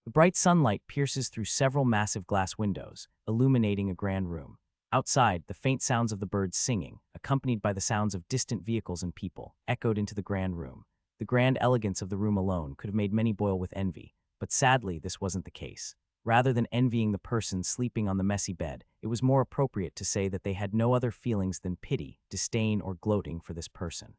The bright sunlight pierces through several massive glass windows, illuminating a grand room. Outside, the faint sounds of the birds singing, accompanied by the sounds of distant vehicles and people, echoed into the grand room. The grand elegance of the room alone could have made many boil with envy, but sadly this wasn't the case. Rather than envying the person sleeping on the messy bed, it was more appropriate to say that they had no other feelings than pity, disdain, or gloating for this person.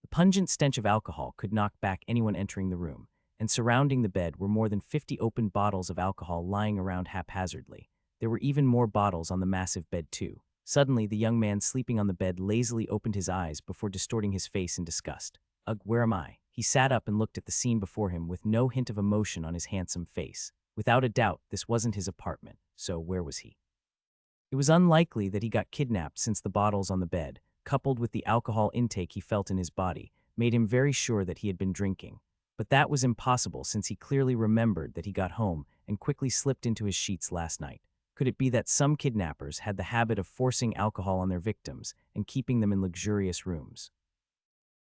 The pungent stench of alcohol could knock back anyone entering the room, and surrounding the bed were more than 50 open bottles of alcohol lying around haphazardly. There were even more bottles on the massive bed too. Suddenly, the young man sleeping on the bed lazily opened his eyes before distorting his face in disgust. Ugh, where am I? He sat up and looked at the scene before him with no hint of emotion on his handsome face. Without a doubt, this wasn't his apartment, so where was he? It was unlikely that he got kidnapped since the bottles on the bed, coupled with the alcohol intake he felt in his body, made him very sure that he had been drinking. But that was impossible since he clearly remembered that he got home and quickly slipped into his sheets last night. Could it be that some kidnappers had the habit of forcing alcohol on their victims and keeping them in luxurious rooms?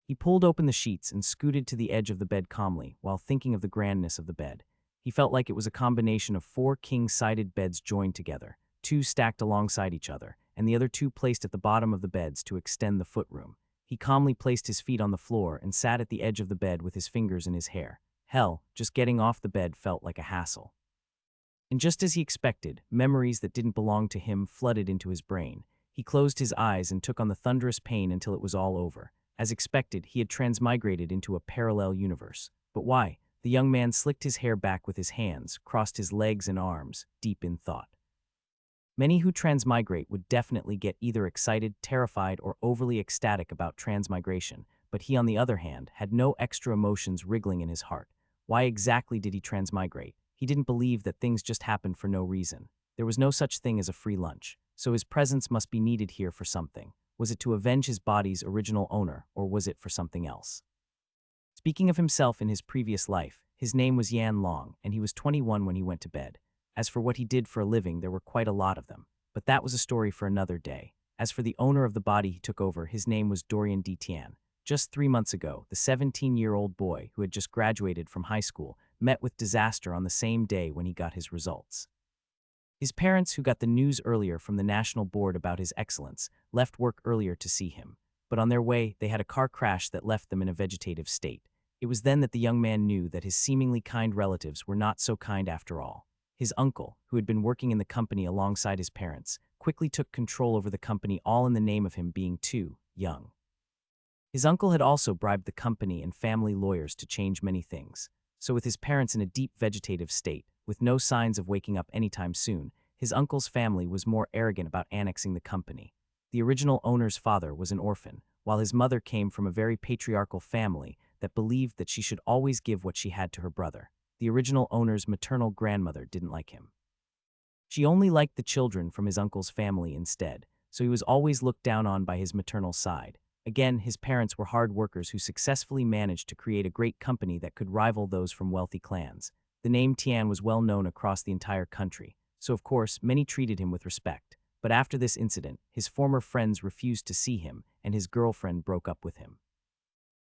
He pulled open the sheets and scooted to the edge of the bed calmly while thinking of the grandness of the bed. He felt like it was a combination of 4 king-sided beds joined together, 2 stacked alongside each other, and the other 2 placed at the bottom of the beds to extend the footroom. He calmly placed his feet on the floor and sat at the edge of the bed with his fingers in his hair. Hell, just getting off the bed felt like a hassle. And just as he expected, memories that didn't belong to him flooded into his brain. He closed his eyes and took on the thunderous pain until it was all over. As expected, he had transmigrated into a parallel universe. But why? The young man slicked his hair back with his hands, crossed his legs and arms, deep in thought. Many who transmigrate would definitely get either excited, terrified, or overly ecstatic about transmigration, but he, on the other hand, had no extra emotions wriggling in his heart. Why exactly did he transmigrate? He didn't believe that things just happened for no reason. There was no such thing as a free lunch, so his presence must be needed here for something. Was it to avenge his body's original owner, or was it for something else? Speaking of himself in his previous life, his name was Yan Long, and he was 21 when he went to bed. As for what he did for a living, there were quite a lot of them. But that was a story for another day. As for the owner of the body he took over, his name was Dorian D. Tian. Just 3 months ago, the 17-year-old boy who had just graduated from high school met with disaster on the same day when he got his results. His parents, who got the news earlier from the National Board about his excellence, left work earlier to see him. But on their way, they had a car crash that left them in a vegetative state. It was then that the young man knew that his seemingly kind relatives were not so kind after all. His uncle, who had been working in the company alongside his parents, quickly took control over the company, all in the name of him being too young. His uncle had also bribed the company and family lawyers to change many things. So with his parents in a deep vegetative state, with no signs of waking up anytime soon, his uncle's family was more arrogant about annexing the company. The original owner's father was an orphan, while his mother came from a very patriarchal family that believed that she should always give what she had to her brother. The original owner's maternal grandmother didn't like him. She only liked the children from his uncle's family instead, so he was always looked down on by his maternal side. Again, his parents were hard workers who successfully managed to create a great company that could rival those from wealthy clans. The name Tian was well known across the entire country, so of course many treated him with respect. But after this incident, his former friends refused to see him, and his girlfriend broke up with him.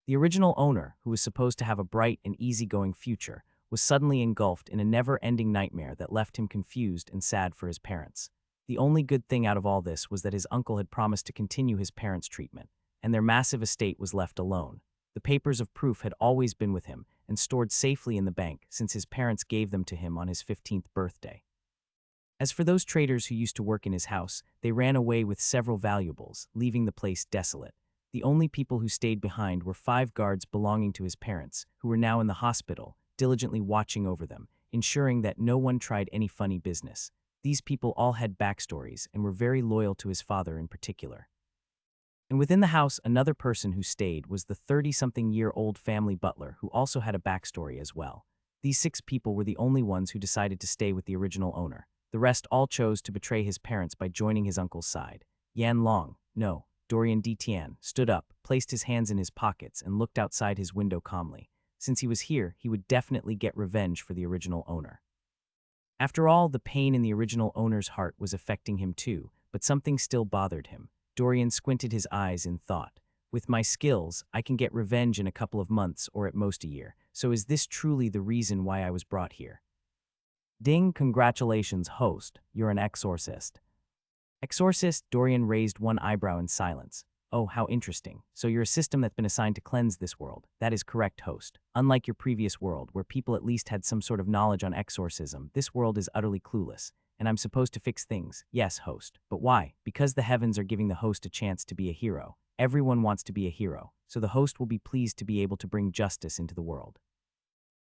The original owner, who was supposed to have a bright and easygoing future, was suddenly engulfed in a never-ending nightmare that left him confused and sad for his parents. The only good thing out of all this was that his uncle had promised to continue his parents' treatment, and their massive estate was left alone. The papers of proof had always been with him and stored safely in the bank since his parents gave them to him on his 15th birthday. As for those traders who used to work in his house, they ran away with several valuables, leaving the place desolate. The only people who stayed behind were 5 guards belonging to his parents, who were now in the hospital, diligently watching over them, ensuring that no one tried any funny business. These people all had backstories and were very loyal to his father in particular. And within the house, another person who stayed was the 30-something-year-old family butler, who also had a backstory as well. These 6 people were the only ones who decided to stay with the original owner. The rest all chose to betray his parents by joining his uncle's side. Dorian D. Tian, stood up, placed his hands in his pockets, and looked outside his window calmly. Since he was here, he would definitely get revenge for the original owner. After all, the pain in the original owner's heart was affecting him too, but something still bothered him. Dorian squinted his eyes in thought. With my skills, I can get revenge in a couple of months or at most a year. So is this truly the reason why I was brought here? Ding, congratulations, host. You're an exorcist. Exorcist, Dorian raised one eyebrow in silence. Oh, how interesting. So you're a system that's been assigned to cleanse this world. That is correct, host. Unlike your previous world, where people at least had some sort of knowledge on exorcism, this world is utterly clueless. And I'm supposed to fix things. Yes, host. But why? Because the heavens are giving the host a chance to be a hero. Everyone wants to be a hero, so the host will be pleased to be able to bring justice into the world.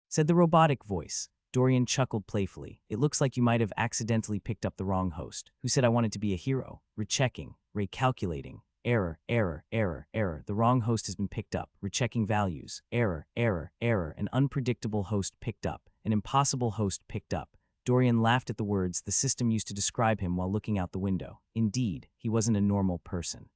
Said the robotic voice. Dorian chuckled playfully. It looks like you might have accidentally picked up the wrong host. Who said I wanted to be a hero? Rechecking, recalculating. Error, error, error, error. The wrong host has been picked up. Rechecking values. Error, error, error. An unpredictable host picked up. An impossible host picked up. Dorian laughed at the words the system used to describe him while looking out the window. Indeed, he wasn't a normal person.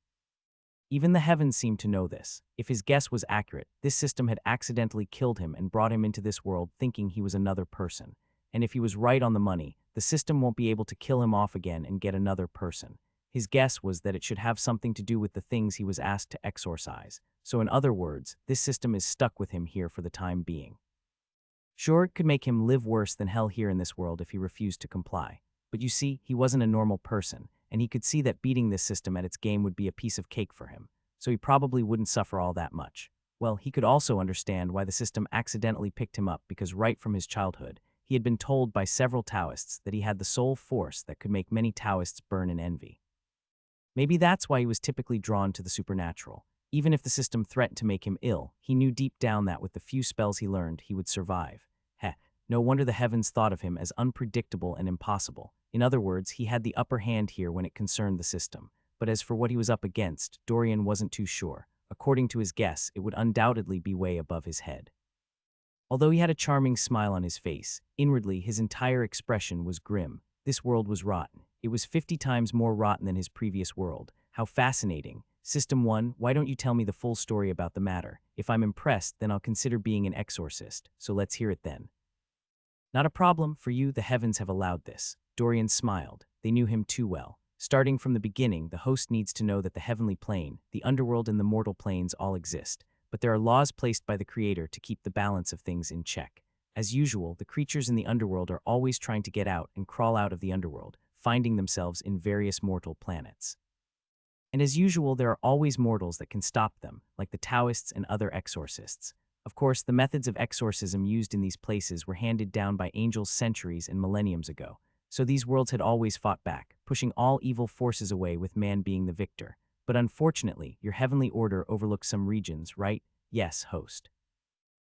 Even the heavens seemed to know this. If his guess was accurate, this system had accidentally killed him and brought him into this world thinking he was another person. And if he was right on the money, the system won't be able to kill him off again and get another person. His guess was that it should have something to do with the things he was asked to exorcise. So in other words, this system is stuck with him here for the time being. Sure, it could make him live worse than hell here in this world if he refused to comply. But you see, he wasn't a normal person, and he could see that beating this system at its game would be a piece of cake for him, so he probably wouldn't suffer all that much. Well, he could also understand why the system accidentally picked him up because right from his childhood, he had been told by several Taoists that he had the sole force that could make many Taoists burn in envy. Maybe that's why he was typically drawn to the supernatural. Even if the system threatened to make him ill, he knew deep down that with the few spells he learned, he would survive. Heh, no wonder the heavens thought of him as unpredictable and impossible. In other words, he had the upper hand here when it concerned the system. But as for what he was up against, Dorian wasn't too sure. According to his guess, it would undoubtedly be way above his head. Although he had a charming smile on his face, inwardly his entire expression was grim. This world was rotten. It was 50 times more rotten than his previous world. How fascinating. System 1, why don't you tell me the full story about the matter? If I'm impressed, then I'll consider being an exorcist. So let's hear it then. Not a problem, for you, the heavens have allowed this. Dorian smiled. They knew him too well. Starting from the beginning, the host needs to know that the heavenly plane, the underworld and the mortal planes all exist, but there are laws placed by the Creator to keep the balance of things in check. As usual, the creatures in the underworld are always trying to get out and crawl out of the underworld, finding themselves in various mortal planets. And as usual, there are always mortals that can stop them, like the Taoists and other exorcists. Of course, the methods of exorcism used in these places were handed down by angels centuries and millenniums ago. So these worlds had always fought back, pushing all evil forces away with man being the victor. But unfortunately, your heavenly order overlooks some regions, right? Yes, host.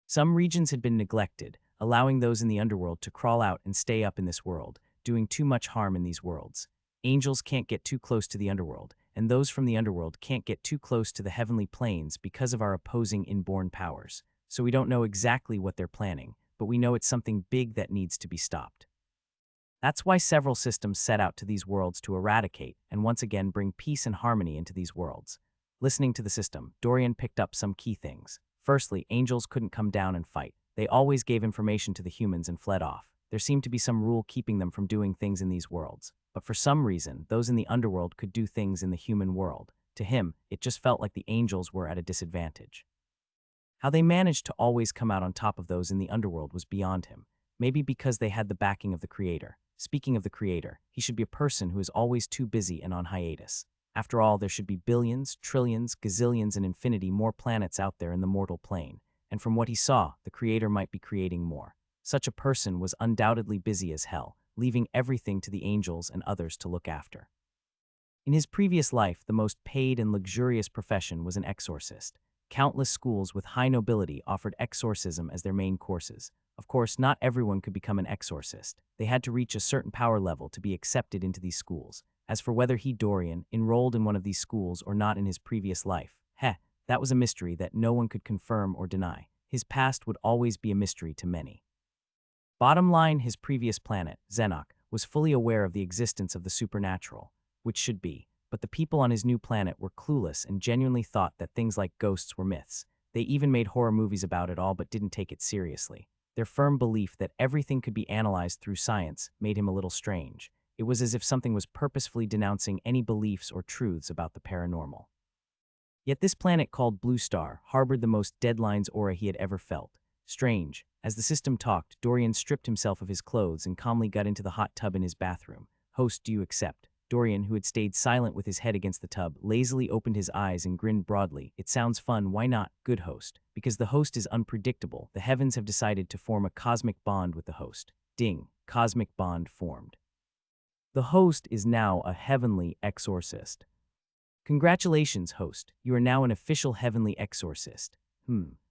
Some regions had been neglected, allowing those in the underworld to crawl out and stay up in this world, doing too much harm in these worlds. Angels can't get too close to the underworld, and those from the underworld can't get too close to the heavenly planes because of our opposing inborn powers. So we don't know exactly what they're planning, but we know it's something big that needs to be stopped. That's why several systems set out to these worlds to eradicate and once again bring peace and harmony into these worlds. Listening to the system, Dorian picked up some key things. Firstly, angels couldn't come down and fight. They always gave information to the humans and fled off. There seemed to be some rule keeping them from doing things in these worlds. But for some reason, those in the underworld could do things in the human world. To him, it just felt like the angels were at a disadvantage. How they managed to always come out on top of those in the underworld was beyond him. Maybe because they had the backing of the Creator. Speaking of the Creator, he should be a person who is always too busy and on hiatus. After all, there should be billions, trillions, gazillions, and infinity more planets out there in the mortal plane. And from what he saw, the Creator might be creating more. Such a person was undoubtedly busy as hell, leaving everything to the angels and others to look after. In his previous life, the most paid and luxurious profession was an exorcist. Countless schools with high nobility offered exorcism as their main courses. Of course, not everyone could become an exorcist. They had to reach a certain power level to be accepted into these schools. As for whether he, Dorian, enrolled in one of these schools or not in his previous life, that was a mystery that no one could confirm or deny. His past would always be a mystery to many. Bottom line, his previous planet, Xenok, was fully aware of the existence of the supernatural, which should be, but the people on his new planet were clueless and genuinely thought that things like ghosts were myths. They even made horror movies about it all but didn't take it seriously. Their firm belief that everything could be analyzed through science made him a little strange. It was as if something was purposefully denouncing any beliefs or truths about the paranormal. Yet this planet called Blue Star harbored the most deadlines aura he had ever felt. Strange, As the system talked, Dorian stripped himself of his clothes and calmly got into the hot tub in his bathroom. Host, do you accept? Dorian, who had stayed silent with his head against the tub, lazily opened his eyes and grinned broadly. It sounds fun, why not? Good host. Because the host is unpredictable, the heavens have decided to form a cosmic bond with the host. Ding. Cosmic bond formed. The host is now a heavenly exorcist. Congratulations, host. You are now an official heavenly exorcist.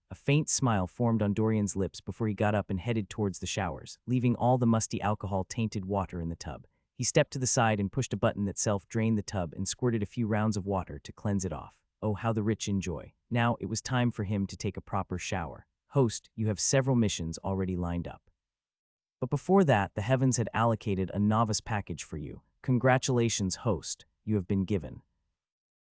A faint smile formed on Dorian's lips before he got up and headed towards the showers, leaving all the musty alcohol-tainted water in the tub. He stepped to the side and pushed a button that self-drained the tub and squirted a few rounds of water to cleanse it off. Oh, how the rich enjoy. Now it was time for him to take a proper shower. Host, you have several missions already lined up. But before that, the heavens had allocated a novice package for you. Congratulations, host. You have been given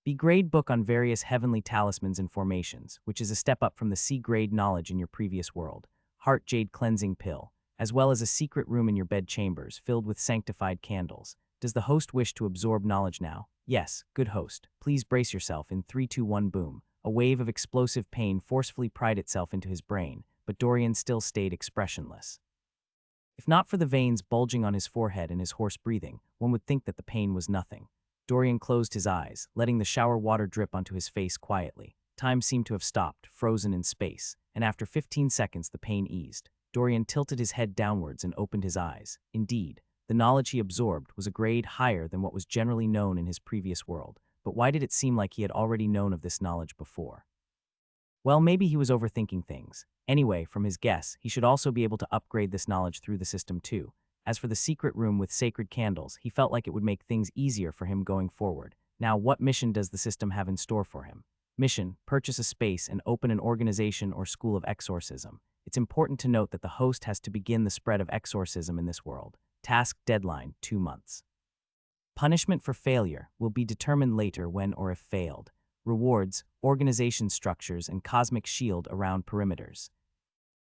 B-grade book on various heavenly talismans and formations, which is a step up from the C-grade knowledge in your previous world. Heart Jade Cleansing Pill, as well as a secret room in your bed chambers filled with sanctified candles. Does the host wish to absorb knowledge now? Yes, good host. Please brace yourself in 3, 2, 1, boom. A wave of explosive pain forcefully pried itself into his brain, but Dorian still stayed expressionless. If not for the veins bulging on his forehead and his hoarse breathing, one would think that the pain was nothing. Dorian closed his eyes, letting the shower water drip onto his face quietly. Time seemed to have stopped, frozen in space, and after 15 seconds the pain eased. Dorian tilted his head downwards and opened his eyes. Indeed, the knowledge he absorbed was a grade higher than what was generally known in his previous world, but why did it seem like he had already known of this knowledge before? Well, maybe he was overthinking things. Anyway, from his guess, he should also be able to upgrade this knowledge through the system too. As for the secret room with sacred candles, he felt like it would make things easier for him going forward. Now, what mission does the system have in store for him? Mission: purchase a space and open an organization or school of exorcism. It's important to note that the host has to begin the spread of exorcism in this world. Task deadline: 2 months. Punishment for failure will be determined later when or if failed. Rewards: organization structures and cosmic shield around perimeters.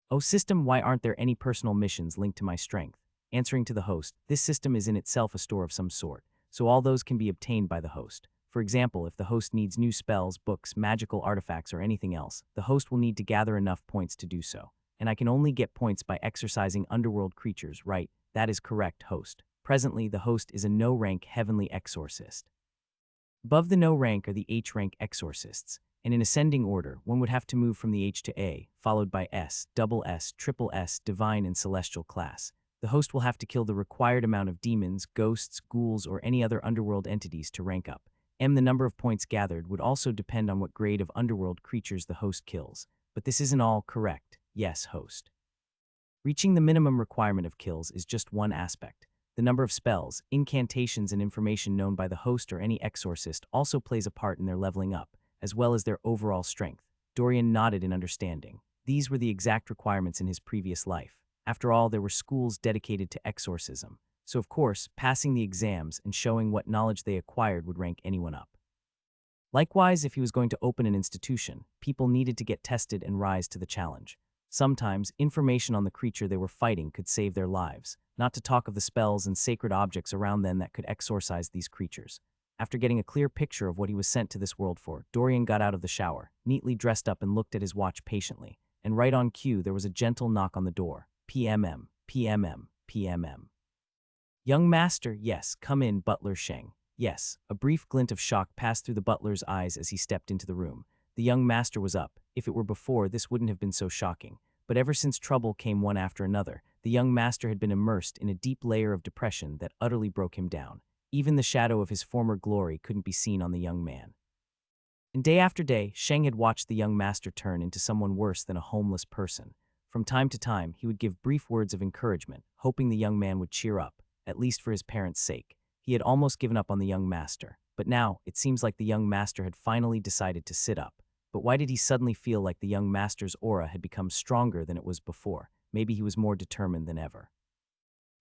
Oh system, why aren't there any personal missions linked to my strength? Answering to the host, this system is in itself a store of some sort, so all those can be obtained by the host. For example, if the host needs new spells, books, magical artifacts, or anything else, the host will need to gather enough points to do so. And I can only get points by exorcising underworld creatures, right? That is correct, host. Presently, the host is a no-rank heavenly exorcist. Above the no rank are the H-rank exorcists, and in ascending order, one would have to move from the H to A, followed by S, double S, triple S, divine and celestial class. The host will have to kill the required amount of demons, ghosts, ghouls, or any other underworld entities to rank up. The number of points gathered would also depend on what grade of underworld creatures the host kills. But this isn't all correct. Yes, host. Reaching the minimum requirement of kills is just one aspect. The number of spells, incantations, and information known by the host or any exorcist also plays a part in their leveling up, as well as their overall strength. Dorian nodded in understanding. These were the exact requirements in his previous life. After all, there were schools dedicated to exorcism. So of course, passing the exams and showing what knowledge they acquired would rank anyone up. Likewise, if he was going to open an institution, people needed to get tested and rise to the challenge. Sometimes, information on the creature they were fighting could save their lives, not to talk of the spells and sacred objects around them that could exorcise these creatures. After getting a clear picture of what he was sent to this world for, Dorian got out of the shower, neatly dressed up, and looked at his watch patiently. And right on cue, there was a gentle knock on the door. PMM, PMM, PMM. Young master, yes, come in, Butler Sheng. Yes, a brief glint of shock passed through the butler's eyes as he stepped into the room. The young master was up. If it were before, this wouldn't have been so shocking. But ever since trouble came one after another, the young master had been immersed in a deep layer of depression that utterly broke him down. Even the shadow of his former glory couldn't be seen on the young man. And day after day, Sheng had watched the young master turn into someone worse than a homeless person. From time to time, he would give brief words of encouragement, hoping the young man would cheer up, at least for his parents' sake. He had almost given up on the young master, but now it seems like the young master had finally decided to sit up. But why did he suddenly feel like the young master's aura had become stronger than it was before? Maybe he was more determined than ever.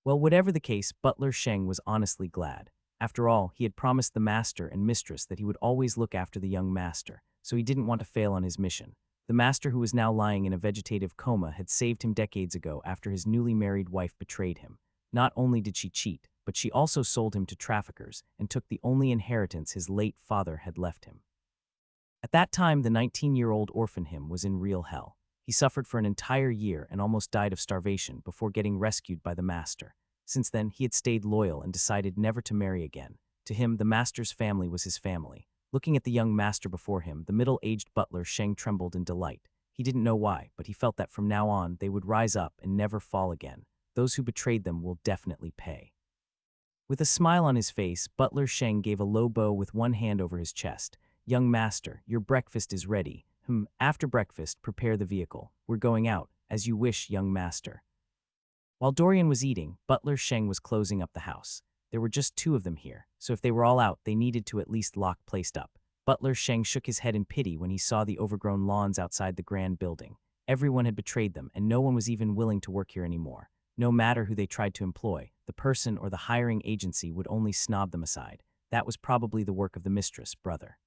Well, whatever the case, Butler Sheng was honestly glad. After all, he had promised the master and mistress that he would always look after the young master, so he didn't want to fail on his mission. The master, who was now lying in a vegetative coma, had saved him decades ago after his newly married wife betrayed him. Not only did she cheat, but she also sold him to traffickers and took the only inheritance his late father had left him. At that time, the 19-year-old orphan him was in real hell. He suffered for an entire year and almost died of starvation before getting rescued by the master. Since then, he had stayed loyal and decided never to marry again. To him, the master's family was his family. Looking at the young master before him, the middle-aged butler Sheng trembled in delight. He didn't know why, but he felt that from now on they would rise up and never fall again. Those who betrayed them will definitely pay. With a smile on his face, Butler Sheng gave a low bow with one hand over his chest. "Young master, your breakfast is ready. After breakfast, prepare the vehicle. We're going out. As you wish, young master." While Dorian was eating, Butler Sheng was closing up the house. There were just two of them here, so if they were all out, they needed to at least lock placed up. Butler Sheng shook his head in pity when he saw the overgrown lawns outside the grand building. Everyone had betrayed them, and no one was even willing to work here anymore. No matter who they tried to employ, the person or the hiring agency would only snob them aside. That was probably the work of the mistress, brother.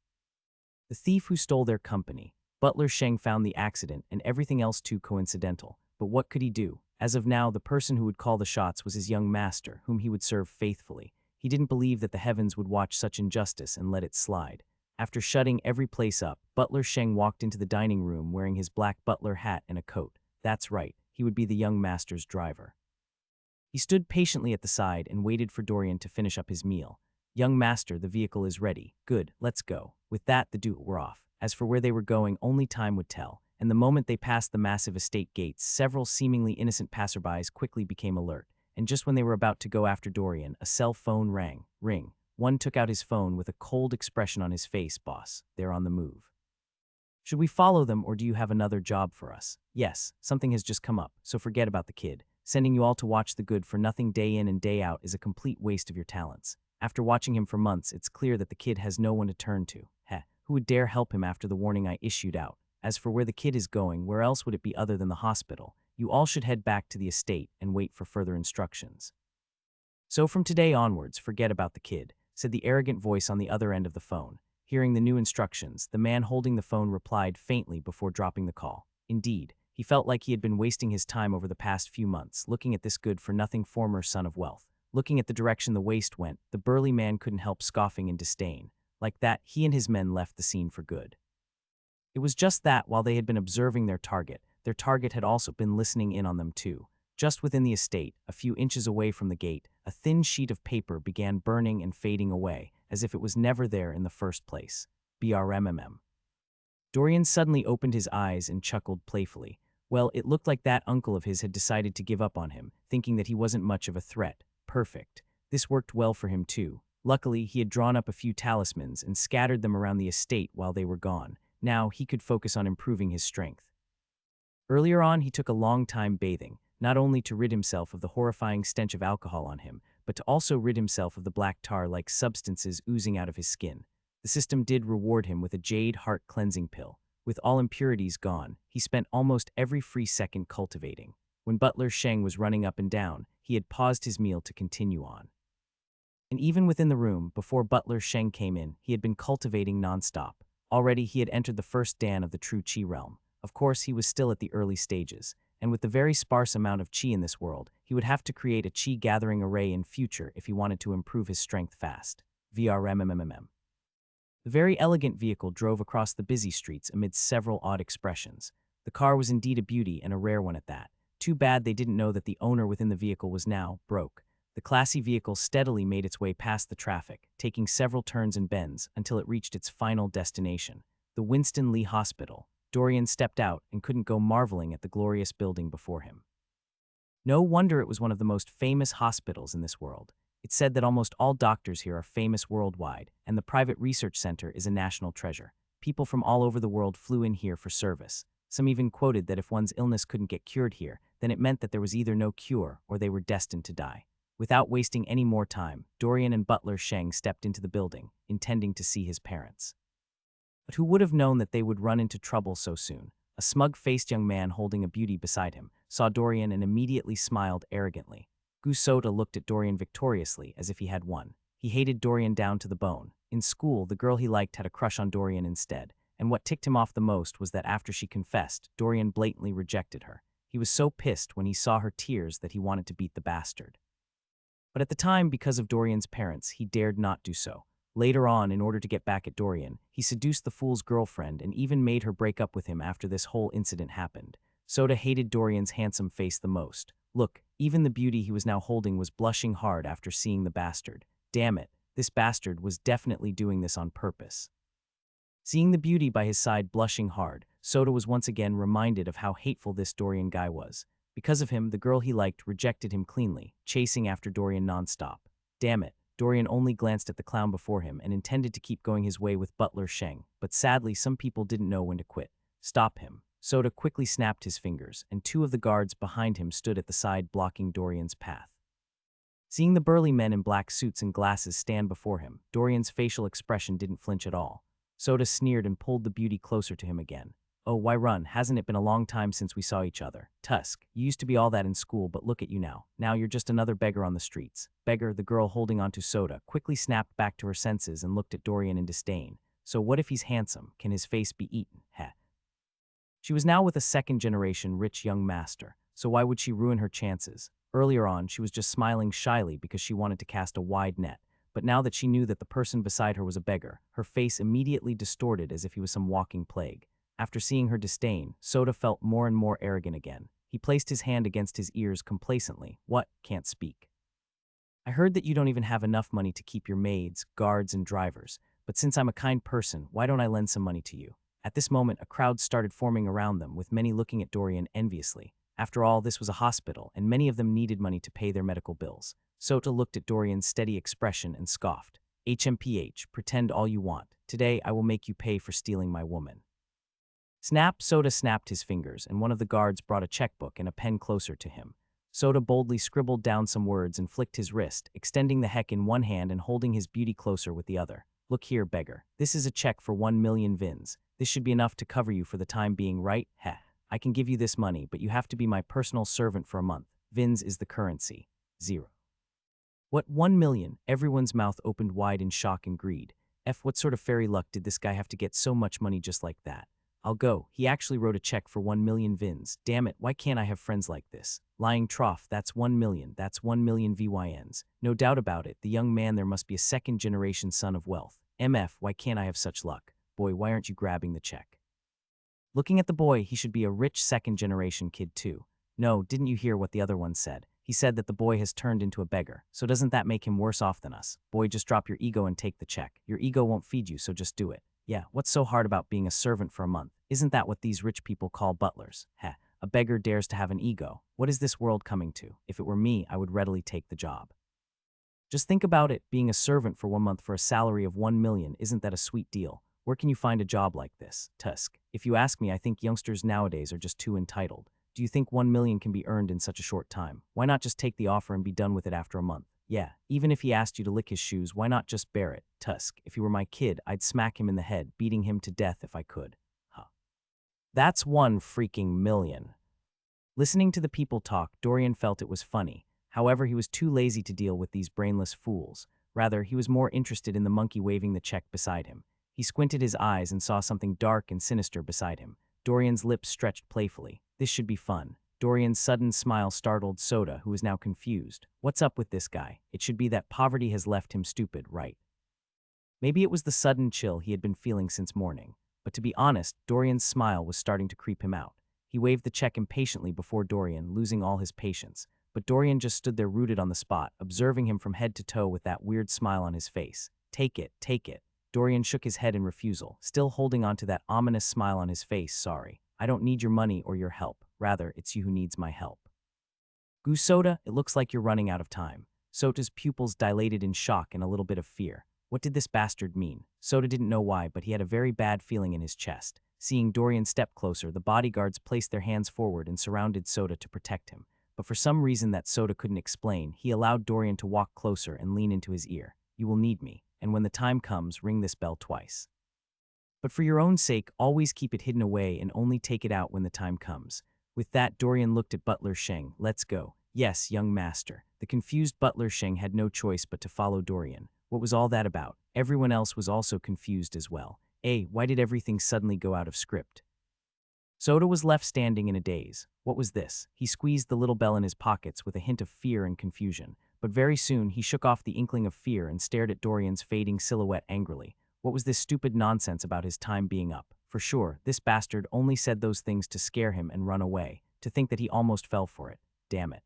The thief who stole their company. Butler Sheng found the accident and everything else too coincidental. But what could he do? As of now, the person who would call the shots was his young master, whom he would serve faithfully. He didn't believe that the heavens would watch such injustice and let it slide. After shutting every place up, Butler Sheng walked into the dining room wearing his black butler hat and a coat. That's right, he would be the young master's driver. He stood patiently at the side and waited for Dorian to finish up his meal. "Young master, the vehicle is ready. Good, let's go." With that, the duo were off. As for where they were going, only time would tell. And the moment they passed the massive estate gates, several seemingly innocent passerbys quickly became alert. And just when they were about to go after Dorian, a cell phone rang. Ring. One took out his phone with a cold expression on his face. "Boss, they're on the move. Should we follow them, or do you have another job for us?" "Yes, something has just come up, so forget about the kid. Sending you all to watch the good for nothing day in and day out is a complete waste of your talents. After watching him for months, it's clear that the kid has no one to turn to. Who would dare help him after the warning I issued out? As for where the kid is going, where else would it be other than the hospital? You all should head back to the estate and wait for further instructions." "So from today onwards, forget about the kid," said the arrogant voice on the other end of the phone. Hearing the new instructions, the man holding the phone replied faintly before dropping the call. Indeed, he felt like he had been wasting his time over the past few months, looking at this good-for-nothing former son of wealth. Looking at the direction the waste went, the burly man couldn't help scoffing in disdain. Like that, he and his men left the scene for good. It was just that while they had been observing their target had also been listening in on them too. Just within the estate, a few inches away from the gate, a thin sheet of paper began burning and fading away, as if it was never there in the first place. BRMMM. Dorian suddenly opened his eyes and chuckled playfully. Well, it looked like that uncle of his had decided to give up on him, thinking that he wasn't much of a threat. Perfect. This worked well for him too. Luckily, he had drawn up a few talismans and scattered them around the estate while they were gone. Now, he could focus on improving his strength. Earlier on, he took a long time bathing, not only to rid himself of the horrifying stench of alcohol on him, but to also rid himself of the black tar-like substances oozing out of his skin. The system did reward him with a jade heart cleansing pill. With all impurities gone, he spent almost every free second cultivating. When Butler Sheng was running up and down, he had paused his meal to continue on. And even within the room, before Butler Sheng came in, he had been cultivating non-stop. Already he had entered the first dan of the true Qi realm. Of course, he was still at the early stages, and with the very sparse amount of Qi in this world, he would have to create a Qi gathering array in future if he wanted to improve his strength fast. VRMMMM. The very elegant vehicle drove across the busy streets amid several odd expressions. The car was indeed a beauty and a rare one at that. Too bad they didn't know that the owner within the vehicle was now broke. The classy vehicle steadily made its way past the traffic, taking several turns and bends until it reached its final destination, the Winston Lee Hospital. Dorian stepped out and couldn't go marveling at the glorious building before him. No wonder it was one of the most famous hospitals in this world. It's said that almost all doctors here are famous worldwide, and the private research center is a national treasure. People from all over the world flew in here for service. Some even quoted that if one's illness couldn't get cured here, then it meant that there was either no cure or they were destined to die. Without wasting any more time, Dorian and Butler Sheng stepped into the building, intending to see his parents. But who would have known that they would run into trouble so soon? A smug-faced young man holding a beauty beside him saw Dorian and immediately smiled arrogantly. Gusota looked at Dorian victoriously as if he had won. He hated Dorian down to the bone. In school, the girl he liked had a crush on Dorian instead, and what ticked him off the most was that after she confessed, Dorian blatantly rejected her. He was so pissed when he saw her tears that he wanted to beat the bastard. But at the time, because of Dorian's parents, he dared not do so. Later on, in order to get back at Dorian, he seduced the fool's girlfriend and even made her break up with him after this whole incident happened. Soda hated Dorian's handsome face the most. Look, even the beauty he was now holding was blushing hard after seeing the bastard. Damn it, this bastard was definitely doing this on purpose. Seeing the beauty by his side blushing hard, Soda was once again reminded of how hateful this Dorian guy was. Because of him, the girl he liked rejected him cleanly, chasing after Dorian nonstop. Damn it, Dorian only glanced at the clown before him and intended to keep going his way with Butler Sheng, but sadly some people didn't know when to quit. Stop him. Soda quickly snapped his fingers, and two of the guards behind him stood at the side blocking Dorian's path. Seeing the burly men in black suits and glasses stand before him, Dorian's facial expression didn't flinch at all. Soda sneered and pulled the beauty closer to him again. Oh, why run? Hasn't it been a long time since we saw each other? Tusk, you used to be all that in school, but look at you now. Now you're just another beggar on the streets. Beggar, the girl holding onto Soda, quickly snapped back to her senses and looked at Dorian in disdain. So what if he's handsome? Can his face be eaten? Heh. She was now with a second-generation rich young master, so why would she ruin her chances? Earlier on, she was just smiling shyly because she wanted to cast a wide net, but now that she knew that the person beside her was a beggar, her face immediately distorted as if he was some walking plague. After seeing her disdain, Soda felt more and more arrogant again. He placed his hand against his ears complacently. What? Can't speak. I heard that you don't even have enough money to keep your maids, guards, and drivers, but since I'm a kind person, why don't I lend some money to you? At this moment, a crowd started forming around them, with many looking at Dorian enviously. After all, this was a hospital, and many of them needed money to pay their medical bills. Soda looked at Dorian's steady expression and scoffed. HMPH, pretend all you want. Today, I will make you pay for stealing my woman. Snap, Soda snapped his fingers, and one of the guards brought a checkbook and a pen closer to him. Soda boldly scribbled down some words and flicked his wrist, extending the heck in one hand and holding his beauty closer with the other. Look here, beggar. This is a check for 1 million vins. This should be enough to cover you for the time being, right? Heh. I can give you this money, but you have to be my personal servant for a month. Vins is the currency. 0. What, 1 million? Everyone's mouth opened wide in shock and greed. What sort of fairy luck did this guy have to get so much money just like that? I'll go. He actually wrote a check for 1 million vins. Damn it, why can't I have friends like this? Lying trough, that's 1 million. That's 1 million VYNs. No doubt about it, the young man there must be a second-generation son of wealth. Why can't I have such luck? Boy, why aren't you grabbing the check? Looking at the boy, he should be a rich second-generation kid too. No, didn't you hear what the other one said? He said that the boy has turned into a beggar, so doesn't that make him worse off than us? Boy, just drop your ego and take the check. Your ego won't feed you, so just do it. Yeah, what's so hard about being a servant for a month? Isn't that what these rich people call butlers? Heh, a beggar dares to have an ego. What is this world coming to? If it were me, I would readily take the job. Just think about it, being a servant for 1 month for a salary of 1 million, isn't that a sweet deal? Where can you find a job like this? Tusk. If you ask me, I think youngsters nowadays are just too entitled. Do you think 1 million can be earned in such a short time? Why not just take the offer and be done with it after a month? Yeah, even if he asked you to lick his shoes, why not just bear it? Tusk. If he were my kid, I'd smack him in the head, beating him to death if I could. Huh. That's 1 freaking million. Listening to the people talk, Dorian felt it was funny. However, he was too lazy to deal with these brainless fools. Rather, he was more interested in the monkey waving the check beside him. He squinted his eyes and saw something dark and sinister beside him. Dorian's lips stretched playfully. This should be fun. Dorian's sudden smile startled Soda, who was now confused. What's up with this guy? It should be that poverty has left him stupid, right? Maybe it was the sudden chill he had been feeling since morning. But to be honest, Dorian's smile was starting to creep him out. He waved the check impatiently before Dorian, losing all his patience. But Dorian just stood there rooted on the spot, observing him from head to toe with that weird smile on his face. Take it, take it. Dorian shook his head in refusal, still holding on to that ominous smile on his face. Sorry, I don't need your money or your help. Rather, it's you who needs my help. Goose Soda, it looks like you're running out of time. Soda's pupils dilated in shock and a little bit of fear. What did this bastard mean? Soda didn't know why, but he had a very bad feeling in his chest. Seeing Dorian step closer, the bodyguards placed their hands forward and surrounded Soda to protect him. But for some reason that Soda couldn't explain, he allowed Dorian to walk closer and lean into his ear. You will need me, and when the time comes, ring this bell twice. But for your own sake, always keep it hidden away and only take it out when the time comes. With that, Dorian looked at Butler Sheng. Let's go. Yes, young master. The confused Butler Sheng had no choice but to follow Dorian. What was all that about? Everyone else was also confused as well. Why did everything suddenly go out of script? Soda was left standing in a daze. What was this? He squeezed the little bell in his pockets with a hint of fear and confusion. But very soon, he shook off the inkling of fear and stared at Dorian's fading silhouette angrily. What was this stupid nonsense about his time being up? For sure, this bastard only said those things to scare him and run away, to think that he almost fell for it. Damn it.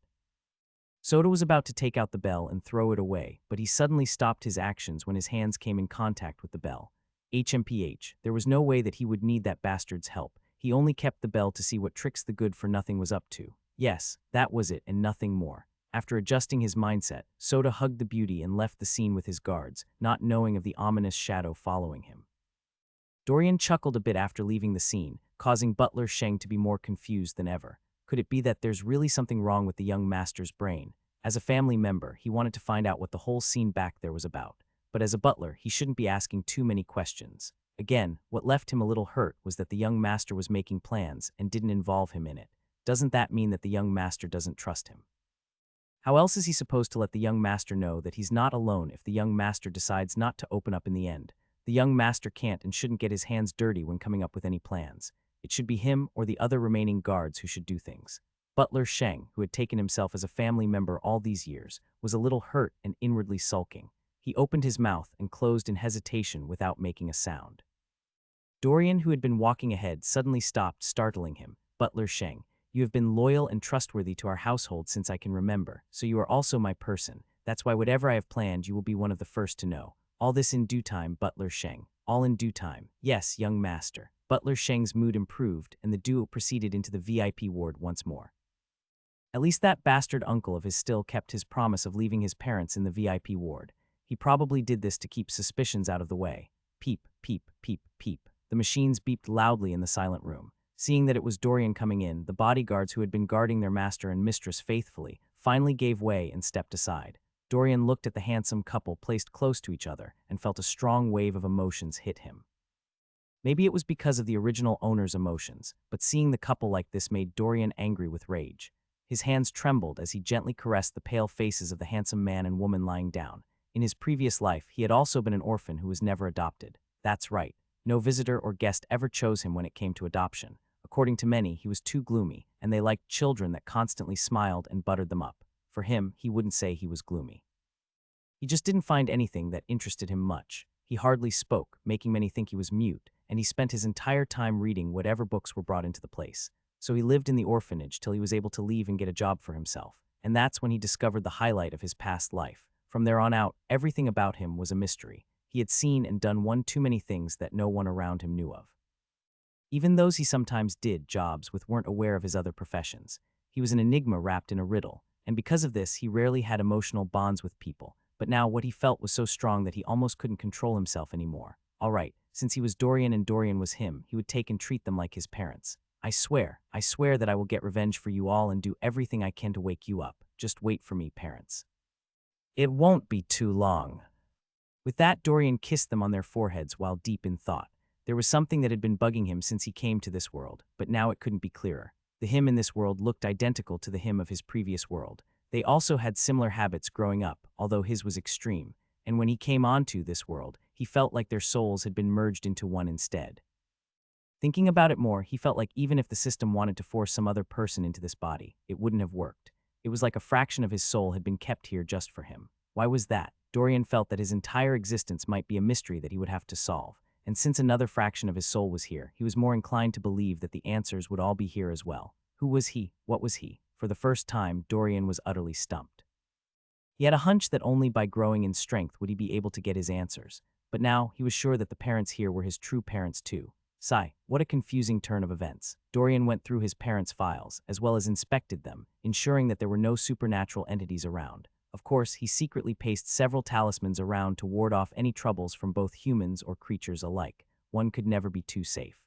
Soda was about to take out the bell and throw it away, but he suddenly stopped his actions when his hands came in contact with the bell. HMPH, there was no way that he would need that bastard's help. He only kept the bell to see what tricks the good-for-nothing was up to. Yes, that was it and nothing more. After adjusting his mindset, Soda hugged the beauty and left the scene with his guards, not knowing of the ominous shadow following him. Dorian chuckled a bit after leaving the scene, causing Butler Sheng to be more confused than ever. Could it be that there's really something wrong with the young master's brain? As a family member, he wanted to find out what the whole scene back there was about. But as a butler, he shouldn't be asking too many questions. Again, what left him a little hurt was that the young master was making plans and didn't involve him in it. Doesn't that mean that the young master doesn't trust him? How else is he supposed to let the young master know that he's not alone if the young master decides not to open up in the end? The young master can't and shouldn't get his hands dirty when coming up with any plans. It should be him or the other remaining guards who should do things. Butler Sheng, who had taken himself as a family member all these years, was a little hurt and inwardly sulking. He opened his mouth and closed in hesitation without making a sound. Dorian, who had been walking ahead, suddenly stopped, startling him. Butler Sheng, you have been loyal and trustworthy to our household since I can remember, so you are also my person. That's why whatever I have planned, you will be one of the first to know. All this in due time, Butler Sheng. All in due time. Yes, young master. Butler Sheng's mood improved, and the duo proceeded into the VIP ward once more. At least that bastard uncle of his still kept his promise of leaving his parents in the VIP ward. He probably did this to keep suspicions out of the way. Peep, peep, peep, peep. The machines beeped loudly in the silent room. Seeing that it was Dorian coming in, the bodyguards who had been guarding their master and mistress faithfully finally gave way and stepped aside. Dorian looked at the handsome couple placed close to each other and felt a strong wave of emotions hit him. Maybe it was because of the original owner's emotions, but seeing the couple like this made Dorian angry with rage. His hands trembled as he gently caressed the pale faces of the handsome man and woman lying down. In his previous life, he had also been an orphan who was never adopted. That's right, no visitor or guest ever chose him when it came to adoption. According to many, he was too gloomy, and they liked children that constantly smiled and buttered them up. For him, he wouldn't say he was gloomy. He just didn't find anything that interested him much. He hardly spoke, making many think he was mute, and he spent his entire time reading whatever books were brought into the place. So he lived in the orphanage till he was able to leave and get a job for himself. And that's when he discovered the highlight of his past life. From there on out, everything about him was a mystery. He had seen and done one too many things that no one around him knew of. Even those he sometimes did jobs with weren't aware of his other professions. He was an enigma wrapped in a riddle, and because of this, he rarely had emotional bonds with people. But now what he felt was so strong that he almost couldn't control himself anymore. All right, since he was Dorian and Dorian was him, he would take and treat them like his parents. I swear that I will get revenge for you all and do everything I can to wake you up. Just wait for me, parents. It won't be too long. With that, Dorian kissed them on their foreheads while deep in thought. There was something that had been bugging him since he came to this world, but now it couldn't be clearer. The him in this world looked identical to the him of his previous world. They also had similar habits growing up, although his was extreme, and when he came onto this world, he felt like their souls had been merged into one instead. Thinking about it more, he felt like even if the system wanted to force some other person into this body, it wouldn't have worked. It was like a fraction of his soul had been kept here just for him. Why was that? Dorian felt that his entire existence might be a mystery that he would have to solve. And since another fraction of his soul was here, he was more inclined to believe that the answers would all be here as well. Who was he? What was he? For the first time, Dorian was utterly stumped. He had a hunch that only by growing in strength would he be able to get his answers. But now, he was sure that the parents here were his true parents too. Sigh, what a confusing turn of events. Dorian went through his parents' files, as well as inspected them, ensuring that there were no supernatural entities around. Of course, he secretly pasted several talismans around to ward off any troubles from both humans or creatures alike. One could never be too safe.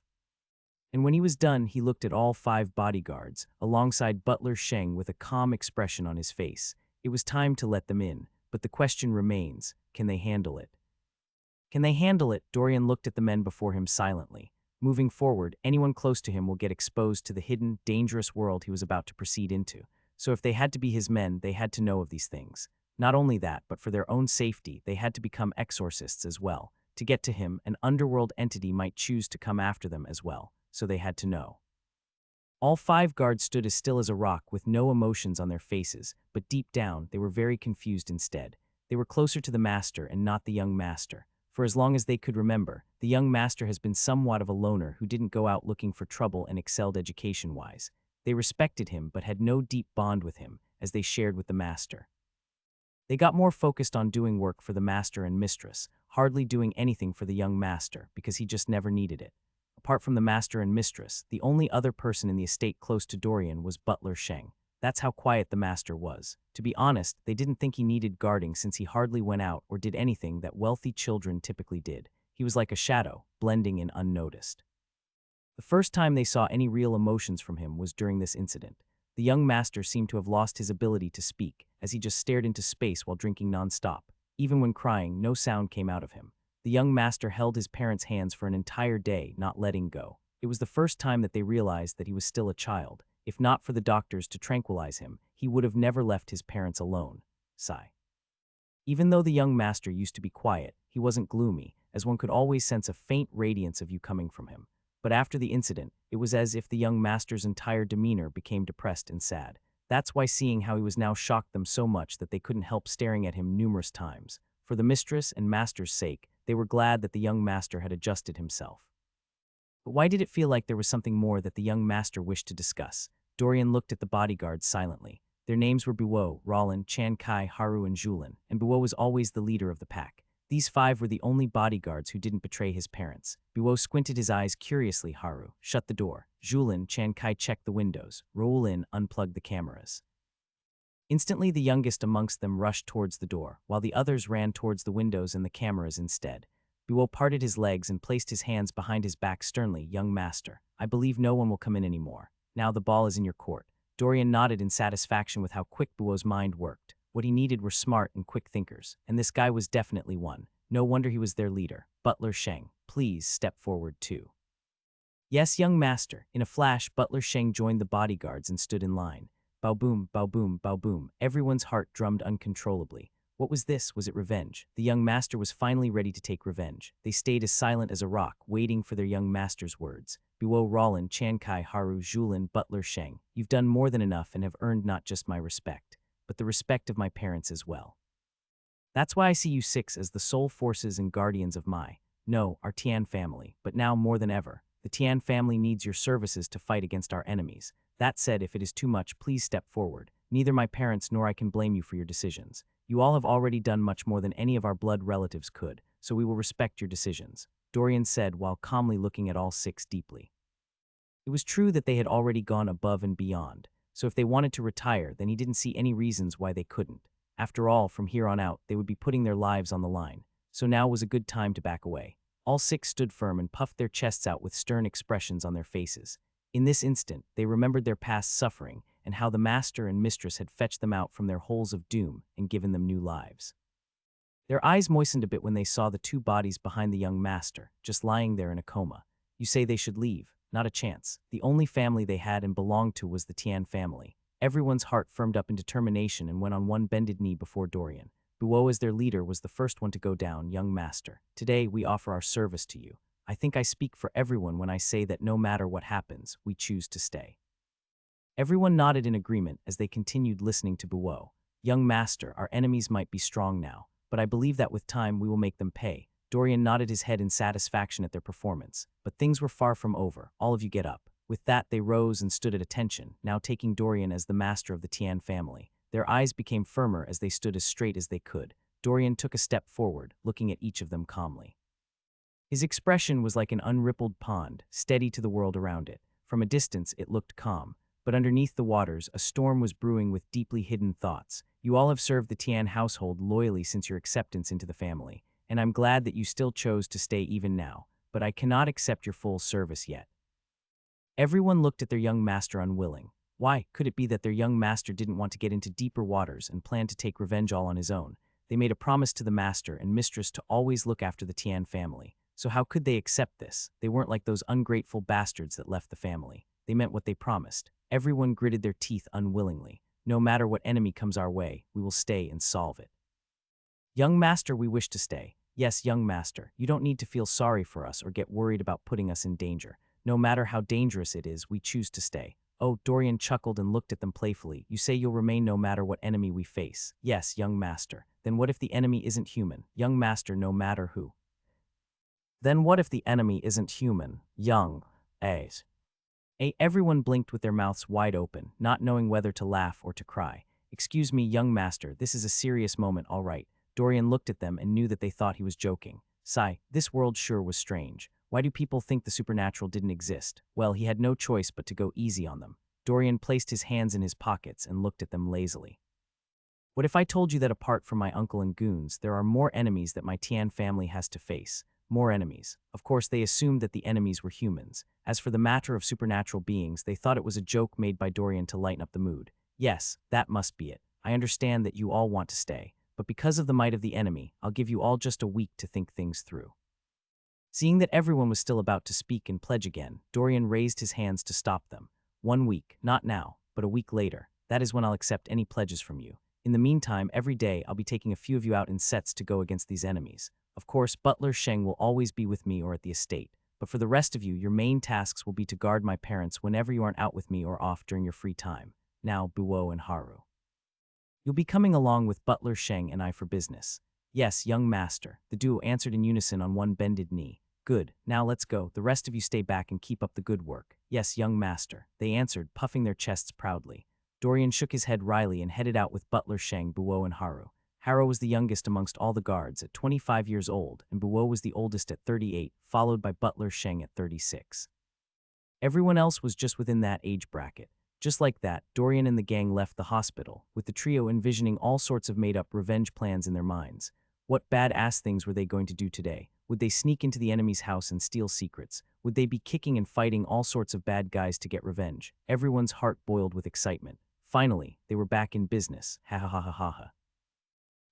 And when he was done, he looked at all 5 bodyguards, alongside Butler Sheng with a calm expression on his face. It was time to let them in, but the question remains, can they handle it? Can they handle it? Dorian looked at the men before him silently. Moving forward, anyone close to him will get exposed to the hidden, dangerous world he was about to proceed into. So if they had to be his men, they had to know of these things. Not only that, but for their own safety, they had to become exorcists as well. To get to him, an underworld entity might choose to come after them as well, so they had to know. All 5 guards stood as still as a rock with no emotions on their faces, but deep down, they were very confused instead. They were closer to the master and not the young master. For as long as they could remember, the young master has been somewhat of a loner who didn't go out looking for trouble and excelled education-wise. They respected him but had no deep bond with him, as they shared with the master. They got more focused on doing work for the master and mistress, hardly doing anything for the young master because he just never needed it. Apart from the master and mistress, the only other person in the estate close to Dorian was Butler Sheng. That's how quiet the master was. To be honest, they didn't think he needed guarding since he hardly went out or did anything that wealthy children typically did. He was like a shadow, blending in unnoticed. The first time they saw any real emotions from him was during this incident. The young master seemed to have lost his ability to speak, as he just stared into space while drinking non-stop. Even when crying, no sound came out of him. The young master held his parents' hands for an entire day, not letting go. It was the first time that they realized that he was still a child. If not for the doctors to tranquilize him, he would have never left his parents alone. Sigh. Even though the young master used to be quiet, he wasn't gloomy, as one could always sense a faint radiance of you coming from him. But after the incident, it was as if the young master's entire demeanor became depressed and sad. That's why seeing how he was now shocked them so much that they couldn't help staring at him numerous times. For the mistress and master's sake, they were glad that the young master had adjusted himself. But why did it feel like there was something more that the young master wished to discuss? Dorian looked at the bodyguards silently. Their names were Buo, Rollin, Chan Kai, Haru, and Julin, and Buo was always the leader of the pack. These five were the only bodyguards who didn't betray his parents. Buo squinted his eyes curiously. Haru shut the door. Julin, Chan Kai checked the windows. Rollin unplugged the cameras. Instantly, the youngest amongst them rushed towards the door, while the others ran towards the windows and the cameras instead. Buo parted his legs and placed his hands behind his back sternly. Young master, I believe no one will come in anymore. Now the ball is in your court. Dorian nodded in satisfaction with how quick Buo's mind worked. What he needed were smart and quick thinkers, and this guy was definitely one. No wonder he was their leader. Butler Sheng, please step forward too. Yes, young master. In a flash, Butler Sheng joined the bodyguards and stood in line. Bow boom, bow boom, bow boom. Everyone's heart drummed uncontrollably. What was this? Was it revenge? The young master was finally ready to take revenge. They stayed as silent as a rock, waiting for their young master's words. Buo, Rollin, Chan Kai, Haru, Julin, Butler Sheng. You've done more than enough and have earned not just my respect, but the respect of my parents as well. That's why I see you six as the sole forces and guardians of our Tian family, but now more than ever, the Tian family needs your services to fight against our enemies. That said, if it is too much, please step forward. Neither my parents nor I can blame you for your decisions. You all have already done much more than any of our blood relatives could, so we will respect your decisions, Dorian said while calmly looking at all six deeply. It was true that they had already gone above and beyond, so if they wanted to retire, then he didn't see any reasons why they couldn't. After all, from here on out, they would be putting their lives on the line, so now was a good time to back away. All six stood firm and puffed their chests out with stern expressions on their faces. In this instant, they remembered their past suffering and how the master and mistress had fetched them out from their holes of doom and given them new lives. Their eyes moistened a bit when they saw the two bodies behind the young master, just lying there in a coma. You say they should leave? Not a chance. The only family they had and belonged to was the Tian family. Everyone's heart firmed up in determination and went on one bended knee before Dorian. Buo, as their leader, was the first one to go down. Young master, today we offer our service to you. I think I speak for everyone when I say that no matter what happens, we choose to stay. Everyone nodded in agreement as they continued listening to Buo. Young master, our enemies might be strong now, but I believe that with time we will make them pay. Dorian nodded his head in satisfaction at their performance, but things were far from over. All of you get up. With that, they rose and stood at attention, now taking Dorian as the master of the Tian family. Their eyes became firmer as they stood as straight as they could. Dorian took a step forward, looking at each of them calmly. His expression was like an unrippled pond, steady to the world around it. From a distance, it looked calm, but underneath the waters, a storm was brewing with deeply hidden thoughts. You all have served the Tian household loyally since your acceptance into the family, and I'm glad that you still chose to stay even now, but I cannot accept your full service yet. Everyone looked at their young master unwilling. Why? Could it be that their young master didn't want to get into deeper waters and planned to take revenge all on his own? They made a promise to the master and mistress to always look after the Tian family. So how could they accept this? They weren't like those ungrateful bastards that left the family. They meant what they promised. Everyone gritted their teeth unwillingly. No matter what enemy comes our way, we will stay and solve it. Young master, we wish to stay. Yes, young master, you don't need to feel sorry for us or get worried about putting us in danger. No matter how dangerous it is, we choose to stay. Oh, Dorian chuckled and looked at them playfully. You say you'll remain no matter what enemy we face. Yes, young master. Then what if the enemy isn't human? Young master, no matter who. Then what if the enemy isn't human? Young. A's. Everyone blinked with their mouths wide open, not knowing whether to laugh or to cry. Excuse me, young master, this is a serious moment, all right. Dorian looked at them and knew that they thought he was joking. Sigh, this world sure was strange. Why do people think the supernatural didn't exist? Well, he had no choice but to go easy on them. Dorian placed his hands in his pockets and looked at them lazily. What if I told you that apart from my uncle and goons, there are more enemies that my Tian family has to face? More enemies. Of course, they assumed that the enemies were humans. As for the matter of supernatural beings, they thought it was a joke made by Dorian to lighten up the mood. Yes, that must be it. I understand that you all want to stay, but because of the might of the enemy, I'll give you all just a week to think things through. Seeing that everyone was still about to speak and pledge again, Dorian raised his hands to stop them. 1 week, not now, but a week later. That is when I'll accept any pledges from you. In the meantime, every day I'll be taking a few of you out in sets to go against these enemies. Of course, Butler Sheng will always be with me or at the estate, but for the rest of you, your main tasks will be to guard my parents whenever you aren't out with me or off during your free time. Now, Buo and Haru. You'll be coming along with Butler Sheng and I for business. Yes, young master, the duo answered in unison on one bended knee. Good, now let's go. The rest of you stay back and keep up the good work. Yes, young master, they answered, puffing their chests proudly. Dorian shook his head wryly and headed out with Butler Sheng, Buo, and Haru. Haru was the youngest amongst all the guards at 25 years old, and Buo was the oldest at 38, followed by Butler Sheng at 36. Everyone else was just within that age bracket. Just like that, Dorian and the gang left the hospital, with the trio envisioning all sorts of made-up revenge plans in their minds. What badass things were they going to do today? Would they sneak into the enemy's house and steal secrets? Would they be kicking and fighting all sorts of bad guys to get revenge? Everyone's heart boiled with excitement. Finally, they were back in business. Ha ha ha ha ha ha.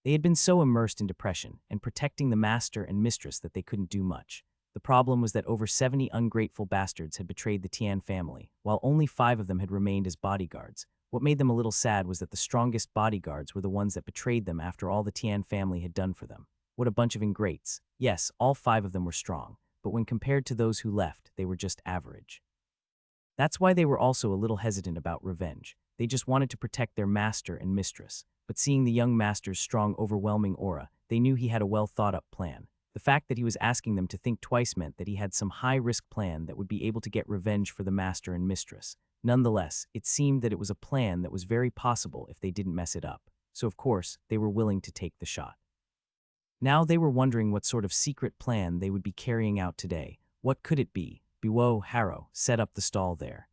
They had been so immersed in depression and protecting the master and mistress that they couldn't do much. The problem was that over 70 ungrateful bastards had betrayed the Tian family, while only 5 of them had remained as bodyguards. What made them a little sad was that the strongest bodyguards were the ones that betrayed them after all the Tian family had done for them. What a bunch of ingrates. Yes, all 5 of them were strong, but when compared to those who left, they were just average. That's why they were also a little hesitant about revenge. They just wanted to protect their master and mistress. But seeing the young master's strong, overwhelming aura, they knew he had a well-thought-up plan. The fact that he was asking them to think twice meant that he had some high-risk plan that would be able to get revenge for the master and mistress. Nonetheless, it seemed that it was a plan that was very possible if they didn't mess it up. So of course, they were willing to take the shot. Now they were wondering what sort of secret plan they would be carrying out today. What could it be? Buo, Haru, set up the stall there.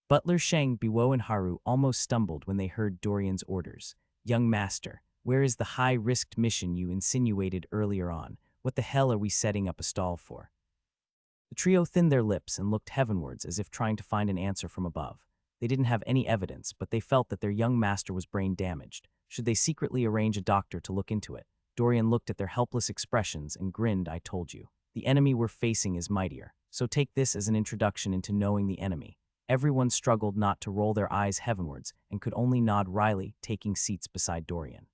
Butler Sheng, Buo, and Haru almost stumbled when they heard Dorian's orders. Young master, where is the high-risked mission you insinuated earlier on? What the hell are we setting up a stall for? The trio thinned their lips and looked heavenwards as if trying to find an answer from above. They didn't have any evidence, but they felt that their young master was brain damaged. Should they secretly arrange a doctor to look into it? Dorian looked at their helpless expressions and grinned. I told you. The enemy we're facing is mightier, so take this as an introduction into knowing the enemy. Everyone struggled not to roll their eyes heavenwards and could only nod wryly, taking seats beside Dorian.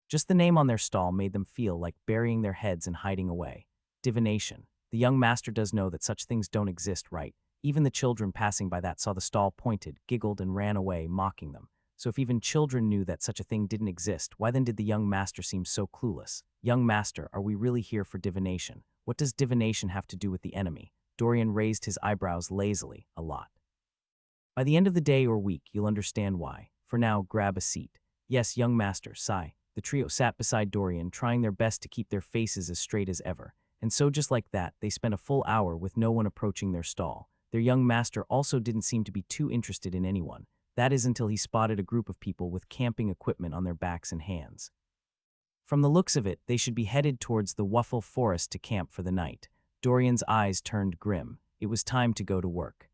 Just the name on their stall made them feel like burying their heads and hiding away. Divination. The young master does know that such things don't exist, right? Even the children passing by that saw the stall pointed, giggled, and ran away, mocking them. So if even children knew that such a thing didn't exist, why then did the young master seem so clueless? Young master, are we really here for divination? What does divination have to do with the enemy? Dorian raised his eyebrows lazily, a lot. By the end of the day or week, you'll understand why. For now, grab a seat. Yes, young master, sigh. The trio sat beside Dorian, trying their best to keep their faces as straight as ever. And so just like that, they spent a full hour with no one approaching their stall. Their young master also didn't seem to be too interested in anyone. That is until he spotted a group of people with camping equipment on their backs and hands. From the looks of it, they should be headed towards the Wuffle Forest to camp for the night. Dorian's eyes turned grim. It was time to go to work.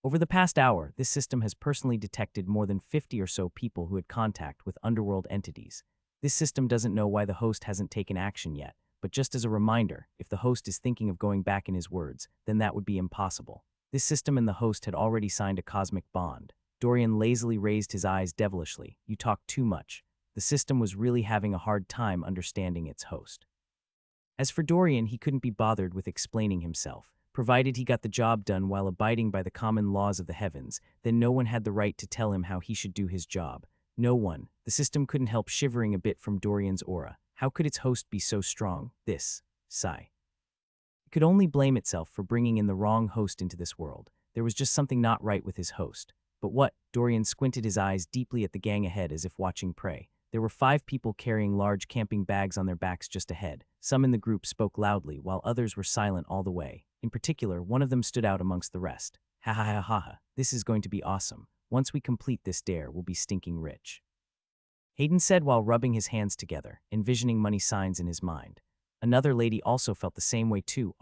Over the past hour, this system has personally detected more than 50 or so people who had contact with underworld entities. This system doesn't know why the host hasn't taken action yet, but just as a reminder, if the host is thinking of going back in his words, then that would be impossible. This system and the host had already signed a cosmic bond. Dorian lazily raised his eyes devilishly. You talk too much. The system was really having a hard time understanding its host. As for Dorian, he couldn't be bothered with explaining himself. Provided he got the job done while abiding by the common laws of the heavens, then no one had the right to tell him how he should do his job. No one. The system couldn't help shivering a bit from Dorian's aura. How could its host be so strong? This. Sigh. could only blame itself for bringing in the wrong host into this world. There was just something not right with his host. But what? Dorian squinted his eyes deeply at the gang ahead as if watching prey. There were 5 people carrying large camping bags on their backs just ahead. Some in the group spoke loudly, while others were silent all the way. In particular, one of them stood out amongst the rest. Ha ha ha ha ha, this is going to be awesome. Once we complete this dare, we'll be stinking rich. Hayden said while rubbing his hands together, envisioning money signs in his mind. Another lady also felt the same way too.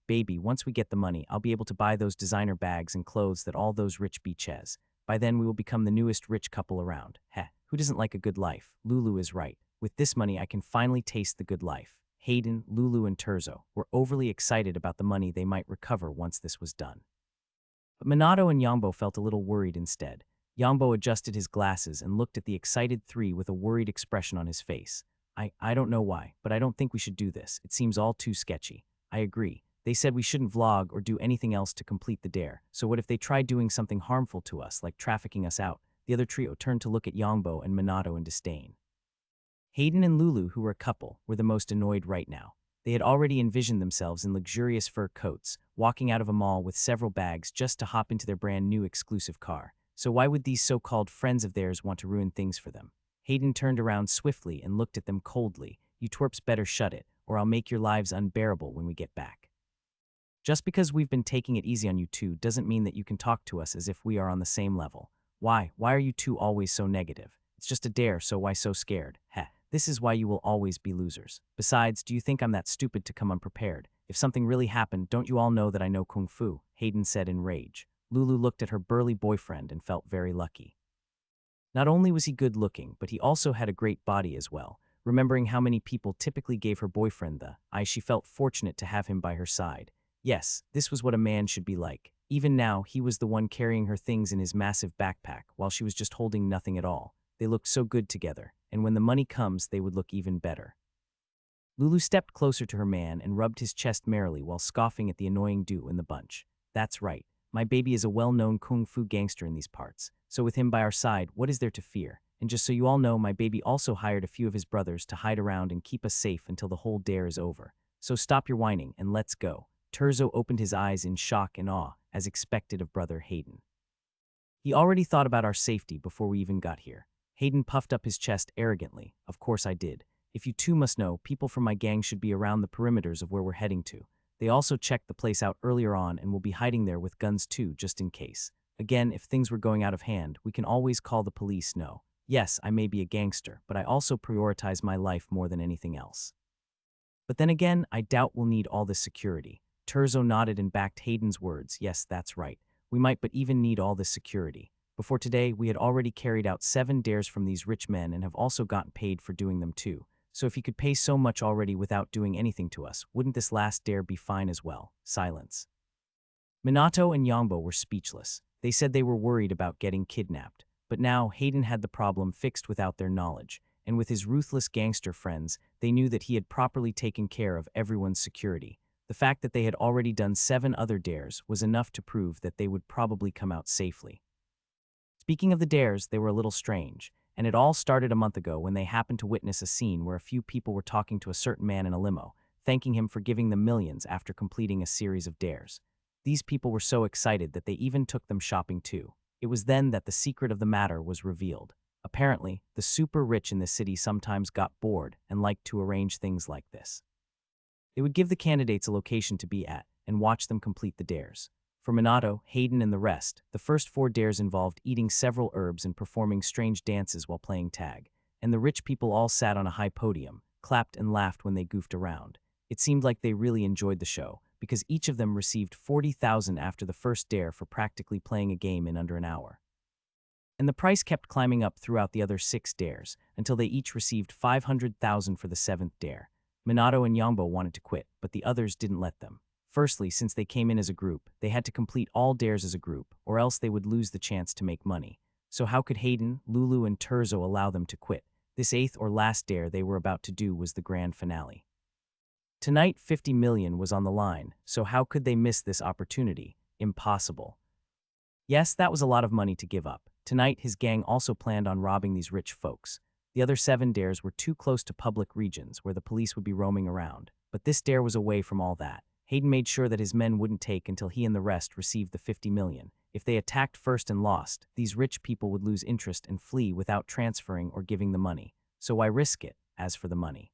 Baby, once we get the money, I'll be able to buy those designer bags and clothes that all those rich beaches. By then we will become the newest rich couple around. Heh, who doesn't like a good life? Lulu is right. With this money I can finally taste the good life. Hayden, Lulu, and Terzo were overly excited about the money they might recover once this was done. But Minato and Yambo felt a little worried instead. Yambo adjusted his glasses and looked at the excited 3 with a worried expression on his face. I don't know why, but I don't think we should do this. It seems all too sketchy. I agree. They said we shouldn't vlog or do anything else to complete the dare, so what if they tried doing something harmful to us, like trafficking us out? The other trio turned to look at Yangbo and Minato in disdain. Hayden and Lulu, who were a couple, were the most annoyed right now. They had already envisioned themselves in luxurious fur coats, walking out of a mall with several bags just to hop into their brand new exclusive car. So why would these so-called friends of theirs want to ruin things for them? Hayden turned around swiftly and looked at them coldly. You twerps better shut it, or I'll make your lives unbearable when we get back. Just because we've been taking it easy on you two doesn't mean that you can talk to us as if we are on the same level. Why are you two always so negative? It's just a dare, so why so scared? Heh, this is why you will always be losers. Besides, do you think I'm that stupid to come unprepared? If something really happened, don't you all know that I know Kung Fu? Hayden said in rage. Lulu looked at her burly boyfriend and felt very lucky. Not only was he good looking, but he also had a great body as well. Remembering how many people typically gave her boyfriend the eye, she felt fortunate to have him by her side. Yes, this was what a man should be like. Even now, he was the one carrying her things in his massive backpack, while she was just holding nothing at all. They looked so good together, and when the money comes, they would look even better. Lulu stepped closer to her man and rubbed his chest merrily while scoffing at the annoying duo in the bunch. That's right. My baby is a well-known kung fu gangster in these parts, so with him by our side, what is there to fear? And just so you all know, my baby also hired a few of his brothers to hide around and keep us safe until the whole dare is over. So stop your whining and let's go. Terzo opened his eyes in shock and awe, as expected of brother Hayden. He already thought about our safety before we even got here. Hayden puffed up his chest arrogantly. Of course I did. If you two must know, people from my gang should be around the perimeters of where we're heading to. They also checked the place out earlier on and will be hiding there with guns too, just in case. Again, if things were going out of hand, we can always call the police. No. Yes, I may be a gangster, but I also prioritize my life more than anything else. But then again, I doubt we'll need all this security. Terzo nodded and backed Hayden's words. Yes, that's right. We might but even need all this security. Before today, we had already carried out 7 dares from these rich men and have also gotten paid for doing them too. So if he could pay so much already without doing anything to us, wouldn't this last dare be fine as well? Silence. Minato and Yangbo were speechless. They said they were worried about getting kidnapped. But now, Hayden had the problem fixed without their knowledge, and with his ruthless gangster friends, they knew that he had properly taken care of everyone's security. The fact that they had already done 7 other dares was enough to prove that they would probably come out safely. Speaking of the dares, they were a little strange, and it all started a month ago when they happened to witness a scene where a few people were talking to a certain man in a limo, thanking him for giving them millions after completing a series of dares. These people were so excited that they even took them shopping too. It was then that the secret of the matter was revealed. Apparently, the super rich in the city sometimes got bored and liked to arrange things like this. They would give the candidates a location to be at and watch them complete the dares. For Minato, Hayden, and the rest, the first 4 dares involved eating several herbs and performing strange dances while playing tag, and the rich people all sat on a high podium, clapped and laughed when they goofed around. It seemed like they really enjoyed the show, because each of them received 40,000 after the first dare for practically playing a game in under an hour. And the price kept climbing up throughout the other 6 dares, until they each received 500,000 for the 7th dare. Minato and Yangbo wanted to quit, but the others didn't let them. Firstly, since they came in as a group, they had to complete all dares as a group, or else they would lose the chance to make money. So how could Hayden, Lulu, and Terzo allow them to quit? This 8th or last dare they were about to do was the grand finale. Tonight, 50 million was on the line, so how could they miss this opportunity? Impossible. Yes, that was a lot of money to give up. Tonight, his gang also planned on robbing these rich folks. The other 7 dares were too close to public regions where the police would be roaming around, but this dare was away from all that. Hayden made sure that his men wouldn't take until he and the rest received the 50 million. If they attacked first and lost, these rich people would lose interest and flee without transferring or giving the money. So why risk it? As for the money,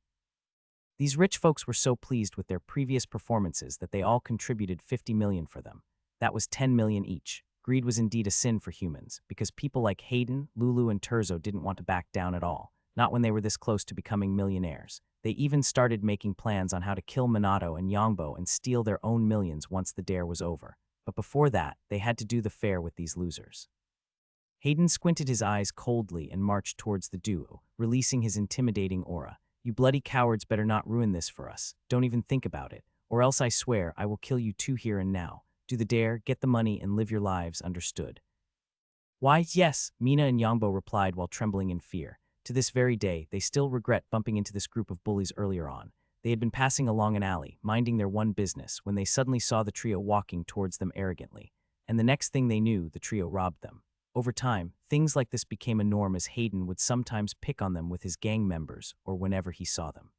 these rich folks were so pleased with their previous performances that they all contributed 50 million for them. That was 10 million each. Greed was indeed a sin for humans, because people like Hayden, Lulu, and Terzo didn't want to back down at all, not when they were this close to becoming millionaires. They even started making plans on how to kill Minato and Yongbo and steal their own millions once the dare was over. But before that, they had to do the fair with these losers. Hayden squinted his eyes coldly and marched towards the duo, releasing his intimidating aura. You bloody cowards better not ruin this for us. Don't even think about it, or else I swear I will kill you two here and now. Do the dare, get the money, and live your lives, understood? Why, yes, Mina and Yongbo replied while trembling in fear. To this very day, they still regret bumping into this group of bullies earlier on. They had been passing along an alley, minding their one business, when they suddenly saw the trio walking towards them arrogantly. And the next thing they knew, the trio robbed them. Over time, things like this became a norm as Hayden would sometimes pick on them with his gang members or whenever he saw them.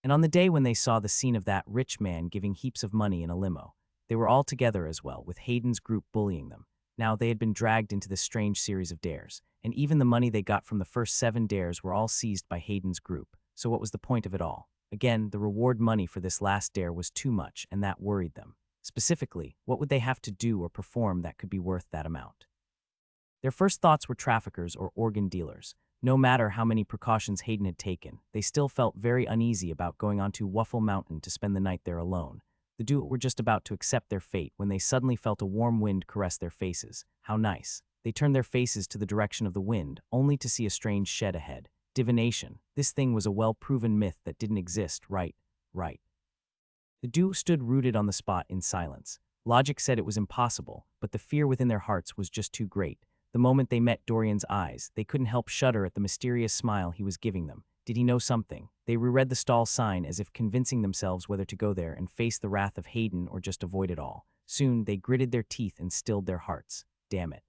And on the day when they saw the scene of that rich man giving heaps of money in a limo, they were all together as well, with Hayden's group bullying them. Now they had been dragged into this strange series of dares, and even the money they got from the first 7 dares were all seized by Hayden's group. So what was the point of it all? Again, the reward money for this last dare was too much, and that worried them. Specifically, what would they have to do or perform that could be worth that amount? Their first thoughts were traffickers or organ dealers. No matter how many precautions Hayden had taken, they still felt very uneasy about going onto Waffle Mountain to spend the night there alone. The duo were just about to accept their fate when they suddenly felt a warm wind caress their faces. How nice. They turned their faces to the direction of the wind, only to see a strange shed ahead. Divination. This thing was a well-proven myth that didn't exist, right? The duo stood rooted on the spot in silence. Logic said it was impossible, but the fear within their hearts was just too great. The moment they met Dorian's eyes, they couldn't help shudder at the mysterious smile he was giving them. Did he know something? They reread the stall sign as if convincing themselves whether to go there and face the wrath of Hayden or just avoid it all. Soon, they gritted their teeth and stilled their hearts. Damn it.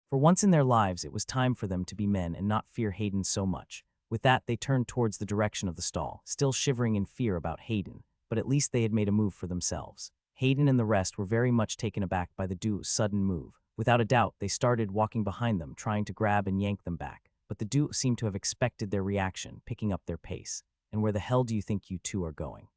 For once in their lives, it was time for them to be men and not fear Hayden so much. With that, they turned towards the direction of the stall, still shivering in fear about Hayden, but at least they had made a move for themselves. Hayden and the rest were very much taken aback by the duo's sudden move. Without a doubt, they started walking behind them, trying to grab and yank them back. But the duo seemed to have expected their reaction, picking up their pace. And where the hell do you think you two are going?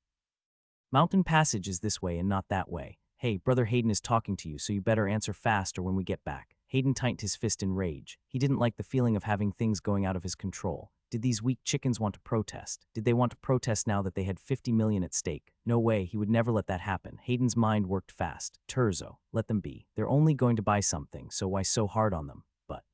Mountain Passage is this way and not that way. Hey, Brother Hayden is talking to you, so you better answer fast or when we get back. Hayden tightened his fist in rage. He didn't like the feeling of having things going out of his control. Did these weak chickens want to protest? Did they want to protest now that they had 50 million at stake? No way, he would never let that happen. Hayden's mind worked fast. Terzo, let them be. They're only going to buy something, so why so hard on them? But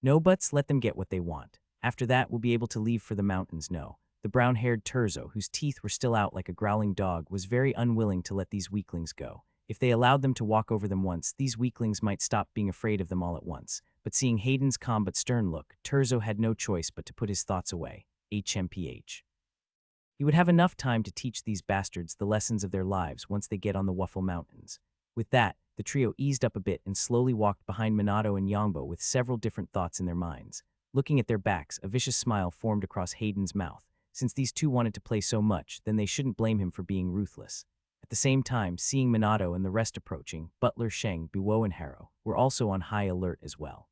no buts, let them get what they want. After that, we'll be able to leave for the mountains. No. The brown-haired Terzo, whose teeth were still out like a growling dog, was very unwilling to let these weaklings go. If they allowed them to walk over them once, these weaklings might stop being afraid of them all at once. But seeing Hayden's calm but stern look, Terzo had no choice but to put his thoughts away. HMPH. He would have enough time to teach these bastards the lessons of their lives once they get on the Waffle Mountains. With that, the trio eased up a bit and slowly walked behind Minato and Yongbo with several different thoughts in their minds. Looking at their backs, a vicious smile formed across Hayden's mouth. Since these two wanted to play so much, then they shouldn't blame him for being ruthless. At the same time, seeing Minato and the rest approaching, Butler, Sheng, Buo, and Haro were also on high alert as well.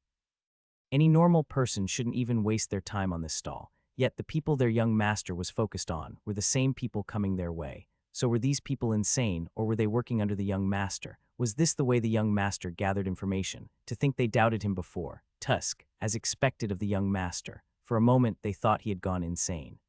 Any normal person shouldn't even waste their time on this stall, yet the people their young master was focused on were the same people coming their way. So were these people insane, or were they working under the young master? Was this the way the young master gathered information? To think they doubted him before. Tusk, as expected of the young master. For a moment, they thought he had gone insane.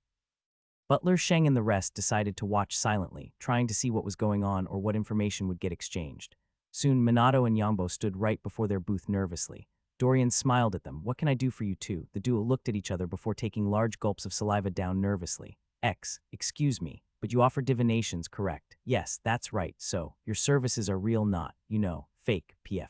Butler, Sheng, and the rest decided to watch silently, trying to see what was going on or what information would get exchanged. Soon, Minato and Yongbo stood right before their booth nervously. Dorian smiled at them. What can I do for you two? The duo looked at each other before taking large gulps of saliva down nervously. Excuse me, but you offer divinations, correct? Yes, that's right, so, your services are real, not, fake, PF.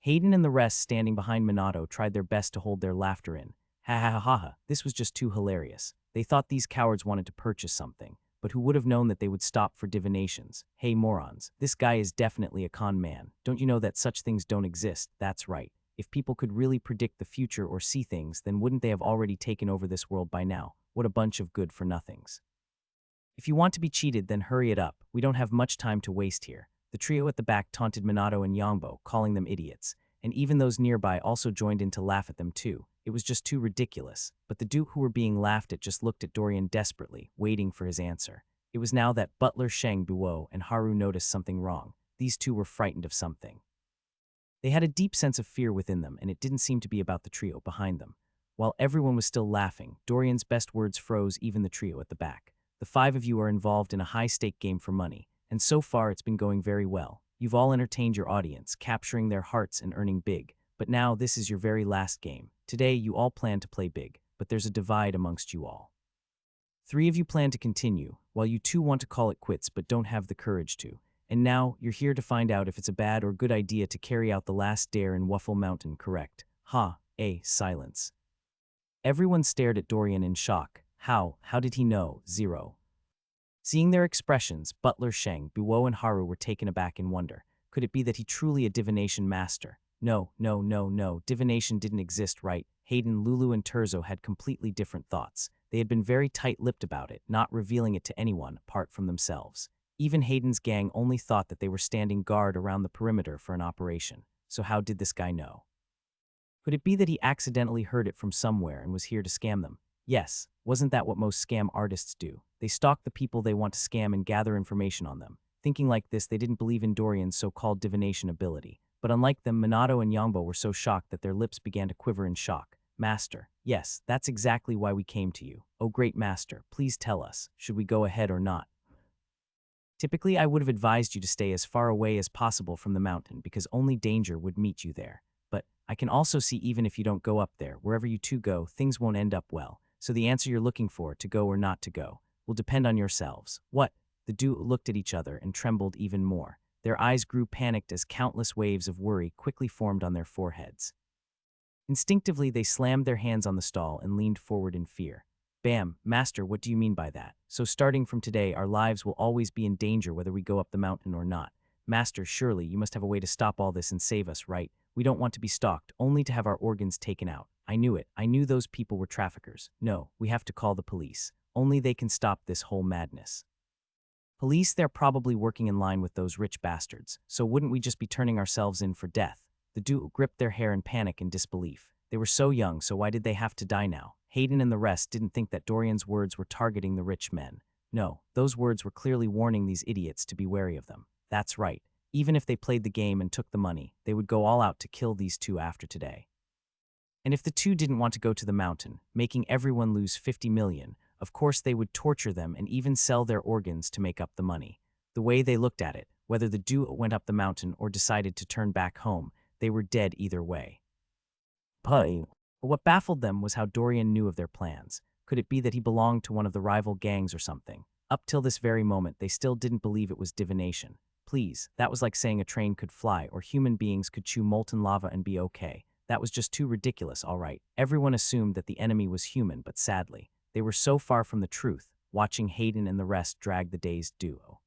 Hayden and the rest standing behind Minato tried their best to hold their laughter in. Ha ha ha ha ha, this was just too hilarious. They thought these cowards wanted to purchase something, but who would have known that they would stop for divinations? Hey morons, this guy is definitely a con man. Don't you know that such things don't exist? That's right. If people could really predict the future or see things, then wouldn't they have already taken over this world by now? What a bunch of good-for-nothings. If you want to be cheated, then hurry it up. We don't have much time to waste here. The trio at the back taunted Minato and Yongbo, calling them idiots, and even those nearby also joined in to laugh at them too. It was just too ridiculous, but the dude who were being laughed at just looked at Dorian desperately, waiting for his answer. It was now that Butler Shang Buo and Haru noticed something wrong. These two were frightened of something. They had a deep sense of fear within them, and it didn't seem to be about the trio behind them. While everyone was still laughing, Dorian's best words froze even the trio at the back. The five of you are involved in a high-stake game for money, and so far it's been going very well. You've all entertained your audience, capturing their hearts and earning big. But now this is your very last game. Today you all plan to play big, but there's a divide amongst you all. 3 of you plan to continue, while you 2 want to call it quits but don't have the courage to. And now, you're here to find out if it's a bad or good idea to carry out the last dare in Waffle Mountain, correct? Silence. Everyone stared at Dorian in shock. How did he know? 0. Seeing their expressions, Butler Shang, Buo and Haru were taken aback in wonder. Could it be that he truly a divination master? No, divination didn't exist, right? Hayden, Lulu and Terzo had completely different thoughts. They had been very tight-lipped about it, not revealing it to anyone apart from themselves. Even Hayden's gang only thought that they were standing guard around the perimeter for an operation. So how did this guy know? Could it be that he accidentally heard it from somewhere and was here to scam them? Yes, wasn't that what most scam artists do? They stalk the people they want to scam and gather information on them. Thinking like this, they didn't believe in Dorian's so-called divination ability. But unlike them, Minato and Yongbo were so shocked that their lips began to quiver in shock. Master, yes, that's exactly why we came to you. Oh great master, please tell us, should we go ahead or not? Typically, I would have advised you to stay as far away as possible from the mountain because only danger would meet you there. But I can also see even if you don't go up there, wherever you 2 go, things won't end up well. So the answer you're looking for, to go or not to go, will depend on yourselves. What? The duo looked at each other and trembled even more. Their eyes grew panicked as countless waves of worry quickly formed on their foreheads. Instinctively, they slammed their hands on the stall and leaned forward in fear. Bam, Master, what do you mean by that? So starting from today, our lives will always be in danger whether we go up the mountain or not. Master, surely you must have a way to stop all this and save us, right? We don't want to be stalked, only to have our organs taken out. I knew it. I knew those people were traffickers. No, we have to call the police. Only they can stop this whole madness. Police, they're probably working in line with those rich bastards, so wouldn't we just be turning ourselves in for death? The duo gripped their hair in panic and disbelief. They were so young, so why did they have to die now? Hayden and the rest didn't think that Dorian's words were targeting the rich men. No, those words were clearly warning these idiots to be wary of them. That's right. Even if they played the game and took the money, they would go all out to kill these 2 after today. And if the 2 didn't want to go to the mountain, making everyone lose 50 million, of course they would torture them and even sell their organs to make up the money. The way they looked at it, whether the duo went up the mountain or decided to turn back home, they were dead either way. But what baffled them was how Dorian knew of their plans. Could it be that he belonged to one of the rival gangs or something? Up till this very moment, they still didn't believe it was divination. Please, that was like saying a train could fly or human beings could chew molten lava and be okay. That was just too ridiculous, all right. Everyone assumed that the enemy was human, but sadly, they were so far from the truth, watching Hayden and the rest drag the dazed duo.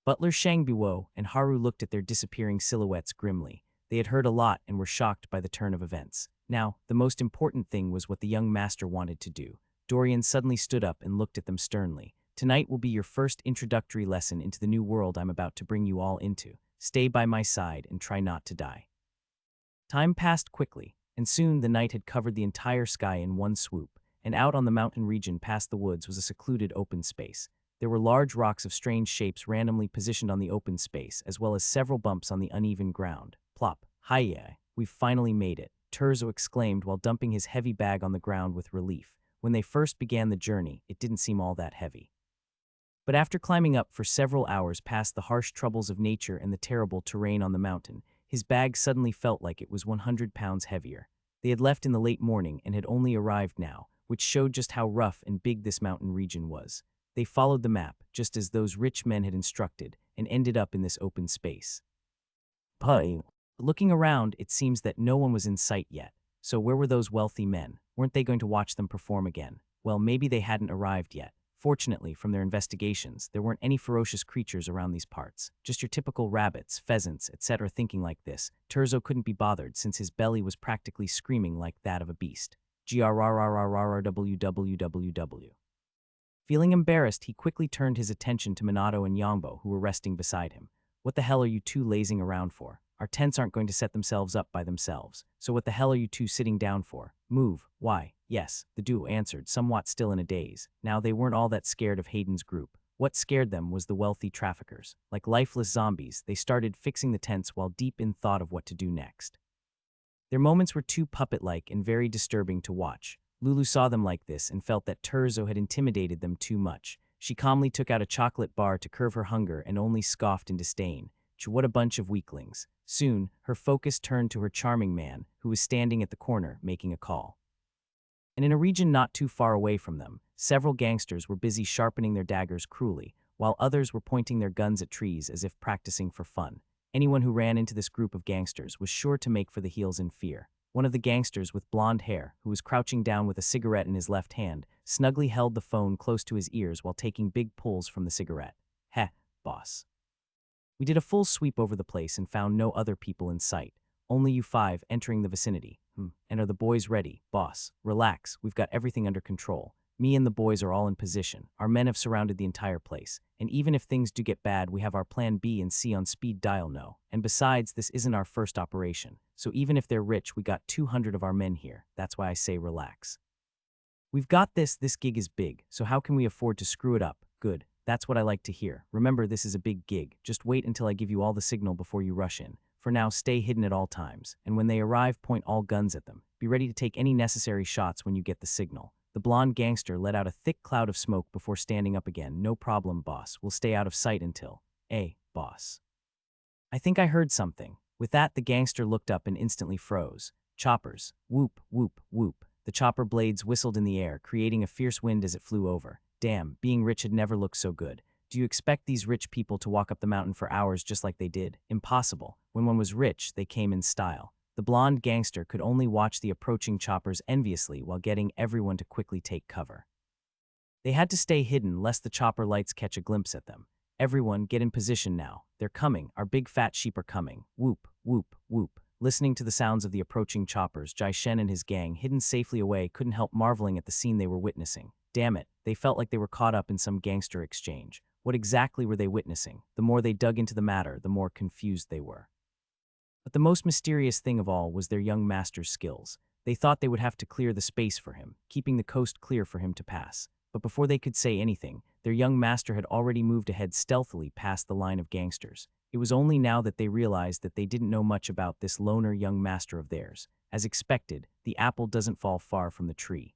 Butler Shangbuo and Haru looked at their disappearing silhouettes grimly. They had heard a lot and were shocked by the turn of events. Now, the most important thing was what the young master wanted to do. Dorian suddenly stood up and looked at them sternly. Tonight will be your first introductory lesson into the new world I'm about to bring you all into. Stay by my side and try not to die. Time passed quickly, and soon the night had covered the entire sky in one swoop, and out on the mountain region past the woods was a secluded open space. There were large rocks of strange shapes randomly positioned on the open space, as well as several bumps on the uneven ground. Plop. Hiya, we've finally made it, Terzo exclaimed while dumping his heavy bag on the ground with relief. When they first began the journey, it didn't seem all that heavy. But after climbing up for several hours past the harsh troubles of nature and the terrible terrain on the mountain, his bag suddenly felt like it was 100 pounds heavier. They had left in the late morning and had only arrived now, which showed just how rough and big this mountain region was. They followed the map, just as those rich men had instructed, and ended up in this open space. Looking around, it seems that no one was in sight yet. So where were those wealthy men? Weren't they going to watch them perform again? Well, maybe they hadn't arrived yet. Fortunately, from their investigations, there weren't any ferocious creatures around these parts. Just your typical rabbits, pheasants, etc. Thinking like this, Terzo couldn't be bothered since his belly was practically screaming like that of a beast. Grrrrrrrrwww. Feeling embarrassed, he quickly turned his attention to Minato and Yongbo, who were resting beside him. What the hell are you two lazing around for? Our tents aren't going to set themselves up by themselves. So what the hell are you two sitting down for? Move. Why? Yes, the duo answered, somewhat still in a daze. Now they weren't all that scared of Hayden's group. What scared them was the wealthy traffickers. Like lifeless zombies, they started fixing the tents while deep in thought of what to do next. Their moments were too puppet-like and very disturbing to watch. Lulu saw them like this and felt that Terzo had intimidated them too much. She calmly took out a chocolate bar to curb her hunger and only scoffed in disdain. What a bunch of weaklings. Soon, her focus turned to her charming man, who was standing at the corner making a call. And in a region not too far away from them, several gangsters were busy sharpening their daggers cruelly, while others were pointing their guns at trees as if practicing for fun. Anyone who ran into this group of gangsters was sure to make for the heels in fear. One of the gangsters with blonde hair, who was crouching down with a cigarette in his left hand, snugly held the phone close to his ears while taking big pulls from the cigarette. Heh, boss. We did a full sweep over the place and found no other people in sight. Only you five entering the vicinity. And are the boys ready? Boss, relax, we've got everything under control. Me and the boys are all in position. Our men have surrounded the entire place. And even if things do get bad, we have our plan B and C on speed dial no. And besides, this isn't our first operation. So even if they're rich, we got 200 of our men here. That's why I say relax. We've got this gig is big, so how can we afford to screw it up? Good, that's what I like to hear. Remember, this is a big gig. Just wait until I give you all the signal before you rush in. For now, stay hidden at all times, and when they arrive, point all guns at them. Be ready to take any necessary shots when you get the signal. The blonde gangster let out a thick cloud of smoke before standing up again. No problem, boss. We'll stay out of sight until… boss. I think I heard something. With that, the gangster looked up and instantly froze. Choppers. Whoop, whoop, whoop. The chopper blades whistled in the air, creating a fierce wind as it flew over. Damn, being rich had never looked so good. Do you expect these rich people to walk up the mountain for hours just like they did? Impossible. When one was rich, they came in style. The blonde gangster could only watch the approaching choppers enviously while getting everyone to quickly take cover. They had to stay hidden lest the chopper lights catch a glimpse at them. Everyone, get in position now. They're coming. Our big fat sheep are coming. Whoop, whoop, whoop. Listening to the sounds of the approaching choppers, Jai Shen and his gang, hidden safely away, couldn't help marveling at the scene they were witnessing. Damn it, they felt like they were caught up in some gangster exchange. What exactly were they witnessing? The more they dug into the matter, the more confused they were. But the most mysterious thing of all was their young master's skills. They thought they would have to clear the space for him, keeping the coast clear for him to pass. But before they could say anything, their young master had already moved ahead stealthily past the line of gangsters. It was only now that they realized that they didn't know much about this loner young master of theirs. As expected, the apple doesn't fall far from the tree.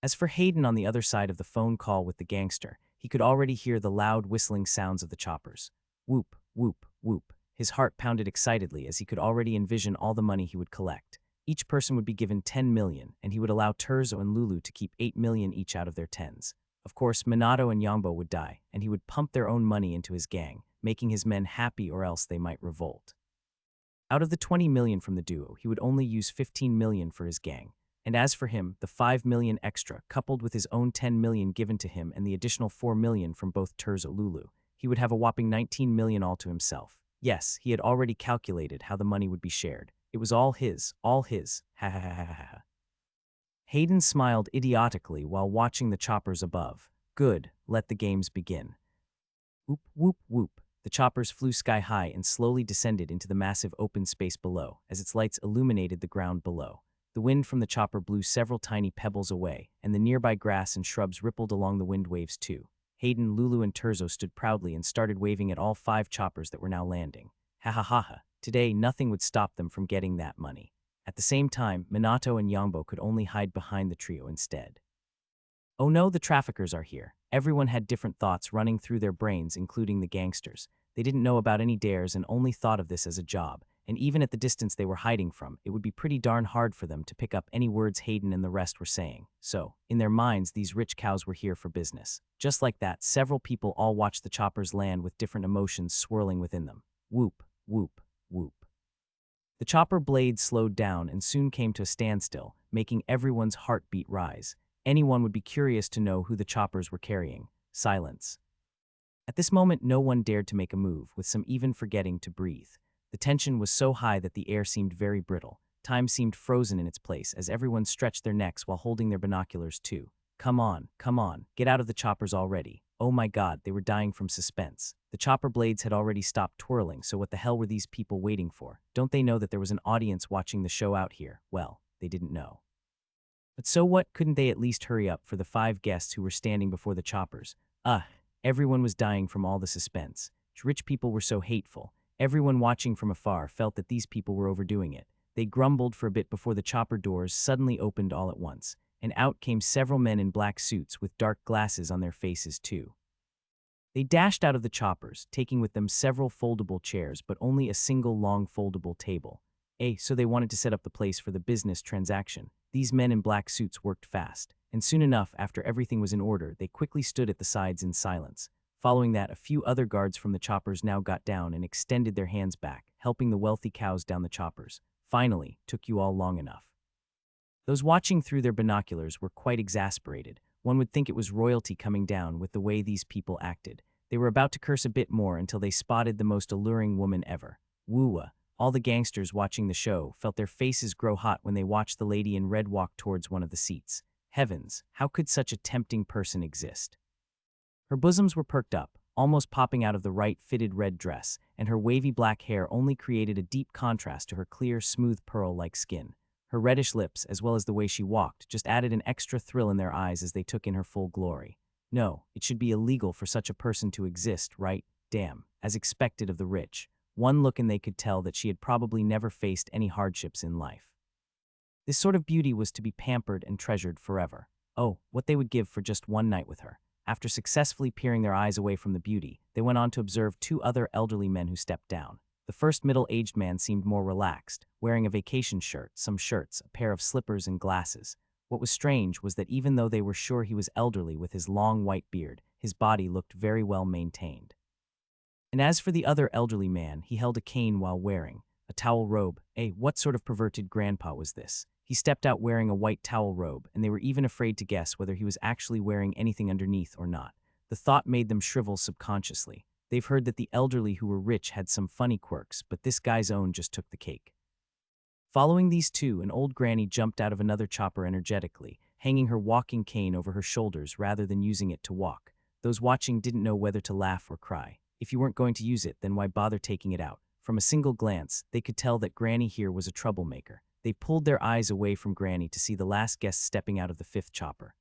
As for Hayden on the other side of the phone call with the gangster, he could already hear the loud whistling sounds of the choppers. Whoop, whoop, whoop. His heart pounded excitedly as he could already envision all the money he would collect. Each person would be given 10 million, and he would allow Terzo and Lulu to keep 8 million each out of their tens. Of course, Minato and Yongbo would die, and he would pump their own money into his gang, making his men happy or else they might revolt. Out of the 20 million from the duo, he would only use 15 million for his gang. And as for him, the 5 million extra, coupled with his own 10 million given to him and the additional 4 million from both Terzo and Lulu, he would have a whopping 19 million all to himself. Yes, he had already calculated how the money would be shared. It was all his, ha ha ha ha ha. Hayden smiled idiotically while watching the choppers above. Good, let the games begin. Whoop, whoop, whoop. The choppers flew sky high and slowly descended into the massive open space below, as its lights illuminated the ground below. The wind from the chopper blew several tiny pebbles away, and the nearby grass and shrubs rippled along the wind waves too. Hayden, Lulu, and Terzo stood proudly and started waving at all 5 choppers that were now landing. Ha ha ha ha. Today, nothing would stop them from getting that money. At the same time, Minato and Yongbo could only hide behind the trio instead. Oh no, the traffickers are here. Everyone had different thoughts running through their brains, including the gangsters. They didn't know about any dares and only thought of this as a job. And even at the distance they were hiding from, it would be pretty darn hard for them to pick up any words Hayden and the rest were saying. So, in their minds, these rich cows were here for business. Just like that, several people all watched the choppers land with different emotions swirling within them. Whoop, whoop, whoop. The chopper blade slowed down and soon came to a standstill, making everyone's heartbeat rise. Anyone would be curious to know who the choppers were carrying. Silence. At this moment, no one dared to make a move, with some even forgetting to breathe. The tension was so high that the air seemed very brittle. Time seemed frozen in its place as everyone stretched their necks while holding their binoculars too. Come on, get out of the choppers already. Oh my god, they were dying from suspense. The chopper blades had already stopped twirling, so what the hell were these people waiting for? Don't they know that there was an audience watching the show out here? Well, they didn't know. But so what, couldn't they at least hurry up for the 5 guests who were standing before the choppers? Everyone was dying from all the suspense. Rich people were so hateful. Everyone watching from afar felt that these people were overdoing it. They grumbled for a bit before the chopper doors suddenly opened all at once, and out came several men in black suits with dark glasses on their faces too. They dashed out of the choppers, taking with them several foldable chairs but only a single long foldable table. So they wanted to set up the place for the business transaction. These men in black suits worked fast, and soon enough, after everything was in order, they quickly stood at the sides in silence. Following that, a few other guards from the choppers now got down and extended their hands back, helping the wealthy cows down the choppers. Finally, took you all long enough. Those watching through their binoculars were quite exasperated. One would think it was royalty coming down with the way these people acted. They were about to curse a bit more until they spotted the most alluring woman ever. Woo-wah. All the gangsters watching the show felt their faces grow hot when they watched the lady in red walk towards one of the seats. Heavens, how could such a tempting person exist? Her bosoms were perked up, almost popping out of the right fitted red dress, and her wavy black hair only created a deep contrast to her clear, smooth pearl-like skin. Her reddish lips, as well as the way she walked, just added an extra thrill in their eyes as they took in her full glory. No, it should be illegal for such a person to exist, right? Damn, as expected of the rich. One look and they could tell that she had probably never faced any hardships in life. This sort of beauty was to be pampered and treasured forever. Oh, what they would give for just one night with her. After successfully peering their eyes away from the beauty, they went on to observe 2 other elderly men who stepped down. The first middle-aged man seemed more relaxed, wearing a vacation shirt, some shirts, a pair of slippers, and glasses. What was strange was that even though they were sure he was elderly with his long white beard, his body looked very well maintained. And as for the other elderly man, he held a cane while wearing a towel robe. What sort of perverted grandpa was this? He stepped out wearing a white towel robe, and they were even afraid to guess whether he was actually wearing anything underneath or not. The thought made them shrivel subconsciously. They've heard that the elderly who were rich had some funny quirks, but this guy's own just took the cake. Following these 2, an old granny jumped out of another chopper energetically, hanging her walking cane over her shoulders rather than using it to walk. Those watching didn't know whether to laugh or cry. If you weren't going to use it, then why bother taking it out? From a single glance, they could tell that Granny here was a troublemaker. They pulled their eyes away from Granny to see the last guest stepping out of the 5th chopper.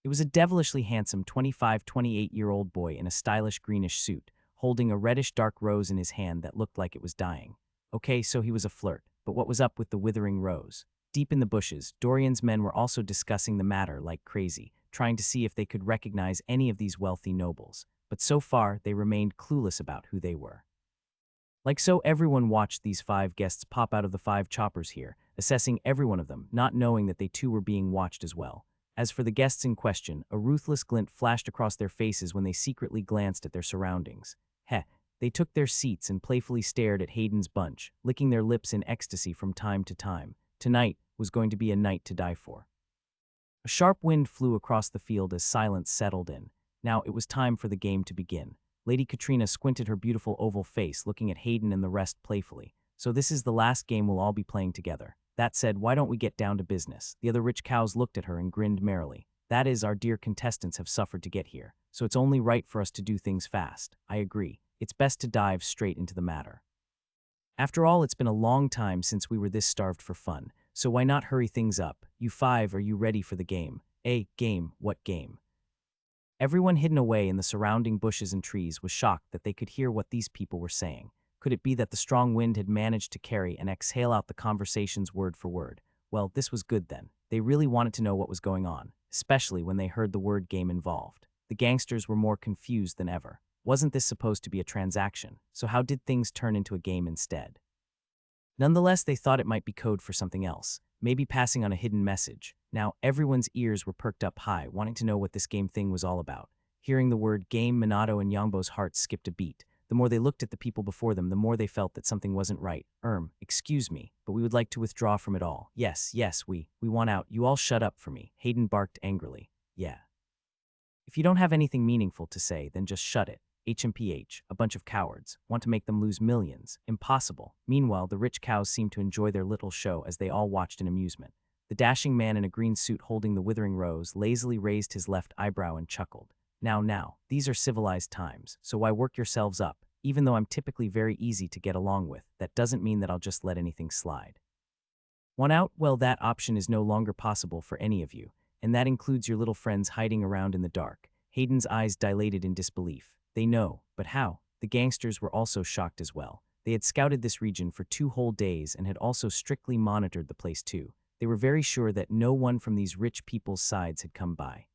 It was a devilishly handsome 28-year-old boy in a stylish greenish suit, holding a reddish dark rose in his hand that looked like it was dying. Okay, so he was a flirt, but what was up with the withering rose? Deep in the bushes, Dorian's men were also discussing the matter like crazy, trying to see if they could recognize any of these wealthy nobles. But so far, they remained clueless about who they were. Like so, everyone watched these 5 guests pop out of the 5 choppers here, assessing every one of them, not knowing that they too were being watched as well. As for the guests in question, a ruthless glint flashed across their faces when they secretly glanced at their surroundings. They took their seats and playfully stared at Hayden's bunch, licking their lips in ecstasy from time to time. Tonight was going to be a night to die for. A sharp wind flew across the field as silence settled in. Now it was time for the game to begin. Lady Katrina squinted her beautiful oval face, looking at Hayden and the rest playfully. So this is the last game we'll all be playing together. That said, why don't we get down to business? The other rich cows looked at her and grinned merrily. That is, our dear contestants have suffered to get here, so it's only right for us to do things fast. I agree. It's best to dive straight into the matter. After all, it's been a long time since we were this starved for fun, so why not hurry things up? You 5, are you ready for the game? Game? What game? Everyone hidden away in the surrounding bushes and trees was shocked that they could hear what these people were saying. Could it be that the strong wind had managed to carry and exhale out the conversations word for word? Well, this was good then. They really wanted to know what was going on, especially when they heard the word game involved. The gangsters were more confused than ever. Wasn't this supposed to be a transaction? So how did things turn into a game instead? Nonetheless, they thought it might be code for something else, maybe passing on a hidden message. Now, everyone's ears were perked up high, wanting to know what this game thing was all about. Hearing the word game, Minato and Yangbo's hearts skipped a beat. The more they looked at the people before them, the more they felt that something wasn't right. Excuse me, but we would like to withdraw from it all. Yes, we want out. You all shut up for me, Hayden barked angrily. Yeah. If you don't have anything meaningful to say, then just shut it. HMPH, a bunch of cowards, want to make them lose millions. Impossible. Meanwhile, the rich cows seemed to enjoy their little show as they all watched in amusement. The dashing man in a green suit holding the withering rose lazily raised his left eyebrow and chuckled. Now, these are civilized times, so why work yourselves up? Even though I'm typically very easy to get along with, that doesn't mean that I'll just let anything slide. Want out? Well, that option is no longer possible for any of you, and that includes your little friends hiding around in the dark. Hayden's eyes dilated in disbelief. They know, but how? The gangsters were also shocked as well. They had scouted this region for 2 whole days and had also strictly monitored the place too. They were very sure that no one from these rich people's sides had come by.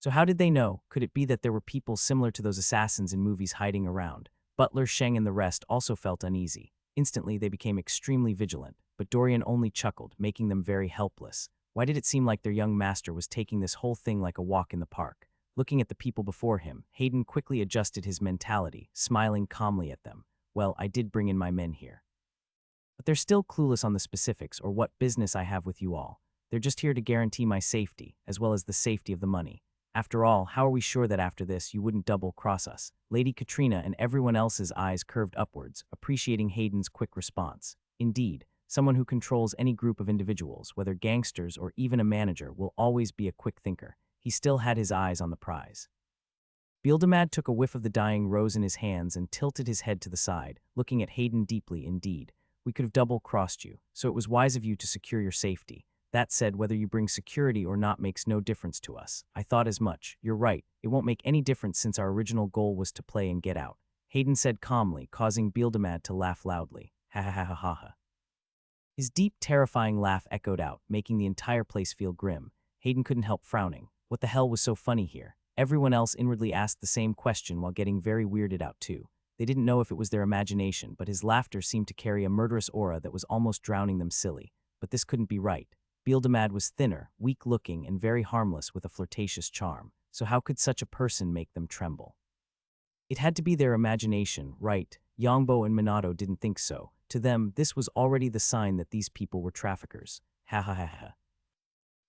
So how did they know? Could it be that there were people similar to those assassins in movies hiding around? Butler, Sheng, and the rest also felt uneasy. Instantly, they became extremely vigilant, but Dorian only chuckled, making them very helpless. Why did it seem like their young master was taking this whole thing like a walk in the park? Looking at the people before him, Hayden quickly adjusted his mentality, smiling calmly at them. Well, I did bring in my men here. But they're still clueless on the specifics or what business I have with you all. They're just here to guarantee my safety, as well as the safety of the money. After all, how are we sure that after this you wouldn't double-cross us? Lady Katrina and everyone else's eyes curved upwards, appreciating Hayden's quick response. Indeed, someone who controls any group of individuals, whether gangsters or even a manager, will always be a quick thinker. He still had his eyes on the prize. Bildamad took a whiff of the dying rose in his hands and tilted his head to the side, looking at Hayden deeply. Indeed, we could have double-crossed you, so it was wise of you to secure your safety. That said, whether you bring security or not makes no difference to us. I thought as much. You're right. It won't make any difference since our original goal was to play and get out. Hayden said calmly, causing Bildamad to laugh loudly. Ha ha ha ha ha ha. His deep, terrifying laugh echoed out, making the entire place feel grim. Hayden couldn't help frowning. What the hell was so funny here? Everyone else inwardly asked the same question while getting very weirded out too. They didn't know if it was their imagination, but his laughter seemed to carry a murderous aura that was almost drowning them silly. But this couldn't be right. Bildamad was thinner, weak-looking, and very harmless with a flirtatious charm, so how could such a person make them tremble? It had to be their imagination, right? Yongbo and Minato didn't think so. To them, this was already the sign that these people were traffickers. Ha ha ha ha.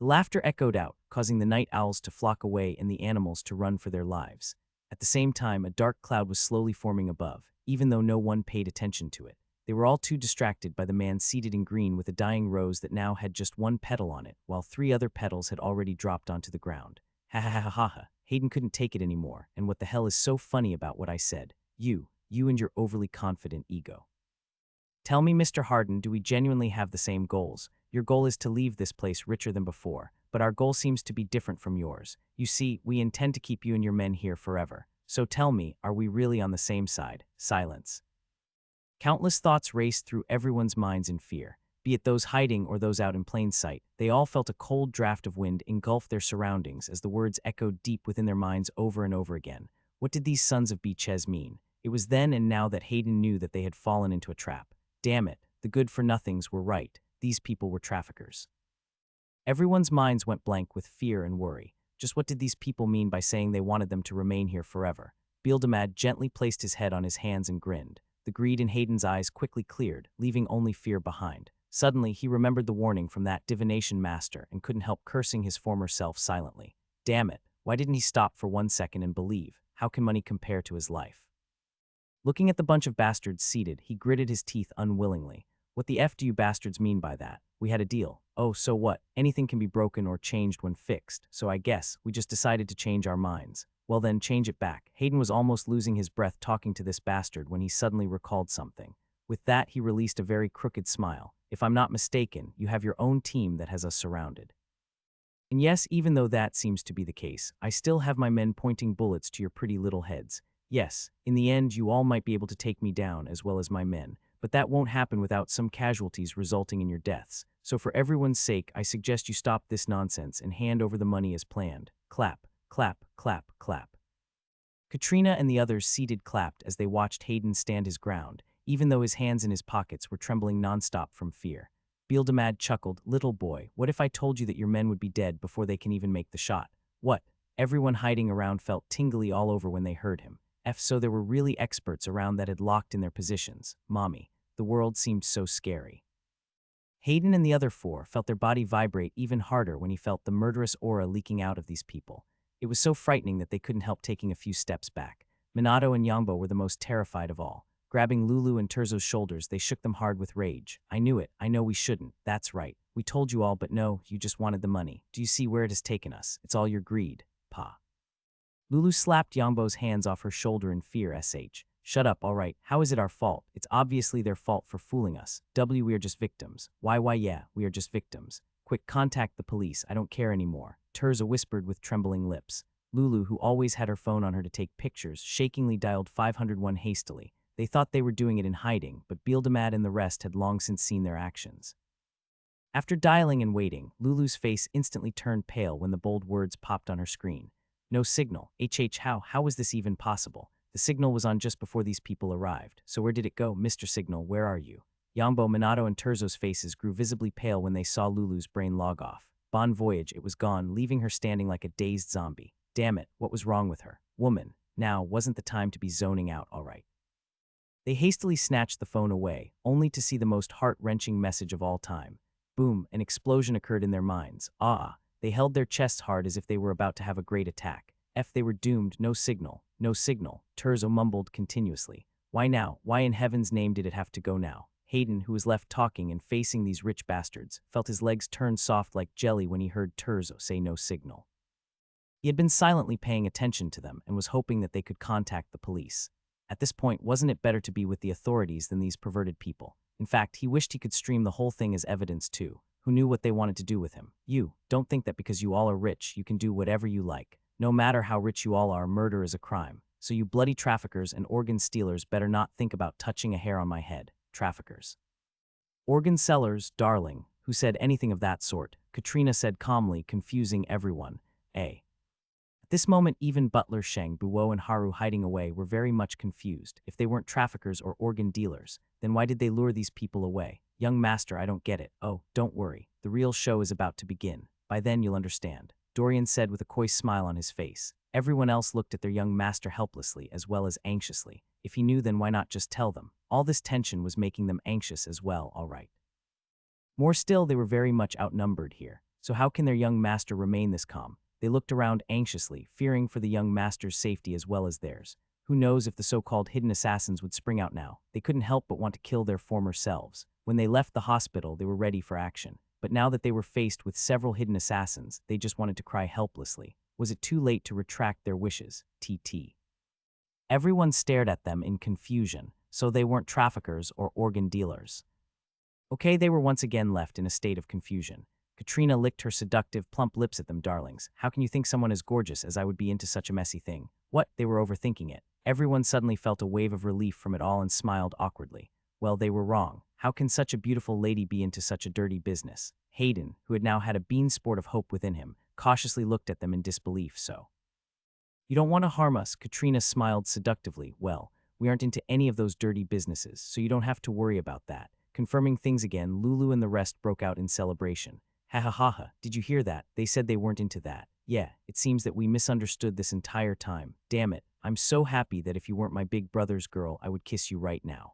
The laughter echoed out, causing the night owls to flock away and the animals to run for their lives. At the same time, a dark cloud was slowly forming above, even though no one paid attention to it. They were all too distracted by the man seated in green with a dying rose that now had just 1 petal on it, while 3 other petals had already dropped onto the ground. Ha ha ha ha ha ha. Hayden couldn't take it anymore, and what the hell is so funny about what I said? You and your overly confident ego. Tell me, Mr. Harden, do we genuinely have the same goals? Your goal is to leave this place richer than before, but our goal seems to be different from yours. You see, we intend to keep you and your men here forever. So tell me, are we really on the same side? Silence. Countless thoughts raced through everyone's minds in fear. Be it those hiding or those out in plain sight, they all felt a cold draft of wind engulf their surroundings as the words echoed deep within their minds over and over again. What did these sons of Beaches mean? It was then and now that Hayden knew that they had fallen into a trap. Damn it, the good-for-nothings were right. These people were traffickers. Everyone's minds went blank with fear and worry. Just what did these people mean by saying they wanted them to remain here forever? Bildamad gently placed his head on his hands and grinned. The greed in Hayden's eyes quickly cleared, leaving only fear behind. Suddenly, he remembered the warning from that divination master and couldn't help cursing his former self silently. Damn it, why didn't he stop for 1 second and believe? How can money compare to his life? Looking at the bunch of bastards seated, he gritted his teeth unwillingly. What the F do you bastards mean by that? We had a deal. Oh, so what? Anything can be broken or changed when fixed, so I guess we just decided to change our minds. Well then, change it back. Hayden was almost losing his breath talking to this bastard when he suddenly recalled something. With that, he released a very crooked smile. If I'm not mistaken, you have your own team that has us surrounded. And yes, even though that seems to be the case, I still have my men pointing bullets to your pretty little heads. Yes, in the end, you all might be able to take me down as well as my men, but that won't happen without some casualties resulting in your deaths. So for everyone's sake, I suggest you stop this nonsense and hand over the money as planned. Clap, clap, clap, clap. Katrina and the others seated clapped as they watched Hayden stand his ground, even though his hands in his pockets were trembling nonstop from fear. Bildamad chuckled, "Little boy, what if I told you that your men would be dead before they can even make the shot?" What? Everyone hiding around felt tingly all over when they heard him. So there were really experts around that had locked in their positions. Mommy, the world seemed so scary. Hayden and the other 4 felt their body vibrate even harder when he felt the murderous aura leaking out of these people. It was so frightening that they couldn't help taking a few steps back. Minato and Yongbo were the most terrified of all. Grabbing Lulu and Terzo's shoulders, they shook them hard with rage. I knew it. I know we shouldn't. That's right. We told you all, but no, you just wanted the money. Do you see where it has taken us? It's all your greed, Pa. Lulu slapped Yangbo's hands off her shoulder in fear. Shut up, all right. How is it our fault? It's obviously their fault for fooling us. We are just victims. Why, yeah, we are just victims. Quick, contact the police. I don't care anymore. Terza whispered with trembling lips. Lulu, who always had her phone on her to take pictures, shakingly dialed 501 hastily. They thought they were doing it in hiding, but Bildamad and the rest had long since seen their actions. After dialing and waiting, Lulu's face instantly turned pale when the bold words popped on her screen. No signal. How was this even possible? The signal was on just before these people arrived. So where did it go? Mr. Signal, where are you? Yangbo, Minato, and Terzo's faces grew visibly pale when they saw Lulu's brain log off. Bon voyage, it was gone, leaving her standing like a dazed zombie. Damn it, what was wrong with her? Woman, now wasn't the time to be zoning out, all right. They hastily snatched the phone away, only to see the most heart-wrenching message of all time. Boom, an explosion occurred in their minds. They held their chests hard as if they were about to have a great attack. They were doomed. No signal. No signal. Terzo mumbled continuously. Why now? Why in heaven's name did it have to go now? Hayden, who was left talking and facing these rich bastards, felt his legs turn soft like jelly when he heard Terzo say no signal. He had been silently paying attention to them and was hoping that they could contact the police. At this point, wasn't it better to be with the authorities than these perverted people? In fact, he wished he could stream the whole thing as evidence too. Who knew what they wanted to do with him? You. Don't think that because you all are rich, you can do whatever you like. No matter how rich you all are, murder is a crime. So you bloody traffickers and organ stealers better not think about touching a hair on my head. Traffickers. Organ sellers, darling. Who said anything of that sort? Katrina said calmly, confusing everyone. At this moment, even Butler, Sheng, Buo, and Haru hiding away were very much confused. If they weren't traffickers or organ dealers, then why did they lure these people away? Young master, I don't get it. Oh, don't worry. The real show is about to begin. By then you'll understand, Dorian said with a coy smile on his face. Everyone else looked at their young master helplessly as well as anxiously. If he knew, then why not just tell them? All this tension was making them anxious as well, all right. More still, they were very much outnumbered here. So how can their young master remain this calm? They looked around anxiously, fearing for the young master's safety as well as theirs. Who knows if the so-called hidden assassins would spring out now? They couldn't help but want to kill their former selves. When they left the hospital, they were ready for action. But now that they were faced with several hidden assassins, they just wanted to cry helplessly. Was it too late to retract their wishes? Everyone stared at them in confusion, so they weren't traffickers or organ dealers. Okay, they were once again left in a state of confusion. Katrina licked her seductive, plump lips at them. Darlings, how can you think someone as gorgeous as I would be into such a messy thing? What? They were overthinking it. Everyone suddenly felt a wave of relief from it all and smiled awkwardly. Well, they were wrong. How can such a beautiful lady be into such a dirty business? Hayden, who had now had a bean sport of hope within him, cautiously looked at them in disbelief. So, you don't want to harm us? Katrina smiled seductively. Well, we aren't into any of those dirty businesses, so you don't have to worry about that. Confirming things again, Lulu and the rest broke out in celebration. Ha ha ha ha, did you hear that? They said they weren't into that. Yeah, it seems that we misunderstood this entire time. Damn it, I'm so happy that if you weren't my big brother's girl, I would kiss you right now.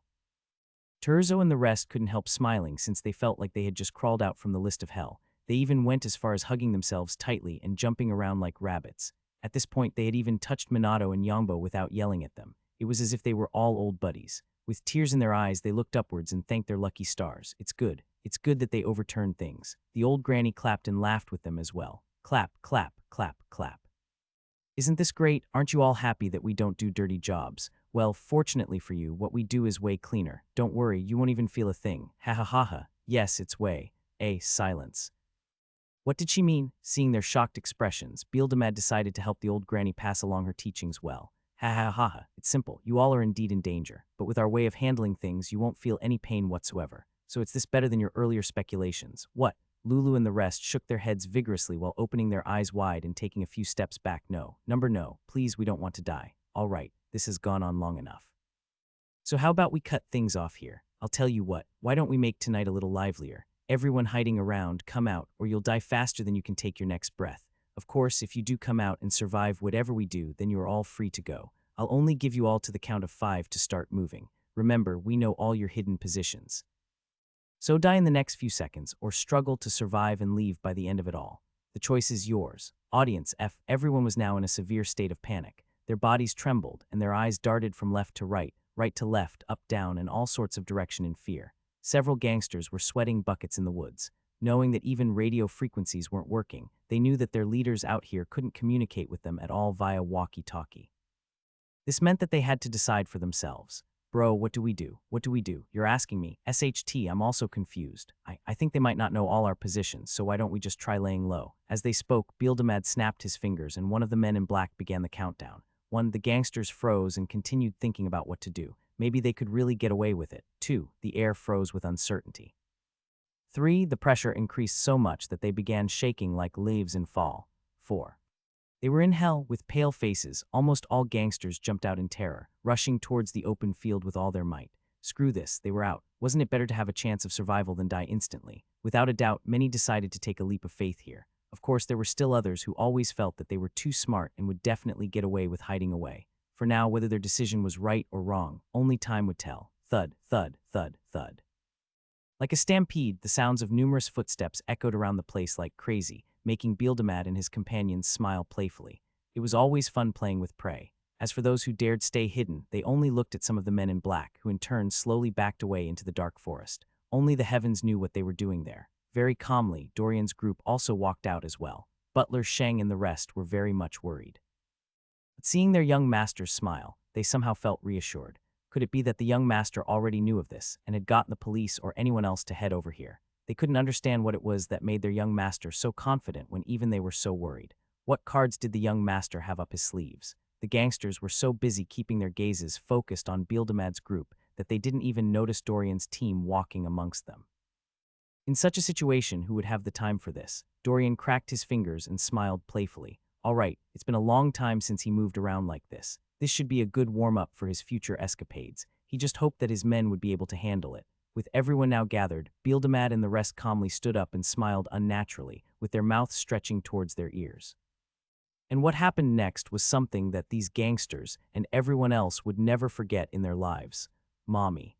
Terzo and the rest couldn't help smiling since they felt like they had just crawled out from the list of hell. They even went as far as hugging themselves tightly and jumping around like rabbits. At this point, they had even touched Minato and Yangbo without yelling at them. It was as if they were all old buddies. With tears in their eyes, they looked upwards and thanked their lucky stars. It's good. It's good that they overturned things. The old granny clapped and laughed with them as well. Clap, clap, clap, clap. Isn't this great? Aren't you all happy that we don't do dirty jobs? Well, fortunately for you, what we do is way cleaner. Don't worry, you won't even feel a thing. Ha ha ha ha. Yes, it's way. Silence. What did she mean? Seeing their shocked expressions, Bildamad decided to help the old granny pass along her teachings well. Ha ha ha ha. It's simple. You all are indeed in danger. But with our way of handling things, you won't feel any pain whatsoever. So it's this better than your earlier speculations. What? Lulu and the rest shook their heads vigorously while opening their eyes wide and taking a few steps back. No. No. Please, we don't want to die. All right, this has gone on long enough. So how about we cut things off here? I'll tell you what, why don't we make tonight a little livelier? Everyone hiding around, come out, or you'll die faster than you can take your next breath. Of course, if you do come out and survive whatever we do, then you are all free to go. I'll only give you all to the count of 5 to start moving. Remember, we know all your hidden positions. So die in the next few seconds, or struggle to survive and leave by the end of it all. The choice is yours. Audience F. Everyone was now in a severe state of panic. Their bodies trembled, and their eyes darted from left to right to left, up, down, and all sorts of direction in fear. Several gangsters were sweating buckets in the woods. Knowing that even radio frequencies weren't working, they knew that their leaders out here couldn't communicate with them at all via walkie-talkie. This meant that they had to decide for themselves. Bro, what do we do? What do we do? You're asking me. SHT, I'm also confused. I think they might not know all our positions, so why don't we just try laying low? As they spoke, Bildamad snapped his fingers and one of the men in black began the countdown. 1. The gangsters froze and continued thinking about what to do. Maybe they could really get away with it. 2. The air froze with uncertainty. 3. The pressure increased so much that they began shaking like leaves in fall. 4. They were in hell with pale faces. Almost all gangsters jumped out in terror, rushing towards the open field with all their might. Screw this, they were out. Wasn't it better to have a chance of survival than die instantly? Without a doubt, many decided to take a leap of faith here. Of course, there were still others who always felt that they were too smart and would definitely get away with hiding away. For now, whether their decision was right or wrong, only time would tell. Thud, thud, thud, thud. Like a stampede, the sounds of numerous footsteps echoed around the place like crazy, making Bildamad and his companions smile playfully. It was always fun playing with prey. As for those who dared stay hidden, they only looked at some of the men in black, who in turn slowly backed away into the dark forest. Only the heavens knew what they were doing there. Very calmly, Dorian's group also walked out as well. Butler, Sheng, and the rest were very much worried. But seeing their young master smile, they somehow felt reassured. Could it be that the young master already knew of this and had gotten the police or anyone else to head over here? They couldn't understand what it was that made their young master so confident when even they were so worried. What cards did the young master have up his sleeves? The gangsters were so busy keeping their gazes focused on Bildamad's group that they didn't even notice Dorian's team walking amongst them. In such a situation, who would have the time for this? Dorian cracked his fingers and smiled playfully. All right, it's been a long time since he moved around like this. This should be a good warm-up for his future escapades. He just hoped that his men would be able to handle it. With everyone now gathered, Bildamad and the rest calmly stood up and smiled unnaturally, with their mouths stretching towards their ears. And what happened next was something that these gangsters and everyone else would never forget in their lives. Mommy.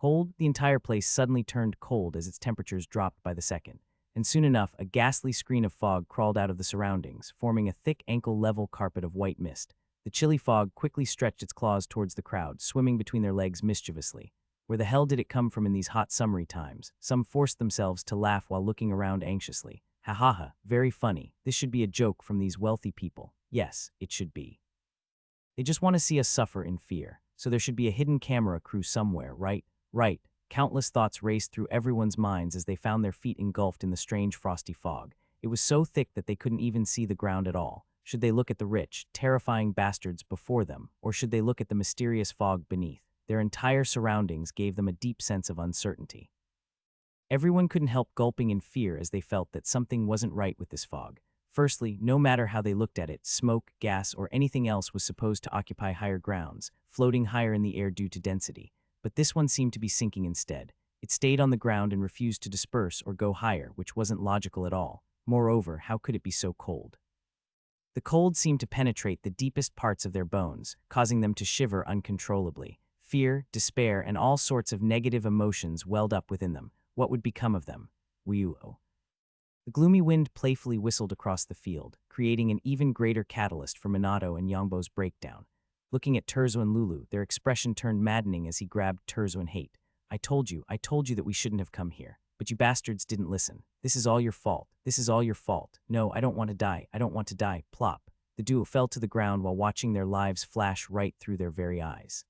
Cold, the entire place suddenly turned cold as its temperatures dropped by the second. And soon enough, a ghastly screen of fog crawled out of the surroundings, forming a thick ankle-level carpet of white mist. The chilly fog quickly stretched its claws towards the crowd, swimming between their legs mischievously. Where the hell did it come from in these hot summery times? Some forced themselves to laugh while looking around anxiously. Ha ha ha, very funny. This should be a joke from these wealthy people. Yes, it should be. They just want to see us suffer in fear. So there should be a hidden camera crew somewhere, right? Right. Countless thoughts raced through everyone's minds as they found their feet engulfed in the strange frosty fog. It was so thick that they couldn't even see the ground at all. Should they look at the rich, terrifying bastards before them, or should they look at the mysterious fog beneath? Their entire surroundings gave them a deep sense of uncertainty. Everyone couldn't help gulping in fear as they felt that something wasn't right with this fog. Firstly, no matter how they looked at it, smoke, gas, or anything else was supposed to occupy higher grounds, floating higher in the air due to density. But this one seemed to be sinking instead. It stayed on the ground and refused to disperse or go higher, which wasn't logical at all. Moreover, how could it be so cold? The cold seemed to penetrate the deepest parts of their bones, causing them to shiver uncontrollably. Fear, despair, and all sorts of negative emotions welled up within them. What would become of them? Whew. The gloomy wind playfully whistled across the field, creating an even greater catalyst for Minato and Yongbo's breakdown. Looking at Terzo and Lulu, their expression turned maddening as he grabbed Terzo in hate. I told you that we shouldn't have come here. But you bastards didn't listen. This is all your fault. This is all your fault. No, I don't want to die. I don't want to die. Plop. The duo fell to the ground while watching their lives flash right through their very eyes.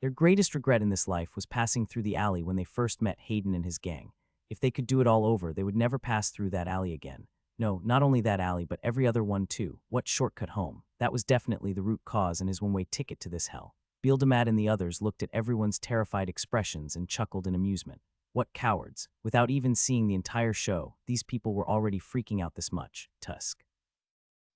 Their greatest regret in this life was passing through the alley when they first met Hayden and his gang. If they could do it all over, they would never pass through that alley again. No, not only that alley, but every other one too. What shortcut home? That was definitely the root cause and his one-way ticket to this hell. Bildamad and the others looked at everyone's terrified expressions and chuckled in amusement. What cowards. Without even seeing the entire show, these people were already freaking out this much. Tusk.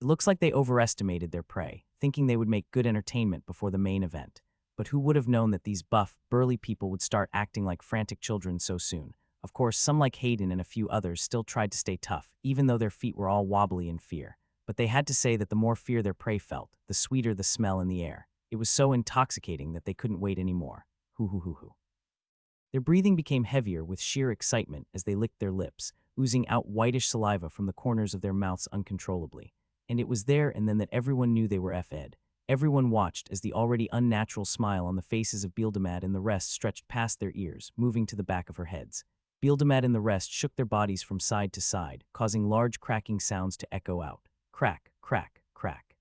It looks like they overestimated their prey, thinking they would make good entertainment before the main event. But who would have known that these buff, burly people would start acting like frantic children so soon? Of course, some like Hayden and a few others still tried to stay tough, even though their feet were all wobbly in fear. But they had to say that the more fear their prey felt, the sweeter the smell in the air. It was so intoxicating that they couldn't wait anymore. Hoo. Their breathing became heavier with sheer excitement as they licked their lips, oozing out whitish saliva from the corners of their mouths uncontrollably. And it was there and then that everyone knew they were F-ed. Everyone watched as the already unnatural smile on the faces of Bildamad and the rest stretched past their ears, moving to the back of her heads. Beeldemed and the rest shook their bodies from side to side, causing large cracking sounds to echo out. Crack, crack, crack.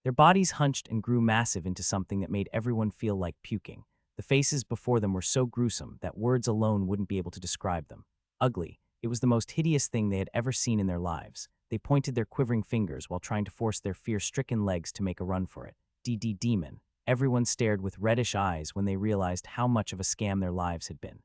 Their bodies hunched and grew massive into something that made everyone feel like puking. The faces before them were so gruesome that words alone wouldn't be able to describe them. Ugly. It was the most hideous thing they had ever seen in their lives. They pointed their quivering fingers while trying to force their fear-stricken legs to make a run for it. Demon. Everyone stared with reddish eyes when they realized how much of a scam their lives had been.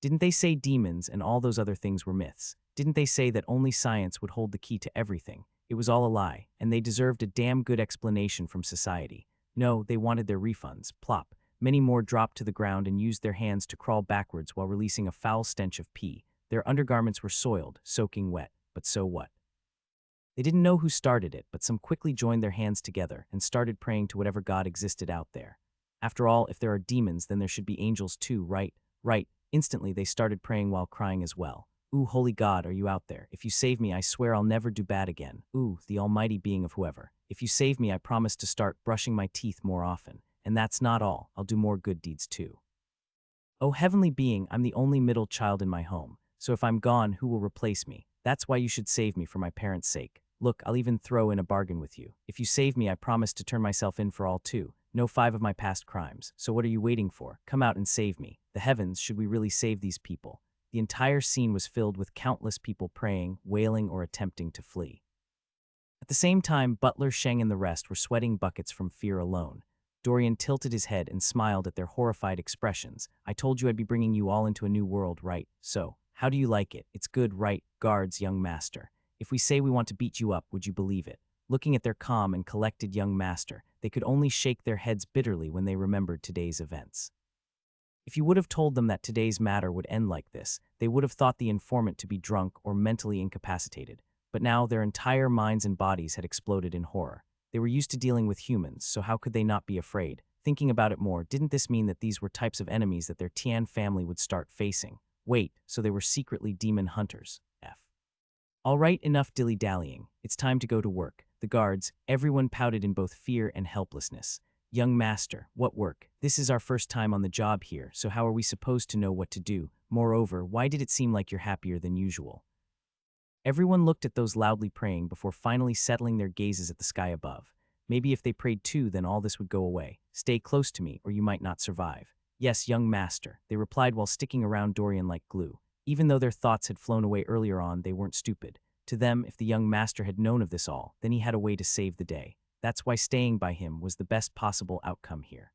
Didn't they say demons and all those other things were myths? Didn't they say that only science would hold the key to everything? It was all a lie, and they deserved a damn good explanation from society. No, they wanted their refunds. Plop. Many more dropped to the ground and used their hands to crawl backwards while releasing a foul stench of pee. Their undergarments were soiled, soaking wet. But so what? They didn't know who started it, but some quickly joined their hands together and started praying to whatever god existed out there. After all, if there are demons, then there should be angels too, right? Right. Instantly, they started praying while crying as well. Ooh, holy God, are you out there? If you save me, I swear I'll never do bad again. Ooh, the almighty being of whoever. If you save me, I promise to start brushing my teeth more often. And that's not all. I'll do more good deeds too. Oh, heavenly being, I'm the only middle child in my home. So if I'm gone, who will replace me? That's why you should save me for my parents' sake. Look, I'll even throw in a bargain with you. If you save me, I promise to turn myself in for all too. No 5 of my past crimes. So what are you waiting for? Come out and save me. The heavens, should we really save these people? The entire scene was filled with countless people praying, wailing, or attempting to flee. At the same time, Butler, Sheng, and the rest were sweating buckets from fear alone. Dorian tilted his head and smiled at their horrified expressions. I told you I'd be bringing you all into a new world, right? So, how do you like it? It's good, right? Guards, young master. If we say we want to beat you up, would you believe it? Looking at their calm and collected young master, they could only shake their heads bitterly when they remembered today's events. If you would have told them that today's matter would end like this, they would have thought the informant to be drunk or mentally incapacitated. But now their entire minds and bodies had exploded in horror. They were used to dealing with humans, so how could they not be afraid? Thinking about it more, didn't this mean that these were types of enemies that their Tian family would start facing? Wait, so they were secretly demon hunters. All right, enough dilly-dallying. It's time to go to work. The guards, everyone pouted in both fear and helplessness. Young master, what work? This is our first time on the job here, so how are we supposed to know what to do? Moreover, why did it seem like you're happier than usual? Everyone looked at those loudly praying before finally settling their gazes at the sky above. Maybe if they prayed too, then all this would go away. Stay close to me, or you might not survive. Yes, young master, they replied while sticking around Dorian like glue. Even though their thoughts had flown away earlier on, they weren't stupid. To them, if the young master had known of this all, then he had a way to save the day. That's why staying by him was the best possible outcome here.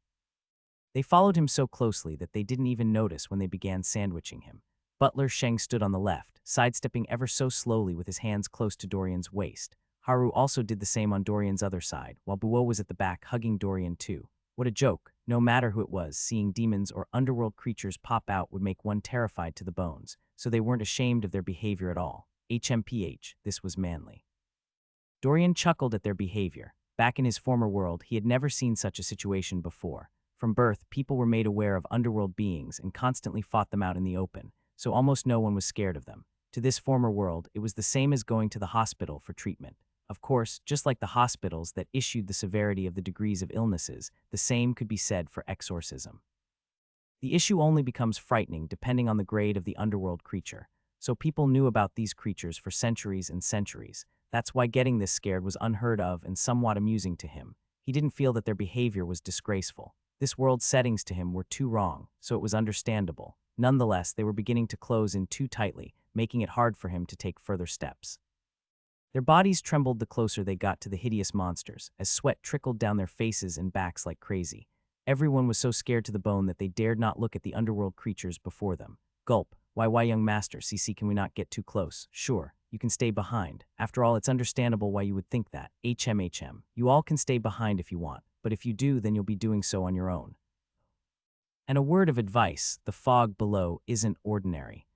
They followed him so closely that they didn't even notice when they began sandwiching him. Butler Sheng stood on the left, sidestepping ever so slowly with his hands close to Dorian's waist. Haru also did the same on Dorian's other side, while Buo was at the back hugging Dorian too. What a joke. No matter who it was, seeing demons or underworld creatures pop out would make one terrified to the bones, so they weren't ashamed of their behavior at all. HMPH, this was manly. Dorian chuckled at their behavior. Back in his former world, he had never seen such a situation before. From birth, people were made aware of underworld beings and constantly fought them out in the open, so almost no one was scared of them. To this former world, it was the same as going to the hospital for treatment. Of course, just like the hospitals that issued the severity of the degrees of illnesses, the same could be said for exorcism. The issue only becomes frightening depending on the grade of the underworld creature. So people knew about these creatures for centuries and centuries. That's why getting this scared was unheard of and somewhat amusing to him. He didn't feel that their behavior was disgraceful. This world's settings to him were too wrong, so it was understandable. Nonetheless, they were beginning to close in too tightly, making it hard for him to take further steps. Their bodies trembled the closer they got to the hideous monsters, as sweat trickled down their faces and backs like crazy. Everyone was so scared to the bone that they dared not look at the underworld creatures before them. Gulp. Why, young master, CC, can we not get too close? Sure, you can stay behind. After all, it's understandable why you would think that. HM. You all can stay behind if you want, but if you do, then you'll be doing so on your own. And a word of advice, the fog below isn't ordinary.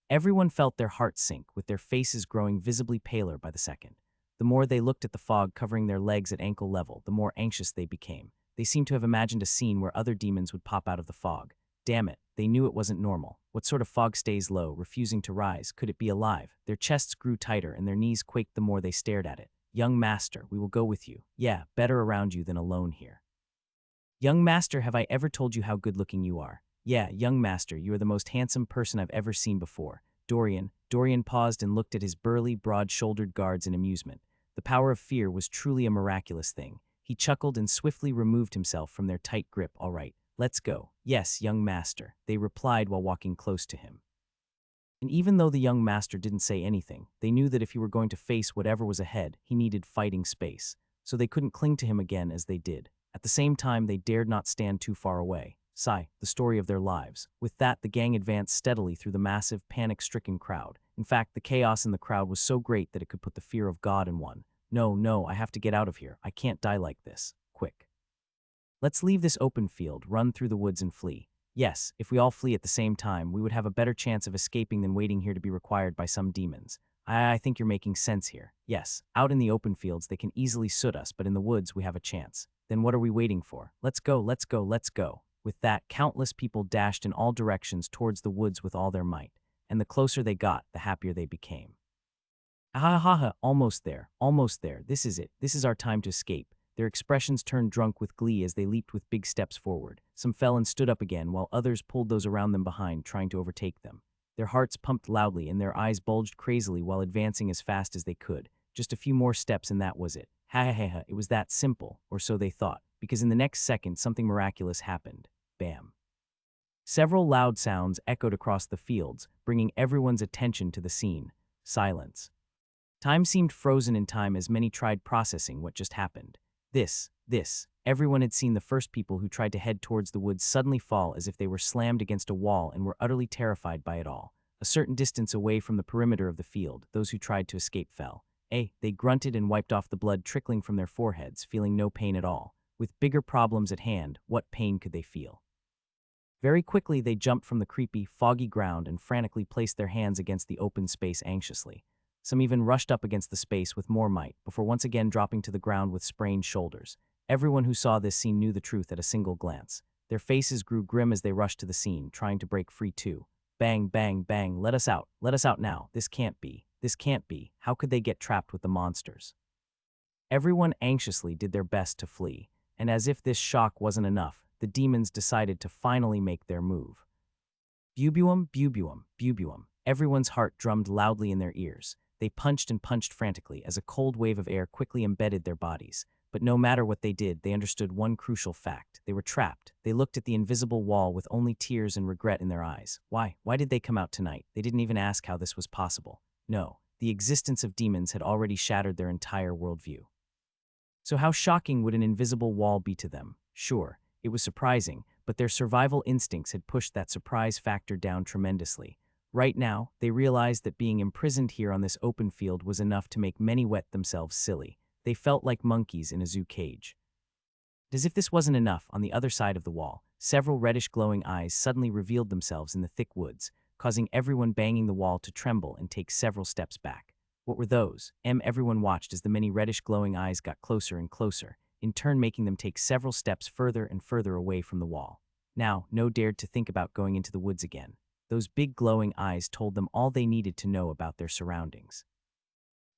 Everyone felt their hearts sink, with their faces growing visibly paler by the second. The more they looked at the fog covering their legs at ankle level, the more anxious they became. They seemed to have imagined a scene where other demons would pop out of the fog. Damn it, they knew it wasn't normal. What sort of fog stays low, refusing to rise? Could it be alive? Their chests grew tighter and their knees quaked the more they stared at it. Young master, we will go with you. Yeah, better around you than alone here. Young master, have I ever told you how good-looking you are? Yeah, young master, you are the most handsome person I've ever seen before. Dorian paused and looked at his burly, broad-shouldered guards in amusement. The power of fear was truly a miraculous thing. He chuckled and swiftly removed himself from their tight grip. All right, let's go. Yes, young master, they replied while walking close to him. And even though the young master didn't say anything, they knew that if he were going to face whatever was ahead, he needed fighting space. So they couldn't cling to him again as they did. At the same time, they dared not stand too far away. Sigh, the story of their lives. With that, the gang advanced steadily through the massive, panic-stricken crowd. In fact, the chaos in the crowd was so great that it could put the fear of God in one. No, I have to get out of here. I can't die like this. Quick. Let's leave this open field, run through the woods and flee. Yes, if we all flee at the same time, we would have a better chance of escaping than waiting here to be required by some demons. I think you're making sense here. Yes, out in the open fields they can easily soot us, but in the woods we have a chance. Then what are we waiting for? Let's go, let's go, let's go. With that, countless people dashed in all directions towards the woods with all their might, and the closer they got, the happier they became. Ah, almost there, this is it, this is our time to escape. Their expressions turned drunk with glee as they leaped with big steps forward. Some fell and stood up again, while others pulled those around them behind, trying to overtake them. Their hearts pumped loudly and their eyes bulged crazily while advancing as fast as they could. Just a few more steps and that was it. It was that simple, or so they thought, because in the next second something miraculous happened. Bam. Several loud sounds echoed across the fields, bringing everyone's attention to the scene. Silence. Time seemed frozen in time as many tried processing what just happened. Everyone had seen the first people who tried to head towards the woods suddenly fall as if they were slammed against a wall and were utterly terrified by it all. A certain distance away from the perimeter of the field, those who tried to escape fell. They grunted and wiped off the blood trickling from their foreheads, feeling no pain at all. With bigger problems at hand, what pain could they feel? Very quickly they jumped from the creepy, foggy ground and frantically placed their hands against the open space anxiously. Some even rushed up against the space with more might, before once again dropping to the ground with sprained shoulders. Everyone who saw this scene knew the truth at a single glance. Their faces grew grim as they rushed to the scene, trying to break free too. Bang, bang, bang, let us out now, this can't be, how could they get trapped with the monsters? Everyone anxiously did their best to flee, and as if this shock wasn't enough, the demons decided to finally make their move. Bubuum, bubuum, bubuum. Everyone's heart drummed loudly in their ears. They punched and punched frantically as a cold wave of air quickly embedded their bodies. But no matter what they did, they understood one crucial fact. They were trapped. They looked at the invisible wall with only tears and regret in their eyes. Why did they come out tonight? They didn't even ask how this was possible. No, the existence of demons had already shattered their entire worldview. So how shocking would an invisible wall be to them? Sure, it was surprising, but their survival instincts had pushed that surprise factor down tremendously. Right now, they realized that being imprisoned here on this open field was enough to make many wet themselves silly. They felt like monkeys in a zoo cage. As if this wasn't enough, on the other side of the wall, several reddish glowing eyes suddenly revealed themselves in the thick woods, causing everyone banging the wall to tremble and take several steps back. What were those? Everyone watched as the many reddish glowing eyes got closer and closer, in turn making them take several steps further and further away from the wall. Now, no dared to think about going into the woods again. Those big glowing eyes told them all they needed to know about their surroundings.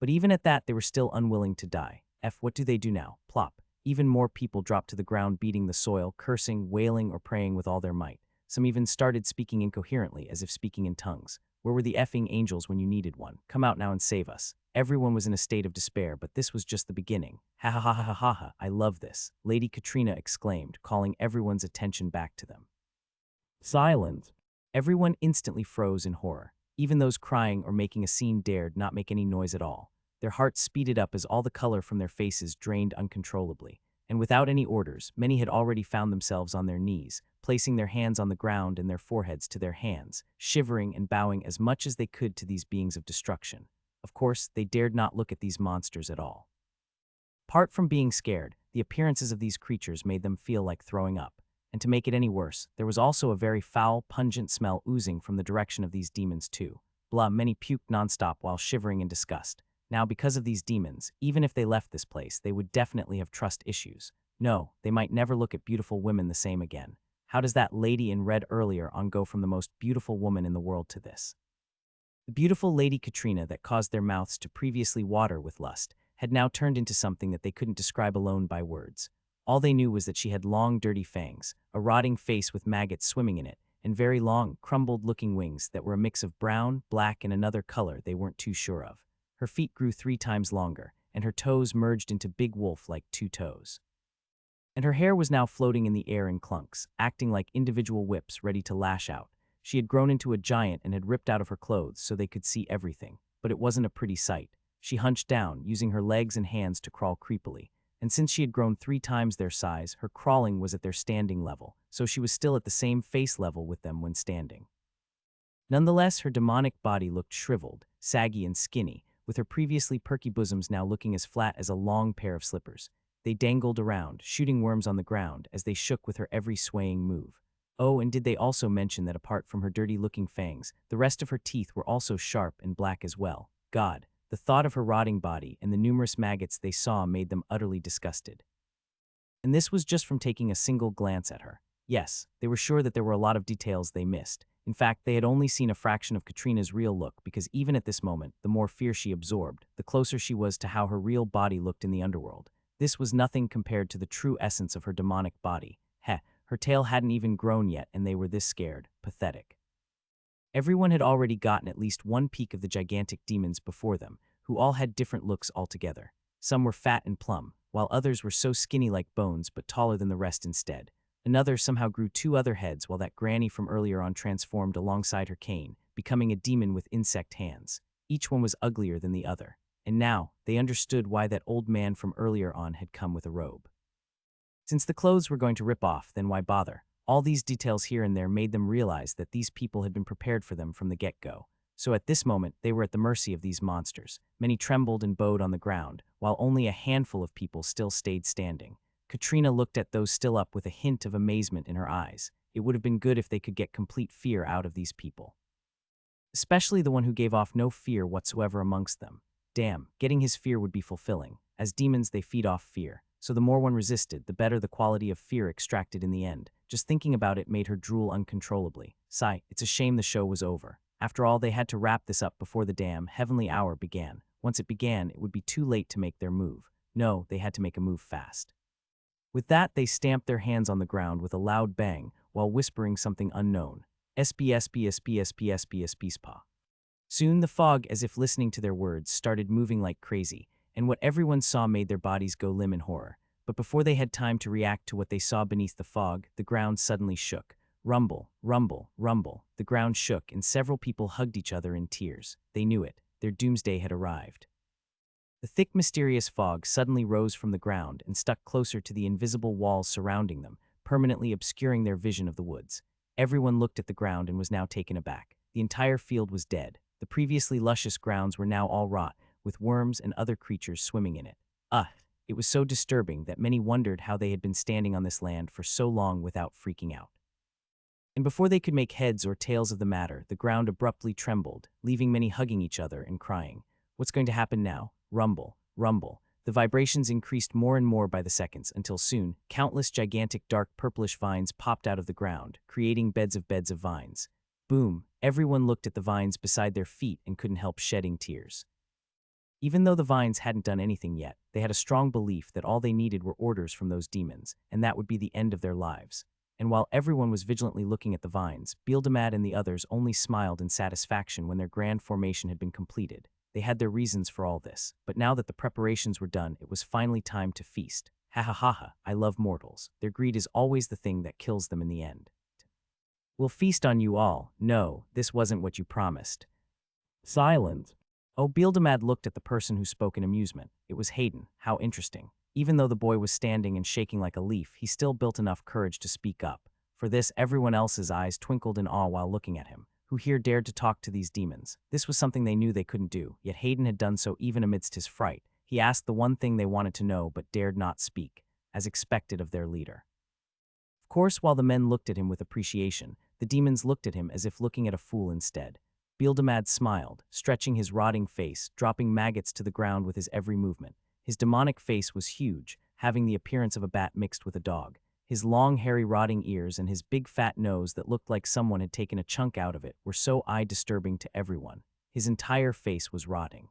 But even at that, they were still unwilling to die. What do they do now? Plop. Even more people dropped to the ground beating the soil, cursing, wailing, or praying with all their might. Some even started speaking incoherently, as if speaking in tongues. Where were the effing angels when you needed one? Come out now and save us. Everyone was in a state of despair, but this was just the beginning. Ha ha ha ha ha ha, I love this, Lady Katrina exclaimed, calling everyone's attention back to them. Silence. Everyone instantly froze in horror. Even those crying or making a scene dared not make any noise at all. Their hearts speeded up as all the color from their faces drained uncontrollably. And without any orders, many had already found themselves on their knees, placing their hands on the ground and their foreheads to their hands, shivering and bowing as much as they could to these beings of destruction. Of course, they dared not look at these monsters at all. Apart from being scared, the appearances of these creatures made them feel like throwing up. And to make it any worse, there was also a very foul, pungent smell oozing from the direction of these demons too. Many puked nonstop while shivering in disgust. Now, because of these demons, even if they left this place, they would definitely have trust issues. No, they might never look at beautiful women the same again. How does that lady in red earlier on go from the most beautiful woman in the world to this? The beautiful Lady Katrina that caused their mouths to previously water with lust had now turned into something that they couldn't describe alone by words. All they knew was that she had long, dirty fangs, a rotting face with maggots swimming in it, and very long, crumbled-looking wings that were a mix of brown, black, and another color they weren't too sure of. Her feet grew 3 times longer, and her toes merged into big wolf-like 2 toes. And her hair was now floating in the air in clunks, acting like individual whips ready to lash out. She had grown into a giant and had ripped out of her clothes so they could see everything, but it wasn't a pretty sight. She hunched down, using her legs and hands to crawl creepily. And since she had grown 3 times their size, her crawling was at their standing level, so she was still at the same face level with them when standing. Nonetheless, her demonic body looked shriveled, saggy and skinny, with her previously perky bosoms now looking as flat as a long pair of slippers. They dangled around, shooting worms on the ground as they shook with her every swaying move. Oh, and did they also mention that apart from her dirty-looking fangs, the rest of her teeth were also sharp and black as well? God, the thought of her rotting body and the numerous maggots they saw made them utterly disgusted. And this was just from taking a single glance at her. Yes, they were sure that there were a lot of details they missed. In fact, they had only seen a fraction of Katrina's real look because even at this moment, the more fear she absorbed, the closer she was to how her real body looked in the underworld. This was nothing compared to the true essence of her demonic body. Heh, her tail hadn't even grown yet and they were this scared. Pathetic. Everyone had already gotten at least one peek of the gigantic demons before them, who all had different looks altogether. Some were fat and plump, while others were so skinny like bones but taller than the rest instead. Another somehow grew 2 other heads while that granny from earlier on transformed alongside her cane, becoming a demon with insect hands. Each one was uglier than the other. And now, they understood why that old man from earlier on had come with a robe. Since the clothes were going to rip off, then why bother? All these details here and there made them realize that these people had been prepared for them from the get-go. So at this moment, they were at the mercy of these monsters. Many trembled and bowed on the ground, while only a handful of people still stayed standing. Katrina looked at those still up with a hint of amazement in her eyes. It would have been good if they could get complete fear out of these people. Especially the one who gave off no fear whatsoever amongst them. Damn, getting his fear would be fulfilling. As demons, they feed off fear. So the more one resisted, the better the quality of fear extracted in the end. Just thinking about it made her drool uncontrollably. Sigh, it's a shame the show was over. After all, they had to wrap this up before the damn heavenly hour began. Once it began, it would be too late to make their move. No, they had to make a move fast. With that, they stamped their hands on the ground with a loud bang, while whispering something unknown. SPSPSPSPSPSPSPA. Soon the fog, as if listening to their words, started moving like crazy, and what everyone saw made their bodies go limp in horror. But before they had time to react to what they saw beneath the fog, the ground suddenly shook. Rumble, rumble, rumble. The ground shook, and several people hugged each other in tears. They knew it. Their doomsday had arrived. The thick, mysterious fog suddenly rose from the ground and stuck closer to the invisible walls surrounding them, permanently obscuring their vision of the woods. Everyone looked at the ground and was now taken aback. The entire field was dead. The previously luscious grounds were now all rot, with worms and other creatures swimming in it. It was so disturbing that many wondered how they had been standing on this land for so long without freaking out. And before they could make heads or tails of the matter, the ground abruptly trembled, leaving many hugging each other and crying. What's going to happen now? Rumble, rumble. The vibrations increased more and more by the seconds until soon, countless gigantic dark purplish vines popped out of the ground, creating beds of vines. Boom! Everyone looked at the vines beside their feet and couldn't help shedding tears. Even though the vines hadn't done anything yet, they had a strong belief that all they needed were orders from those demons, and that would be the end of their lives. And while everyone was vigilantly looking at the vines, Bildamad and the others only smiled in satisfaction when their grand formation had been completed. They had their reasons for all this, but now that the preparations were done, it was finally time to feast. Ha ha ha ha, I love mortals. Their greed is always the thing that kills them in the end. We'll feast on you all. No, this wasn't what you promised. Silence. Oh, Bildamad looked at the person who spoke in amusement. It was Hayden. How interesting. Even though the boy was standing and shaking like a leaf, he still built enough courage to speak up. For this, everyone else's eyes twinkled in awe while looking at him. Who here dared to talk to these demons? This was something they knew they couldn't do, yet Hayden had done so even amidst his fright. He asked the one thing they wanted to know but dared not speak, as expected of their leader. Of course, while the men looked at him with appreciation, the demons looked at him as if looking at a fool instead. Bildamad smiled, stretching his rotting face, dropping maggots to the ground with his every movement. His demonic face was huge, having the appearance of a bat mixed with a dog. His long, hairy, rotting ears and his big fat nose that looked like someone had taken a chunk out of it were so eye-disturbing to everyone. His entire face was rotting.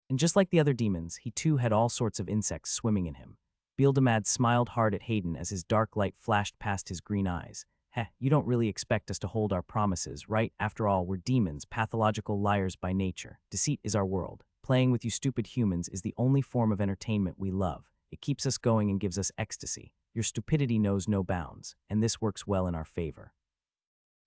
And just like the other demons, he too had all sorts of insects swimming in him. Bildamad smiled hard at Hayden as his dark light flashed past his green eyes. Heh, you don't really expect us to hold our promises, right? After all, we're demons, pathological liars by nature. Deceit is our world. Playing with you stupid humans is the only form of entertainment we love. It keeps us going and gives us ecstasy. Your stupidity knows no bounds, and this works well in our favor.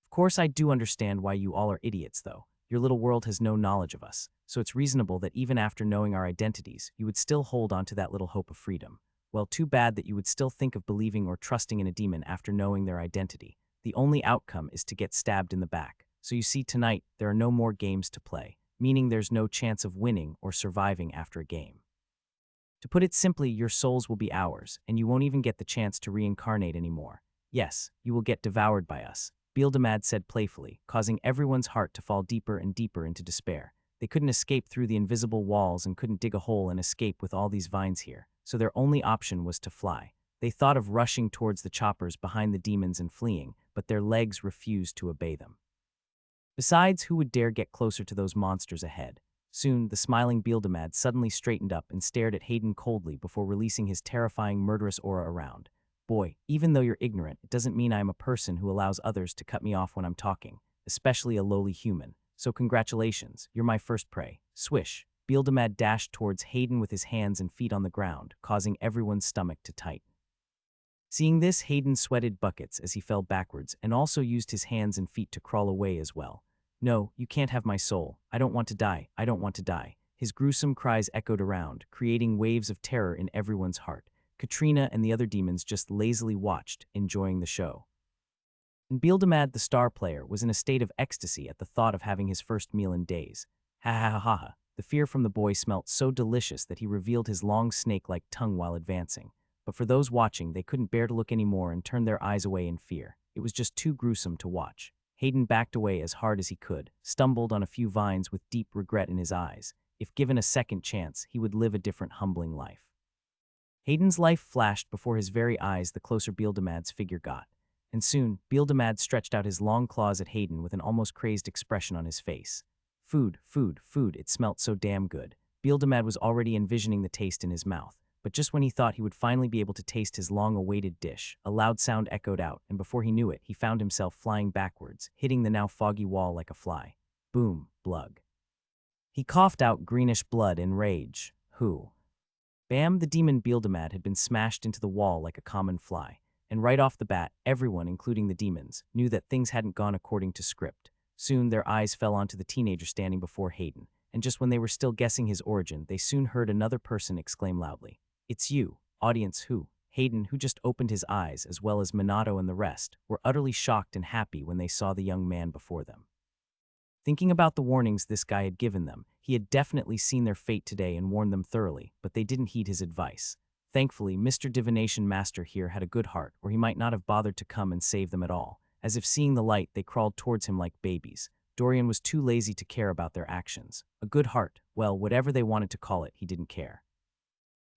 Of course, I do understand why you all are idiots, though. Your little world has no knowledge of us, so it's reasonable that even after knowing our identities, you would still hold on to that little hope of freedom. Well, too bad that you would still think of believing or trusting in a demon after knowing their identity. The only outcome is to get stabbed in the back. So you see, tonight, there are no more games to play, meaning there's no chance of winning or surviving after a game. To put it simply, your souls will be ours, and you won't even get the chance to reincarnate anymore. Yes, you will get devoured by us, Bildamad said playfully, causing everyone's heart to fall deeper and deeper into despair. They couldn't escape through the invisible walls and couldn't dig a hole and escape with all these vines here, so their only option was to fly. They thought of rushing towards the choppers behind the demons and fleeing, but their legs refused to obey them. Besides, who would dare get closer to those monsters ahead? Soon, the smiling Bildamad suddenly straightened up and stared at Hayden coldly before releasing his terrifying murderous aura around. Boy, even though you're ignorant, it doesn't mean I am a person who allows others to cut me off when I'm talking, especially a lowly human. So congratulations, you're my first prey. Swish. Bildamad dashed towards Hayden with his hands and feet on the ground, causing everyone's stomach to tighten. Seeing this, Hayden sweated buckets as he fell backwards and also used his hands and feet to crawl away as well. No, you can't have my soul. I don't want to die. I don't want to die. His gruesome cries echoed around, creating waves of terror in everyone's heart. Katrina and the other demons just lazily watched, enjoying the show. And Bildamad, the star player, was in a state of ecstasy at the thought of having his first meal in days. Ha ha ha ha ha. The fear from the boy smelt so delicious that he revealed his long snake-like tongue while advancing. But for those watching, they couldn't bear to look anymore and turned their eyes away in fear. It was just too gruesome to watch. Hayden backed away as hard as he could, stumbled on a few vines with deep regret in his eyes. If given a second chance, he would live a different humbling life. Hayden's life flashed before his very eyes the closer Bildamad's figure got. And soon, Bildamad stretched out his long claws at Hayden with an almost crazed expression on his face. Food, food, food, it smelt so damn good. Bildamad was already envisioning the taste in his mouth. But just when he thought he would finally be able to taste his long-awaited dish, a loud sound echoed out, and before he knew it, he found himself flying backwards, hitting the now foggy wall like a fly. Boom, blug. He coughed out greenish blood in rage. Who? Bam, the demon Bildamad had been smashed into the wall like a common fly. And right off the bat, everyone, including the demons, knew that things hadn't gone according to script. Soon, their eyes fell onto the teenager standing before Hayden, and just when they were still guessing his origin, they soon heard another person exclaim loudly. It's you, audience who? Hayden, who just opened his eyes, as well as Minato and the rest, were utterly shocked and happy when they saw the young man before them. Thinking about the warnings this guy had given them, he had definitely seen their fate today and warned them thoroughly, but they didn't heed his advice. Thankfully, Mr. Divination Master here had a good heart, or he might not have bothered to come and save them at all. As if seeing the light, they crawled towards him like babies. Dorian was too lazy to care about their actions. A good heart, well, whatever they wanted to call it, he didn't care.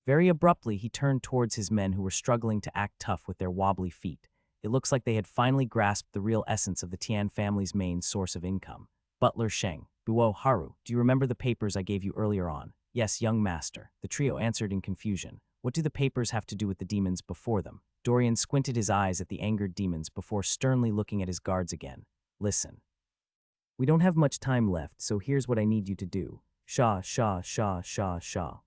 Very abruptly, he turned towards his men who were struggling to act tough with their wobbly feet. It looks like they had finally grasped the real essence of the Tian family's main source of income. Butler Sheng. Buo Haru, do you remember the papers I gave you earlier on? Yes, young master. The trio answered in confusion. What do the papers have to do with the demons before them? Dorian squinted his eyes at the angered demons before sternly looking at his guards again. Listen. We don't have much time left, so here's what I need you to do. Sha, sha, sha, sha, sha.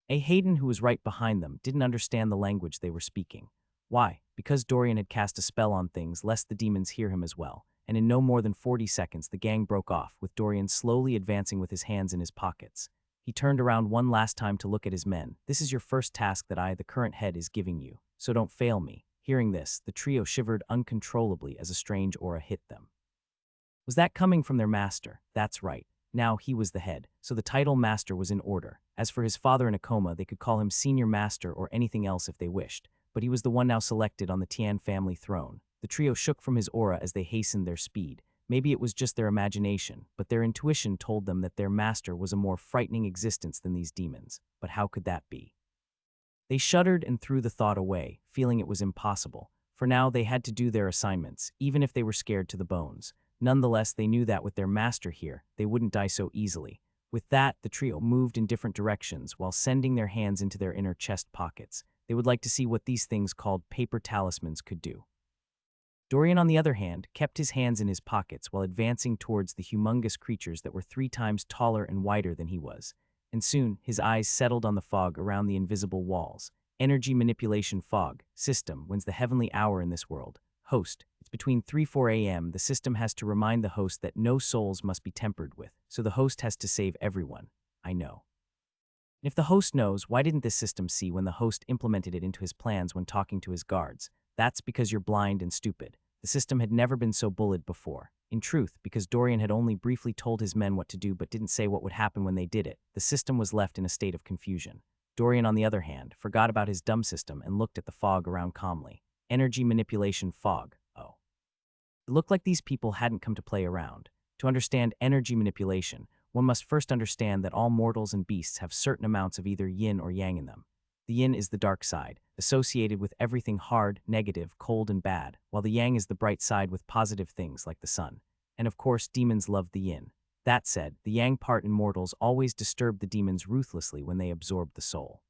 Hayden, who was right behind them, didn't understand the language they were speaking. Why? Because Dorian had cast a spell on things lest the demons hear him as well. And in no more than 40 seconds, the gang broke off, with Dorian slowly advancing with his hands in his pockets. He turned around one last time to look at his men. This is your first task that I, the current head, is giving you, so don't fail me. Hearing this, the trio shivered uncontrollably as a strange aura hit them. Was that coming from their master? That's right. Now he was the head, so the title master was in order. As for his father in a coma, they could call him senior master or anything else if they wished, but he was the one now selected on the Tian family throne. The trio shook from his aura as they hastened their speed. Maybe it was just their imagination, but their intuition told them that their master was a more frightening existence than these demons. But how could that be? They shuddered and threw the thought away, feeling it was impossible. For now, they had to do their assignments, even if they were scared to the bones. Nonetheless, they knew that with their master here, they wouldn't die so easily. With that, the trio moved in different directions while sending their hands into their inner chest pockets. They would like to see what these things called paper talismans could do. Dorian, on the other hand, kept his hands in his pockets while advancing towards the humongous creatures that were 3 times taller and wider than he was. And soon, his eyes settled on the fog around the invisible walls. Energy manipulation fog. System. When's the heavenly hour in this world? Host. It's between 3-4 a.m. The system has to remind the host that no souls must be tempered with, so the host has to save everyone. I know. And if the host knows, why didn't this system see when the host implemented it into his plans when talking to his guards? That's because you're blind and stupid. The system had never been so bullied before. In truth, because Dorian had only briefly told his men what to do but didn't say what would happen when they did it, the system was left in a state of confusion. Dorian, on the other hand, forgot about his dumb system and looked at the fog around calmly. Energy manipulation fog. Oh. It looked like these people hadn't come to play around. To understand energy manipulation, one must first understand that all mortals and beasts have certain amounts of either yin or yang in them. The yin is the dark side, associated with everything hard, negative, cold, and bad, while the yang is the bright side with positive things like the sun. And of course, demons love the yin. That said, the yang part in mortals always disturbed the demons ruthlessly when they absorbed the soul.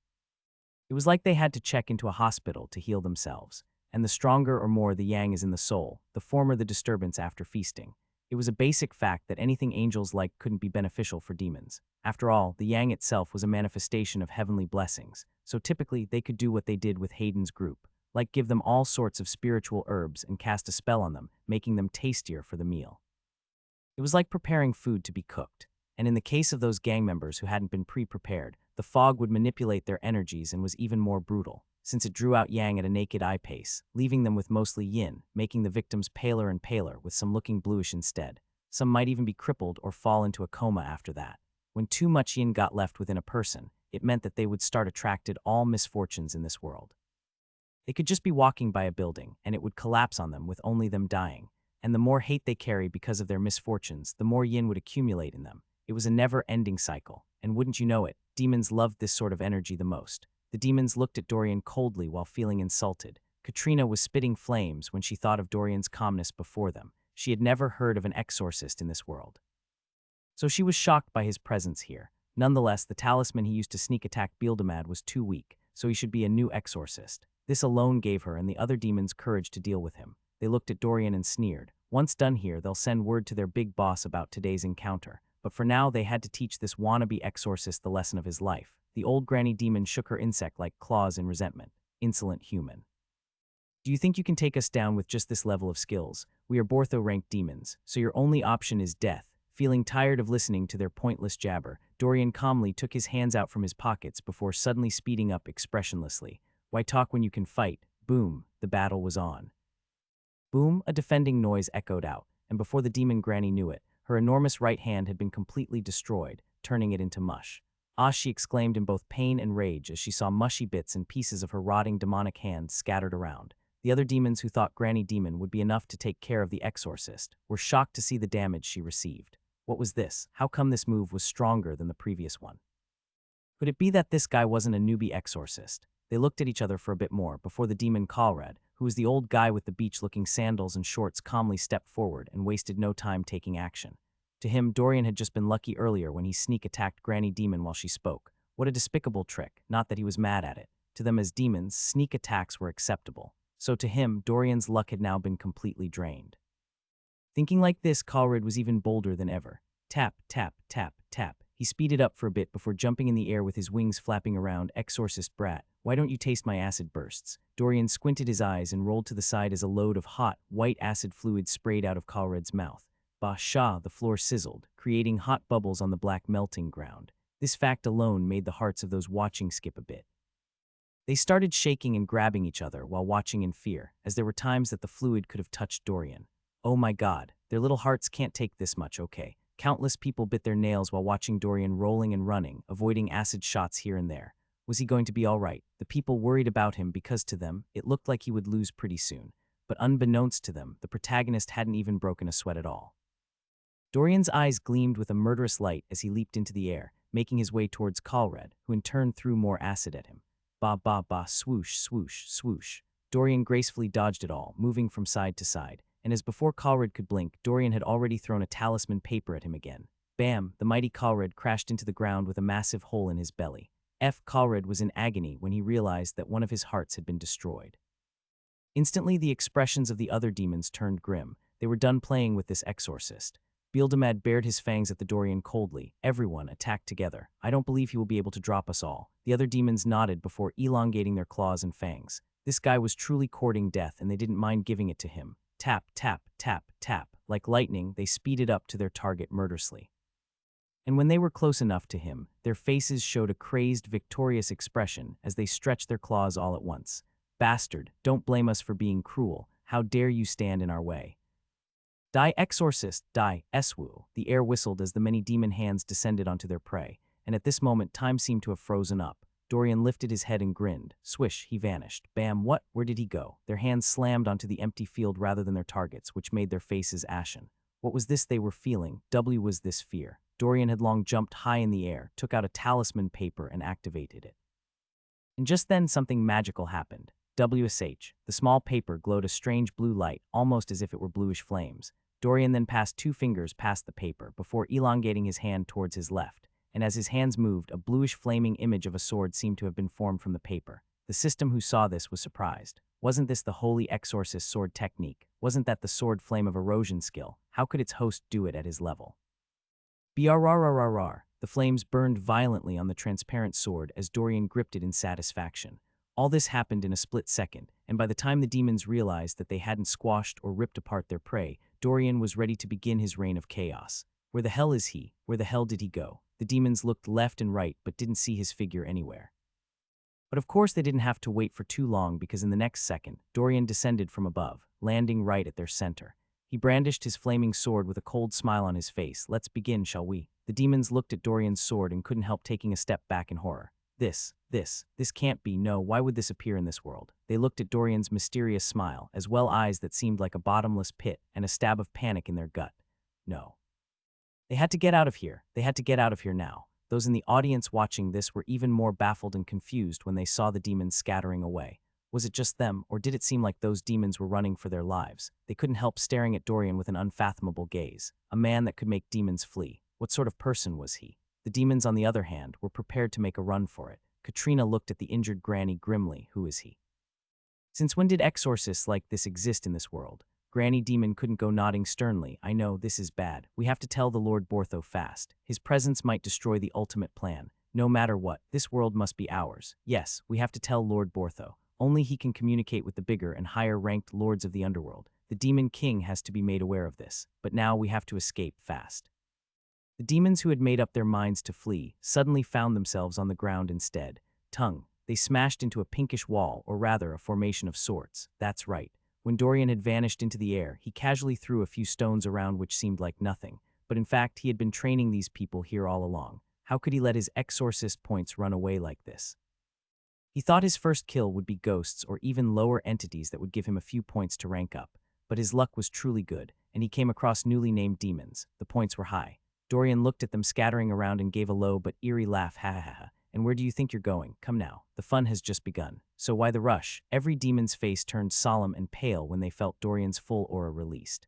It was like they had to check into a hospital to heal themselves, and the stronger or more the yang is in the soul, the former the disturbance after feasting. It was a basic fact that anything angels liked couldn't be beneficial for demons. After all, the yang itself was a manifestation of heavenly blessings, so typically they could do what they did with Hayden's group, like give them all sorts of spiritual herbs and cast a spell on them, making them tastier for the meal. It was like preparing food to be cooked, and in the case of those gang members who hadn't been pre-prepared, the fog would manipulate their energies and was even more brutal, since it drew out yang at a naked eye pace, leaving them with mostly yin, making the victims paler and paler with some looking bluish instead. Some might even be crippled or fall into a coma after that. When too much yin got left within a person, it meant that they would start attracting all misfortunes in this world. They could just be walking by a building, and it would collapse on them with only them dying. And the more hate they carry because of their misfortunes, the more yin would accumulate in them. It was a never-ending cycle, and wouldn't you know it, demons loved this sort of energy the most. The demons looked at Dorian coldly while feeling insulted. Katrina was spitting flames when she thought of Dorian's calmness before them. She had never heard of an exorcist in this world, so she was shocked by his presence here. Nonetheless, the talisman he used to sneak attack Beelzebub was too weak, so he should be a new exorcist. This alone gave her and the other demons courage to deal with him. They looked at Dorian and sneered. Once done here, they'll send word to their big boss about today's encounter. But for now, they had to teach this wannabe exorcist the lesson of his life. The old granny demon shook her insect-like claws in resentment. Insolent human. Do you think you can take us down with just this level of skills? We are Bortho-ranked demons, so your only option is death. Feeling tired of listening to their pointless jabber, Dorian calmly took his hands out from his pockets before suddenly speeding up expressionlessly. Why talk when you can fight? Boom, the battle was on. Boom, a defending noise echoed out, and before the demon granny knew it, her enormous right hand had been completely destroyed, turning it into mush. Ah, she exclaimed in both pain and rage as she saw mushy bits and pieces of her rotting demonic hand scattered around. The other demons who thought Granny Demon would be enough to take care of the exorcist were shocked to see the damage she received. What was this? How come this move was stronger than the previous one? Could it be that this guy wasn't a newbie exorcist? They looked at each other for a bit more before the demon Kalred, who was the old guy with the beach-looking sandals and shorts, calmly stepped forward and wasted no time taking action. To him, Dorian had just been lucky earlier when he sneak-attacked Granny Demon while she spoke. What a despicable trick, not that he was mad at it. To them as demons, sneak attacks were acceptable. So to him, Dorian's luck had now been completely drained. Thinking like this, Kalred was even bolder than ever. Tap, tap, tap, tap. He speeded up for a bit before jumping in the air with his wings flapping around. Exorcist brat, why don't you taste my acid bursts? Dorian squinted his eyes and rolled to the side as a load of hot, white acid fluid sprayed out of Kalred's mouth. Bah shah, the floor sizzled, creating hot bubbles on the black melting ground. This fact alone made the hearts of those watching skip a bit. They started shaking and grabbing each other while watching in fear, as there were times that the fluid could have touched Dorian. Oh my god, their little hearts can't take this much, okay. Countless people bit their nails while watching Dorian rolling and running, avoiding acid shots here and there. Was he going to be all right? The people worried about him because to them, it looked like he would lose pretty soon. But unbeknownst to them, the protagonist hadn't even broken a sweat at all. Dorian's eyes gleamed with a murderous light as he leaped into the air, making his way towards Kalred, who in turn threw more acid at him. Ba ba ba, swoosh, swoosh, swoosh. Dorian gracefully dodged it all, moving from side to side, and as before Kalred could blink, Dorian had already thrown a talisman paper at him again. Bam! The mighty Kalred crashed into the ground with a massive hole in his belly. Kalred was in agony when he realized that one of his hearts had been destroyed. Instantly, the expressions of the other demons turned grim. They were done playing with this exorcist. Bildamad bared his fangs at the Dorian coldly. Everyone attacked together. I don't believe he will be able to drop us all. The other demons nodded before elongating their claws and fangs. This guy was truly courting death, and they didn't mind giving it to him. Tap, tap, tap, tap. Like lightning, they speeded up to their target murderously. And when they were close enough to him, their faces showed a crazed, victorious expression as they stretched their claws all at once. Bastard, don't blame us for being cruel. How dare you stand in our way? Die, Exorcist, die, Eswu. The air whistled as the many demon hands descended onto their prey, and at this moment time seemed to have frozen up. Dorian lifted his head and grinned. Swish, he vanished. Bam, what? Where did he go? Their hands slammed onto the empty field rather than their targets, which made their faces ashen. What was this they were feeling? Was this fear? Dorian had long jumped high in the air, took out a talisman paper and activated it. And just then something magical happened. WSH, the small paper glowed a strange blue light, almost as if it were bluish flames. Dorian then passed 2 fingers past the paper before elongating his hand towards his left, and as his hands moved, a bluish flaming image of a sword seemed to have been formed from the paper. The system who saw this was surprised. Wasn't this the holy exorcist sword technique? Wasn't that the sword flame of erosion skill? How could its host do it at his level? Brrrrrrrr. The flames burned violently on the transparent sword as Dorian gripped it in satisfaction. All this happened in a split second, and by the time the demons realized that they hadn't squashed or ripped apart their prey, Dorian was ready to begin his reign of chaos. Where the hell is he? Where the hell did he go? The demons looked left and right but didn't see his figure anywhere. But of course they didn't have to wait for too long, because in the next second, Dorian descended from above, landing right at their center. He brandished his flaming sword with a cold smile on his face. Let's begin, shall we? The demons looked at Dorian's sword and couldn't help taking a step back in horror. This can't be, no, why would this appear in this world? They looked at Dorian's mysterious smile, as well eyes that seemed like a bottomless pit, and a stab of panic in their gut. No. They had to get out of here. They had to get out of here now. Those in the audience watching this were even more baffled and confused when they saw the demons scattering away. Was it just them, or did it seem like those demons were running for their lives? They couldn't help staring at Dorian with an unfathomable gaze. A man that could make demons flee. What sort of person was he? The demons, on the other hand, were prepared to make a run for it. Katrina looked at the injured Granny grimly. Who is he? Since when did exorcists like this exist in this world? Granny Demon couldn't go, nodding sternly. I know, this is bad. We have to tell the Lord Bortho fast. His presence might destroy the ultimate plan. No matter what, this world must be ours. Yes, we have to tell Lord Bortho. Only he can communicate with the bigger and higher-ranked lords of the underworld. The Demon King has to be made aware of this. But now we have to escape fast. The demons who had made up their minds to flee suddenly found themselves on the ground instead. They smashed into a pinkish wall, or rather a formation of sorts. That's right. When Dorian had vanished into the air, he casually threw a few stones around which seemed like nothing. But in fact, he had been training these people here all along. How could he let his exorcist points run away like this? He thought his first kill would be ghosts or even lower entities that would give him a few points to rank up. But his luck was truly good, and he came across newly named demons. The points were high. Dorian looked at them scattering around and gave a low but eerie laugh. Ha ha ha. And where do you think you're going? Come now. The fun has just begun. So why the rush? Every demon's face turned solemn and pale when they felt Dorian's full aura released.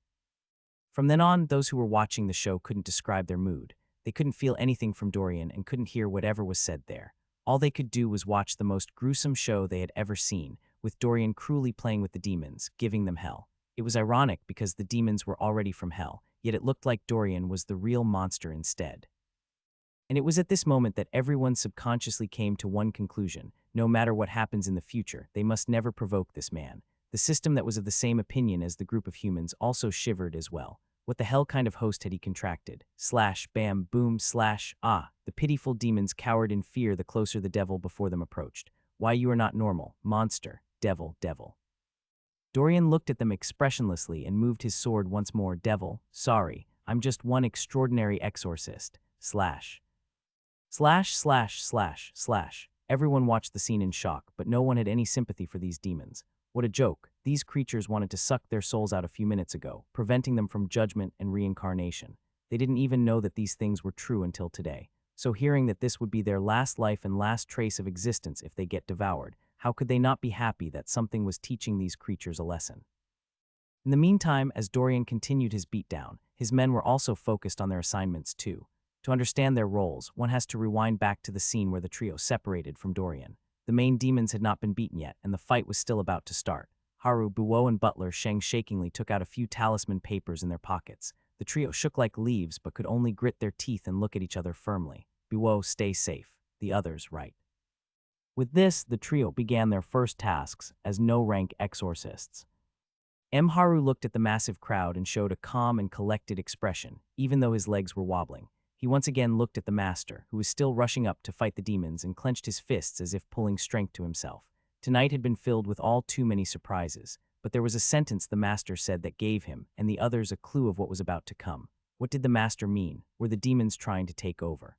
From then on, those who were watching the show couldn't describe their mood. They couldn't feel anything from Dorian and couldn't hear whatever was said there. All they could do was watch the most gruesome show they had ever seen, with Dorian cruelly playing with the demons, giving them hell. It was ironic because the demons were already from hell, yet it looked like Dorian was the real monster instead. And it was at this moment that everyone subconsciously came to one conclusion: no matter what happens in the future, they must never provoke this man. The system that was of the same opinion as the group of humans also shivered as well. What the hell kind of host had he contracted? Slash, bam, boom, slash, ah. The pitiful demons cowered in fear the closer the devil before them approached. Why, you are not normal. Monster. Devil, devil. Dorian looked at them expressionlessly and moved his sword once more. Devil, sorry, I'm just one extraordinary exorcist. Slash. Slash, slash, slash, slash. Everyone watched the scene in shock, but no one had any sympathy for these demons. What a joke. These creatures wanted to suck their souls out a few minutes ago, preventing them from judgment and reincarnation. They didn't even know that these things were true until today. So hearing that this would be their last life and last trace of existence if they get devoured, how could they not be happy that something was teaching these creatures a lesson? In the meantime, as Dorian continued his beatdown, his men were also focused on their assignments too. To understand their roles, one has to rewind back to the scene where the trio separated from Dorian. The main demons had not been beaten yet, and the fight was still about to start. Haru, Buo, and Butler Sheng shakingly took out a few talisman papers in their pockets. The trio shook like leaves but could only grit their teeth and look at each other firmly. Buo, stay safe. The others, right. With this, the trio began their first tasks as no-rank exorcists. Haru looked at the massive crowd and showed a calm and collected expression, even though his legs were wobbling. He once again looked at the master, who was still rushing up to fight the demons, and clenched his fists as if pulling strength to himself. Tonight had been filled with all too many surprises, but there was a sentence the master said that gave him and the others a clue of what was about to come. What did the master mean? Were the demons trying to take over?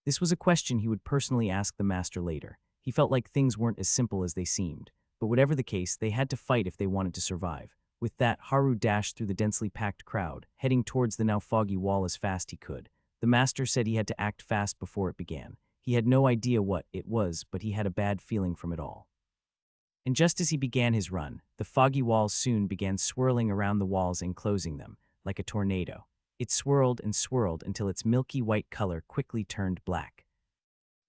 This was a question he would personally ask the master later. He felt like things weren't as simple as they seemed, but whatever the case, they had to fight if they wanted to survive. With that, Haru dashed through the densely packed crowd, heading towards the now foggy wall as fast he could. The master said he had to act fast before it began. He had no idea what it was, but he had a bad feeling from it all. And just as he began his run, the foggy walls soon began swirling around the walls enclosing them, like a tornado. It swirled and swirled until its milky white color quickly turned black.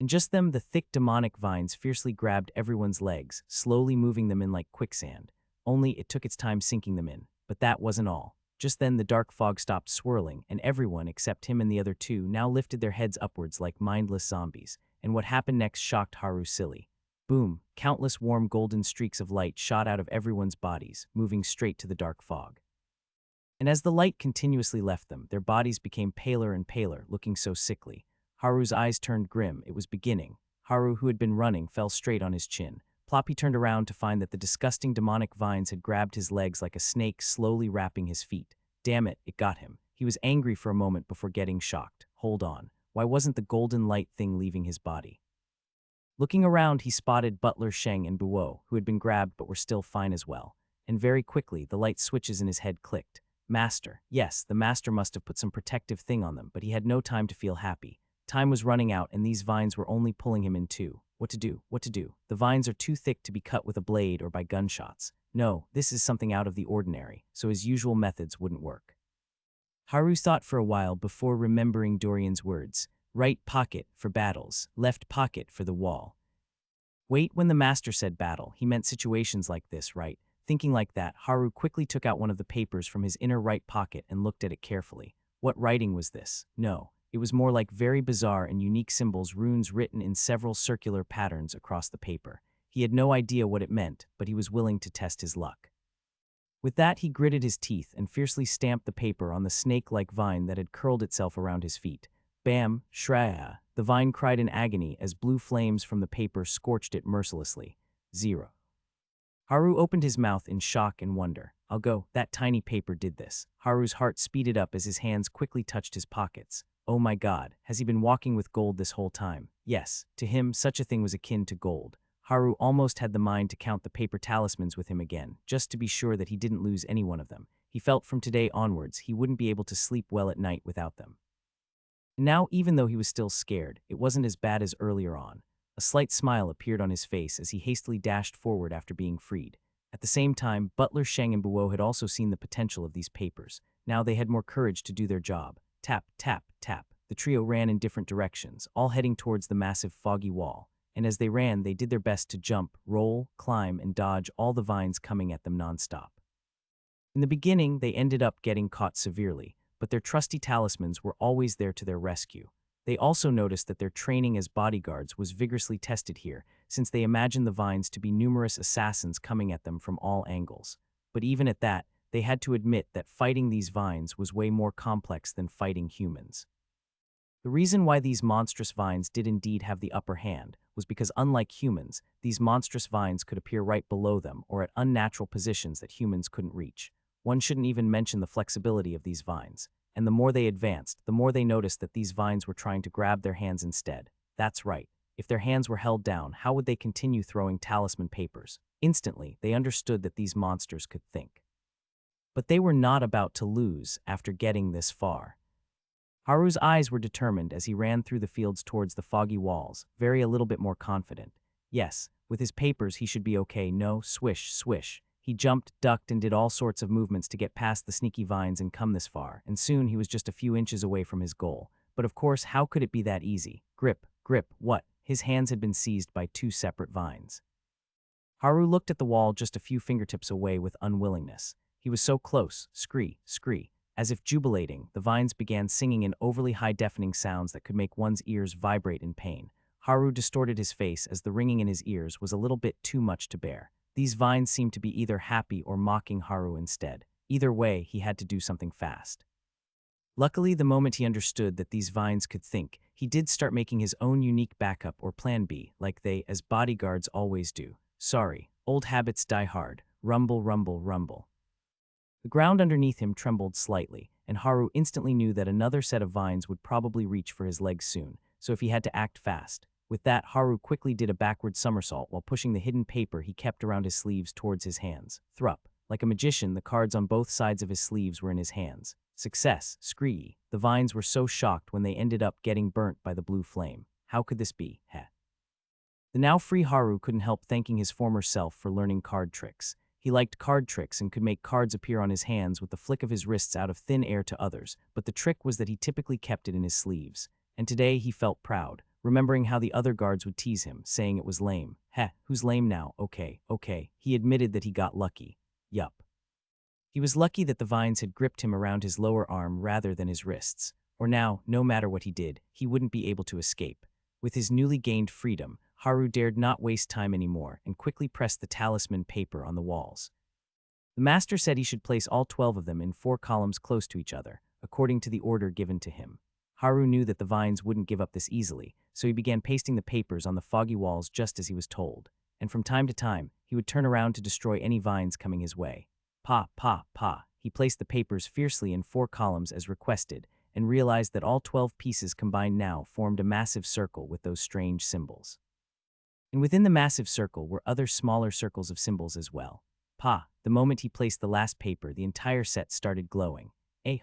And just then, the thick demonic vines fiercely grabbed everyone's legs, slowly moving them in like quicksand. Only it took its time sinking them in. But that wasn't all. Just then, the dark fog stopped swirling, and everyone except him and the other two now lifted their heads upwards like mindless zombies. And what happened next shocked Haru silly. Boom! Countless warm golden streaks of light shot out of everyone's bodies, moving straight to the dark fog. And as the light continuously left them, their bodies became paler and paler, looking so sickly. Haru's eyes turned grim. It was beginning. Haru, who had been running, fell straight on his chin. Plop, he turned around to find that the disgusting demonic vines had grabbed his legs like a snake, slowly wrapping his feet. Damn it, it got him. He was angry for a moment before getting shocked. Hold on. Why wasn't the golden light thing leaving his body? Looking around, he spotted Butler Sheng and Buo, who had been grabbed but were still fine as well. And very quickly, the light switches in his head clicked. Master. Yes, the master must have put some protective thing on them, but he had no time to feel happy. Time was running out, and these vines were only pulling him in two. What to do? What to do? The vines are too thick to be cut with a blade or by gunshots. No, this is something out of the ordinary, so his usual methods wouldn't work. Haru thought for a while before remembering Dorian's words. Right pocket for battles, left pocket for the wall. Wait, when the master said battle, he meant situations like this, right? Thinking like that, Haru quickly took out one of the papers from his inner right pocket and looked at it carefully. What writing was this? No, it was more like very bizarre and unique symbols, runes written in several circular patterns across the paper. He had no idea what it meant, but he was willing to test his luck. With that, he gritted his teeth and fiercely stamped the paper on the snake-like vine that had curled itself around his feet. Bam! Shraya! The vine cried in agony as blue flames from the paper scorched it mercilessly. 0. Haru opened his mouth in shock and wonder. I'll go, that tiny paper did this. Haru's heart speeded up as his hands quickly touched his pockets. Oh my god, has he been walking with gold this whole time? Yes, to him, such a thing was akin to gold. Haru almost had the mind to count the paper talismans with him again, just to be sure that he didn't lose any one of them. He felt from today onwards he wouldn't be able to sleep well at night without them. Now, even though he was still scared, it wasn't as bad as earlier on. A slight smile appeared on his face as he hastily dashed forward after being freed. At the same time, Butler Sheng and Buo had also seen the potential of these papers. Now they had more courage to do their job. Tap, tap, tap. The trio ran in different directions, all heading towards the massive foggy wall. And as they ran, they did their best to jump, roll, climb, and dodge all the vines coming at them nonstop. In the beginning, they ended up getting caught severely, but their trusty talismans were always there to their rescue. They also noticed that their training as bodyguards was vigorously tested here, since they imagined the vines to be numerous assassins coming at them from all angles. But even at that, they had to admit that fighting these vines was way more complex than fighting humans. The reason why these monstrous vines did indeed have the upper hand was because, unlike humans, these monstrous vines could appear right below them or at unnatural positions that humans couldn't reach. One shouldn't even mention the flexibility of these vines. And the more they advanced, the more they noticed that these vines were trying to grab their hands instead. That's right. If their hands were held down, how would they continue throwing talisman papers? Instantly, they understood that these monsters could think. But they were not about to lose after getting this far. Haru's eyes were determined as he ran through the fields towards the foggy walls, very a little bit more confident. Yes, with his papers he should be okay. No, swish, swish. He jumped, ducked, and did all sorts of movements to get past the sneaky vines and come this far, and soon he was just a few inches away from his goal. But of course, how could it be that easy? Grip, grip, what? His hands had been seized by two separate vines. Haru looked at the wall just a few fingertips away with unwillingness. He was so close, scree, scree. As if jubilating, the vines began singing in overly high-deafening sounds that could make one's ears vibrate in pain. Haru distorted his face as the ringing in his ears was a little bit too much to bear. These vines seemed to be either happy or mocking Haru instead. Either way, he had to do something fast. Luckily, the moment he understood that these vines could think, he did start making his own unique backup or plan B, like they, as bodyguards, always do. Sorry, old habits die hard. Rumble, rumble, rumble. The ground underneath him trembled slightly, and Haru instantly knew that another set of vines would probably reach for his legs soon, so if he had to act fast. With that, Haru quickly did a backward somersault while pushing the hidden paper he kept around his sleeves towards his hands. Thrup. Like a magician, the cards on both sides of his sleeves were in his hands. Success, scree. The vines were so shocked when they ended up getting burnt by the blue flame. How could this be? Heh. The now free Haru couldn't help thanking his former self for learning card tricks. He liked card tricks and could make cards appear on his hands with the flick of his wrists out of thin air to others, but the trick was that he typically kept it in his sleeves. And today he felt proud, remembering how the other guards would tease him, saying it was lame. Heh, who's lame now? Okay. He admitted that he got lucky. Yup. He was lucky that the vines had gripped him around his lower arm rather than his wrists, or now, no matter what he did, he wouldn't be able to escape. With his newly gained freedom, Haru dared not waste time anymore and quickly pressed the talisman paper on the walls. The master said he should place all 12 of them in 4 columns close to each other, according to the order given to him. Haru knew that the vines wouldn't give up this easily, so he began pasting the papers on the foggy walls just as he was told, and from time to time, he would turn around to destroy any vines coming his way. Pa, pa, pa. He placed the papers fiercely in 4 columns as requested, and realized that all 12 pieces combined now formed a massive circle with those strange symbols. And within the massive circle were other smaller circles of symbols as well. Pa, the moment he placed the last paper, the entire set started glowing.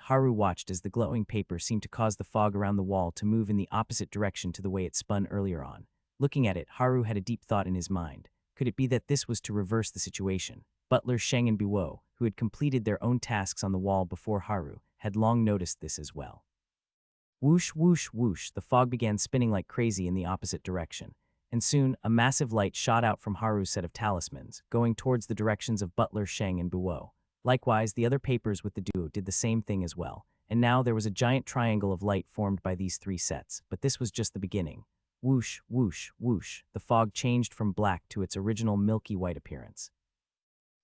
Haru watched as the glowing paper seemed to cause the fog around the wall to move in the opposite direction to the way it spun earlier on. Looking at it, Haru had a deep thought in his mind. Could it be that this was to reverse the situation? Butler Sheng and Buo, who had completed their own tasks on the wall before Haru, had long noticed this as well. Whoosh, whoosh, whoosh, the fog began spinning like crazy in the opposite direction, and soon a massive light shot out from Haru's set of talismans, going towards the directions of Butler Sheng and Buo. Likewise, the other papers with the duo did the same thing as well, and now there was a giant triangle of light formed by these 3 sets, but this was just the beginning. Whoosh, whoosh, whoosh, the fog changed from black to its original milky white appearance.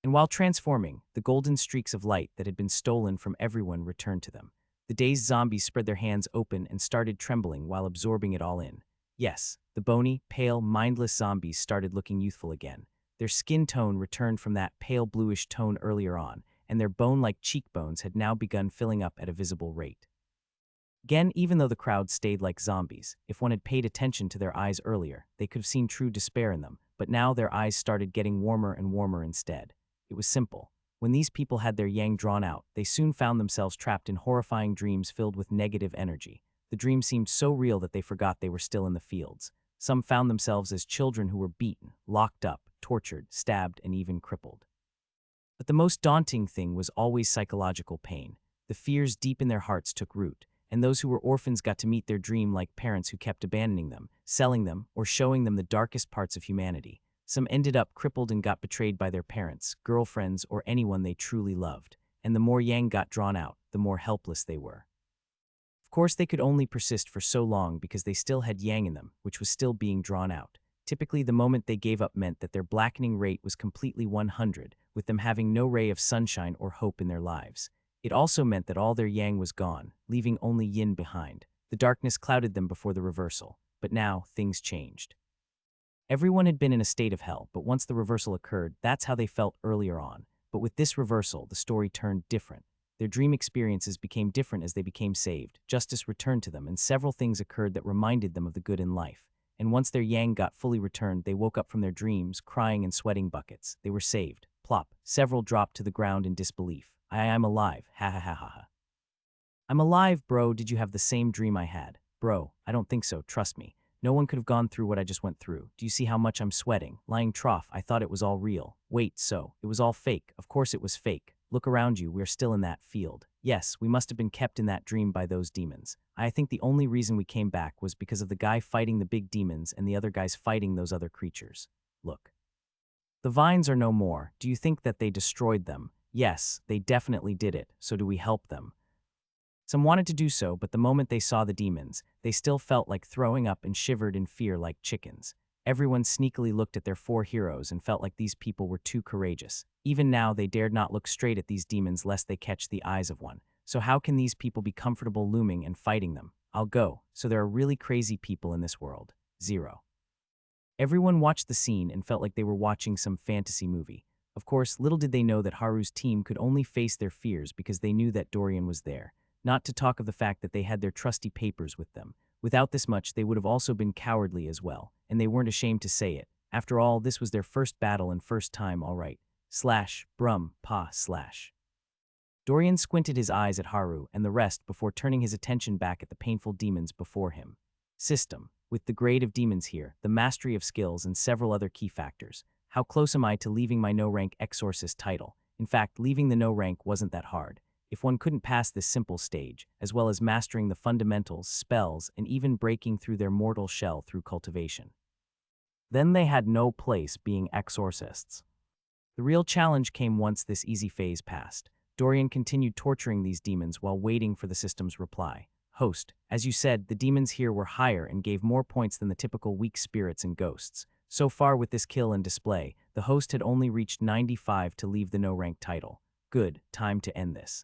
And while transforming, the golden streaks of light that had been stolen from everyone returned to them. The dazed zombies spread their hands open and started trembling while absorbing it all in. Yes, the bony, pale, mindless zombies started looking youthful again. Their skin tone returned from that pale bluish tone earlier on, and their bone-like cheekbones had now begun filling up at a visible rate. Again, even though the crowd stayed like zombies, if one had paid attention to their eyes earlier, they could have seen true despair in them, but now their eyes started getting warmer and warmer instead. It was simple. When these people had their yang drawn out, they soon found themselves trapped in horrifying dreams filled with negative energy. The dreams seemed so real that they forgot they were still in the fields. Some found themselves as children who were beaten, locked up, tortured, stabbed, and even crippled. But the most daunting thing was always psychological pain. The fears deep in their hearts took root, and those who were orphans got to meet their dream like parents who kept abandoning them, selling them, or showing them the darkest parts of humanity. Some ended up crippled and got betrayed by their parents, girlfriends, or anyone they truly loved, and the more yang got drawn out, the more helpless they were. Of course, they could only persist for so long because they still had yang in them, which was still being drawn out. Typically, the moment they gave up meant that their blackening rate was completely 100, with them having no ray of sunshine or hope in their lives. It also meant that all their yang was gone, leaving only yin behind. The darkness clouded them before the reversal, but now things changed. Everyone had been in a state of hell, but once the reversal occurred, that's how they felt earlier on. But with this reversal, the story turned different. Their dream experiences became different as they became saved. Justice returned to them, and several things occurred that reminded them of the good in life. And once their yang got fully returned, they woke up from their dreams, crying and sweating buckets. They were saved. Plop. Several dropped to the ground in disbelief. I'm alive. Ha ha ha ha ha. I'm alive, bro. Did you have the same dream I had? Bro, I don't think so, trust me. No one could have gone through what I just went through. Do you see how much I'm sweating? Lying trough, I thought it was all real. Wait, so, it was all fake. Of course it was fake. Look around you, we're still in that field. Yes, we must have been kept in that dream by those demons. I think the only reason we came back was because of the guy fighting the big demons and the other guys fighting those other creatures. Look. The vines are no more. Do you think that they destroyed them? Yes, they definitely did it. So do we help them? Some wanted to do so, but the moment they saw the demons, they still felt like throwing up and shivered in fear like chickens. Everyone sneakily looked at their four heroes and felt like these people were too courageous. Even now, they dared not look straight at these demons lest they catch the eyes of one. So how can these people be comfortable looming and fighting them? I'll go. So there are really crazy people in this world. 0. Everyone watched the scene and felt like they were watching some fantasy movie. Of course, little did they know that Haru's team could only face their fears because they knew that Dorian was there. Not to talk of the fact that they had their trusty papers with them. Without this much, they would have also been cowardly as well, and they weren't ashamed to say it. After all, this was their first battle and first time, all right. Brum, pa, /. Dorian squinted his eyes at Haru and the rest before turning his attention back at the painful demons before him. System. With the grade of demons here, the mastery of skills, and several other key factors. How close am I to leaving my no-rank Exorcist title? In fact, leaving the no-rank wasn't that hard. If one couldn't pass this simple stage, as well as mastering the fundamentals, spells, and even breaking through their mortal shell through cultivation, then they had no place being exorcists. The real challenge came once this easy phase passed. Dorian continued torturing these demons while waiting for the system's reply. Host, as you said, the demons here were higher and gave more points than the typical weak spirits and ghosts. So far with this kill and display, the host had only reached 95 to leave the no-rank title. Good, time to end this.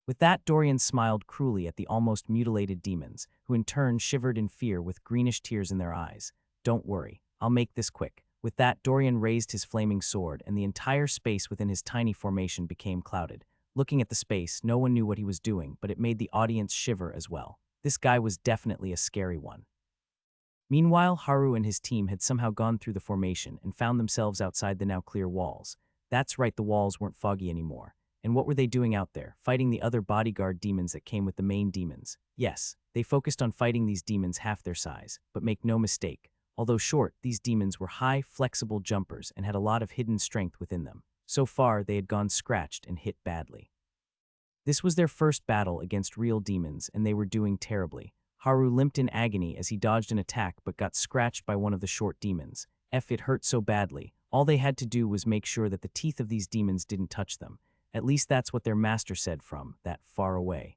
With that, Dorian smiled cruelly at the almost mutilated demons, who in turn shivered in fear with greenish tears in their eyes. Don't worry, I'll make this quick. With that, Dorian raised his flaming sword, and the entire space within his tiny formation became clouded. Looking at the space, no one knew what he was doing, but it made the audience shiver as well. This guy was definitely a scary one. Meanwhile, Haru and his team had somehow gone through the formation and found themselves outside the now clear walls. That's right, the walls weren't foggy anymore. And what were they doing out there? Fighting the other bodyguard demons that came with the main demons. Yes, they focused on fighting these demons half their size, but make no mistake. Although short, these demons were high, flexible jumpers and had a lot of hidden strength within them. So far, they had gone scratched and hit badly. This was their first battle against real demons, and they were doing terribly. Haru limped in agony as he dodged an attack but got scratched by one of the short demons. It hurt so badly. All they had to do was make sure that the teeth of these demons didn't touch them. At least that's what their master said from that far away.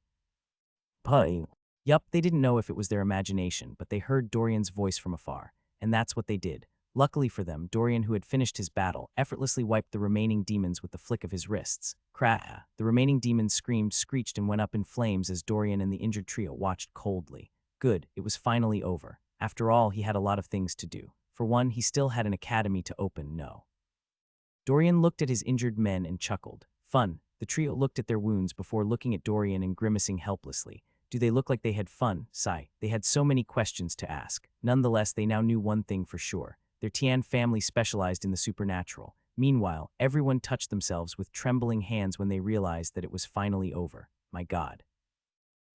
Yup, they didn't know if it was their imagination, but they heard Dorian's voice from afar. And that's what they did. Luckily for them, Dorian, who had finished his battle, effortlessly wiped the remaining demons with the flick of his wrists. Craah! The remaining demons screamed, screeched, and went up in flames as Dorian and the injured trio watched coldly. Good, it was finally over. After all, he had a lot of things to do. For one, he still had an academy to open. No. Dorian looked at his injured men and chuckled. Fun. The trio looked at their wounds before looking at Dorian and grimacing helplessly. Do they look like they had fun? Sigh. They had so many questions to ask. Nonetheless, they now knew one thing for sure. Their Tian family specialized in the supernatural. Meanwhile, everyone touched themselves with trembling hands when they realized that it was finally over. My God.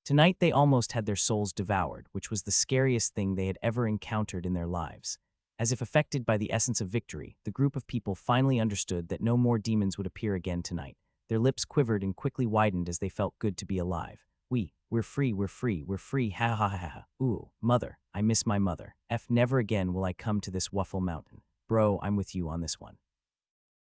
Tonight they almost had their souls devoured, which was the scariest thing they had ever encountered in their lives. As if affected by the essence of victory, the group of people finally understood that no more demons would appear again tonight. Their lips quivered and quickly widened as they felt good to be alive. We're free, we're free, we're free, ha ha ha ha. Ooh, mother, I miss my mother. Never again will I come to this Waffle Mountain. Bro, I'm with you on this one.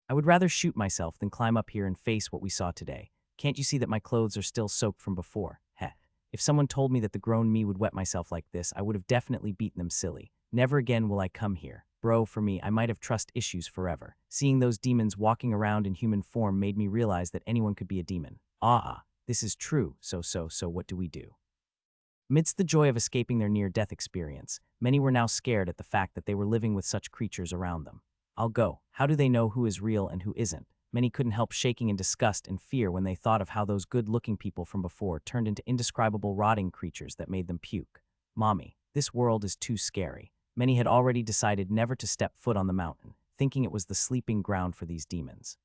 I would rather shoot myself than climb up here and face what we saw today. Can't you see that my clothes are still soaked from before? Heh. If someone told me that the grown me would wet myself like this, I would have definitely beaten them silly. Never again will I come here. Bro, for me, I might have trust issues forever. Seeing those demons walking around in human form made me realize that anyone could be a demon. This is true, so what do we do? Amidst the joy of escaping their near-death experience, many were now scared at the fact that they were living with such creatures around them. I'll go. How do they know who is real and who isn't? Many couldn't help shaking in disgust and fear when they thought of how those good-looking people from before turned into indescribable rotting creatures that made them puke. Mommy, this world is too scary. Many had already decided never to step foot on the mountain, thinking it was the sleeping ground for these demons.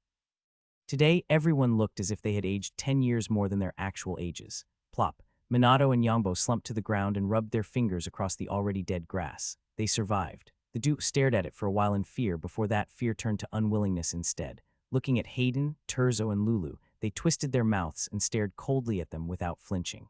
Today, everyone looked as if they had aged 10 years more than their actual ages. Plop. Minato and Yongbo slumped to the ground and rubbed their fingers across the already dead grass. They survived. The Duke stared at it for a while in fear before that fear turned to unwillingness instead. Looking at Hayden, Terzo, and Lulu, they twisted their mouths and stared coldly at them without flinching.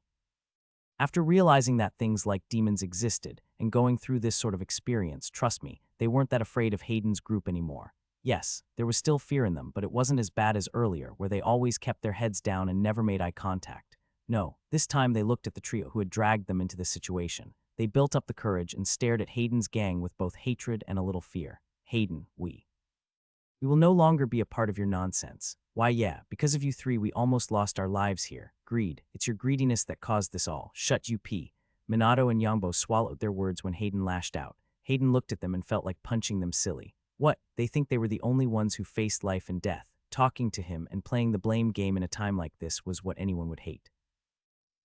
After realizing that things like demons existed and going through this sort of experience, trust me, they weren't that afraid of Hayden's group anymore. Yes, there was still fear in them, but it wasn't as bad as earlier, where they always kept their heads down and never made eye contact. No, this time they looked at the trio who had dragged them into this situation. They built up the courage and stared at Hayden's gang with both hatred and a little fear. Hayden, we will no longer be a part of your nonsense. Why yeah, because of you three we almost lost our lives here. Greed, it's your greediness that caused this all. Shut you p. Minato and Yongbo swallowed their words when Hayden lashed out. Hayden looked at them and felt like punching them silly. What, they think they were the only ones who faced life and death. Talking to him and playing the blame game in a time like this was what anyone would hate.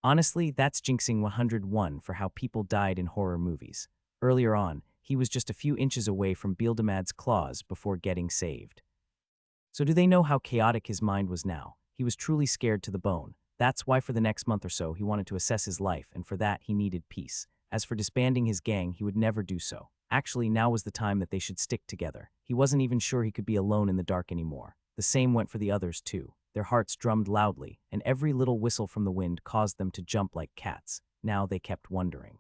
Honestly, that's jinxing 101 for how people died in horror movies. Earlier on, he was just a few inches away from Beeldemad's claws before getting saved. So do they know how chaotic his mind was now? He was truly scared to the bone. That's why for the next month or so he wanted to assess his life, and for that he needed peace. As for disbanding his gang, he would never do so. Actually, now was the time that they should stick together. He wasn't even sure he could be alone in the dark anymore. The same went for the others too. Their hearts drummed loudly, and every little whistle from the wind caused them to jump like cats. Now they kept wondering.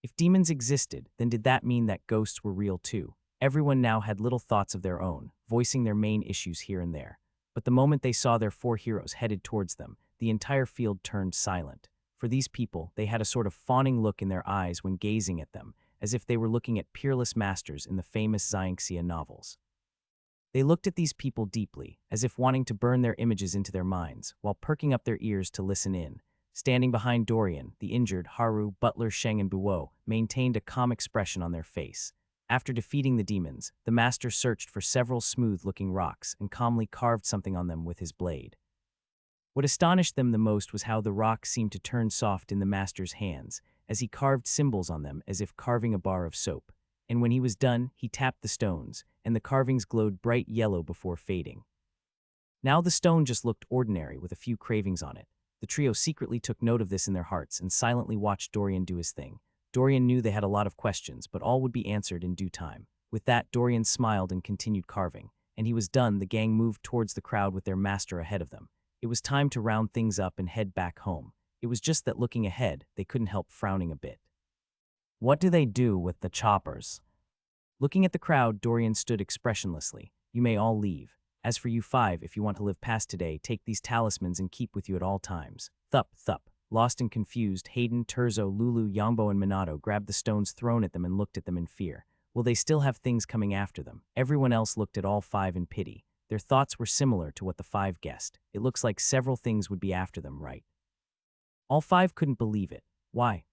If demons existed, then did that mean that ghosts were real too? Everyone now had little thoughts of their own, voicing their main issues here and there. But the moment they saw their four heroes headed towards them, the entire field turned silent. For these people, they had a sort of fawning look in their eyes when gazing at them, as if they were looking at peerless masters in the famous Xianxia novels. They looked at these people deeply, as if wanting to burn their images into their minds, while perking up their ears to listen in. Standing behind Dorian, the injured Haru, Butler, Sheng, and Buo maintained a calm expression on their face. After defeating the demons, the master searched for several smooth-looking rocks and calmly carved something on them with his blade. What astonished them the most was how the rocks seemed to turn soft in the master's hands, as he carved symbols on them as if carving a bar of soap. And when he was done, he tapped the stones, and the carvings glowed bright yellow before fading. Now the stone just looked ordinary with a few cravings on it. The trio secretly took note of this in their hearts and silently watched Dorian do his thing. Dorian knew they had a lot of questions, but all would be answered in due time. With that, Dorian smiled and continued carving. And he was done, the gang moved towards the crowd with their master ahead of them. It was time to round things up and head back home. It was just that looking ahead, they couldn't help frowning a bit. What do they do with the choppers? Looking at the crowd, Dorian stood expressionlessly. You may all leave. As for you five, if you want to live past today, take these talismans and keep with you at all times. Thup, thup. Lost and confused, Hayden, Terzo, Lulu, Yongbo, and Minato grabbed the stones thrown at them and looked at them in fear. Will they still have things coming after them? Everyone else looked at all five in pity. Their thoughts were similar to what the five guessed. It looks like several things would be after them, right? All five couldn't believe it. Why?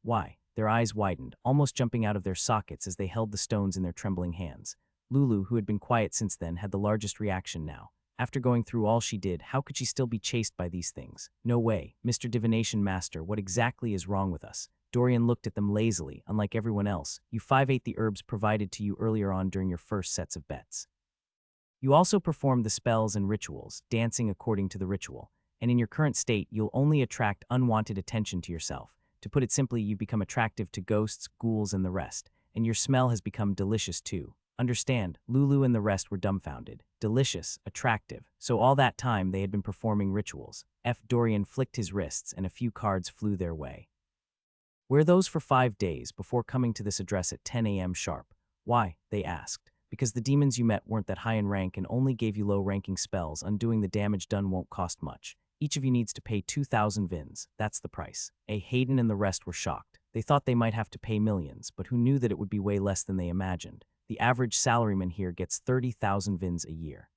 Their eyes widened, almost jumping out of their sockets as they held the stones in their trembling hands. Lulu, who had been quiet since then, had the largest reaction now. After going through all she did, how could she still be chased by these things? No way. Mr. Divination Master, what exactly is wrong with us? Dorian looked at them lazily. Unlike everyone else, you five ate the herbs provided to you earlier on during your first sets of bets. You also performed the spells and rituals, dancing according to the ritual. And in your current state, you'll only attract unwanted attention to yourself. To put it simply, you've become attractive to ghosts, ghouls, and the rest. And your smell has become delicious too. Understand, Lulu and the rest were dumbfounded. Delicious, attractive. So all that time they had been performing rituals. Dorian flicked his wrists and a few cards flew their way. Wear those for 5 days before coming to this address at 10 a.m. sharp. Why? They asked. Because the demons you met weren't that high in rank and only gave you low-ranking spells. Undoing the damage done won't cost much. Each of you needs to pay 2,000 vins. That's the price. Hayden and the rest were shocked. They thought they might have to pay millions, but who knew that it would be way less than they imagined. The average salaryman here gets 30,000 vins a year.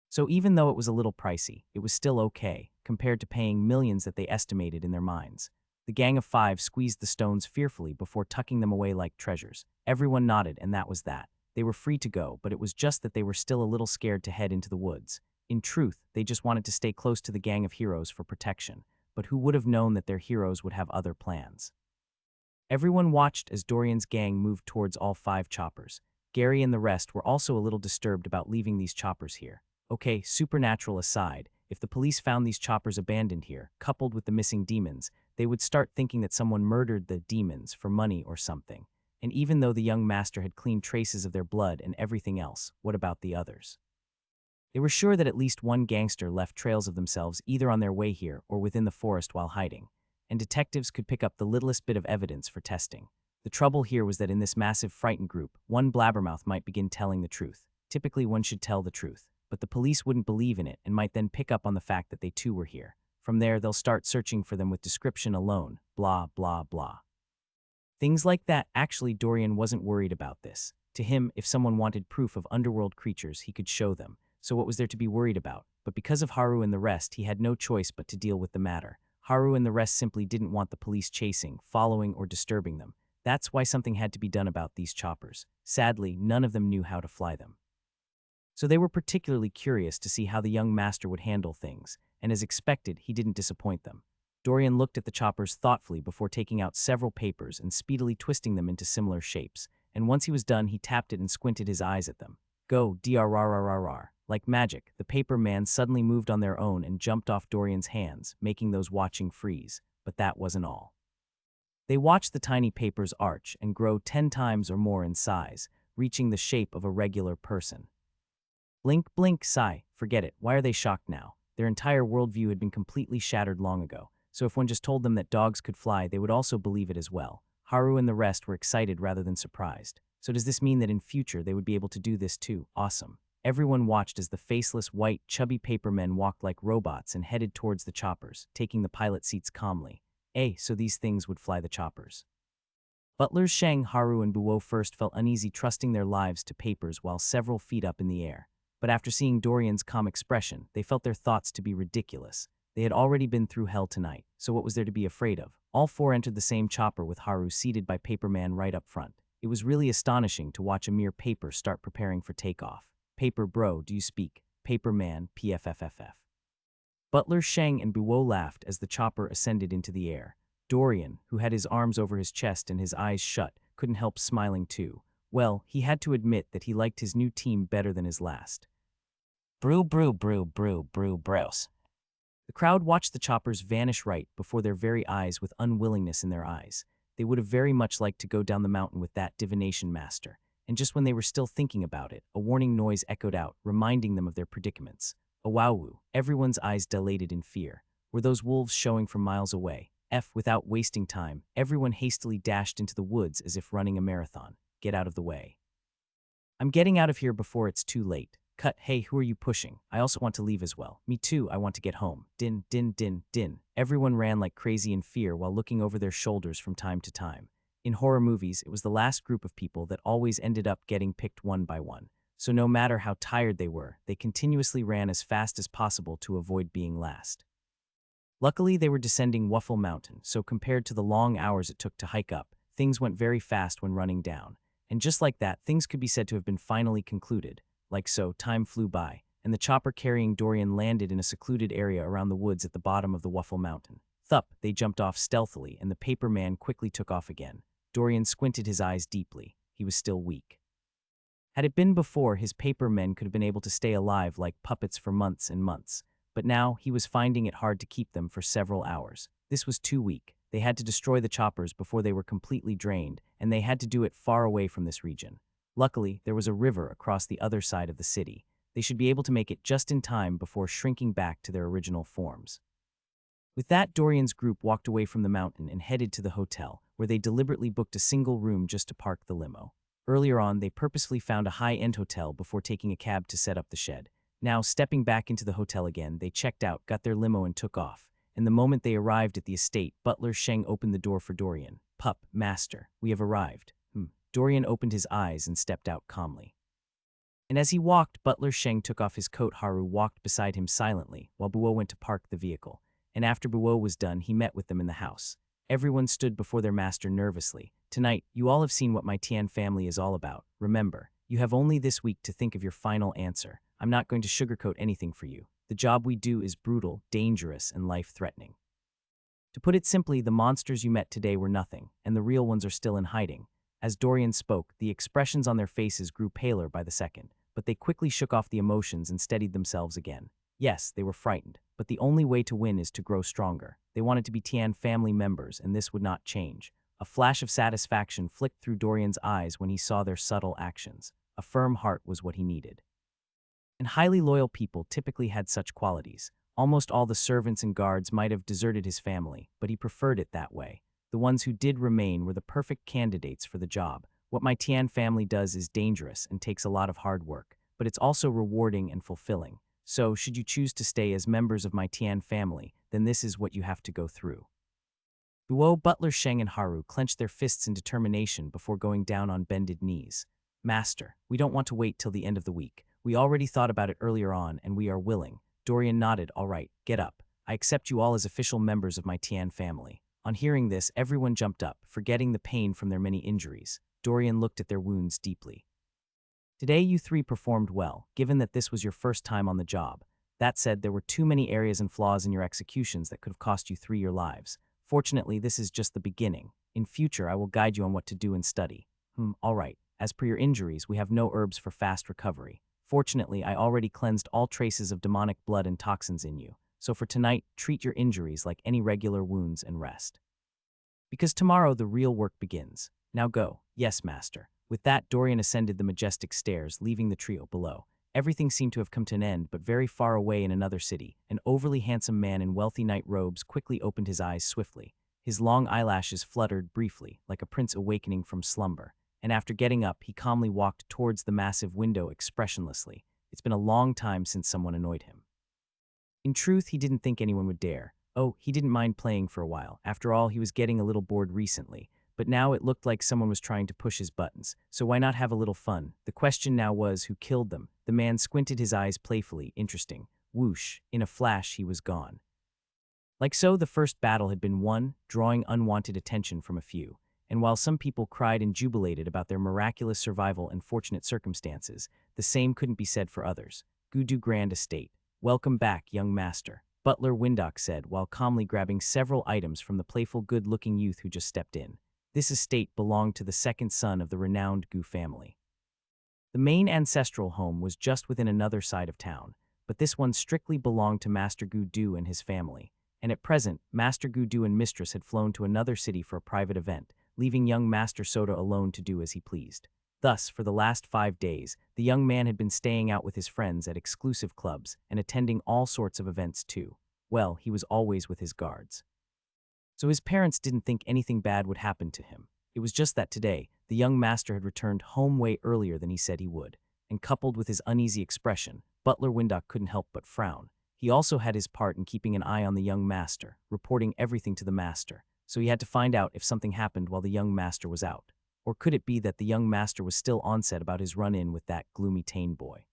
So even though it was a little pricey, it was still okay, compared to paying millions that they estimated in their minds. The gang of five squeezed the stones fearfully before tucking them away like treasures. Everyone nodded, and that was that. They were free to go, but it was just that they were still a little scared to head into the woods. In truth, they just wanted to stay close to the gang of heroes for protection, but who would have known that their heroes would have other plans? Everyone watched as Dorian's gang moved towards all five choppers. Gary and the rest were also a little disturbed about leaving these choppers here. Okay, supernatural aside, if the police found these choppers abandoned here, coupled with the missing demons, they would start thinking that someone murdered the demons for money or something. And even though the young master had cleaned traces of their blood and everything else, what about the others? They were sure that at least one gangster left trails of themselves either on their way here or within the forest while hiding, and detectives could pick up the littlest bit of evidence for testing. The trouble here was that in this massive frightened group, one blabbermouth might begin telling the truth. Typically, one should tell the truth, but the police wouldn't believe in it and might then pick up on the fact that they too were here. From there, they'll start searching for them with description alone, blah, blah, blah. Things like that. Actually, Dorian wasn't worried about this. To him, if someone wanted proof of underworld creatures, he could show them. So what was there to be worried about? But because of Haru and the rest, he had no choice but to deal with the matter. Haru and the rest simply didn't want the police chasing, following, or disturbing them. That's why something had to be done about these choppers. Sadly, none of them knew how to fly them. So they were particularly curious to see how the young master would handle things, and as expected, he didn't disappoint them. Dorian looked at the choppers thoughtfully before taking out several papers and speedily twisting them into similar shapes, and once he was done, he tapped it and squinted his eyes at them. Go, drrrrrr. Like magic, the paper man suddenly moved on their own and jumped off Dorian's hands, making those watching freeze. But that wasn't all. They watched the tiny papers arch and grow 10 times or more in size, reaching the shape of a regular person. Blink, blink, sigh. Forget it. Why are they shocked now? Their entire worldview had been completely shattered long ago, so if one just told them that dogs could fly, they would also believe it as well. Haru and the rest were excited rather than surprised. So does this mean that in future they would be able to do this too? Awesome. Everyone watched as the faceless, white, chubby papermen walked like robots and headed towards the choppers, taking the pilot seats calmly. So these things would fly the choppers. Butlers Shang, Haru, and Buo first felt uneasy trusting their lives to papers while several feet up in the air. But after seeing Dorian's calm expression, they felt their thoughts to be ridiculous. They had already been through hell tonight, so what was there to be afraid of? All four entered the same chopper with Haru seated by Paperman right up front. It was really astonishing to watch a mere paper start preparing for takeoff. Paper bro, do you speak? Paperman, PFFFF. Butler Sheng and Buo laughed as the chopper ascended into the air. Dorian, who had his arms over his chest and his eyes shut, couldn't help smiling too. Well, he had to admit that he liked his new team better than his last. Brew, bros. The crowd watched the choppers vanish right before their very eyes with unwillingness in their eyes. They would have very much liked to go down the mountain with that divination master. And just when they were still thinking about it, a warning noise echoed out, reminding them of their predicaments. Owawu, everyone's eyes dilated in fear. Were those wolves showing from miles away? Without wasting time, everyone hastily dashed into the woods as if running a marathon. Get out of the way. I'm getting out of here before it's too late. Cut, hey, who are you pushing? I also want to leave as well. Me too, I want to get home. Din, din, din, din. Everyone ran like crazy in fear while looking over their shoulders from time to time. In horror movies, it was the last group of people that always ended up getting picked one by one. So no matter how tired they were, they continuously ran as fast as possible to avoid being last. Luckily, they were descending Waffle Mountain, so compared to the long hours it took to hike up, things went very fast when running down. And just like that, things could be said to have been finally concluded. Like so, time flew by, and the chopper carrying Dorian landed in a secluded area around the woods at the bottom of the Waffle Mountain. Thup, they jumped off stealthily, and the paper man quickly took off again. Dorian squinted his eyes deeply. He was still weak. Had it been before, his paper men could have been able to stay alive like puppets for months and months. But now, he was finding it hard to keep them for several hours. This was too weak. They had to destroy the choppers before they were completely drained, and they had to do it far away from this region. Luckily, there was a river across the other side of the city. They should be able to make it just in time before shrinking back to their original forms. With that, Dorian's group walked away from the mountain and headed to the hotel, where they deliberately booked a single room just to park the limo. Earlier on, they purposefully found a high-end hotel before taking a cab to set up the shed. Now, stepping back into the hotel again, they checked out, got their limo, and took off. And the moment they arrived at the estate, Butler Sheng opened the door for Dorian. Pup, master, we have arrived. Dorian opened his eyes and stepped out calmly. And as he walked, Butler Sheng took off his coat. Haru walked beside him silently, while Buo went to park the vehicle. And after Buo was done, he met with them in the house. Everyone stood before their master nervously. Tonight, you all have seen what my Tian family is all about. Remember, you have only this week to think of your final answer. I'm not going to sugarcoat anything for you. The job we do is brutal, dangerous, and life-threatening. To put it simply, the monsters you met today were nothing, and the real ones are still in hiding. As Dorian spoke, the expressions on their faces grew paler by the second, but they quickly shook off the emotions and steadied themselves again. Yes, they were frightened, but the only way to win is to grow stronger. They wanted to be Tian family members, and this would not change. A flash of satisfaction flicked through Dorian's eyes when he saw their subtle actions. A firm heart was what he needed. And highly loyal people typically had such qualities. Almost all the servants and guards might have deserted his family, but he preferred it that way. The ones who did remain were the perfect candidates for the job. What my Tian family does is dangerous and takes a lot of hard work, but but it's also rewarding and fulfilling. So, should you choose to stay as members of my Tian family, then this is what you have to go through. Guo, Butler, Sheng, and Haru clenched their fists in determination before going down on bended knees. Master, we don't want to wait till the end of the week. We already thought about it earlier on, and we are willing. Dorian nodded. All right, get up. I accept you all as official members of my Tian family. On hearing this, everyone jumped up, forgetting the pain from their many injuries. Dorian looked at their wounds deeply. Today you three performed well, given that this was your first time on the job. That said, there were too many areas and flaws in your executions that could have cost you three your lives. Fortunately, this is just the beginning. In future, I will guide you on what to do and study. All right. As per your injuries, we have no herbs for fast recovery. Fortunately, I already cleansed all traces of demonic blood and toxins in you. So for tonight, treat your injuries like any regular wounds and rest. Because tomorrow the real work begins. Now go. Yes, master. With that, Dorian ascended the majestic stairs, leaving the trio below. Everything seemed to have come to an end, but very far away in another city, an overly handsome man in wealthy night robes quickly opened his eyes swiftly. His long eyelashes fluttered briefly, like a prince awakening from slumber. And after getting up, he calmly walked towards the massive window expressionlessly. It's been a long time since someone annoyed him. In truth, he didn't think anyone would dare. Oh, he didn't mind playing for a while. After all, he was getting a little bored recently. But now it looked like someone was trying to push his buttons. So why not have a little fun? The question now was, who killed them? The man squinted his eyes playfully. Interesting. Whoosh. In a flash, he was gone. Like so, the first battle had been won, drawing unwanted attention from a few. And while some people cried and jubilated about their miraculous survival and fortunate circumstances, the same couldn't be said for others. Gudu Grand Estate. Welcome back, young master, Butler Windock said while calmly grabbing several items from the playful good-looking youth who just stepped in. This estate belonged to the second son of the renowned Gu family. The main ancestral home was just within another side of town, but this one strictly belonged to Master Gu Du and his family. And at present, Master Gu Du and mistress had flown to another city for a private event, leaving young Master Soda alone to do as he pleased. Thus, for the last 5 days, the young man had been staying out with his friends at exclusive clubs and attending all sorts of events too. Well, he was always with his guards. So his parents didn't think anything bad would happen to him. It was just that today, the young master had returned home way earlier than he said he would, and coupled with his uneasy expression, Butler Windock couldn't help but frown. He also had his part in keeping an eye on the young master, reporting everything to the master, so he had to find out if something happened while the young master was out. Or could it be that the young master was still on set about his run-in with that gloomy Tane boy?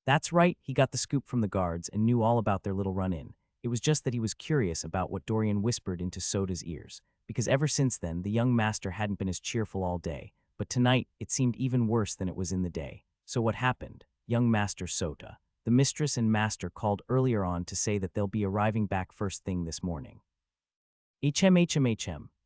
That's right, he got the scoop from the guards and knew all about their little run-in. It was just that he was curious about what Dorian whispered into Soda's ears, because ever since then, the young master hadn't been as cheerful all day, but tonight it seemed even worse than it was in the day. So what happened? Young Master Soda. The mistress and master called earlier on to say that they'll be arriving back first thing this morning. HM.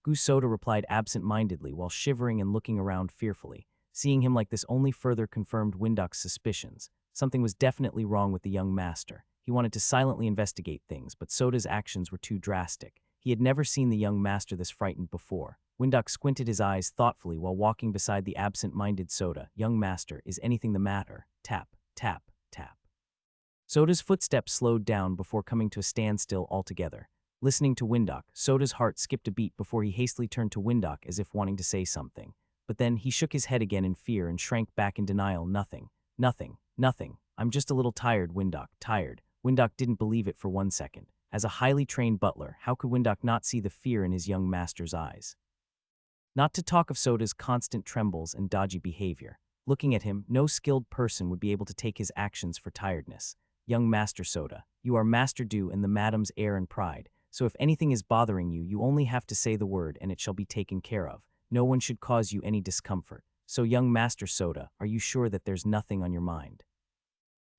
Gu Soda replied absent-mindedly while shivering and looking around fearfully. Seeing him like this only further confirmed Windock's suspicions. Something was definitely wrong with the young master. He wanted to silently investigate things, but Soda's actions were too drastic. He had never seen the young master this frightened before. Windock squinted his eyes thoughtfully while walking beside the absent-minded Soda. Young master, is anything the matter? Tap, tap, tap. Soda's footsteps slowed down before coming to a standstill altogether. Listening to Windock, Soda's heart skipped a beat before he hastily turned to Windock as if wanting to say something. But then he shook his head again in fear and shrank back in denial. Nothing. I'm just a little tired, Windock, tired. Windock didn't believe it for 1 second. As a highly trained butler, how could Windock not see the fear in his young master's eyes? Not to talk of Soda's constant trembles and dodgy behavior. Looking at him, no skilled person would be able to take his actions for tiredness. Young Master Soda, you are Master Du and the madam's heir and pride, so if anything is bothering you, you only have to say the word and it shall be taken care of. No one should cause you any discomfort. So young Master Soda, are you sure that there's nothing on your mind?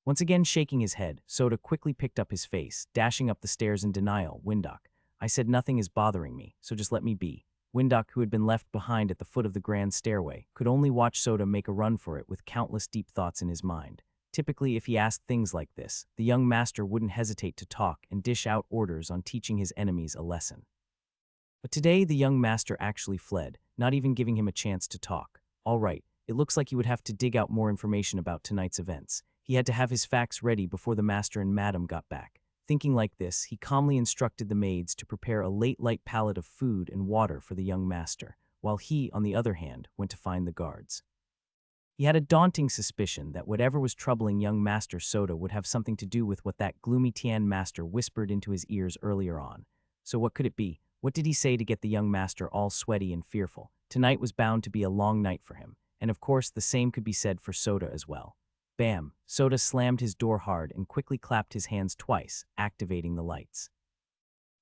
Once again shaking his head, Soda quickly picked up his face, dashing up the stairs in denial. Windock, I said nothing is bothering me, so just let me be. Windock, who had been left behind at the foot of the grand stairway, could only watch Soda make a run for it with countless deep thoughts in his mind. Typically, if he asked things like this, the young master wouldn't hesitate to talk and dish out orders on teaching his enemies a lesson. But today, the young master actually fled, not even giving him a chance to talk. All right, it looks like he would have to dig out more information about tonight's events. He had to have his facts ready before the master and madam got back. Thinking like this, he calmly instructed the maids to prepare a light pallet of food and water for the young master, while he, on the other hand, went to find the guards. He had a daunting suspicion that whatever was troubling young Master Soda would have something to do with what that gloomy Tian Master whispered into his ears earlier on. So what could it be? What did he say to get the young master all sweaty and fearful? Tonight was bound to be a long night for him, and of course the same could be said for Soda as well. Bam! Soda slammed his door hard and quickly clapped his hands twice, activating the lights.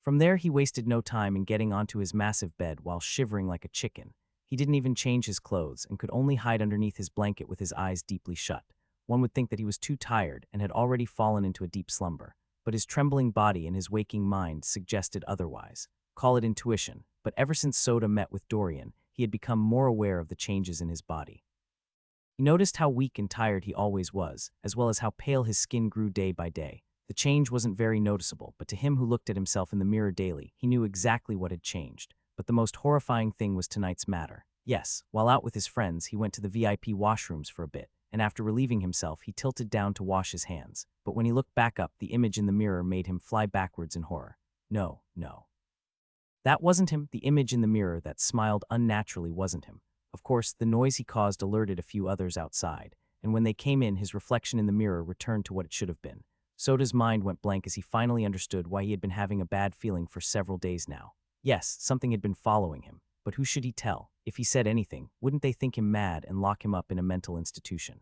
From there he wasted no time in getting onto his massive bed while shivering like a chicken. He didn't even change his clothes and could only hide underneath his blanket with his eyes deeply shut. One would think that he was too tired and had already fallen into a deep slumber, but his trembling body and his waking mind suggested otherwise. Call it intuition, but ever since Soda met with Dorian, he had become more aware of the changes in his body. He noticed how weak and tired he always was, as well as how pale his skin grew day by day. The change wasn't very noticeable, but to him who looked at himself in the mirror daily, he knew exactly what had changed. But the most horrifying thing was tonight's matter. Yes, while out with his friends, he went to the VIP washrooms for a bit, and after relieving himself, he tilted down to wash his hands. But when he looked back up, the image in the mirror made him fly backwards in horror. No, no. That wasn't him. The image in the mirror that smiled unnaturally wasn't him. Of course, the noise he caused alerted a few others outside, and when they came in, his reflection in the mirror returned to what it should have been. Soda's mind went blank as he finally understood why he had been having a bad feeling for several days now. Yes, something had been following him, but who should he tell? If he said anything, wouldn't they think him mad and lock him up in a mental institution?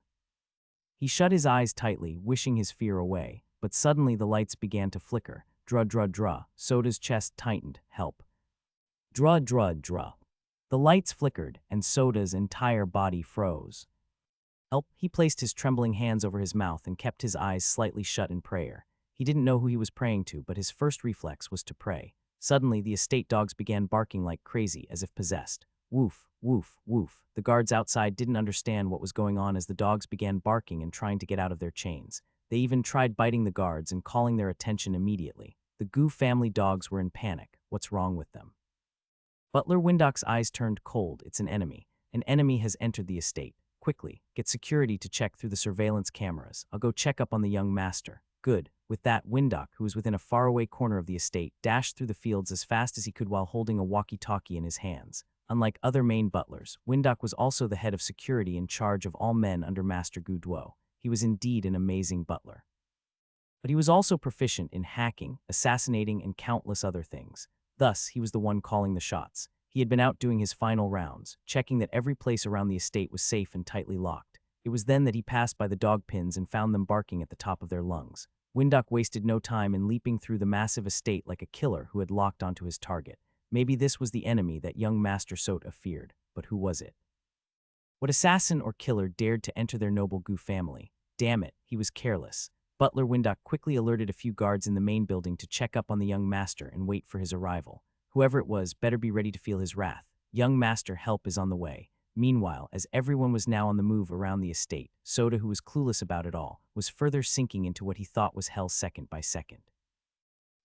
He shut his eyes tightly, wishing his fear away, but suddenly the lights began to flicker. Draw, draw, draw. Soda's chest tightened. Help. Draw, draw, draw. The lights flickered, and Soda's entire body froze. Help. He placed his trembling hands over his mouth and kept his eyes slightly shut in prayer. He didn't know who he was praying to, but his first reflex was to pray. Suddenly, the estate dogs began barking like crazy, as if possessed. Woof, woof, woof. The guards outside didn't understand what was going on as the dogs began barking and trying to get out of their chains. They even tried biting the guards and calling their attention immediately. The Goo family dogs were in panic. What's wrong with them? Butler Windoc's eyes turned cold. It's an enemy. An enemy has entered the estate. Quickly, get security to check through the surveillance cameras. I'll go check up on the young master. Good. With that, Windock, who was within a faraway corner of the estate, dashed through the fields as fast as he could while holding a walkie-talkie in his hands. Unlike other main butlers, Windock was also the head of security in charge of all men under Master Guduo. He was indeed an amazing butler. But he was also proficient in hacking, assassinating, and countless other things. Thus, he was the one calling the shots. He had been out doing his final rounds, checking that every place around the estate was safe and tightly locked. It was then that he passed by the dog pins and found them barking at the top of their lungs. Windock wasted no time in leaping through the massive estate like a killer who had locked onto his target. Maybe this was the enemy that young Master Sota feared, but who was it? What assassin or killer dared to enter their noble Goo family? Damn it, he was careless. Butler Windock quickly alerted a few guards in the main building to check up on the young master and wait for his arrival. Whoever it was better be ready to feel his wrath. Young master, help is on the way. Meanwhile, as everyone was now on the move around the estate, Soda, who was clueless about it all, was further sinking into what he thought was hell second by second.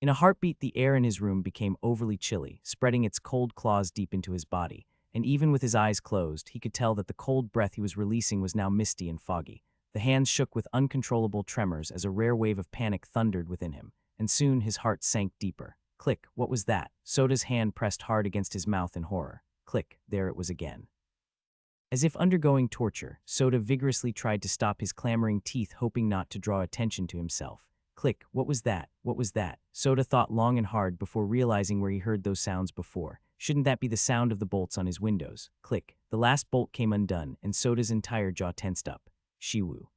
In a heartbeat, the air in his room became overly chilly, spreading its cold claws deep into his body, and even with his eyes closed, he could tell that the cold breath he was releasing was now misty and foggy. The hands shook with uncontrollable tremors as a rare wave of panic thundered within him, and soon his heart sank deeper. Click, what was that? Soda's hand pressed hard against his mouth in horror. Click, there it was again. As if undergoing torture, Soda vigorously tried to stop his clamoring teeth, hoping not to draw attention to himself. Click, what was that? What was that? Soda thought long and hard before realizing where he heard those sounds before. Shouldn't that be the sound of the bolts on his windows? Click, the last bolt came undone, and Soda's entire jaw tensed up. Shiwu.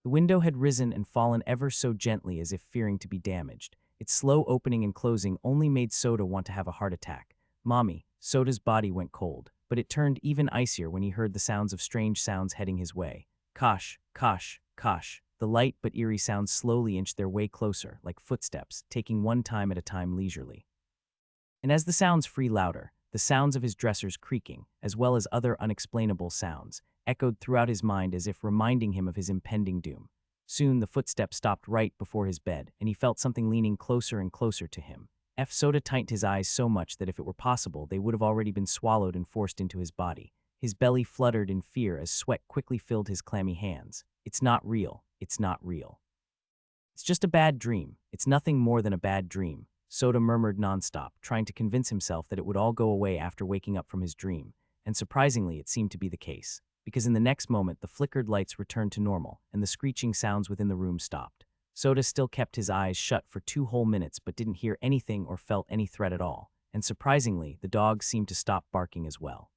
The window had risen and fallen ever so gently as if fearing to be damaged. Its slow opening and closing only made Soda want to have a heart attack. Mommy, Soda's body went cold, but it turned even icier when he heard the sounds of strange sounds heading his way. Kosh, kosh, kosh. The light but eerie sounds slowly inched their way closer, like footsteps, taking one time at a time leisurely. And as the sounds grew louder, the sounds of his dressers creaking, as well as other unexplainable sounds, echoed throughout his mind as if reminding him of his impending doom. Soon the footsteps stopped right before his bed, and he felt something leaning closer and closer to him. Soda tightened his eyes so much that if it were possible, they would have already been swallowed and forced into his body. His belly fluttered in fear as sweat quickly filled his clammy hands. It's not real. It's not real. It's just a bad dream. It's nothing more than a bad dream. Soda murmured nonstop, trying to convince himself that it would all go away after waking up from his dream, and surprisingly it seemed to be the case. because in the next moment the flickered lights returned to normal and the screeching sounds within the room stopped. Soda still kept his eyes shut for 2 whole minutes but didn't hear anything or felt any threat at all, and surprisingly, the dog seemed to stop barking as well.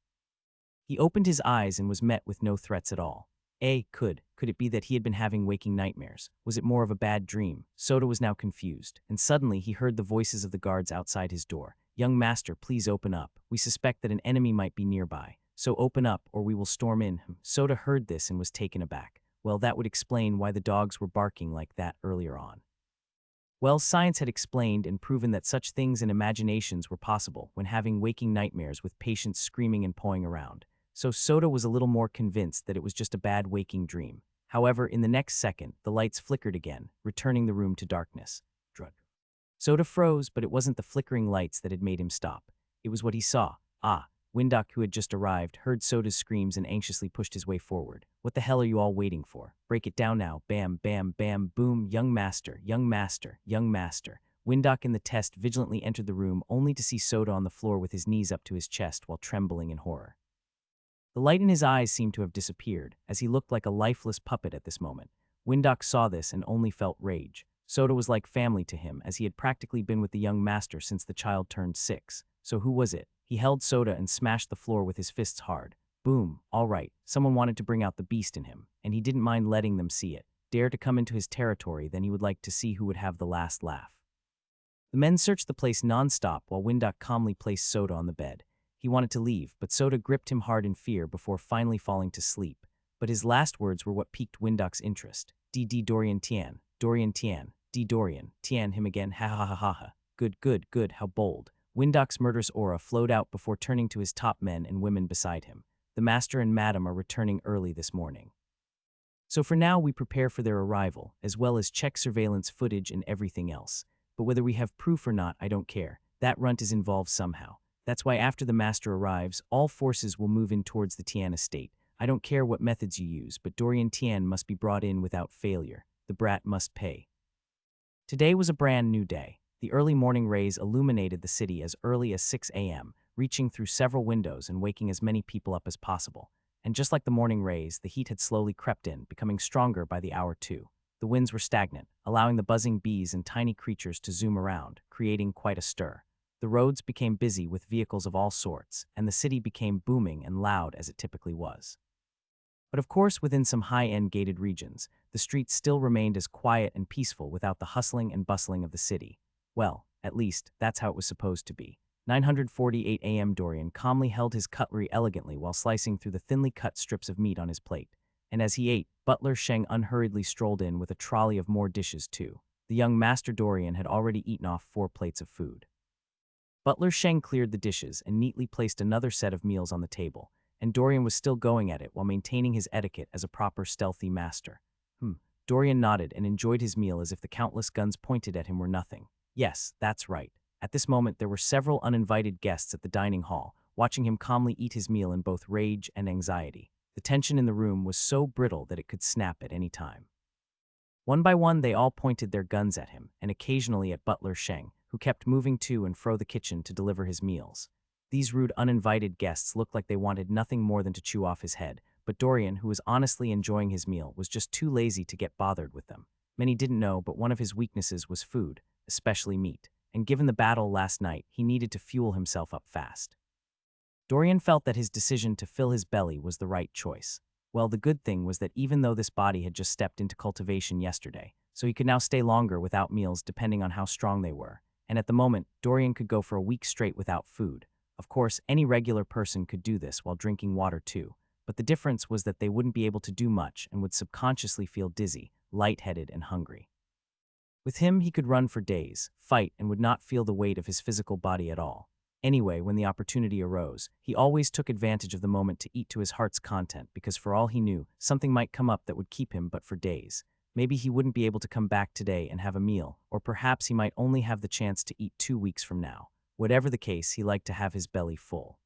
He opened his eyes and was met with no threats at all. Could it be that he had been having waking nightmares? Was it more of a bad dream? Soda was now confused, and suddenly he heard the voices of the guards outside his door. "Young master, please open up. We suspect that an enemy might be nearby. So open up or we will storm in." Soda heard this and was taken aback. Well, that would explain why the dogs were barking like that earlier on. Well, science had explained and proven that such things in imaginations were possible when having waking nightmares with patients screaming and pawing around. So Soda was a little more convinced that it was just a bad waking dream. However, in the next second, the lights flickered again, returning the room to darkness. Soda froze, but it wasn't the flickering lights that had made him stop. It was what he saw. Windock, who had just arrived, heard Soda's screams and anxiously pushed his way forward. "What the hell are you all waiting for? Break it down now." Bam, bam, bam, boom. "Young master, young master, young master." Windock and the test vigilantly entered the room only to see Soda on the floor with his knees up to his chest while trembling in horror. The light in his eyes seemed to have disappeared, as he looked like a lifeless puppet at this moment. Windock saw this and only felt rage. Soda was like family to him, as he had practically been with the young master since the child turned 6. So who was it? He held Soda and smashed the floor with his fists hard. Boom. All right, someone wanted to bring out the beast in him, and he didn't mind letting them see it. Dare to come into his territory, then he would like to see who would have the last laugh. The men searched the place non-stop while Windock calmly placed Soda on the bed. He wanted to leave, but Soda gripped him hard in fear before finally falling to sleep. But his last words were what piqued Windock's interest. Dorian Tian, Dorian Tian, Dorian, Tian him again, ha ha ha ha ha. Good, how bold. Windock's murderous aura flowed out before turning to his top men and women beside him. "The master and madam are returning early this morning. So for now we prepare for their arrival, as well as check surveillance footage and everything else. But whether we have proof or not, I don't care. That runt is involved somehow. That's why after the master arrives, all forces will move in towards the Tian estate. I don't care what methods you use, but Dorian Tian must be brought in without failure. The brat must pay." Today was a brand new day. The early morning rays illuminated the city as early as 6 a.m., reaching through several windows and waking as many people up as possible. And just like the morning rays, the heat had slowly crept in, becoming stronger by the hour too. The winds were stagnant, allowing the buzzing bees and tiny creatures to zoom around, creating quite a stir. The roads became busy with vehicles of all sorts, and the city became booming and loud as it typically was. But of course, within some high-end gated regions, the streets still remained as quiet and peaceful without the hustling and bustling of the city. Well, at least, that's how it was supposed to be. 9:48 a.m. Dorian calmly held his cutlery elegantly while slicing through the thinly cut strips of meat on his plate. And as he ate, Butler Sheng unhurriedly strolled in with a trolley of more dishes too. The young Master Dorian had already eaten off 4 plates of food. Butler Sheng cleared the dishes and neatly placed another set of meals on the table, and Dorian was still going at it while maintaining his etiquette as a proper stealthy master. Dorian nodded and enjoyed his meal as if the countless guns pointed at him were nothing. Yes, that's right. At this moment, there were several uninvited guests at the dining hall, watching him calmly eat his meal in both rage and anxiety. The tension in the room was so brittle that it could snap at any time. One by one, they all pointed their guns at him, and occasionally at Butler Sheng, who kept moving to and fro the kitchen to deliver his meals. These rude uninvited guests looked like they wanted nothing more than to chew off his head, but Dorian, who was honestly enjoying his meal, was just too lazy to get bothered with them. Many didn't know, but one of his weaknesses was food, especially meat, and given the battle last night, he needed to fuel himself up fast. Dorian felt that his decision to fill his belly was the right choice. Well, the good thing was that even though this body had just stepped into cultivation yesterday, so he could now stay longer without meals depending on how strong they were, and at the moment, Dorian could go for a week straight without food. Of course, any regular person could do this while drinking water too, but the difference was that they wouldn't be able to do much and would subconsciously feel dizzy, lightheaded, and hungry. With him, he could run for days, fight, and would not feel the weight of his physical body at all. Anyway, when the opportunity arose, he always took advantage of the moment to eat to his heart's content because for all he knew, something might come up that would keep him but for days. Maybe he wouldn't be able to come back today and have a meal, or perhaps he might only have the chance to eat 2 weeks from now. Whatever the case, he liked to have his belly full.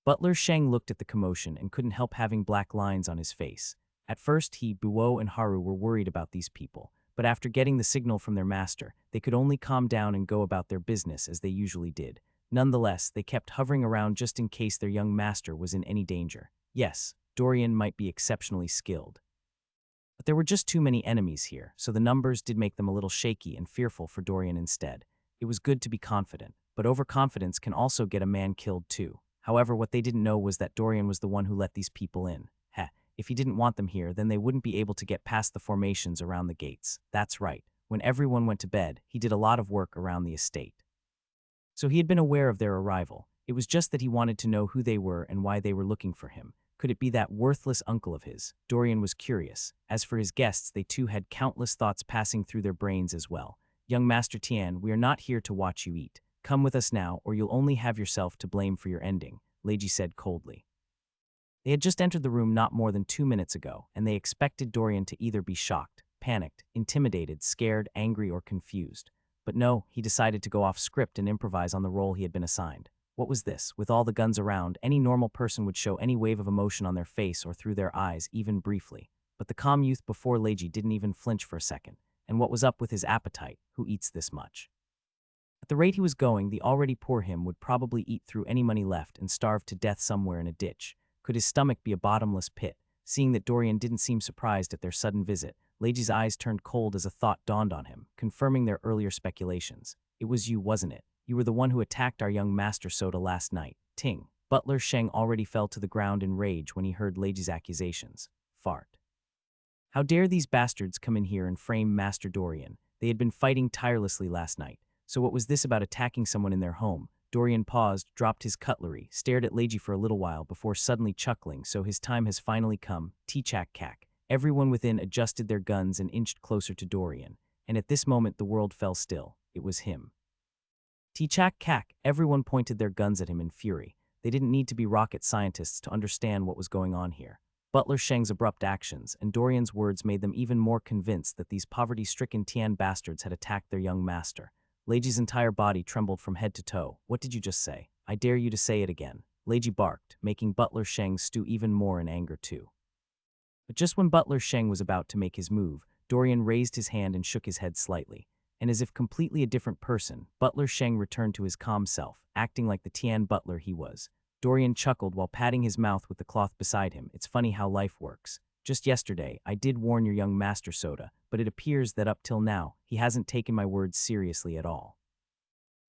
Butler Sheng looked at the commotion and couldn't help having black lines on his face. At first he, Buo, and Haru were worried about these people, but after getting the signal from their master, they could only calm down and go about their business as they usually did. Nonetheless, they kept hovering around just in case their young master was in any danger. Yes, Dorian might be exceptionally skilled. But there were just too many enemies here, so the numbers did make them a little shaky and fearful for Dorian instead. It was good to be confident, but overconfidence can also get a man killed too. However, what they didn't know was that Dorian was the one who let these people in. Heh, if he didn't want them here, then they wouldn't be able to get past the formations around the gates. That's right. When everyone went to bed, he did a lot of work around the estate. So he had been aware of their arrival. It was just that he wanted to know who they were and why they were looking for him. Could it be that worthless uncle of his? Dorian was curious. As for his guests, they too had countless thoughts passing through their brains as well. Young Master Tian, we are not here to watch you eat. Come with us now, or you'll only have yourself to blame for your ending, Leiji said coldly. They had just entered the room not more than 2 minutes ago, and they expected Dorian to either be shocked, panicked, intimidated, scared, angry, or confused. But no, he decided to go off script and improvise on the role he had been assigned. What was this? With all the guns around, any normal person would show any wave of emotion on their face or through their eyes, even briefly. But the calm youth before Leiji didn't even flinch for a second. And what was up with his appetite? Who eats this much? At the rate he was going, the already poor him would probably eat through any money left and starve to death somewhere in a ditch. Could his stomach be a bottomless pit? Seeing that Dorian didn't seem surprised at their sudden visit, Leiji's eyes turned cold as a thought dawned on him, confirming their earlier speculations. It was you, wasn't it? You were the one who attacked our young Master Soda last night. Ting. Butler Sheng already fell to the ground in rage when he heard Leiji's accusations. Fart. How dare these bastards come in here and frame Master Dorian? They had been fighting tirelessly last night. So what was this about attacking someone in their home? Dorian paused, dropped his cutlery, stared at Leiji for a little while before suddenly chuckling, so his time has finally come. T-chack-cack. Everyone within adjusted their guns and inched closer to Dorian. And at this moment the world fell still. It was him. T-chack-cack. Everyone pointed their guns at him in fury. They didn't need to be rocket scientists to understand what was going on here. Butler Sheng's abrupt actions and Dorian's words made them even more convinced that these poverty-stricken Tian bastards had attacked their young master. Leiji's entire body trembled from head to toe. What did you just say? I dare you to say it again. Leiji barked, making Butler Sheng stew even more in anger too. But just when Butler Sheng was about to make his move, Dorian raised his hand and shook his head slightly. And as if completely a different person, Butler Sheng returned to his calm self, acting like the Tian butler he was. Dorian chuckled while patting his mouth with the cloth beside him. It's funny how life works. Just yesterday, I did warn your young Master Soda, but it appears that up till now, he hasn't taken my words seriously at all.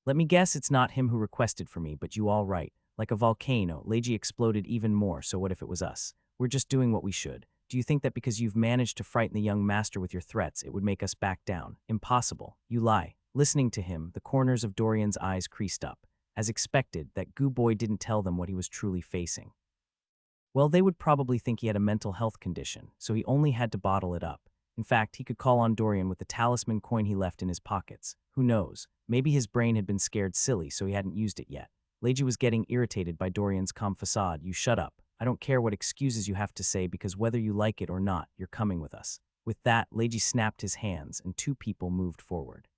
Let me guess it's not him who requested for me, but you all right. Like a volcano, Leiji exploded even more, so what if it was us? We're just doing what we should. Do you think that because you've managed to frighten the young master with your threats, it would make us back down? Impossible. You lie. Listening to him, the corners of Dorian's eyes creased up. As expected, that goo boy didn't tell them what he was truly facing. Well, they would probably think he had a mental health condition, so he only had to bottle it up. In fact, he could call on Dorian with the talisman coin he left in his pockets. Who knows? Maybe his brain had been scared silly, so he hadn't used it yet. Leiji was getting irritated by Dorian's calm facade. You shut up. I don't care what excuses you have to say because whether you like it or not, you're coming with us. With that, Leiji snapped his hands and two people moved forward.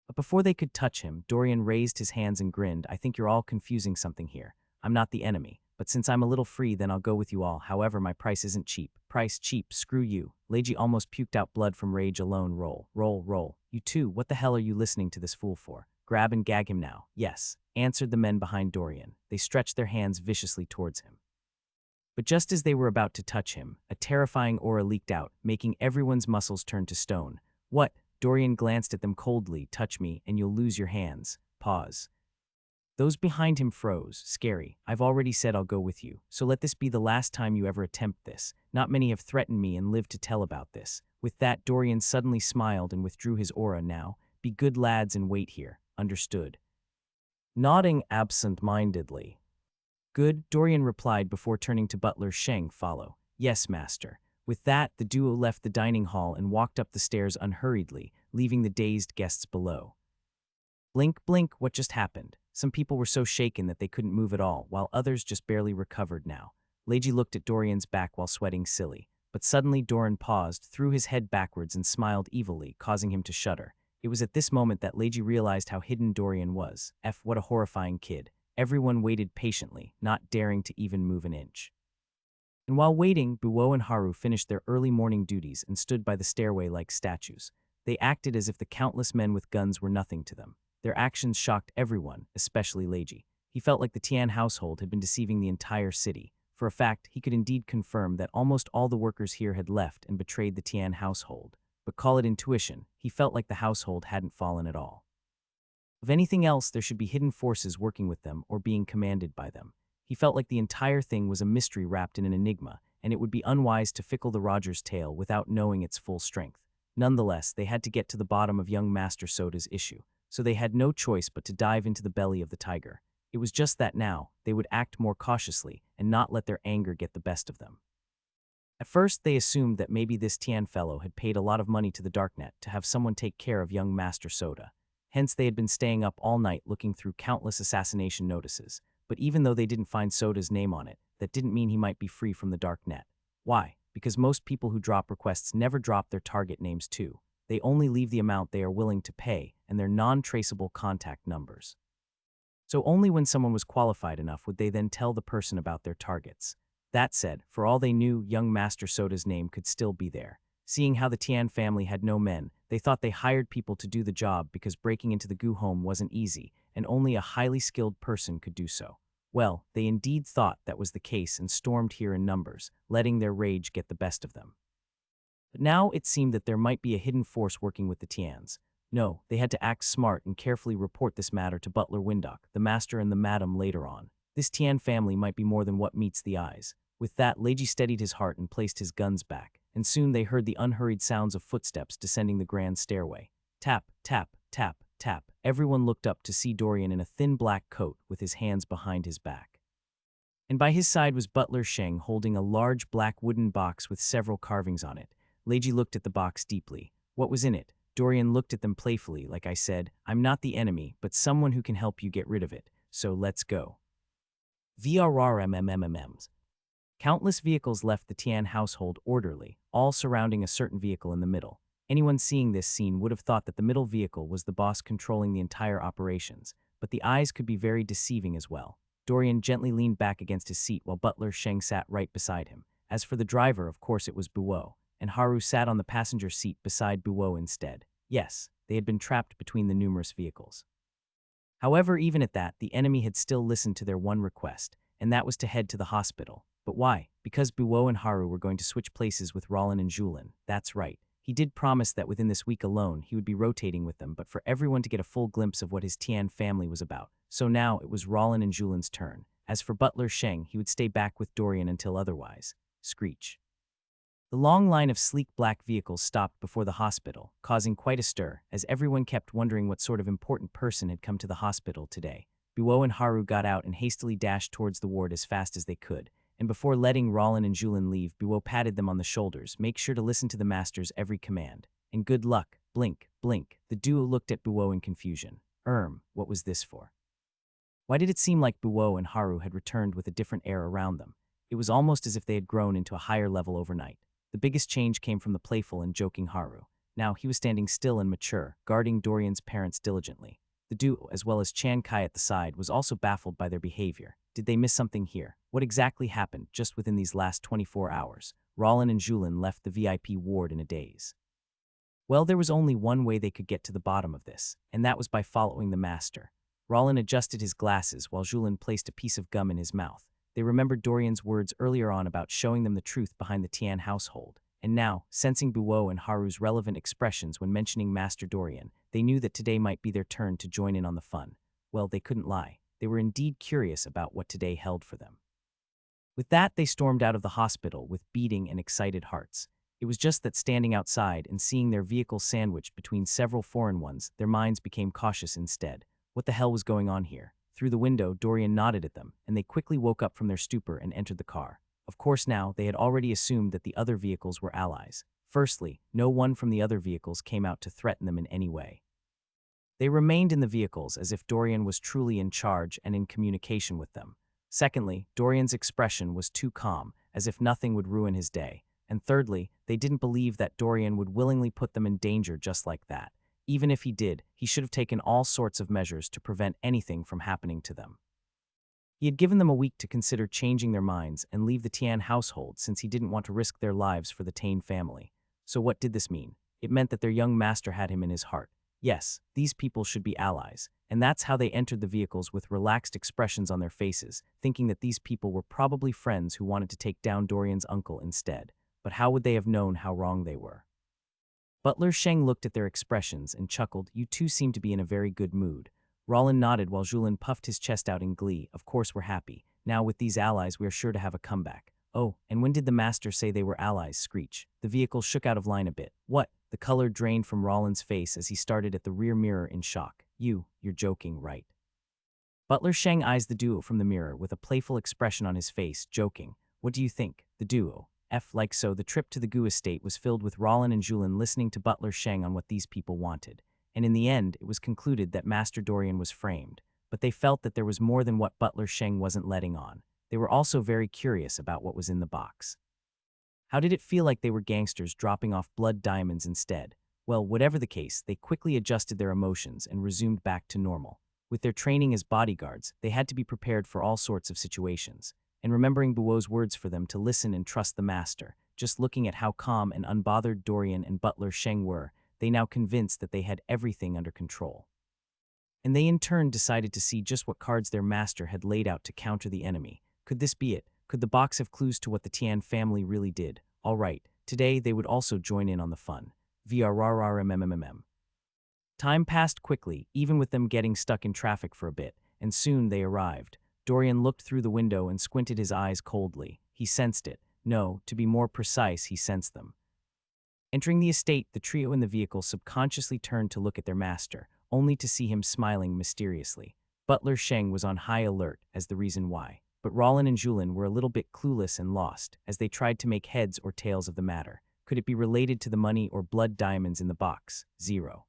But before they could touch him, Dorian raised his hands and grinned. I think you're all confusing something here. I'm not the enemy. But since I'm a little free, then I'll go with you all. However, my price isn't cheap. Price cheap, screw you. Leiji almost puked out blood from rage alone. Roll, roll, roll. You too, what the hell are you listening to this fool for? Grab and gag him now. Yes, answered the men behind Dorian. They stretched their hands viciously towards him. But just as they were about to touch him, a terrifying aura leaked out, making everyone's muscles turn to stone. What? Dorian glanced at them coldly. Touch me, and you'll lose your hands. Pause. Those behind him froze. Scary. I've already said I'll go with you, so let this be the last time you ever attempt this. Not many have threatened me and lived to tell about this. With that, Dorian suddenly smiled and withdrew his aura. Now, be good lads and wait here. Understood. Nodding absent-mindedly. Good, Dorian replied before turning to Butler Sheng. Follow. Yes, master. With that, the duo left the dining hall and walked up the stairs unhurriedly, leaving the dazed guests below. Blink, blink, what just happened? Some people were so shaken that they couldn't move at all, while others just barely recovered now. Leiji looked at Dorian's back while sweating silly. But suddenly Dorian paused, threw his head backwards and smiled evilly, causing him to shudder. It was at this moment that Leiji realized how hidden Dorian was. What a horrifying kid. Everyone waited patiently, not daring to even move an inch. And while waiting, Buo and Haru finished their early morning duties and stood by the stairway like statues. They acted as if the countless men with guns were nothing to them. Their actions shocked everyone, especially Leiji. He felt like the Tian household had been deceiving the entire city. For a fact, he could indeed confirm that almost all the workers here had left and betrayed the Tian household. But call it intuition, he felt like the household hadn't fallen at all. If anything else, there should be hidden forces working with them or being commanded by them. He felt like the entire thing was a mystery wrapped in an enigma, and it would be unwise to fickle the Rogers tale without knowing its full strength. Nonetheless, they had to get to the bottom of young Master Soda's issue, so they had no choice but to dive into the belly of the tiger. It was just that now, they would act more cautiously and not let their anger get the best of them. At first, they assumed that maybe this Tian fellow had paid a lot of money to the Darknet to have someone take care of young Master Soda. Hence, they had been staying up all night looking through countless assassination notices. But even though they didn't find Soda's name on it, that didn't mean he might be free from the Darknet. Why? Because most people who drop requests never drop their target names too. They only leave the amount they are willing to pay and their non-traceable contact numbers. So only when someone was qualified enough would they then tell the person about their targets. That said, for all they knew, young Master Soda's name could still be there. Seeing how the Tian family had no men, they thought they hired people to do the job because breaking into the Gu home wasn't easy, and only a highly skilled person could do so. Well, they indeed thought that was the case and stormed here in numbers, letting their rage get the best of them. But now it seemed that there might be a hidden force working with the Tians. No, they had to act smart and carefully report this matter to Butler Windock, the master and the madam later on. This Tian family might be more than what meets the eyes. With that, Leiji steadied his heart and placed his guns back, and soon they heard the unhurried sounds of footsteps descending the grand stairway. Tap, tap, tap, tap. Everyone looked up to see Dorian in a thin black coat with his hands behind his back. And by his side was Butler Sheng holding a large black wooden box with several carvings on it. Leiji looked at the box deeply. What was in it? Dorian looked at them playfully. Like I said, I'm not the enemy, but someone who can help you get rid of it. So let's go. VRRMMMMs. Countless vehicles left the Tian household orderly, all surrounding a certain vehicle in the middle. Anyone seeing this scene would have thought that the middle vehicle was the boss controlling the entire operations, but the eyes could be very deceiving as well. Dorian gently leaned back against his seat while Butler Sheng sat right beside him. As for the driver, of course it was Buo, and Haru sat on the passenger seat beside Buo instead. Yes, they had been trapped between the numerous vehicles. However, even at that, the enemy had still listened to their one request, and that was to head to the hospital. But why? Because Buo and Haru were going to switch places with Rollin and Julin. That's right. He did promise that within this week alone, he would be rotating with them, but for everyone to get a full glimpse of what his Tian family was about. So now it was Rollin and Julin's turn. As for Butler Sheng, he would stay back with Dorian until otherwise. Screech. The long line of sleek black vehicles stopped before the hospital, causing quite a stir, as everyone kept wondering what sort of important person had come to the hospital today. Buo and Haru got out and hastily dashed towards the ward as fast as they could. And before letting Rollin and Julin leave, Buo patted them on the shoulders. Make sure to listen to the master's every command. And good luck. Blink, blink. The duo looked at Buo in confusion. What was this for? Why did it seem like Buo and Haru had returned with a different air around them? It was almost as if they had grown into a higher level overnight. The biggest change came from the playful and joking Haru. Now he was standing still and mature, guarding Dorian's parents diligently. The duo, as well as Chan Kai at the side, was also baffled by their behavior. Did they miss something here? What exactly happened just within these last 24 hours? Rollin and Julin left the VIP ward in a daze. Well, there was only one way they could get to the bottom of this, and that was by following the master. Rollin adjusted his glasses while Julin placed a piece of gum in his mouth. They remembered Dorian's words earlier on about showing them the truth behind the Tian household. And now, sensing Buo and Haru's relevant expressions when mentioning Master Dorian, they knew that today might be their turn to join in on the fun. Well, they couldn't lie. They were indeed curious about what today held for them. With that, they stormed out of the hospital with beating and excited hearts. It was just that standing outside and seeing their vehicle sandwiched between several foreign ones, their minds became cautious instead. What the hell was going on here? Through the window, Dorian nodded at them, and they quickly woke up from their stupor and entered the car. Of course now, they had already assumed that the other vehicles were allies. Firstly, no one from the other vehicles came out to threaten them in any way. They remained in the vehicles as if Dorian was truly in charge and in communication with them. Secondly, Dorian's expression was too calm, as if nothing would ruin his day. And thirdly, they didn't believe that Dorian would willingly put them in danger just like that. Even if he did, he should have taken all sorts of measures to prevent anything from happening to them. He had given them a week to consider changing their minds and leave the Tian household since he didn't want to risk their lives for the Tane family. So what did this mean? It meant that their young master had him in his heart. Yes, these people should be allies, and that's how they entered the vehicles with relaxed expressions on their faces, thinking that these people were probably friends who wanted to take down Dorian's uncle instead. But how would they have known how wrong they were? Butler Sheng looked at their expressions and chuckled. You two seem to be in a very good mood. Rollin nodded while Julin puffed his chest out in glee. Of course we're happy. Now with these allies we are sure to have a comeback. Oh, and when did the master say they were allies? Screech. The vehicle shook out of line a bit. What? The color drained from Rollin's face as he started at the rear mirror in shock. You're joking, right? Butler Sheng eyes the duo from the mirror with a playful expression on his face, joking. What do you think? The duo. Like so, the trip to the Gu estate was filled with Rollin and Julin listening to Butler Sheng on what these people wanted. And in the end, it was concluded that Master Dorian was framed. But they felt that there was more than what Butler Sheng wasn't letting on. They were also very curious about what was in the box. How did it feel like they were gangsters dropping off blood diamonds instead? Well, whatever the case, they quickly adjusted their emotions and resumed back to normal. With their training as bodyguards, they had to be prepared for all sorts of situations. And remembering Buo's words for them to listen and trust the master, just looking at how calm and unbothered Dorian and Butler Sheng were, they now convinced that they had everything under control. And they in turn decided to see just what cards their master had laid out to counter the enemy. Could this be it? Could the box have clues to what the Tian family really did? All right, today they would also join in on the fun. VRRRMMMM. Time passed quickly, even with them getting stuck in traffic for a bit, and soon they arrived. Dorian looked through the window and squinted his eyes coldly. He sensed it. No, to be more precise, he sensed them. Entering the estate, the trio in the vehicle subconsciously turned to look at their master, only to see him smiling mysteriously. Butler Sheng was on high alert as the reason why, but Rollin and Julin were a little bit clueless and lost as they tried to make heads or tails of the matter. Could it be related to the money or blood diamonds in the box? Zero.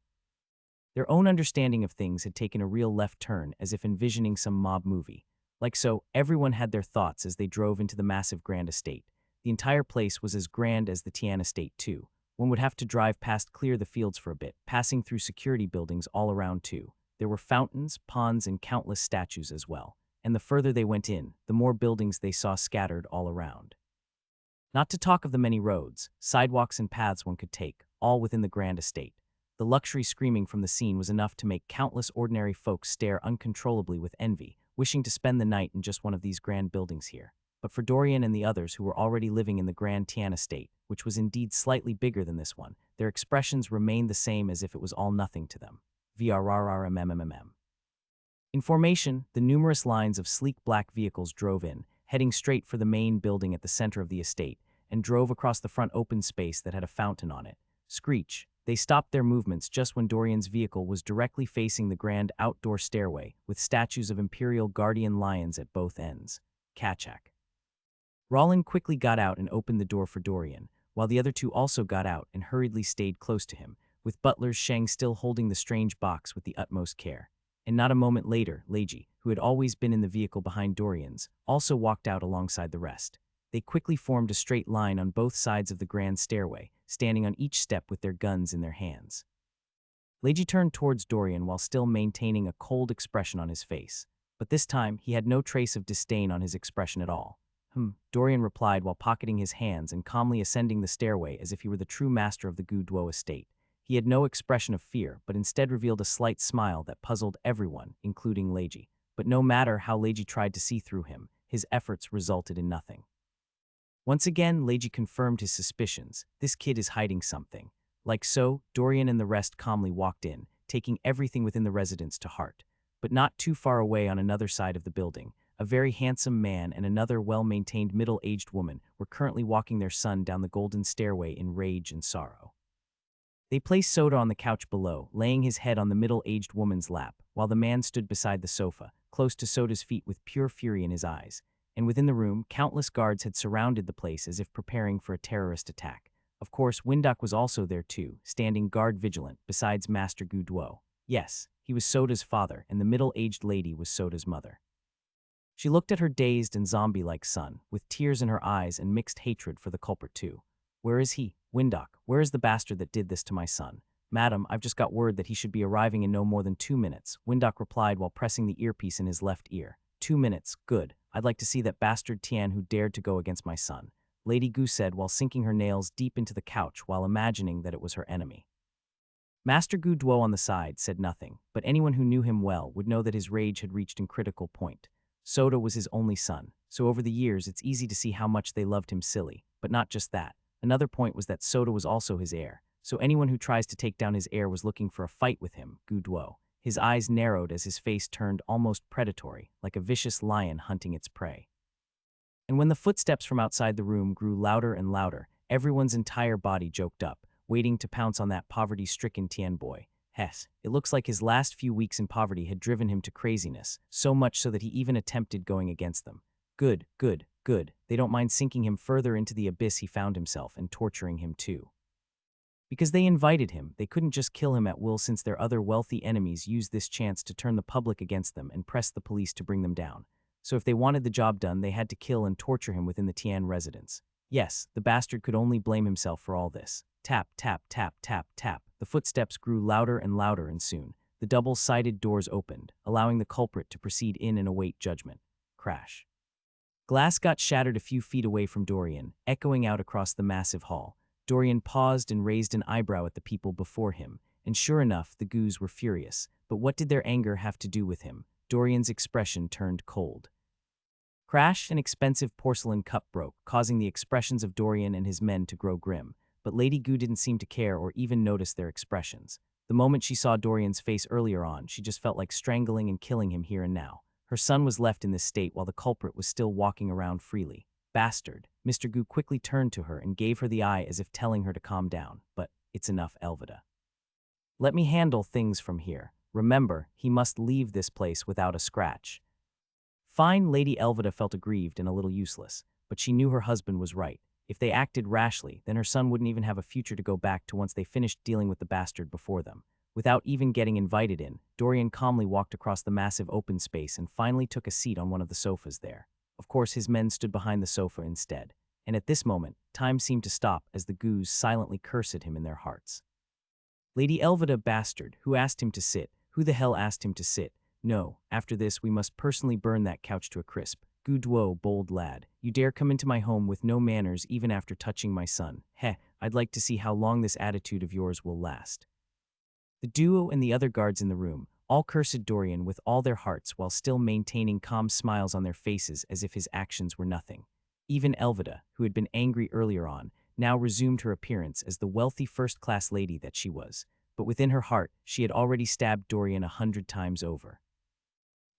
Their own understanding of things had taken a real left turn, as if envisioning some mob movie. Like so, everyone had their thoughts as they drove into the massive grand estate. The entire place was as grand as the Tian estate too. One would have to drive past clear the fields for a bit, passing through security buildings all around too. There were fountains, ponds, and countless statues as well. And the further they went in, the more buildings they saw scattered all around. Not to talk of the many roads, sidewalks, and paths one could take, all within the grand estate. The luxury screaming from the scene was enough to make countless ordinary folk stare uncontrollably with envy, wishing to spend the night in just one of these grand buildings here. But for Dorian and the others who were already living in the Grand Tian estate, which was indeed slightly bigger than this one, their expressions remained the same as if it was all nothing to them. VRRRMMMM. In formation, the numerous lines of sleek black vehicles drove in, heading straight for the main building at the center of the estate, and drove across the front open space that had a fountain on it. Screech. They stopped their movements just when Dorian's vehicle was directly facing the grand outdoor stairway, with statues of imperial guardian lions at both ends. Kachak. Rollin quickly got out and opened the door for Dorian, while the other two also got out and hurriedly stayed close to him, with Butler Sheng still holding the strange box with the utmost care. And not a moment later, Leiji, who had always been in the vehicle behind Dorian's, also walked out alongside the rest. They quickly formed a straight line on both sides of the grand stairway, standing on each step with their guns in their hands. Leiji turned towards Dorian while still maintaining a cold expression on his face, but this time he had no trace of disdain on his expression at all. Dorian replied while pocketing his hands and calmly ascending the stairway as if he were the true master of the Gu Duo estate. He had no expression of fear, but instead revealed a slight smile that puzzled everyone, including Leiji. But no matter how Leiji tried to see through him, his efforts resulted in nothing. Once again, Leiji confirmed his suspicions. This kid is hiding something. Like so, Dorian and the rest calmly walked in, taking everything within the residence to heart. But not too far away on another side of the building, a very handsome man and another well-maintained middle-aged woman were currently walking their son down the golden stairway in rage and sorrow. They placed Soda on the couch below, laying his head on the middle-aged woman's lap, while the man stood beside the sofa, close to Soda's feet with pure fury in his eyes. And within the room, countless guards had surrounded the place as if preparing for a terrorist attack. Of course, Windok was also there too, standing guard vigilant, besides Master Gu Duo. Yes, he was Soda's father, and the middle-aged lady was Soda's mother. She looked at her dazed and zombie-like son, with tears in her eyes and mixed hatred for the culprit too. Where is he? Windok, where is the bastard that did this to my son? Madam, I've just got word that he should be arriving in no more than 2 minutes, Windok replied while pressing the earpiece in his left ear. 2 minutes, good. I'd like to see that bastard Tian who dared to go against my son, Lady Gu said while sinking her nails deep into the couch while imagining that it was her enemy. Master Gu Duo on the side said nothing, but anyone who knew him well would know that his rage had reached a critical point. Soda was his only son, so over the years it's easy to see how much they loved him silly. But not just that. Another point was that Soda was also his heir, so anyone who tries to take down his heir was looking for a fight with him, Gu Duo. His eyes narrowed as his face turned almost predatory, like a vicious lion hunting its prey. And when the footsteps from outside the room grew louder and louder, everyone's entire body joked up, waiting to pounce on that poverty-stricken Tian boy. Hess, it looks like his last few weeks in poverty had driven him to craziness, so much so that he even attempted going against them. Good, good, good. They don't mind sinking him further into the abyss he found himself and torturing him too. Because they invited him, they couldn't just kill him at will since their other wealthy enemies used this chance to turn the public against them and press the police to bring them down. So if they wanted the job done, they had to kill and torture him within the Tian residence. Yes, the bastard could only blame himself for all this. Tap, tap, tap, tap, tap. The footsteps grew louder and louder, and soon, the double-sided doors opened, allowing the culprit to proceed in and await judgment. Crash. Glass got shattered a few feet away from Dorian, echoing out across the massive hall. Dorian paused and raised an eyebrow at the people before him, and sure enough, the Gus were furious. But what did their anger have to do with him? Dorian's expression turned cold. Crash, an expensive porcelain cup broke, causing the expressions of Dorian and his men to grow grim. But Lady Gu didn't seem to care or even notice their expressions. The moment she saw Dorian's face earlier on, she just felt like strangling and killing him here and now. Her son was left in this state while the culprit was still walking around freely. Bastard. Mr. Gu quickly turned to her and gave her the eye as if telling her to calm down. But it's enough, Elvida. Let me handle things from here. Remember, he must leave this place without a scratch. Fine. Lady Elvida felt aggrieved and a little useless, but she knew her husband was right. If they acted rashly, then her son wouldn't even have a future to go back to once they finished dealing with the bastard before them. Without even getting invited in, Dorian calmly walked across the massive open space and finally took a seat on one of the sofas there. Of course, his men stood behind the sofa instead. And at this moment, time seemed to stop as the Gus silently cursed him in their hearts. Lady Elvida, bastard, who asked him to sit? Who the hell asked him to sit? No, after this we must personally burn that couch to a crisp. Gu Duo, bold lad, you dare come into my home with no manners even after touching my son. Heh, I'd like to see how long this attitude of yours will last. The duo and the other guards in the room all cursed Dorian with all their hearts while still maintaining calm smiles on their faces as if his actions were nothing. Even Elvida, who had been angry earlier on, now resumed her appearance as the wealthy first-class lady that she was. But within her heart, she had already stabbed Dorian 100 times over.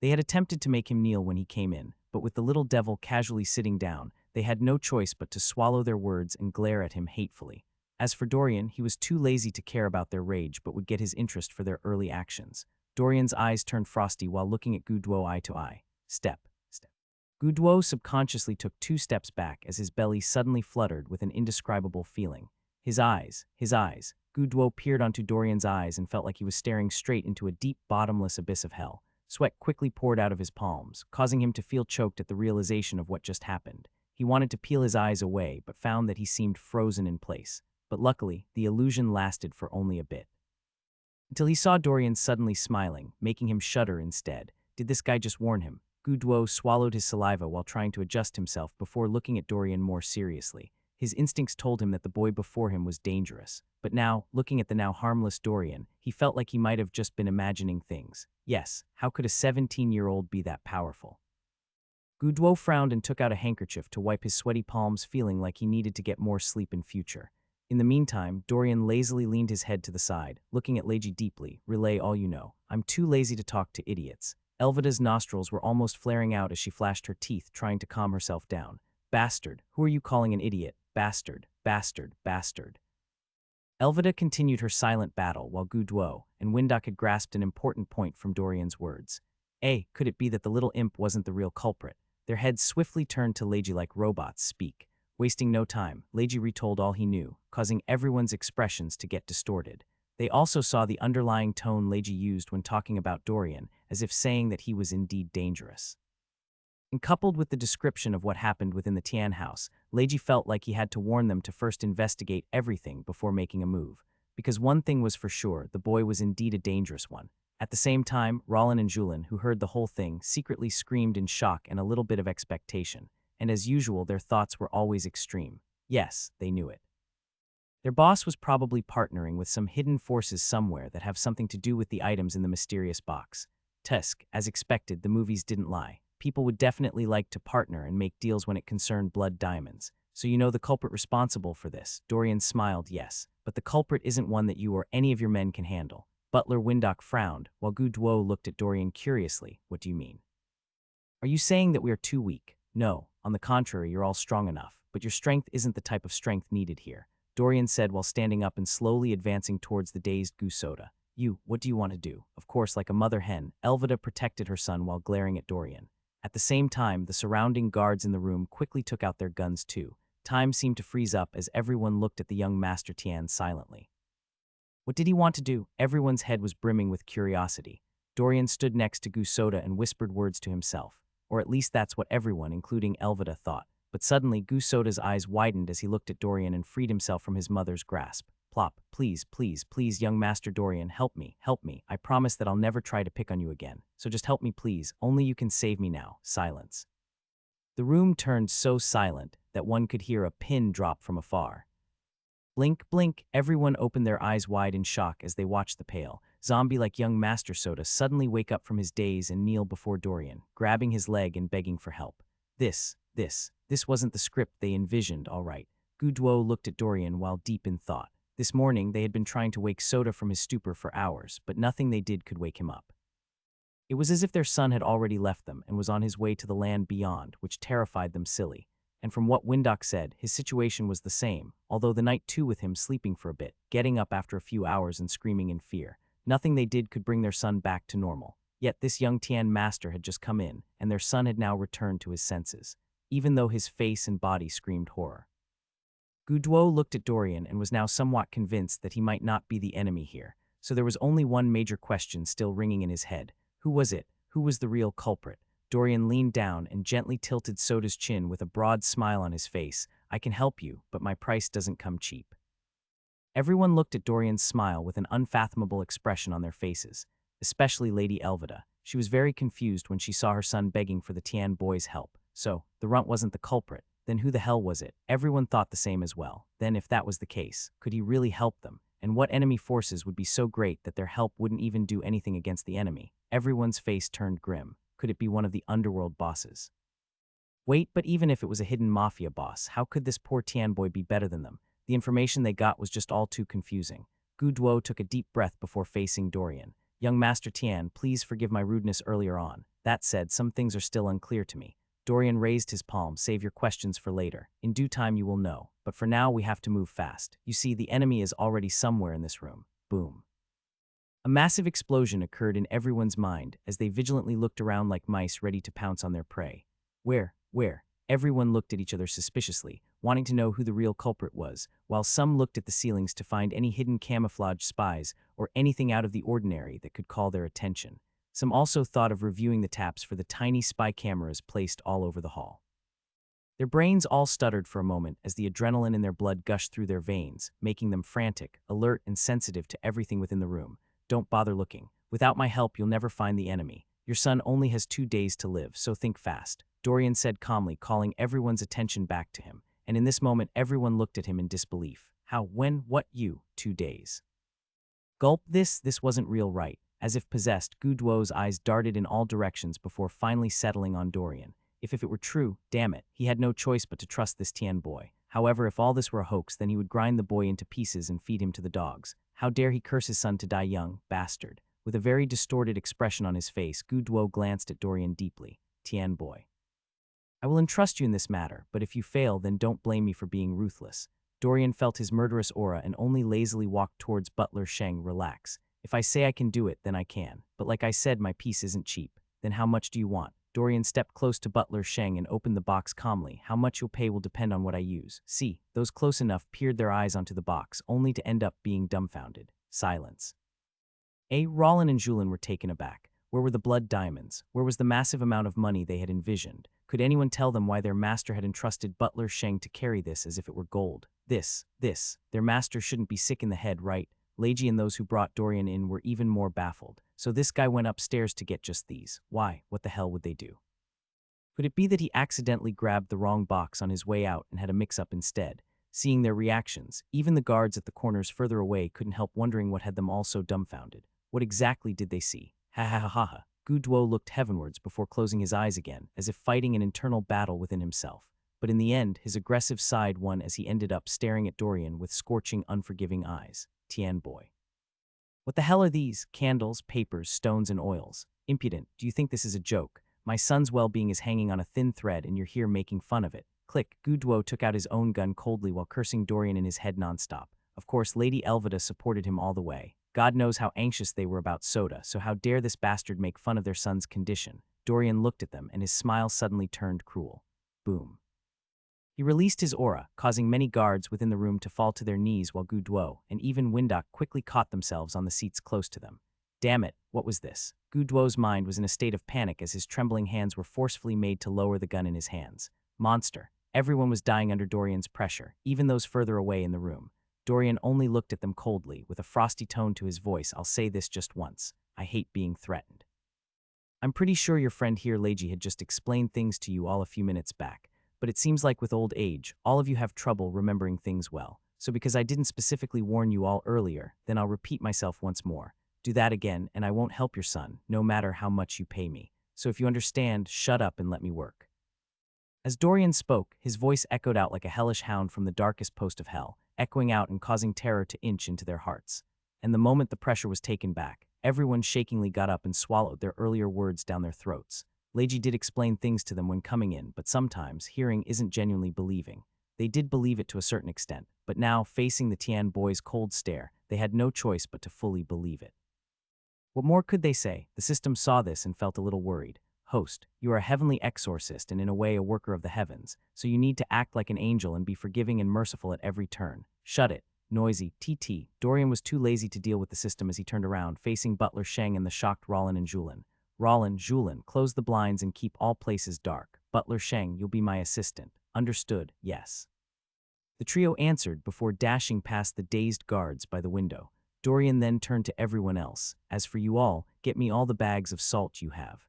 They had attempted to make him kneel when he came in, but with the little devil casually sitting down, they had no choice but to swallow their words and glare at him hatefully. As for Dorian, he was too lazy to care about their rage but would get his interest for their early actions. Dorian's eyes turned frosty while looking at Gu Duo eye to eye. Step. Gu Duo subconsciously took 2 steps back as his belly suddenly fluttered with an indescribable feeling. His eyes. Gu Duo peered onto Dorian's eyes and felt like he was staring straight into a deep, bottomless abyss of hell. Sweat quickly poured out of his palms, causing him to feel choked at the realization of what just happened. He wanted to peel his eyes away, but found that he seemed frozen in place. But luckily, the illusion lasted for only a bit. Until he saw Dorian suddenly smiling, making him shudder instead. Did this guy just warn him? Gu Duo swallowed his saliva while trying to adjust himself before looking at Dorian more seriously. His instincts told him that the boy before him was dangerous. But now, looking at the now harmless Dorian, he felt like he might have just been imagining things. Yes, how could a 17-year-old be that powerful? Gu Duo frowned and took out a handkerchief to wipe his sweaty palms, feeling like he needed to get more sleep in future. In the meantime, Dorian lazily leaned his head to the side, looking at Leiji deeply. Relay all you know. I'm too lazy to talk to idiots. Elvida's nostrils were almost flaring out as she flashed her teeth, trying to calm herself down. Bastard, who are you calling an idiot? Bastard, bastard, bastard. Elvida continued her silent battle while Gu Duo and Windock had grasped an important point from Dorian's words. Could it be that the little imp wasn't the real culprit? Their heads swiftly turned to Leiji like robots. Speak. Wasting no time, Leiji retold all he knew, causing everyone's expressions to get distorted. They also saw the underlying tone Leiji used when talking about Dorian, as if saying that he was indeed dangerous. And coupled with the description of what happened within the Tian house, Leiji felt like he had to warn them to first investigate everything before making a move. Because one thing was for sure, the boy was indeed a dangerous one. At the same time, Rollin and Julin, who heard the whole thing, secretly screamed in shock and a little bit of expectation. And as usual, their thoughts were always extreme. Yes, they knew it. Their boss was probably partnering with some hidden forces somewhere that have something to do with the items in the mysterious box. Tusk, as expected, the movies didn't lie. People would definitely like to partner and make deals when it concerned blood diamonds. So you know the culprit responsible for this. Dorian smiled, yes. But the culprit isn't one that you or any of your men can handle. Butler Windock frowned, while Gu Duo looked at Dorian curiously. What do you mean? Are you saying that we are too weak? No, on the contrary, you're all strong enough. But your strength isn't the type of strength needed here, Dorian said while standing up and slowly advancing towards the dazed Gusoda. What do you want to do? Of course, like a mother hen, Elvida protected her son while glaring at Dorian. At the same time, the surrounding guards in the room quickly took out their guns too. Time seemed to freeze up as everyone looked at the young Master Tian silently. What did he want to do? Everyone's head was brimming with curiosity. Dorian stood next to Gusoda and whispered words to himself. Or at least that's what everyone, including Elvida, thought. But suddenly, Gusoda's eyes widened as he looked at Dorian and freed himself from his mother's grasp. Plop, please, please, please, young Master Dorian, help me, help me. I promise that I'll never try to pick on you again. So just help me, please. Only you can save me now. Silence. The room turned so silent that one could hear a pin drop from afar. Blink, blink, everyone opened their eyes wide in shock as they watched the pale, zombie-like young Master Soda suddenly wake up from his daze and kneel before Dorian, grabbing his leg and begging for help. This wasn't the script they envisioned, all right. Gu Duo looked at Dorian while deep in thought. This morning, they had been trying to wake Soda from his stupor for hours, but nothing they did could wake him up. It was as if their son had already left them and was on his way to the land beyond, which terrified them silly. And from what Windock said, his situation was the same, although the night too with him sleeping for a bit, getting up after a few hours and screaming in fear. Nothing they did could bring their son back to normal. Yet this young Tian master had just come in, and their son had now returned to his senses, even though his face and body screamed horror. Gu Duo looked at Dorian and was now somewhat convinced that he might not be the enemy here, so there was only one major question still ringing in his head. Who was it? Who was the real culprit? Dorian leaned down and gently tilted Soda's chin with a broad smile on his face. I can help you, but my price doesn't come cheap. Everyone looked at Dorian's smile with an unfathomable expression on their faces, especially Lady Elvida. She was very confused when she saw her son begging for the Tian boy's help. So, the runt wasn't the culprit. Then who the hell was it? Everyone thought the same as well. Then if that was the case, could he really help them? And what enemy forces would be so great that their help wouldn't even do anything against the enemy? Everyone's face turned grim. Could it be one of the underworld bosses? Wait, but even if it was a hidden mafia boss, how could this poor Tian boy be better than them? The information they got was just all too confusing. Gu Duo took a deep breath before facing Dorian. Young Master Tian, please forgive my rudeness earlier on. That said, some things are still unclear to me. Dorian raised his palm. Save your questions for later. In due time you will know. But for now we have to move fast. You see, the enemy is already somewhere in this room. Boom. A massive explosion occurred in everyone's mind as they vigilantly looked around like mice ready to pounce on their prey. Where? Everyone looked at each other suspiciously, wanting to know who the real culprit was, while some looked at the ceilings to find any hidden camouflage spies or anything out of the ordinary that could call their attention. Some also thought of reviewing the taps for the tiny spy cameras placed all over the hall. Their brains all stuttered for a moment as the adrenaline in their blood gushed through their veins, making them frantic, alert, and sensitive to everything within the room. Don't bother looking. Without my help, you'll never find the enemy. Your son only has 2 days to live, so think fast, Dorian said calmly, calling everyone's attention back to him. And in this moment, everyone looked at him in disbelief. How, when, what, 2 days? Gulp, this wasn't real, right? As if possessed, Gu Duo's eyes darted in all directions before finally settling on Dorian. If it were true, damn it, he had no choice but to trust this Tian boy. However, if all this were a hoax, then he would grind the boy into pieces and feed him to the dogs. How dare he curse his son to die young, bastard. With a very distorted expression on his face, Gu Duo glanced at Dorian deeply. Tian boy. I will entrust you in this matter, but if you fail, then don't blame me for being ruthless. Dorian felt his murderous aura and only lazily walked towards Butler Sheng. Relax. If I say I can do it, then I can. But like I said, my piece isn't cheap. Then how much do you want? Dorian stepped close to Butler Sheng and opened the box calmly. How much you'll pay will depend on what I use. See, those close enough peered their eyes onto the box, only to end up being dumbfounded. Silence. Rollin and Julin were taken aback. Where were the blood diamonds? Where was the massive amount of money they had envisioned? Could anyone tell them why their master had entrusted Butler Sheng to carry this as if it were gold? Their master shouldn't be sick in the head, right? Leiji and those who brought Dorian in were even more baffled. So this guy went upstairs to get just these. Why? What the hell would they do? Could it be that he accidentally grabbed the wrong box on his way out and had a mix-up instead? seeing their reactions. Even the guards at the corners further away couldn't help wondering what had them all so dumbfounded. What exactly did they see? Ha ha ha ha ha. Gu Duo looked heavenwards before closing his eyes again, as if fighting an internal battle within himself. But in the end, his aggressive side won as he ended up staring at Dorian with scorching, unforgiving eyes. Tian boy. What the hell are these? Candles, papers, stones, and oils. Impudent, do you think this is a joke? My son's well-being is hanging on a thin thread and you're here making fun of it. Click. Gu Duo took out his own gun coldly while cursing Dorian in his head nonstop. Of course, Lady Elvida supported him all the way. God knows how anxious they were about Soda, so how dare this bastard make fun of their son's condition. Dorian looked at them and his smile suddenly turned cruel. Boom. He released his aura, causing many guards within the room to fall to their knees while Gu Duo and even Windok quickly caught themselves on the seats close to them. Damn it, what was this? Gu Duo's mind was in a state of panic as his trembling hands were forcefully made to lower the gun in his hands. Monster. Everyone was dying under Dorian's pressure, even those further away in the room. Dorian only looked at them coldly, with a frosty tone to his voice. I'll say this just once. I hate being threatened. I'm pretty sure your friend here, Leiji, had just explained things to you all a few minutes back, but it seems like with old age, all of you have trouble remembering things well. So because I didn't specifically warn you all earlier, then I'll repeat myself once more. Do that again, and I won't help your son, no matter how much you pay me. So if you understand, shut up and let me work. As Dorian spoke, his voice echoed out like a hellish hound from the darkest post of hell, echoing out and causing terror to inch into their hearts. And the moment the pressure was taken back, everyone shakingly got up and swallowed their earlier words down their throats. Leiji did explain things to them when coming in, but sometimes hearing isn't genuinely believing. They did believe it to a certain extent, but now, facing the Tian boys' cold stare, they had no choice but to fully believe it. What more could they say? The system saw this and felt a little worried. Host, you are a heavenly exorcist and in a way a worker of the heavens, so you need to act like an angel and be forgiving and merciful at every turn. Shut it. Noisy. TT. Dorian was too lazy to deal with the system as he turned around, facing Butler Sheng and the shocked Rollin and Julin. Rollin, Julin, close the blinds and keep all places dark. Butler Sheng, you'll be my assistant. Understood, yes. The trio answered before dashing past the dazed guards by the window. Dorian then turned to everyone else. As for you all, get me all the bags of salt you have.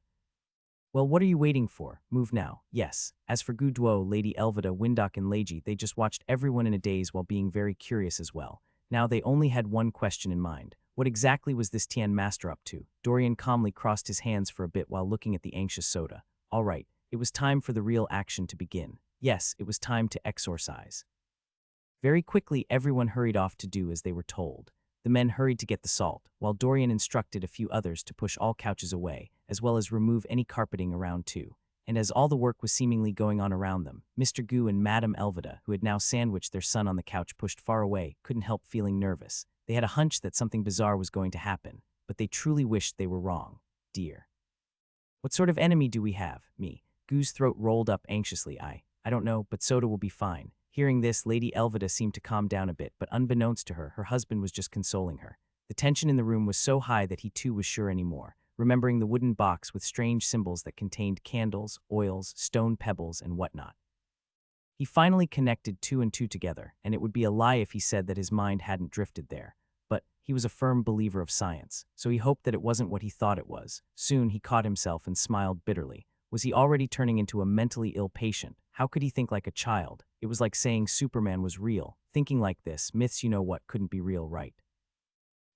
Well, what are you waiting for? Move now. Yes. As for Gu Duo, Lady Elvida, Windok, and Leiji, they just watched everyone in a daze while being very curious as well. Now they only had one question in mind. What exactly was this Tian master up to? Dorian calmly crossed his hands for a bit while looking at the anxious Soda. All right, it was time for the real action to begin. Yes, it was time to exorcise. Very quickly, everyone hurried off to do as they were told. The men hurried to get the salt, while Dorian instructed a few others to push all couches away, as well as remove any carpeting around too. And as all the work was seemingly going on around them, Mr. Gu and Madame Elvida, who had now sandwiched their son on the couch pushed far away, couldn't help feeling nervous. They had a hunch that something bizarre was going to happen, but they truly wished they were wrong. Dear. What sort of enemy do we have? Me. Gu's throat rolled up anxiously. I don't know, but Soda will be fine. Hearing this, Lady Elvida seemed to calm down a bit, but unbeknownst to her, her husband was just consoling her. The tension in the room was so high that he too was sure anymore, remembering the wooden box with strange symbols that contained candles, oils, stone pebbles, and whatnot. He finally connected two and two together, and it would be a lie if he said that his mind hadn't drifted there. But he was a firm believer of science, so he hoped that it wasn't what he thought it was. Soon he caught himself and smiled bitterly. Was he already turning into a mentally ill patient? How could he think like a child? It was like saying Superman was real. Thinking like this, myths you know what couldn't be real, right?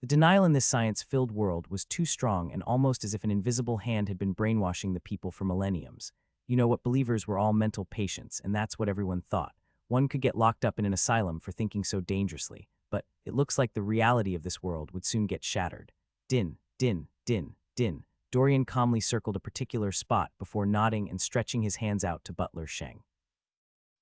The denial in this science-filled world was too strong and almost as if an invisible hand had been brainwashing the people for millenniums. You know what, believers were all mental patients, and that's what everyone thought. One could get locked up in an asylum for thinking so dangerously, but it looks like the reality of this world would soon get shattered. Din, din, din, din. Dorian calmly circled a particular spot before nodding and stretching his hands out to Butler Sheng.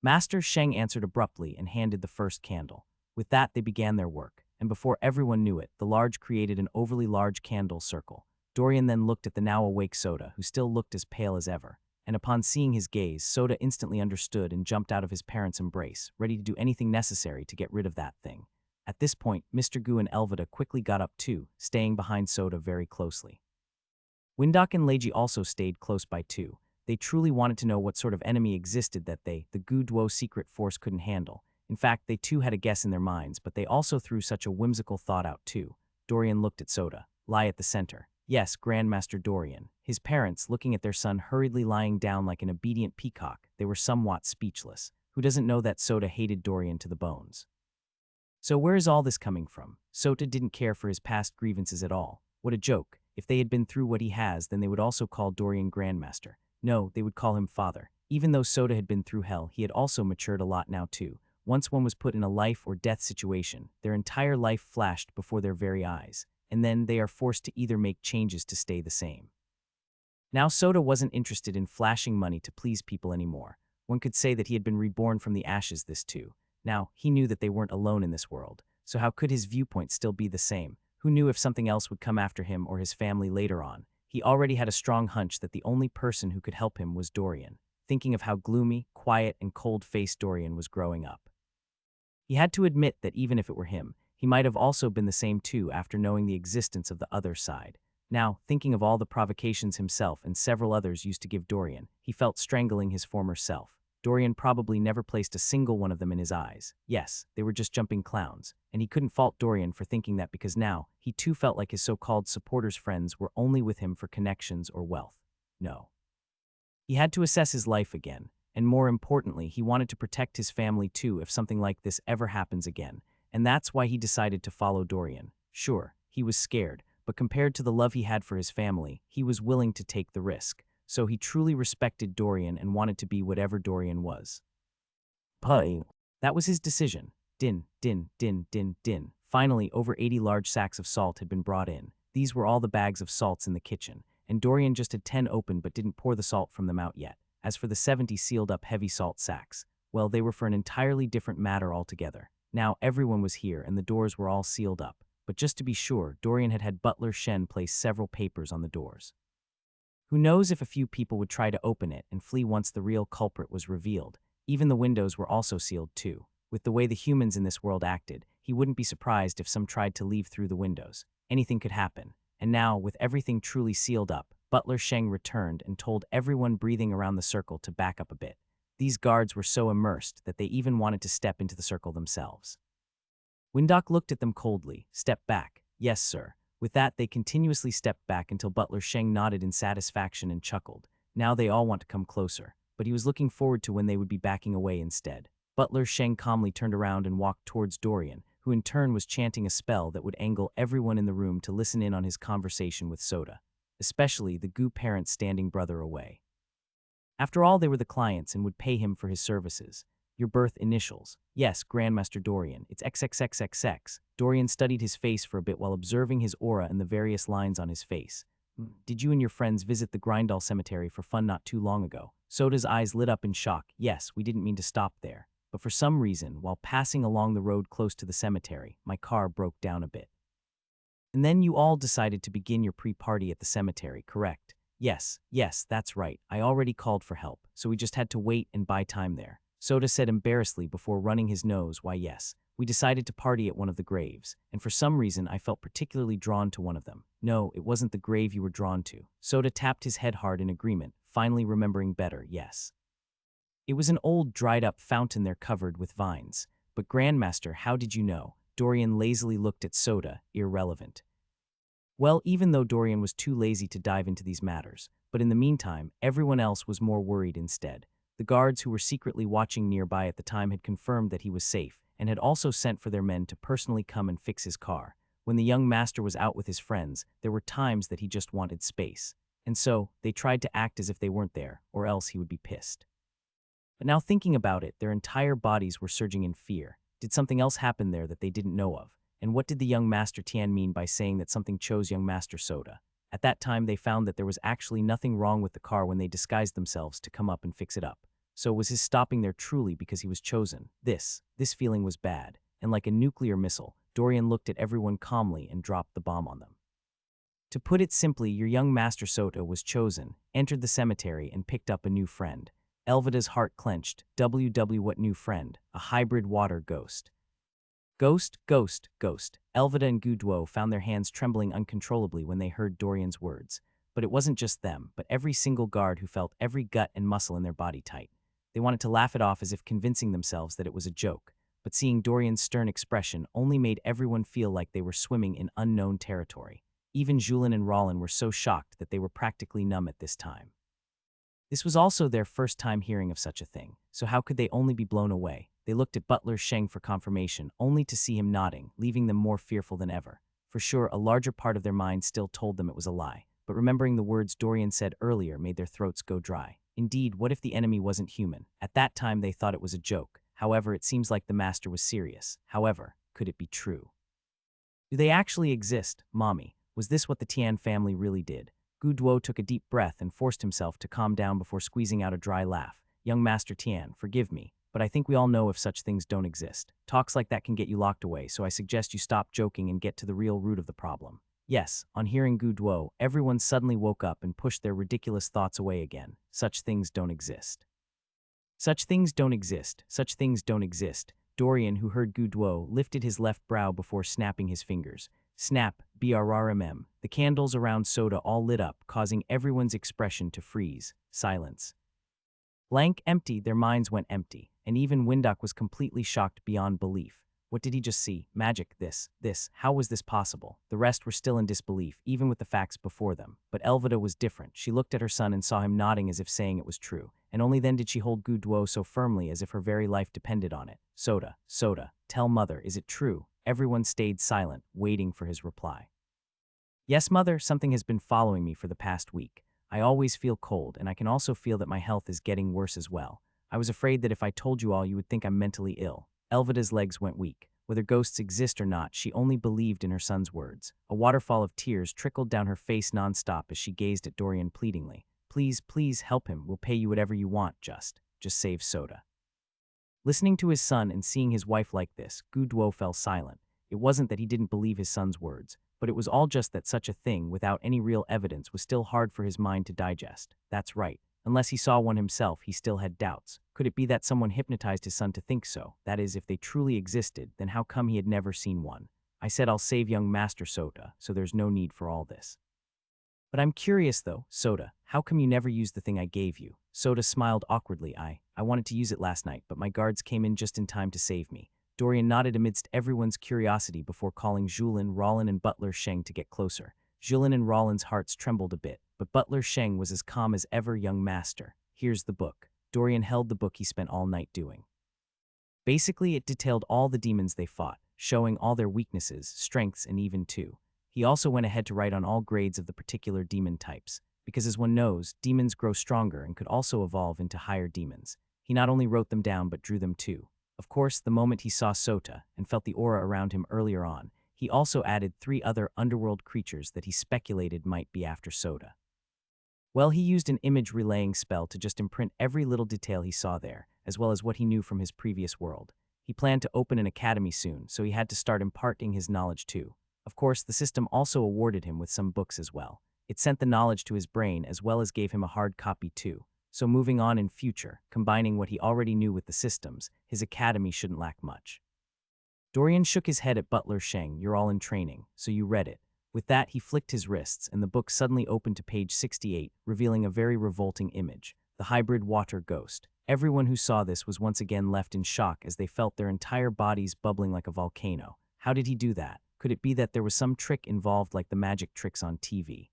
Master Sheng answered abruptly and handed the first candle. With that, they began their work, and before everyone knew it, the large created an overly large candle circle. Dorian then looked at the now awake Soda, who still looked as pale as ever, and upon seeing his gaze, Soda instantly understood and jumped out of his parents' embrace, ready to do anything necessary to get rid of that thing. At this point, Mr. Gu and Elvida quickly got up too, staying behind Soda very closely. Windok and Leiji also stayed close by too. They truly wanted to know what sort of enemy existed that the Gu Duo secret force couldn't handle. In fact, they too had a guess in their minds, but they also threw such a whimsical thought out too. Dorian looked at Soda, lie at the center. Yes, Grandmaster Dorian. His parents, looking at their son hurriedly lying down like an obedient peacock, they were somewhat speechless. Who doesn't know that Sota hated Dorian to the bones? So where is all this coming from? Sota didn't care for his past grievances at all. What a joke. If they had been through what he has, then they would also call Dorian Grandmaster. No, they would call him father. Even though Sota had been through hell, he had also matured a lot now too. Once one was put in a life or death situation, their entire life flashed before their very eyes, and then they are forced to either make changes to stay the same. Now Sota wasn't interested in flashing money to please people anymore. One could say that he had been reborn from the ashes this too. Now, he knew that they weren't alone in this world, so how could his viewpoint still be the same? Who knew if something else would come after him or his family later on? He already had a strong hunch that the only person who could help him was Dorian, thinking of how gloomy, quiet, and cold-faced Dorian was growing up. He had to admit that even if it were him, he might have also been the same too after knowing the existence of the other side. Now, thinking of all the provocations himself and several others used to give Dorian, he felt strangling his former self. Dorian probably never placed a single one of them in his eyes. Yes, they were just jumping clowns, and he couldn't fault Dorian for thinking that because now, he too felt like his so-called supporters' friends were only with him for connections or wealth. No. He had to assess his life again, and more importantly, he wanted to protect his family too if something like this ever happens again, and that's why he decided to follow Dorian. Sure, he was scared, but compared to the love he had for his family, he was willing to take the risk. So he truly respected Dorian and wanted to be whatever Dorian was. That was his decision. Din, din, din, din, din. Finally, over 80 large sacks of salt had been brought in. These were all the bags of salts in the kitchen, and Dorian just had 10 open but didn't pour the salt from them out yet. As for the 70 sealed-up heavy salt sacks, well, they were for an entirely different matter altogether. Now everyone was here and the doors were all sealed up, but just to be sure, Dorian had had Butler Shen place several papers on the doors. Who knows if a few people would try to open it and flee once the real culprit was revealed. Even the windows were also sealed too. With the way the humans in this world acted, he wouldn't be surprised if some tried to leave through the windows. Anything could happen. And now, with everything truly sealed up, Butler Sheng returned and told everyone breathing around the circle to back up a bit. These guards were so immersed that they even wanted to step into the circle themselves. Windok looked at them coldly. Step back. Yes, sir. With that, they continuously stepped back until Butler Sheng nodded in satisfaction and chuckled. Now they all want to come closer, but he was looking forward to when they would be backing away instead. Butler Sheng calmly turned around and walked towards Dorian, who in turn was chanting a spell that would angle everyone in the room to listen in on his conversation with Sota, especially the Gu parent's standing brother away. After all, they were the clients and would pay him for his services. Your birth initials. Yes, Grandmaster Dorian. It's XXXXX. Dorian studied his face for a bit while observing his aura and the various lines on his face. Did you and your friends visit the Grindal Cemetery for fun not too long ago? Soda's eyes lit up in shock. Yes, we didn't mean to stop there. But for some reason, while passing along the road close to the cemetery, my car broke down a bit. And then you all decided to begin your pre-party at the cemetery, correct? Yes, that's right. I already called for help, so we just had to wait and buy time there. Sota said embarrassedly before running his nose. Why yes, we decided to party at one of the graves, and for some reason I felt particularly drawn to one of them. No, it wasn't the grave you were drawn to. Sota tapped his head hard in agreement, finally remembering better. Yes. It was an old dried-up fountain there covered with vines. But Grandmaster, how did you know? Dorian lazily looked at Sota, irrelevant. Well, even though Dorian was too lazy to dive into these matters, but in the meantime, everyone else was more worried instead. The guards who were secretly watching nearby at the time had confirmed that he was safe, and had also sent for their men to personally come and fix his car. When the young master was out with his friends, there were times that he just wanted space. And so, they tried to act as if they weren't there, or else he would be pissed. But now thinking about it, their entire bodies were surging in fear. Did something else happen there that they didn't know of? And what did the young Master Tian mean by saying that something chose young Master Sota? At that time, they found that there was actually nothing wrong with the car when they disguised themselves to come up and fix it up. So was his stopping there truly because he was chosen? This feeling was bad, and like a nuclear missile, Dorian looked at everyone calmly and dropped the bomb on them. To put it simply, your young Master Sota was chosen, entered the cemetery, and picked up a new friend. Elvida's heart clenched. What new friend? A hybrid water ghost. Ghost. Elvida and Guduo found their hands trembling uncontrollably when they heard Dorian's words. But it wasn't just them, but every single guard who felt every gut and muscle in their body tight. They wanted to laugh it off as if convincing themselves that it was a joke, but seeing Dorian's stern expression only made everyone feel like they were swimming in unknown territory. Even Julien and Rollin were so shocked that they were practically numb at this time. This was also their first time hearing of such a thing, so how could they only be blown away? They looked at Butler Sheng for confirmation, only to see him nodding, leaving them more fearful than ever. For sure, a larger part of their minds still told them it was a lie, but remembering the words Dorian said earlier made their throats go dry. Indeed, what if the enemy wasn't human? At that time they thought it was a joke. However, it seems like the master was serious. However, could it be true? Do they actually exist, Mommy? Was this what the Tian family really did? Gu Duo took a deep breath and forced himself to calm down before squeezing out a dry laugh. Young Master Tian, forgive me, but I think we all know if such things don't exist. Talks like that can get you locked away, so I suggest you stop joking and get to the real root of the problem. Yes, on hearing Gu Duo, everyone suddenly woke up and pushed their ridiculous thoughts away again. Such things don't exist. Such things don't exist. Such things don't exist. Dorian, who heard Gu Duo, lifted his left brow before snapping his fingers. Snap, brrmm. The candles around Soda all lit up, causing everyone's expression to freeze. Silence. Blank, empty, their minds went empty, and even Windock was completely shocked beyond belief. What did he just see? Magic, this, how was this possible? The rest were still in disbelief, even with the facts before them. But Elvida was different. She looked at her son and saw him nodding as if saying it was true, and only then did she hold Gu Duo so firmly as if her very life depended on it. Soda, tell mother, is it true? Everyone stayed silent, waiting for his reply. Yes, mother, something has been following me for the past week. I always feel cold, and I can also feel that my health is getting worse as well. I was afraid that if I told you all, you would think I'm mentally ill. Elvida's legs went weak. Whether ghosts exist or not, she only believed in her son's words. A waterfall of tears trickled down her face nonstop as she gazed at Dorian pleadingly. Please help him. We'll pay you whatever you want, just save Soda. Listening to his son and seeing his wife like this, Gu Duo fell silent. It wasn't that he didn't believe his son's words, but it was all just that such a thing, without any real evidence, was still hard for his mind to digest. That's right. Unless he saw one himself, he still had doubts. Could it be that someone hypnotized his son to think so? That is, if they truly existed, then how come he had never seen one? I said I'll save young Master Soda, so there's no need for all this. But I'm curious though, Soda, how come you never used the thing I gave you? Soda smiled awkwardly. I wanted to use it last night, but my guards came in just in time to save me. Dorian nodded amidst everyone's curiosity before calling Julin, Rollin, and Butler Sheng to get closer. Julin and Rollin's hearts trembled a bit, but Butler Sheng was as calm as ever. Young master, here's the book. Dorian held the book he spent all night doing. Basically, it detailed all the demons they fought, showing all their weaknesses, strengths, and even too. He also went ahead to write on all grades of the particular demon types, because as one knows, demons grow stronger and could also evolve into higher demons. He not only wrote them down but drew them too. Of course, the moment he saw Sota and felt the aura around him earlier on, he also added 3 other underworld creatures that he speculated might be after Soda. Well, he used an image relaying spell to just imprint every little detail he saw there, as well as what he knew from his previous world. He planned to open an academy soon, so he had to start imparting his knowledge too. Of course, the system also awarded him with some books as well. It sent the knowledge to his brain as well as gave him a hard copy too. So moving on in future, combining what he already knew with the systems, his academy shouldn't lack much. Dorian shook his head at Butler Sheng. You're all in training, so you read it. With that, he flicked his wrists, and the book suddenly opened to page 68, revealing a very revolting image, the hybrid water ghost. Everyone who saw this was once again left in shock as they felt their entire bodies bubbling like a volcano. How did he do that? Could it be that there was some trick involved like the magic tricks on TV?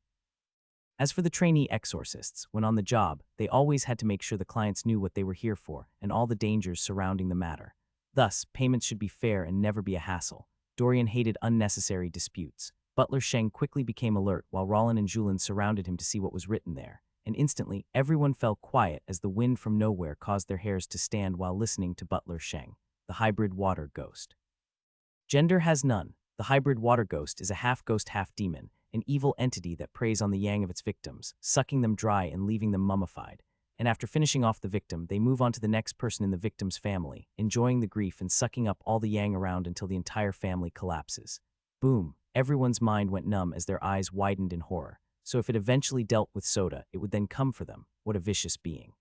As for the trainee exorcists, when on the job, they always had to make sure the clients knew what they were here for and all the dangers surrounding the matter. Thus, payments should be fair and never be a hassle. Dorian hated unnecessary disputes. Butler Sheng quickly became alert while Rollin and Julin surrounded him to see what was written there, and instantly everyone fell quiet as the wind from nowhere caused their hairs to stand while listening to Butler Sheng, the hybrid water ghost. Gender has none. The hybrid water ghost is a half-ghost, half-demon, an evil entity that preys on the yang of its victims, sucking them dry and leaving them mummified. And after finishing off the victim, they move on to the next person in the victim's family, enjoying the grief and sucking up all the yang around until the entire family collapses. Boom! Everyone's mind went numb as their eyes widened in horror. So if it eventually dealt with Soda, it would then come for them. What a vicious being.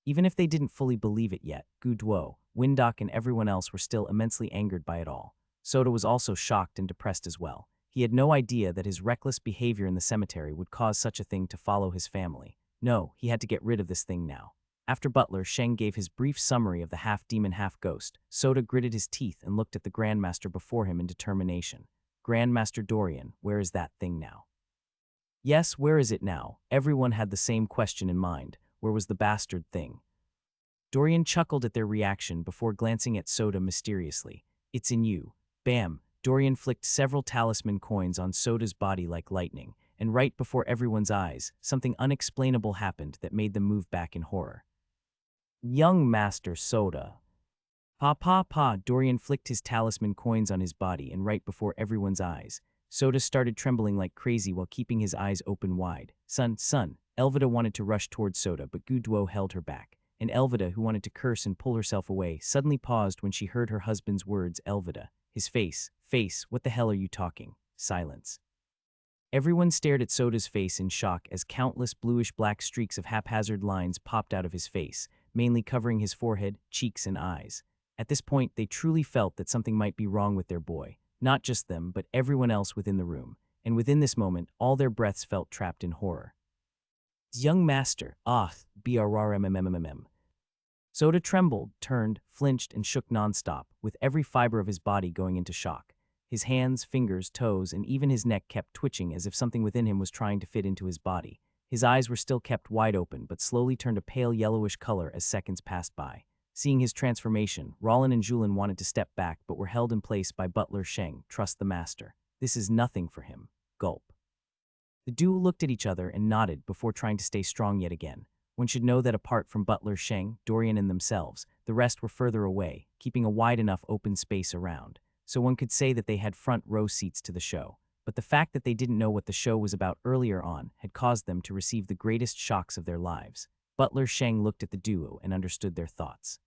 Even if they didn't fully believe it yet, Gu Duo, Windock, and everyone else were still immensely angered by it all. Soda was also shocked and depressed as well. He had no idea that his reckless behavior in the cemetery would cause such a thing to follow his family. No, he had to get rid of this thing now. After Butler Sheng gave his brief summary of the half-demon, half-ghost, Soda gritted his teeth and looked at the Grandmaster before him in determination. Grandmaster Dorian, where is that thing now? Yes, where is it now? Everyone had the same question in mind. Where was the bastard thing? Dorian chuckled at their reaction before glancing at Soda mysteriously. It's in you. Bam! Dorian flicked several talisman coins on Soda's body like lightning, and right before everyone's eyes, something unexplainable happened that made them move back in horror. Young Master Soda. Pa pa pa, Dorian flicked his talisman coins on his body, and right before everyone's eyes, Soda started trembling like crazy while keeping his eyes open wide. Son, Elvida wanted to rush towards Soda, but Guduo held her back, and Elvida, who wanted to curse and pull herself away, suddenly paused when she heard her husband's words. Elvida. His face, what the hell are you talking? Silence. Everyone stared at Soda's face in shock as countless bluish-black streaks of haphazard lines popped out of his face, mainly covering his forehead, cheeks, and eyes. At this point, they truly felt that something might be wrong with their boy. Not just them, but everyone else within the room. And within this moment, all their breaths felt trapped in horror. Young Master, brrmmm. Soda trembled, turned, flinched, and shook nonstop, with every fiber of his body going into shock. His hands, fingers, toes, and even his neck kept twitching as if something within him was trying to fit into his body. His eyes were still kept wide open, but slowly turned a pale yellowish color as seconds passed by. Seeing his transformation, Rollin and Julin wanted to step back but were held in place by Butler Sheng. Trust the master. This is nothing for him. Gulp. The duo looked at each other and nodded before trying to stay strong yet again. One should know that apart from Butler Sheng, Dorian, and themselves, the rest were further away, keeping a wide enough open space around. So one could say that they had front row seats to the show. But the fact that they didn't know what the show was about earlier on had caused them to receive the greatest shocks of their lives. Butler Sheng looked at the duo and understood their thoughts.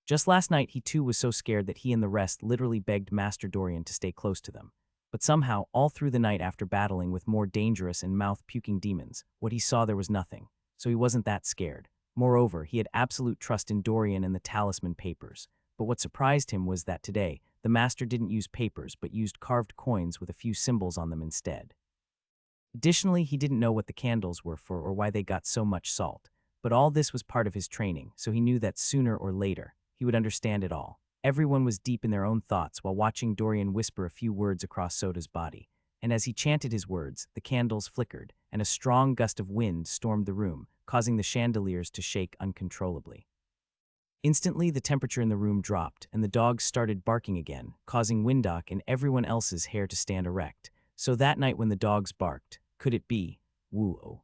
Just last night, he too was so scared that he and the rest literally begged Master Dorian to stay close to them. But somehow, all through the night after battling with more dangerous and mouth-puking demons, what he saw there was nothing, so he wasn't that scared. Moreover, he had absolute trust in Dorian and the talisman papers. But what surprised him was that today, the master didn't use papers but used carved coins with a few symbols on them instead. Additionally, he didn't know what the candles were for or why they got so much salt. But all this was part of his training, so he knew that sooner or later, he would understand it all. Everyone was deep in their own thoughts while watching Dorian whisper a few words across Soda's body. And as he chanted his words, the candles flickered, and a strong gust of wind stormed the room, causing the chandeliers to shake uncontrollably. Instantly, the temperature in the room dropped, and the dogs started barking again, causing Windok and everyone else's hair to stand erect. So that night when the dogs barked, could it be? Woo-oh.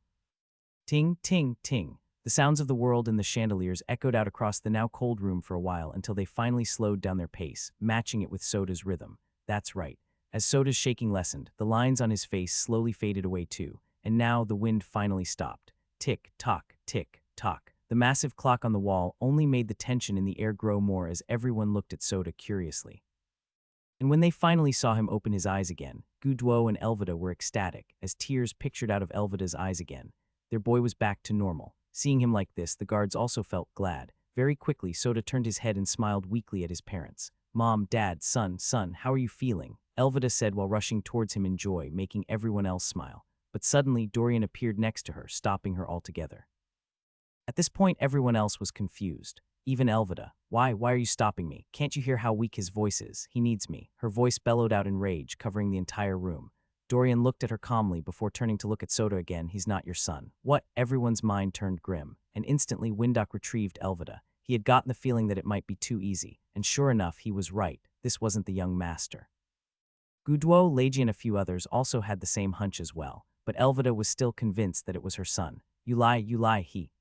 Ting, ting, ting. The sounds of the world and the chandeliers echoed out across the now cold room for a while until they finally slowed down their pace, matching it with Soda's rhythm. That's right. As Soda's shaking lessened, the lines on his face slowly faded away too, and now the wind finally stopped. Tick-tock, tick-tock. The massive clock on the wall only made the tension in the air grow more as everyone looked at Soda curiously. And when they finally saw him open his eyes again, Guduo and Elvida were ecstatic, as tears pictured out of Elvida's eyes again. Their boy was back to normal. Seeing him like this, the guards also felt glad. Very quickly, Soda turned his head and smiled weakly at his parents. Mom, Dad, son, how are you feeling? Elvida said while rushing towards him in joy, making everyone else smile. But suddenly, Dorian appeared next to her, stopping her altogether. At this point, everyone else was confused. Even Elvida. Why are you stopping me? Can't you hear how weak his voice is? He needs me. Her voice bellowed out in rage, covering the entire room. Dorian looked at her calmly before turning to look at Soda again. He's not your son. What? Everyone's mind turned grim, and instantly Windok retrieved Elvida. He had gotten the feeling that it might be too easy, and sure enough, he was right. This wasn't the young master. Guduo, Leiji, and a few others also had the same hunch as well, but Elvida was still convinced that it was her son. You lie, he.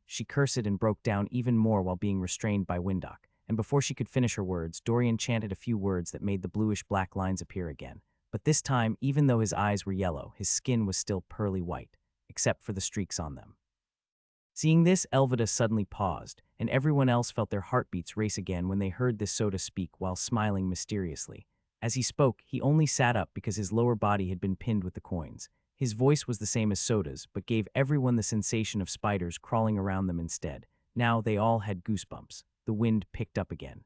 She cursed and broke down even more while being restrained by Windok, and before she could finish her words, Dorian chanted a few words that made the bluish-black lines appear again. But this time, even though his eyes were yellow, his skin was still pearly white, except for the streaks on them. Seeing this, Elvida suddenly paused, and everyone else felt their heartbeats race again when they heard this Soda speak while smiling mysteriously. As he spoke, he only sat up because his lower body had been pinned with the coins. His voice was the same as Soda's, but gave everyone the sensation of spiders crawling around them instead. Now they all had goosebumps. The wind picked up again.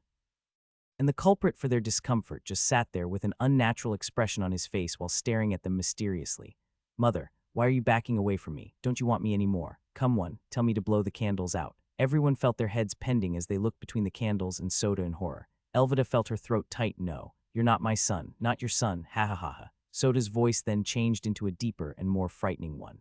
And the culprit for their discomfort just sat there with an unnatural expression on his face while staring at them mysteriously. Mother, why are you backing away from me? Don't you want me anymore? Come one, tell me to blow the candles out. Everyone felt their heads pending as they looked between the candles and Soda in horror. Elvida felt her throat tighten. No, you're not my son, not your son, ha ha ha ha. Soda's voice then changed into a deeper and more frightening one.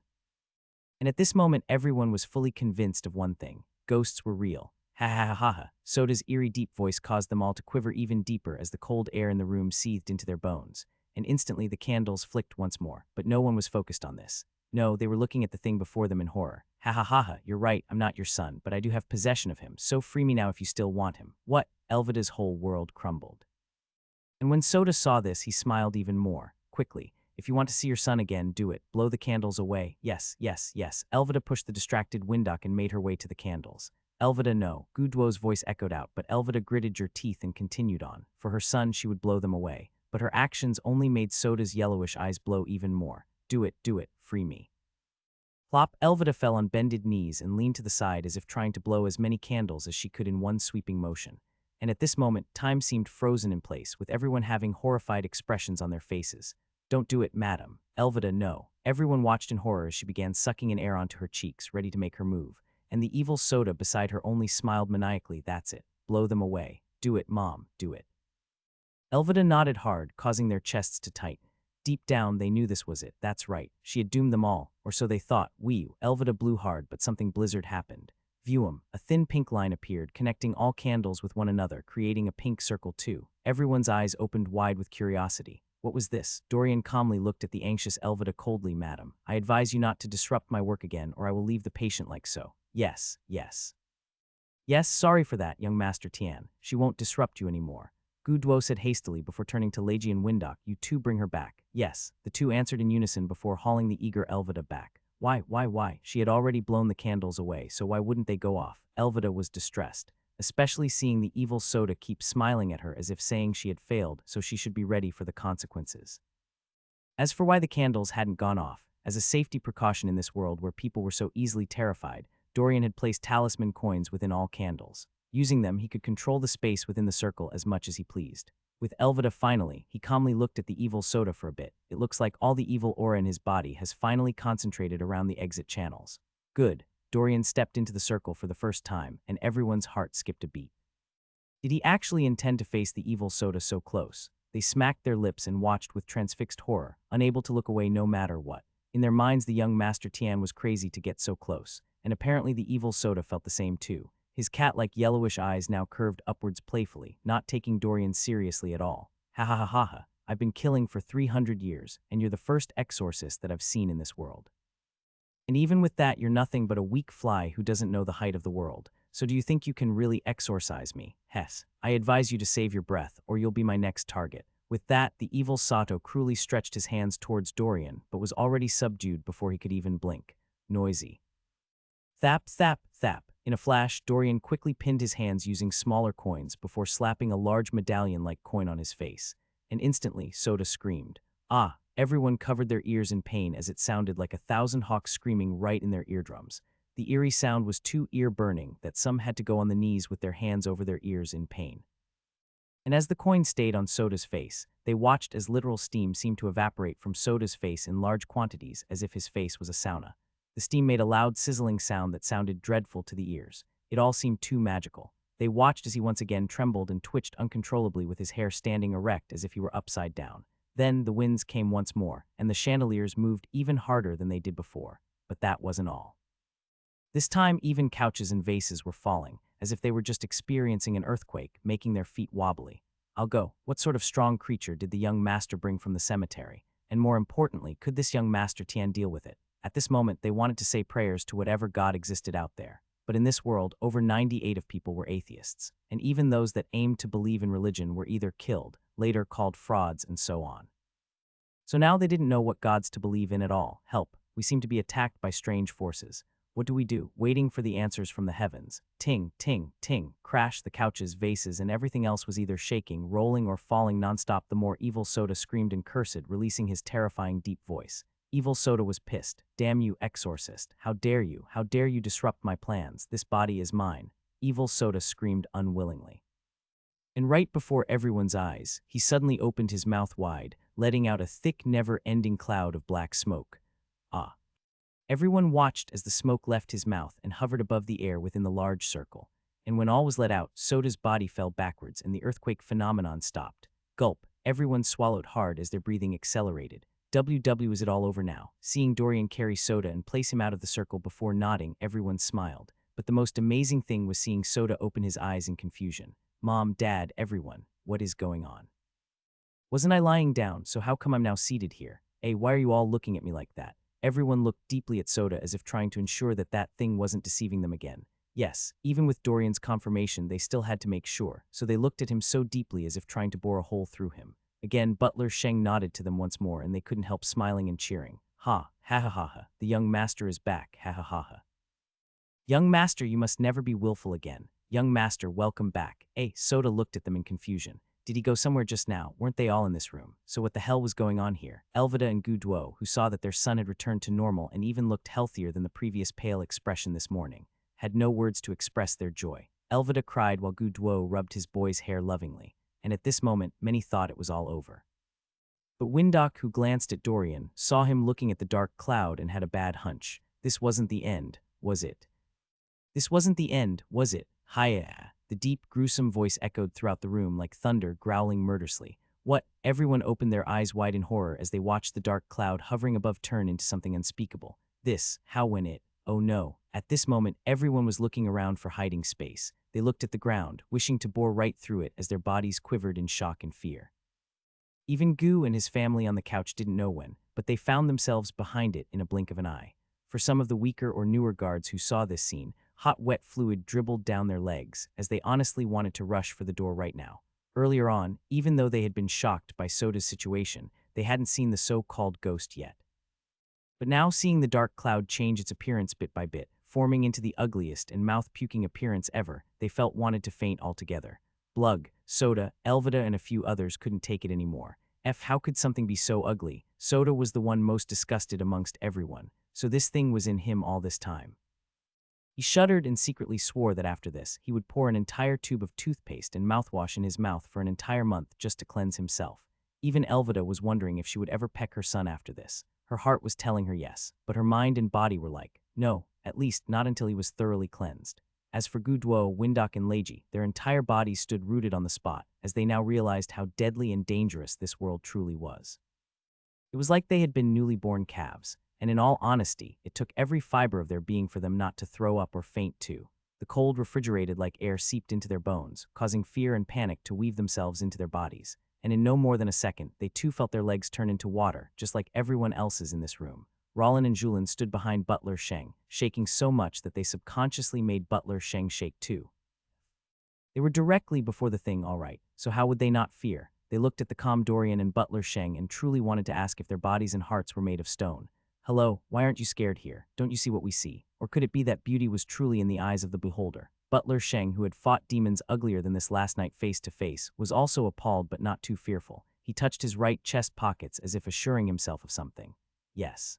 And at this moment, everyone was fully convinced of one thing. Ghosts were real. Ha ha ha ha ha. Soda's eerie deep voice caused them all to quiver even deeper as the cold air in the room seethed into their bones. And instantly the candles flicked once more, but no one was focused on this. No, they were looking at the thing before them in horror. Ha ha ha ha, you're right, I'm not your son, but I do have possession of him, so free me now if you still want him. What? Elvida's whole world crumbled. And when Soda saw this, he smiled even more. Quickly, if you want to see your son again, do it. Blow the candles away. Yes, yes, yes. Elvida pushed the distracted Winduck and made her way to the candles. Elvida, no. Gudwo's voice echoed out, but Elvida gritted her teeth and continued on. For her son, she would blow them away. But her actions only made Soda's yellowish eyes glow even more. Do it, free me. Plop, Elvida fell on bended knees and leaned to the side as if trying to blow as many candles as she could in one sweeping motion. And at this moment, time seemed frozen in place, with everyone having horrified expressions on their faces. Don't do it, madam. Elvida, no. Everyone watched in horror as she began sucking in air onto her cheeks, ready to make her move. And the evil Soda beside her only smiled maniacally. That's it. Blow them away. Do it, Mom, do it. Elvida nodded hard, causing their chests to tighten. Deep down, they knew this was it. That's right. She had doomed them all, or so they thought. Elvida blew hard, but something blizzard happened. View 'em. A thin pink line appeared, connecting all candles with one another, creating a pink circle too. Everyone's eyes opened wide with curiosity. What was this? Dorian calmly looked at the anxious Elvida coldly. Madam, I advise you not to disrupt my work again, or I will leave the patient like so. Yes, yes. Yes, sorry for that, young Master Tian. She won't disrupt you anymore. Gudwo said hastily before turning to Leiji and Windock. You two bring her back. Yes, the two answered in unison before hauling the eager Elvida back. Why? She had already blown the candles away, so why wouldn't they go off? Elvida was distressed, especially seeing the evil Soda keep smiling at her as if saying she had failed, so she should be ready for the consequences. As for why the candles hadn't gone off, as a safety precaution in this world where people were so easily terrified, Dorian had placed talisman coins within all candles. Using them, he could control the space within the circle as much as he pleased. With Elvida finally, he calmly looked at the evil Soda for a bit. It looks like all the evil aura in his body has finally concentrated around the exit channels. Good. Dorian stepped into the circle for the first time, and everyone's heart skipped a beat. Did he actually intend to face the evil Soda so close? They smacked their lips and watched with transfixed horror, unable to look away no matter what. In their minds, the young Master Tian was crazy to get so close, and apparently the evil Soda felt the same too. His cat-like yellowish eyes now curved upwards playfully, not taking Dorian seriously at all. Ha ha ha ha ha. I've been killing for 300 years, and you're the first exorcist that I've seen in this world. And even with that, you're nothing but a weak fly who doesn't know the height of the world. So do you think you can really exorcise me? Hess. I advise you to save your breath, or you'll be my next target. With that, the evil Sato cruelly stretched his hands towards Dorian, but was already subdued before he could even blink. Noisy. Thap, thap, thap. In a flash, Dorian quickly pinned his hands using smaller coins before slapping a large medallion-like coin on his face. And instantly, Soda screamed. Ah! Everyone covered their ears in pain as it sounded like 1,000 hawks screaming right in their eardrums. The eerie sound was too ear-burning that some had to go on the knees with their hands over their ears in pain. And as the coin stayed on Soda's face, they watched as literal steam seemed to evaporate from Soda's face in large quantities as if his face was a sauna. The steam made a loud sizzling sound that sounded dreadful to the ears. It all seemed too magical. They watched as he once again trembled and twitched uncontrollably with his hair standing erect as if he were upside down. Then the winds came once more, and the chandeliers moved even harder than they did before. But that wasn't all. This time, even couches and vases were falling, as if they were just experiencing an earthquake, making their feet wobbly. I'll go. What sort of strong creature did the young master bring from the cemetery? And more importantly, could this young Master Tian deal with it? At this moment, they wanted to say prayers to whatever God existed out there. But in this world, over 98 of people were atheists, and even those that aimed to believe in religion were either killed, later called frauds, and so on. So now they didn't know what gods to believe in at all. Help, we seem to be attacked by strange forces. What do we do? Waiting for the answers from the heavens. Ting, ting, ting, crash the couches, vases, and everything else was either shaking, rolling, or falling nonstop. The more evil Soda screamed and cursed, releasing his terrifying deep voice. Evil Soda was pissed. Damn you, Exorcist. How dare you? How dare you disrupt my plans? This body is mine. Evil Soda screamed unwillingly. And right before everyone's eyes, he suddenly opened his mouth wide, letting out a thick, never-ending cloud of black smoke. Ah. Everyone watched as the smoke left his mouth and hovered above the air within the large circle. And when all was let out, Soda's body fell backwards and the earthquake phenomenon stopped. Gulp. Everyone swallowed hard as their breathing accelerated. Is it all over now? Seeing Dorian carry Soda and place him out of the circle before nodding, everyone smiled. But the most amazing thing was seeing Soda open his eyes in confusion. Mom, Dad, everyone, what is going on? Wasn't I lying down, so how come I'm now seated here? Hey, why are you all looking at me like that? Everyone looked deeply at Soda as if trying to ensure that that thing wasn't deceiving them again. Yes, even with Dorian's confirmation, they still had to make sure, so they looked at him so deeply as if trying to bore a hole through him. Again, Butler Sheng nodded to them once more, and they couldn't help smiling and cheering. Ha ha ha, the young master is back, ha ha ha. Young master, you must never be willful again. Young master, welcome back. Soda looked at them in confusion. Did he go somewhere just now? Weren't they all in this room? So what the hell was going on here? Elvida and Gu Duo, who saw that their son had returned to normal and even looked healthier than the previous pale expression this morning, had no words to express their joy. Elvida cried while Gu Duo rubbed his boy's hair lovingly, and at this moment, many thought it was all over. But Windok, who glanced at Dorian, saw him looking at the dark cloud and had a bad hunch. This wasn't the end, was it? This wasn't the end, was it? Hiya. The deep, gruesome voice echoed throughout the room like thunder growling murderously. What? Everyone opened their eyes wide in horror as they watched the dark cloud hovering above turn into something unspeakable. How when it? Oh no. At this moment, everyone was looking around for hiding space. They looked at the ground, wishing to bore right through it as their bodies quivered in shock and fear. Even Gu and his family on the couch didn't know when, but they found themselves behind it in a blink of an eye. For some of the weaker or newer guards who saw this scene, hot wet fluid dribbled down their legs as they honestly wanted to rush for the door right now. Earlier on, even though they had been shocked by Soda's situation, they hadn't seen the so-called ghost yet. But now seeing the dark cloud change its appearance bit by bit, forming into the ugliest and mouth-puking appearance ever, they felt wanted to faint altogether. Blug, Soda, Elvida, and a few others couldn't take it anymore. How could something be so ugly? Soda was the one most disgusted amongst everyone, so this thing was in him all this time. He shuddered and secretly swore that after this, he would pour an entire tube of toothpaste and mouthwash in his mouth for an entire month just to cleanse himself. Even Elvida was wondering if she would ever peck her son after this. Her heart was telling her yes, but her mind and body were like, no, at least not until he was thoroughly cleansed. As for Gu Duo, Windok, and Leiji, their entire bodies stood rooted on the spot, as they now realized how deadly and dangerous this world truly was. It was like they had been newly born calves, and in all honesty, it took every fiber of their being for them not to throw up or faint too. The cold refrigerated like air seeped into their bones, causing fear and panic to weave themselves into their bodies, and in no more than a second, they too felt their legs turn into water, just like everyone else's in this room. Rollin and Julin stood behind Butler Sheng, shaking so much that they subconsciously made Butler Sheng shake too. They were directly before the thing, all right, so how would they not fear? They looked at the calm Dorian and Butler Sheng and truly wanted to ask if their bodies and hearts were made of stone. Hello, why aren't you scared here? Don't you see what we see? Or could it be that beauty was truly in the eyes of the beholder? Butler Sheng, who had fought demons uglier than this last night face to face, was also appalled but not too fearful. He touched his right chest pockets as if assuring himself of something. Yes.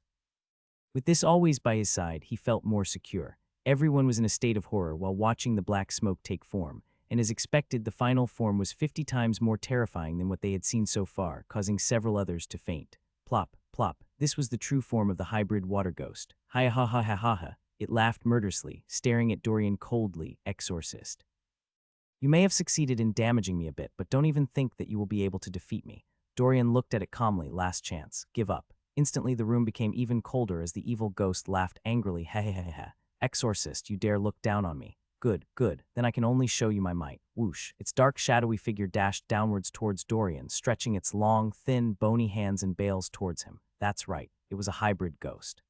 With this always by his side, he felt more secure. Everyone was in a state of horror while watching the black smoke take form, and as expected, the final form was 50 times more terrifying than what they had seen so far, causing several others to faint. Plop, plop. This was the true form of the hybrid water ghost. Hi ha ha ha ha ha. It laughed murderously, staring at Dorian coldly. Exorcist. You may have succeeded in damaging me a bit, but don't even think that you will be able to defeat me. Dorian looked at it calmly. Last chance. Give up. Instantly, the room became even colder as the evil ghost laughed angrily. Ha ha ha ha. Exorcist, you dare look down on me. Good, good. Then I can only show you my might. Whoosh. Its dark, shadowy figure dashed downwards towards Dorian, stretching its long, thin, bony hands and bales towards him. That's right. It was a hybrid ghost.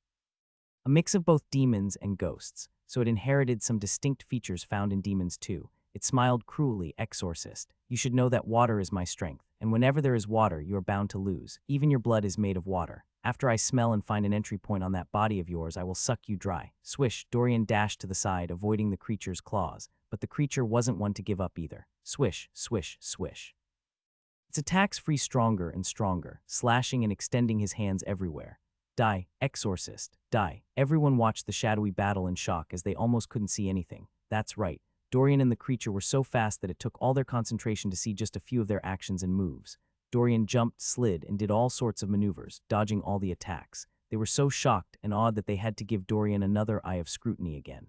A mix of both demons and ghosts, so it inherited some distinct features found in demons too. It smiled cruelly. Exorcist, you should know that water is my strength, and whenever there is water, you are bound to lose. Even your blood is made of water. After I smell and find an entry point on that body of yours, I will suck you dry. Swish, Dorian dashed to the side, avoiding the creature's claws, but the creature wasn't one to give up either. Swish, swish, swish. Its attacks flew stronger and stronger, slashing and extending his hands everywhere. Die, Exorcist, die. Everyone watched the shadowy battle in shock as they almost couldn't see anything. That's right. Dorian and the creature were so fast that it took all their concentration to see just a few of their actions and moves. Dorian jumped, slid, and did all sorts of maneuvers, dodging all the attacks. They were so shocked and awed that they had to give Dorian another eye of scrutiny again.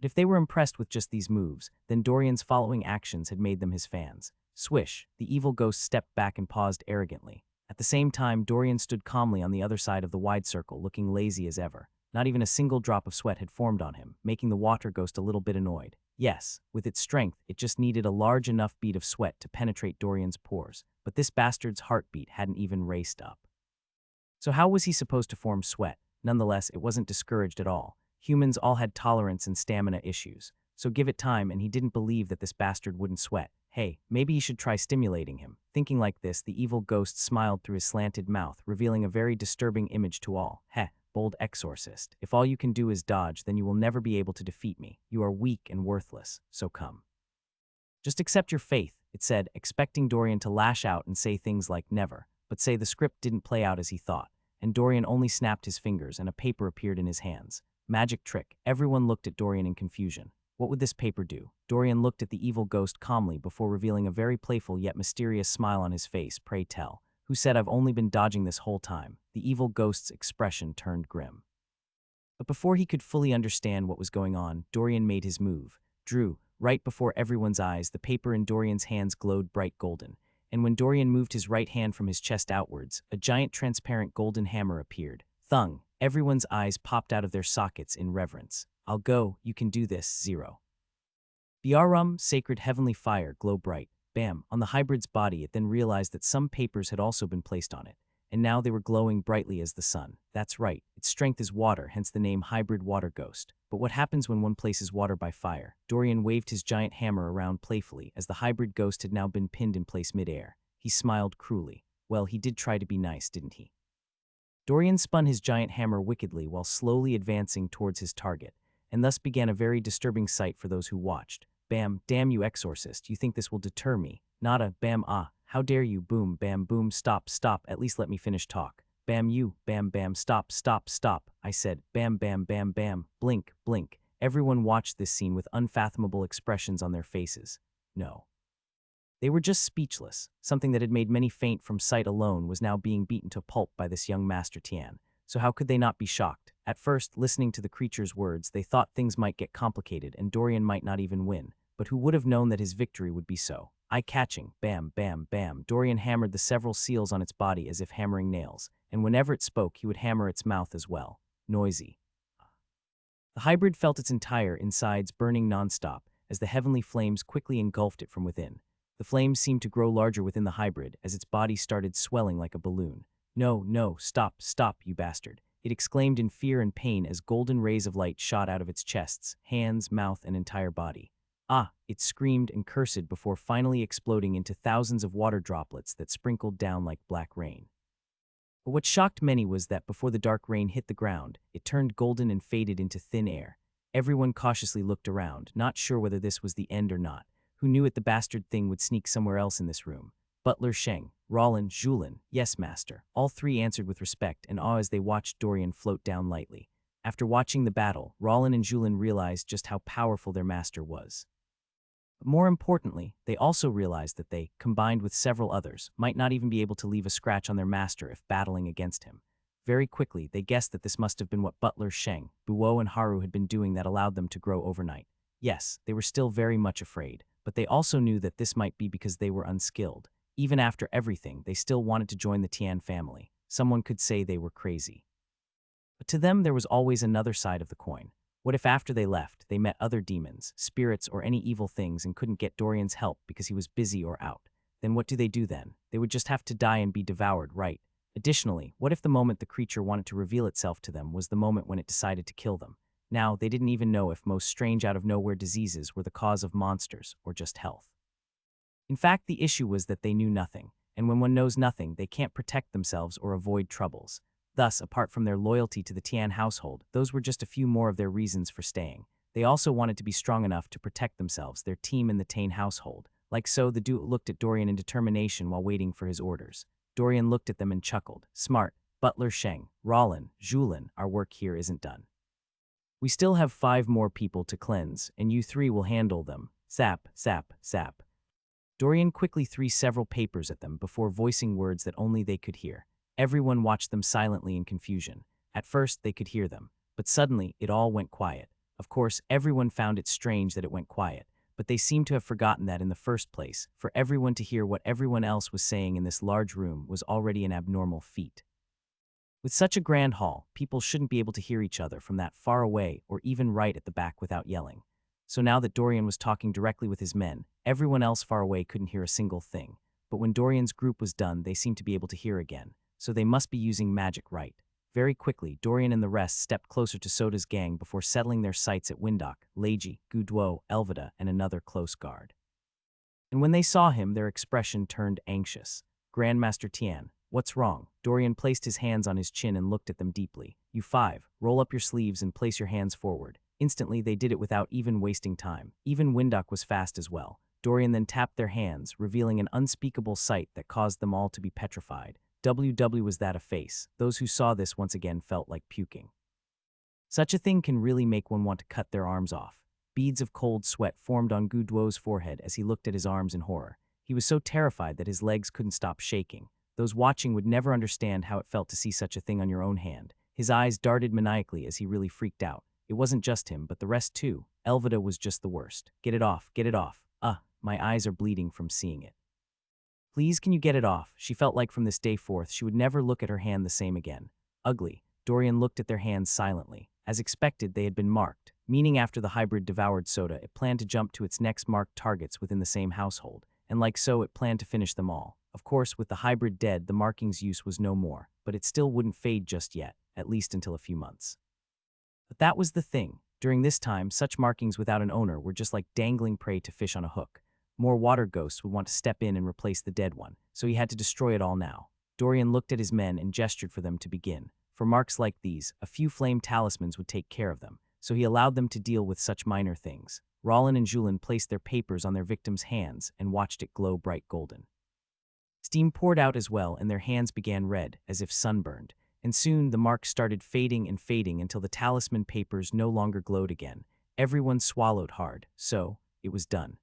But if they were impressed with just these moves, then Dorian's following actions had made them his fans. Swish, the evil ghost stepped back and paused arrogantly. At the same time, Dorian stood calmly on the other side of the wide circle, looking lazy as ever. Not even a single drop of sweat had formed on him, making the water ghost a little bit annoyed. Yes, with its strength, it just needed a large enough bead of sweat to penetrate Dorian's pores, but this bastard's heartbeat hadn't even raced up. So how was he supposed to form sweat? Nonetheless, it wasn't discouraged at all. Humans all had tolerance and stamina issues, so give it time, and he didn't believe that this bastard wouldn't sweat. Hey, maybe he should try stimulating him. Thinking like this, the evil ghost smiled through his slanted mouth, revealing a very disturbing image to all. Heh, bold Exorcist. If all you can do is dodge, then you will never be able to defeat me. You are weak and worthless, so come. Just accept your faith, it said, expecting Dorian to lash out and say things like never. But say the script didn't play out as he thought, and Dorian only snapped his fingers and a paper appeared in his hands. Magic trick. Everyone looked at Dorian in confusion. What would this paper do? Dorian looked at the evil ghost calmly before revealing a very playful yet mysterious smile on his face. Pray tell. Who said I've only been dodging this whole time? The evil ghost's expression turned grim. But before he could fully understand what was going on, Dorian made his move. Drew, right before everyone's eyes, the paper in Dorian's hands glowed bright golden. And when Dorian moved his right hand from his chest outwards, a giant transparent golden hammer appeared. Thung! Everyone's eyes popped out of their sockets in reverence. I'll go, you can do this, Zero. Biarum, sacred heavenly fire, glow bright. Bam! On the hybrid's body, it then realized that some papers had also been placed on it, and now they were glowing brightly as the sun. That's right, its strength is water, hence the name hybrid water ghost. But what happens when one places water by fire? Dorian waved his giant hammer around playfully, as the hybrid ghost had now been pinned in place midair. He smiled cruelly. Well, he did try to be nice, didn't he? Dorian spun his giant hammer wickedly while slowly advancing towards his target, and thus began a very disturbing sight for those who watched. Bam, damn you, Exorcist, you think this will deter me? Nada, bam, ah, how dare you, boom, bam, boom, stop, at least let me finish talk. Bam you, bam, stop, I said, bam, blink, blink. Everyone watched this scene with unfathomable expressions on their faces. No. They were just speechless. Something that had made many faint from sight alone was now being beaten to pulp by this young Master Tian. So how could they not be shocked? At first, listening to the creature's words, they thought things might get complicated and Dorian might not even win. But who would have known that his victory would be so? Eye-catching, bam, Dorian hammered the several seals on its body as if hammering nails, and whenever it spoke, he would hammer its mouth as well. Noisy. The hybrid felt its entire insides burning nonstop as the heavenly flames quickly engulfed it from within. The flames seemed to grow larger within the hybrid as its body started swelling like a balloon. No, stop, you bastard. It exclaimed in fear and pain as golden rays of light shot out of its chests, hands, mouth, and entire body. Ah, it screamed and cursed before finally exploding into thousands of water droplets that sprinkled down like black rain. But what shocked many was that before the dark rain hit the ground, it turned golden and faded into thin air. Everyone cautiously looked around, not sure whether this was the end or not. Who knew it, the bastard thing would sneak somewhere else in this room? Butler Sheng, Rollin, Julin, yes, master. All three answered with respect and awe as they watched Dorian float down lightly. After watching the battle, Rollin and Julin realized just how powerful their master was. But more importantly, they also realized that they, combined with several others, might not even be able to leave a scratch on their master if battling against him. Very quickly, they guessed that this must have been what Butler Sheng, Buo, and Haru had been doing that allowed them to grow overnight. Yes, they were still very much afraid, but they also knew that this might be because they were unskilled. Even after everything, they still wanted to join the Tian family. Someone could say they were crazy. But to them, there was always another side of the coin. What if after they left, they met other demons, spirits, or any evil things and couldn't get Dorian's help because he was busy or out? Then what do they do then? They would just have to die and be devoured, right? Additionally, what if the moment the creature wanted to reveal itself to them was the moment when it decided to kill them? Now, they didn't even know if most strange out-of-nowhere diseases were the cause of monsters or just health. In fact, the issue was that they knew nothing, and when one knows nothing, they can't protect themselves or avoid troubles. Thus, apart from their loyalty to the Tian household, those were just a few more of their reasons for staying. They also wanted to be strong enough to protect themselves, their team, and the Tian household. Like so, the duo looked at Dorian in determination while waiting for his orders. Dorian looked at them and chuckled. Smart. Butler Sheng, Rollin, Julin, our work here isn't done. We still have 5 more people to cleanse, and you 3 will handle them. Zap. Dorian quickly threw several papers at them before voicing words that only they could hear. Everyone watched them silently in confusion. At first, they could hear them, but suddenly, it all went quiet. Of course, everyone found it strange that it went quiet, but they seemed to have forgotten that in the first place, for everyone to hear what everyone else was saying in this large room was already an abnormal feat. With such a grand hall, people shouldn't be able to hear each other from that far away or even right at the back without yelling. So now that Dorian was talking directly with his men, everyone else far away couldn't hear a single thing. But when Dorian's group was done, they seemed to be able to hear again, so they must be using magic right. Very quickly, Dorian and the rest stepped closer to Soda's gang before settling their sights at Windok, Leiji, Gudwo, Elvida, and another close guard. And when they saw him, their expression turned anxious. Grandmaster Tian, what's wrong? Dorian placed his hands on his chin and looked at them deeply. You five, roll up your sleeves and place your hands forward. Instantly, they did it without even wasting time. Even Windok was fast as well. Dorian then tapped their hands, revealing an unspeakable sight that caused them all to be petrified. Was that a face? Those who saw this once again felt like puking. Such a thing can really make one want to cut their arms off. Beads of cold sweat formed on Gudwo's forehead as he looked at his arms in horror. He was so terrified that his legs couldn't stop shaking. Those watching would never understand how it felt to see such a thing on your own hand. His eyes darted maniacally as he really freaked out. It wasn't just him, but the rest too. Elvida was just the worst. Get it off, get it off. My eyes are bleeding from seeing it. Please, can you get it off? She felt like from this day forth she would never look at her hand the same again. Ugly. Dorian looked at their hands silently. As expected, they had been marked, meaning after the hybrid devoured Soda, it planned to jump to its next marked targets within the same household, and like so, it planned to finish them all. Of course, with the hybrid dead, the marking's use was no more, but it still wouldn't fade just yet, at least until a few months. But that was the thing. During this time, such markings without an owner were just like dangling prey to fish on a hook. More water ghosts would want to step in and replace the dead one, so he had to destroy it all now. Dorian looked at his men and gestured for them to begin. For marks like these, a few flame talismans would take care of them, so he allowed them to deal with such minor things. Rollin and Julin placed their papers on their victims' hands and watched it glow bright golden. Steam poured out as well, and their hands began red, as if sunburned, and soon the marks started fading and fading until the talisman papers no longer glowed again. Everyone swallowed hard, so it was done.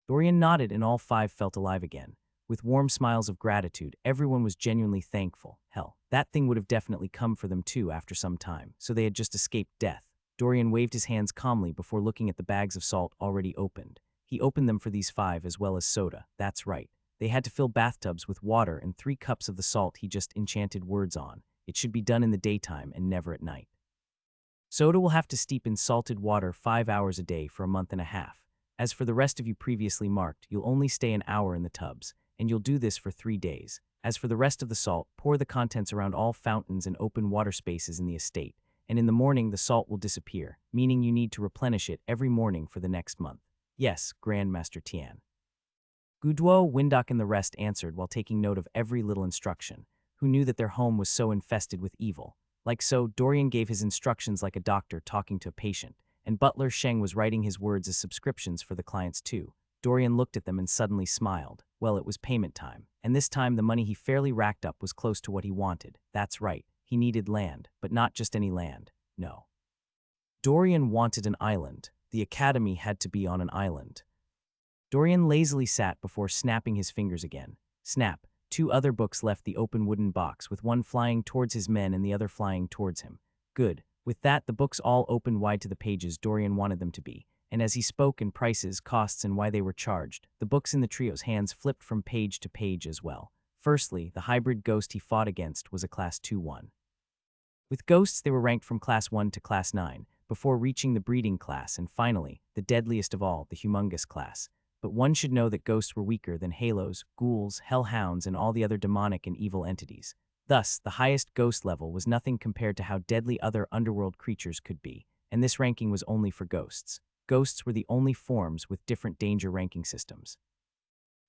Dorian nodded and all five felt alive again. With warm smiles of gratitude, everyone was genuinely thankful. Hell, that thing would have definitely come for them too after some time, so they had just escaped death. Dorian waved his hands calmly before looking at the bags of salt already opened. He opened them for these five as well as Soda. That's right. They had to fill bathtubs with water and 3 cups of the salt he just enchanted words on. It should be done in the daytime and never at night. Soda will have to steep in salted water 5 hours a day for a month and a half. As for the rest of you previously marked, you'll only stay an hour in the tubs, and you'll do this for 3 days. As for the rest of the salt, pour the contents around all fountains and open water spaces in the estate, and in the morning the salt will disappear, meaning you need to replenish it every morning for the next month. Yes, Grandmaster Tian. Gudwo, Windok, and the rest answered while taking note of every little instruction, who knew that their home was so infested with evil. Like so, Dorian gave his instructions like a doctor talking to a patient, and Butler Sheng was writing his words as subscriptions for the clients too. Dorian looked at them and suddenly smiled. Well, it was payment time, and this time the money he fairly racked up was close to what he wanted. That's right, he needed land, but not just any land, no. Dorian wanted an island. The academy had to be on an island. Dorian lazily sat before snapping his fingers again. Snap, 2 other books left the open wooden box, with one flying towards his men and the other flying towards him. Good. With that, the books all opened wide to the pages Dorian wanted them to be, and as he spoke in prices, costs, and why they were charged, the books in the trio's hands flipped from page to page as well. Firstly, the hybrid ghost he fought against was a Class 2-1. With ghosts, they were ranked from Class 1 to Class 9, before reaching the breeding class, and finally, the deadliest of all, the humongous class. But one should know that ghosts were weaker than halos, ghouls, hellhounds, and all the other demonic and evil entities. Thus, the highest ghost level was nothing compared to how deadly other underworld creatures could be, and this ranking was only for ghosts. Ghosts were the only forms with different danger ranking systems.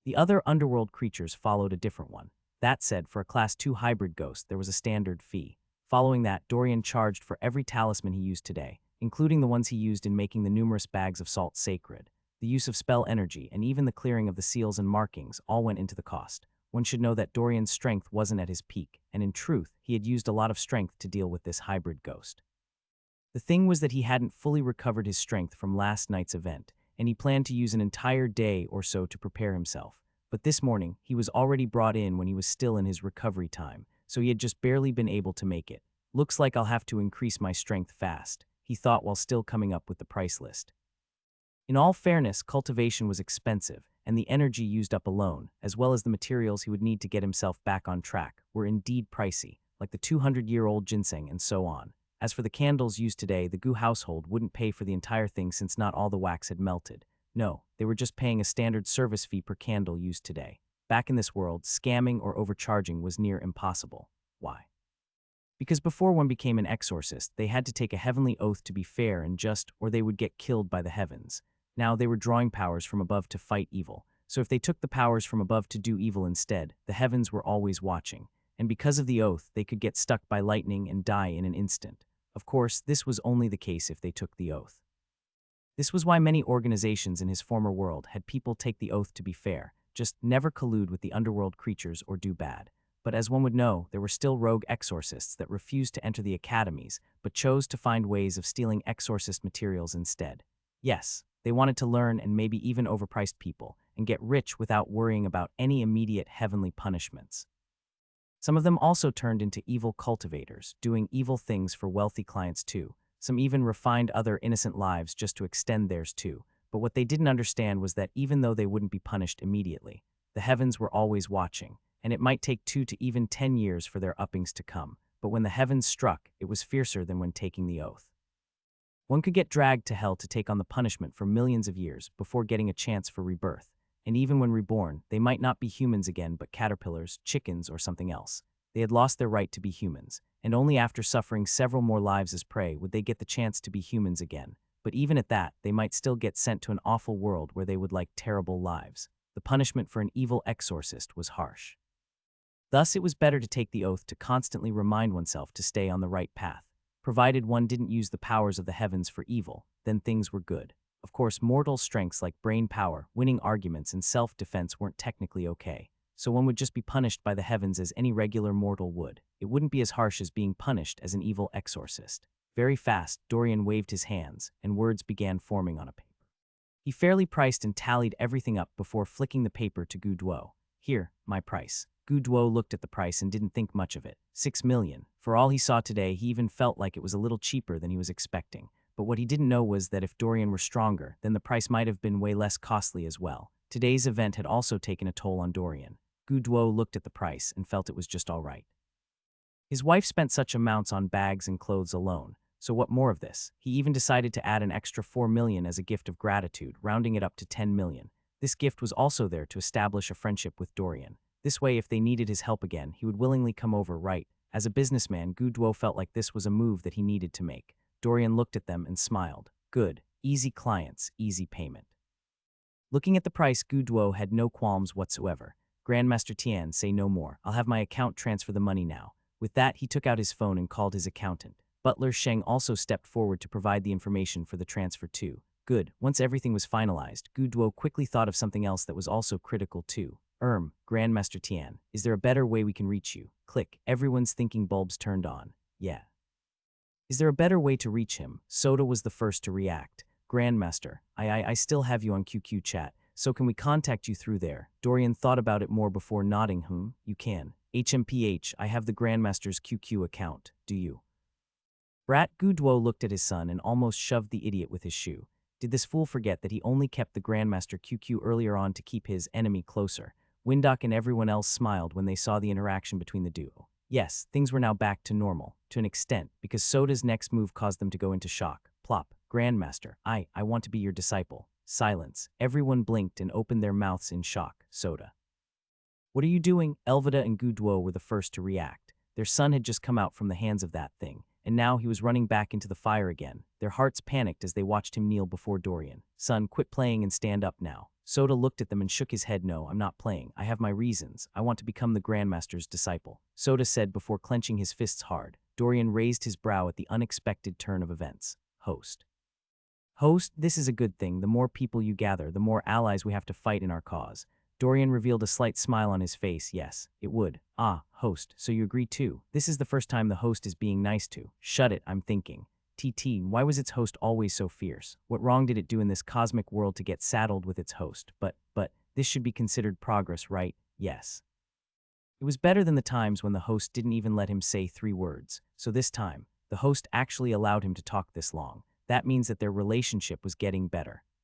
The other underworld creatures followed a different one. That said, for a Class 2 hybrid ghost, there was a standard fee. Following that, Dorian charged for every talisman he used today, including the ones he used in making the numerous bags of salt sacred. The use of spell energy, and even the clearing of the seals and markings all went into the cost. One should know that Dorian's strength wasn't at his peak, and in truth, he had used a lot of strength to deal with this hybrid ghost. The thing was that he hadn't fully recovered his strength from last night's event, and he planned to use an entire day or so to prepare himself. But this morning, he was already brought in when he was still in his recovery time, so he had just barely been able to make it. Looks like I'll have to increase my strength fast, he thought while still coming up with the price list. In all fairness, cultivation was expensive, and the energy used up alone, as well as the materials he would need to get himself back on track, were indeed pricey, like the 200-year-old ginseng and so on. As for the candles used today, the Gu household wouldn't pay for the entire thing since not all the wax had melted. No, they were just paying a standard service fee per candle used today. Back in this world, scamming or overcharging was near impossible. Why? Because before one became an exorcist, they had to take a heavenly oath to be fair and just, or they would get killed by the heavens. Now they were drawing powers from above to fight evil, so if they took the powers from above to do evil instead, the heavens were always watching, and because of the oath, they could get struck by lightning and die in an instant. Of course, this was only the case if they took the oath. This was why many organizations in his former world had people take the oath to be fair, just never collude with the underworld creatures or do bad. But as one would know, there were still rogue exorcists that refused to enter the academies, but chose to find ways of stealing exorcist materials instead. Yes, they wanted to learn and maybe even overpriced people, and get rich without worrying about any immediate heavenly punishments. Some of them also turned into evil cultivators, doing evil things for wealthy clients too. Some even refined other innocent lives just to extend theirs too. But what they didn't understand was that even though they wouldn't be punished immediately, the heavens were always watching, and it might take 2 to even 10 years for their uppings to come. But when the heavens struck, it was fiercer than when taking the oath. One could get dragged to hell to take on the punishment for millions of years before getting a chance for rebirth. And even when reborn, they might not be humans again but caterpillars, chickens, or something else. They had lost their right to be humans, and only after suffering several more lives as prey would they get the chance to be humans again. But even at that, they might still get sent to an awful world where they would like terrible lives. The punishment for an evil exorcist was harsh. Thus, it was better to take the oath to constantly remind oneself to stay on the right path. Provided one didn't use the powers of the heavens for evil, then things were good. Of course, mortal strengths like brain power, winning arguments, and self-defense weren't technically okay. So one would just be punished by the heavens as any regular mortal would. It wouldn't be as harsh as being punished as an evil exorcist. Very fast, Dorian waved his hands, and words began forming on a paper. He fairly priced and tallied everything up before flicking the paper to Gu Duo. Here, my price. Gu Duo looked at the price and didn't think much of it. 6 million. For all he saw today, he even felt like it was a little cheaper than he was expecting. But what he didn't know was that if Dorian were stronger, then the price might have been way less costly as well. Today's event had also taken a toll on Dorian. Gu Duo looked at the price and felt it was just all right. His wife spent such amounts on bags and clothes alone, so what more of this? He even decided to add an extra 4 million as a gift of gratitude, rounding it up to 10 million. This gift was also there to establish a friendship with Dorian. This way, if they needed his help again, he would willingly come over, right? As a businessman, Gu Duo felt like this was a move that he needed to make. Dorian looked at them and smiled. Good. Easy clients, easy payment. Looking at the price, Gu Duo had no qualms whatsoever. Grandmaster Tian, say no more. I'll have my account transfer the money now. With that, he took out his phone and called his accountant. Butler Sheng also stepped forward to provide the information for the transfer too. Good. Once everything was finalized, Gu Duo quickly thought of something else that was also critical too. Grandmaster Tian, is there a better way we can reach you? Click. Everyone's thinking bulbs turned on. Yeah. Is there a better way to reach him? Soda was the first to react. Grandmaster, I still have you on QQ chat, so can we contact you through there? Dorian thought about it more before nodding. You can. HMPH, I have the Grandmaster's QQ account. Do you? Brat. Gu Duo looked at his son and almost shoved the idiot with his shoe. Did this fool forget that he only kept the Grandmaster QQ earlier on to keep his enemy closer? Windok and everyone else smiled when they saw the interaction between the duo. Yes, things were now back to normal, to an extent, because Soda's next move caused them to go into shock. Plop. Grandmaster, I want to be your disciple. Silence. Everyone blinked and opened their mouths in shock. Soda. What are you doing? Elvida and Gu Duo were the first to react. Their son had just come out from the hands of that thing, and now he was running back into the fire again. Their hearts panicked as they watched him kneel before Dorian. Son, quit playing and stand up now. Soda looked at them and shook his head. No, I'm not playing. I have my reasons. I want to become the Grandmaster's disciple. Soda said before clenching his fists hard. Dorian raised his brow at the unexpected turn of events. Host, this is a good thing. The more people you gather, the more allies we have to fight in our cause. Dorian revealed a slight smile on his face. Yes, it would. Ah, host, so you agree too. This is the first time the host is being nice to. Shut it, I'm thinking. TT, why was its host always so fierce? What wrong did it do in this cosmic world to get saddled with its host? But, this should be considered progress, right? Yes. It was better than the times when the host didn't even let him say 3 words. So this time, the host actually allowed him to talk this long. That means that their relationship was getting better.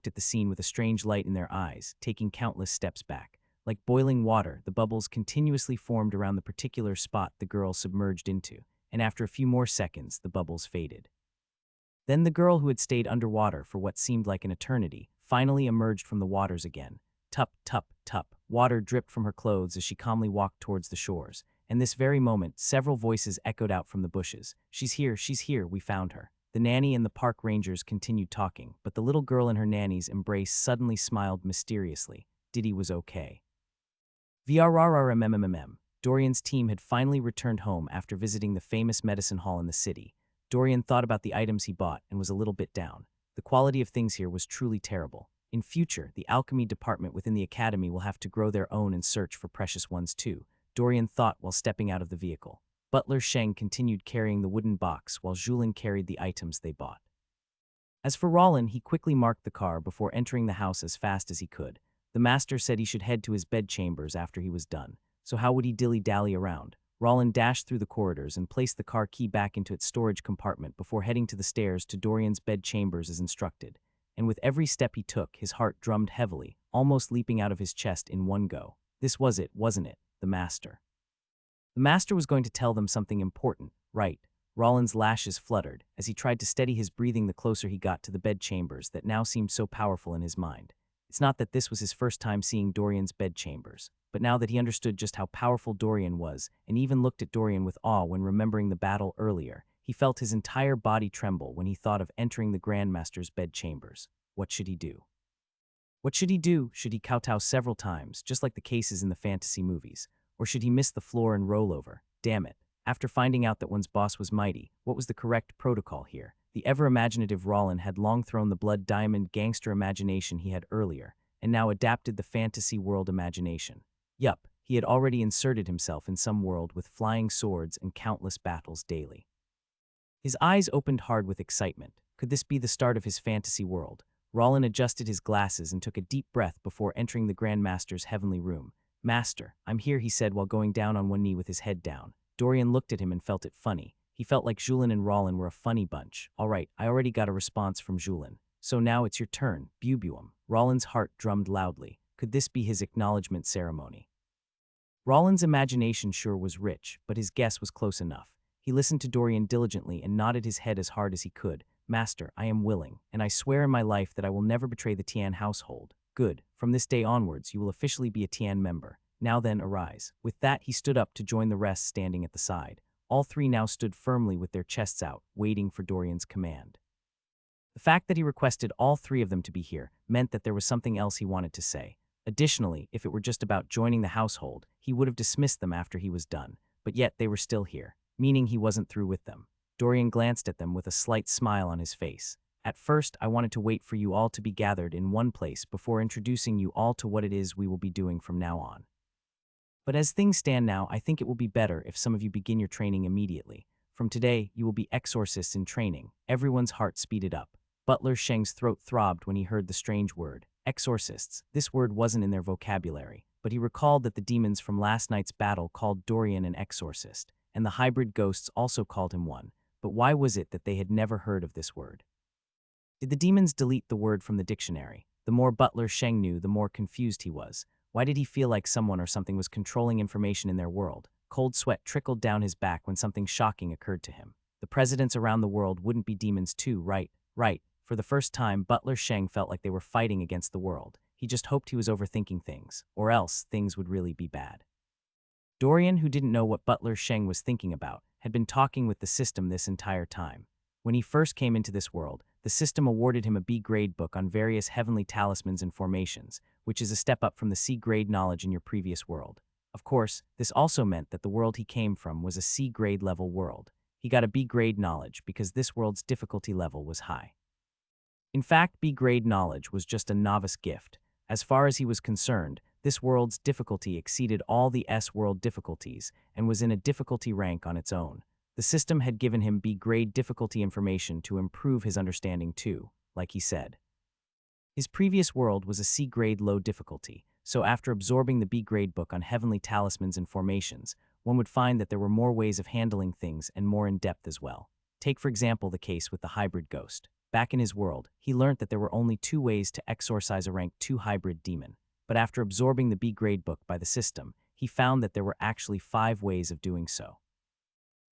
looked at the scene with a strange light in their eyes, taking countless steps back. Like boiling water, the bubbles continuously formed around the particular spot the girl submerged into, and after a few more seconds, the bubbles faded. Then the girl who had stayed underwater for what seemed like an eternity finally emerged from the waters again. Tup, tup, tup. Water dripped from her clothes as she calmly walked towards the shores. And this very moment, several voices echoed out from the bushes. She's here, we found her. The nanny and the park rangers continued talking, but the little girl in her nanny's embrace suddenly smiled mysteriously. Diddy was okay. VRRRMMMM. Dorian's team had finally returned home after visiting the famous medicine hall in the city. Dorian thought about the items he bought and was a little bit down. The quality of things here was truly terrible. In future, the alchemy department within the academy will have to grow their own and search for precious ones too, Dorian thought while stepping out of the vehicle. Butler Sheng continued carrying the wooden box while Julin carried the items they bought. As for Rollin, he quickly marked the car before entering the house as fast as he could. The master said he should head to his bedchambers after he was done, so how would he dilly-dally around? Rollin dashed through the corridors and placed the car key back into its storage compartment before heading to the stairs to Dorian's bedchambers as instructed. And with every step he took, his heart drummed heavily, almost leaping out of his chest in one go. This was it, wasn't it? The master. The master was going to tell them something important, right? Rollin's lashes fluttered as he tried to steady his breathing the closer he got to the bedchambers that now seemed so powerful in his mind. It's not that this was his first time seeing Dorian's bedchambers, but now that he understood just how powerful Dorian was, and even looked at Dorian with awe when remembering the battle earlier, he felt his entire body tremble when he thought of entering the Grandmaster's bedchambers. What should he do? What should he do? Should he kowtow several times, just like the cases in the fantasy movies? Or should he miss the floor and roll over? Damn it. After finding out that one's boss was mighty, what was the correct protocol here? The ever-imaginative Rollin had long thrown the blood diamond gangster imagination he had earlier, and now adapted the fantasy world imagination. Yup, he had already inserted himself in some world with flying swords and countless battles daily. His eyes opened hard with excitement. Could this be the start of his fantasy world? Rollin adjusted his glasses and took a deep breath before entering the Grandmaster's heavenly room. "Master, I'm here," he said while going down on one knee with his head down. Dorian looked at him and felt it funny. He felt like Julin and Rollin were a funny bunch. All right, I already got a response from Julin. So now it's your turn, Bubuum. Rollin's heart drummed loudly. Could this be his acknowledgement ceremony? Rollin's imagination sure was rich, but his guess was close enough. He listened to Dorian diligently and nodded his head as hard as he could. "Master, I am willing, and I swear in my life that I will never betray the Tian household." "Good. From this day onwards, you will officially be a Tian member. Now then, arise." With that, he stood up to join the rest standing at the side. All three now stood firmly with their chests out, waiting for Dorian's command. The fact that he requested all three of them to be here meant that there was something else he wanted to say. Additionally, if it were just about joining the household, he would have dismissed them after he was done. But yet they were still here, meaning he wasn't through with them. Dorian glanced at them with a slight smile on his face. "At first, I wanted to wait for you all to be gathered in one place before introducing you all to what it is we will be doing from now on. But as things stand now, I think it will be better if some of you begin your training immediately. From today, you will be exorcists in training." Everyone's heart speeded up. Butler Sheng's throat throbbed when he heard the strange word, exorcists. This word wasn't in their vocabulary, but he recalled that the demons from last night's battle called Dorian an exorcist, and the hybrid ghosts also called him one. But why was it that they had never heard of this word? Did the demons delete the word from the dictionary? The more Butler Sheng knew, the more confused he was. Why did he feel like someone or something was controlling information in their world? Cold sweat trickled down his back when something shocking occurred to him. The presidents around the world wouldn't be demons too, right? Right. For the first time, Butler Sheng felt like they were fighting against the world. He just hoped he was overthinking things, or else things would really be bad. Dorian, who didn't know what Butler Sheng was thinking about, had been talking with the system this entire time. When he first came into this world, the system awarded him a B-grade book on various heavenly talismans and formations, which is a step up from the C-grade knowledge in your previous world. Of course, this also meant that the world he came from was a C-grade level world. He got a B-grade knowledge because this world's difficulty level was high. In fact, B-grade knowledge was just a novice gift. As far as he was concerned, this world's difficulty exceeded all the S-world difficulties and was in a difficulty rank on its own. The system had given him B-grade difficulty information to improve his understanding too, like he said. His previous world was a C-grade low difficulty, so after absorbing the B-grade book on heavenly talismans and formations, one would find that there were more ways of handling things and more in-depth as well. Take for example the case with the hybrid ghost. Back in his world, he learned that there were only 2 ways to exorcise a rank 2 hybrid demon, but after absorbing the B-grade book by the system, he found that there were actually 5 ways of doing so.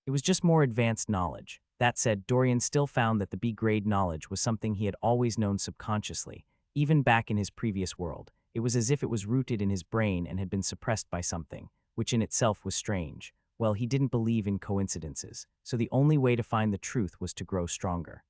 It was just more advanced knowledge. That said, Dorian still found that the B-grade knowledge was something he had always known subconsciously. Even back in his previous world, it was as if it was rooted in his brain and had been suppressed by something, which in itself was strange. Well, he didn't believe in coincidences, so the only way to find the truth was to grow stronger.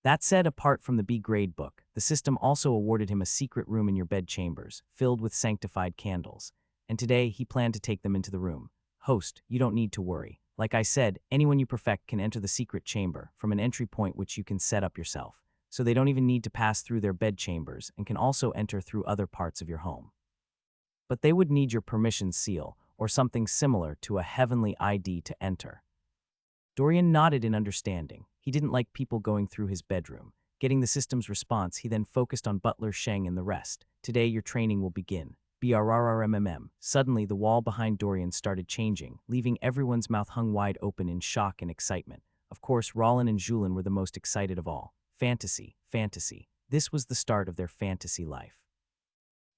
That said, apart from the B-grade book, the system also awarded him a secret room in your bedchambers, filled with sanctified candles. And today, he planned to take them into the room. "Host, you don't need to worry. Like I said, anyone you perfect can enter the secret chamber from an entry point which you can set up yourself. so they don't even need to pass through their bedchambers and can also enter through other parts of your home. But they would need your permission seal or something similar to a heavenly ID to enter. Dorian nodded in understanding. He didn't like people going through his bedroom. Getting the system's response, he then focused on Butler Sheng and the rest. Today your training will begin. BRRRMMM. Suddenly the wall behind Dorian started changing, leaving everyone's mouth hung wide open in shock and excitement. Of course, Rollin and Julin were the most excited of all. Fantasy, fantasy. This was the start of their fantasy life.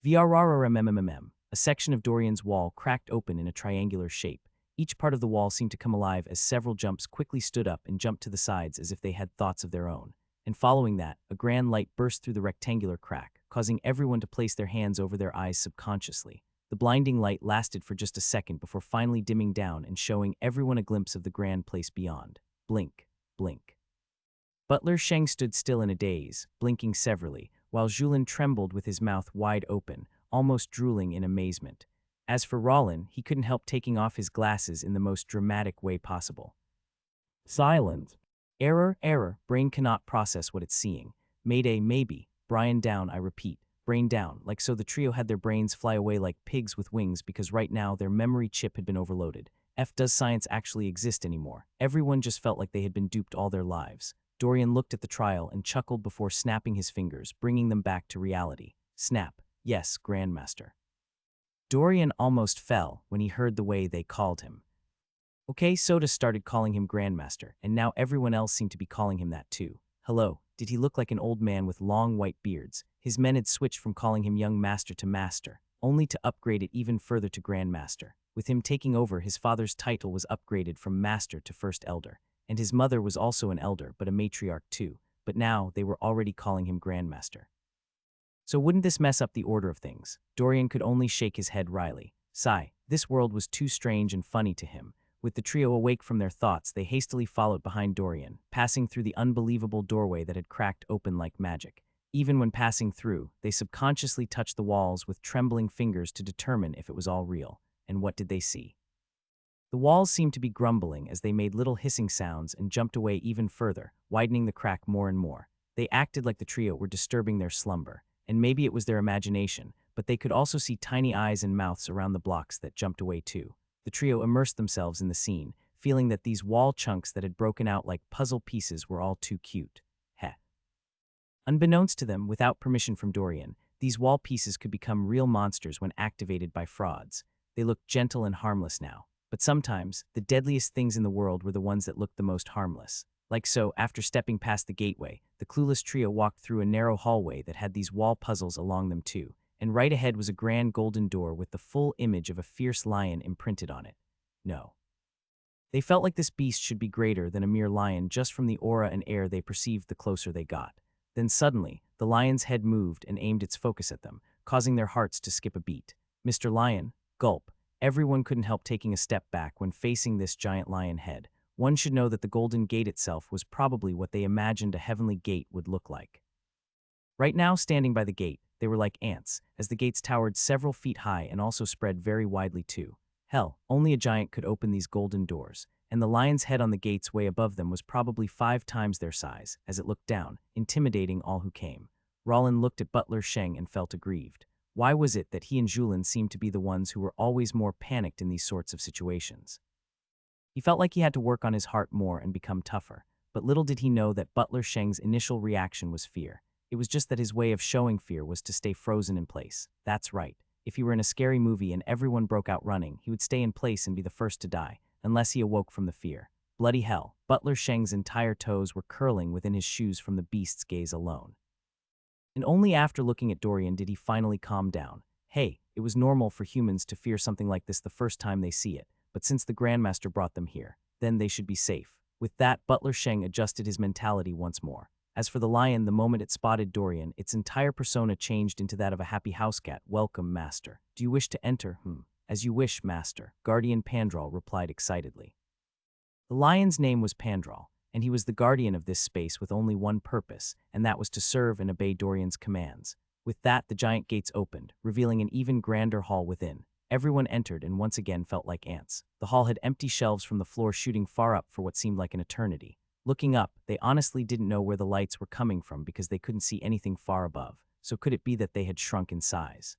VRRRMMMM. A section of Dorian's wall cracked open in a triangular shape. Each part of the wall seemed to come alive as several jumps quickly stood up and jumped to the sides as if they had thoughts of their own. And following that, a grand light burst through the rectangular crack, causing everyone to place their hands over their eyes subconsciously. The blinding light lasted for just a second before finally dimming down and showing everyone a glimpse of the grand place beyond. Blink, blink. Butler Sheng stood still in a daze, blinking severally, while Julin trembled with his mouth wide open, almost drooling in amazement. As for Rollin, he couldn't help taking off his glasses in the most dramatic way possible. Silence. Error, error, brain cannot process what it's seeing. Mayday, maybe. Brian down, I repeat. Brain down, like so the trio had their brains fly away like pigs with wings because right now their memory chip had been overloaded. Does science actually exist anymore? Everyone just felt like they had been duped all their lives. Dorian looked at the trial and chuckled before snapping his fingers, bringing them back to reality. Snap. Yes, Grandmaster. Dorian almost fell when he heard the way they called him. Okay, Soda started calling him Grandmaster, and now everyone else seemed to be calling him that too. Hello, did he look like an old man with long white beards? His men had switched from calling him Young Master to Master, only to upgrade it even further to Grandmaster. With him taking over, his father's title was upgraded from Master to First Elder, and his mother was also an elder but a matriarch too, but now they were already calling him Grandmaster. So wouldn't this mess up the order of things? Dorian could only shake his head wryly. Sigh, this world was too strange and funny to him. With the trio awake from their thoughts, they hastily followed behind Dorian, passing through the unbelievable doorway that had cracked open like magic. Even when passing through, they subconsciously touched the walls with trembling fingers to determine if it was all real. And what did they see? The walls seemed to be grumbling as they made little hissing sounds and jumped away even further, widening the crack more and more. They acted like the trio were disturbing their slumber, and maybe it was their imagination, but they could also see tiny eyes and mouths around the blocks that jumped away too. The trio immersed themselves in the scene, feeling that these wall chunks that had broken out like puzzle pieces were all too cute. Heh. Unbeknownst to them, without permission from Dorian, these wall pieces could become real monsters when activated by frauds. They looked gentle and harmless now, but sometimes the deadliest things in the world were the ones that looked the most harmless. Like so, after stepping past the gateway, the clueless trio walked through a narrow hallway that had these wall puzzles along them too, and right ahead was a grand golden door with the full image of a fierce lion imprinted on it. No. They felt like this beast should be greater than a mere lion just from the aura and air they perceived the closer they got. Then suddenly, the lion's head moved and aimed its focus at them, causing their hearts to skip a beat. Mr. Lion, gulp. Everyone couldn't help taking a step back when facing this giant lion head. One should know that the Golden Gate itself was probably what they imagined a heavenly gate would look like. Right now, standing by the gate, they were like ants, as the gates towered several feet high and also spread very widely too. Hell, only a giant could open these golden doors, and the lion's head on the gates way above them was probably 5 times their size, as it looked down, intimidating all who came. Rollin looked at Butler Sheng and felt aggrieved. Why was it that he and Julin seemed to be the ones who were always more panicked in these sorts of situations? He felt like he had to work on his heart more and become tougher, but little did he know that Butler Sheng's initial reaction was fear. It was just that his way of showing fear was to stay frozen in place. That's right. If he were in a scary movie and everyone broke out running, he would stay in place and be the first to die, unless he awoke from the fear. Bloody hell, Butler Sheng's entire toes were curling within his shoes from the beast's gaze alone. And only after looking at Dorian did he finally calm down. Hey, it was normal for humans to fear something like this the first time they see it, but since the Grandmaster brought them here, then they should be safe. With that, Butler Sheng adjusted his mentality once more. As for the lion, the moment it spotted Dorian, its entire persona changed into that of a happy house cat. Welcome, Master. Do you wish to enter? As you wish, Master, Guardian Pandral replied excitedly. The lion's name was Pandral, and he was the guardian of this space with only one purpose, and that was to serve and obey Dorian's commands. With that, the giant gates opened, revealing an even grander hall within. Everyone entered and once again felt like ants. The hall had empty shelves from the floor shooting far up for what seemed like an eternity. Looking up, they honestly didn't know where the lights were coming from because they couldn't see anything far above, so could it be that they had shrunk in size?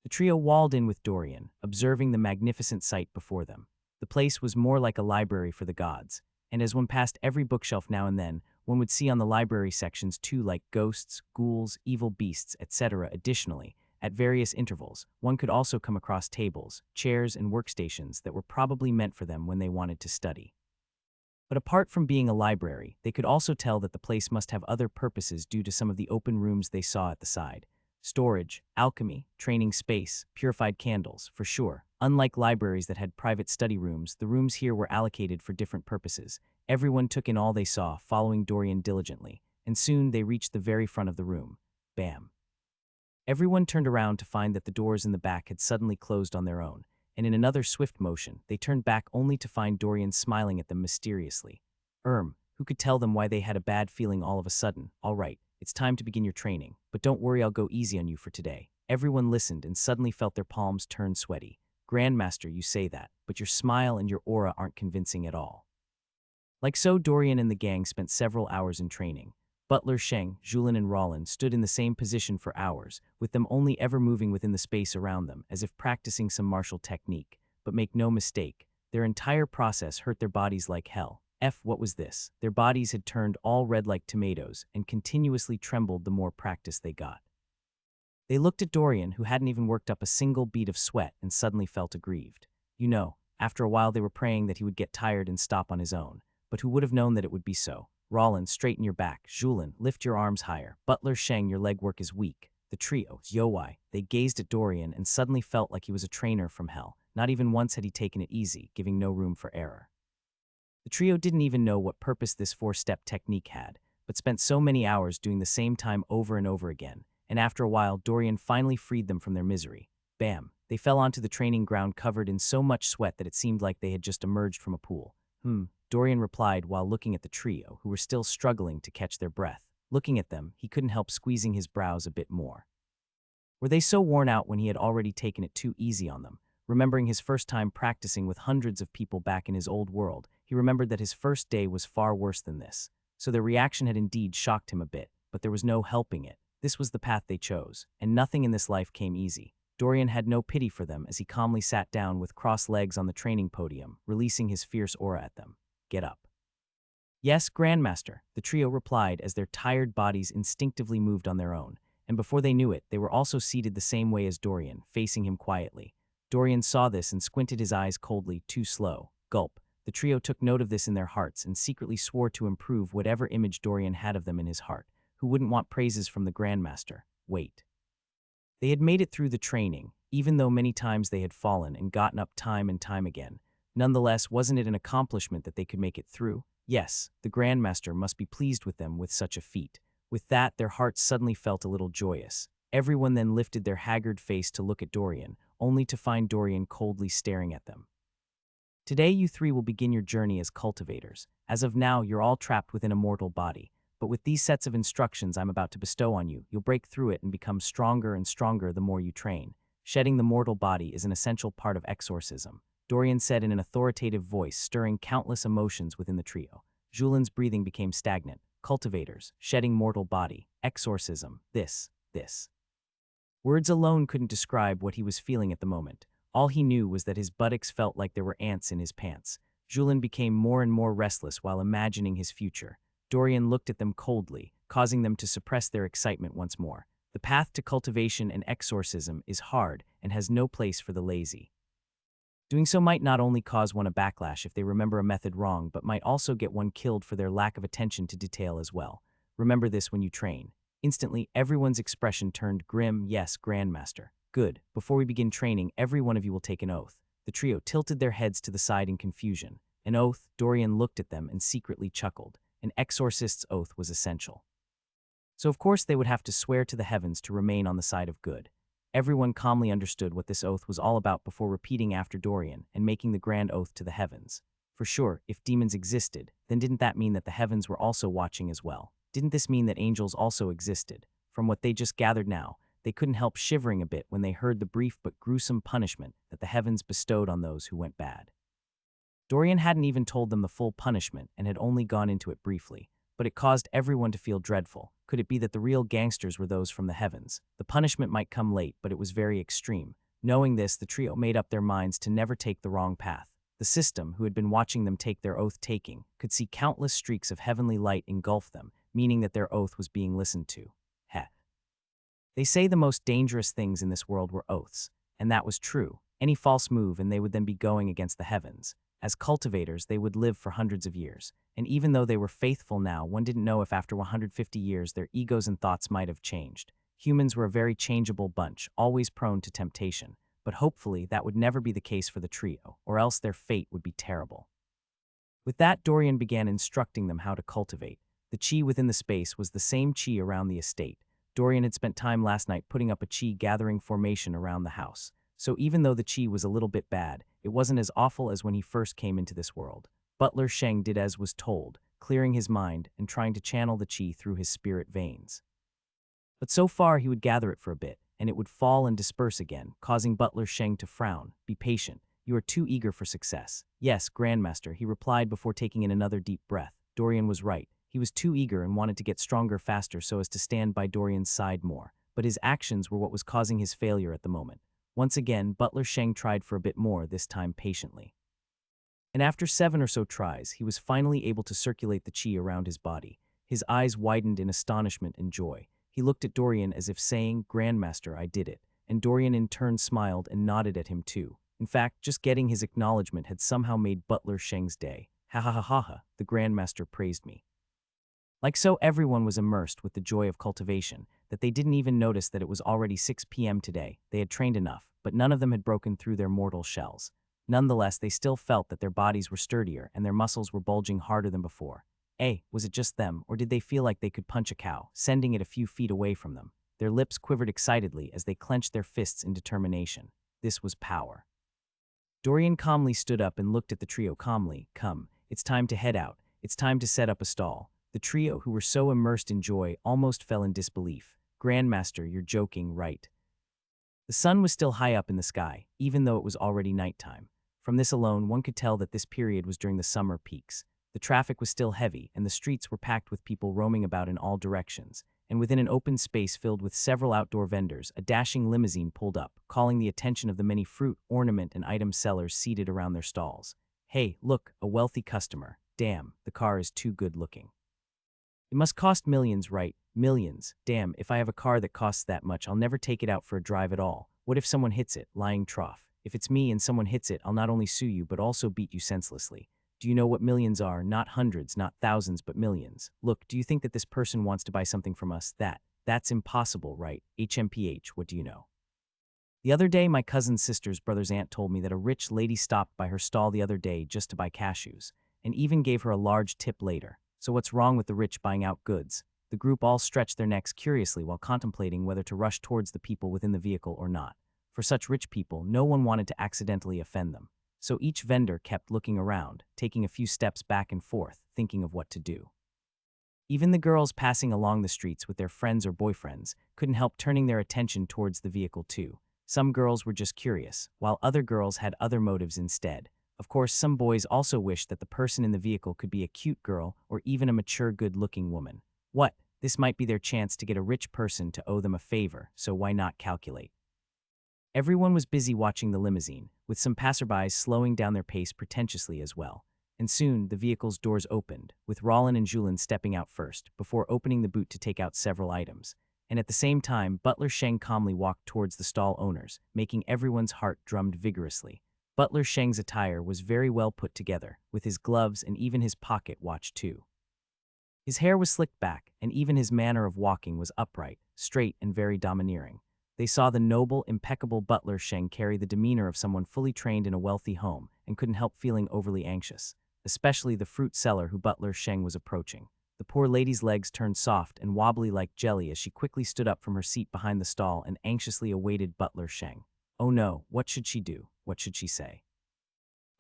The trio walled in with Dorian, observing the magnificent sight before them. The place was more like a library for the gods, and as one passed every bookshelf now and then, one would see on the library sections too like ghosts, ghouls, evil beasts, etc. Additionally, at various intervals, one could also come across tables, chairs, and workstations that were probably meant for them when they wanted to study. But apart from being a library, they could also tell that the place must have other purposes due to some of the open rooms they saw at the side. Storage, alchemy, training space, purified candles, for sure. Unlike libraries that had private study rooms, the rooms here were allocated for different purposes. Everyone took in all they saw, following Dorian diligently, and soon they reached the very front of the room. Bam. Everyone turned around to find that the doors in the back had suddenly closed on their own, and in another swift motion, they turned back only to find Dorian smiling at them mysteriously. Who could tell them why they had a bad feeling all of a sudden? All right, it's time to begin your training, but don't worry, I'll go easy on you for today. Everyone listened and suddenly felt their palms turn sweaty. Grandmaster, you say that, but your smile and your aura aren't convincing at all. Like so, Dorian and the gang spent several hours in training. Butler, Sheng, Julin, and Rollin stood in the same position for hours, with them only ever moving within the space around them, as if practicing some martial technique. But make no mistake, their entire process hurt their bodies like hell. What was this? Their bodies had turned all red like tomatoes and continuously trembled the more practice they got. They looked at Dorian, who hadn't even worked up a single bead of sweat, and suddenly felt aggrieved. After a while they were praying that he would get tired and stop on his own. But who would have known that it would be so? Rollin, straighten your back. Julin, lift your arms higher. Butler, Sheng, your legwork is weak. The trio, Yowai, they gazed at Dorian and suddenly felt like he was a trainer from hell. Not even once had he taken it easy, giving no room for error. The trio didn't even know what purpose this four-step technique had, but spent so many hours doing the same time over and over again, and after a while Dorian finally freed them from their misery. Bam! They fell onto the training ground covered in so much sweat that it seemed like they had just emerged from a pool. Dorian replied while looking at the trio, who were still struggling to catch their breath. Looking at them, he couldn't help squeezing his brows a bit more. Were they so worn out when he had already taken it too easy on them? Remembering his first time practicing with hundreds of people back in his old world, he remembered that his first day was far worse than this. So their reaction had indeed shocked him a bit, but there was no helping it. This was the path they chose, and nothing in this life came easy. Dorian had no pity for them as he calmly sat down with crossed legs on the training podium, releasing his fierce aura at them. Get up. Yes, Grandmaster, the trio replied as their tired bodies instinctively moved on their own, and before they knew it, they were also seated the same way as Dorian, facing him quietly. Dorian saw this and squinted his eyes coldly, too slow. Gulp. The trio took note of this in their hearts and secretly swore to improve whatever image Dorian had of them in his heart. Who wouldn't want praises from the Grandmaster? Wait. They had made it through the training, even though many times they had fallen and gotten up time and time again. Nonetheless, wasn't it an accomplishment that they could make it through? Yes, the Grandmaster must be pleased with them with such a feat. With that, their hearts suddenly felt a little joyous. Everyone then lifted their haggard face to look at Dorian, only to find Dorian coldly staring at them. Today, you three will begin your journey as cultivators. As of now, you're all trapped within a mortal body. But with these sets of instructions I'm about to bestow on you, you'll break through it and become stronger and stronger the more you train. Shedding the mortal body is an essential part of exorcism, Dorian said in an authoritative voice, stirring countless emotions within the trio. Julin's breathing became stagnant. Cultivators, shedding mortal body, exorcism, this. Words alone couldn't describe what he was feeling at the moment. All he knew was that his buttocks felt like there were ants in his pants. Julin became more and more restless while imagining his future. Dorian looked at them coldly, causing them to suppress their excitement once more. The path to cultivation and exorcism is hard and has no place for the lazy. Doing so might not only cause one a backlash if they remember a method wrong, but might also get one killed for their lack of attention to detail as well. Remember this when you train. Instantly, everyone's expression turned grim. Yes, Grandmaster. Good. Before we begin training, every one of you will take an oath. The trio tilted their heads to the side in confusion. An oath? Dorian looked at them and secretly chuckled. An exorcist's oath was essential. So of course they would have to swear to the heavens to remain on the side of good. Everyone calmly understood what this oath was all about before repeating after Dorian and making the grand oath to the heavens. For sure, if demons existed, then didn't that mean that the heavens were also watching as well? Didn't this mean that angels also existed? From what they just gathered now, they couldn't help shivering a bit when they heard the brief but gruesome punishment that the heavens bestowed on those who went bad. Dorian hadn't even told them the full punishment and had only gone into it briefly, but it caused everyone to feel dreadful. Could it be that the real gangsters were those from the heavens? The punishment might come late, but it was very extreme. Knowing this, the trio made up their minds to never take the wrong path. The system, who had been watching them take their oath-taking, could see countless streaks of heavenly light engulf them, meaning that their oath was being listened to. Heh. They say the most dangerous things in this world were oaths, and that was true. Any false move and they would then be going against the heavens. As cultivators, they would live for hundreds of years, and even though they were faithful now, one didn't know if after 150 years their egos and thoughts might have changed. Humans were a very changeable bunch, always prone to temptation, but hopefully that would never be the case for the trio, or else their fate would be terrible. With that, Dorian began instructing them how to cultivate. The chi within the space was the same chi around the estate. Dorian had spent time last night putting up a chi gathering formation around the house. So even though the chi was a little bit bad, it wasn't as awful as when he first came into this world. Butler Sheng did as was told, clearing his mind and trying to channel the chi through his spirit veins. But so far he would gather it for a bit, and it would fall and disperse again, causing Butler Sheng to frown. Be patient. You are too eager for success. Yes, Grandmaster, he replied before taking in another deep breath. Dorian was right. He was too eager and wanted to get stronger faster so as to stand by Dorian's side more. But his actions were what was causing his failure at the moment. Once again, Butler Sheng tried for a bit more, this time patiently. And after 7 or so tries, he was finally able to circulate the chi around his body. His eyes widened in astonishment and joy. He looked at Dorian as if saying, "Grandmaster, I did it." And Dorian in turn smiled and nodded at him too. In fact, just getting his acknowledgement had somehow made Butler Sheng's day. Ha ha ha ha ha, the Grandmaster praised me. Like so, everyone was immersed with the joy of cultivation, that they didn't even notice that it was already 6 p.m. today. They had trained enough, but none of them had broken through their mortal shells. Nonetheless, they still felt that their bodies were sturdier and their muscles were bulging harder than before. Was it just them, or did they feel like they could punch a cow, sending it a few feet away from them? Their lips quivered excitedly as they clenched their fists in determination. This was power. Dorian calmly stood up and looked at the trio calmly. Come, it's time to head out. It's time to set up a stall. The trio, who were so immersed in joy, almost fell in disbelief. Grandmaster, you're joking, right? The sun was still high up in the sky, even though it was already nighttime. From this alone, one could tell that this period was during the summer peaks. The traffic was still heavy, and the streets were packed with people roaming about in all directions. And within an open space filled with several outdoor vendors, a dashing limousine pulled up, calling the attention of the many fruit, ornament, and item sellers seated around their stalls. Hey, look, a wealthy customer. Damn, the car is too good looking. It must cost millions, right? Millions. Damn, if I have a car that costs that much, I'll never take it out for a drive at all. What if someone hits it? Lying trough. If it's me and someone hits it, I'll not only sue you but also beat you senselessly. Do you know what millions are? Not hundreds, not thousands, but millions. Look, do you think that this person wants to buy something from us? That's impossible, right? HMPH, what do you know? The other day, my cousin's sister's brother's aunt told me that a rich lady stopped by her stall the other day just to buy cashews, and even gave her a large tip later. So what's wrong with the rich buying out goods? The group all stretched their necks curiously while contemplating whether to rush towards the people within the vehicle or not. For such rich people, no one wanted to accidentally offend them. So each vendor kept looking around, taking a few steps back and forth, thinking of what to do. Even the girls passing along the streets with their friends or boyfriends couldn't help turning their attention towards the vehicle too. Some girls were just curious, while other girls had other motives instead. Of course, some boys also wished that the person in the vehicle could be a cute girl or even a mature, good-looking woman. What? This might be their chance to get a rich person to owe them a favor, so why not calculate? Everyone was busy watching the limousine, with some passerbys slowing down their pace pretentiously as well. And soon, the vehicle's doors opened, with Rollin and Julin stepping out first, before opening the boot to take out several items. And at the same time, Butler Sheng calmly walked towards the stall owners, making everyone's heart drummed vigorously. Butler Sheng's attire was very well put together, with his gloves and even his pocket watch too. His hair was slicked back, and even his manner of walking was upright, straight, and very domineering. They saw the noble, impeccable Butler Sheng carry the demeanor of someone fully trained in a wealthy home, and couldn't help feeling overly anxious, especially the fruit seller who Butler Sheng was approaching. The poor lady's legs turned soft and wobbly like jelly as she quickly stood up from her seat behind the stall and anxiously awaited Butler Sheng. Oh no, what should she do? What should she say?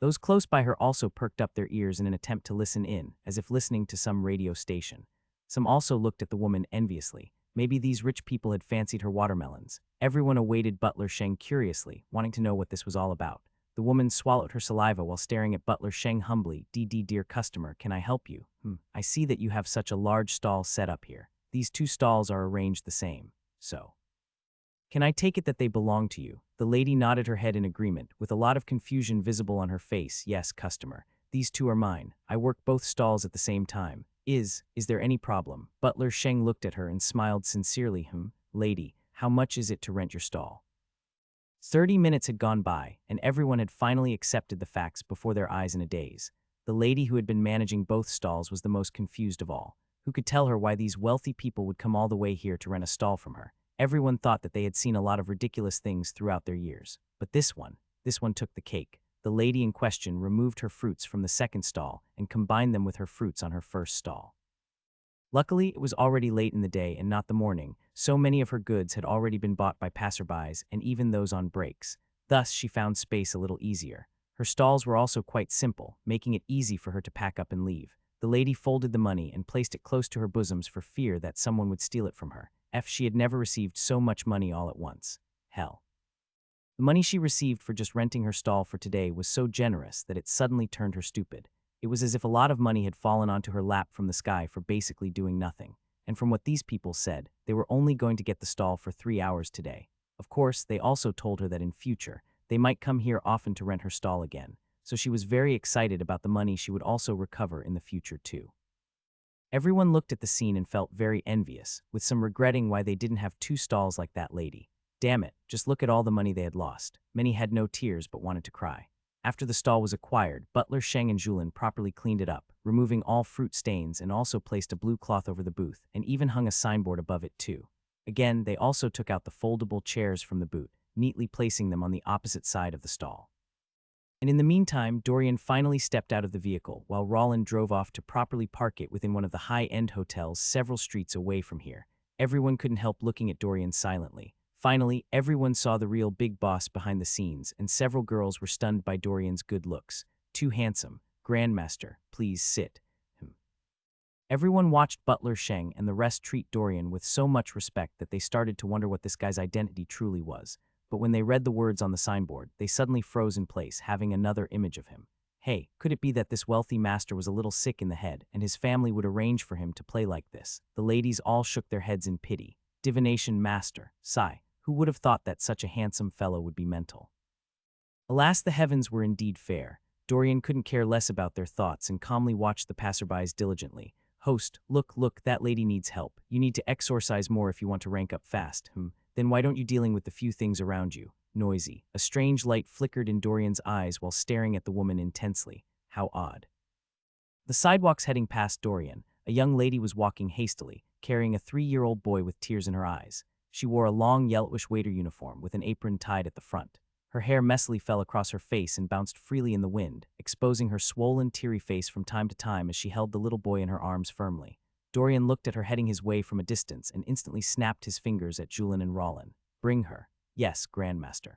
Those close by her also perked up their ears in an attempt to listen in, as if listening to some radio station. Some also looked at the woman enviously. Maybe these rich people had fancied her watermelons. Everyone awaited Butler Sheng curiously, wanting to know what this was all about. The woman swallowed her saliva while staring at Butler Sheng humbly. Dear customer, can I help you? I see that you have such a large stall set up here. These two stalls are arranged the same. So, can I take it that they belong to you? The lady nodded her head in agreement, with a lot of confusion visible on her face. Yes, customer. These two are mine. I work both stalls at the same time. Is there any problem? Butler Sheng looked at her and smiled sincerely. Lady, how much is it to rent your stall? 30 minutes had gone by, and everyone had finally accepted the facts before their eyes in a daze. The lady who had been managing both stalls was the most confused of all. Who could tell her why these wealthy people would come all the way here to rent a stall from her? Everyone thought that they had seen a lot of ridiculous things throughout their years. But this one took the cake. The lady in question removed her fruits from the second stall and combined them with her fruits on her first stall. Luckily, it was already late in the day and not the morning. So many of her goods had already been bought by passerbys and even those on breaks. Thus, she found space a little easier. Her stalls were also quite simple, making it easy for her to pack up and leave. The lady folded the money and placed it close to her bosoms for fear that someone would steal it from her. She had never received so much money all at once. Hell. The money she received for just renting her stall for today was so generous that it suddenly turned her stupid. It was as if a lot of money had fallen onto her lap from the sky for basically doing nothing. And from what these people said, they were only going to get the stall for 3 hours today. Of course, they also told her that in future, they might come here often to rent her stall again. So she was very excited about the money she would also recover in the future too. Everyone looked at the scene and felt very envious, with some regretting why they didn't have two stalls like that lady. Damn it, just look at all the money they had lost. Many had no tears but wanted to cry. After the stall was acquired, Butler Sheng and Julin properly cleaned it up, removing all fruit stains and also placed a blue cloth over the booth and even hung a signboard above it too. Again, they also took out the foldable chairs from the booth, neatly placing them on the opposite side of the stall. And in the meantime, Dorian finally stepped out of the vehicle while Roland drove off to properly park it within one of the high-end hotels several streets away from here. Everyone couldn't help looking at Dorian silently. Finally, everyone saw the real big boss behind the scenes, and several girls were stunned by Dorian's good looks. Too handsome. Grandmaster, please sit. Everyone watched Butler Sheng and the rest treat Dorian with so much respect that they started to wonder what this guy's identity truly was. But when they read the words on the signboard, they suddenly froze in place, having another image of him. Hey, could it be that this wealthy master was a little sick in the head, and his family would arrange for him to play like this? The ladies all shook their heads in pity. Divination master, sigh. Who would have thought that such a handsome fellow would be mental? Alas, the heavens were indeed fair. Dorian couldn't care less about their thoughts and calmly watched the passerbys diligently. Host, look, that lady needs help. You need to exorcise more if you want to rank up fast. Then why don't you dealing with the few things around you? Noisy. A strange light flickered in Dorian's eyes while staring at the woman intensely. How odd. The sidewalks heading past Dorian, a young lady was walking hastily, carrying a 3-year-old boy with tears in her eyes. She wore a long yellowish waiter uniform with an apron tied at the front. Her hair messily fell across her face and bounced freely in the wind, exposing her swollen, teary face from time to time as she held the little boy in her arms firmly. Dorian looked at her heading his way from a distance and instantly snapped his fingers at Julin and Rollin. Bring her. Yes, Grandmaster.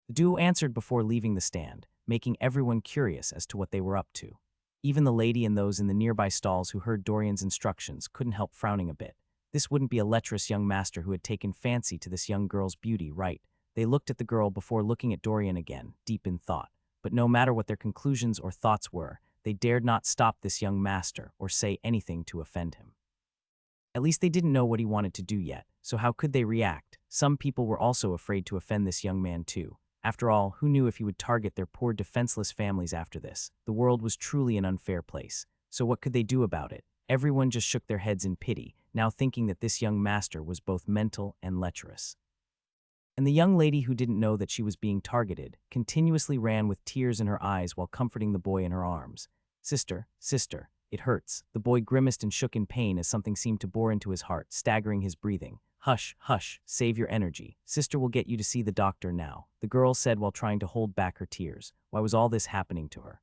The duo answered before leaving the stand, making everyone curious as to what they were up to. Even the lady and those in the nearby stalls who heard Dorian's instructions couldn't help frowning a bit. This wouldn't be a lecherous young master who had taken fancy to this young girl's beauty, right? They looked at the girl before looking at Dorian again, deep in thought. But no matter what their conclusions or thoughts were, they dared not stop this young master or say anything to offend him. At least they didn't know what he wanted to do yet, so how could they react? Some people were also afraid to offend this young man too. After all, who knew if he would target their poor defenseless families after this? The world was truly an unfair place. So what could they do about it? Everyone just shook their heads in pity, now thinking that this young master was both mental and lecherous. And the young lady who didn't know that she was being targeted continuously ran with tears in her eyes while comforting the boy in her arms. Sister, it hurts. The boy grimaced and shook in pain as something seemed to bore into his heart, staggering his breathing. Hush, save your energy. Sister will get you to see the doctor now, the girl said while trying to hold back her tears. Why was all this happening to her?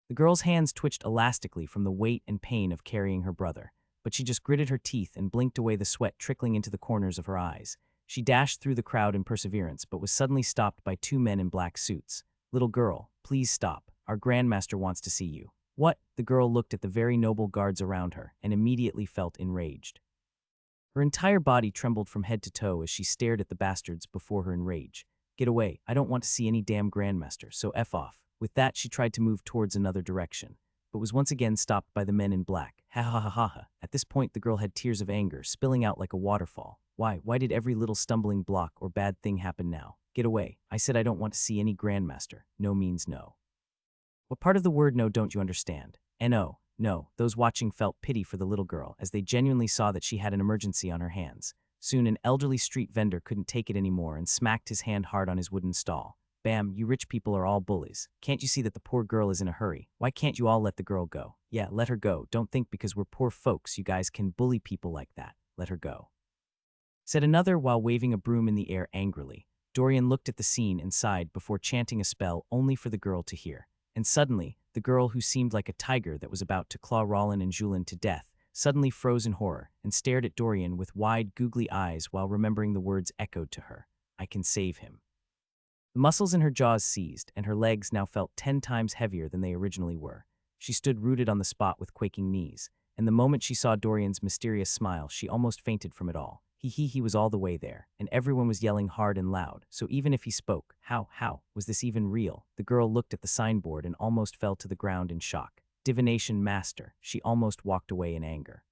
The girl's hands twitched elastically from the weight and pain of carrying her brother, but she just gritted her teeth and blinked away the sweat trickling into the corners of her eyes. She dashed through the crowd in perseverance, but was suddenly stopped by 2 men in black suits. Little girl, please stop. Our Grandmaster wants to see you. What? The girl looked at the very noble guards around her and immediately felt enraged. Her entire body trembled from head to toe as she stared at the bastards before her in rage. Get away, I don't want to see any damn Grandmaster, so F off. With that, she tried to move towards another direction, but was once again stopped by the men in black. Ha ha ha ha ha. At this point, the girl had tears of anger, spilling out like a waterfall. Why did every little stumbling block or bad thing happen now? Get away. I said I don't want to see any Grandmaster. No means no. What part of the word no don't you understand? N-O. No, those watching felt pity for the little girl as they genuinely saw that she had an emergency on her hands. Soon an elderly street vendor couldn't take it anymore and smacked his hand hard on his wooden stall. Bam, you rich people are all bullies. Can't you see that the poor girl is in a hurry? Why can't you all let the girl go? Yeah, let her go. Don't think because we're poor folks you guys can bully people like that. Let her go. Said another while waving a broom in the air angrily. Dorian looked at the scene and sighed before chanting a spell only for the girl to hear. And suddenly, the girl who seemed like a tiger that was about to claw Rollin and Julin to death suddenly froze in horror and stared at Dorian with wide, googly eyes while remembering the words echoed to her. I can save him. The muscles in her jaws seized, and her legs now felt 10 times heavier than they originally were. She stood rooted on the spot with quaking knees, and the moment she saw Dorian's mysterious smile, she almost fainted from it all. He was all the way there, and everyone was yelling hard and loud, so even if he spoke, how, was this even real? The girl looked at the signboard and almost fell to the ground in shock. Divination Master. She almost walked away in anger.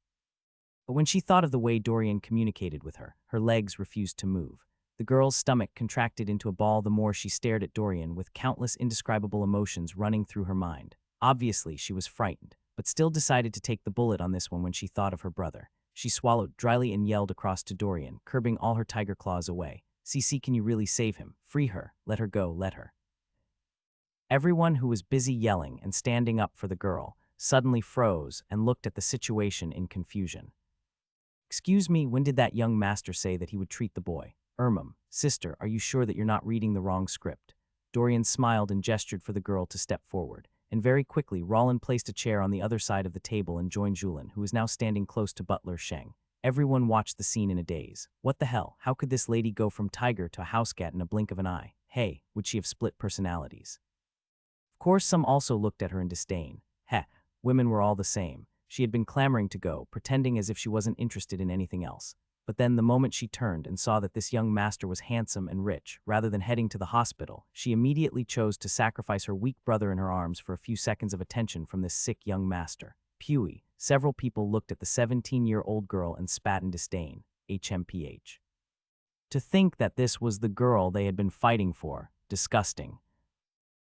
But when she thought of the way Dorian communicated with her, her legs refused to move. The girl's stomach contracted into a ball the more she stared at Dorian with countless indescribable emotions running through her mind. Obviously, she was frightened, but still decided to take the bullet on this one when she thought of her brother. She swallowed dryly and yelled across to Dorian, curbing all her tiger claws away. CC, can you really save him? Free her. Let her go, let her. Everyone who was busy yelling and standing up for the girl suddenly froze and looked at the situation in confusion. Excuse me, when did that young master say that he would treat the boy? Sister, are you sure that you're not reading the wrong script? Dorian smiled and gestured for the girl to step forward. And very quickly, Rollin placed a chair on the other side of the table and joined Julin, who was now standing close to Butler Sheng. Everyone watched the scene in a daze. What the hell? How could this lady go from tiger to a housecat in a blink of an eye? Hey, would she have split personalities? Of course, some also looked at her in disdain. Heh, women were all the same. She had been clamoring to go, pretending as if she wasn't interested in anything else. But then the moment she turned and saw that this young master was handsome and rich, rather than heading to the hospital, she immediately chose to sacrifice her weak brother in her arms for a few seconds of attention from this sick young master. Pewee. Several people looked at the 17-year-old girl and spat in disdain. HMPH. To think that this was the girl they had been fighting for. Disgusting.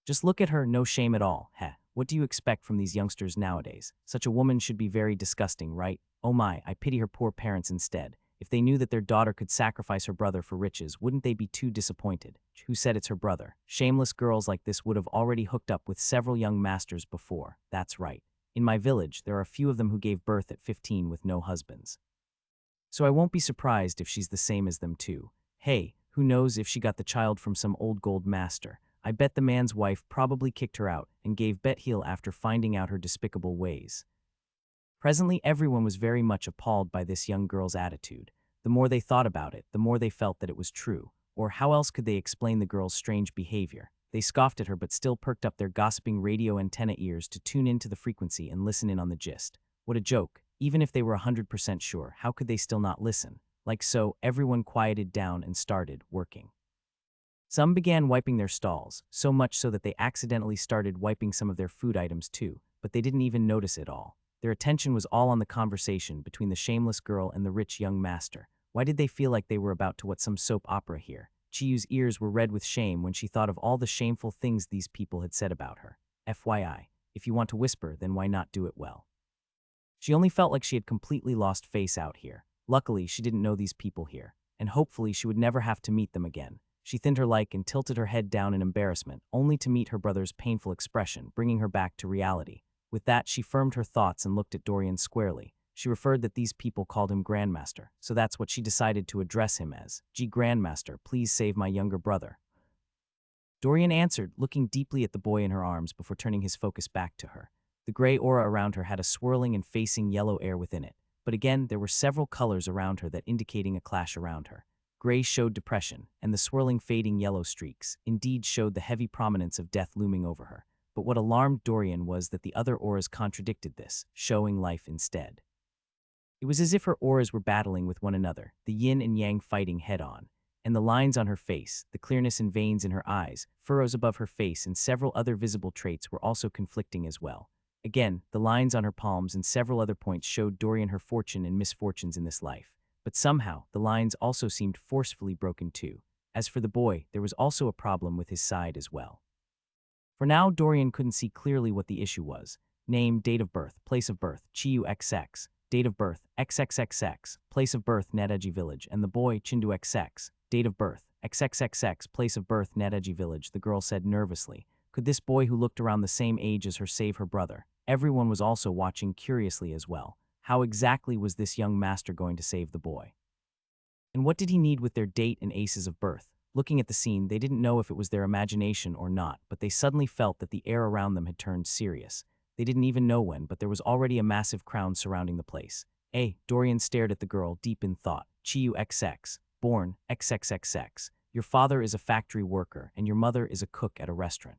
Just look at her, no shame at all. Heh. What do you expect from these youngsters nowadays? Such a woman should be very disgusting, right? Oh my, I pity her poor parents instead. If they knew that their daughter could sacrifice her brother for riches, wouldn't they be too disappointed? Who said it's her brother? Shameless girls like this would have already hooked up with several young masters before. That's right. In my village, there are a few of them who gave birth at 15 with no husbands. So I won't be surprised if she's the same as them too. Hey, who knows if she got the child from some old gold master? I bet the man's wife probably kicked her out and gave Bethel after finding out her despicable ways. Presently, everyone was very much appalled by this young girl's attitude. The more they thought about it, the more they felt that it was true. Or how else could they explain the girl's strange behavior? They scoffed at her but still perked up their gossiping radio antenna ears to tune into the frequency and listen in on the gist. What a joke. Even if they were 100% sure, how could they still not listen? Like so, everyone quieted down and started working. Some began wiping their stalls, so much so that they accidentally started wiping some of their food items too, but they didn't even notice it all. Their attention was all on the conversation between the shameless girl and the rich young master. Why did they feel like they were about to watch some soap opera here? Chiyu's ears were red with shame when she thought of all the shameful things these people had said about her. FYI, if you want to whisper, then why not do it well? She only felt like she had completely lost face out here. Luckily, she didn't know these people here, and hopefully she would never have to meet them again. She thinned her like and tilted her head down in embarrassment, only to meet her brother's painful expression, bringing her back to reality. With that, she firmed her thoughts and looked at Dorian squarely. She referred that these people called him Grandmaster, so that's what she decided to address him as. Gee, Grandmaster, please save my younger brother. Dorian answered, looking deeply at the boy in her arms before turning his focus back to her. The gray aura around her had a swirling and facing yellow air within it, but again, there were several colors around her that indicating a clash around her. Gray showed depression, and the swirling fading yellow streaks indeed showed the heavy prominence of death looming over her. But what alarmed Dorian was that the other auras contradicted this, showing life instead. It was as if her auras were battling with one another, the yin and yang fighting head-on. and the lines on her face, the clearness in veins in her eyes, furrows above her face, and several other visible traits were also conflicting as well. Again, the lines on her palms and several other points showed Dorian her fortune and misfortunes in this life. But somehow, the lines also seemed forcefully broken too. As for the boy, there was also a problem with his side as well. For now, Dorian couldn't see clearly what the issue was. Name, date of birth, place of birth, Chiyu XX, date of birth, XXXX, place of birth, Nadaji Village, and the boy, Chindu XX, date of birth, XXXX, place of birth, Nadaji Village, the girl said nervously. Could this boy who looked around the same age as her save her brother? Everyone was also watching curiously as well. How exactly was this young master going to save the boy? And what did he need with their date and aces of birth? Looking at the scene, they didn't know if it was their imagination or not, but they suddenly felt that the air around them had turned serious. They didn't even know when, but there was already a massive crowd surrounding the place. Dorian stared at the girl, deep in thought. Chiyu XX, born XXXX. Your father is a factory worker, and your mother is a cook at a restaurant.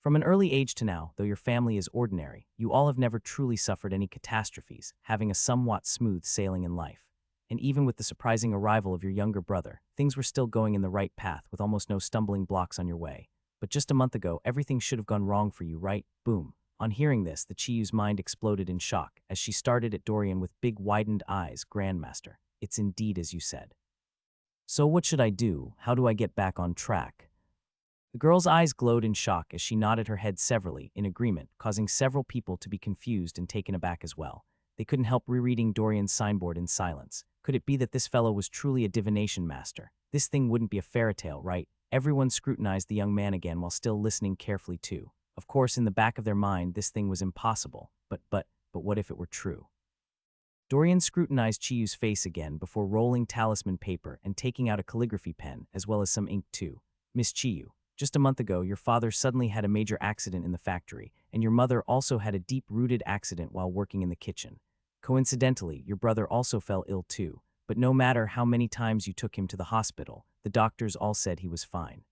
From an early age to now, though your family is ordinary, you all have never truly suffered any catastrophes, having a somewhat smooth sailing in life. And even with the surprising arrival of your younger brother, things were still going in the right path with almost no stumbling blocks on your way. But just a month ago, everything should have gone wrong for you, right? Boom. On hearing this, the Chiyu's mind exploded in shock as she started at Dorian with big widened eyes. Grandmaster, it's indeed as you said. So what should I do? How do I get back on track? The girl's eyes glowed in shock as she nodded her head severally, in agreement, causing several people to be confused and taken aback as well. They couldn't help rereading Dorian's signboard in silence. Could it be that this fellow was truly a divination master? This thing wouldn't be a fairy tale, right? Everyone scrutinized the young man again while still listening carefully too. Of course, in the back of their mind, this thing was impossible. But what if it were true? Dorian scrutinized Chiyu's face again before rolling talisman paper and taking out a calligraphy pen, as well as some ink too. Miss Chiyu, just a month ago, your father suddenly had a major accident in the factory, and your mother also had a deep-rooted accident while working in the kitchen. Coincidentally, your brother also fell ill too, but no matter how many times you took him to the hospital, the doctors all said he was fine.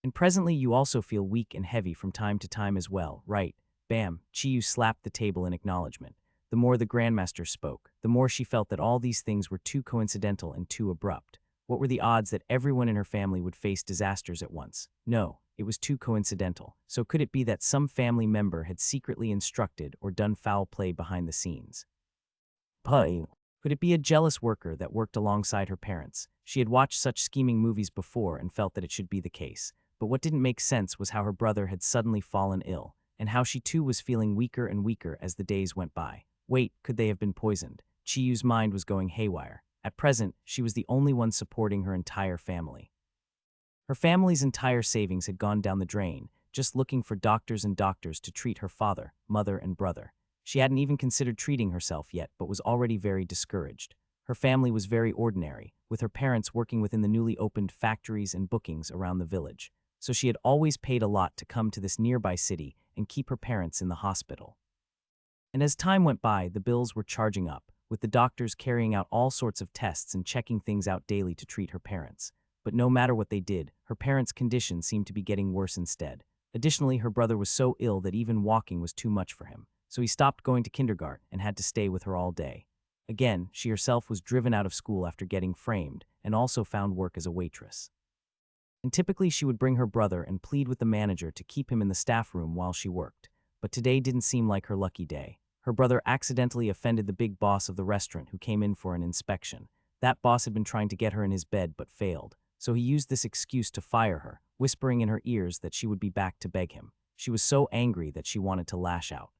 And presently you also feel weak and heavy from time to time as well, right? Bam, Chiyu slapped the table in acknowledgement. The more the Grandmaster spoke, the more she felt that all these things were too coincidental and too abrupt. What were the odds that everyone in her family would face disasters at once? No, it was too coincidental. So could it be that some family member had secretly instructed or done foul play behind the scenes? Could it be a jealous worker that worked alongside her parents? She had watched such scheming movies before and felt that it should be the case. But what didn't make sense was how her brother had suddenly fallen ill, and how she too was feeling weaker and weaker as the days went by. Wait, could they have been poisoned? Chiyu's mind was going haywire. At present, she was the only one supporting her entire family. Her family's entire savings had gone down the drain, just looking for doctors and doctors to treat her father, mother, and brother. She hadn't even considered treating herself yet, but was already very discouraged. Her family was very ordinary, with her parents working within the newly opened factories and bookings around the village. So she had always paid a lot to come to this nearby city and keep her parents in the hospital. And as time went by, the bills were charging up, with the doctors carrying out all sorts of tests and checking things out daily to treat her parents. But no matter what they did, her parents' condition seemed to be getting worse instead. Additionally, her brother was so ill that even walking was too much for him, so he stopped going to kindergarten and had to stay with her all day. Again, she herself was driven out of school after getting framed, and also found work as a waitress. And typically she would bring her brother and plead with the manager to keep him in the staff room while she worked. But today didn't seem like her lucky day. Her brother accidentally offended the big boss of the restaurant who came in for an inspection. That boss had been trying to get her in his bed but failed, so he used this excuse to fire her, whispering in her ears that she would be back to beg him. She was so angry that she wanted to lash out.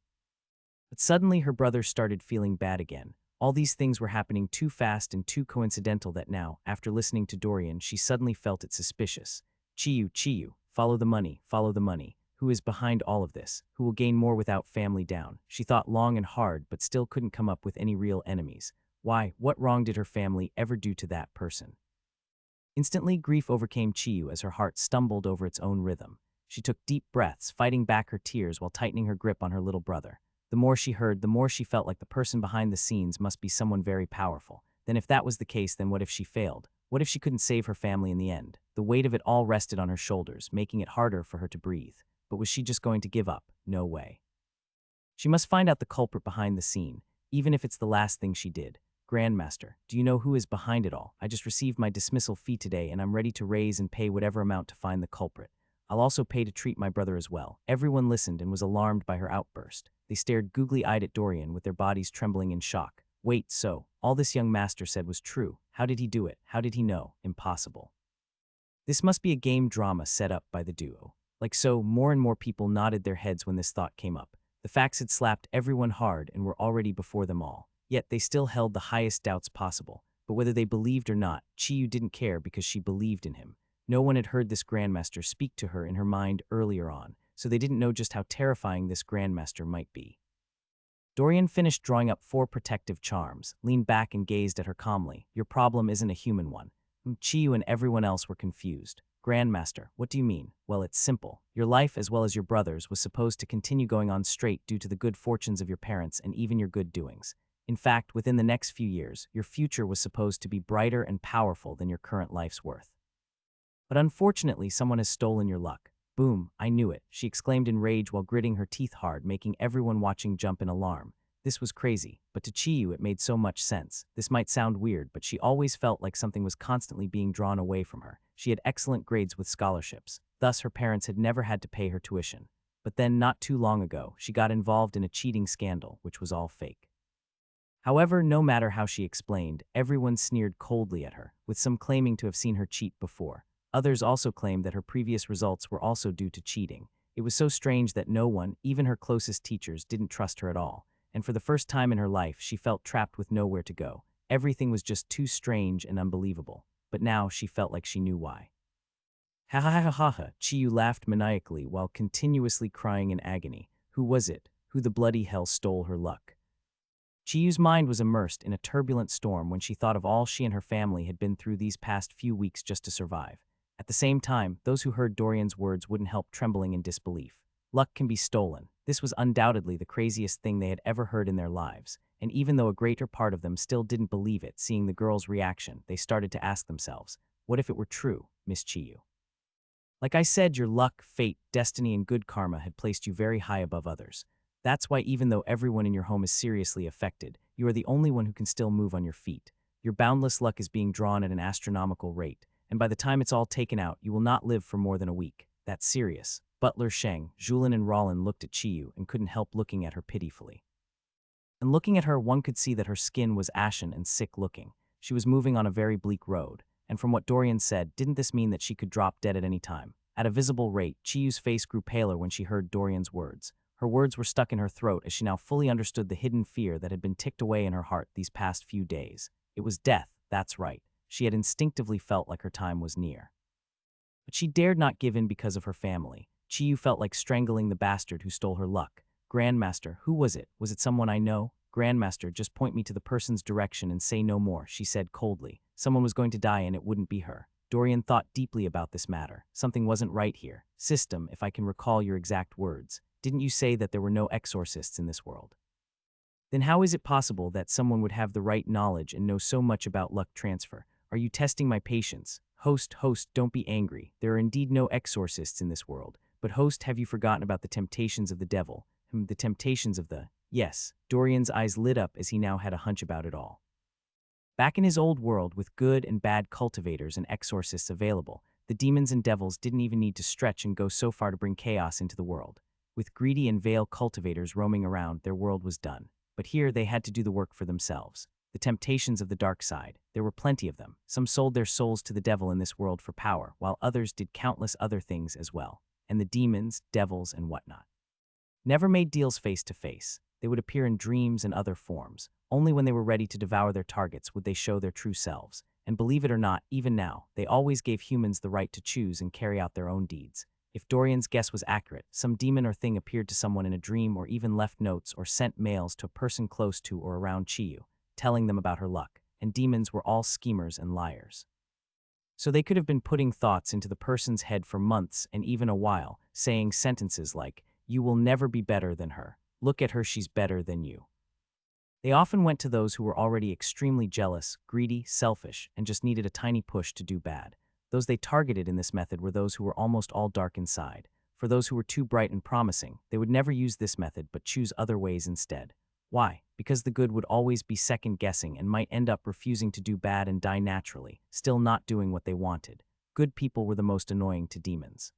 But suddenly her brother started feeling bad again. All these things were happening too fast and too coincidental that now, after listening to Dorian, she suddenly felt it suspicious. Chiyu, follow the money, follow the money. Who is behind all of this? Who will gain more without family down? She thought long and hard, but still couldn't come up with any real enemies. Why, what wrong did her family ever do to that person? Instantly, grief overcame Chiyu as her heart stumbled over its own rhythm. She took deep breaths, fighting back her tears while tightening her grip on her little brother. The more she heard, the more she felt like the person behind the scenes must be someone very powerful. Then if that was the case, then what if she failed? What if she couldn't save her family in the end? The weight of it all rested on her shoulders, making it harder for her to breathe. But was she just going to give up? No way. She must find out the culprit behind the scene, even if it's the last thing she did. Grandmaster, do you know who is behind it all? I just received my dismissal fee today and I'm ready to raise and pay whatever amount to find the culprit. I'll also pay to treat my brother as well. Everyone listened and was alarmed by her outburst. They stared googly-eyed at Dorian with their bodies trembling in shock. Wait, so, all this young master said was true. How did he do it? How did he know? Impossible. This must be a game drama set up by the duo. Like so, more and more people nodded their heads when this thought came up. The facts had slapped everyone hard and were already before them all. Yet they still held the highest doubts possible. But whether they believed or not, Chiyu didn't care because she believed in him. No one had heard this grandmaster speak to her in her mind earlier on, so they didn't know just how terrifying this grandmaster might be. Dorian finished drawing up 4 protective charms, leaned back and gazed at her calmly. Your problem isn't a human one. Chiyu and everyone else were confused. Grandmaster, what do you mean? Well, it's simple. Your life, as well as your brother's, was supposed to continue going on straight due to the good fortunes of your parents and even your good doings. In fact, within the next few years, your future was supposed to be brighter and powerful than your current life's worth. But unfortunately, someone has stolen your luck. Boom, I knew it, she exclaimed in rage while gritting her teeth hard, making everyone watching jump in alarm. This was crazy, but to Chiyu it made so much sense. This might sound weird, but she always felt like something was constantly being drawn away from her. She had excellent grades with scholarships. Thus, her parents had never had to pay her tuition. But then, not too long ago, she got involved in a cheating scandal, which was all fake. However, no matter how she explained, everyone sneered coldly at her, with some claiming to have seen her cheat before. Others also claimed that her previous results were also due to cheating. It was so strange that no one, even her closest teachers, didn't trust her at all. And for the first time in her life, she felt trapped with nowhere to go. Everything was just too strange and unbelievable. But now she felt like she knew why. Ha ha ha ha ha, Chiyu laughed maniacally while continuously crying in agony. Who was it? Who the bloody hell stole her luck? Chiyu's mind was immersed in a turbulent storm when she thought of all she and her family had been through these past few weeks just to survive. At the same time, those who heard Dorian's words wouldn't help, trembling in disbelief. Luck can be stolen. This was undoubtedly the craziest thing they had ever heard in their lives, and even though a greater part of them still didn't believe it, seeing the girl's reaction, they started to ask themselves, what if it were true, Miss Chiyu? Like I said, your luck, fate, destiny, and good karma had placed you very high above others. That's why even though everyone in your home is seriously affected, you are the only one who can still move on your feet. Your boundless luck is being drawn at an astronomical rate, and by the time it's all taken out, you will not live for more than a week. That's serious. Butler Sheng, Julin, and Rollin looked at Chiyu and couldn't help looking at her pitifully. And looking at her, one could see that her skin was ashen and sick-looking. She was moving on a very bleak road, and from what Dorian said, didn't this mean that she could drop dead at any time? At a visible rate, Chiyu's face grew paler when she heard Dorian's words. Her words were stuck in her throat as she now fully understood the hidden fear that had been ticked away in her heart these past few days. It was death, that's right. She had instinctively felt like her time was near. But she dared not give in because of her family. Chiyu felt like strangling the bastard who stole her luck. Grandmaster, who was it? Was it someone I know? Grandmaster, just point me to the person's direction and say no more, she said coldly. Someone was going to die and it wouldn't be her. Dorian thought deeply about this matter. Something wasn't right here. System, if I can recall your exact words. Didn't you say that there were no exorcists in this world? Then how is it possible that someone would have the right knowledge and know so much about luck transfer? Are you testing my patience? Host, don't be angry. There are indeed no exorcists in this world. But host, have you forgotten about the temptations of the devil? The temptations of the... Yes, Dorian's eyes lit up as he now had a hunch about it all. Back in his old world, with good and bad cultivators and exorcists available, the demons and devils didn't even need to stretch and go so far to bring chaos into the world. With greedy and vile cultivators roaming around, their world was done. But here they had to do the work for themselves. The temptations of the dark side, there were plenty of them. Some sold their souls to the devil in this world for power, while others did countless other things as well. And the demons, devils, and whatnot never made deals face to face. They would appear in dreams and other forms. Only when they were ready to devour their targets would they show their true selves. And believe it or not, even now, they always gave humans the right to choose and carry out their own deeds. If Dorian's guess was accurate, some demon or thing appeared to someone in a dream or even left notes or sent mails to a person close to or around Chiyu, telling them about her luck, and demons were all schemers and liars. So they could have been putting thoughts into the person's head for months and even a while, saying sentences like, "You will never be better than her. Look at her, she's better than you." They often went to those who were already extremely jealous, greedy, selfish, and just needed a tiny push to do bad. Those they targeted in this method were those who were almost all dark inside. For those who were too bright and promising, they would never use this method but choose other ways instead. Why? Because the good would always be second-guessing and might end up refusing to do bad and die naturally, still not doing what they wanted. Good people were the most annoying to demons.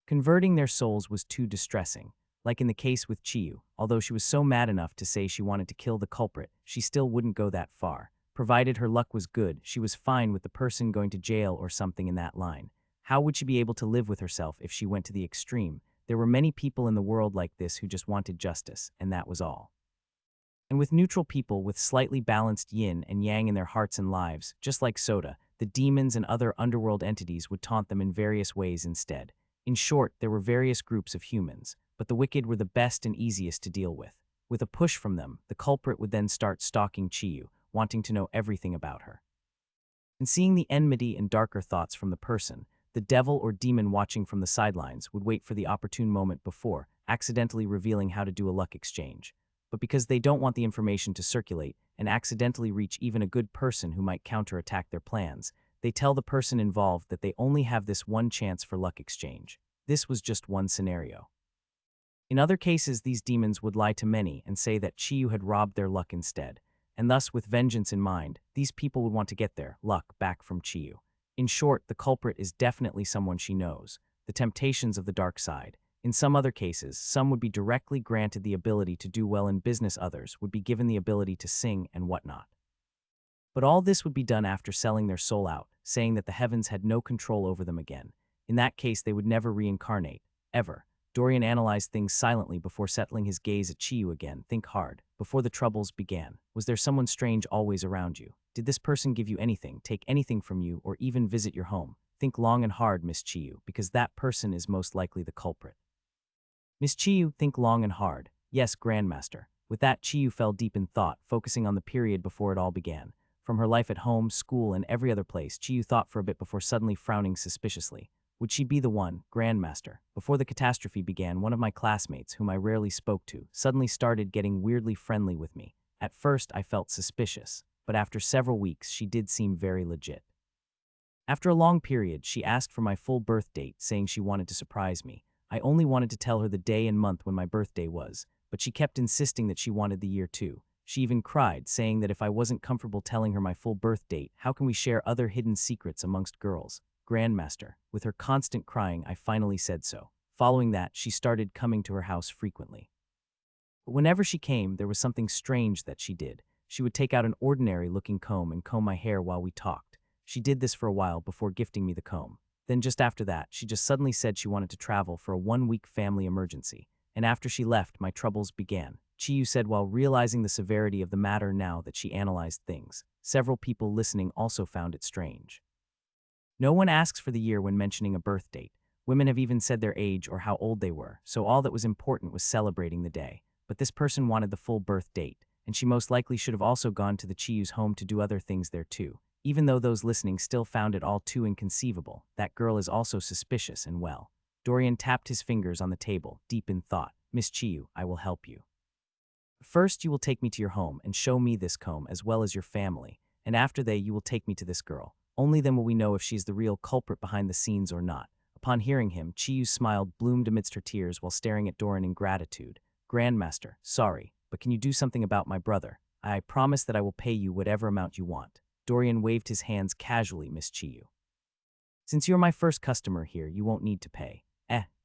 Converting their souls was too distressing. Like in the case with Chiyu, although she was so mad enough to say she wanted to kill the culprit, she still wouldn't go that far. Provided her luck was good, she was fine with the person going to jail or something in that line. How would she be able to live with herself if she went to the extreme? There were many people in the world like this who just wanted justice, and that was all. And with neutral people with slightly balanced yin and yang in their hearts and lives, just like Soda, the demons and other underworld entities would taunt them in various ways instead. In short, there were various groups of humans, but the wicked were the best and easiest to deal with. With a push from them, the culprit would then start stalking Chiyu, wanting to know everything about her. And seeing the enmity and darker thoughts from the person, the devil or demon watching from the sidelines would wait for the opportune moment before, accidentally revealing how to do a luck exchange. But because they don't want the information to circulate and accidentally reach even a good person who might counterattack their plans, they tell the person involved that they only have this one chance for luck exchange. This was just one scenario. In other cases, these demons would lie to many and say that Chiyu had robbed their luck instead, and thus with vengeance in mind, these people would want to get their luck back from Chiyu. In short, the culprit is definitely someone she knows, the temptations of the dark side. In some other cases, some would be directly granted the ability to do well in business, others would be given the ability to sing and whatnot. But all this would be done after selling their soul out, saying that the heavens had no control over them again. In that case, they would never reincarnate, ever. Dorian analyzed things silently before settling his gaze at Chiyu again. Think hard. Before the troubles began, was there someone strange always around you? Did this person give you anything, take anything from you, or even visit your home? Think long and hard, Miss Chiyu, because that person is most likely the culprit. Miss Chiyu, think long and hard. Yes, Grandmaster. With that, Chiyu fell deep in thought, focusing on the period before it all began. From her life at home, school, and every other place, Chiyu thought for a bit before suddenly frowning suspiciously. Would she be the one, Grandmaster? Before the catastrophe began, one of my classmates, whom I rarely spoke to, suddenly started getting weirdly friendly with me. At first, I felt suspicious, but after several weeks, she did seem very legit. After a long period, she asked for my full birth date, saying she wanted to surprise me. I only wanted to tell her the day and month when my birthday was, but she kept insisting that she wanted the year too. She even cried, saying that if I wasn't comfortable telling her my full birth date, how can we share other hidden secrets amongst girls? Grandmaster. With her constant crying, I finally said so. Following that, she started coming to her house frequently. But whenever she came, there was something strange that she did. She would take out an ordinary-looking comb and comb my hair while we talked. She did this for a while before gifting me the comb. Then just after that, she just suddenly said she wanted to travel for a one-week family emergency. And after she left, my troubles began. Chiyu said while realizing the severity of the matter now that she analyzed things. Several people listening also found it strange. No one asks for the year when mentioning a birth date. Women have even said their age or how old they were, so all that was important was celebrating the day. But this person wanted the full birth date, and she most likely should have also gone to the Chiyu's home to do other things there too. Even though those listening still found it all too inconceivable, that girl is also suspicious and well. Dorian tapped his fingers on the table, deep in thought. Miss Chiyu, I will help you. First, you will take me to your home and show me this comb as well as your family, and after that you will take me to this girl. Only then will we know if she's the real culprit behind the scenes or not. Upon hearing him, Chiyu's smile bloomed amidst her tears while staring at Dorian in gratitude. Grandmaster, sorry, but can you do something about my brother? I promise that I will pay you whatever amount you want. Dorian waved his hands casually, Miss Chiyu. Since you're my first customer here, you won't need to pay.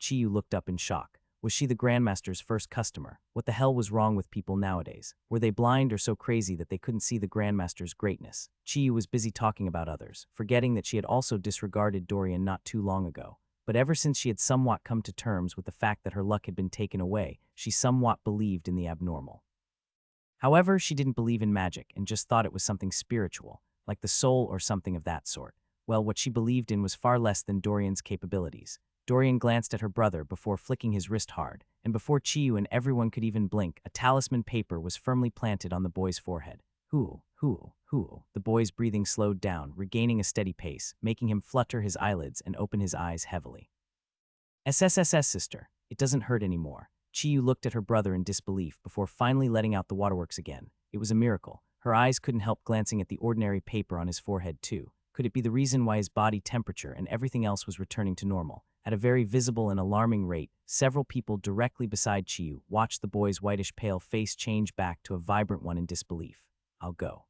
Chiyu looked up in shock. Was she the Grandmaster's first customer? What the hell was wrong with people nowadays? Were they blind or so crazy that they couldn't see the Grandmaster's greatness? Chiyu was busy talking about others, forgetting that she had also disregarded Dorian not too long ago. But ever since she had somewhat come to terms with the fact that her luck had been taken away, she somewhat believed in the abnormal. However, she didn't believe in magic and just thought it was something spiritual, like the soul or something of that sort. Well, what she believed in was far less than Dorian's capabilities. Dorian glanced at her brother before flicking his wrist hard, and before Chiyu and everyone could even blink, a talisman paper was firmly planted on the boy's forehead. Hoo. The boy's breathing slowed down, regaining a steady pace, making him flutter his eyelids and open his eyes heavily. SSSS, sister. It doesn't hurt anymore. Chiyu looked at her brother in disbelief before finally letting out the waterworks again. It was a miracle. Her eyes couldn't help glancing at the ordinary paper on his forehead too. Could it be the reason why his body temperature and everything else was returning to normal? At a very visible and alarming rate, several people directly beside Chiyu watched the boy's whitish-pale face change back to a vibrant one in disbelief. I'll go.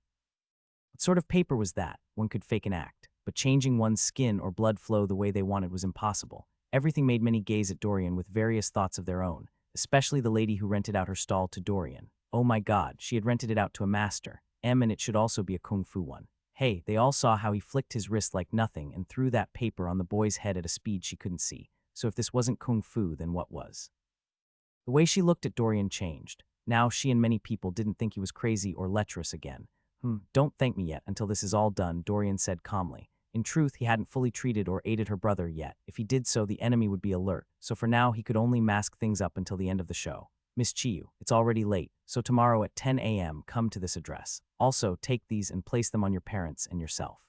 What sort of paper was that? One could fake an act, but changing one's skin or blood flow the way they wanted was impossible. Everything made many gaze at Dorian with various thoughts of their own, especially the lady who rented out her stall to Dorian. Oh my god, she had rented it out to a master, and it should also be a kung fu one. Hey, they all saw how he flicked his wrist like nothing and threw that paper on the boy's head at a speed she couldn't see. So if this wasn't kung fu, then what was? The way she looked at Dorian changed. Now she and many people didn't think he was crazy or lecherous again. Don't thank me yet until this is all done, Dorian said calmly. In truth, he hadn't fully treated or aided her brother yet. If he did so, the enemy would be alert, so for now he could only mask things up until the end of the show. Miss Chiyu, it's already late, so tomorrow at 10 a.m. come to this address. Also, take these and place them on your parents and yourself.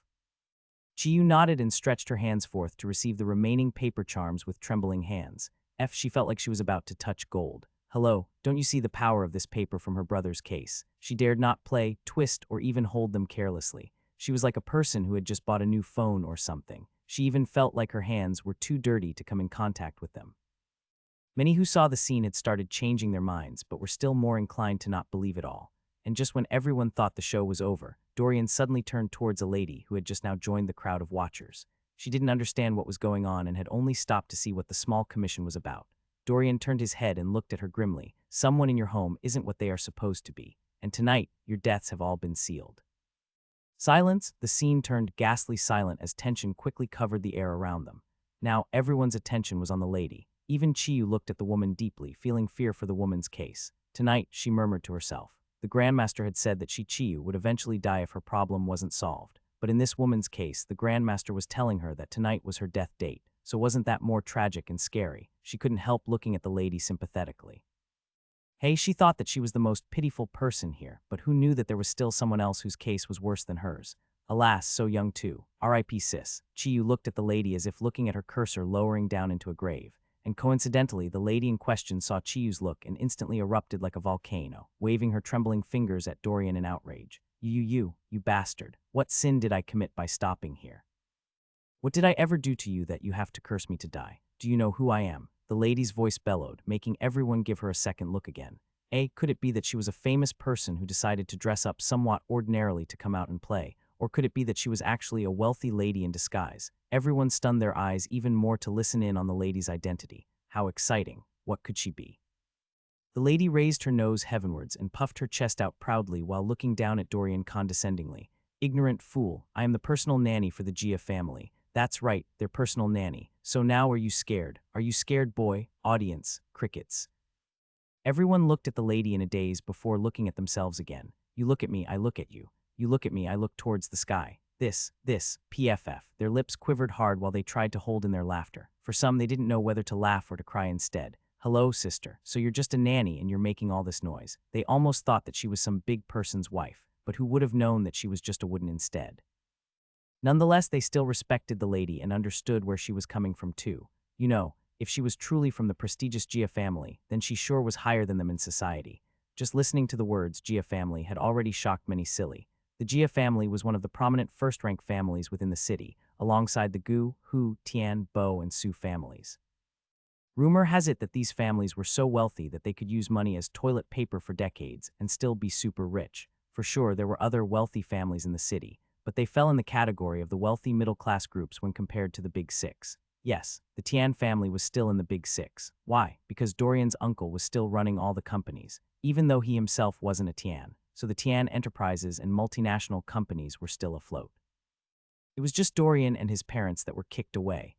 Chiyu nodded and stretched her hands forth to receive the remaining paper charms with trembling hands. She felt like she was about to touch gold. Hello, don't you see the power of this paper from her brother's case? She dared not play, twist, or even hold them carelessly. She was like a person who had just bought a new phone or something. She even felt like her hands were too dirty to come in contact with them. Many who saw the scene had started changing their minds, but were still more inclined to not believe it all. And just when everyone thought the show was over, Dorian suddenly turned towards a lady who had just now joined the crowd of watchers. She didn't understand what was going on and had only stopped to see what the small commission was about. Dorian turned his head and looked at her grimly. Someone in your home isn't what they are supposed to be, and tonight your deaths have all been sealed. Silence. The scene turned ghastly silent as tension quickly covered the air around them. Now everyone's attention was on the lady. Even Chiyu looked at the woman deeply, feeling fear for the woman's case. Tonight, she murmured to herself. The Grandmaster had said that Chiyu would eventually die if her problem wasn't solved. But in this woman's case, the Grandmaster was telling her that tonight was her death date. So wasn't that more tragic and scary? She couldn't help looking at the lady sympathetically. Hey, she thought that she was the most pitiful person here, but who knew that there was still someone else whose case was worse than hers? Alas, so young too. R.I.P. sis. Chiyu looked at the lady as if looking at her cursor lowering down into a grave. And coincidentally, the lady in question saw Chiyu's look and instantly erupted like a volcano, waving her trembling fingers at Dorian in outrage. You bastard. What sin did I commit by stopping here? What did I ever do to you that you have to curse me to die? Do you know who I am? The lady's voice bellowed, making everyone give her a second look again. Could it be that she was a famous person who decided to dress up somewhat ordinarily to come out and play? Or could it be that she was actually a wealthy lady in disguise? Everyone stunned their eyes even more to listen in on the lady's identity. How exciting. What could she be? The lady raised her nose heavenwards and puffed her chest out proudly while looking down at Dorian condescendingly. Ignorant fool, I am the personal nanny for the Gia family. That's right, their personal nanny. So now are you scared? Are you scared, boy? Audience, crickets. Everyone looked at the lady in a daze before looking at themselves again. You look at me, I look at you. You look at me, I look towards the sky. This, PFF. Their lips quivered hard while they tried to hold in their laughter. For some, they didn't know whether to laugh or to cry instead. Hello, sister. So you're just a nanny and you're making all this noise. They almost thought that she was some big person's wife, but who would have known that she was just a wooden instead? Nonetheless, they still respected the lady and understood where she was coming from too. You know, if she was truly from the prestigious Gia family, then she sure was higher than them in society. Just listening to the words Gia family had already shocked many silly. The Gia family was one of the prominent first-rank families within the city, alongside the Gu, Hu, Tian, Bo, and Su families. Rumor has it that these families were so wealthy that they could use money as toilet paper for decades and still be super rich. For sure, there were other wealthy families in the city, but they fell in the category of the wealthy middle-class groups when compared to the Big Six. Yes, the Tian family was still in the Big Six. Why? Because Dorian's uncle was still running all the companies, even though he himself wasn't a Tian. So the Tian enterprises and multinational companies were still afloat. It was just Dorian and his parents that were kicked away.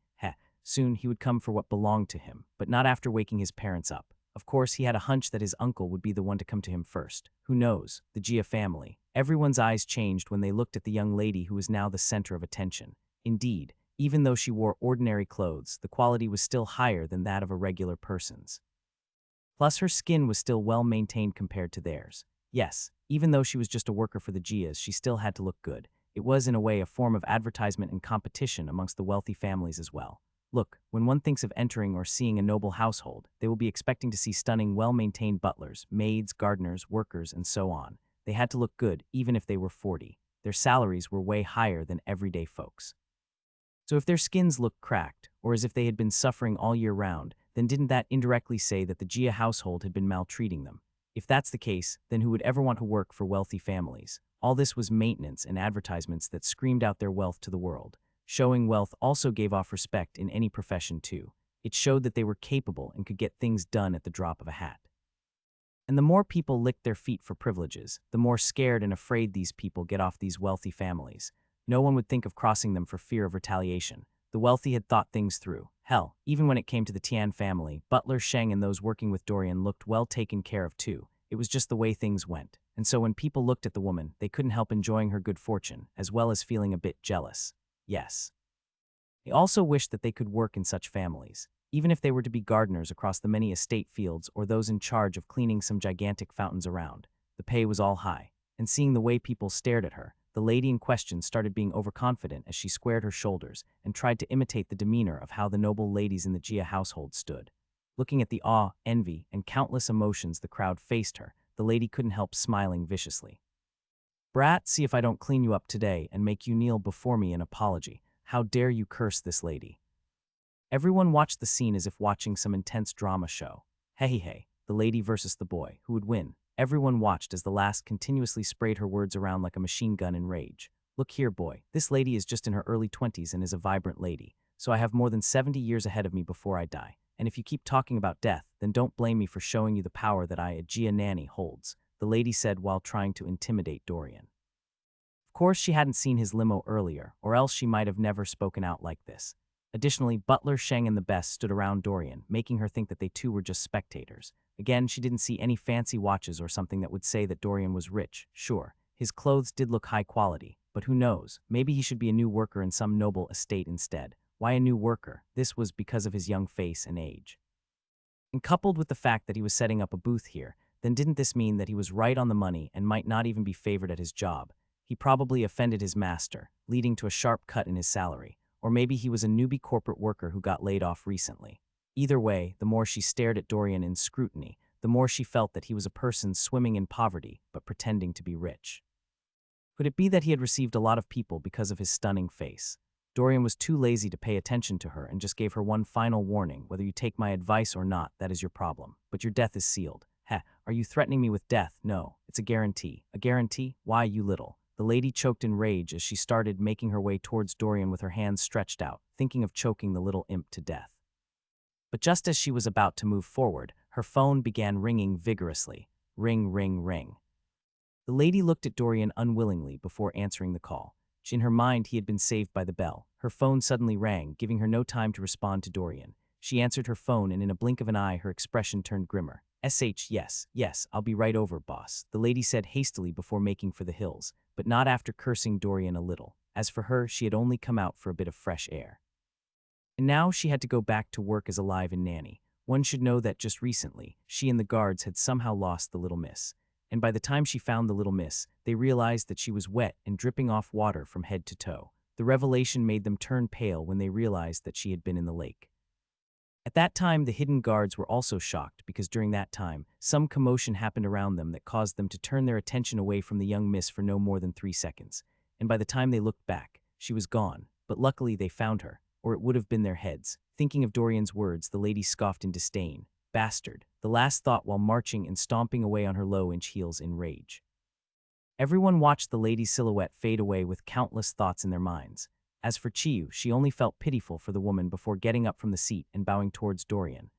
Soon he would come for what belonged to him, but not after waking his parents up. Of course, he had a hunch that his uncle would be the one to come to him first. Who knows? The Gia family. Everyone's eyes changed when they looked at the young lady who was now the center of attention. Indeed, even though she wore ordinary clothes, the quality was still higher than that of a regular person's. Plus, her skin was still well maintained compared to theirs. Yes, even though she was just a worker for the Gias, she still had to look good. It was, in a way, a form of advertisement and competition amongst the wealthy families as well. Look, when one thinks of entering or seeing a noble household, they will be expecting to see stunning, well-maintained butlers, maids, gardeners, workers, and so on. They had to look good, even if they were 40. Their salaries were way higher than everyday folks. So if their skins looked cracked, or as if they had been suffering all year round, then didn't that indirectly say that the Jia household had been maltreating them? If that's the case, then who would ever want to work for wealthy families? All this was maintenance and advertisements that screamed out their wealth to the world. Showing wealth also gave off respect in any profession too. It showed that they were capable and could get things done at the drop of a hat. And the more people licked their feet for privileges, the more scared and afraid these people get off these wealthy families. No one would think of crossing them for fear of retaliation. The wealthy had thought things through. Hell, even when it came to the Tian family, Butler Sheng and those working with Dorian looked well taken care of too. It was just the way things went. And so when people looked at the woman, they couldn't help enjoying her good fortune, as well as feeling a bit jealous. Yes. They also wished that they could work in such families, even if they were to be gardeners across the many estate fields or those in charge of cleaning some gigantic fountains around. The pay was all high, and seeing the way people stared at her, the lady in question started being overconfident as she squared her shoulders and tried to imitate the demeanor of how the noble ladies in the Jia household stood. Looking at the awe, envy, and countless emotions the crowd faced her, the lady couldn't help smiling viciously. "Brat, see if I don't clean you up today and make you kneel before me in apology. How dare you curse this lady?" Everyone watched the scene as if watching some intense drama show. Hey, the lady versus the boy, who would win? Everyone watched as the last continuously sprayed her words around like a machine gun in rage. "Look here, boy, this lady is just in her early 20s and is a vibrant lady, so I have more than 70 years ahead of me before I die. And if you keep talking about death, then don't blame me for showing you the power that I, a Jia nanny, holds," the lady said while trying to intimidate Dorian. Of course, she hadn't seen his limo earlier, or else she might have never spoken out like this. Additionally, Butler, Sheng, and the best stood around Dorian, making her think that they too were just spectators. Again, she didn't see any fancy watches or something that would say that Dorian was rich. Sure, his clothes did look high quality, but who knows, maybe he should be a new worker in some noble estate instead. Why a new worker? This was because of his young face and age. And coupled with the fact that he was setting up a booth here, then didn't this mean that he was right on the money and might not even be favored at his job? He probably offended his master, leading to a sharp cut in his salary. Or maybe he was a newbie corporate worker who got laid off recently. Either way, the more she stared at Dorian in scrutiny, the more she felt that he was a person swimming in poverty but pretending to be rich. Could it be that he had received a lot of people because of his stunning face? Dorian was too lazy to pay attention to her and just gave her one final warning: whether you take my advice or not, that is your problem. But your death is sealed. Heh, are you threatening me with death? No, it's a guarantee. A guarantee? Why, you little. The lady choked in rage as she started making her way towards Dorian with her hands stretched out, thinking of choking the little imp to death. But just as she was about to move forward, her phone began ringing vigorously. Ring, ring, ring. The lady looked at Dorian unwillingly before answering the call. In her mind, he had been saved by the bell. Her phone suddenly rang, giving her no time to respond to Dorian. She answered her phone, and in a blink of an eye, her expression turned grimmer. Yes, I'll be right over, boss," the lady said hastily before making for the hills, but not after cursing Dorian a little. As for her, she had only come out for a bit of fresh air. And now she had to go back to work as a live-in nanny. One should know that just recently, she and the guards had somehow lost the little miss. And by the time she found the little miss, they realized that she was wet and dripping off water from head to toe. The revelation made them turn pale when they realized that she had been in the lake. At that time, the hidden guards were also shocked because during that time, some commotion happened around them that caused them to turn their attention away from the young miss for no more than 3 seconds. And by the time they looked back, she was gone. But luckily they found her, or it would have been their heads. Thinking of Dorian's words, the lady scoffed in disdain. Bastard, the last thought while marching and stomping away on her low-inch heels in rage. Everyone watched the lady's silhouette fade away with countless thoughts in their minds. As for Chiyu, she only felt pitiful for the woman before getting up from the seat and bowing towards Dorian.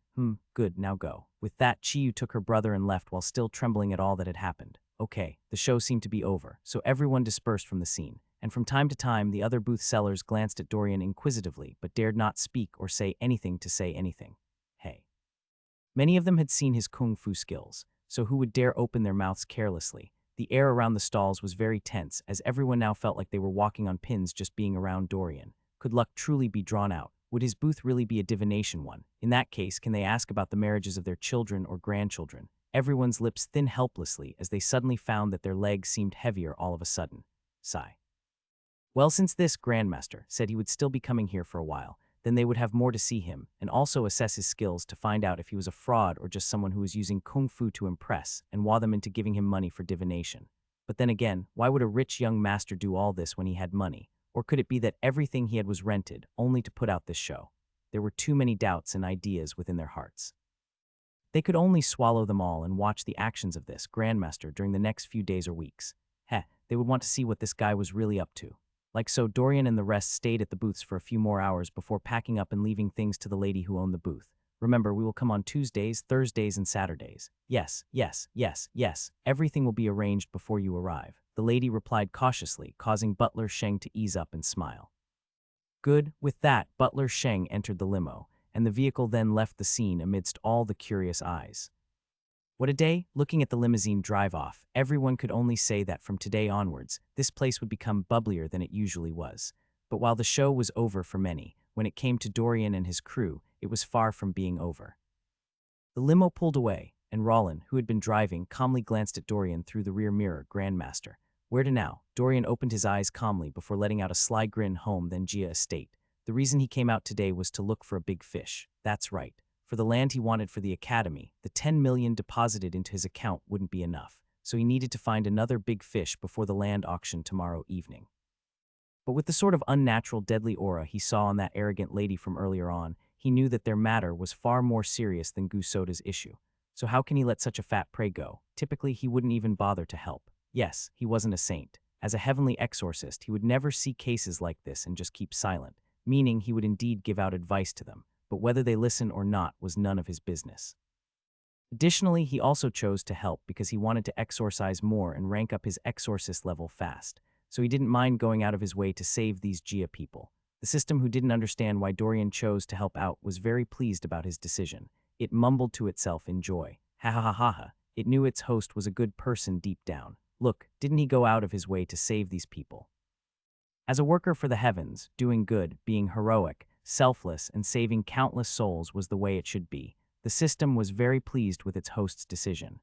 Good, now go. With that, Chiyu took her brother and left while still trembling at all that had happened. Okay, the show seemed to be over, so everyone dispersed from the scene, and from time to time the other booth sellers glanced at Dorian inquisitively but dared not speak or say anything to say anything. Hey. Many of them had seen his kung fu skills, so who would dare open their mouths carelessly? The air around the stalls was very tense, as everyone now felt like they were walking on pins just being around Dorian. Could luck truly be drawn out? Would his booth really be a divination one? In that case, can they ask about the marriages of their children or grandchildren? Everyone's lips thinned helplessly as they suddenly found that their legs seemed heavier all of a sudden. Sigh. Well, since this Grandmaster said he would still be coming here for a while, then they would have more to see him and also assess his skills to find out if he was a fraud or just someone who was using kung fu to impress and wow them into giving him money for divination. But then again, why would a rich young master do all this when he had money? Or could it be that everything he had was rented only to put out this show? there were too many doubts and ideas within their hearts. They could only swallow them all and watch the actions of this Grandmaster during the next few days or weeks. They would want to see what this guy was really up to. Like so, Dorian and the rest stayed at the booths for a few more hours before packing up and leaving things to the lady who owned the booth. Remember, we will come on Tuesdays, Thursdays, and Saturdays. Yes, yes, yes, yes. Everything will be arranged before you arrive, the lady replied cautiously, causing Butler Sheng to ease up and smile. Good. With that, Butler Sheng entered the limo, and the vehicle then left the scene amidst all the curious eyes. What a day! Looking at the limousine drive off, everyone could only say that from today onwards, this place would become bubblier than it usually was. But while the show was over for many, when it came to Dorian and his crew, it was far from being over. The limo pulled away, and Rollin, who had been driving, calmly glanced at Dorian through the rear mirror. Grandmaster. Where to now? Dorian opened his eyes calmly before letting out a sly grin. Home, then Gia Estate. The reason he came out today was to look for a big fish. That's right. For the land he wanted for the academy, the 10 million deposited into his account wouldn't be enough, so he needed to find another big fish before the land auction tomorrow evening. But with the sort of unnatural deadly aura he saw on that arrogant lady from earlier on, he knew that their matter was far more serious than Gusoda's issue. So how can he let such a fat prey go? Typically, he wouldn't even bother to help. Yes, he wasn't a saint. As a heavenly exorcist, he would never see cases like this and just keep silent, meaning he would indeed give out advice to them, but whether they listen or not was none of his business. Additionally, he also chose to help because he wanted to exorcise more and rank up his exorcist level fast, so he didn't mind going out of his way to save these Gia people. The system, who didn't understand why Dorian chose to help out, was very pleased about his decision. It mumbled to itself in joy. Ha ha ha ha ha. It knew its host was a good person deep down. Look, didn't he go out of his way to save these people? As a worker for the heavens, doing good, being heroic, selfless, and saving countless souls was the way it should be. The system was very pleased with its host's decision.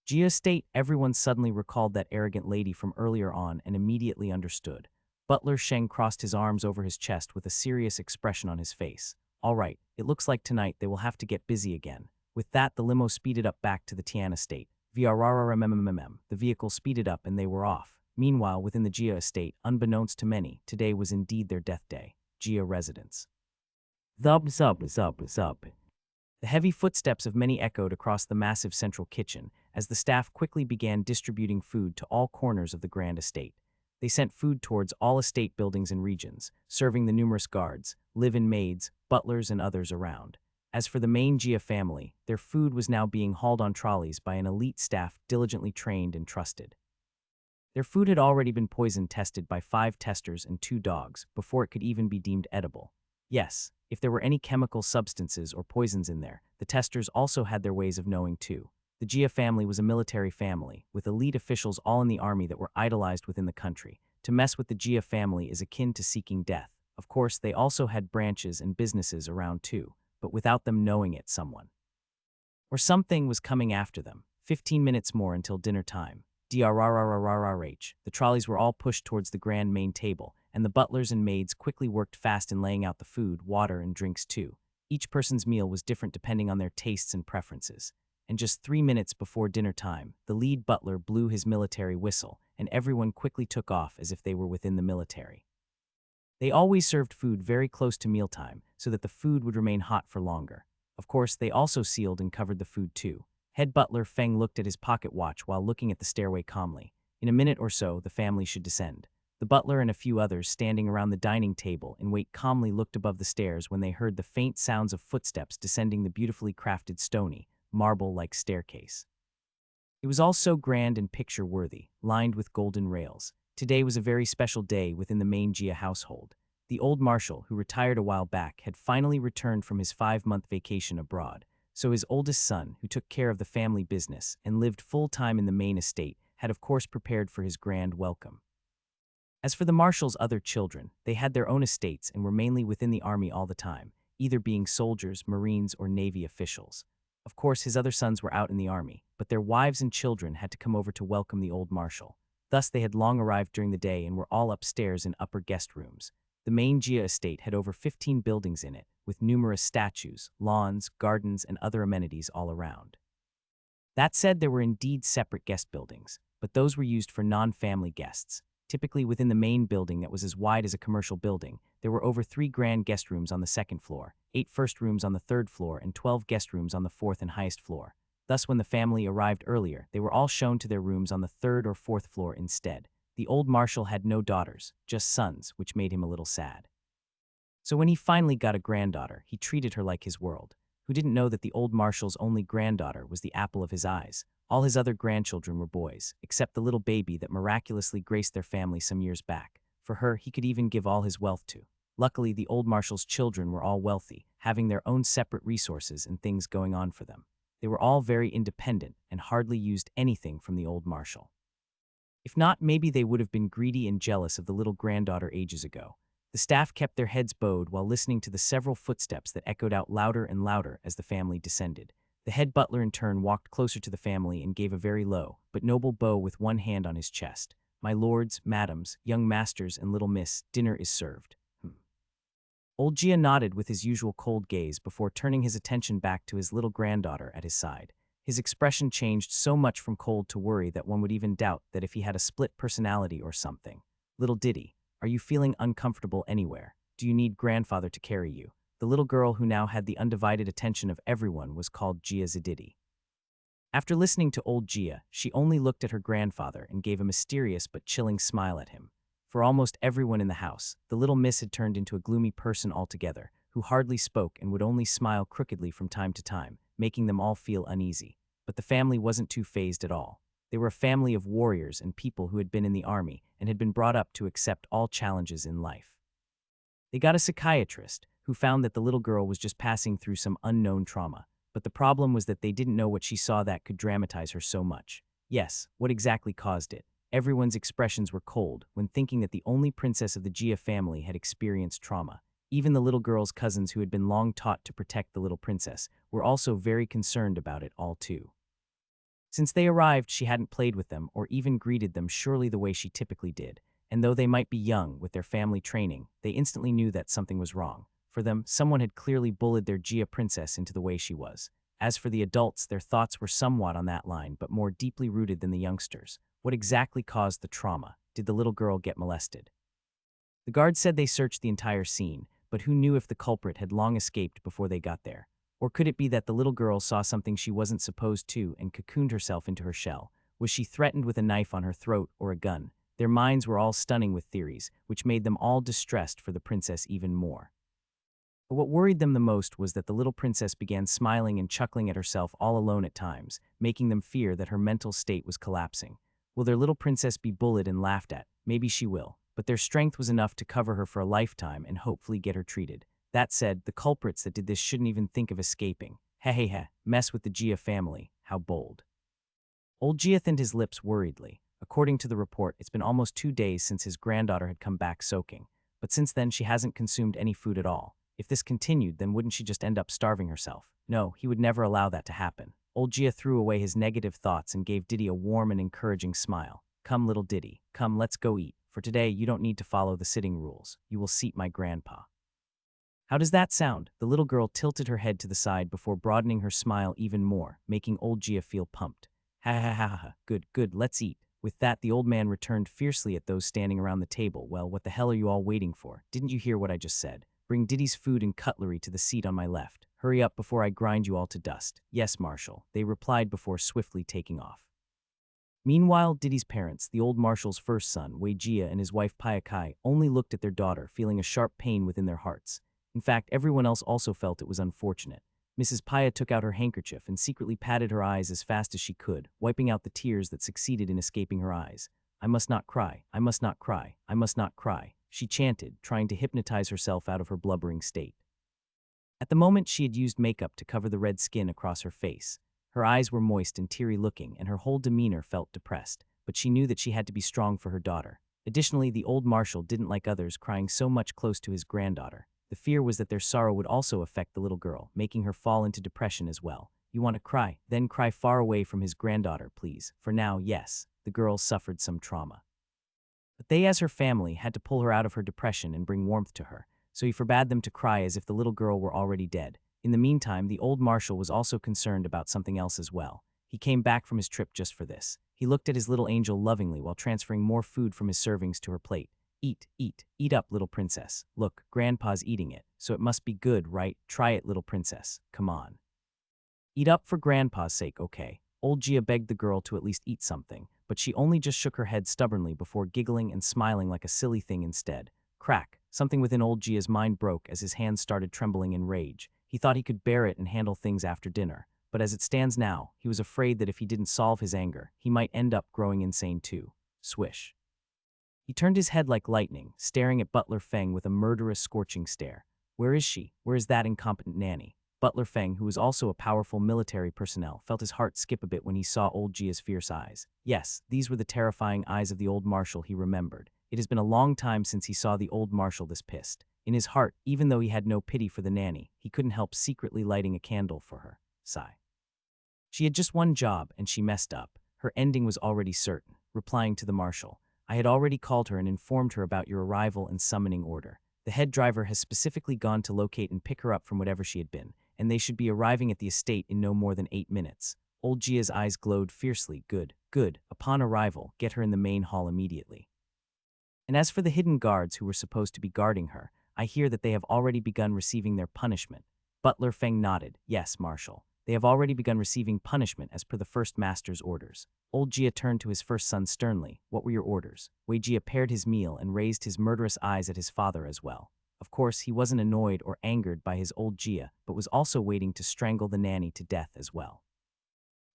Gia State. Everyone suddenly recalled that arrogant lady from earlier on and immediately understood. Butler Sheng crossed his arms over his chest with a serious expression on his face. All right, it looks like tonight they will have to get busy again. With that, the limo speeded up back to the Tian estate. The vehicle speeded up and they were off. Meanwhile, within the Gia estate, unbeknownst to many, today was indeed their death day. Gia residence. Zub, zub, zub, zub. The heavy footsteps of many echoed across the massive central kitchen as the staff quickly began distributing food to all corners of the grand estate. They sent food towards all estate buildings and regions, serving the numerous guards, live-in maids, butlers, and others around. As for the main Gia family, their food was now being hauled on trolleys by an elite staff diligently trained and trusted. Their food had already been poison tested by 5 testers and 2 dogs before it could even be deemed edible. Yes, if there were any chemical substances or poisons in there, the testers also had their ways of knowing too. The Gia family was a military family, with elite officials all in the army that were idolized within the country. To mess with the Gia family is akin to seeking death. Of course, they also had branches and businesses around too, but without them knowing it, someone or something was coming after them. 15 minutes more until dinner time. DRRRRRH. The trolleys were all pushed towards the grand main table, and the butlers and maids quickly worked fast in laying out the food, water, and drinks too. Each person's meal was different depending on their tastes and preferences. And just 3 minutes before dinner time, the lead butler blew his military whistle, and everyone quickly took off as if they were within the military. They always served food very close to mealtime, so that the food would remain hot for longer. Of course, they also sealed and covered the food too. Head butler Feng looked at his pocket watch while looking at the stairway calmly. In a minute or so, the family should descend. The butler and a few others standing around the dining table in wait calmly looked above the stairs when they heard the faint sounds of footsteps descending the beautifully crafted stony, marble-like staircase. It was all so grand and picture-worthy, lined with golden rails. Today was a very special day within the main Gia household. The old marshal, who retired a while back, had finally returned from his 5-month vacation abroad, so his oldest son, who took care of the family business and lived full-time in the main estate, had of course prepared for his grand welcome. As for the marshal's other children, they had their own estates and were mainly within the army all the time, either being soldiers, marines, or navy officials. Of course, his other sons were out in the army, but their wives and children had to come over to welcome the old marshal. Thus, they had long arrived during the day and were all upstairs in upper guest rooms. The main Gia estate had over 15 buildings in it, with numerous statues, lawns, gardens, and other amenities all around. That said, there were indeed separate guest buildings, but those were used for non-family guests. Typically within the main building that was as wide as a commercial building, there were over 3 grand guest rooms on the second floor, 8 first rooms on the third floor, and 12 guest rooms on the fourth and highest floor. Thus, when the family arrived earlier, they were all shown to their rooms on the third or fourth floor instead. The old marshal had no daughters, just sons, which made him a little sad. So when he finally got a granddaughter, he treated her like his world. Who didn't know that the old marshal's only granddaughter was the apple of his eyes? All his other grandchildren were boys, except the little baby that miraculously graced their family some years back. For her, he could even give all his wealth to. Luckily, the old marshal's children were all wealthy, having their own separate resources and things going on for them. They were all very independent and hardly used anything from the old marshal. If not, maybe they would have been greedy and jealous of the little granddaughter ages ago. The staff kept their heads bowed while listening to the several footsteps that echoed out louder and louder as the family descended. The head butler in turn walked closer to the family and gave a very low, but noble bow with one hand on his chest. "My lords, madams, young masters, and little miss, dinner is served." Old Gia nodded with his usual cold gaze before turning his attention back to his little granddaughter at his side. His expression changed so much from cold to worry that one would even doubt that if he had a split personality or something. "Little Diddy, are you feeling uncomfortable anywhere? Do you need grandfather to carry you?" The little girl who now had the undivided attention of everyone was called Gia Zadidi. After listening to old Gia, she only looked at her grandfather and gave a mysterious but chilling smile at him. For almost everyone in the house, the little miss had turned into a gloomy person altogether, who hardly spoke and would only smile crookedly from time to time, making them all feel uneasy. But the family wasn't too fazed at all. They were a family of warriors and people who had been in the army and had been brought up to accept all challenges in life. They got a psychiatrist, who found that the little girl was just passing through some unknown trauma. But the problem was that they didn't know what she saw that could dramatize her so much. Yes, what exactly caused it? Everyone's expressions were cold when thinking that the only princess of the Gia family had experienced trauma. Even the little girl's cousins, who had been long taught to protect the little princess, were also very concerned about it all too. Since they arrived, she hadn't played with them or even greeted them surely the way she typically did. And though they might be young with their family training, they instantly knew that something was wrong. For them, someone had clearly bullied their Gia princess into the way she was. As for the adults, their thoughts were somewhat on that line, but more deeply rooted than the youngsters. What exactly caused the trauma? Did the little girl get molested? The guards said they searched the entire scene, but who knew if the culprit had long escaped before they got there? Or could it be that the little girl saw something she wasn't supposed to and cocooned herself into her shell? Was she threatened with a knife on her throat or a gun? Their minds were all stunning with theories, which made them all distressed for the princess even more. But what worried them the most was that the little princess began smiling and chuckling at herself all alone at times, making them fear that her mental state was collapsing. Will their little princess be bullied and laughed at? Maybe she will, but their strength was enough to cover her for a lifetime and hopefully get her treated. That said, the culprits that did this shouldn't even think of escaping. Hehehe, mess with the Gia family, how bold. Old Gia thinned his lips worriedly. According to the report, it's been almost 2 days since his granddaughter had come back soaking, but since then she hasn't consumed any food at all. If this continued, then wouldn't she just end up starving herself? No, he would never allow that to happen. Old Gia threw away his negative thoughts and gave Diddy a warm and encouraging smile. "Come, little Diddy, come, let's go eat. For today, you don't need to follow the sitting rules. You will seat my grandpa." How does that sound? The little girl tilted her head to the side before broadening her smile even more, making old Gia feel pumped. "Ha ha ha ha ha, good, good, let's eat." With that, the old man returned fiercely at those standing around the table. "Well, what the hell are you all waiting for? Didn't you hear what I just said? Bring Diddy's food and cutlery to the seat on my left. Hurry up before I grind you all to dust." "Yes, Marshal," they replied before swiftly taking off. Meanwhile, Diddy's parents, the old marshal's first son, Wei Jia, and his wife Payakai, only looked at their daughter, feeling a sharp pain within their hearts. In fact, everyone else also felt it was unfortunate. Mrs. Paya took out her handkerchief and secretly patted her eyes as fast as she could, wiping out the tears that succeeded in escaping her eyes. "I must not cry, I must not cry, I must not cry," she chanted, trying to hypnotize herself out of her blubbering state. At the moment, she had used makeup to cover the red skin across her face. Her eyes were moist and teary-looking, and her whole demeanor felt depressed, but she knew that she had to be strong for her daughter. Additionally, the old marshal didn't like others crying so much close to his granddaughter. The fear was that their sorrow would also affect the little girl, making her fall into depression as well. "You want to cry? Then cry far away from his granddaughter, please. For now, yes." The girl suffered some trauma. But they, as her family, had to pull her out of her depression and bring warmth to her, so he forbade them to cry as if the little girl were already dead. In the meantime, the old marshal was also concerned about something else as well. He came back from his trip just for this. He looked at his little angel lovingly while transferring more food from his servings to her plate. Eat, eat, eat up, little princess. Look, Grandpa's eating it, so it must be good, right? Try it, little princess. Come on. Eat up for Grandpa's sake, okay? Old Gia begged the girl to at least eat something, but she only just shook her head stubbornly before giggling and smiling like a silly thing instead. Crack! Something within old Gia's mind broke as his hands started trembling in rage. He thought he could bear it and handle things after dinner, but as it stands now, he was afraid that if he didn't solve his anger, he might end up growing insane too. Swish. He turned his head like lightning, staring at Butler Feng with a murderous, scorching stare. Where is she? Where is that incompetent nanny? Butler Feng, who was also a powerful military personnel, felt his heart skip a bit when he saw old Gia's fierce eyes. Yes, these were the terrifying eyes of the old marshal he remembered. It has been a long time since he saw the old marshal this pissed. In his heart, even though he had no pity for the nanny, he couldn't help secretly lighting a candle for her. Sigh. She had just one job, and she messed up. Her ending was already certain. Replying to the marshal, I had already called her and informed her about your arrival and summoning order. The head driver has specifically gone to locate and pick her up from whatever she had been, and they should be arriving at the estate in no more than 8 minutes. Old Gia's eyes glowed fiercely. Good, good. Upon arrival, get her in the main hall immediately. And as for the hidden guards who were supposed to be guarding her, I hear that they have already begun receiving their punishment. Butler Feng nodded. Yes, Marshal. They have already begun receiving punishment as per the first master's orders. Old Gia turned to his first son sternly. What were your orders? Wei Jia pared his meal and raised his murderous eyes at his father as well. Of course, he wasn't annoyed or angered by his old Gia, but was also waiting to strangle the nanny to death as well.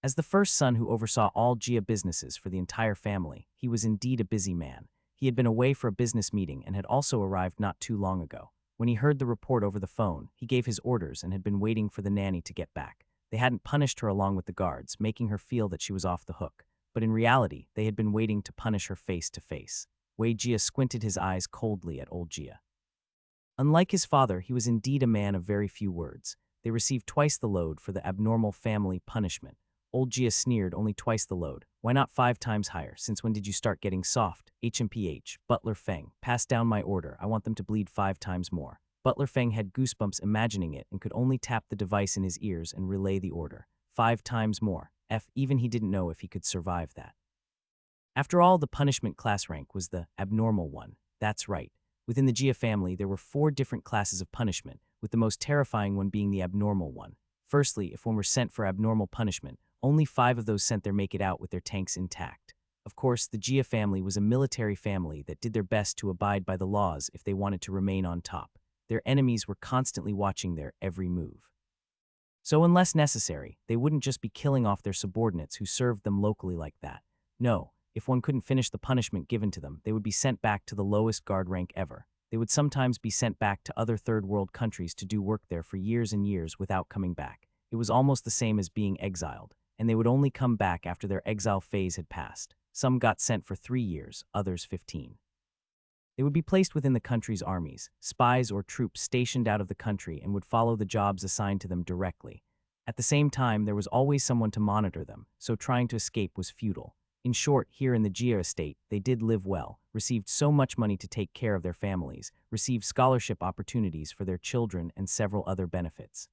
As the first son who oversaw all Gia businesses for the entire family, he was indeed a busy man. He had been away for a business meeting and had also arrived not too long ago. When he heard the report over the phone, he gave his orders and had been waiting for the nanny to get back. They hadn't punished her along with the guards, making her feel that she was off the hook. But in reality, they had been waiting to punish her face to face. Wei Jia squinted his eyes coldly at old Gia. Unlike his father, he was indeed a man of very few words. They received twice the load for the abnormal family punishment. Old Gia sneered, only twice the load. Why not 5 times higher? Since when did you start getting soft? HMPH, Butler Feng, pass down my order. I want them to bleed 5 times more. Butler Feng had goosebumps imagining it and could only tap the device in his ears and relay the order. 5 times more. Even he didn't know if he could survive that. After all, the punishment class rank was the abnormal one. That's right. Within the Gia family, there were 4 different classes of punishment, with the most terrifying one being the abnormal one. Firstly, if one were sent for abnormal punishment, only 5 of those sent their make it out with their tanks intact. Of course, the Gia family was a military family that did their best to abide by the laws if they wanted to remain on top. Their enemies were constantly watching their every move. So unless necessary, they wouldn't just be killing off their subordinates who served them locally like that. No, if one couldn't finish the punishment given to them, they would be sent back to the lowest guard rank ever. They would sometimes be sent back to other third-world countries to do work there for years and years without coming back. It was almost the same as being exiled, and they would only come back after their exile phase had passed. Some got sent for 3 years, others 15. They would be placed within the country's armies, spies or troops stationed out of the country, and would follow the jobs assigned to them directly. At the same time, there was always someone to monitor them, so trying to escape was futile. In short, here in the Gia estate, they did live well, received so much money to take care of their families, received scholarship opportunities for their children, and several other benefits.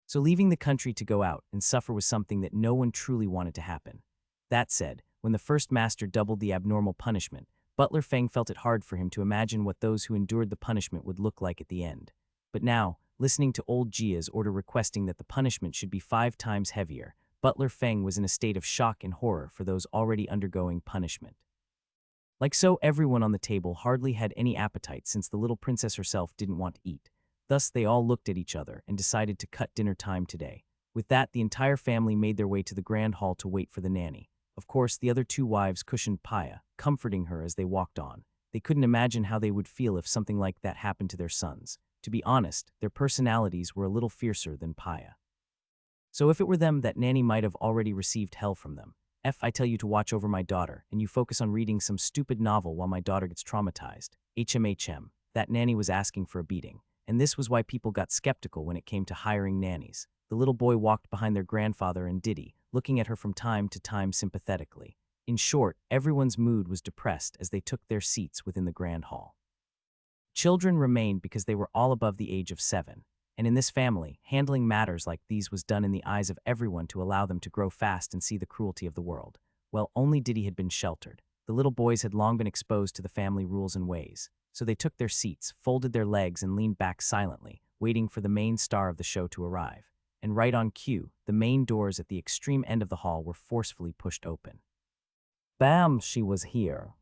So leaving the country to go out and suffer was something that no one truly wanted to happen. That said, when the first master doubled the abnormal punishment, Butler Feng felt it hard for him to imagine what those who endured the punishment would look like at the end. But now, listening to old Gia's order requesting that the punishment should be 5 times heavier, Butler Feng was in a state of shock and horror for those already undergoing punishment. Like so, everyone on the table hardly had any appetite since the little princess herself didn't want to eat. Thus, they all looked at each other and decided to cut dinner time today. With that, the entire family made their way to the grand hall to wait for the nanny. Of course, the other 2 wives cushioned Paya, comforting her as they walked on. They couldn't imagine how they would feel if something like that happened to their sons. To be honest, their personalities were a little fiercer than Paya. So if it were them, that nanny might have already received hell from them. I tell you to watch over my daughter, and you focus on reading some stupid novel while my daughter gets traumatized. That nanny was asking for a beating. And this was why people got skeptical when it came to hiring nannies. The little boy walked behind their grandfather and Diddy, looking at her from time to time sympathetically. In short, everyone's mood was depressed as they took their seats within the grand hall. Children remained because they were all above the age of 7. And in this family, handling matters like these was done in the eyes of everyone to allow them to grow fast and see the cruelty of the world. Well, only Diddy had been sheltered. The little boys had long been exposed to the family rules and ways. So they took their seats, folded their legs, and leaned back silently, waiting for the main star of the show to arrive. And right on cue, the main doors at the extreme end of the hall were forcefully pushed open. Bam, she was here.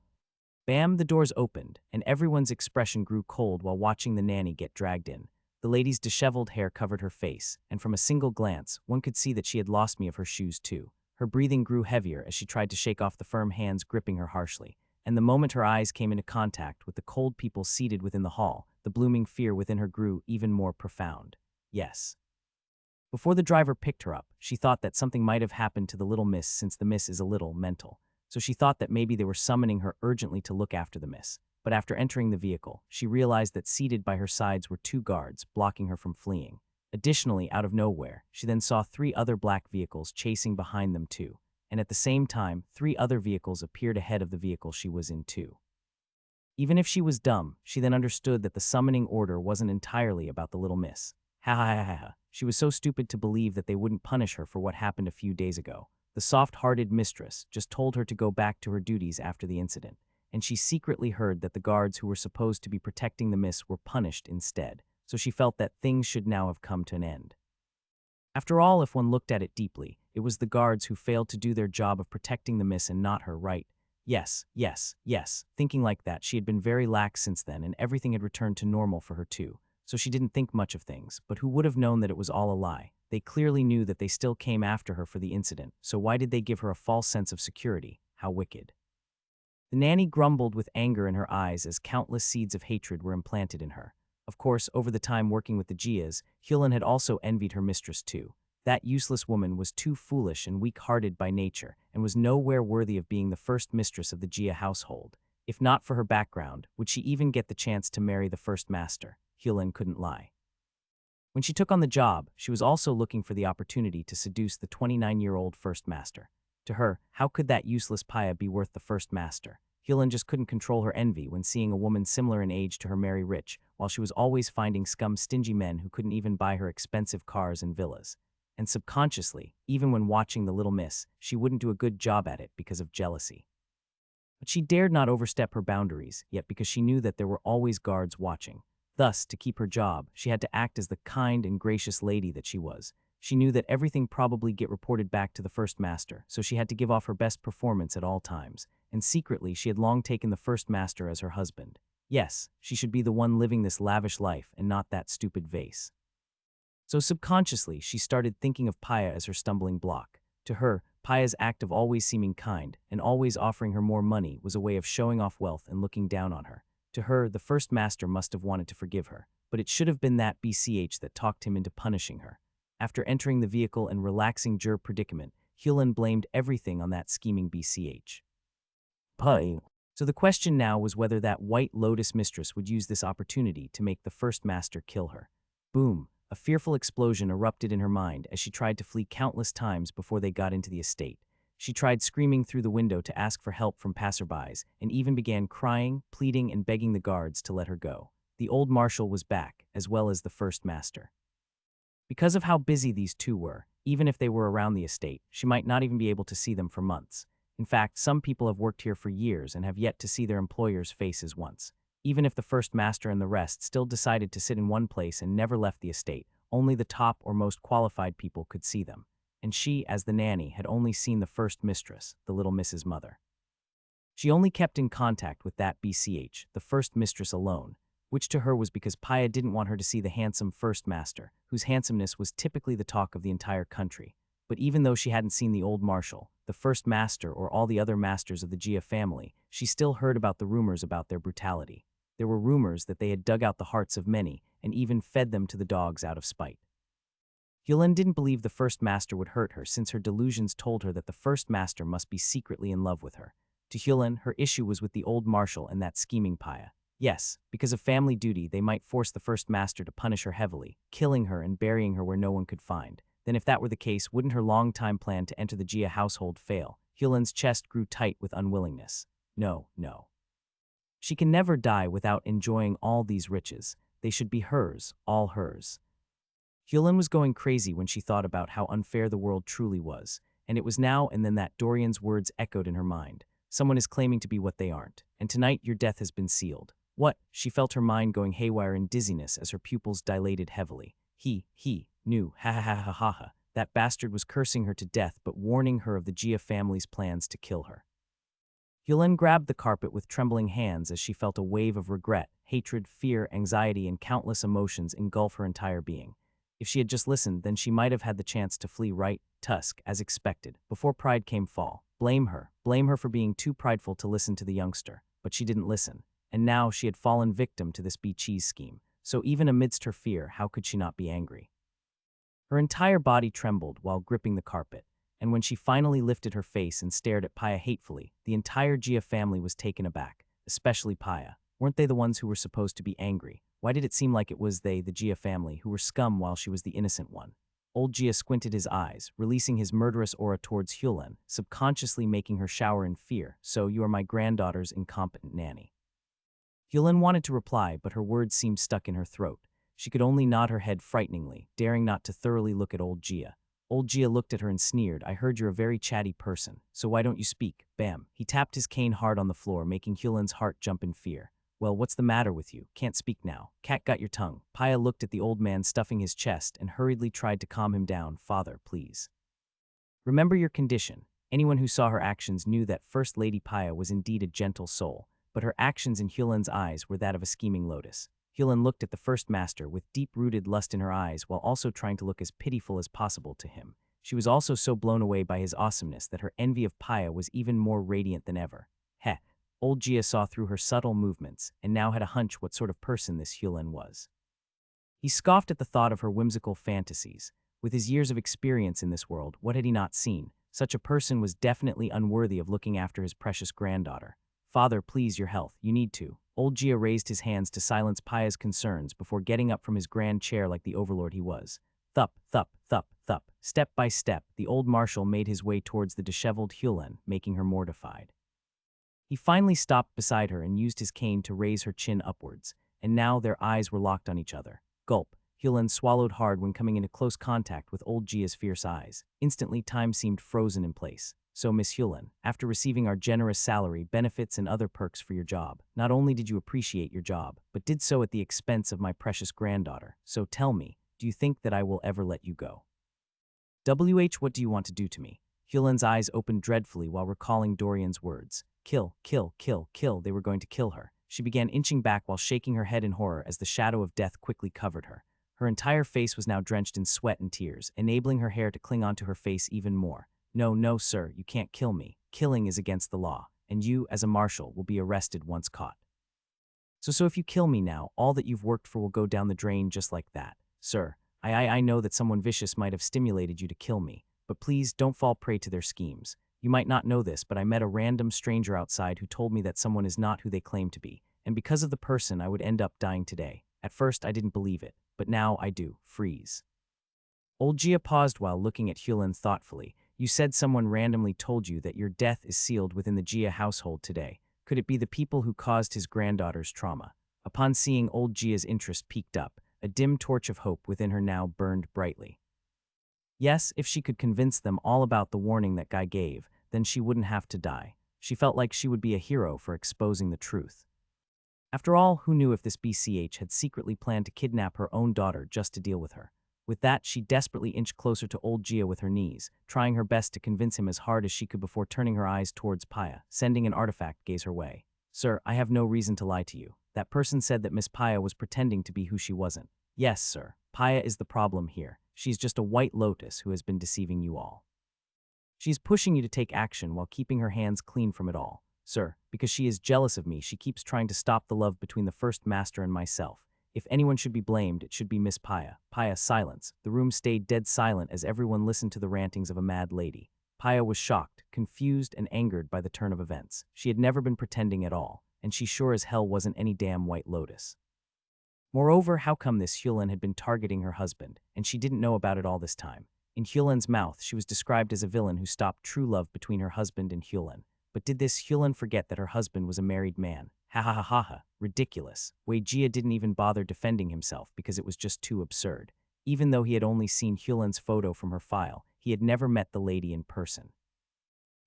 Bam, the doors opened, and everyone's expression grew cold while watching the nanny get dragged in. The lady's disheveled hair covered her face, and from a single glance, one could see that she had lost me of her shoes too. Her breathing grew heavier as she tried to shake off the firm hands gripping her harshly. And the moment her eyes came into contact with the cold people seated within the hall, the blooming fear within her grew even more profound. Yes. Before the driver picked her up, she thought that something might have happened to the little miss since the miss is a little mental. So she thought that maybe they were summoning her urgently to look after the miss. But after entering the vehicle, she realized that seated by her sides were 2 guards, blocking her from fleeing. Additionally, out of nowhere, she then saw 3 other black vehicles chasing behind them too. And at the same time, 3 other vehicles appeared ahead of the vehicle she was in too. Even if she was dumb, she then understood that the summoning order wasn't entirely about the little miss. Ha ha ha ha ha. She was so stupid to believe that they wouldn't punish her for what happened a few days ago. The soft-hearted mistress just told her to go back to her duties after the incident, and she secretly heard that the guards who were supposed to be protecting the miss were punished instead, so she felt that things should now have come to an end. After all, if one looked at it deeply, it was the guards who failed to do their job of protecting the miss and not her, right? Yes, yes, yes. Thinking like that, she had been very lax since then, and everything had returned to normal for her too. So she didn't think much of things, but who would have known that it was all a lie? They clearly knew that they still came after her for the incident, so why did they give her a false sense of security? How wicked. The nanny grumbled with anger in her eyes as countless seeds of hatred were implanted in her. Of course, over the time working with the Gias, Hyolyn had also envied her mistress too. That useless woman was too foolish and weak-hearted by nature, and was nowhere worthy of being the first mistress of the Gia household. If not for her background, would she even get the chance to marry the first master? Hyolyn couldn't lie. When she took on the job, she was also looking for the opportunity to seduce the 29-year-old first master. To her, how could that useless Paya be worth the first master? Hyolyn just couldn't control her envy when seeing a woman similar in age to her marry rich, while she was always finding stingy men who couldn't even buy her expensive cars and villas. And subconsciously, even when watching the little miss, she wouldn't do a good job at it because of jealousy. But she dared not overstep her boundaries, yet because she knew that there were always guards watching. Thus, to keep her job, she had to act as the kind and gracious lady that she was. She knew that everything probably get reported back to the first master, so she had to give off her best performance at all times. And secretly, she had long taken the first master as her husband. Yes, she should be the one living this lavish life and not that stupid vase. So subconsciously, she started thinking of Paya as her stumbling block. To her, Paya's act of always seeming kind and always offering her more money was a way of showing off wealth and looking down on her. To her, the first master must have wanted to forgive her, but it should have been that BCH that talked him into punishing her. After entering the vehicle and relaxing Jur predicament, Hyolyn blamed everything on that scheming BCH. Pay. So the question now was whether that White Lotus mistress would use this opportunity to make the first master kill her. Boom. A fearful explosion erupted in her mind as she tried to flee countless times before they got into the estate. She tried screaming through the window to ask for help from passerbys, and even began crying, pleading, and begging the guards to let her go. The old marshal was back, as well as the first master. Because of how busy these two were, even if they were around the estate, she might not even be able to see them for months. In fact, some people have worked here for years and have yet to see their employers' faces once. Even if the first master and the rest still decided to sit in one place and never left the estate, only the top or most qualified people could see them. And she, as the nanny, had only seen the first mistress, the little Mrs. Mother. She only kept in contact with that BCH, the first mistress alone, which to her was because Paya didn't want her to see the handsome first master, whose handsomeness was typically the talk of the entire country. But even though she hadn't seen the old marshal, the first master, or all the other masters of the Gia family, she still heard about the rumors about their brutality. There were rumors that they had dug out the hearts of many and even fed them to the dogs out of spite. Hyolyn didn't believe the first master would hurt her since her delusions told her that the first master must be secretly in love with her. To Hyolyn, her issue was with the old marshal and that scheming Paya. Yes, because of family duty, they might force the first master to punish her heavily, killing her and burying her where no one could find. Then if that were the case, wouldn't her long-time plan to enter the Gia household fail? Hyolyn's chest grew tight with unwillingness. No, no. She can never die without enjoying all these riches. They should be hers, all hers. Hyolyn was going crazy when she thought about how unfair the world truly was, and it was now and then that Dorian's words echoed in her mind. Someone is claiming to be what they aren't, and tonight your death has been sealed. What? She felt her mind going haywire in dizziness as her pupils dilated heavily. He knew, ha ha ha ha ha ha. That bastard was cursing her to death but warning her of the Gia family's plans to kill her. Hyolyn grabbed the carpet with trembling hands as she felt a wave of regret, hatred, fear, anxiety, and countless emotions engulf her entire being. If she had just listened, then she might have had the chance to flee right, tusk, as expected, before pride came fall. Blame her for being too prideful to listen to the youngster. But she didn't listen, and now she had fallen victim to this bee-cheese scheme. So even amidst her fear, how could she not be angry? Her entire body trembled while gripping the carpet, and when she finally lifted her face and stared at Paya hatefully, the entire Gia family was taken aback, especially Paya. Weren't they the ones who were supposed to be angry? Why did it seem like it was they, the Gia family, who were scum while she was the innocent one? Old Gia squinted his eyes, releasing his murderous aura towards Hyolyn, subconsciously making her shower in fear. So you are my granddaughter's incompetent nanny. Hyolyn wanted to reply, but her words seemed stuck in her throat. She could only nod her head frighteningly, daring not to thoroughly look at old Gia. Old Gia looked at her and sneered. I heard you're a very chatty person, so why don't you speak? Bam. He tapped his cane hard on the floor, making Hyolyn's heart jump in fear. Well, what's the matter with you? Can't speak now. Cat got your tongue. Paya looked at the old man stuffing his chest and hurriedly tried to calm him down. Father, please. Remember your condition. Anyone who saw her actions knew that First Lady Paya was indeed a gentle soul, but her actions in Hyolyn's eyes were that of a scheming lotus. Hyolyn looked at the first master with deep-rooted lust in her eyes while also trying to look as pitiful as possible to him. She was also so blown away by his awesomeness that her envy of Paya was even more radiant than ever. Heh. Old Gia saw through her subtle movements and now had a hunch what sort of person this Hyolyn was. He scoffed at the thought of her whimsical fantasies. With his years of experience in this world, what had he not seen? Such a person was definitely unworthy of looking after his precious granddaughter. Father, please, your health. You need to. Old Gia raised his hands to silence Paya's concerns before getting up from his grand chair like the overlord he was. Thup, thup, thup, thup. Step by step, the old marshal made his way towards the disheveled Hyolyn, making her mortified. He finally stopped beside her and used his cane to raise her chin upwards, and now their eyes were locked on each other. Gulp. Hyolyn swallowed hard when coming into close contact with old Gia's fierce eyes. Instantly, time seemed frozen in place. So, Miss Hyolyn, after receiving our generous salary, benefits, and other perks for your job, not only did you appreciate your job, but did so at the expense of my precious granddaughter. So tell me, do you think that I will ever let you go? What do you want to do to me? Hyolyn's eyes opened dreadfully while recalling Dorian's words. Kill, kill, kill, kill. They were going to kill her. She began inching back while shaking her head in horror as the shadow of death quickly covered her. Her entire face was now drenched in sweat and tears, enabling her hair to cling onto her face even more. No, no, sir, you can't kill me. Killing is against the law, and you, as a marshal, will be arrested once caught. So if you kill me now, all that you've worked for will go down the drain just like that. Sir, I know that someone vicious might have stimulated you to kill me, but please don't fall prey to their schemes. You might not know this, but I met a random stranger outside who told me that someone is not who they claim to be, and because of the person, I would end up dying today. At first, I didn't believe it, but now I do. Freeze. Old Gia paused while looking at Hyolyn thoughtfully. You said someone randomly told you that your death is sealed within the Gia household today. Could it be the people who caused his granddaughter's trauma? Upon seeing old Gia's interest peaked up, a dim torch of hope within her now burned brightly. Yes, if she could convince them all about the warning that Guy gave, then she wouldn't have to die. She felt like she would be a hero for exposing the truth. After all, who knew if this BCH had secretly planned to kidnap her own daughter just to deal with her? With that, she desperately inched closer to old Gia with her knees, trying her best to convince him as hard as she could before turning her eyes towards Paya, sending an artifact gaze her way. Sir, I have no reason to lie to you. That person said that Miss Paya was pretending to be who she wasn't. Yes, sir. Paya is the problem here. She's just a white lotus who has been deceiving you all. She's pushing you to take action while keeping her hands clean from it all. Sir, because she is jealous of me, she keeps trying to stop the love between the first master and myself. If anyone should be blamed, it should be Miss Paya. Paya, silence. The room stayed dead silent as everyone listened to the rantings of a mad lady. Paya was shocked, confused, and angered by the turn of events. She had never been pretending at all, and she sure as hell wasn't any damn white lotus. Moreover, how come this Hyolyn had been targeting her husband, and she didn't know about it all this time? In Hyolyn's mouth, she was described as a villain who stopped true love between her husband and Hyolyn. But did this Hyolyn forget that her husband was a married man? Ha ha ha ha ha. Ridiculous. Wei Jia didn't even bother defending himself because it was just too absurd. Even though he had only seen Hyulin's photo from her file, he had never met the lady in person.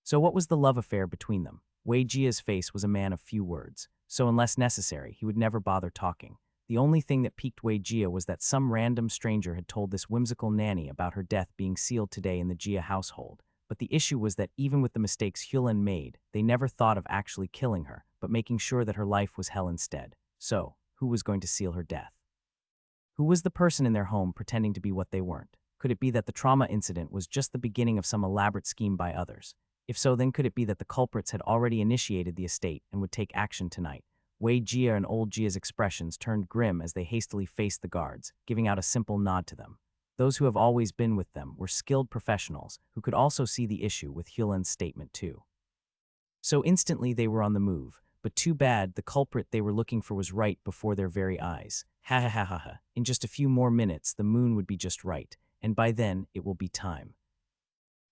So what was the love affair between them? Wei Jia's face was a man of few words, so unless necessary, he would never bother talking. The only thing that piqued Wei Jia was that some random stranger had told this whimsical nanny about her death being sealed today in the Jia household. But the issue was that even with the mistakes Hyulin made, they never thought of actually killing her, but making sure that her life was hell instead. So, who was going to seal her death? Who was the person in their home pretending to be what they weren't? Could it be that the trauma incident was just the beginning of some elaborate scheme by others? If so, then could it be that the culprits had already initiated the estate and would take action tonight? Wei Jia and old Jia's expressions turned grim as they hastily faced the guards, giving out a simple nod to them. Those who have always been with them were skilled professionals who could also see the issue with Hyulin's statement too. So instantly they were on the move, but too bad the culprit they were looking for was right before their very eyes. Ha ha ha ha ha. In just a few more minutes the moon would be just right, and by then it will be time.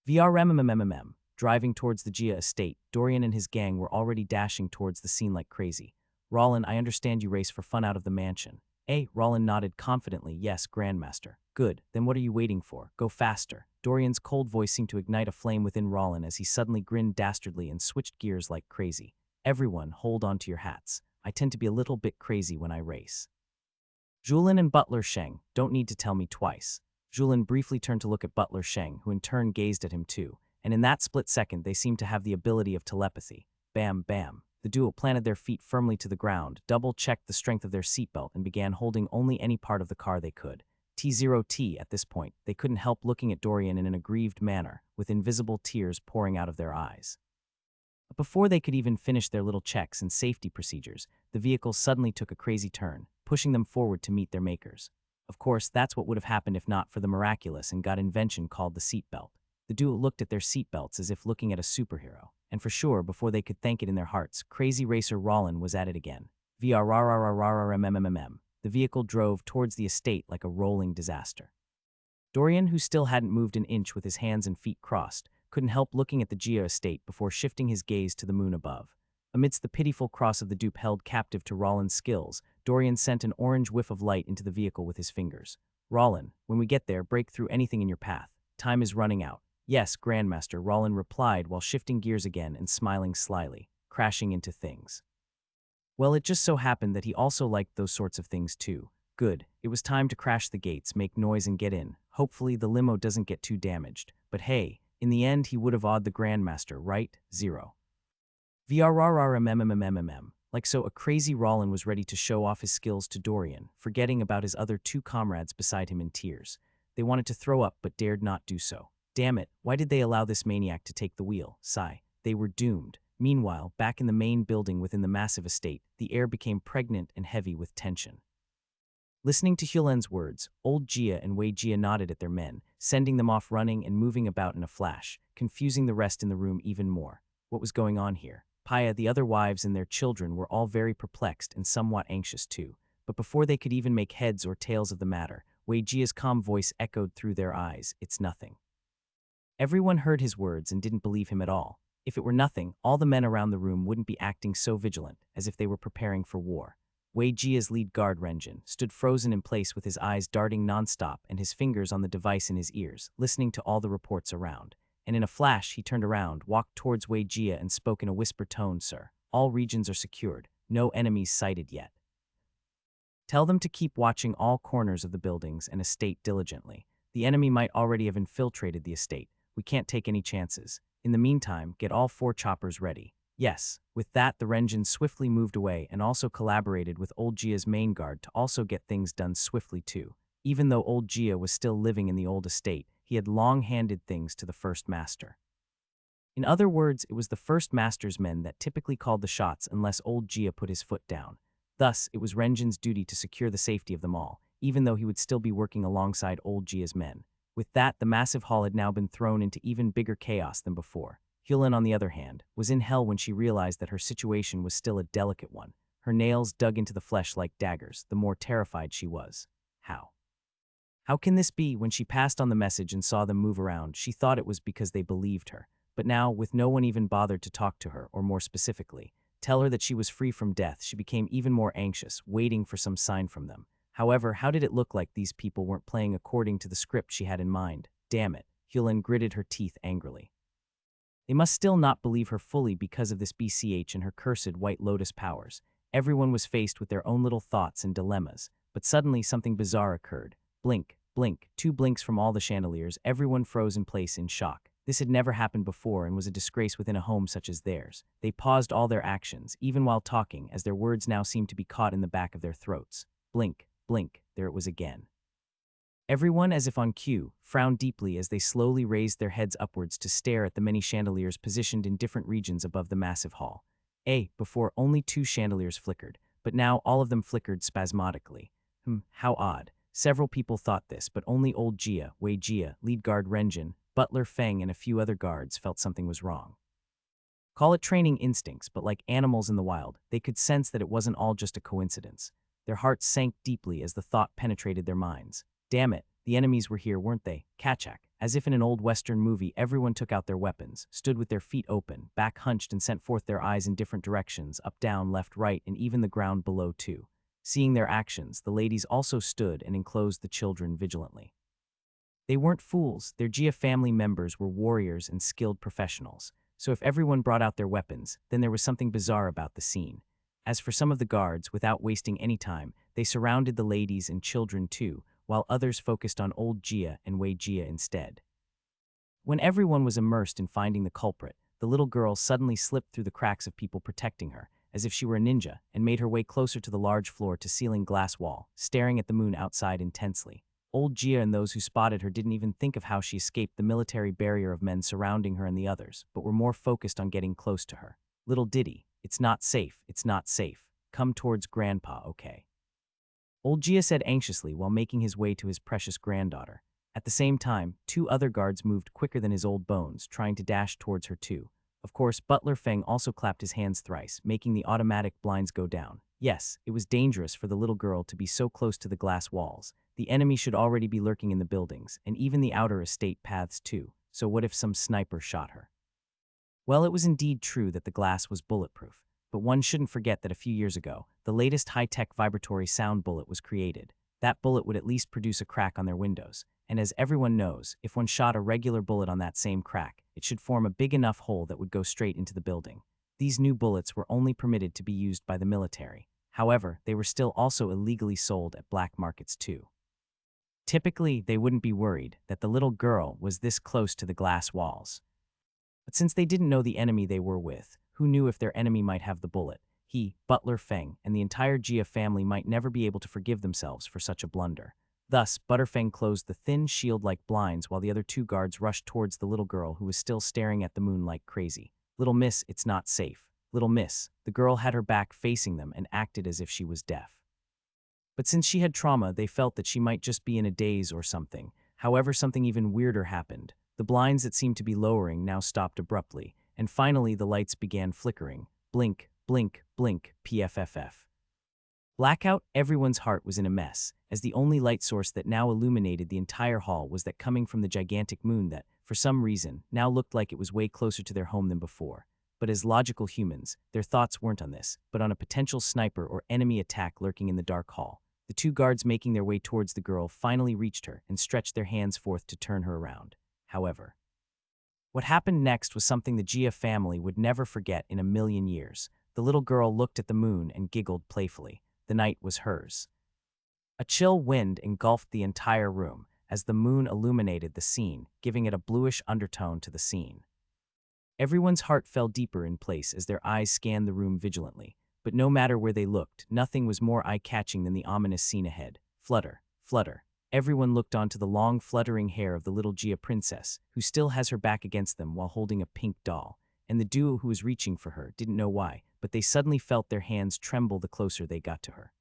VRMMMMM. Driving towards the Jia estate, Dorian and his gang were already dashing towards the scene like crazy. Rollin, I understand you race for fun out of the mansion. Rollin nodded confidently, yes, Grandmaster. Good, then what are you waiting for? Go faster. Dorian's cold voice seemed to ignite a flame within Rollin as he suddenly grinned dastardly and switched gears like crazy. Everyone, hold on to your hats. I tend to be a little bit crazy when I race. Julin and Butler Sheng, don't need to tell me twice. Julin briefly turned to look at Butler Sheng, who in turn gazed at him too. And in that split second, they seemed to have the ability of telepathy. Bam, bam. The duo planted their feet firmly to the ground, double-checked the strength of their seatbelt, and began holding only any part of the car they could. T0T, at this point, they couldn't help looking at Dorian in an aggrieved manner, with invisible tears pouring out of their eyes. But before they could even finish their little checks and safety procedures, the vehicle suddenly took a crazy turn, pushing them forward to meet their makers. Of course, that's what would have happened if not for the miraculous and god invention called the seatbelt. The duo looked at their seatbelts as if looking at a superhero, and for sure, before they could thank it in their hearts, crazy racer Rollin was at it again. VRRRRRMMMM. The vehicle drove towards the estate like a rolling disaster. Dorian, who still hadn't moved an inch with his hands and feet crossed, couldn't help looking at the Geo estate before shifting his gaze to the moon above. Amidst the pitiful cross of the dupe held captive to Rollin's skills, Dorian sent an orange whiff of light into the vehicle with his fingers. Rollin, when we get there, break through anything in your path. Time is running out. Yes, Grandmaster, Rollin replied while shifting gears again and smiling slyly, crashing into things. Well, it just so happened that he also liked those sorts of things too. Good, it was time to crash the gates, make noise and get in. Hopefully the limo doesn't get too damaged. But hey, in the end he would have awed the Grandmaster, right? 0. VRRRMMMMMM. Like so, a crazy Rollin was ready to show off his skills to Dorian, forgetting about his other two comrades beside him in tears. They wanted to throw up but dared not do so. Damn it, why did they allow this maniac to take the wheel? Sigh. They were doomed. Meanwhile, back in the main building within the massive estate, the air became pregnant and heavy with tension. Listening to Hyulin's words, old Jia and Wei Jia nodded at their men, sending them off running and moving about in a flash, confusing the rest in the room even more. What was going on here? Paya, the other wives and their children were all very perplexed and somewhat anxious too. But before they could even make heads or tails of the matter, Wei Jia's calm voice echoed through their eyes, it's nothing. Everyone heard his words and didn't believe him at all. If it were nothing, all the men around the room wouldn't be acting so vigilant, as if they were preparing for war. Wei Jia's lead guard Renjin stood frozen in place with his eyes darting nonstop and his fingers on the device in his ears, listening to all the reports around. And in a flash, he turned around, walked towards Wei Jia and spoke in a whisper tone, Sir, all regions are secured, no enemies sighted yet. Tell them to keep watching all corners of the buildings and estate diligently. The enemy might already have infiltrated the estate. We can't take any chances. In the meantime, get all 4 choppers ready. Yes. With that, the Renjin swiftly moved away and also collaborated with old Jia's main guard to also get things done swiftly too. Even though old Jia was still living in the old estate, he had long handed things to the first master. In other words, it was the first master's men that typically called the shots unless old Jia put his foot down. Thus, it was Renjin's duty to secure the safety of them all, even though he would still be working alongside old Jia's men. With that, the massive hall had now been thrown into even bigger chaos than before. Hyulin, on the other hand, was in hell when she realized that her situation was still a delicate one. Her nails dug into the flesh like daggers, the more terrified she was. How can this be? When she passed on the message and saw them move around, she thought it was because they believed her. But now, with no one even bothered to talk to her, or more specifically, tell her that she was free from death, she became even more anxious, waiting for some sign from them. However, how did it look like these people weren't playing according to the script she had in mind? Damn it, Hyolyn gritted her teeth angrily. They must still not believe her fully because of this BCH and her cursed White Lotus powers. Everyone was faced with their own little thoughts and dilemmas, but suddenly something bizarre occurred. Blink, blink, 2 blinks from all the chandeliers, everyone froze in place in shock. This had never happened before and was a disgrace within a home such as theirs. They paused all their actions, even while talking, as their words now seemed to be caught in the back of their throats. Blink, blink, there it was again. Everyone, as if on cue, frowned deeply as they slowly raised their heads upwards to stare at the many chandeliers positioned in different regions above the massive hall. Before only 2 chandeliers flickered, but now all of them flickered spasmodically. How odd. Several people thought this, but only old Jia, Wei Jia, lead guard Renjin, butler Feng and a few other guards felt something was wrong. Call it training instincts, but like animals in the wild, they could sense that it wasn't all just a coincidence. Their hearts sank deeply as the thought penetrated their minds. Damn it, the enemies were here, weren't they? Kachak. As if in an old Western movie, everyone took out their weapons, stood with their feet open, back hunched and sent forth their eyes in different directions, up, down, left, right, and even the ground below too. Seeing their actions, the ladies also stood and enclosed the children vigilantly. They weren't fools, their Jia family members were warriors and skilled professionals, so if everyone brought out their weapons, then there was something bizarre about the scene. As for some of the guards, without wasting any time, they surrounded the ladies and children too, while others focused on old Jia and Wei Jia instead. When everyone was immersed in finding the culprit, the little girl suddenly slipped through the cracks of people protecting her, as if she were a ninja, and made her way closer to the large floor-to-ceiling glass wall, staring at the moon outside intensely. Old Jia and those who spotted her didn't even think of how she escaped the military barrier of men surrounding her and the others, but were more focused on getting close to her. Little Diddy, it's not safe, it's not safe. Come towards Grandpa, okay? Old Jia said anxiously while making his way to his precious granddaughter. At the same time, 2 other guards moved quicker than his old bones, trying to dash towards her too. Of course, Butler Feng also clapped his hands thrice, making the automatic blinds go down. Yes, it was dangerous for the little girl to be so close to the glass walls. The enemy should already be lurking in the buildings, and even the outer estate paths too, so what if some sniper shot her? Well, it was indeed true that the glass was bulletproof, but one shouldn't forget that a few years ago, the latest high-tech vibratory sound bullet was created. That bullet would at least produce a crack on their windows, and as everyone knows, if one shot a regular bullet on that same crack, it should form a big enough hole that would go straight into the building. These new bullets were only permitted to be used by the military. However, they were still also illegally sold at black markets too. Typically, they wouldn't be worried that the little girl was this close to the glass walls. But since they didn't know the enemy they were with, who knew if their enemy might have the bullet? He, Butler Feng, and the entire Jia family might never be able to forgive themselves for such a blunder. Thus, Butterfeng closed the thin shield-like blinds while the other 2 guards rushed towards the little girl who was still staring at the moon like crazy. Little miss, it's not safe. Little miss. The girl had her back facing them and acted as if she was deaf. But since she had trauma, they felt that she might just be in a daze or something. However, something even weirder happened. The blinds that seemed to be lowering now stopped abruptly, and finally the lights began flickering. Blink, blink, blink, PFFF. Blackout, everyone's heart was in a mess, as the only light source that now illuminated the entire hall was that coming from the gigantic moon that, for some reason, now looked like it was way closer to their home than before. But as logical humans, their thoughts weren't on this, but on a potential sniper or enemy attack lurking in the dark hall. The 2 guards making their way towards the girl finally reached her and stretched their hands forth to turn her around. However, what happened next was something the Jia family would never forget in a million years. The little girl looked at the moon and giggled playfully. The night was hers. A chill wind engulfed the entire room as the moon illuminated the scene, giving it a bluish undertone to the scene. Everyone's heart fell deeper in place as their eyes scanned the room vigilantly, but no matter where they looked, nothing was more eye-catching than the ominous scene ahead. Flutter, flutter. Everyone looked onto the long, fluttering hair of the little Jia princess, who still has her back against them while holding a pink doll, and the duo who was reaching for her didn't know why, but they suddenly felt their hands tremble the closer they got to her.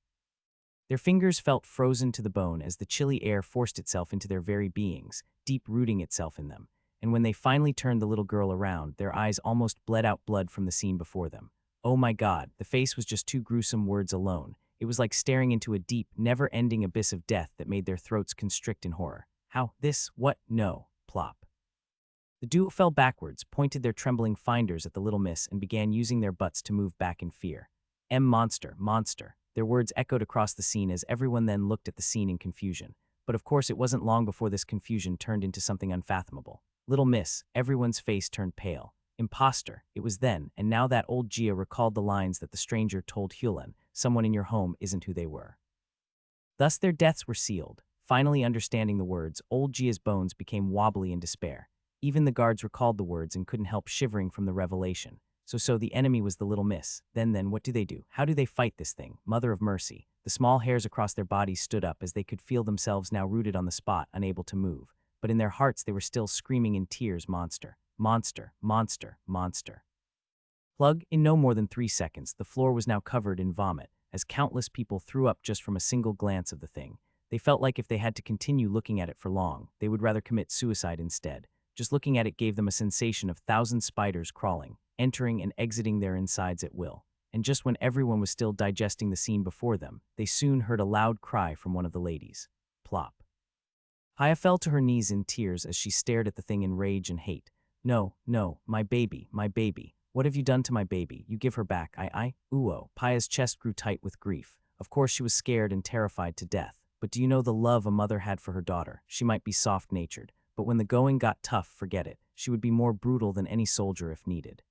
Their fingers felt frozen to the bone as the chilly air forced itself into their very beings, deep-rooting itself in them, and when they finally turned the little girl around, their eyes almost bled out blood from the scene before them. Oh my God, the face was just 2 gruesome words alone. It was like staring into a deep, never-ending abyss of death that made their throats constrict in horror. How? This? What? No. Plop. The duo fell backwards, pointed their trembling finders at the little miss, and began using their butts to move back in fear. Monster, monster. Their words echoed across the scene as everyone then looked at the scene in confusion. But of course, it wasn't long before this confusion turned into something unfathomable. Little miss, everyone's face turned pale. Imposter, it was then, and now that old Gia recalled the lines that the stranger told Hulan, someone in your home isn't who they were. Thus their deaths were sealed. Finally understanding the words, old Gia's bones became wobbly in despair. Even the guards recalled the words and couldn't help shivering from the revelation. So the enemy was the little miss. Then, what do? How do they fight this thing? Mother of mercy. The small hairs across their bodies stood up as they could feel themselves now rooted on the spot, unable to move. But in their hearts they were still screaming in tears, monster, monster, monster, monster. Plug, in no more than 3 seconds, the floor was now covered in vomit, as countless people threw up just from a single glance of the thing. They felt like if they had to continue looking at it for long, they would rather commit suicide instead. Just looking at it gave them a sensation of thousand spiders crawling, entering and exiting their insides at will. And just when everyone was still digesting the scene before them, they soon heard a loud cry from one of the ladies. Plop. Haya fell to her knees in tears as she stared at the thing in rage and hate. No, my baby, my baby. What have you done to my baby? You give her back, Uo. Paya's chest grew tight with grief. Of course she was scared and terrified to death. But do you know the love a mother had for her daughter? She might be soft-natured, but when the going got tough, forget it. She would be more brutal than any soldier if needed.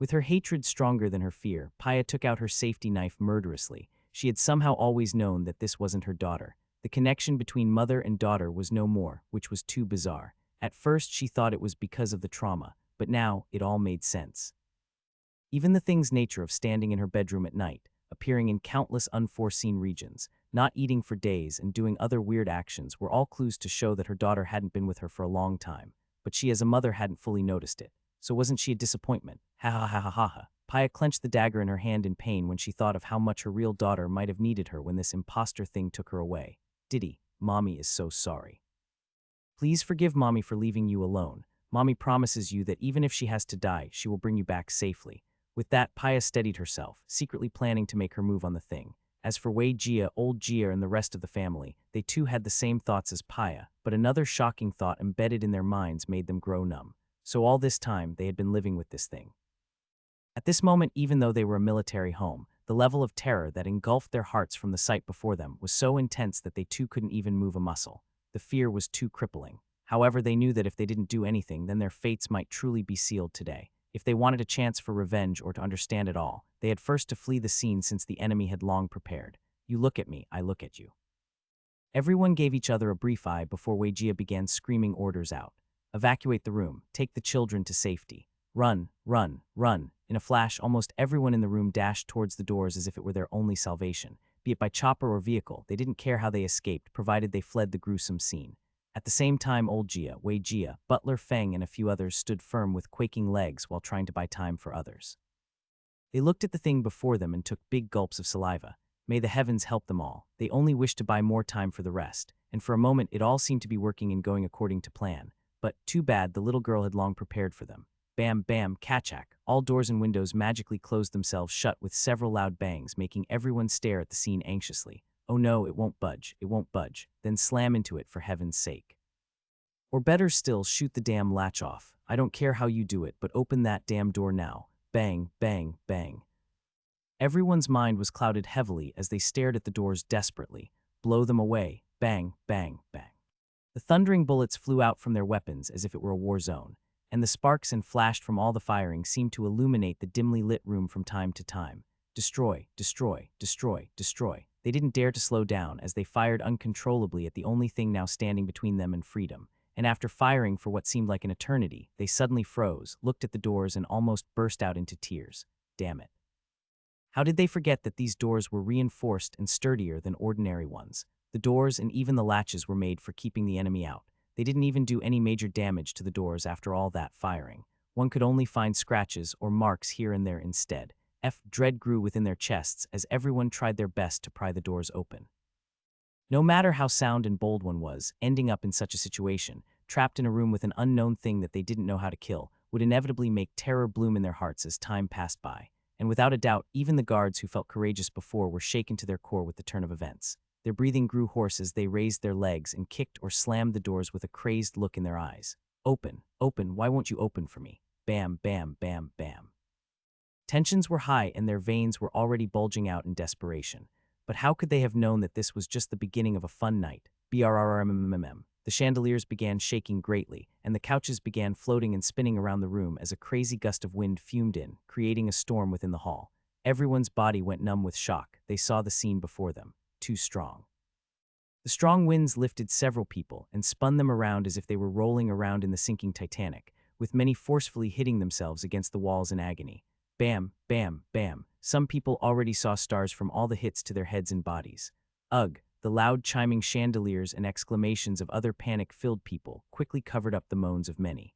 With her hatred stronger than her fear, Paya took out her safety knife murderously. She had somehow always known that this wasn't her daughter. The connection between mother and daughter was no more, which was too bizarre. At first she thought it was because of the trauma, but now it all made sense. Even the thing's nature of standing in her bedroom at night, appearing in countless unforeseen regions, not eating for days and doing other weird actions were all clues to show that her daughter hadn't been with her for a long time, but she as a mother hadn't fully noticed it. So wasn't she a disappointment? Ha ha ha ha ha ha. Paya clenched the dagger in her hand in pain when she thought of how much her real daughter might have needed her when this imposter thing took her away. Diddy, Mommy is so sorry. Please forgive Mommy for leaving you alone. Mommy promises you that even if she has to die, she will bring you back safely. With that, Paya steadied herself, secretly planning to make her move on the thing. As for Wei Jia, old Jia and the rest of the family, they too had the same thoughts as Paya, but another shocking thought embedded in their minds made them grow numb. So all this time, they had been living with this thing. At this moment, even though they were a military home, the level of terror that engulfed their hearts from the sight before them was so intense that they too couldn't even move a muscle. The fear was too crippling. However, they knew that if they didn't do anything, then their fates might truly be sealed today. If they wanted a chance for revenge or to understand it all, they had first to flee the scene since the enemy had long prepared. You look at me, I look at you. Everyone gave each other a brief eye before Weijia began screaming orders out. Evacuate the room, take the children to safety. Run, run, run. In a flash, almost everyone in the room dashed towards the doors as if it were their only salvation. Be it by chopper or vehicle, they didn't care how they escaped, provided they fled the gruesome scene. At the same time, old Jia, Wei Jia, Butler Feng and a few others stood firm with quaking legs while trying to buy time for others. They looked at the thing before them and took big gulps of saliva. May the heavens help them all. They only wished to buy more time for the rest, and for a moment it all seemed to be working and going according to plan. But, too bad, the little girl had long prepared for them. Bam, bam, kachak. All doors and windows magically closed themselves shut with several loud bangs, making everyone stare at the scene anxiously. Oh no, it won't budge, it won't budge. Then slam into it for heaven's sake. Or better still, shoot the damn latch off. I don't care how you do it, but open that damn door now. Bang, bang, bang. Everyone's mind was clouded heavily as they stared at the doors desperately. Blow them away. Bang, bang, bang. The thundering bullets flew out from their weapons as if it were a war zone, and the sparks and flashed from all the firing seemed to illuminate the dimly lit room from time to time. Destroy, destroy, destroy, destroy. They didn't dare to slow down as they fired uncontrollably at the only thing now standing between them and freedom. And after firing for what seemed like an eternity, they suddenly froze, looked at the doors, and almost burst out into tears. Damn it. How did they forget that these doors were reinforced and sturdier than ordinary ones? The doors and even the latches were made for keeping the enemy out. They didn't even do any major damage to the doors after all that firing. One could only find scratches or marks here and there instead. Dread grew within their chests as everyone tried their best to pry the doors open. No matter how sound and bold one was, ending up in such a situation, trapped in a room with an unknown thing that they didn't know how to kill, would inevitably make terror bloom in their hearts as time passed by. And without a doubt, even the guards who felt courageous before were shaken to their core with the turn of events. Their breathing grew hoarse as they raised their legs and kicked or slammed the doors with a crazed look in their eyes. Open, open, why won't you open for me? Bam, bam, bam, bam. Tensions were high and their veins were already bulging out in desperation. But how could they have known that this was just the beginning of a fun night? BRRRMMMM. The chandeliers began shaking greatly, and the couches began floating and spinning around the room as a crazy gust of wind fumed in, creating a storm within the hall. Everyone's body went numb with shock. They saw the scene before them. Too strong. The strong winds lifted several people and spun them around as if they were rolling around in the sinking Titanic, with many forcefully hitting themselves against the walls in agony. Bam, bam, bam. Some people already saw stars from all the hits to their heads and bodies. Ugh, the loud chiming chandeliers and exclamations of other panic-filled people quickly covered up the moans of many.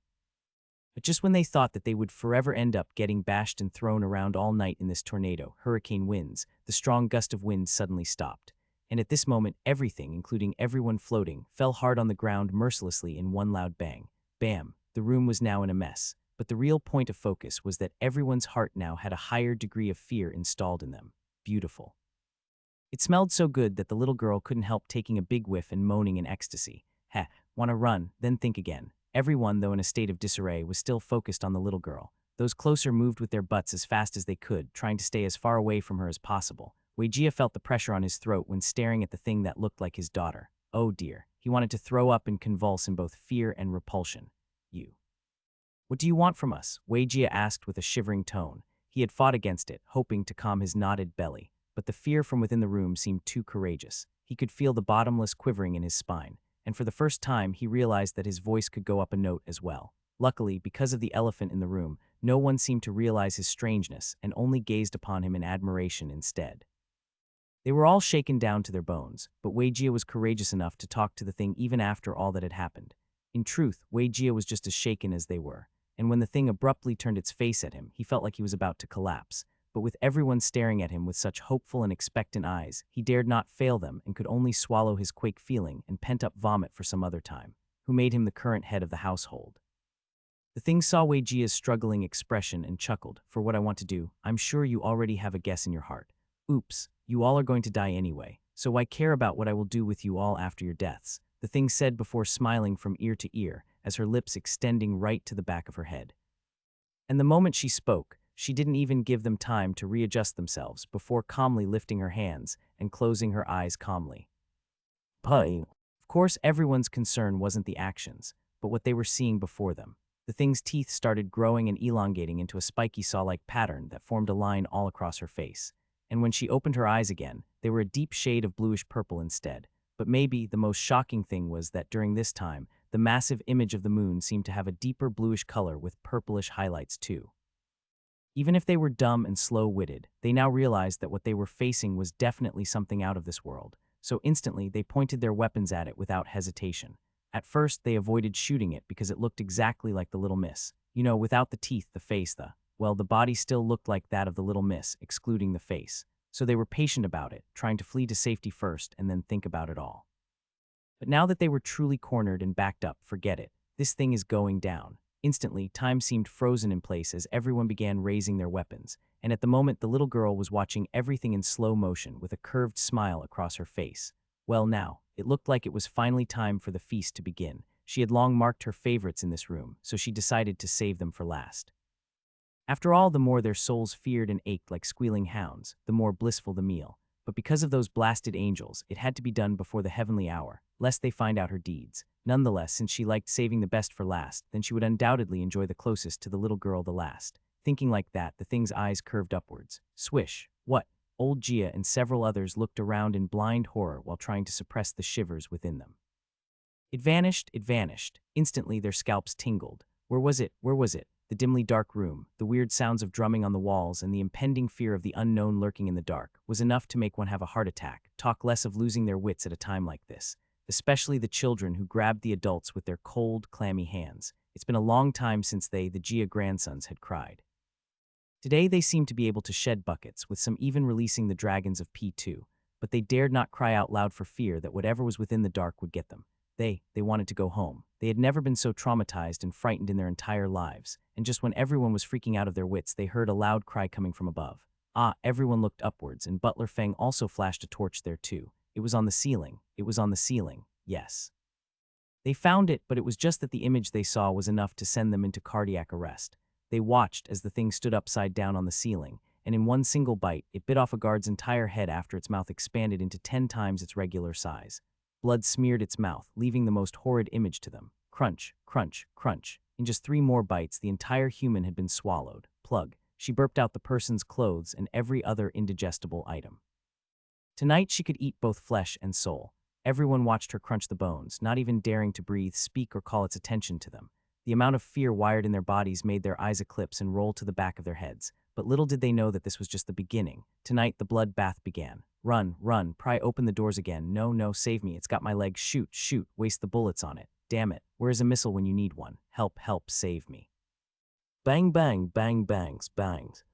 But just when they thought that they would forever end up getting bashed and thrown around all night in this tornado, hurricane winds, the strong gust of wind suddenly stopped. And at this moment, everything, including everyone floating, fell hard on the ground mercilessly in one loud bang. Bam! The room was now in a mess. But the real point of focus was that everyone's heart now had a higher degree of fear installed in them. Beautiful. It smelled so good that the little girl couldn't help taking a big whiff and moaning in ecstasy. Heh, wanna run, then think again. Everyone, though in a state of disarray, was still focused on the little girl. Those closer moved with their butts as fast as they could, trying to stay as far away from her as possible. Weijia felt the pressure on his throat when staring at the thing that looked like his daughter. Oh dear, he wanted to throw up and convulse in both fear and repulsion. What do you want from us? Weijia asked with a shivering tone. He had fought against it, hoping to calm his knotted belly, but the fear from within the room seemed too courageous. He could feel the bottomless quivering in his spine, and for the first time he realized that his voice could go up a note as well. Luckily, because of the elephant in the room, no one seemed to realize his strangeness and only gazed upon him in admiration instead. They were all shaken down to their bones, but Weijia was courageous enough to talk to the thing even after all that had happened. In truth, Weijia was just as shaken as they were, and when the thing abruptly turned its face at him, he felt like he was about to collapse. But with everyone staring at him with such hopeful and expectant eyes, he dared not fail them and could only swallow his quake feeling and pent-up vomit for some other time, who made him the current head of the household. The thing saw Weijia's struggling expression and chuckled. For what I want to do, I'm sure you already have a guess in your heart. Oops, you all are going to die anyway, so why care about what I will do with you all after your deaths? The thing said before smiling from ear to ear, as her lips extending right to the back of her head. And the moment she spoke, she didn't even give them time to readjust themselves before calmly lifting her hands and closing her eyes calmly. Of course, everyone's concern wasn't the actions, but what they were seeing before them. The thing's teeth started growing and elongating into a spiky saw-like pattern that formed a line all across her face. And when she opened her eyes again, they were a deep shade of bluish purple instead. But maybe the most shocking thing was that during this time, the massive image of the moon seemed to have a deeper bluish color with purplish highlights too. Even if they were dumb and slow-witted, they now realized that what they were facing was definitely something out of this world, so instantly they pointed their weapons at it without hesitation. At first, they avoided shooting it because it looked exactly like the little miss. You know, without the teeth, the face, the body still looked like that of the little miss, excluding the face. So they were patient about it, trying to flee to safety first and then think about it all. But now that they were truly cornered and backed up, forget it. This thing is going down. Instantly, time seemed frozen in place as everyone began raising their weapons, and at the moment the little girl was watching everything in slow motion with a curved smile across her face. Well now, it looked like it was finally time for the feast to begin. She had long marked her favorites in this room, so she decided to save them for last. After all, the more their souls feared and ached like squealing hounds, the more blissful the meal. But because of those blasted angels, it had to be done before the heavenly hour, lest they find out her deeds. Nonetheless, since she liked saving the best for last, then she would undoubtedly enjoy the closest to the little girl the last. Thinking like that, the thing's eyes curved upwards. Swish! What? Old Gia and several others looked around in blind horror while trying to suppress the shivers within them. It vanished, it vanished. Instantly their scalps tingled. Where was it? Where was it? The dimly dark room, the weird sounds of drumming on the walls, and the impending fear of the unknown lurking in the dark was enough to make one have a heart attack. Talk less of losing their wits at a time like this. Especially the children who grabbed the adults with their cold, clammy hands. It's been a long time since the Gia grandsons, had cried. Today they seemed to be able to shed buckets, with some even releasing the dragons of P2, but they dared not cry out loud for fear that whatever was within the dark would get them. They wanted to go home. They had never been so traumatized and frightened in their entire lives, and just when everyone was freaking out of their wits, they heard a loud cry coming from above. Everyone looked upwards, and Butler Feng also flashed a torch there too. It was on the ceiling. It was on the ceiling. Yes. They found it, but it was just that the image they saw was enough to send them into cardiac arrest. They watched as the thing stood upside down on the ceiling, and in one single bite, it bit off a guard's entire head after its mouth expanded into 10 times its regular size. Blood smeared its mouth, leaving the most horrid image to them. Crunch, crunch, crunch. In just 3 more bites, the entire human had been swallowed. Plug. She burped out the person's clothes and every other indigestible item. Tonight she could eat both flesh and soul. Everyone watched her crunch the bones, not even daring to breathe, speak, or call its attention to them. The amount of fear wired in their bodies made their eyes eclipse and roll to the back of their heads. But little did they know that this was just the beginning. Tonight the blood bath began. Run, run, pry open the doors again. No, no, save me, it's got my leg. Shoot, shoot, waste the bullets on it. Damn it, where's a missile when you need one? Help, help, save me. Bang, bang, bang, bangs, bangs.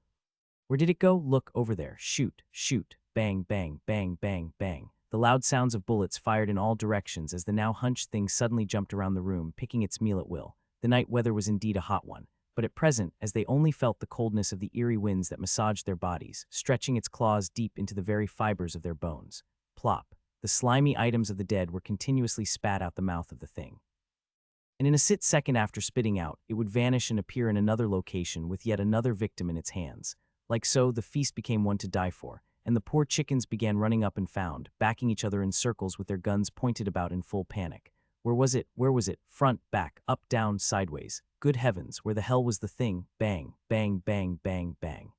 Where did it go? Look, over there. Shoot, shoot, bang, bang, bang, bang, bang. The loud sounds of bullets fired in all directions as the now hunched thing suddenly jumped around the room, picking its meal at will. The night weather was indeed a hot one, but at present, as they only felt the coldness of the eerie winds that massaged their bodies, stretching its claws deep into the very fibers of their bones. Plop. The slimy items of the dead were continuously spat out the mouth of the thing. And in a second after spitting out, it would vanish and appear in another location with yet another victim in its hands. Like so, the feast became one to die for, and the poor chickens began running up and found, backing each other in circles with their guns pointed about in full panic. Where was it? Where was it? Front, back, up, down, sideways. Good heavens, where the hell was the thing? Bang, bang, bang, bang, bang.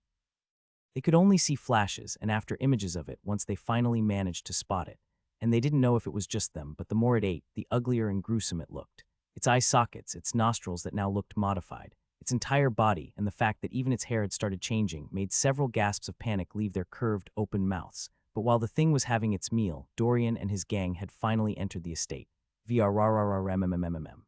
They could only see flashes and after images of it once they finally managed to spot it. And they didn't know if it was just them, but the more it ate, the uglier and gruesome it looked. Its eye sockets, its nostrils that now looked modified, its entire body, and the fact that even its hair had started changing made several gasps of panic leave their curved, open mouths. But while the thing was having its meal, Dorian and his gang had finally entered the estate. VRRRRMMMMM.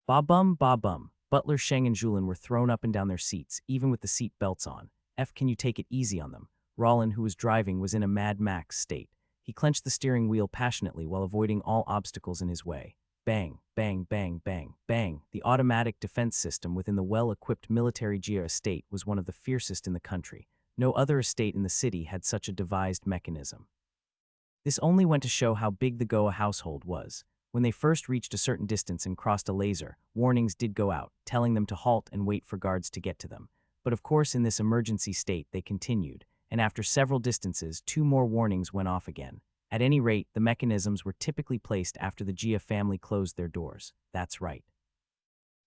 Ba-bum, ba-bum. Butler, Sheng, and Julin were thrown up and down their seats, even with the seat belts on. Can you take it easy on them? Rollin, who was driving, was in a Mad Max state. He clenched the steering wheel passionately while avoiding all obstacles in his way. Bang, bang, bang, bang, bang. The automatic defense system within the well-equipped military Gia estate was one of the fiercest in the country. No other estate in the city had such a devised mechanism. This only went to show how big the Goa household was. When they first reached a certain distance and crossed a laser, warnings did go out, telling them to halt and wait for guards to get to them. But of course, in this emergency state, they continued, and after several distances, 2 more warnings went off again. At any rate, the mechanisms were typically placed after the Gia family closed their doors. That's right.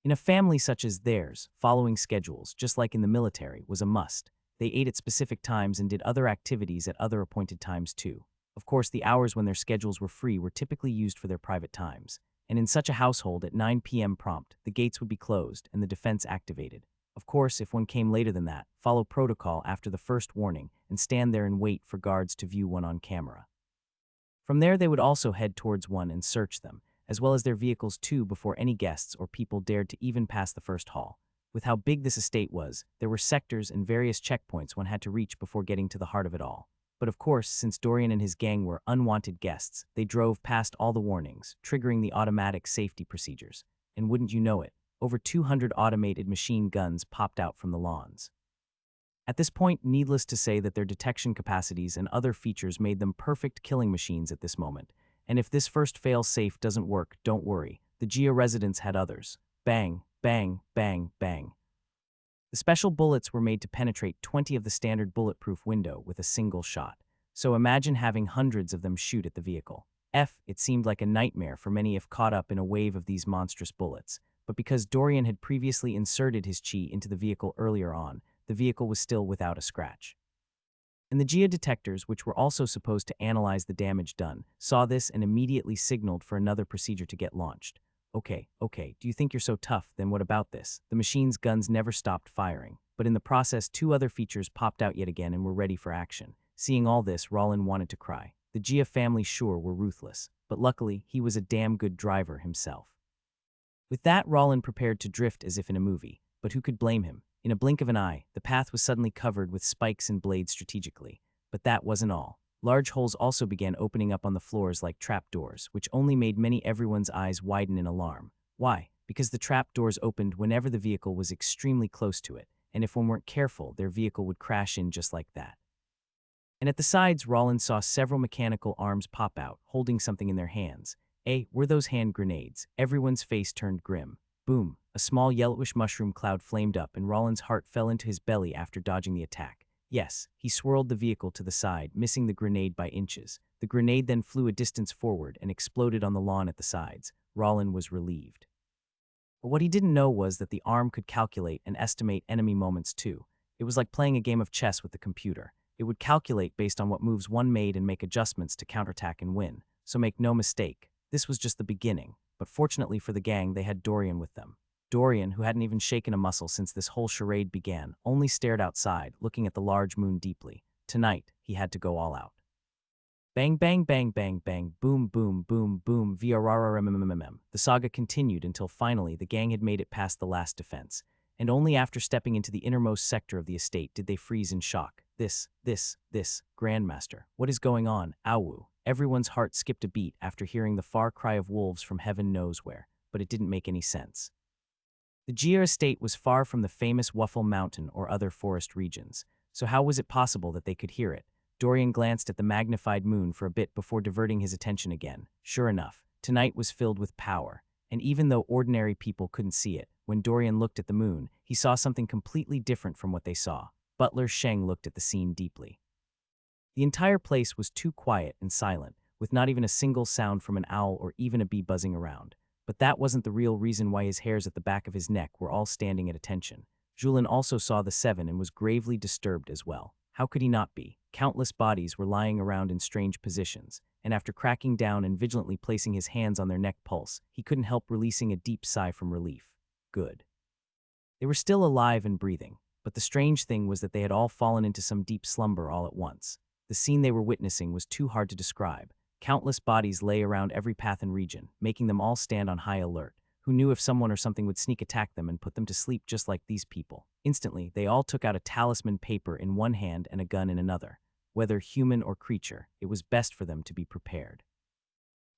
In a family such as theirs, following schedules, just like in the military, was a must. They ate at specific times and did other activities at other appointed times too. Of course, the hours when their schedules were free were typically used for their private times. And in such a household, at 9 p.m. prompt, the gates would be closed and the defense activated. Of course, if one came later than that, follow protocol after the first warning and stand there and wait for guards to view one on camera. From there, they would also head towards one and search them, as well as their vehicles too, before any guests or people dared to even pass the first hall. With how big this estate was, there were sectors and various checkpoints one had to reach before getting to the heart of it all. But of course, since Dorian and his gang were unwanted guests, they drove past all the warnings, triggering the automatic safety procedures. And wouldn't you know it, over 200 automated machine guns popped out from the lawns. At this point, needless to say that their detection capacities and other features made them perfect killing machines at this moment. And if this first fail-safe doesn't work, don't worry. The Gia residents had others. Bang, bang, bang, bang. The special bullets were made to penetrate 20 of the standard bulletproof window with a single shot. So imagine having hundreds of them shoot at the vehicle. It seemed like a nightmare for many if caught up in a wave of these monstrous bullets. But because Dorian had previously inserted his chi into the vehicle earlier on, the vehicle was still without a scratch. And the Gia detectors, which were also supposed to analyze the damage done, saw this and immediately signaled for another procedure to get launched. Okay, do you think you're so tough? Then what about this? The machine's guns never stopped firing, but in the process 2 other features popped out yet again and were ready for action. Seeing all this, Rollin wanted to cry. The Gia family sure were ruthless, but luckily he was a damn good driver himself. With that, Rollin prepared to drift as if in a movie, but who could blame him? In a blink of an eye, the path was suddenly covered with spikes and blades strategically. But that wasn't all. Large holes also began opening up on the floors like trapdoors, which only made everyone's eyes widen in alarm. Why? Because the trapdoors opened whenever the vehicle was extremely close to it, and if one weren't careful, their vehicle would crash in just like that. And at the sides, Rollin saw several mechanical arms pop out, holding something in their hands. Were those hand grenades? Everyone's face turned grim. Boom. A small yellowish mushroom cloud flamed up and Roland's heart fell into his belly after dodging the attack. Yes, he swirled the vehicle to the side, missing the grenade by inches. The grenade then flew a distance forward and exploded on the lawn at the sides. Roland was relieved. But what he didn't know was that the arm could calculate and estimate enemy moments too. It was like playing a game of chess with the computer. It would calculate based on what moves one made and make adjustments to counterattack and win. So make no mistake, this was just the beginning. But fortunately for the gang, they had Dorian with them. Dorian, who hadn't even shaken a muscle since this whole charade began, only stared outside, looking at the large moon deeply. Tonight, he had to go all out. Bang bang bang bang bang, boom boom boom boom, vrrrmmm. The saga continued until finally the gang had made it past the last defense, and only after stepping into the innermost sector of the estate did they freeze in shock. This, Grandmaster, what is going on? Awu. Everyone's heart skipped a beat after hearing the far cry of wolves from heaven knows where, but it didn't make any sense. The Gia estate was far from the famous Wuffle Mountain or other forest regions, so how was it possible that they could hear it? Dorian glanced at the magnified moon for a bit before diverting his attention again. Sure enough, tonight was filled with power, and even though ordinary people couldn't see it, when Dorian looked at the moon, he saw something completely different from what they saw. Butler Sheng looked at the scene deeply. The entire place was too quiet and silent, with not even a single sound from an owl or even a bee buzzing around. But that wasn't the real reason why his hairs at the back of his neck were all standing at attention. Julin also saw the seven and was gravely disturbed as well. How could he not be? Countless bodies were lying around in strange positions, and after cracking down and vigilantly placing his hands on their neck pulse, he couldn't help releasing a deep sigh from relief. Good. They were still alive and breathing, but the strange thing was that they had all fallen into some deep slumber all at once. The scene they were witnessing was too hard to describe. Countless bodies lay around every path and region, making them all stand on high alert. Who knew if someone or something would sneak attack them and put them to sleep just like these people? Instantly, they all took out a talisman paper in one hand and a gun in another. Whether human or creature, it was best for them to be prepared.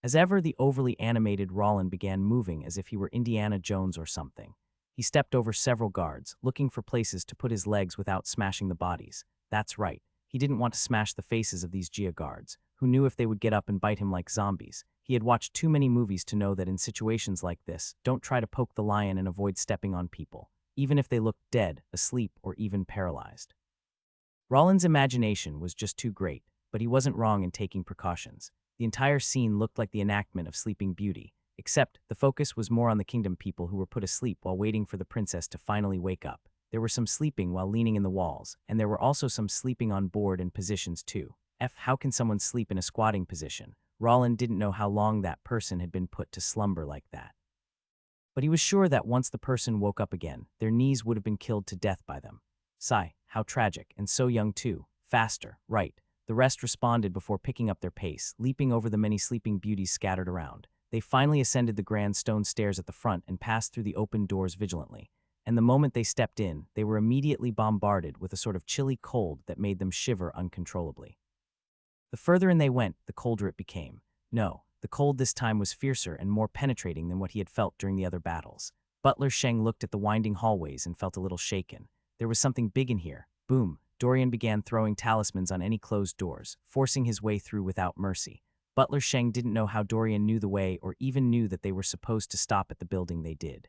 As ever, the overly animated Roland began moving as if he were Indiana Jones or something. He stepped over several guards, looking for places to put his legs without smashing the bodies. That's right, he didn't want to smash the faces of these Gia guards, who knew if they would get up and bite him like zombies. He had watched too many movies to know that in situations like this, don't try to poke the lion and avoid stepping on people, even if they looked dead, asleep, or even paralyzed. Roland's imagination was just too great, but he wasn't wrong in taking precautions. The entire scene looked like the enactment of Sleeping Beauty, except the focus was more on the kingdom people who were put asleep while waiting for the princess to finally wake up. There were some sleeping while leaning in the walls, and there were also some sleeping on board in positions too. How can someone sleep in a squatting position? Roland didn't know how long that person had been put to slumber like that. But he was sure that once the person woke up again, their knees would have been killed to death by them. Sigh, how tragic, and so young too. Faster, right. The rest responded before picking up their pace, leaping over the many sleeping beauties scattered around. They finally ascended the grand stone stairs at the front and passed through the open doors vigilantly. And the moment they stepped in, they were immediately bombarded with a sort of chilly cold that made them shiver uncontrollably. The further in they went, the colder it became. No, the cold this time was fiercer and more penetrating than what he had felt during the other battles. Butler Sheng looked at the winding hallways and felt a little shaken. There was something big in here. Boom. Dorian began throwing talismans on any closed doors, forcing his way through without mercy. Butler Sheng didn't know how Dorian knew the way or even knew that they were supposed to stop at the building they did.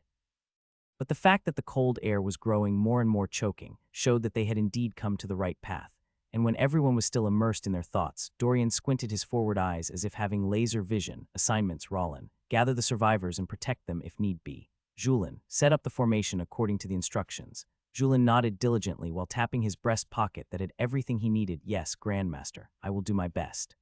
But the fact that the cold air was growing more and more choking showed that they had indeed come to the right path. And when everyone was still immersed in their thoughts, Dorian squinted his forward eyes as if having laser vision. Assignments, Roland. Gather the survivors and protect them if need be. Julin, set up the formation according to the instructions. Julin nodded diligently while tapping his breast pocket that had everything he needed. Yes, Grandmaster, I will do my best.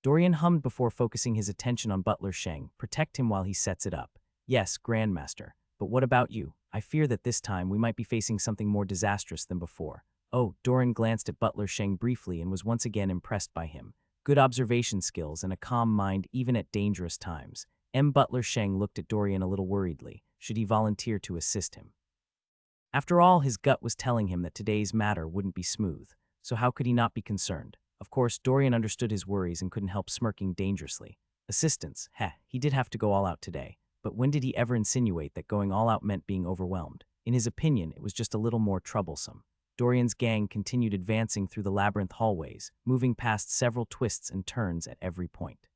Dorian hummed before focusing his attention on Butler Sheng. Protect him while he sets it up. Yes, Grandmaster, but what about you? I fear that this time we might be facing something more disastrous than before. Oh, Dorian glanced at Butler Sheng briefly and was once again impressed by him. Good observation skills and a calm mind even at dangerous times. Butler Sheng looked at Dorian a little worriedly. Should he volunteer to assist him? After all, his gut was telling him that today's matter wouldn't be smooth, so how could he not be concerned? Of course, Dorian understood his worries and couldn't help smirking dangerously. Assistance, he did have to go all out today, but when did he ever insinuate that going all out meant being overwhelmed? In his opinion, it was just a little more troublesome. Dorian's gang continued advancing through the labyrinth hallways, moving past several twists and turns at every point.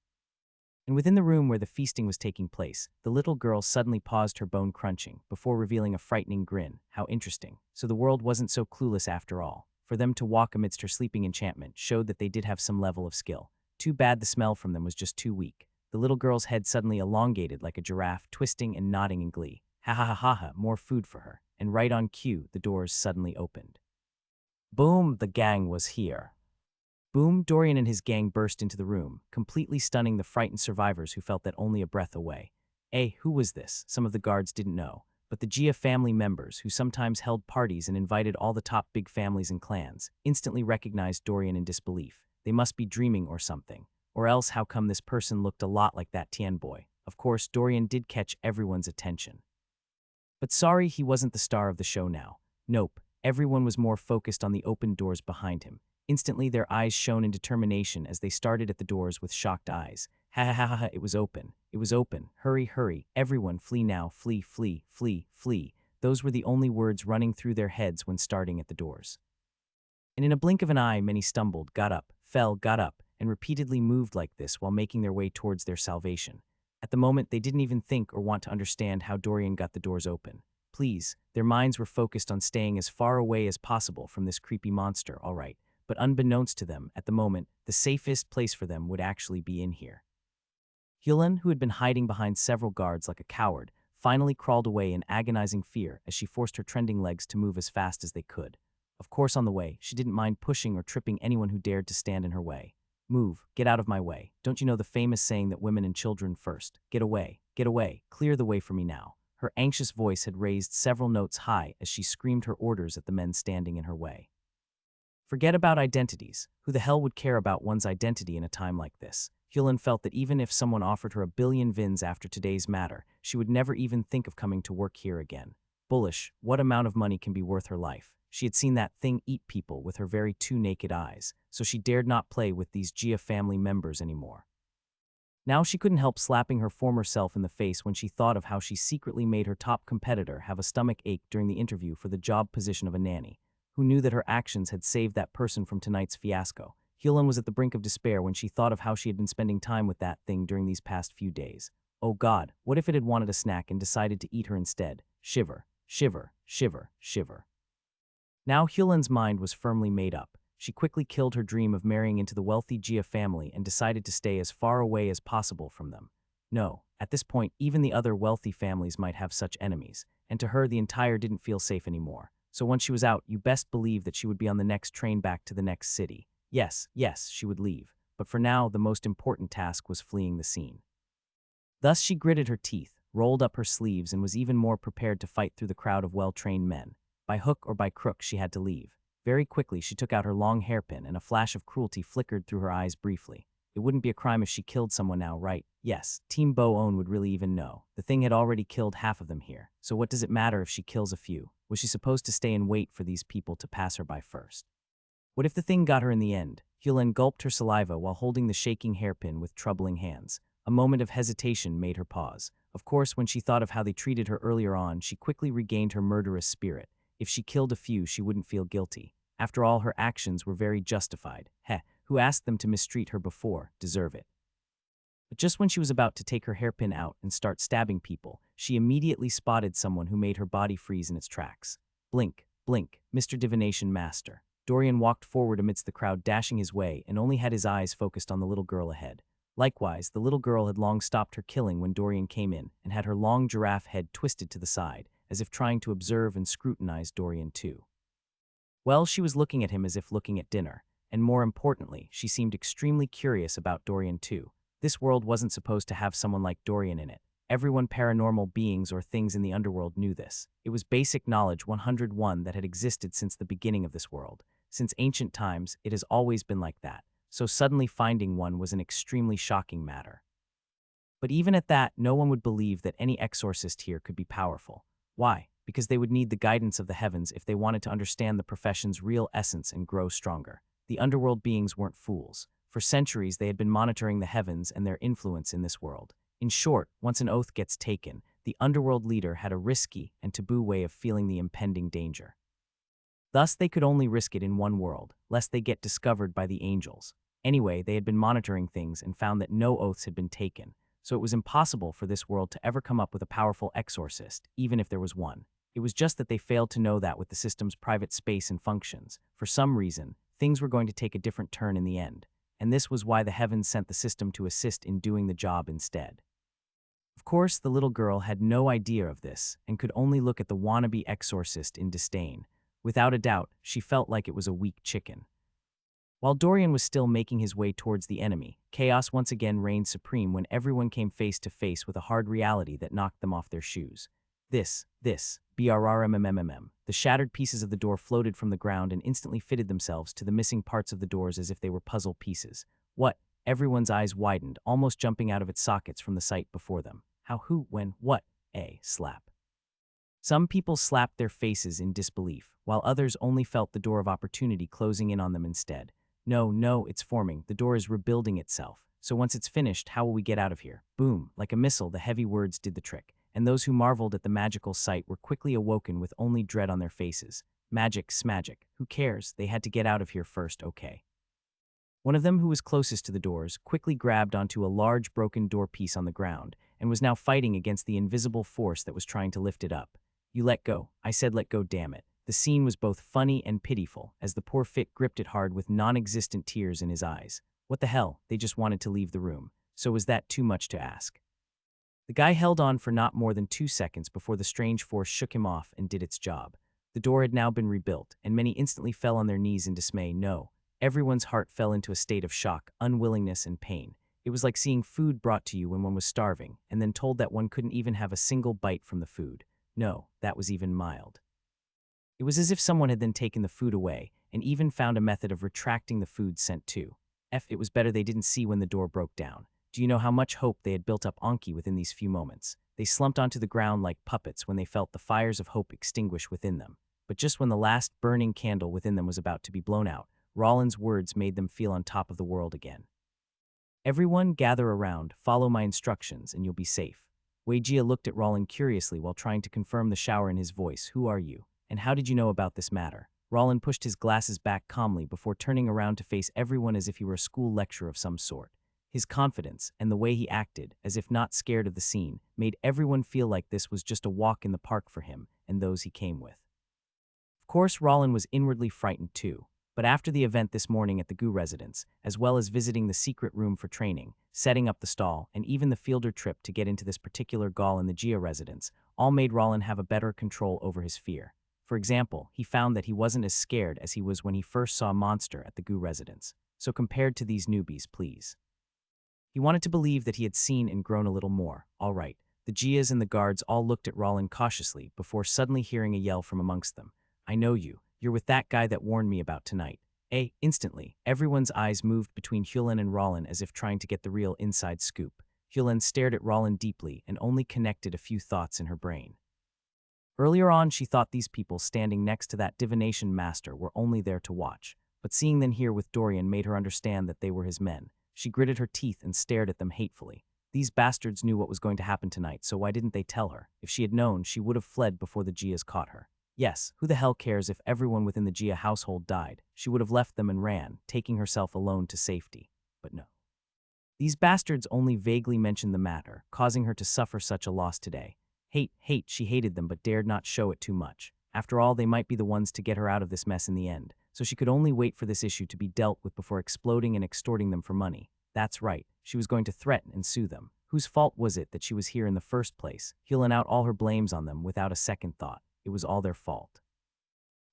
And within the room where the feasting was taking place, the little girl suddenly paused her bone crunching before revealing a frightening grin. How interesting. So the world wasn't so clueless after all. For them to walk amidst her sleeping enchantment showed that they did have some level of skill. Too bad the smell from them was just too weak. The little girl's head suddenly elongated like a giraffe, twisting and nodding in glee. Ha ha ha ha ha, more food for her. And right on cue, the doors suddenly opened. Boom, the gang was here. Boom, Dorian and his gang burst into the room, completely stunning the frightened survivors who felt that only a breath away. Who was this? Some of the guards didn't know. But the Gia family members, who sometimes held parties and invited all the top big families and clans, instantly recognized Dorian in disbelief. They must be dreaming or something. Or else how come this person looked a lot like that Tien boy? Of course, Dorian did catch everyone's attention. But sorry, he wasn't the star of the show now. Nope, everyone was more focused on the open doors behind him. Instantly, their eyes shone in determination as they started at the doors with shocked eyes. Ha ha ha ha ha, it was open. It was open. Hurry, hurry. Everyone, flee now. Flee, flee, flee, flee. Those were the only words running through their heads when starting at the doors. And in a blink of an eye, many stumbled, got up, fell, got up, and repeatedly moved like this while making their way towards their salvation. At the moment, they didn't even think or want to understand how Dorian got the doors open. Please, their minds were focused on staying as far away as possible from this creepy monster, all right. But unbeknownst to them, at the moment, the safest place for them would actually be in here. Hyulan, who had been hiding behind several guards like a coward, finally crawled away in agonizing fear as she forced her trending legs to move as fast as they could. Of course, on the way, she didn't mind pushing or tripping anyone who dared to stand in her way. Move, get out of my way. Don't you know the famous saying that women and children first? Get away, clear the way for me now. Her anxious voice had raised several notes high as she screamed her orders at the men standing in her way. Forget about identities. Who the hell would care about one's identity in a time like this? Hyulan felt that even if someone offered her 1 billion vins after today's matter, she would never even think of coming to work here again. Bullish, what amount of money can be worth her life? She had seen that thing eat people with her very 2 naked eyes, so she dared not play with these Gia family members anymore. Now she couldn't help slapping her former self in the face when she thought of how she secretly made her top competitor have a stomach ache during the interview for the job position of a nanny. Who knew that her actions had saved that person from tonight's fiasco? Hyulan was at the brink of despair when she thought of how she had been spending time with that thing during these past few days. Oh God, what if it had wanted a snack and decided to eat her instead? Shiver, shiver, shiver, shiver. Now Hyulan's mind was firmly made up. She quickly killed her dream of marrying into the wealthy Gia family and decided to stay as far away as possible from them. No, at this point, even the other wealthy families might have such enemies, and to her the entire didn't feel safe anymore. So once she was out, you best believe that she would be on the next train back to the next city. Yes, she would leave. But for now, the most important task was fleeing the scene. Thus she gritted her teeth, rolled up her sleeves, and was even more prepared to fight through the crowd of well-trained men. By hook or by crook, she had to leave. Very quickly, she took out her long hairpin, and a flash of cruelty flickered through her eyes briefly. It wouldn't be a crime if she killed someone now, right? Yes, Team Bo-On would really even know. The thing had already killed half of them here. So what does it matter if she kills a few? Was she supposed to stay and wait for these people to pass her by first? What if the thing got her in the end? Hyulan gulped her saliva while holding the shaking hairpin with troubling hands. A moment of hesitation made her pause. Of course, when she thought of how they treated her earlier on, she quickly regained her murderous spirit. If she killed a few, she wouldn't feel guilty. After all, her actions were very justified. Who asked them to mistreat her before, deserve it. But just when she was about to take her hairpin out and start stabbing people, she immediately spotted someone who made her body freeze in its tracks. Blink, blink, Mr. Divination Master. Dorian walked forward amidst the crowd, dashing his way, and only had his eyes focused on the little girl ahead. Likewise, the little girl had long stopped her killing when Dorian came in, and had her long giraffe head twisted to the side, as if trying to observe and scrutinize Dorian too. Well, she was looking at him as if looking at dinner, and more importantly, she seemed extremely curious about Dorian too. This world wasn't supposed to have someone like Dorian in it. Everyone, paranormal beings or things in the underworld, knew this. It was basic knowledge 101 that had existed since the beginning of this world. Since ancient times, it has always been like that. So suddenly finding one was an extremely shocking matter. But even at that, no one would believe that any exorcist here could be powerful. Why? Because they would need the guidance of the heavens if they wanted to understand the profession's real essence and grow stronger. The underworld beings weren't fools. For centuries, they had been monitoring the heavens and their influence in this world. In short, once an oath gets taken, the underworld leader had a risky and taboo way of feeling the impending danger. Thus, they could only risk it in one world, lest they get discovered by the angels. Anyway, they had been monitoring things and found that no oaths had been taken, so it was impossible for this world to ever come up with a powerful exorcist, even if there was one. It was just that they failed to know that with the system's private space and functions, for some reason, things were going to take a different turn in the end, and this was why the heavens sent the system to assist in doing the job instead. Of course, the little girl had no idea of this and could only look at the wannabe exorcist in disdain. Without a doubt, she felt like it was a weak chicken. While Dorian was still making his way towards the enemy, chaos once again reigned supreme when everyone came face to face with a hard reality that knocked them off their shoes. BRRMMMM. The shattered pieces of the door floated from the ground and instantly fitted themselves to the missing parts of the doors as if they were puzzle pieces. What? Everyone's eyes widened, almost jumping out of its sockets from the sight before them. How, who, when, what? Slap. Some people slapped their faces in disbelief, while others only felt the door of opportunity closing in on them instead. No, it's forming. The door is rebuilding itself. So once it's finished, how will we get out of here? Boom, like a missile, the heavy words did the trick, and those who marveled at the magical sight were quickly awoken with only dread on their faces. Magic. Who cares? They had to get out of here first, okay. One of them, who was closest to the doors, quickly grabbed onto a large broken door piece on the ground and was now fighting against the invisible force that was trying to lift it up. You let go. I said let go, damn it. The scene was both funny and pitiful, as the poor Fit gripped it hard with non-existent tears in his eyes. What the hell, they just wanted to leave the room. So was that too much to ask? The guy held on for not more than 2 seconds before the strange force shook him off and did its job. The door had now been rebuilt, and many instantly fell on their knees in dismay. No, everyone's heart fell into a state of shock, unwillingness, and pain. It was like seeing food brought to you when one was starving, and then told that one couldn't even have a single bite from the food. No, that was even mild. It was as if someone had then taken the food away, and even found a method of retracting the food sent to. It was better they didn't see when the door broke down. Do you know how much hope they had built up Anki within these few moments? They slumped onto the ground like puppets when they felt the fires of hope extinguish within them. But just when the last burning candle within them was about to be blown out, Roland's words made them feel on top of the world again. Everyone gather around, follow my instructions, and you'll be safe. Weijia looked at Roland curiously while trying to confirm the shower in his voice. Who are you? And how did you know about this matter? Roland pushed his glasses back calmly before turning around to face everyone as if he were a school lecturer of some sort. His confidence and the way he acted, as if not scared of the scene, made everyone feel like this was just a walk in the park for him and those he came with. Of course, Roland was inwardly frightened too, but after the event this morning at the Gu residence, as well as visiting the secret room for training, setting up the stall, and even the fielder trip to get into this particular Gaul in the Jia residence, all made Roland have a better control over his fear. For example, he found that he wasn't as scared as he was when he first saw a monster at the Gu residence. So compared to these newbies, please. He wanted to believe that he had seen and grown a little more. All right. The Jias and the guards all looked at Roland cautiously before suddenly hearing a yell from amongst them. I know you. You're with that guy that warned me about tonight. Instantly, everyone's eyes moved between Hewlin and Roland as if trying to get the real inside scoop. Hewlin stared at Roland deeply and only connected a few thoughts in her brain. Earlier on, she thought these people standing next to that divination master were only there to watch, but seeing them here with Dorian made her understand that they were his men. She gritted her teeth and stared at them hatefully. These bastards knew what was going to happen tonight, so why didn't they tell her? If she had known, she would have fled before the Jias caught her. Yes, who the hell cares if everyone within the Jia household died? She would have left them and ran, taking herself alone to safety. But no. These bastards only vaguely mentioned the matter, causing her to suffer such a loss today. Hate, she hated them but dared not show it too much. After all, they might be the ones to get her out of this mess in the end, so she could only wait for this issue to be dealt with before exploding and extorting them for money. That's right, she was going to threaten and sue them. Whose fault was it that she was here in the first place, heeling out all her blames on them without a second thought? It was all their fault.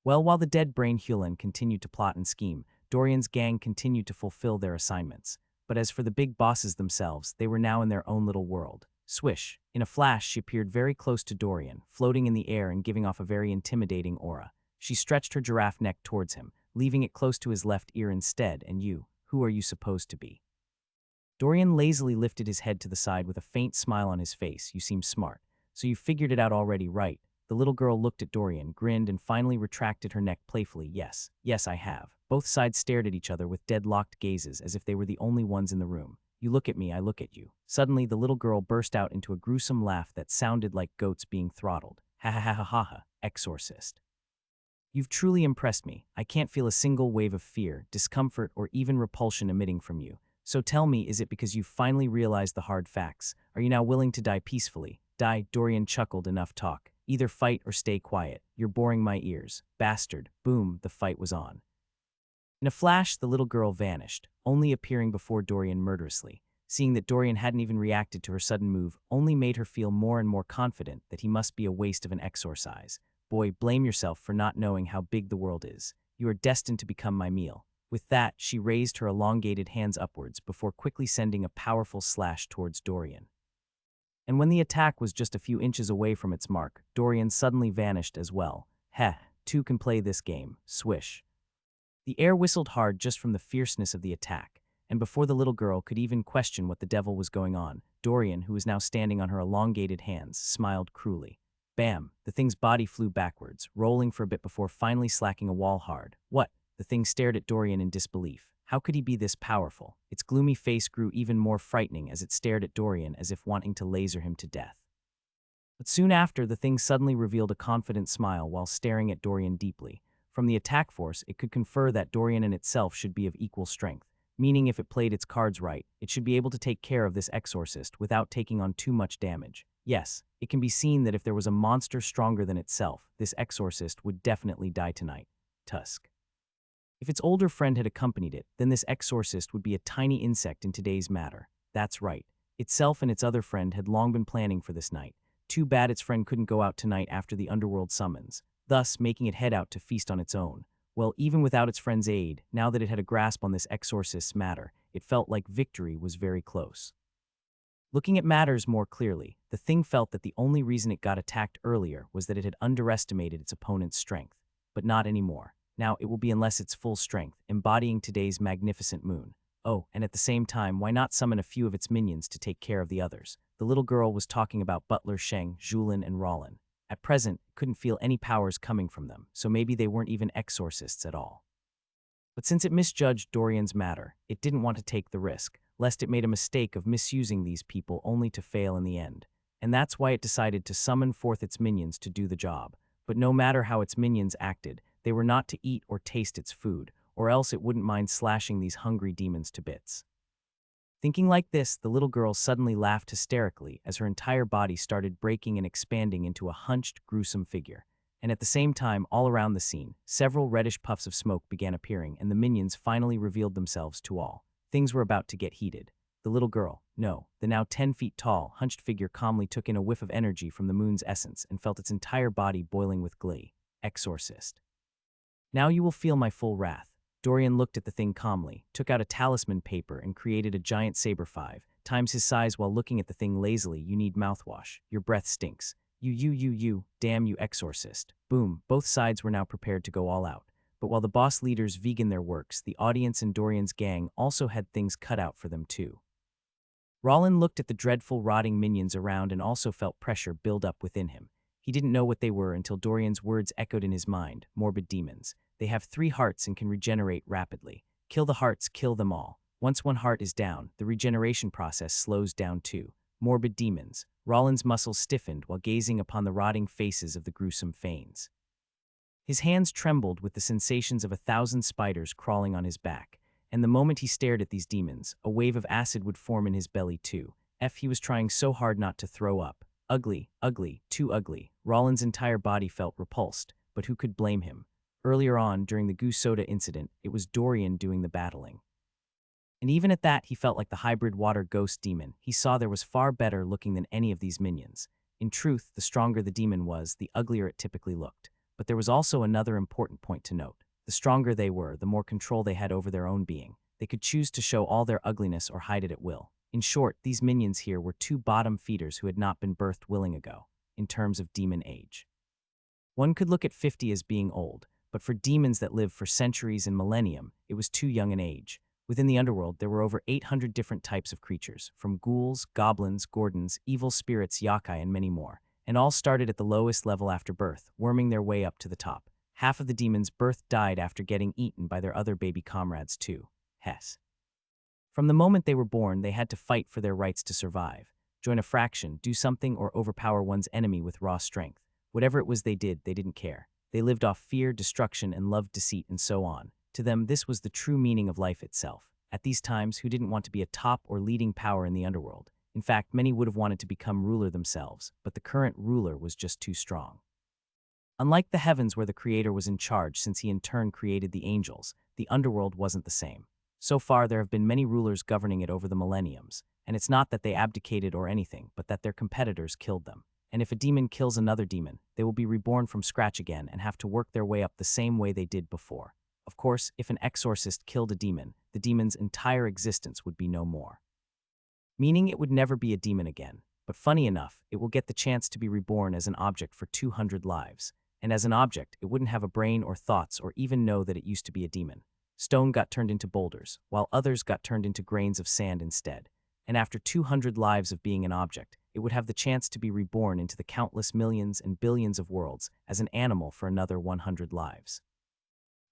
Well, while the dead-brain Hewlin continued to plot and scheme, Dorian's gang continued to fulfill their assignments. But as for the big bosses themselves, they were now in their own little world. Swish! In a flash, she appeared very close to Dorian, floating in the air and giving off a very intimidating aura. She stretched her giraffe neck towards him, leaving it close to his left ear instead. And you, who are you supposed to be? Dorian lazily lifted his head to the side with a faint smile on his face. You seem smart. So you figured it out already, right? The little girl looked at Dorian, grinned, and finally retracted her neck playfully. Yes, I have. Both sides stared at each other with deadlocked gazes as if they were the only ones in the room. You look at me, I look at you. Suddenly, the little girl burst out into a gruesome laugh that sounded like goats being throttled. Ha ha ha ha ha ha, Exorcist. You've truly impressed me. I can't feel a single wave of fear, discomfort, or even repulsion emitting from you. So tell me, is it because you've finally realized the hard facts? Are you now willing to die peacefully? Die, Dorian chuckled. Enough talk. Either fight or stay quiet. You're boring my ears. Bastard. Boom, the fight was on. In a flash, the little girl vanished, only appearing before Dorian murderously. Seeing that Dorian hadn't even reacted to her sudden move only made her feel more and more confident that he must be a waste of an exorcise. Boy, blame yourself for not knowing how big the world is. You are destined to become my meal. With that, she raised her elongated hands upwards before quickly sending a powerful slash towards Dorian. And when the attack was just a few inches away from its mark, Dorian suddenly vanished as well. Heh, two can play this game. Swish. The air whistled hard just from the fierceness of the attack, and before the little girl could even question what the devil was going on, Dorian, who was now standing on her elongated hands, smiled cruelly. Bam! The thing's body flew backwards, rolling for a bit before finally slacking a wall hard. What? The thing stared at Dorian in disbelief. How could he be this powerful? Its gloomy face grew even more frightening as it stared at Dorian as if wanting to laser him to death. But soon after, the thing suddenly revealed a confident smile while staring at Dorian deeply. From the attack force, it could confer that Dorian in itself should be of equal strength, meaning if it played its cards right, it should be able to take care of this exorcist without taking on too much damage. Yes, it can be seen that if there was a monster stronger than itself, this exorcist would definitely die tonight. Tusk. If its older friend had accompanied it, then this exorcist would be a tiny insect in today's matter. That's right. Itself and its other friend had long been planning for this night. Too bad its friend couldn't go out tonight after the underworld summons, thus making it head out to feast on its own. Well, even without its friend's aid, now that it had a grasp on this exorcist's matter, it felt like victory was very close. Looking at matters more clearly, the thing felt that the only reason it got attacked earlier was that it had underestimated its opponent's strength. But not anymore. Now it will be unless its full strength, embodying today's magnificent moon. Oh, and at the same time, why not summon a few of its minions to take care of the others? The little girl was talking about Butler Sheng, Julin, and Rollin. At present, couldn't feel any powers coming from them, so maybe they weren't even exorcists at all. But since it misjudged Dorian's matter, it didn't want to take the risk, lest it made a mistake of misusing these people only to fail in the end. And that's why it decided to summon forth its minions to do the job. But no matter how its minions acted, they were not to eat or taste its food, or else it wouldn't mind slashing these hungry demons to bits. Thinking like this, the little girl suddenly laughed hysterically as her entire body started breaking and expanding into a hunched, gruesome figure. And at the same time, all around the scene, several reddish puffs of smoke began appearing and the minions finally revealed themselves to all. Things were about to get heated. The little girl, no, the now 10 feet tall, hunched figure calmly took in a whiff of energy from the moon's essence and felt its entire body boiling with glee. Exorcist. Now you will feel my full wrath. Dorian looked at the thing calmly, took out a talisman paper and created a giant saber 5 times his size while looking at the thing lazily. You need mouthwash. Your breath stinks. You, damn you exorcist. Boom, both sides were now prepared to go all out. But while the boss leaders vegan their works, the audience and Dorian's gang also had things cut out for them too. Rollin looked at the dreadful rotting minions around and also felt pressure build up within him. He didn't know what they were until Dorian's words echoed in his mind. Morbid demons. They have 3 hearts and can regenerate rapidly. Kill the hearts, kill them all. Once one heart is down, the regeneration process slows down too. Morbid demons. Rollin's muscles stiffened while gazing upon the rotting faces of the gruesome fiends. His hands trembled with the sensations of 1,000 spiders crawling on his back, and the moment he stared at these demons, a wave of acid would form in his belly too. He was trying so hard not to throw up. Ugly, too ugly. Rollin's entire body felt repulsed, but who could blame him? Earlier on, during the goose soda incident, it was Dorian doing the battling. And even at that, he felt like the hybrid water ghost demon. He saw there was far better looking than any of these minions. In truth, the stronger the demon was, the uglier it typically looked. But there was also another important point to note. The stronger they were, the more control they had over their own being. They could choose to show all their ugliness or hide it at will. In short, these minions here were 2 bottom feeders who had not been birthed willing ago, in terms of demon age. One could look at 50 as being old, but for demons that lived for centuries and millennium, it was too young an age. Within the underworld, there were over 800 different types of creatures, from ghouls, goblins, gordons, evil spirits, yokai, and many more, and all started at the lowest level after birth, worming their way up to the top. Half of the demons' birth died after getting eaten by their other baby comrades too. Hess. From the moment they were born, they had to fight for their rights to survive. Join a fraction, do something, or overpower one's enemy with raw strength. Whatever it was they did, they didn't care. They lived off fear, destruction, and loved deceit, and so on. To them, this was the true meaning of life itself. At these times, who didn't want to be a top or leading power in the underworld? In fact, many would have wanted to become ruler themselves, but the current ruler was just too strong. Unlike the heavens where the creator was in charge since he in turn created the angels, the underworld wasn't the same. So far, there have been many rulers governing it over the millenniums, and it's not that they abdicated or anything, but that their competitors killed them. And if a demon kills another demon, they will be reborn from scratch again and have to work their way up the same way they did before. Of course, if an exorcist killed a demon, the demon's entire existence would be no more. Meaning it would never be a demon again. But funny enough, it will get the chance to be reborn as an object for 200 lives. And as an object, it wouldn't have a brain or thoughts or even know that it used to be a demon. Stone got turned into boulders, while others got turned into grains of sand instead. And after 200 lives of being an object, it would have the chance to be reborn into the countless millions and billions of worlds as an animal for another 100 lives.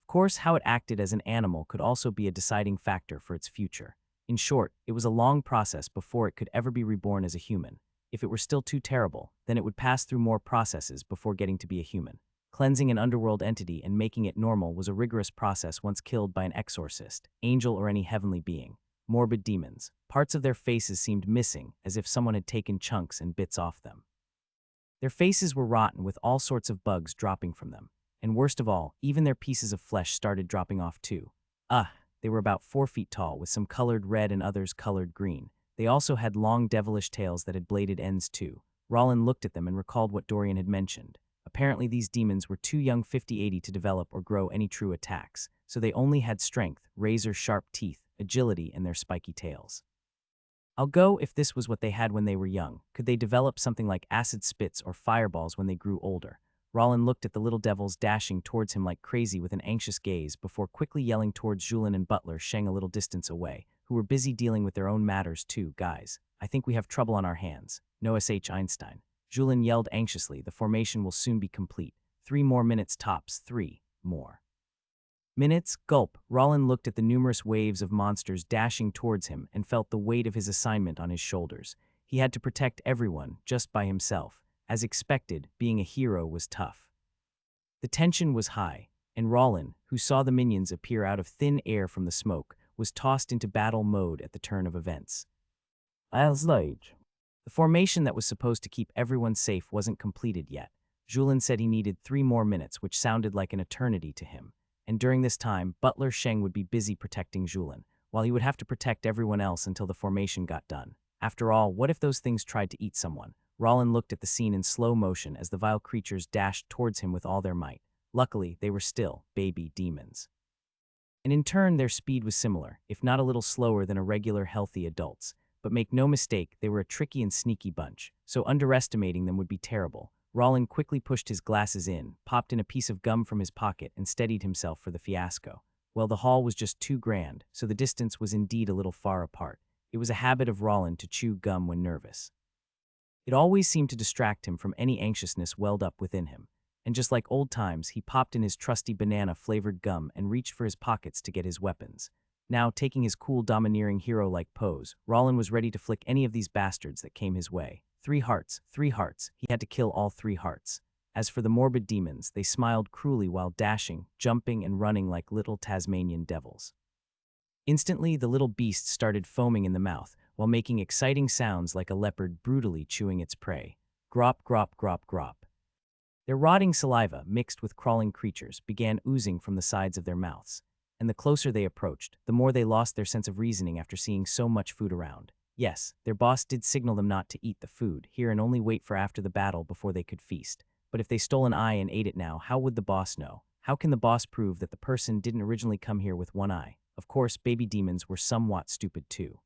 Of course, how it acted as an animal could also be a deciding factor for its future. In short, it was a long process before it could ever be reborn as a human. If it were still too terrible, then it would pass through more processes before getting to be a human. Cleansing an underworld entity and making it normal was a rigorous process once killed by an exorcist, angel or any heavenly being. Morbid demons. Parts of their faces seemed missing, as if someone had taken chunks and bits off them. Their faces were rotten with all sorts of bugs dropping from them. And worst of all, even their pieces of flesh started dropping off too. They were about 4 feet tall, with some colored red and others colored green. They also had long devilish tails that had bladed ends too. Rollin looked at them and recalled what Dorian had mentioned. Apparently these demons were too young 50-80 to develop or grow any true attacks, so they only had strength, razor-sharp teeth, agility, and their spiky tails. I'll go if this was what they had when they were young. Could they develop something like acid spits or fireballs when they grew older? Rollin looked at the little devils dashing towards him like crazy with an anxious gaze before quickly yelling towards Julien and Butler Sheng a little distance away, who were busy dealing with their own matters too. Guys, I think we have trouble on our hands. No S.H. Einstein. Julien yelled anxiously. The formation will soon be complete. 3 more minutes tops. 3 more minutes. Gulp. Rollin looked at the numerous waves of monsters dashing towards him and felt the weight of his assignment on his shoulders. He had to protect everyone just by himself. As expected, being a hero was tough. The tension was high, and Rollin, who saw the minions appear out of thin air from the smoke, was tossed into battle mode at the turn of events. The formation that was supposed to keep everyone safe wasn't completed yet. Julien said he needed 3 more minutes, which sounded like an eternity to him. And during this time, Butler Sheng would be busy protecting Julien, while he would have to protect everyone else until the formation got done. After all, what if those things tried to eat someone? Rollin looked at the scene in slow motion as the vile creatures dashed towards him with all their might. Luckily, they were still baby demons. And in turn, their speed was similar, if not a little slower than a regular healthy adult's. But make no mistake, they were a tricky and sneaky bunch, so underestimating them would be terrible. Rollin quickly pushed his glasses in, popped in a piece of gum from his pocket, and steadied himself for the fiasco. Well, the hall was just too grand, so the distance was indeed a little far apart. It was a habit of Rollin to chew gum when nervous. It always seemed to distract him from any anxiousness welled up within him. And just like old times, he popped in his trusty banana-flavored gum and reached for his pockets to get his weapons. Now, taking his cool, domineering hero-like pose, Rollin was ready to flick any of these bastards that came his way. 3 hearts, 3 hearts. He had to kill all 3 hearts. As for the morbid demons, they smiled cruelly while dashing, jumping, and running like little Tasmanian devils. Instantly, the little beast started foaming in the mouth, while making exciting sounds like a leopard brutally chewing its prey. Grop, grop, grop, grop. Their rotting saliva, mixed with crawling creatures, began oozing from the sides of their mouths. And the closer they approached, the more they lost their sense of reasoning after seeing so much food around. Yes, their boss did signal them not to eat the food here and only wait for after the battle before they could feast. But if they stole an eye and ate it now, how would the boss know? How can the boss prove that the person didn't originally come here with 1 eye? Of course, baby demons were somewhat stupid too.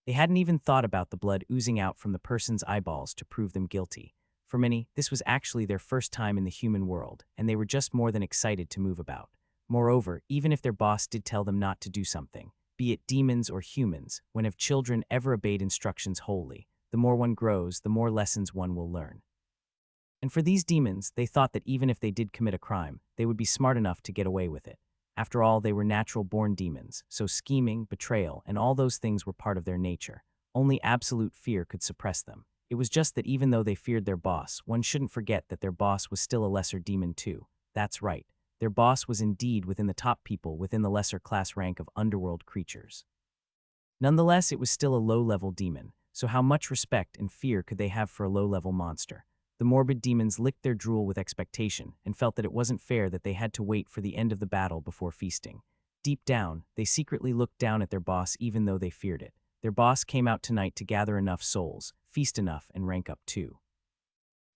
They hadn't even thought about the blood oozing out from the person's eyeballs to prove them guilty. For many, this was actually their first time in the human world, and they were just more than excited to move about. Moreover, even if their boss did tell them not to do something, be it demons or humans, when have children ever obeyed instructions wholly? The more one grows, the more lessons one will learn. And for these demons, they thought that even if they did commit a crime, they would be smart enough to get away with it. After all, they were natural-born demons, so scheming, betrayal, and all those things were part of their nature. Only absolute fear could suppress them. It was just that even though they feared their boss, one shouldn't forget that their boss was still a lesser demon too. That's right. Their boss was indeed within the top people within the lesser class rank of underworld creatures. Nonetheless, it was still a low-level demon, so how much respect and fear could they have for a low-level monster? The morbid demons licked their drool with expectation and felt that it wasn't fair that they had to wait for the end of the battle before feasting. Deep down, they secretly looked down at their boss even though they feared it. Their boss came out tonight to gather enough souls, feast enough, and rank up too.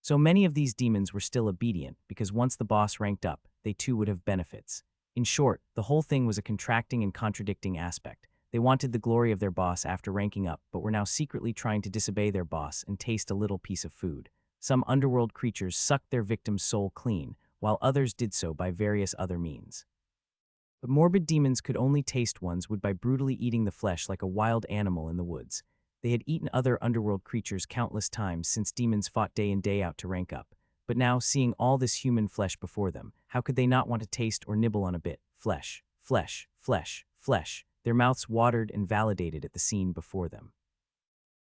So many of these demons were still obedient because once the boss ranked up, they too would have benefits. In short, the whole thing was a contracting and contradicting aspect. They wanted the glory of their boss after ranking up, but were now secretly trying to disobey their boss and taste a little piece of food. Some underworld creatures sucked their victim's soul clean, while others did so by various other means. But morbid demons could only taste one's wood by brutally eating the flesh like a wild animal in the woods. They had eaten other underworld creatures countless times since demons fought day in day out to rank up. But now, seeing all this human flesh before them, how could they not want to taste or nibble on a bit? Flesh, flesh, flesh, flesh. Their mouths watered and validated at the scene before them.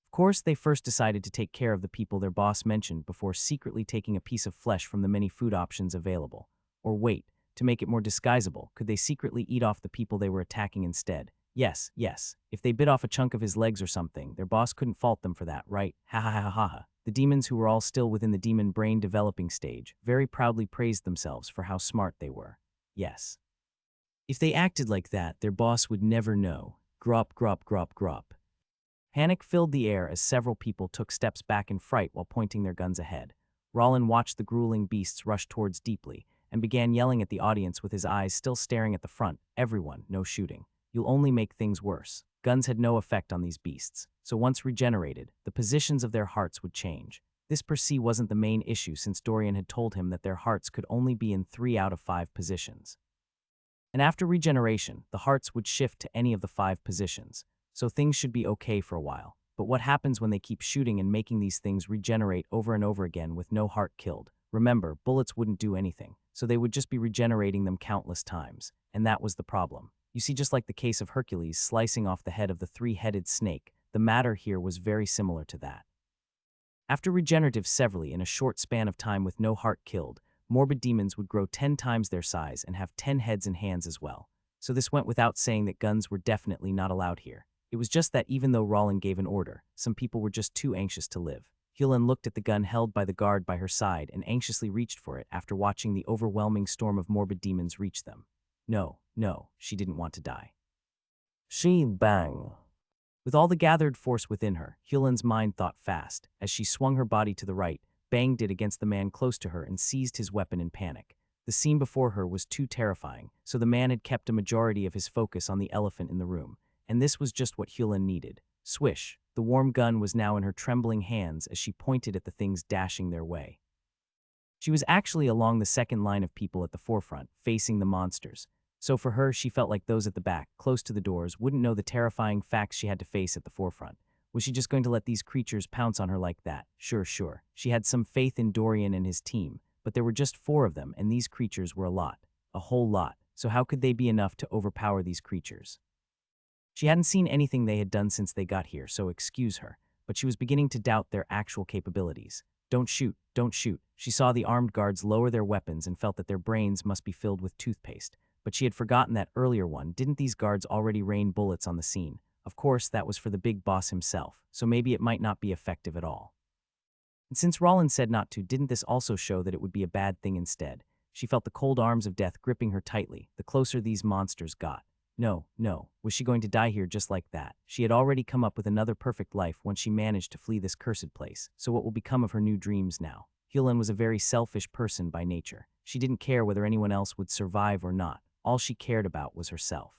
Of course, they first decided to take care of the people their boss mentioned before secretly taking a piece of flesh from the many food options available. Or wait, to make it more disguisable, could they secretly eat off the people they were attacking instead? Yes, if they bit off a chunk of his legs or something, their boss couldn't fault them for that, right? Ha ha ha ha ha. The demons, who were all still within the demon brain developing stage, very proudly praised themselves for how smart they were. Yes. If they acted like that, their boss would never know. Grop, grop, grop, grop. Panic filled the air as several people took steps back in fright while pointing their guns ahead. Rollin watched the grueling beasts rush towards deeply and began yelling at the audience with his eyes still staring at the front. Everyone, no shooting. You'll only make things worse. Guns had no effect on these beasts, so once regenerated, the positions of their hearts would change. This per se wasn't the main issue since Dorian had told him that their hearts could only be in 3 out of 5 positions. And after regeneration, the hearts would shift to any of the 5 positions, so things should be okay for a while. But what happens when they keep shooting and making these things regenerate over and over again with no heart killed? Remember, bullets wouldn't do anything, so they would just be regenerating them countless times, and that was the problem. You see, just like the case of Hercules slicing off the head of the 3-headed snake, the matter here was very similar to that. After regenerative severely in a short span of time with no heart killed, morbid demons would grow 10 times their size and have 10 heads and hands as well. So this went without saying that guns were definitely not allowed here. It was just that even though Rollin gave an order, some people were just too anxious to live. Helen looked at the gun held by the guard by her side and anxiously reached for it after watching the overwhelming storm of morbid demons reach them. No, she didn't want to die. She bang. With all the gathered force within her, Helen's mind thought fast. As she swung her body to the right, banged it against the man close to her and seized his weapon in panic. The scene before her was too terrifying, so the man had kept a majority of his focus on the elephant in the room, and this was just what Helen needed. Swish, the warm gun was now in her trembling hands as she pointed at the things dashing their way. She was actually along the second line of people at the forefront, facing the monsters. So for her, she felt like those at the back, close to the doors, wouldn't know the terrifying facts she had to face at the forefront. Was she just going to let these creatures pounce on her like that? Sure. She had some faith in Dorian and his team, but there were just 4 of them, and these creatures were a lot. A whole lot. So how could they be enough to overpower these creatures? She hadn't seen anything they had done since they got here, so excuse her, but she was beginning to doubt their actual capabilities. Don't shoot. She saw the armed guards lower their weapons and felt that their brains must be filled with toothpaste. But she had forgotten that earlier one. Didn't these guards already rain bullets on the scene? Of course, that was for the big boss himself, so maybe it might not be effective at all. And since Rollin said not to, didn't this also show that it would be a bad thing instead? She felt the cold arms of death gripping her tightly, the closer these monsters got. No. Was she going to die here just like that? She had already come up with another perfect life once she managed to flee this cursed place, so what will become of her new dreams now? Helen was a very selfish person by nature. She didn't care whether anyone else would survive or not. All she cared about was herself.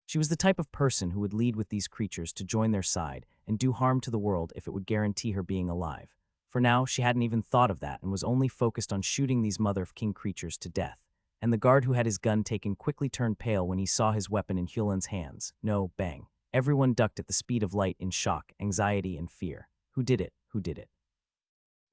She was the type of person who would lead with these creatures to join their side and do harm to the world if it would guarantee her being alive. For now, she hadn't even thought of that and was only focused on shooting these mother-of-king creatures to death. And the guard who had his gun taken quickly turned pale when he saw his weapon in Helen's hands. No, bang. Everyone ducked at the speed of light in shock, anxiety, and fear. Who did it?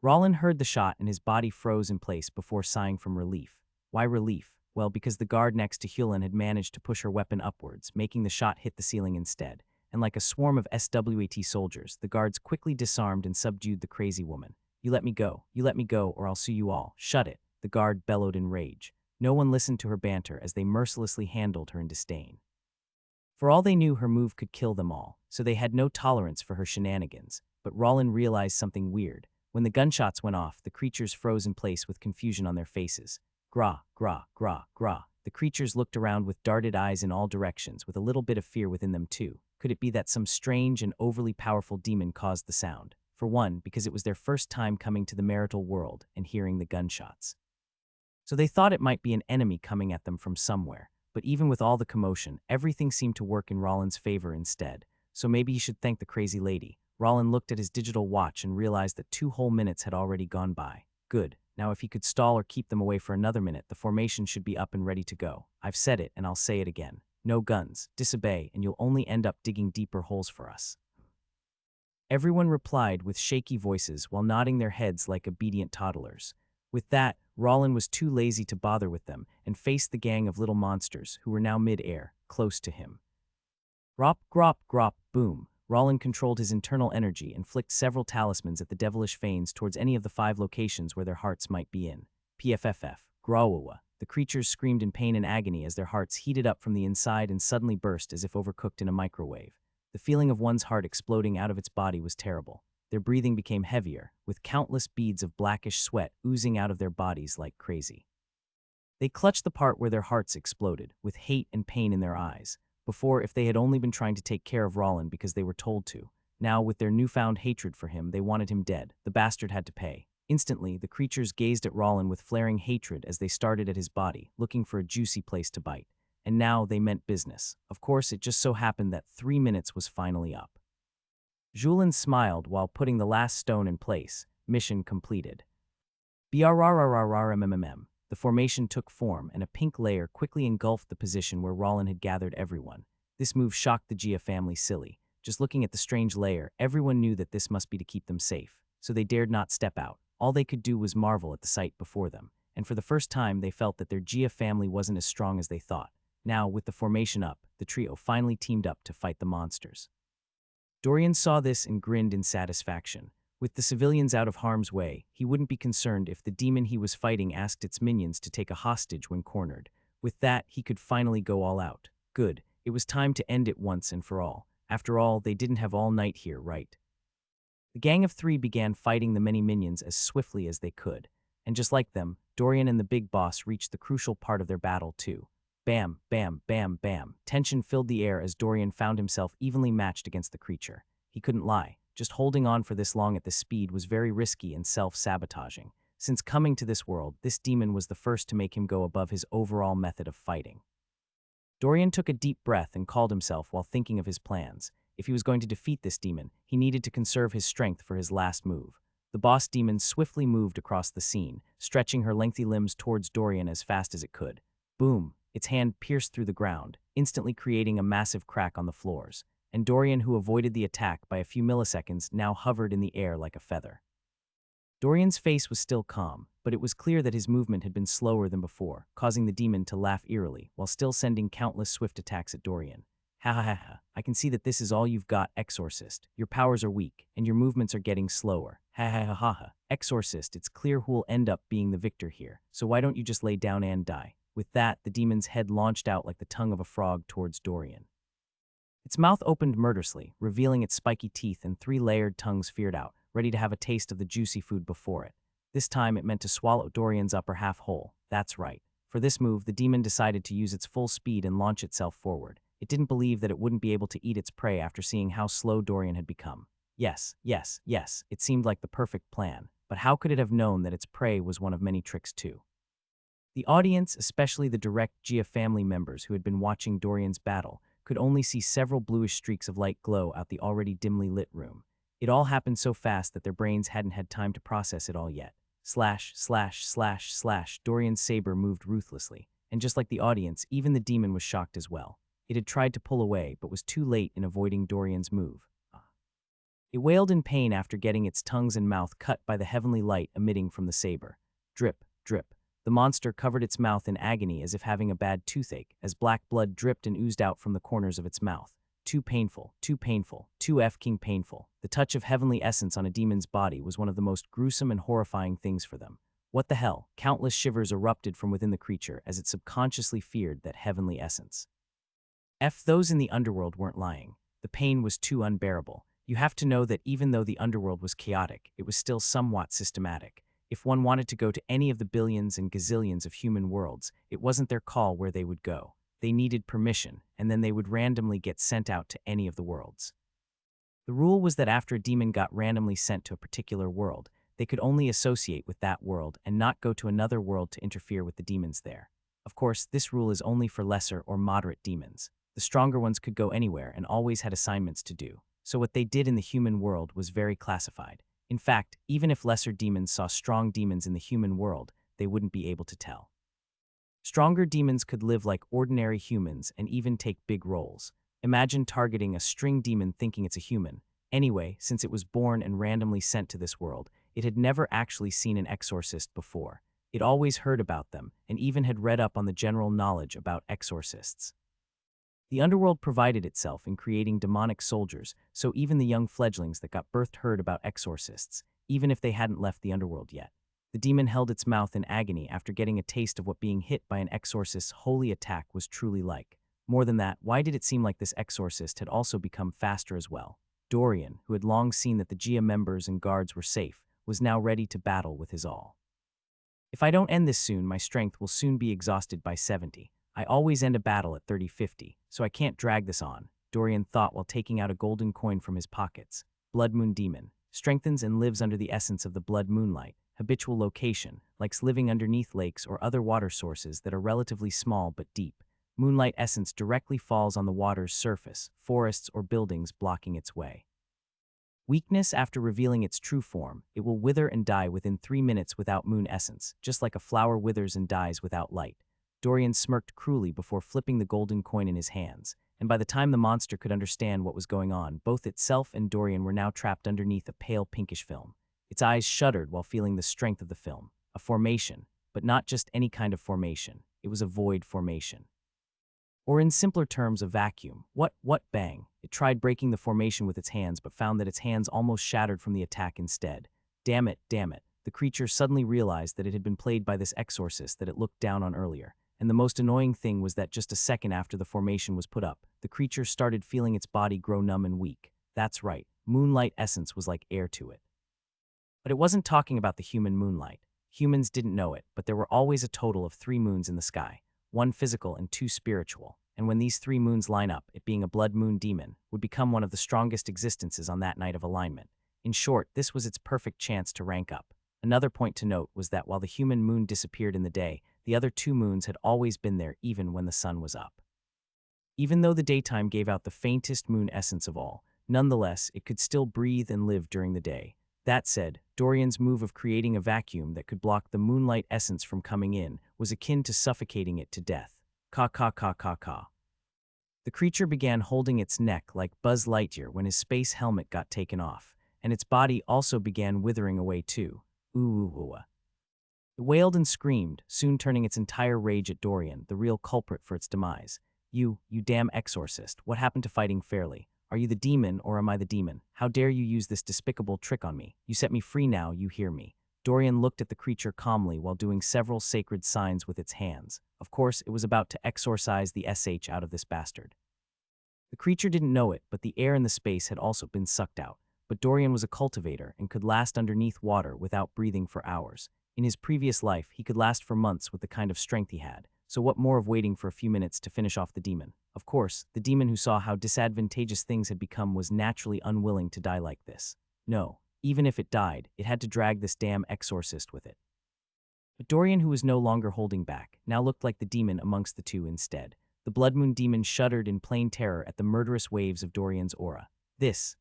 Rollin heard the shot and his body froze in place before sighing from relief. Why relief? Well, because the guard next to Helen had managed to push her weapon upwards, making the shot hit the ceiling instead. And like a swarm of SWAT soldiers, the guards quickly disarmed and subdued the crazy woman. You let me go, or I'll sue you all. Shut it. the guard bellowed in rage. No one listened to her banter as they mercilessly handled her in disdain. For all they knew, her move could kill them all, so they had no tolerance for her shenanigans. But Rollin realized something weird. When the gunshots went off, the creatures froze in place with confusion on their faces. Gra, gra, gra, gra. The creatures looked around with darted eyes in all directions, with a little bit of fear within them too. Could it be that some strange and overly powerful demon caused the sound? For one, because it was their first time coming to the marital world and hearing the gunshots. So they thought it might be an enemy coming at them from somewhere. But even with all the commotion, everything seemed to work in Rollin's favor instead. So maybe he should thank the crazy lady. Rollin looked at his digital watch and realized that 2 whole minutes had already gone by. Good. Now if he could stall or keep them away for another minute, the formation should be up and ready to go. I've said it, and I'll say it again. No guns, disobey, and you'll only end up digging deeper holes for us. Everyone replied with shaky voices while nodding their heads like obedient toddlers. With that, Rollin was too lazy to bother with them and faced the gang of little monsters who were now mid-air, close to him. Grop, grop, grop, boom. Rollin controlled his internal energy and flicked several talismans at the devilish fanes towards any of the 5 locations where their hearts might be in. PFFF, Grawawa. The creatures screamed in pain and agony as their hearts heated up from the inside and suddenly burst as if overcooked in a microwave. The feeling of one's heart exploding out of its body was terrible. Their breathing became heavier, with countless beads of blackish sweat oozing out of their bodies like crazy. They clutched the part where their hearts exploded, with hate and pain in their eyes. Before, if they had only been trying to take care of Rollin because they were told to. Now, with their newfound hatred for him, they wanted him dead. The bastard had to pay. Instantly, the creatures gazed at Rollin with flaring hatred as they started at his body, looking for a juicy place to bite. And now they meant business. Of course, it just so happened that 3 minutes was finally up. Julin smiled while putting the last stone in place. Mission completed. BRRRRRMMM. The formation took form, and a pink layer quickly engulfed the position where Rollin had gathered everyone. This move shocked the Gia family silly. Just looking at the strange layer, everyone knew that this must be to keep them safe, so they dared not step out. All they could do was marvel at the sight before them, and for the first time they felt that their Gia family wasn't as strong as they thought. Now, with the formation up, the trio finally teamed up to fight the monsters. Dorian saw this and grinned in satisfaction. With the civilians out of harm's way, he wouldn't be concerned if the demon he was fighting asked its minions to take a hostage when cornered. With that, he could finally go all out. Good. It was time to end it once and for all. After all, they didn't have all night here, right? The gang of 3 began fighting the many minions as swiftly as they could. And just like them, Dorian and the big boss reached the crucial part of their battle too. Bam, bam, bam, bam. Tension filled the air as Dorian found himself evenly matched against the creature. He couldn't lie. Just holding on for this long at this speed was very risky and self-sabotaging. Since coming to this world, this demon was the first to make him go above his overall method of fighting. Dorian took a deep breath and called himself while thinking of his plans. If he was going to defeat this demon, he needed to conserve his strength for his last move. The boss demon swiftly moved across the scene, stretching her lengthy limbs towards Dorian as fast as it could. Boom! Its hand pierced through the ground, instantly creating a massive crack on the floors. And Dorian, who avoided the attack by a few milliseconds, now hovered in the air like a feather. Dorian's face was still calm, but it was clear that his movement had been slower than before, causing the demon to laugh eerily, while still sending countless swift attacks at Dorian. Ha ha ha ha, I can see that this is all you've got, Exorcist. Your powers are weak, and your movements are getting slower. Ha ha ha ha ha. Exorcist, it's clear who'll end up being the victor here, so why don't you just lay down and die? With that, the demon's head launched out like the tongue of a frog towards Dorian. Its mouth opened murderously, revealing its spiky teeth, and 3 layered tongues feared out, ready to have a taste of the juicy food before it. This time it meant to swallow Dorian's upper half whole. That's right. For this move, the demon decided to use its full speed and launch itself forward. It didn't believe that it wouldn't be able to eat its prey after seeing how slow Dorian had become. Yes, it seemed like the perfect plan. But how could it have known that its prey was one of many tricks too? The audience, especially the direct Gia family members who had been watching Dorian's battle, could only see several bluish streaks of light glow out the already dimly lit room. It all happened so fast that their brains hadn't had time to process it all yet. Slash, slash, slash, slash, Dorian's saber moved ruthlessly, and just like the audience, even the demon was shocked as well. It had tried to pull away, but was too late in avoiding Dorian's move. It wailed in pain after getting its tongues and mouth cut by the heavenly light emitting from the saber. Drip, drip. The monster covered its mouth in agony as if having a bad toothache, as black blood dripped and oozed out from the corners of its mouth. Too painful, too painful, too f-king painful. The touch of heavenly essence on a demon's body was one of the most gruesome and horrifying things for them. What the hell? Countless shivers erupted from within the creature as it subconsciously feared that heavenly essence. Those in the underworld weren't lying. The pain was too unbearable. You have to know that even though the underworld was chaotic, it was still somewhat systematic. If one wanted to go to any of the billions and gazillions of human worlds, it wasn't their call where they would go. They needed permission, and then they would randomly get sent out to any of the worlds. The rule was that after a demon got randomly sent to a particular world, they could only associate with that world and not go to another world to interfere with the demons there. Of course, this rule is only for lesser or moderate demons. The stronger ones could go anywhere and always had assignments to do. So what they did in the human world was very classified. In fact, even if lesser demons saw strong demons in the human world, they wouldn't be able to tell. Stronger demons could live like ordinary humans and even take big roles. Imagine targeting a string demon thinking it's a human. Anyway, since it was born and randomly sent to this world, it had never actually seen an exorcist before. It always heard about them and even had read up on the general knowledge about exorcists. The underworld provided itself in creating demonic soldiers, so even the young fledglings that got birthed heard about exorcists, even if they hadn't left the underworld yet. The demon held its mouth in agony after getting a taste of what being hit by an exorcist's holy attack was truly like. More than that, why did it seem like this exorcist had also become faster as well? Dorian, who had long seen that the GIA members and guards were safe, was now ready to battle with his all. If I don't end this soon, my strength will soon be exhausted by 70. I always end a battle at 30-50, so I can't drag this on, Dorian thought while taking out a golden coin from his pockets. Blood Moon Demon. Strengthens and lives under the essence of the blood moonlight. Habitual location. Likes living underneath lakes or other water sources that are relatively small but deep. Moonlight essence directly falls on the water's surface, forests or buildings blocking its way. Weakness. After revealing its true form, it will wither and die within 3 minutes without moon essence, just like a flower withers and dies without light. Dorian smirked cruelly before flipping the golden coin in his hands, and by the time the monster could understand what was going on, both itself and Dorian were now trapped underneath a pale pinkish film. Its eyes shuddered while feeling the strength of the film. A formation, but not just any kind of formation. It was a void formation. Or in simpler terms, a vacuum. What, bang. It tried breaking the formation with its hands, but found that its hands almost shattered from the attack instead. Damn it. The creature suddenly realized that it had been played by this exorcist that it looked down on earlier. And the most annoying thing was that just a second after the formation was put up, the creature started feeling its body grow numb and weak. That's right, moonlight essence was like air to it. But it wasn't talking about the human moonlight. Humans didn't know it, but there were always a total of 3 moons in the sky, 1 physical and 2 spiritual. And when these 3 moons line up, it being a blood moon demon, would become one of the strongest existences on that night of alignment. In short, this was its perfect chance to rank up. Another point to note was that while the human moon disappeared in the day, the other 2 moons had always been there even when the sun was up. Even though the daytime gave out the faintest moon essence of all, nonetheless, it could still breathe and live during the day. That said, Dorian's move of creating a vacuum that could block the moonlight essence from coming in was akin to suffocating it to death. Ka. The creature began holding its neck like Buzz Lightyear when his space helmet got taken off, and its body also began withering away too. It wailed and screamed, soon turning its entire rage at Dorian, the real culprit for its demise. You damn exorcist, what happened to fighting fairly? Are you the demon or am I the demon? How dare you use this despicable trick on me? You set me free now, you hear me. Dorian looked at the creature calmly while doing several sacred signs with its hands. Of course, it was about to exorcise the SH out of this bastard. The creature didn't know it, but the air in the space had also been sucked out. But Dorian was a cultivator and could last underneath water without breathing for hours. In his previous life, he could last for months with the kind of strength he had. So what more of waiting for a few minutes to finish off the demon? Of course, the demon who saw how disadvantageous things had become was naturally unwilling to die like this. No, even if it died, it had to drag this damn exorcist with it. But Dorian, who was no longer holding back, now looked like the demon amongst the two instead. The Blood Moon demon shuddered in plain terror at the murderous waves of Dorian's aura. This,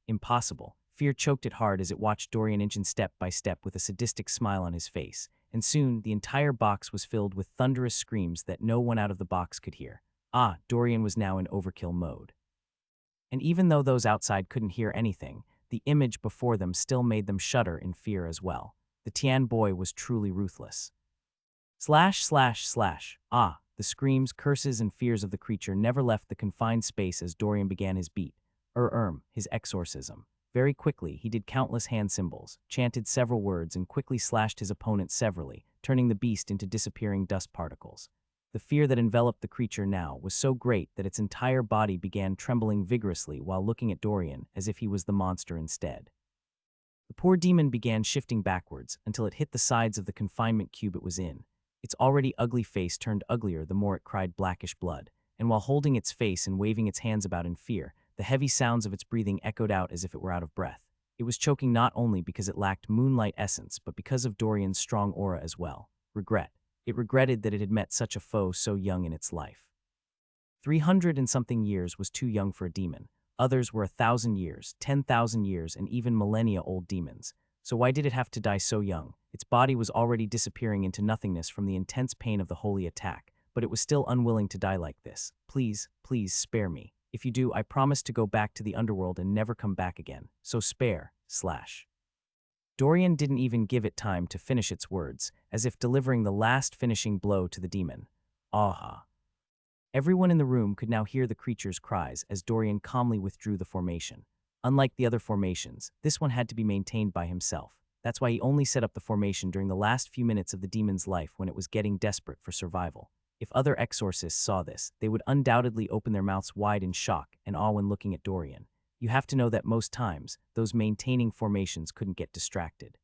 impossible. Fear choked it hard as it watched Dorian inch in step by step with a sadistic smile on his face, and soon the entire box was filled with thunderous screams that no one out of the box could hear. Dorian was now in overkill mode. And even though those outside couldn't hear anything, the image before them still made them shudder in fear as well. The Tian boy was truly ruthless. The screams, curses, and fears of the creature never left the confined space as Dorian began his beat. His exorcism. Very quickly, he did countless hand symbols, chanted several words, and quickly slashed his opponent severally, turning the beast into disappearing dust particles. The fear that enveloped the creature now was so great that its entire body began trembling vigorously while looking at Dorian as if he was the monster instead. The poor demon began shifting backwards until it hit the sides of the confinement cube it was in. Its already ugly face turned uglier the more it cried blackish blood, and while holding its face and waving its hands about in fear, the heavy sounds of its breathing echoed out as if it were out of breath. It was choking not only because it lacked moonlight essence, but because of Dorian's strong aura as well. Regret. It regretted that it had met such a foe so young in its life. 300 and something years was too young for a demon. Others were 1,000 years, 10,000 years, and even millennia-old demons. So why did it have to die so young? Its body was already disappearing into nothingness from the intense pain of the holy attack, but it was still unwilling to die like this. Please, please spare me. If you do, I promise to go back to the underworld and never come back again. So spare, slash. Dorian didn't even give it time to finish its words, as if delivering the last finishing blow to the demon. Aha. Everyone in the room could now hear the creature's cries as Dorian calmly withdrew the formation. Unlike the other formations, this one had to be maintained by himself. That's why he only set up the formation during the last few minutes of the demon's life when it was getting desperate for survival. If other exorcists saw this, they would undoubtedly open their mouths wide in shock and awe when looking at Dorian. You have to know that most times, those maintaining formations couldn't get distracted.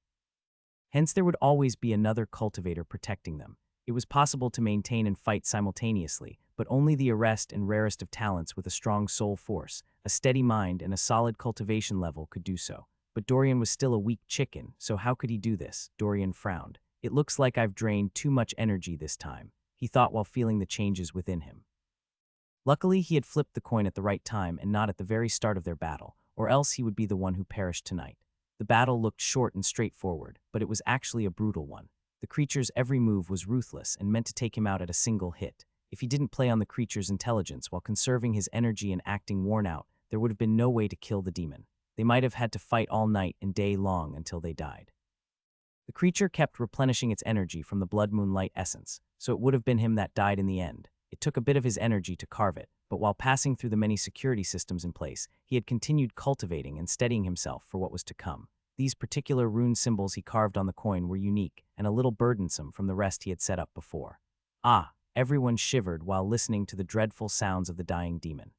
Hence there would always be another cultivator protecting them. It was possible to maintain and fight simultaneously, but only the rarest and rarest of talents with a strong soul force, a steady mind, and a solid cultivation level could do so. But Dorian was still a weak chicken, so how could he do this? Dorian frowned. It looks like I've drained too much energy this time, he thought while feeling the changes within him. Luckily, he had flipped the coin at the right time and not at the very start of their battle, or else he would be the one who perished tonight. The battle looked short and straightforward, but it was actually a brutal one. The creature's every move was ruthless and meant to take him out at a single hit. If he didn't play on the creature's intelligence while conserving his energy and acting worn out, there would have been no way to kill the demon. They might have had to fight all night and day long until they died. The creature kept replenishing its energy from the blood moonlight essence, so it would have been him that died in the end. It took a bit of his energy to carve it, but while passing through the many security systems in place, he had continued cultivating and steadying himself for what was to come. These particular rune symbols he carved on the coin were unique and a little burdensome from the rest he had set up before. Ah, everyone shivered while listening to the dreadful sounds of the dying demon.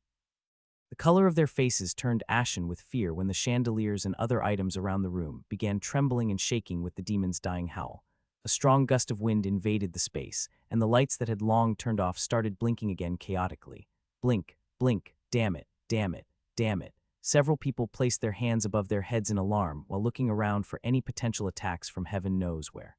The color of their faces turned ashen with fear when the chandeliers and other items around the room began trembling and shaking with the demon's dying howl. A strong gust of wind invaded the space, and the lights that had long turned off started blinking again chaotically. Blink, blink, damn it, damn it, damn it. Several people placed their hands above their heads in alarm while looking around for any potential attacks from heaven knows where.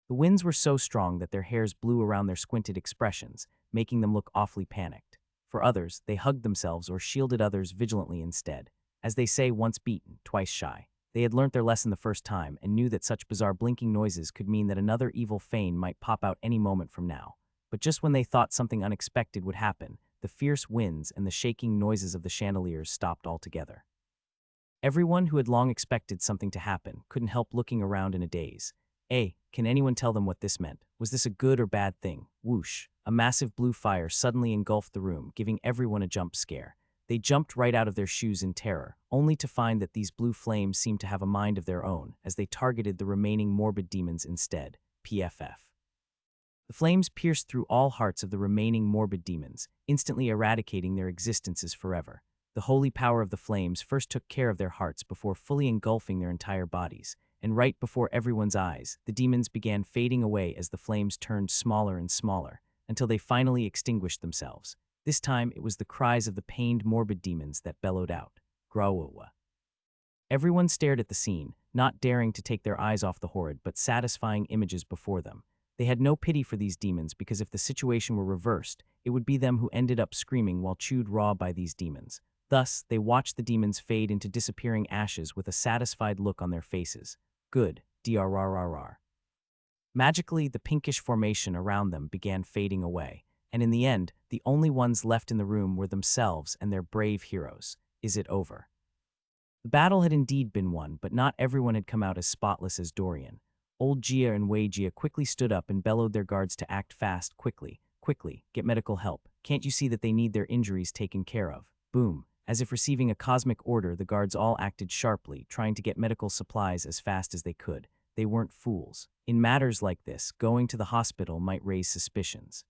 The winds were so strong that their hairs blew around their squinted expressions, making them look awfully panicked. For others, they hugged themselves or shielded others vigilantly instead. As they say, once beaten, twice shy. They had learnt their lesson the first time and knew that such bizarre blinking noises could mean that another evil feign might pop out any moment from now. But just when they thought something unexpected would happen, the fierce winds and the shaking noises of the chandeliers stopped altogether. Everyone who had long expected something to happen couldn't help looking around in a daze. Can anyone tell them what this meant? Was this a good or bad thing? Whoosh! A massive blue fire suddenly engulfed the room, giving everyone a jump scare. They jumped right out of their shoes in terror, only to find that these blue flames seemed to have a mind of their own as they targeted the remaining morbid demons instead. PFF. The flames pierced through all hearts of the remaining morbid demons, instantly eradicating their existences forever. The holy power of the flames first took care of their hearts before fully engulfing their entire bodies, and right before everyone's eyes, the demons began fading away as the flames turned smaller and smaller, until they finally extinguished themselves. This time, it was the cries of the pained morbid demons that bellowed out, Grawawa. Everyone stared at the scene, not daring to take their eyes off the horrid but satisfying images before them. They had no pity for these demons because if the situation were reversed, it would be them who ended up screaming while chewed raw by these demons. Thus, they watched the demons fade into disappearing ashes with a satisfied look on their faces. Good, drrrrr. Magically, the pinkish formation around them began fading away, and in the end, the only ones left in the room were themselves and their brave heroes. Is it over? The battle had indeed been won, but not everyone had come out as spotless as Dorian. Old Gia and Wei Jia quickly stood up and bellowed their guards to act fast, quickly, get medical help. Can't you see that they need their injuries taken care of? Boom. As if receiving a cosmic order, the guards all acted sharply, trying to get medical supplies as fast as they could. They weren't fools. In matters like this, going to the hospital might raise suspicions.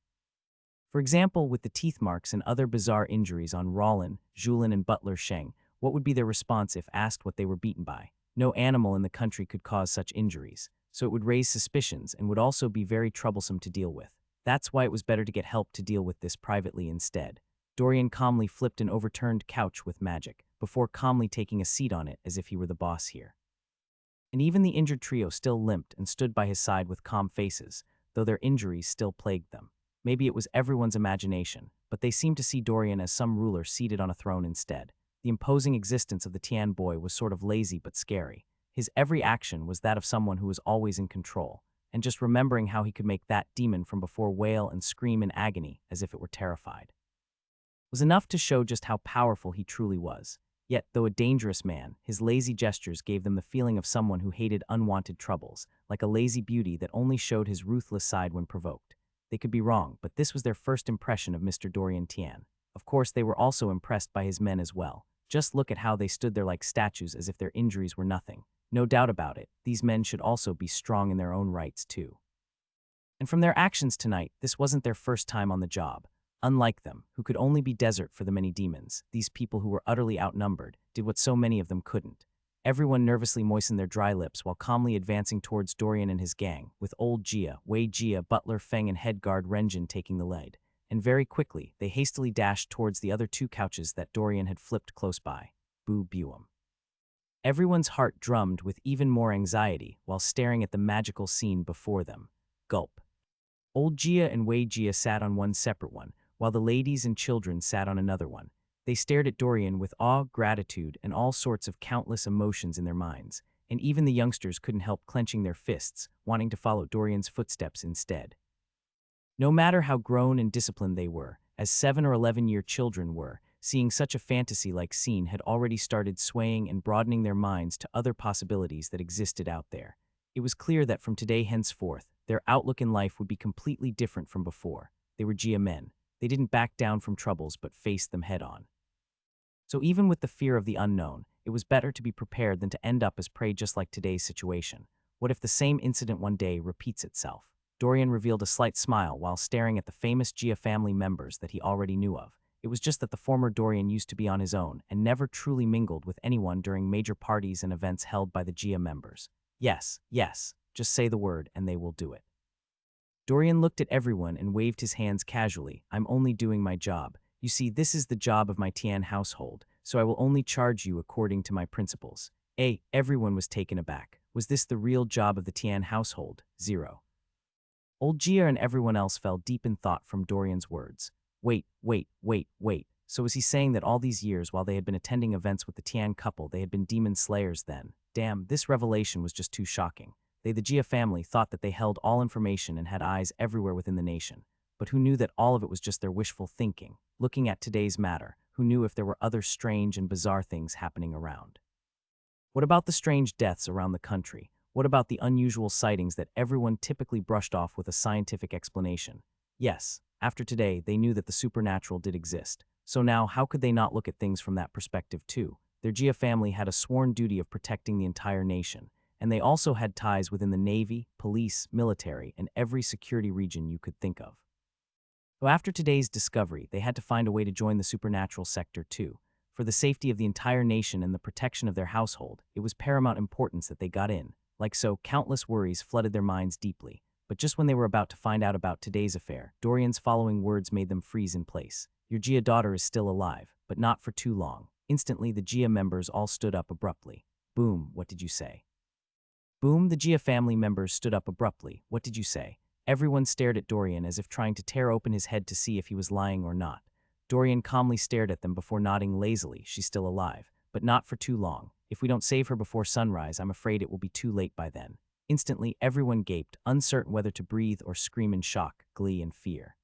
For example, with the teeth marks and other bizarre injuries on Rollin, Julin, and Butler Sheng, what would be their response if asked what they were beaten by? No animal in the country could cause such injuries, so it would raise suspicions and would also be very troublesome to deal with. That's why it was better to get help to deal with this privately instead. Dorian calmly flipped an overturned couch with magic, before calmly taking a seat on it as if he were the boss here. And even the injured trio still limped and stood by his side with calm faces, though their injuries still plagued them. Maybe it was everyone's imagination, but they seemed to see Dorian as some ruler seated on a throne instead. The imposing existence of the Tian boy was sort of lazy but scary. His every action was that of someone who was always in control, and just remembering how he could make that demon from before wail and scream in agony as if it were terrified was enough to show just how powerful he truly was. Yet, though a dangerous man, his lazy gestures gave them the feeling of someone who hated unwanted troubles, like a lazy beauty that only showed his ruthless side when provoked. They could be wrong, but this was their first impression of Mr. Dorian Tian. Of course, they were also impressed by his men as well. Just look at how they stood there like statues as if their injuries were nothing. No doubt about it, these men should also be strong in their own rights too. And from their actions tonight, this wasn't their first time on the job. Unlike them, who could only be desert for the many demons, these people who were utterly outnumbered did what so many of them couldn't. Everyone nervously moistened their dry lips while calmly advancing towards Dorian and his gang, with old Jia, Wei Jia, Butler Feng, and head guard Renjin taking the lead. And very quickly, they hastily dashed towards the other two couches that Dorian had flipped close by. Boo Buum. Everyone's heart drummed with even more anxiety while staring at the magical scene before them. Gulp. Old Jia and Wei Jia sat on one separate one, while the ladies and children sat on another one. They stared at Dorian with awe, gratitude, and all sorts of countless emotions in their minds, and even the youngsters couldn't help clenching their fists, wanting to follow Dorian's footsteps instead. No matter how grown and disciplined they were, as 7 or 11-year children were, seeing such a fantasy-like scene had already started swaying and broadening their minds to other possibilities that existed out there. It was clear that from today henceforth, their outlook in life would be completely different from before. They were Jia men. They didn't back down from troubles but faced them head-on. So even with the fear of the unknown, it was better to be prepared than to end up as prey just like today's situation. What if the same incident one day repeats itself? Dorian revealed a slight smile while staring at the famous Jia family members that he already knew of. It was just that the former Dorian used to be on his own and never truly mingled with anyone during major parties and events held by the Jia members. Yes, just say the word and they will do it. Dorian looked at everyone and waved his hands casually. I'm only doing my job. You see, this is the job of my Tian household, so I will only charge you according to my principles. Everyone was taken aback. Was this the real job of the Tian household? 0. Old Jia and everyone else fell deep in thought from Dorian's words. Wait. So was he saying that all these years while they had been attending events with the Tian couple, they had been demon slayers then? Damn, this revelation was just too shocking. They, the Jia family, thought that they held all information and had eyes everywhere within the nation. But who knew that all of it was just their wishful thinking? Looking at today's matter, who knew if there were other strange and bizarre things happening around? What about the strange deaths around the country? What about the unusual sightings that everyone typically brushed off with a scientific explanation? Yes, after today, they knew that the supernatural did exist. So now, how could they not look at things from that perspective too? Their Jia family had a sworn duty of protecting the entire nation. And they also had ties within the Navy, police, military, and every security region you could think of. So after today's discovery, they had to find a way to join the supernatural sector too. For the safety of the entire nation and the protection of their household, it was paramount importance that they got in. Like so, countless worries flooded their minds deeply. But just when they were about to find out about today's affair, Dorian's following words made them freeze in place. Your Jia daughter is still alive, but not for too long. Instantly, the Jia members all stood up abruptly. Boom, what did you say? Boom, the Jia family members stood up abruptly. What did you say? Everyone stared at Dorian as if trying to tear open his head to see if he was lying or not. Dorian calmly stared at them before nodding lazily. She's still alive, but not for too long. If we don't save her before sunrise, I'm afraid it will be too late by then. Instantly, everyone gaped, uncertain whether to breathe or scream in shock, glee, and fear.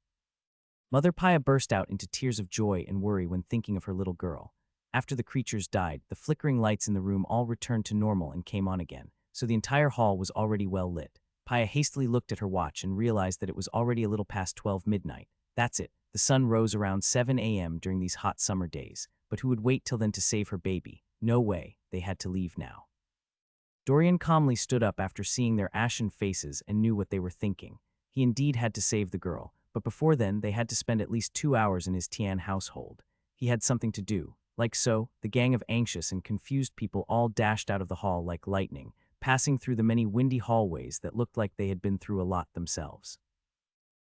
Mother Paya burst out into tears of joy and worry when thinking of her little girl. After the creatures died, the flickering lights in the room all returned to normal and came on again, so the entire hall was already well lit. Paya hastily looked at her watch and realized that it was already a little past 12 midnight. That's it. The sun rose around 7 a.m. during these hot summer days, but who would wait till then to save her baby? No way, they had to leave now. Dorian calmly stood up after seeing their ashen faces and knew what they were thinking. He indeed had to save the girl, but before then they had to spend at least 2 hours in his Tian household. He had something to do. Like so, the gang of anxious and confused people all dashed out of the hall like lightning, passing through the many windy hallways that looked like they had been through a lot themselves.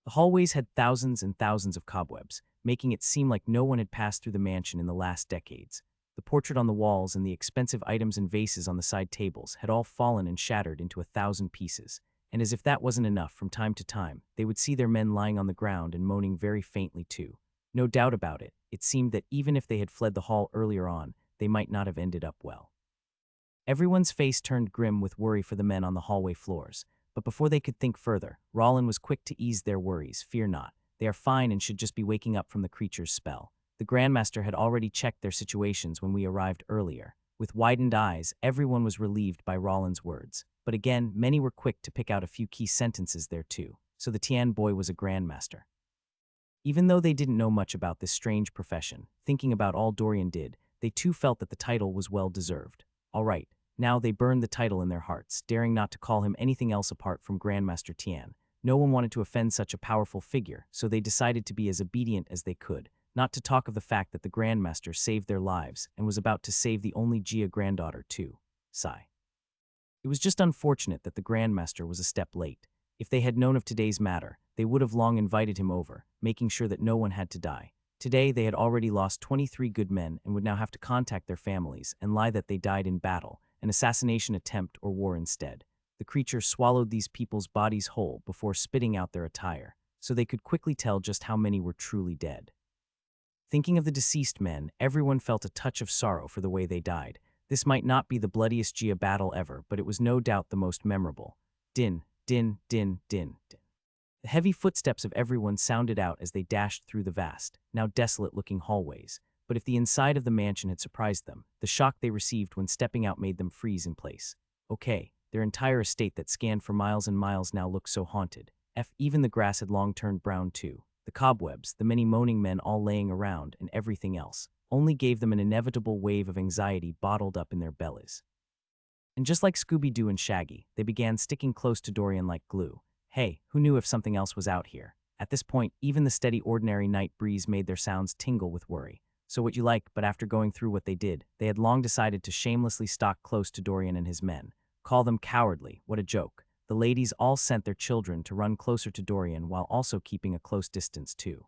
The hallways had thousands and thousands of cobwebs, making it seem like no one had passed through the mansion in the last decades. The portrait on the walls and the expensive items and vases on the side tables had all fallen and shattered into 1,000 pieces, and as if that wasn't enough, from time to time, they would see their men lying on the ground and moaning very faintly too. No doubt about it, it seemed that even if they had fled the hall earlier on, they might not have ended up well. Everyone's face turned grim with worry for the men on the hallway floors, but before they could think further, Rollin was quick to ease their worries. Fear not, they are fine and should just be waking up from the creature's spell. The Grandmaster had already checked their situations when we arrived earlier. With widened eyes, everyone was relieved by Rollin's words. But again, many were quick to pick out a few key sentences there too. So the Tian boy was a Grandmaster. Even though they didn't know much about this strange profession, thinking about all Dorian did, they too felt that the title was well deserved. All right, now they burned the title in their hearts, daring not to call him anything else apart from Grandmaster Tian. No one wanted to offend such a powerful figure, so they decided to be as obedient as they could, not to talk of the fact that the Grandmaster saved their lives and was about to save the only Gia granddaughter too. Sigh. It was just unfortunate that the Grandmaster was a step late. If they had known of today's matter, they would have long invited him over, making sure that no one had to die. Today they had already lost 23 good men and would now have to contact their families and lie that they died in battle, an assassination attempt or war instead. The creature swallowed these people's bodies whole before spitting out their attire, so they could quickly tell just how many were truly dead. Thinking of the deceased men, everyone felt a touch of sorrow for the way they died. This might not be the bloodiest Gia battle ever, but it was no doubt the most memorable. Din, din, din, din, din. The heavy footsteps of everyone sounded out as they dashed through the vast, now desolate-looking hallways. But if the inside of the mansion had surprised them, the shock they received when stepping out made them freeze in place. Okay, their entire estate that scanned for miles and miles now looked so haunted. Even the grass had long turned brown too. The cobwebs, the many moaning men all laying around, and everything else, only gave them an inevitable wave of anxiety bottled up in their bellies. And just like Scooby-Doo and Shaggy, they began sticking close to Dorian like glue. Hey, who knew if something else was out here? At this point, even the steady ordinary night breeze made their sounds tingle with worry. So what you like, but after going through what they did, they had long decided to shamelessly stalk close to Dorian and his men. Call them cowardly, what a joke. The ladies all sent their children to run closer to Dorian while also keeping a close distance too.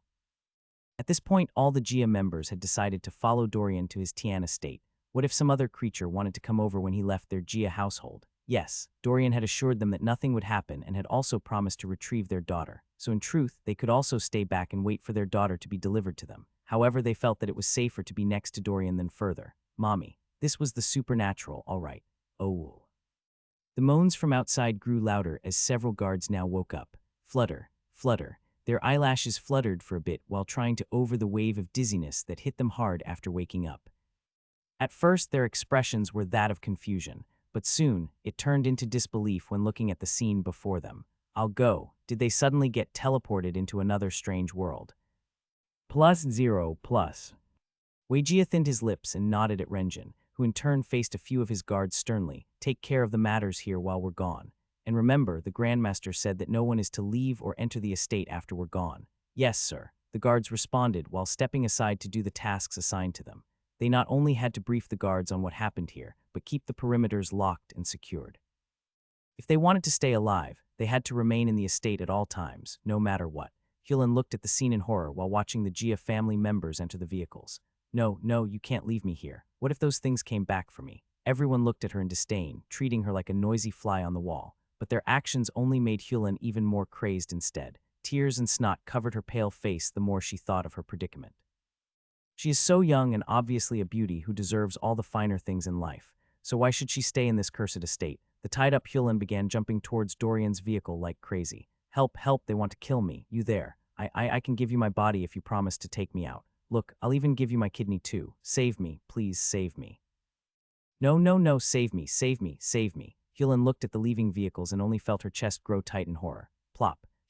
At this point, all the Gia members had decided to follow Dorian to his Tian estate. What if some other creature wanted to come over when he left their Gia household? Yes, Dorian had assured them that nothing would happen and had also promised to retrieve their daughter. So in truth, they could also stay back and wait for their daughter to be delivered to them. However, they felt that it was safer to be next to Dorian than further. Mommy. This was the supernatural, all right. Oh. The moans from outside grew louder as several guards now woke up. Flutter, flutter. Their eyelashes fluttered for a bit while trying to over the wave of dizziness that hit them hard after waking up. At first, their expressions were that of confusion, but soon, it turned into disbelief when looking at the scene before them. I'll go. Did they suddenly get teleported into another strange world? +0 plus. Weijia thinned his lips and nodded at Renjin, who in turn faced a few of his guards sternly. Take care of the matters here while we're gone. And remember, the Grandmaster said that no one is to leave or enter the estate after we're gone. Yes, sir. The guards responded while stepping aside to do the tasks assigned to them. They not only had to brief the guards on what happened here, but keep the perimeters locked and secured. If they wanted to stay alive, they had to remain in the estate at all times, no matter what. Hyulan looked at the scene in horror while watching the Gia family members enter the vehicles. No, you can't leave me here. What if those things came back for me? Everyone looked at her in disdain, treating her like a noisy fly on the wall. But their actions only made Hyulan even more crazed instead. Tears and snot covered her pale face the more she thought of her predicament. She is so young and obviously a beauty who deserves all the finer things in life. So why should she stay in this cursed estate? The tied-up Hyulan began jumping towards Dorian's vehicle like crazy. Help, help, they want to kill me. You there. I can give you my body if you promise to take me out. Look, I'll even give you my kidney too. Save me, please save me. No, save me, save me, save me. Hyulan looked at the leaving vehicles and only felt her chest grow tight in horror. Plop.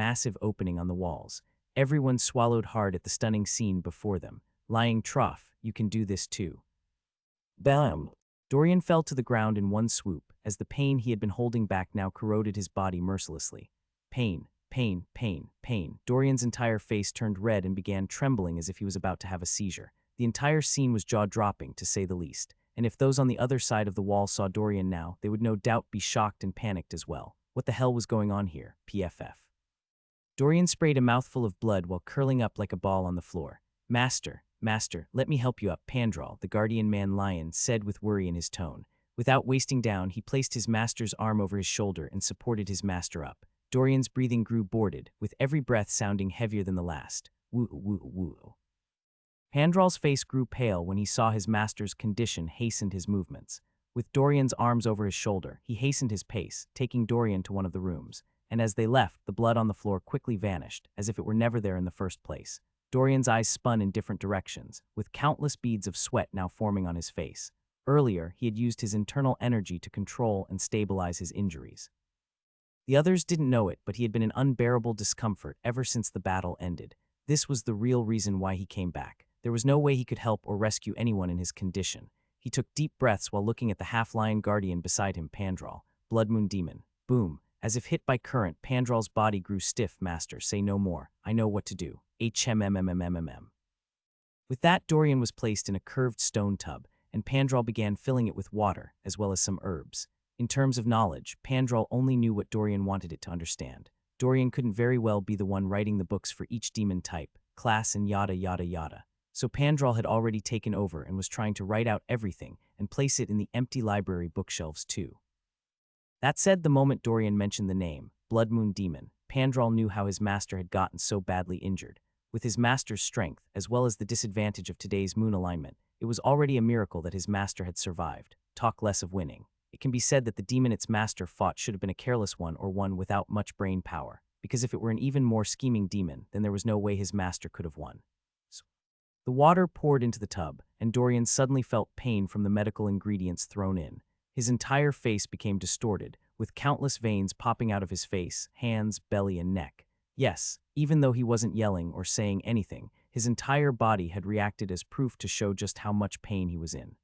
massive opening on the walls. Everyone swallowed hard at the stunning scene before them. Lying trough, you can do this too. Bam! Dorian fell to the ground in one swoop, as the pain he had been holding back now corroded his body mercilessly. Pain, pain, pain, pain. Dorian's entire face turned red and began trembling as if he was about to have a seizure. The entire scene was jaw-dropping, to say the least, and if those on the other side of the wall saw Dorian now, they would no doubt be shocked and panicked as well. What the hell was going on here? PFF. Dorian sprayed a mouthful of blood while curling up like a ball on the floor. Master, Master, let me help you up, Pandral, the guardian man lion said with worry in his tone. Without wasting down, he placed his master's arm over his shoulder and supported his master up. Dorian's breathing grew boarded, with every breath sounding heavier than the last. Woo, woo, woo. Pandral's face grew pale when he saw his master's condition hastened his movements. With Dorian's arms over his shoulder, he hastened his pace, taking Dorian to one of the rooms. And as they left, the blood on the floor quickly vanished, as if it were never there in the first place. Dorian's eyes spun in different directions, with countless beads of sweat now forming on his face. Earlier, he had used his internal energy to control and stabilize his injuries. The others didn't know it, but he had been in unbearable discomfort ever since the battle ended. This was the real reason why he came back. There was no way he could help or rescue anyone in his condition. He took deep breaths while looking at the half-lion guardian beside him, Pandral. Blood Moon Demon. Boom. As if hit by current, Pandral's body grew stiff. Master, say no more. I know what to do. HMMMMMMM. With that, Dorian was placed in a curved stone tub, and Pandral began filling it with water, as well as some herbs. In terms of knowledge, Pandral only knew what Dorian wanted it to understand. Dorian couldn't very well be the one writing the books for each demon type, class, and yada yada yada. So Pandral had already taken over and was trying to write out everything and place it in the empty library bookshelves too. That said, the moment Dorian mentioned the name, Blood Moon Demon, Pandral knew how his master had gotten so badly injured. With his master's strength, as well as the disadvantage of today's moon alignment, it was already a miracle that his master had survived. Talk less of winning. It can be said that the demon its master fought should have been a careless one or one without much brain power, because if it were an even more scheming demon, then there was no way his master could have won. So, the water poured into the tub, and Dorian suddenly felt pain from the medical ingredients thrown in. His entire face became distorted, with countless veins popping out of his face, hands, belly, and neck. Yes, even though he wasn't yelling or saying anything, his entire body had reacted as proof to show just how much pain he was in.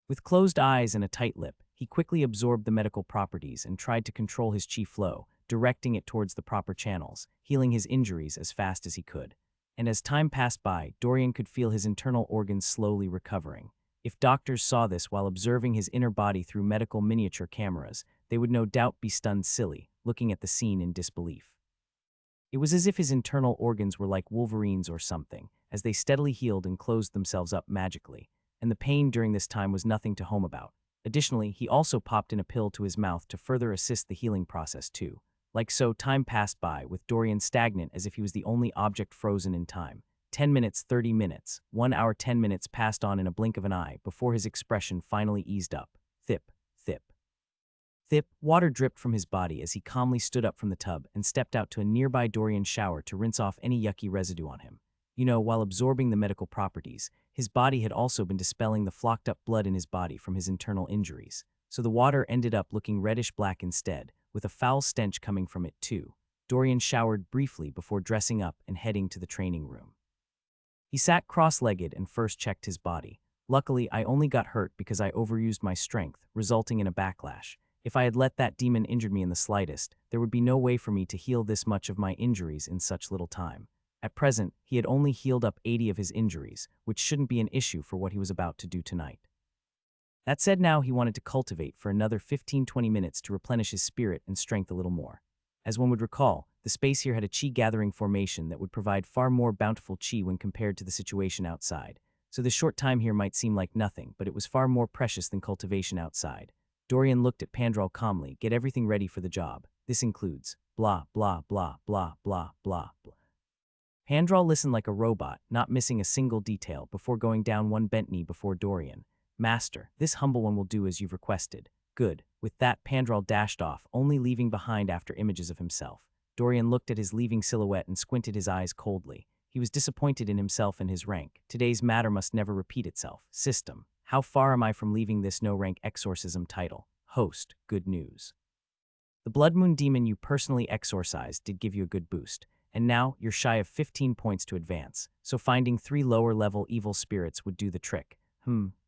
With closed eyes and a tight lip, he quickly absorbed the medical properties and tried to control his chi flow, directing it towards the proper channels, healing his injuries as fast as he could. And as time passed by, Dorian could feel his internal organs slowly recovering. If doctors saw this while observing his inner body through medical miniature cameras, they would no doubt be stunned silly, looking at the scene in disbelief. It was as if his internal organs were like Wolverines or something, as they steadily healed and closed themselves up magically, and the pain during this time was nothing to home about. Additionally, he also popped in a pill to his mouth to further assist the healing process too. Like so, time passed by, with Dorian stagnant as if he was the only object frozen in time. 10 minutes, 30 minutes, 1 hour, 10 minutes passed on in a blink of an eye before his expression finally eased up. Thip, thip. Thip, water dripped from his body as he calmly stood up from the tub and stepped out to a nearby Dorian shower to rinse off any yucky residue on him. You know, while absorbing the medical properties, his body had also been dispelling the flocked up blood in his body from his internal injuries. So the water ended up looking reddish-black instead, with a foul stench coming from it too. Dorian showered briefly before dressing up and heading to the training room. He sat cross-legged and first checked his body. Luckily, I only got hurt because I overused my strength, resulting in a backlash. If I had let that demon injure me in the slightest, there would be no way for me to heal this much of my injuries in such little time. At present, he had only healed up 80 of his injuries, which shouldn't be an issue for what he was about to do tonight. That said, now he wanted to cultivate for another 15-20 minutes to replenish his spirit and strength a little more. As one would recall, the space here had a chi-gathering formation that would provide far more bountiful chi when compared to the situation outside. So the short time here might seem like nothing, but it was far more precious than cultivation outside. Dorian looked at Pandral calmly. Get everything ready for the job. This includes blah, blah, blah, blah, blah, blah, blah. Pandral listened like a robot, not missing a single detail, before going down one bent knee before Dorian. Master, this humble one will do as you've requested. Good. With that, Pandral dashed off, only leaving behind after images of himself. Dorian looked at his leaving silhouette and squinted his eyes coldly. He was disappointed in himself and his rank. Today's matter must never repeat itself. System. How far am I from leaving this no-rank exorcism title? Host. Good news. The Blood Moon Demon you personally exorcised did give you a good boost, and now you're shy of 15 points to advance, so finding 3 lower-level evil spirits would do the trick.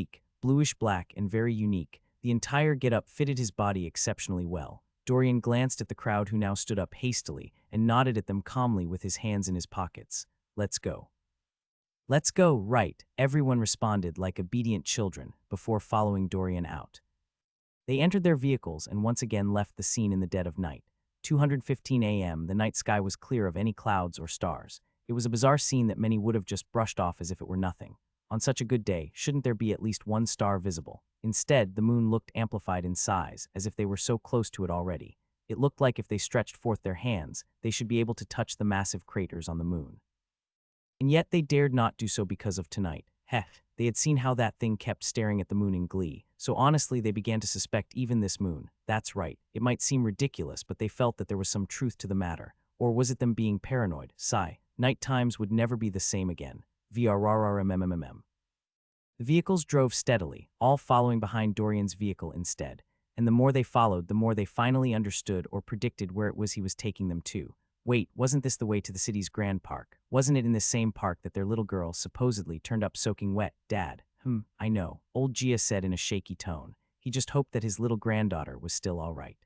sleek, bluish-black, and very unique. The entire getup fitted his body exceptionally well. Dorian glanced at the crowd who now stood up hastily and nodded at them calmly with his hands in his pockets. "Let's go." Let's go, right, everyone responded like obedient children before following Dorian out. They entered their vehicles and once again left the scene in the dead of night. 2:15 a.m., the night sky was clear of any clouds or stars. It was a bizarre scene that many would have just brushed off as if it were nothing. On such a good day, shouldn't there be at least one star visible? Instead, the moon looked amplified in size, as if they were so close to it already. It looked like if they stretched forth their hands, they should be able to touch the massive craters on the moon. And yet they dared not do so because of tonight. Heh, they had seen how that thing kept staring at the moon in glee, so honestly they began to suspect even this moon. That's right, it might seem ridiculous, but they felt that there was some truth to the matter. Or was it them being paranoid? Sigh. Night times would never be the same again. VRRRMMMM. The vehicles drove steadily, all following behind Dorian's vehicle instead. And the more they followed, the more they finally understood or predicted where it was he was taking them to. Wait, wasn't this the way to the city's Grand Park? Wasn't it in this same park that their little girl supposedly turned up soaking wet? Dad. I know, old Gia said in a shaky tone. He just hoped that his little granddaughter was still all right.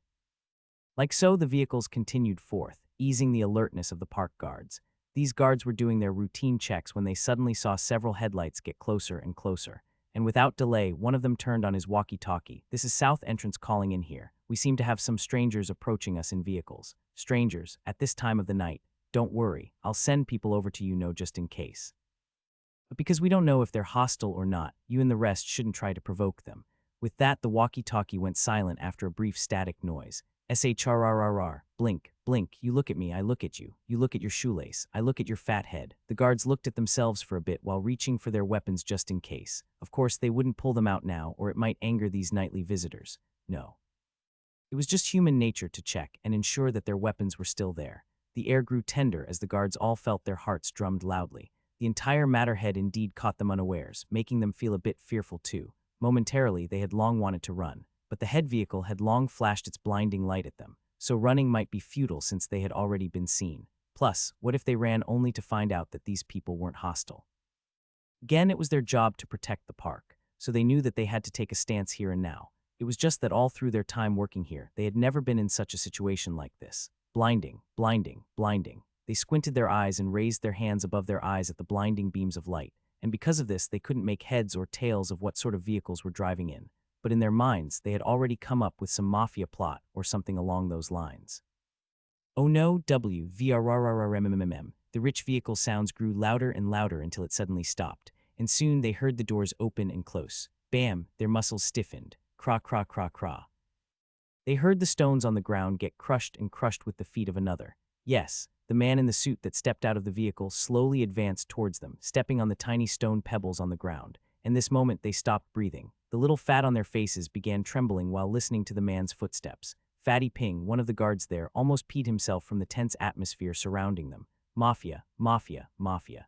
Like so, the vehicles continued forth, easing the alertness of the park guards. These guards were doing their routine checks when they suddenly saw several headlights get closer and closer. And without delay, one of them turned on his walkie-talkie. This is South Entrance calling in here. We seem to have some strangers approaching us in vehicles. Strangers, at this time of the night. Don't worry, I'll send people over to you just in case. But because we don't know if they're hostile or not, you and the rest shouldn't try to provoke them. With that, the walkie-talkie went silent after a brief static noise. SHRRRR, blink, blink, you look at me, I look at you. You look at your shoelace, I look at your fat head. The guards looked at themselves for a bit while reaching for their weapons just in case. Of course, they wouldn't pull them out now, or it might anger these nightly visitors. No. It was just human nature to check and ensure that their weapons were still there. The air grew tender as the guards all felt their hearts drummed loudly. The entire matter had indeed caught them unawares, making them feel a bit fearful too. Momentarily, they had long wanted to run, but the head vehicle had long flashed its blinding light at them, so running might be futile since they had already been seen. Plus, what if they ran only to find out that these people weren't hostile? Again, it was their job to protect the park, so they knew that they had to take a stance here and now. It was just that all through their time working here, they had never been in such a situation like this. Blinding, blinding, blinding. They squinted their eyes and raised their hands above their eyes at the blinding beams of light, and because of this, they couldn't make heads or tails of what sort of vehicles were driving in. But in their minds, they had already come up with some mafia plot or something along those lines. Oh no, WVRRRMMMM. The rich vehicle sounds grew louder and louder until it suddenly stopped, and soon they heard the doors open and close. Bam, their muscles stiffened. Craw, craw, craw, craw. They heard the stones on the ground get crushed and crushed with the feet of another. Yes, the man in the suit that stepped out of the vehicle slowly advanced towards them, stepping on the tiny stone pebbles on the ground. In this moment, they stopped breathing. The little fat on their faces began trembling while listening to the man's footsteps. Fatty Ping, one of the guards there, almost peed himself from the tense atmosphere surrounding them. Mafia, mafia, mafia.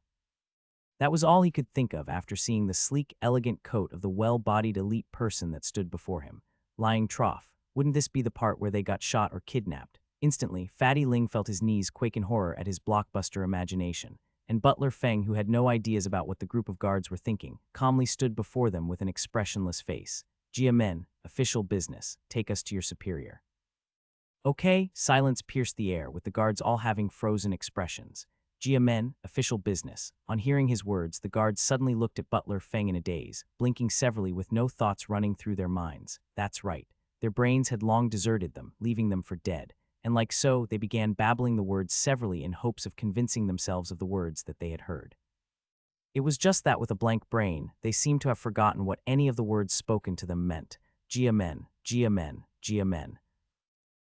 That was all he could think of after seeing the sleek, elegant coat of the well-bodied elite person that stood before him. Lying trough. Wouldn't this be the part where they got shot or kidnapped? Instantly, Fatty Ling felt his knees quake in horror at his blockbuster imagination, and Butler Feng, who had no ideas about what the group of guards were thinking, calmly stood before them with an expressionless face. Jia Men, official business. Take us to your superior. Okay, silence pierced the air with the guards all having frozen expressions. Jia Men, official business. On hearing his words, the guards suddenly looked at Butler Feng in a daze, blinking severally with no thoughts running through their minds. That's right. Their brains had long deserted them, leaving them for dead. And like so, they began babbling the words severally in hopes of convincing themselves of the words that they had heard. It was just that with a blank brain, they seemed to have forgotten what any of the words spoken to them meant. Jia Men, Jia Men, Jia Men.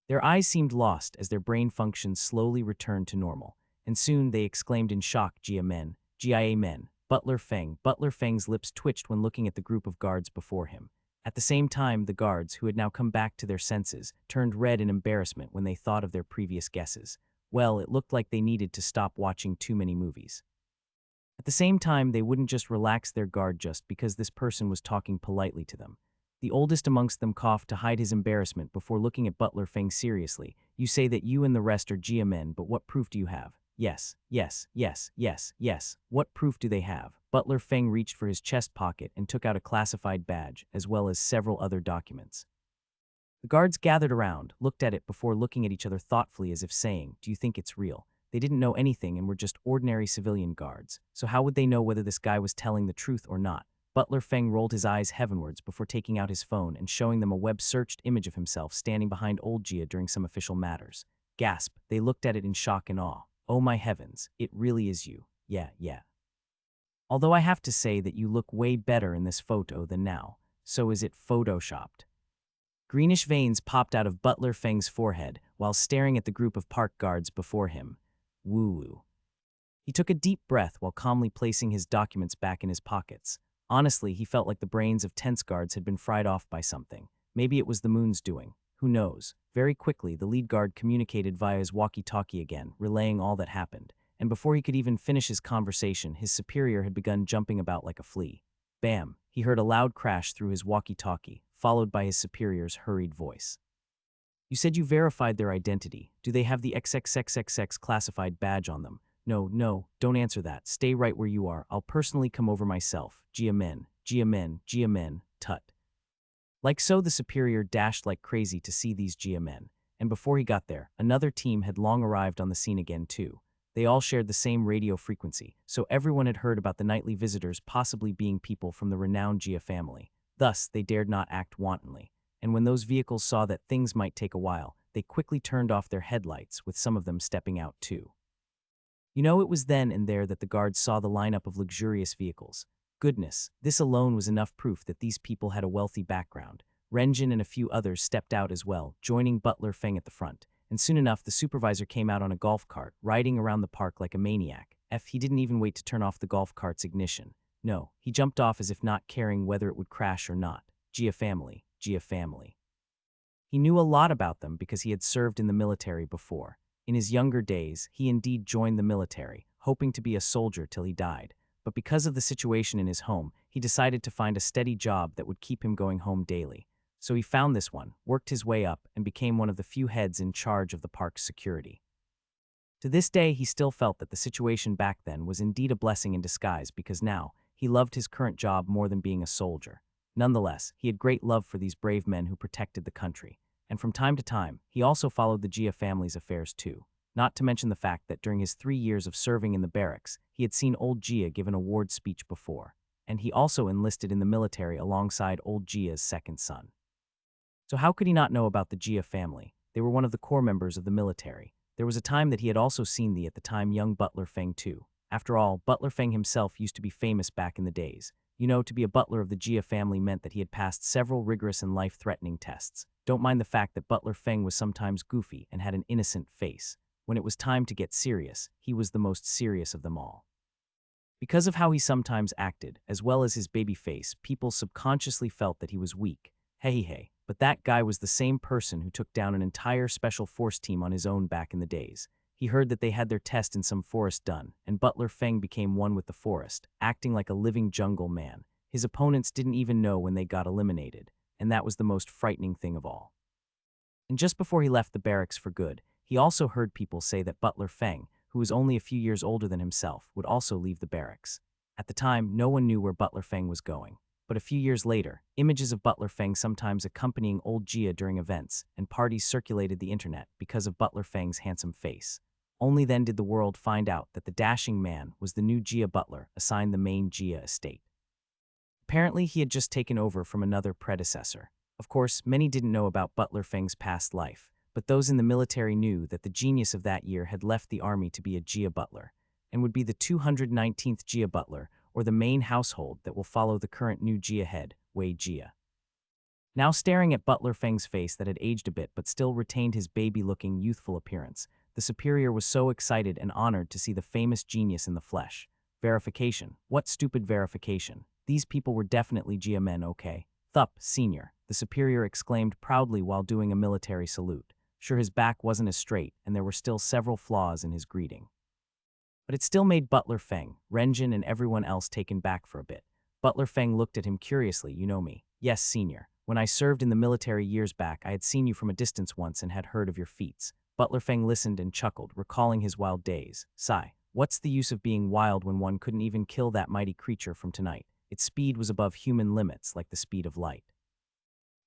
Their eyes seemed lost as their brain functions slowly returned to normal, and soon they exclaimed in shock, Jia Men, Jia Men, Butler Feng. Butler Feng's lips twitched when looking at the group of guards before him. At the same time, the guards, who had now come back to their senses, turned red in embarrassment when they thought of their previous guesses. Well, it looked like they needed to stop watching too many movies. At the same time, they wouldn't just relax their guard just because this person was talking politely to them. The oldest amongst them coughed to hide his embarrassment before looking at Butler Feng seriously. You say that you and the rest are Jia Men, but what proof do you have? Yes, yes, yes, yes, yes. What proof do they have? Butler Feng reached for his chest pocket and took out a classified badge, as well as several other documents. The guards gathered around, looked at it before looking at each other thoughtfully as if saying, do you think it's real? They didn't know anything and were just ordinary civilian guards. So how would they know whether this guy was telling the truth or not? Butler Feng rolled his eyes heavenwards before taking out his phone and showing them a web-searched image of himself standing behind old Jia during some official matters. Gasp, they looked at it in shock and awe. Oh my heavens, it really is you. Yeah. Although I have to say that you look way better in this photo than now. So is it photoshopped? Greenish veins popped out of Butler Feng's forehead while staring at the group of park guards before him. Woo-woo. He took a deep breath while calmly placing his documents back in his pockets. Honestly, he felt like the brains of tense guards had been fried off by something. Maybe it was the moon's doing. Who knows? Very quickly, the lead guard communicated via his walkie-talkie again, relaying all that happened. And before he could even finish his conversation, his superior had begun jumping about like a flea. Bam! He heard a loud crash through his walkie-talkie, followed by his superior's hurried voice. You said you verified their identity. Do they have the XXXXX classified badge on them? No, don't answer that. Stay right where you are. I'll personally come over myself. Gia men, tut. Like so, the superior dashed like crazy to see these Gia men. And before he got there, another team had long arrived on the scene again too. They all shared the same radio frequency, so everyone had heard about the nightly visitors possibly being people from the renowned Gia family. Thus, they dared not act wantonly. And when those vehicles saw that things might take a while, they quickly turned off their headlights, with some of them stepping out too. It was then and there that the guards saw the lineup of luxurious vehicles. Goodness, this alone was enough proof that these people had a wealthy background. Renjin and a few others stepped out as well, joining Butler Feng at the front. And soon enough, the supervisor came out on a golf cart, riding around the park like a maniac. He didn't even wait to turn off the golf cart's ignition. No, he jumped off as if not caring whether it would crash or not. Gia family. He knew a lot about them because he had served in the military before. In his younger days, he indeed joined the military, hoping to be a soldier till he died. But because of the situation in his home, he decided to find a steady job that would keep him going home daily. So he found this one, worked his way up, and became one of the few heads in charge of the park's security. To this day, he still felt that the situation back then was indeed a blessing in disguise because now, he loved his current job more than being a soldier. Nonetheless, he had great love for these brave men who protected the country. And from time to time, he also followed the Gia family's affairs too. Not to mention the fact that during his 3 years of serving in the barracks, he had seen old Gia give an award speech before. And he also enlisted in the military alongside old Gia's second son. So how could he not know about the Gia family? They were one of the core members of the military. There was a time that he had also seen the at the time young Butler Feng too. After all, Butler Feng himself used to be famous back in the days. To be a butler of the Gia family meant that he had passed several rigorous and life-threatening tests. Don't mind the fact that Butler Feng was sometimes goofy and had an innocent face. When it was time to get serious, he was the most serious of them all. Because of how he sometimes acted, as well as his baby face, people subconsciously felt that he was weak. Hey, but that guy was the same person who took down an entire special force team on his own back in the days. He heard that they had their test in some forest done, and Butler Feng became one with the forest, acting like a living jungle man. His opponents didn't even know when they got eliminated, and that was the most frightening thing of all. And just before he left the barracks for good, he also heard people say that Butler Feng, who was only a few years older than himself, would also leave the barracks. At the time, no one knew where Butler Feng was going. But a few years later, images of Butler Feng sometimes accompanying old Gia during events and parties circulated the internet because of Butler Feng's handsome face. Only then did the world find out that the dashing man was the new Gia butler assigned the main Gia estate. Apparently, he had just taken over from another predecessor. Of course, many didn't know about Butler Feng's past life, but those in the military knew that the genius of that year had left the army to be a Gia butler, and would be the 219th Gia butler, or the main household that will follow the current new Gia head, Wei Gia. Now staring at Butler Feng's face that had aged a bit but still retained his baby-looking, youthful appearance, the superior was so excited and honored to see the famous genius in the flesh. Verification. What stupid verification? These people were definitely Gia men, okay? Thup, senior, the superior exclaimed proudly while doing a military salute. Sure, his back wasn't as straight, and there were still several flaws in his greeting. But it still made Butler Feng, Renjin, and everyone else taken back for a bit. Butler Feng looked at him curiously. You know me. Yes, senior. When I served in the military years back, I had seen you from a distance once and had heard of your feats. Butler Feng listened and chuckled, recalling his wild days. Sigh. What's the use of being wild when one couldn't even kill that mighty creature from tonight? Its speed was above human limits, like the speed of light.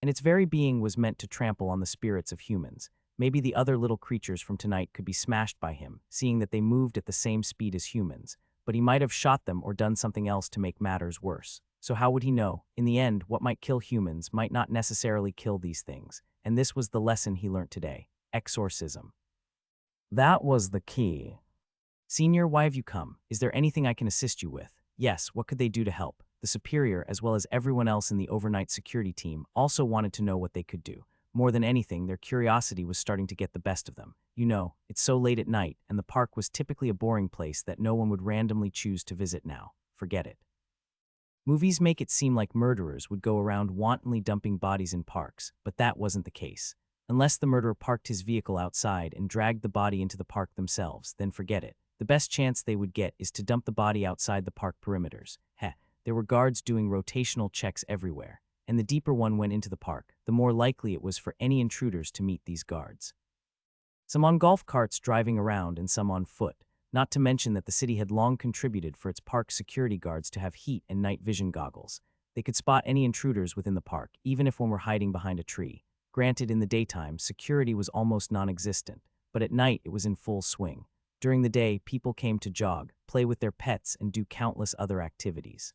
And its very being was meant to trample on the spirits of humans. Maybe the other little creatures from tonight could be smashed by him, seeing that they moved at the same speed as humans, but he might have shot them or done something else to make matters worse. So how would he know? In the end, what might kill humans might not necessarily kill these things, and this was the lesson he learnt today. Exorcism. That was the key. Senior, why have you come? Is there anything I can assist you with? Yes, what could they do to help? The superior, as well as everyone else in the overnight security team, also wanted to know what they could do. More than anything, their curiosity was starting to get the best of them. You know, it's so late at night, and the park was typically a boring place that no one would randomly choose to visit now. Forget it. Movies make it seem like murderers would go around wantonly dumping bodies in parks, but that wasn't the case. Unless the murderer parked his vehicle outside and dragged the body into the park themselves, then forget it. The best chance they would get is to dump the body outside the park perimeters. There were guards doing rotational checks everywhere, and the deeper one went into the park, the more likely it was for any intruders to meet these guards. Some on golf carts driving around and some on foot, not to mention that the city had long contributed for its park security guards to have heat and night vision goggles. They could spot any intruders within the park, even if one were hiding behind a tree. Granted, in the daytime, security was almost non-existent, but at night it was in full swing. During the day, people came to jog, play with their pets, and do countless other activities.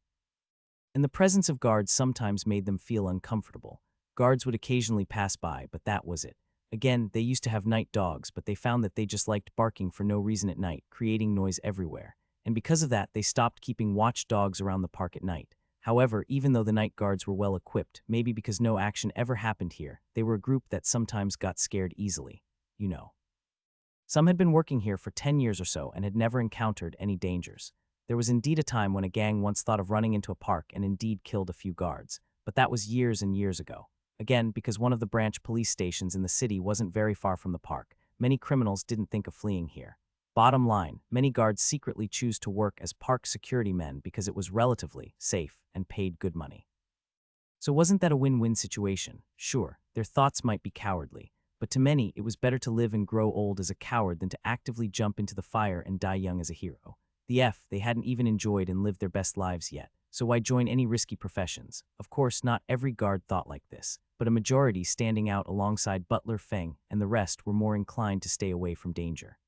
And the presence of guards sometimes made them feel uncomfortable. Guards would occasionally pass by, but that was it. Again, they used to have night dogs, but they found that they just liked barking for no reason at night, creating noise everywhere. And because of that, they stopped keeping watchdogs around the park at night. However, even though the night guards were well equipped, maybe because no action ever happened here, they were a group that sometimes got scared easily. You know. Some had been working here for 10 years or so and had never encountered any dangers. There was indeed a time when a gang once thought of running into a park and indeed killed a few guards, but that was years and years ago. Again, because one of the branch police stations in the city wasn't very far from the park, many criminals didn't think of fleeing here. Bottom line, many guards secretly choose to work as park security men because it was relatively safe and paid good money. So wasn't that a win-win situation? Sure, their thoughts might be cowardly, but to many it was better to live and grow old as a coward than to actively jump into the fire and die young as a hero. They hadn't even enjoyed and lived their best lives yet, so why join any risky professions? Of course, not every guard thought like this, but a majority standing out alongside Butler Feng and the rest were more inclined to stay away from danger.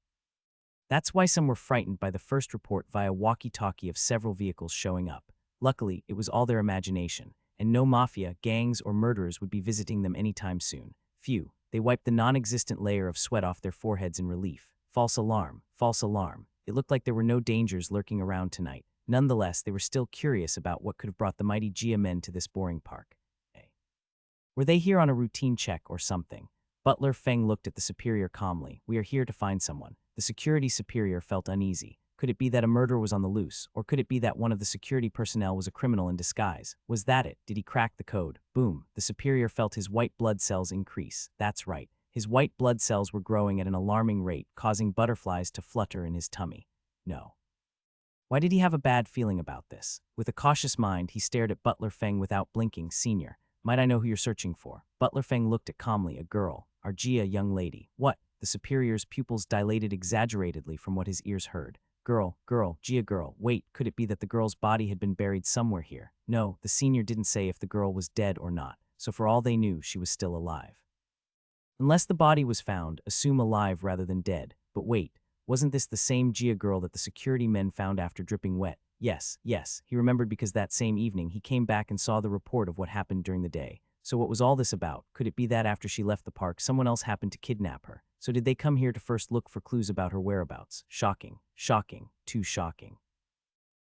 That's why some were frightened by the first report via walkie-talkie of several vehicles showing up. Luckily, it was all their imagination, and no mafia, gangs, or murderers would be visiting them anytime soon. Phew, they wiped the non-existent layer of sweat off their foreheads in relief. False alarm, false alarm. It looked like there were no dangers lurking around tonight. Nonetheless, they were still curious about what could have brought the mighty Jia men to this boring park. Were they here on a routine check or something? Butler Feng looked at the superior calmly. We are here to find someone. The security superior felt uneasy. Could it be that a murderer was on the loose, or could it be that one of the security personnel was a criminal in disguise? Was that it? Did he crack the code? Boom. The superior felt his white blood cells increase. That's right. His white blood cells were growing at an alarming rate, causing butterflies to flutter in his tummy. No. Why did he have a bad feeling about this? With a cautious mind, he stared at Butler Feng without blinking. Senior, might I know who you're searching for? Butler Feng looked at calmly. A girl. Argia, young lady. What? The superior's pupils dilated exaggeratedly from what his ears heard. Girl, Gia girl. Wait, could it be that the girl's body had been buried somewhere here? No, the senior didn't say if the girl was dead or not, so for all they knew, she was still alive. Unless the body was found, assume alive rather than dead. But wait, wasn't this the same Gia girl that the security men found after dripping wet? Yes, he remembered because that same evening he came back and saw the report of what happened during the day. So what was all this about? Could it be that after she left the park, someone else happened to kidnap her? So did they come here to first look for clues about her whereabouts? Shocking, too shocking.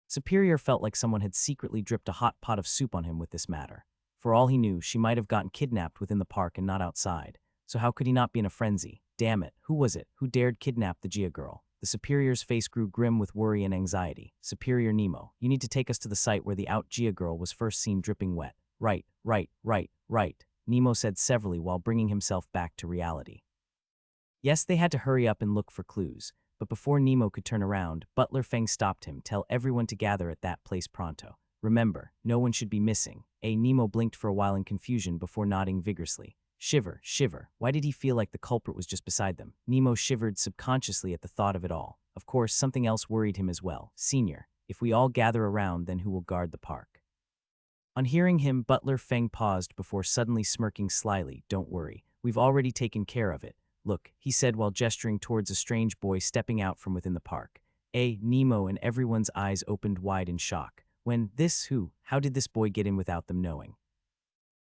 Superior felt like someone had secretly dripped a hot pot of soup on him with this matter. For all he knew, she might have gotten kidnapped within the park and not outside. So how could he not be in a frenzy? Damn it, who was it? Who dared kidnap the Gia girl? The Superior's face grew grim with worry and anxiety. Superior Nemo, you need to take us to the site where the out Gia girl was first seen dripping wet. Right. Nemo said severely while bringing himself back to reality. Yes, they had to hurry up and look for clues, but before Nemo could turn around, Butler Feng stopped him. Tell everyone to gather at that place pronto. Remember, no one should be missing. Nemo blinked for a while in confusion before nodding vigorously. Shiver. Why did he feel like the culprit was just beside them? Nemo shivered subconsciously at the thought of it all. Of course, something else worried him as well. Senior, if we all gather around, then who will guard the park? On hearing him, Butler Feng paused before suddenly smirking slyly. Don't worry, we've already taken care of it. Look, he said while gesturing towards a strange boy stepping out from within the park. Nemo, and everyone's eyes opened wide in shock. How did this boy get in without them knowing?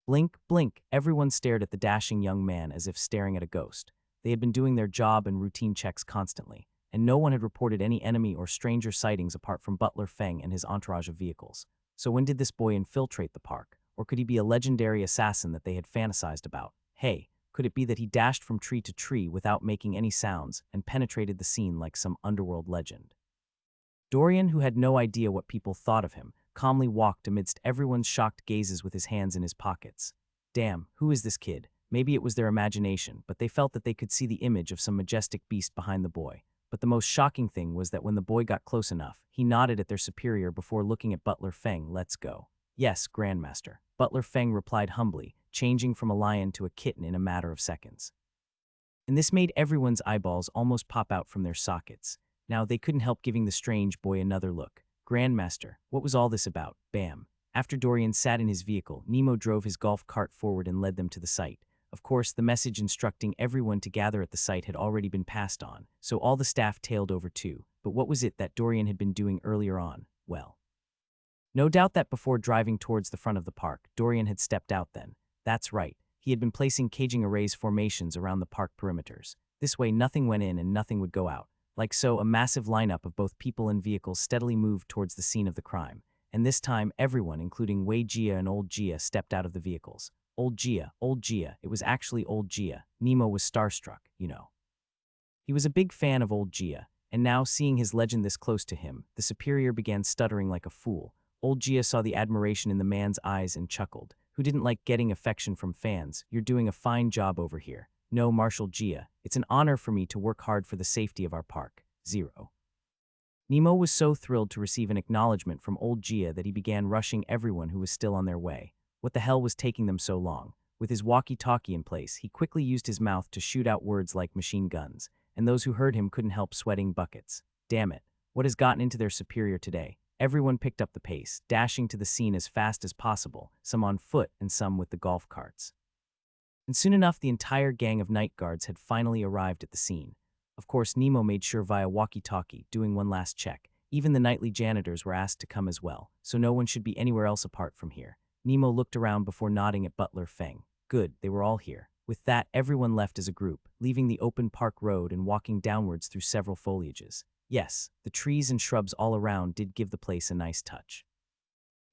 Blink, blink, everyone stared at the dashing young man as if staring at a ghost. They had been doing their job and routine checks constantly, and no one had reported any enemy or stranger sightings apart from Butler Feng and his entourage of vehicles. So when did this boy infiltrate the park? Or could he be a legendary assassin that they had fantasized about? Hey, could it be that he dashed from tree to tree without making any sounds and penetrated the scene like some underworld legend? Dorian, who had no idea what people thought of him, calmly walked amidst everyone's shocked gazes with his hands in his pockets. Damn, who is this kid? Maybe it was their imagination, but they felt that they could see the image of some majestic beast behind the boy. But the most shocking thing was that when the boy got close enough, he nodded at their superior before looking at Butler Feng. Let's go. Yes, Grandmaster. Butler Feng replied humbly, changing from a lion to a kitten in a matter of seconds. And this made everyone's eyeballs almost pop out from their sockets. Now they couldn't help giving the strange boy another look. Grandmaster, what was all this about? Bam. After Dorian sat in his vehicle, Nemo drove his golf cart forward and led them to the site. Of course, the message instructing everyone to gather at the site had already been passed on, so all the staff tailed over too. But what was it that Dorian had been doing earlier on? Well, no doubt that before driving towards the front of the park, Dorian had stepped out then. That's right, he had been placing caging arrays formations around the park perimeters. This way nothing went in and nothing would go out. Like so, a massive lineup of both people and vehicles steadily moved towards the scene of the crime. And this time, everyone, including Wei Jia and Old Jia, stepped out of the vehicles. Old Jia, it was actually Old Jia. Nemo was starstruck, you know. He was a big fan of Old Jia, and now, seeing his legend this close to him, the superior began stuttering like a fool. Old Jia saw the admiration in the man's eyes and chuckled. Who didn't like getting affection from fans? You're doing a fine job over here. No, Marshal Jia, it's an honor for me to work hard for the safety of our park. 0. Nemo was so thrilled to receive an acknowledgement from Old Jia that he began rushing everyone who was still on their way. What the hell was taking them so long? With his walkie-talkie in place, he quickly used his mouth to shoot out words like machine guns, and those who heard him couldn't help sweating buckets. Damn it, what has gotten into their superior today? Everyone picked up the pace, dashing to the scene as fast as possible, some on foot and some with the golf carts. And soon enough, the entire gang of night guards had finally arrived at the scene. Of course, Nemo made sure via walkie-talkie, doing one last check. Even the nightly janitors were asked to come as well, so no one should be anywhere else apart from here. Nemo looked around before nodding at Butler Feng. Good, they were all here. With that, everyone left as a group, leaving the open park road and walking downwards through several foliages. Yes, the trees and shrubs all around did give the place a nice touch.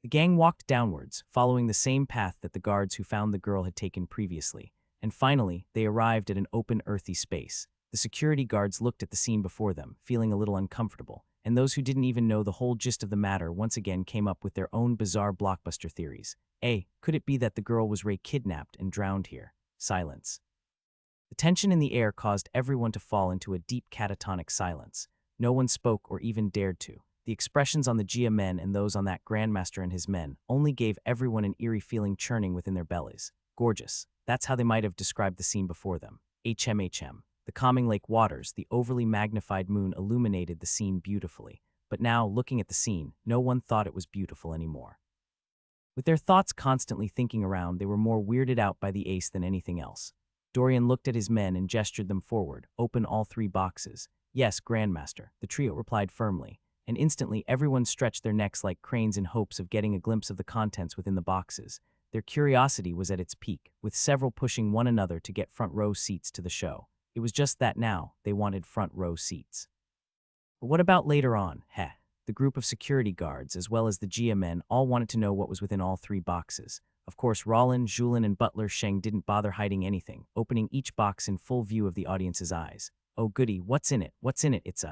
The gang walked downwards, following the same path that the guards who found the girl had taken previously, and finally, they arrived at an open, earthy space. The security guards looked at the scene before them, feeling a little uncomfortable, and those who didn't even know the whole gist of the matter once again came up with their own bizarre blockbuster theories. Could it be that the girl was kidnapped and drowned here? Silence. The tension in the air caused everyone to fall into a deep catatonic silence. No one spoke or even dared to. The expressions on the Jia men and those on that Grandmaster and his men only gave everyone an eerie feeling churning within their bellies. Gorgeous. That's how they might have described the scene before them. HM. The calming lake waters, the overly magnified moon illuminated the scene beautifully. But now, looking at the scene, no one thought it was beautiful anymore. With their thoughts constantly thinking around, they were more weirded out by the ace than anything else. Dorian looked at his men and gestured them forward. Open all 3 boxes. Yes, Grandmaster, the trio replied firmly. And instantly everyone stretched their necks like cranes in hopes of getting a glimpse of the contents within the boxes. Their curiosity was at its peak, with several pushing one another to get front row seats to the show. It was just that now, they wanted front row seats. But what about later on? The group of security guards, as well as the Jia men, all wanted to know what was within all 3 boxes. Of course, Rollin, Julin, and Butler Sheng didn't bother hiding anything, opening each box in full view of the audience's eyes. Oh goody, what's in it? What's in it? It's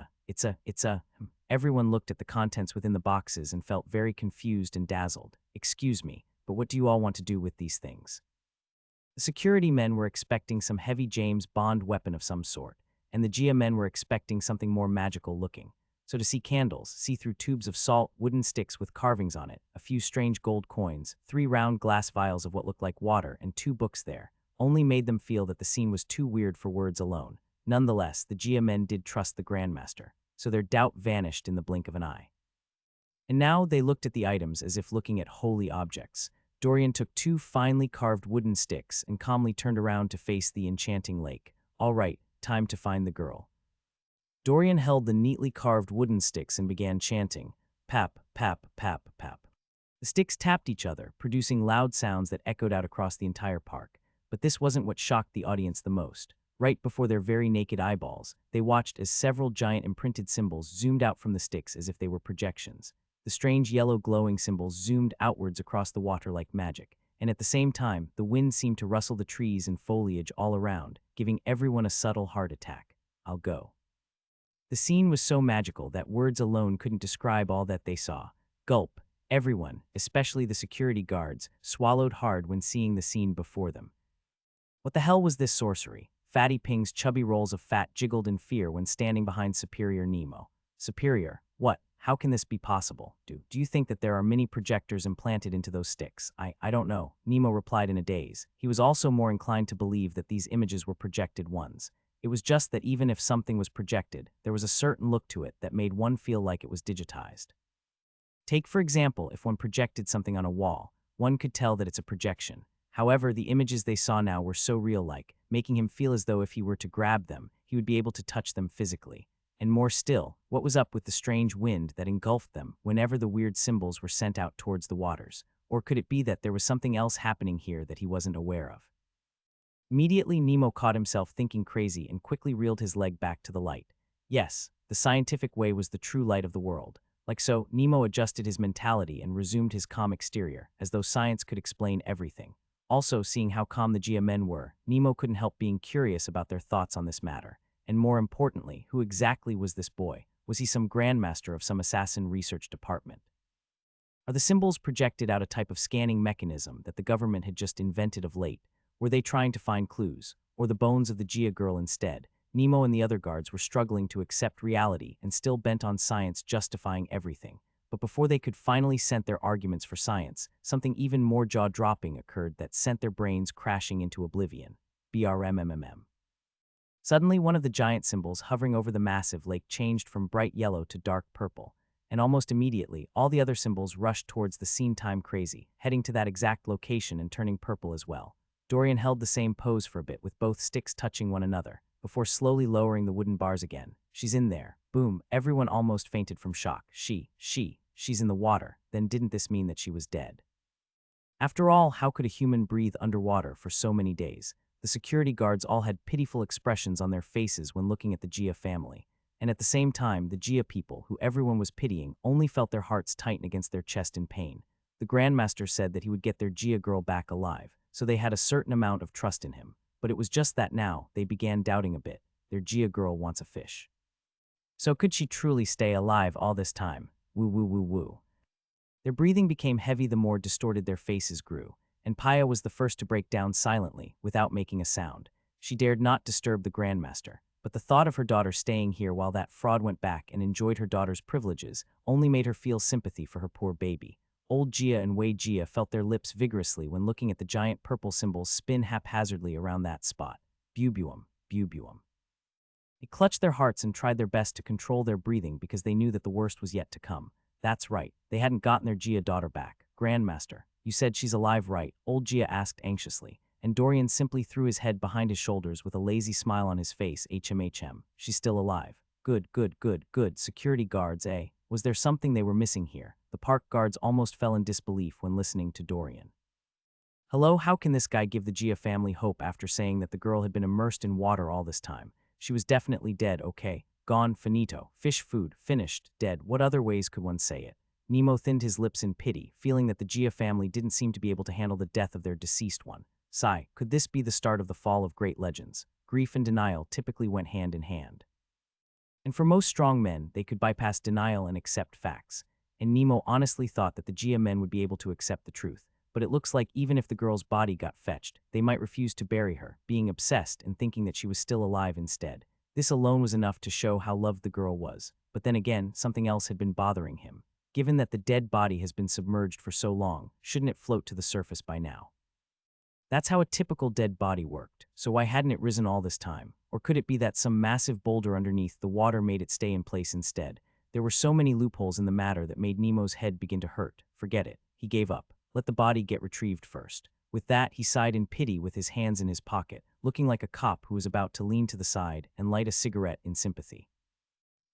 a... Everyone looked at the contents within the boxes and felt very confused and dazzled. Excuse me, but what do you all want to do with these things? The security men were expecting some heavy James Bond weapon of some sort, and the Jia men were expecting something more magical looking. So to see candles, see-through tubes of salt, wooden sticks with carvings on it, a few strange gold coins, 3 round glass vials of what looked like water, and 2 books there, only made them feel that the scene was too weird for words alone. Nonetheless, the Jia men did trust the Grandmaster, so their doubt vanished in the blink of an eye. And now they looked at the items as if looking at holy objects. Dorian took 2 finely carved wooden sticks and calmly turned around to face the enchanting lake. All right, time to find the girl. Dorian held the neatly carved wooden sticks and began chanting, "Pap, pap, pap, pap." The sticks tapped each other, producing loud sounds that echoed out across the entire park. But this wasn't what shocked the audience the most. Right before their very naked eyeballs, they watched as several giant imprinted symbols zoomed out from the sticks as if they were projections. The strange yellow glowing symbols zoomed outwards across the water like magic, and at the same time, the wind seemed to rustle the trees and foliage all around, giving everyone a subtle heart attack. "I'll go." The scene was so magical that words alone couldn't describe all that they saw. Gulp. Everyone, especially the security guards, swallowed hard when seeing the scene before them. What the hell was this sorcery? Fatty Ping's chubby rolls of fat jiggled in fear when standing behind Superior Nemo. Superior, what? How can this be possible? Do you think that there are mini projectors implanted into those sticks? I don't know, Nemo replied in a daze. He was also more inclined to believe that these images were projected ones. It was just that even if something was projected, there was a certain look to it that made one feel like it was digitized. Take, for example, if one projected something on a wall, one could tell that it's a projection. However, the images they saw now were so real-like, making him feel as though if he were to grab them, he would be able to touch them physically. And more still, what was up with the strange wind that engulfed them whenever the weird symbols were sent out towards the waters? Or could it be that there was something else happening here that he wasn't aware of? Immediately, Nemo caught himself thinking crazy and quickly reeled his leg back to the light. Yes, the scientific way was the true light of the world. Like so, Nemo adjusted his mentality and resumed his calm exterior, as though science could explain everything. Also, seeing how calm the Gia men were, Nemo couldn't help being curious about their thoughts on this matter. And more importantly, who exactly was this boy? Was he some grandmaster of some assassin research department? Are the symbols projected out a type of scanning mechanism that the government had just invented of late? Were they trying to find clues, or the bones of the Gia girl instead? Nemo and the other guards were struggling to accept reality and still bent on science justifying everything. But before they could finally send their arguments for science, something even more jaw-dropping occurred that sent their brains crashing into oblivion. BRMMMM. Suddenly, one of the giant symbols hovering over the massive lake changed from bright yellow to dark purple, and almost immediately, all the other symbols rushed towards the scene time crazy, heading to that exact location and turning purple as well. Dorian held the same pose for a bit with both sticks touching one another, before slowly lowering the wooden bars again. "She's in there." Boom, everyone almost fainted from shock. She's in the water. Then didn't this mean that she was dead? After all, how could a human breathe underwater for so many days? The security guards all had pitiful expressions on their faces when looking at the Gia family. And at the same time, the Gia people, who everyone was pitying, only felt their hearts tighten against their chest in pain. The Grandmaster said that he would get their Gia girl back alive, so they had a certain amount of trust in him. But it was just that now, they began doubting a bit. Their Gia girl wants a fish. So could she truly stay alive all this time? Woo woo woo woo. Their breathing became heavy the more distorted their faces grew, and Paya was the first to break down silently, without making a sound. She dared not disturb the Grandmaster, but the thought of her daughter staying here while that fraud went back and enjoyed her daughter's privileges only made her feel sympathy for her poor baby. Old Gia and Wei Gia felt their lips vigorously when looking at the giant purple symbols spin haphazardly around that spot. Bubuum, bubuum. They clutched their hearts and tried their best to control their breathing because they knew that the worst was yet to come. That's right, they hadn't gotten their Gia daughter back. "Grandmaster, you said she's alive, right?" Old Gia asked anxiously, and Dorian simply threw his head behind his shoulders with a lazy smile on his face. HMHM. "She's still alive." Good, good, good, good. Security guards, eh? Was there something they were missing here? The park guards almost fell in disbelief when listening to Dorian. Hello, how can this guy give the Gia family hope after saying that the girl had been immersed in water all this time? She was definitely dead, okay. Gone, finito. Fish food, finished, dead. What other ways could one say it? Nemo thinned his lips in pity, feeling that the Gia family didn't seem to be able to handle the death of their deceased one. Sigh, could this be the start of the fall of great legends? Grief and denial typically went hand in hand. And for most strong men, they could bypass denial and accept facts. And Nemo honestly thought that the Gia men would be able to accept the truth. But it looks like even if the girl's body got fetched, they might refuse to bury her, being obsessed and thinking that she was still alive instead. This alone was enough to show how loved the girl was. But then again, something else had been bothering him. Given that the dead body has been submerged for so long, shouldn't it float to the surface by now? That's how a typical dead body worked, so why hadn't it risen all this time? Or could it be that some massive boulder underneath the water made it stay in place instead? There were so many loopholes in the matter that made Nemo's head begin to hurt. Forget it. He gave up. Let the body get retrieved first. With that, he sighed in pity with his hands in his pocket, looking like a cop who was about to lean to the side and light a cigarette in sympathy.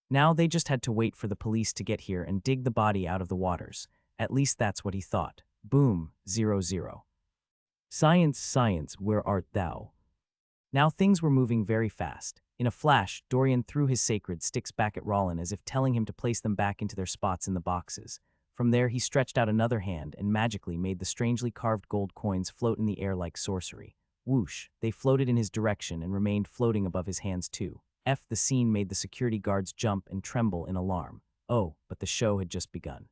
Now they just had to wait for the police to get here and dig the body out of the waters. At least that's what he thought. Boom, 0-0. Science, science, where art thou? Now things were moving very fast. In a flash, Dorian threw his sacred sticks back at Rollin as if telling him to place them back into their spots in the boxes. From there he stretched out another hand and magically made the strangely carved gold coins float in the air like sorcery. Whoosh, they floated in his direction and remained floating above his hands too. The scene made the security guards jump and tremble in alarm. Oh, but the show had just begun.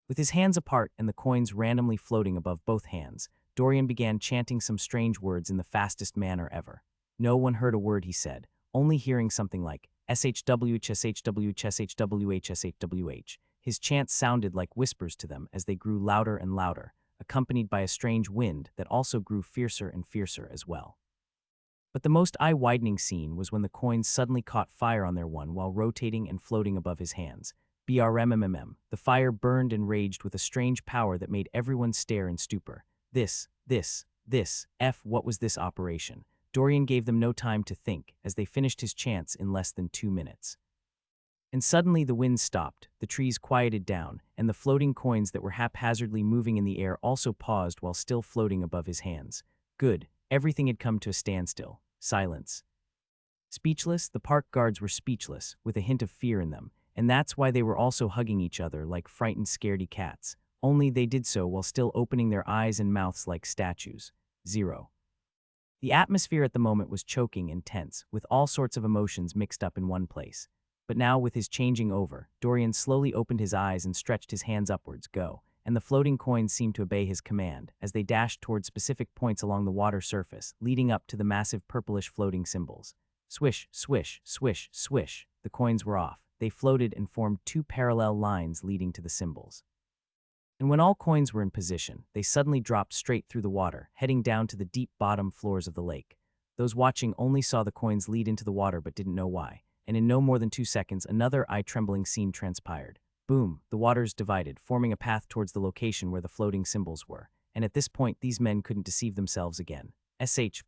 With his hands apart and the coins randomly floating above both hands, Dorian began chanting some strange words in the fastest manner ever. No one heard a word he said, only hearing something like SHWH, SHWH, SHWH, SHWH. His chants sounded like whispers to them as they grew louder and louder, accompanied by a strange wind that also grew fiercer and fiercer as well. But the most eye-widening scene was when the coins suddenly caught fire on their one while rotating and floating above his hands. BRMMMM. The fire burned and raged with a strange power that made everyone stare in stupor. What was this operation? Dorian gave them no time to think, as they finished his chants in less than 2 minutes. And suddenly the wind stopped, the trees quieted down, and the floating coins that were haphazardly moving in the air also paused while still floating above his hands. Good, everything had come to a standstill. Silence. Speechless, the park guards were speechless, with a hint of fear in them, and that's why they were also hugging each other like frightened scaredy cats, only they did so while still opening their eyes and mouths like statues. 0. The atmosphere at the moment was choking and tense, with all sorts of emotions mixed up in one place. But now, with his changing over, Dorian slowly opened his eyes and stretched his hands upwards, go, and the floating coins seemed to obey his command, as they dashed toward specific points along the water surface, leading up to the massive purplish floating symbols. Swish, swish, swish, swish, the coins were off. They floated and formed 2 parallel lines leading to the symbols. And when all coins were in position, they suddenly dropped straight through the water, heading down to the deep bottom floors of the lake. Those watching only saw the coins lead into the water but didn't know why, and in no more than 2 seconds another eye-trembling scene transpired. Boom, the waters divided, forming a path towards the location where the floating symbols were, and at this point these men couldn't deceive themselves again.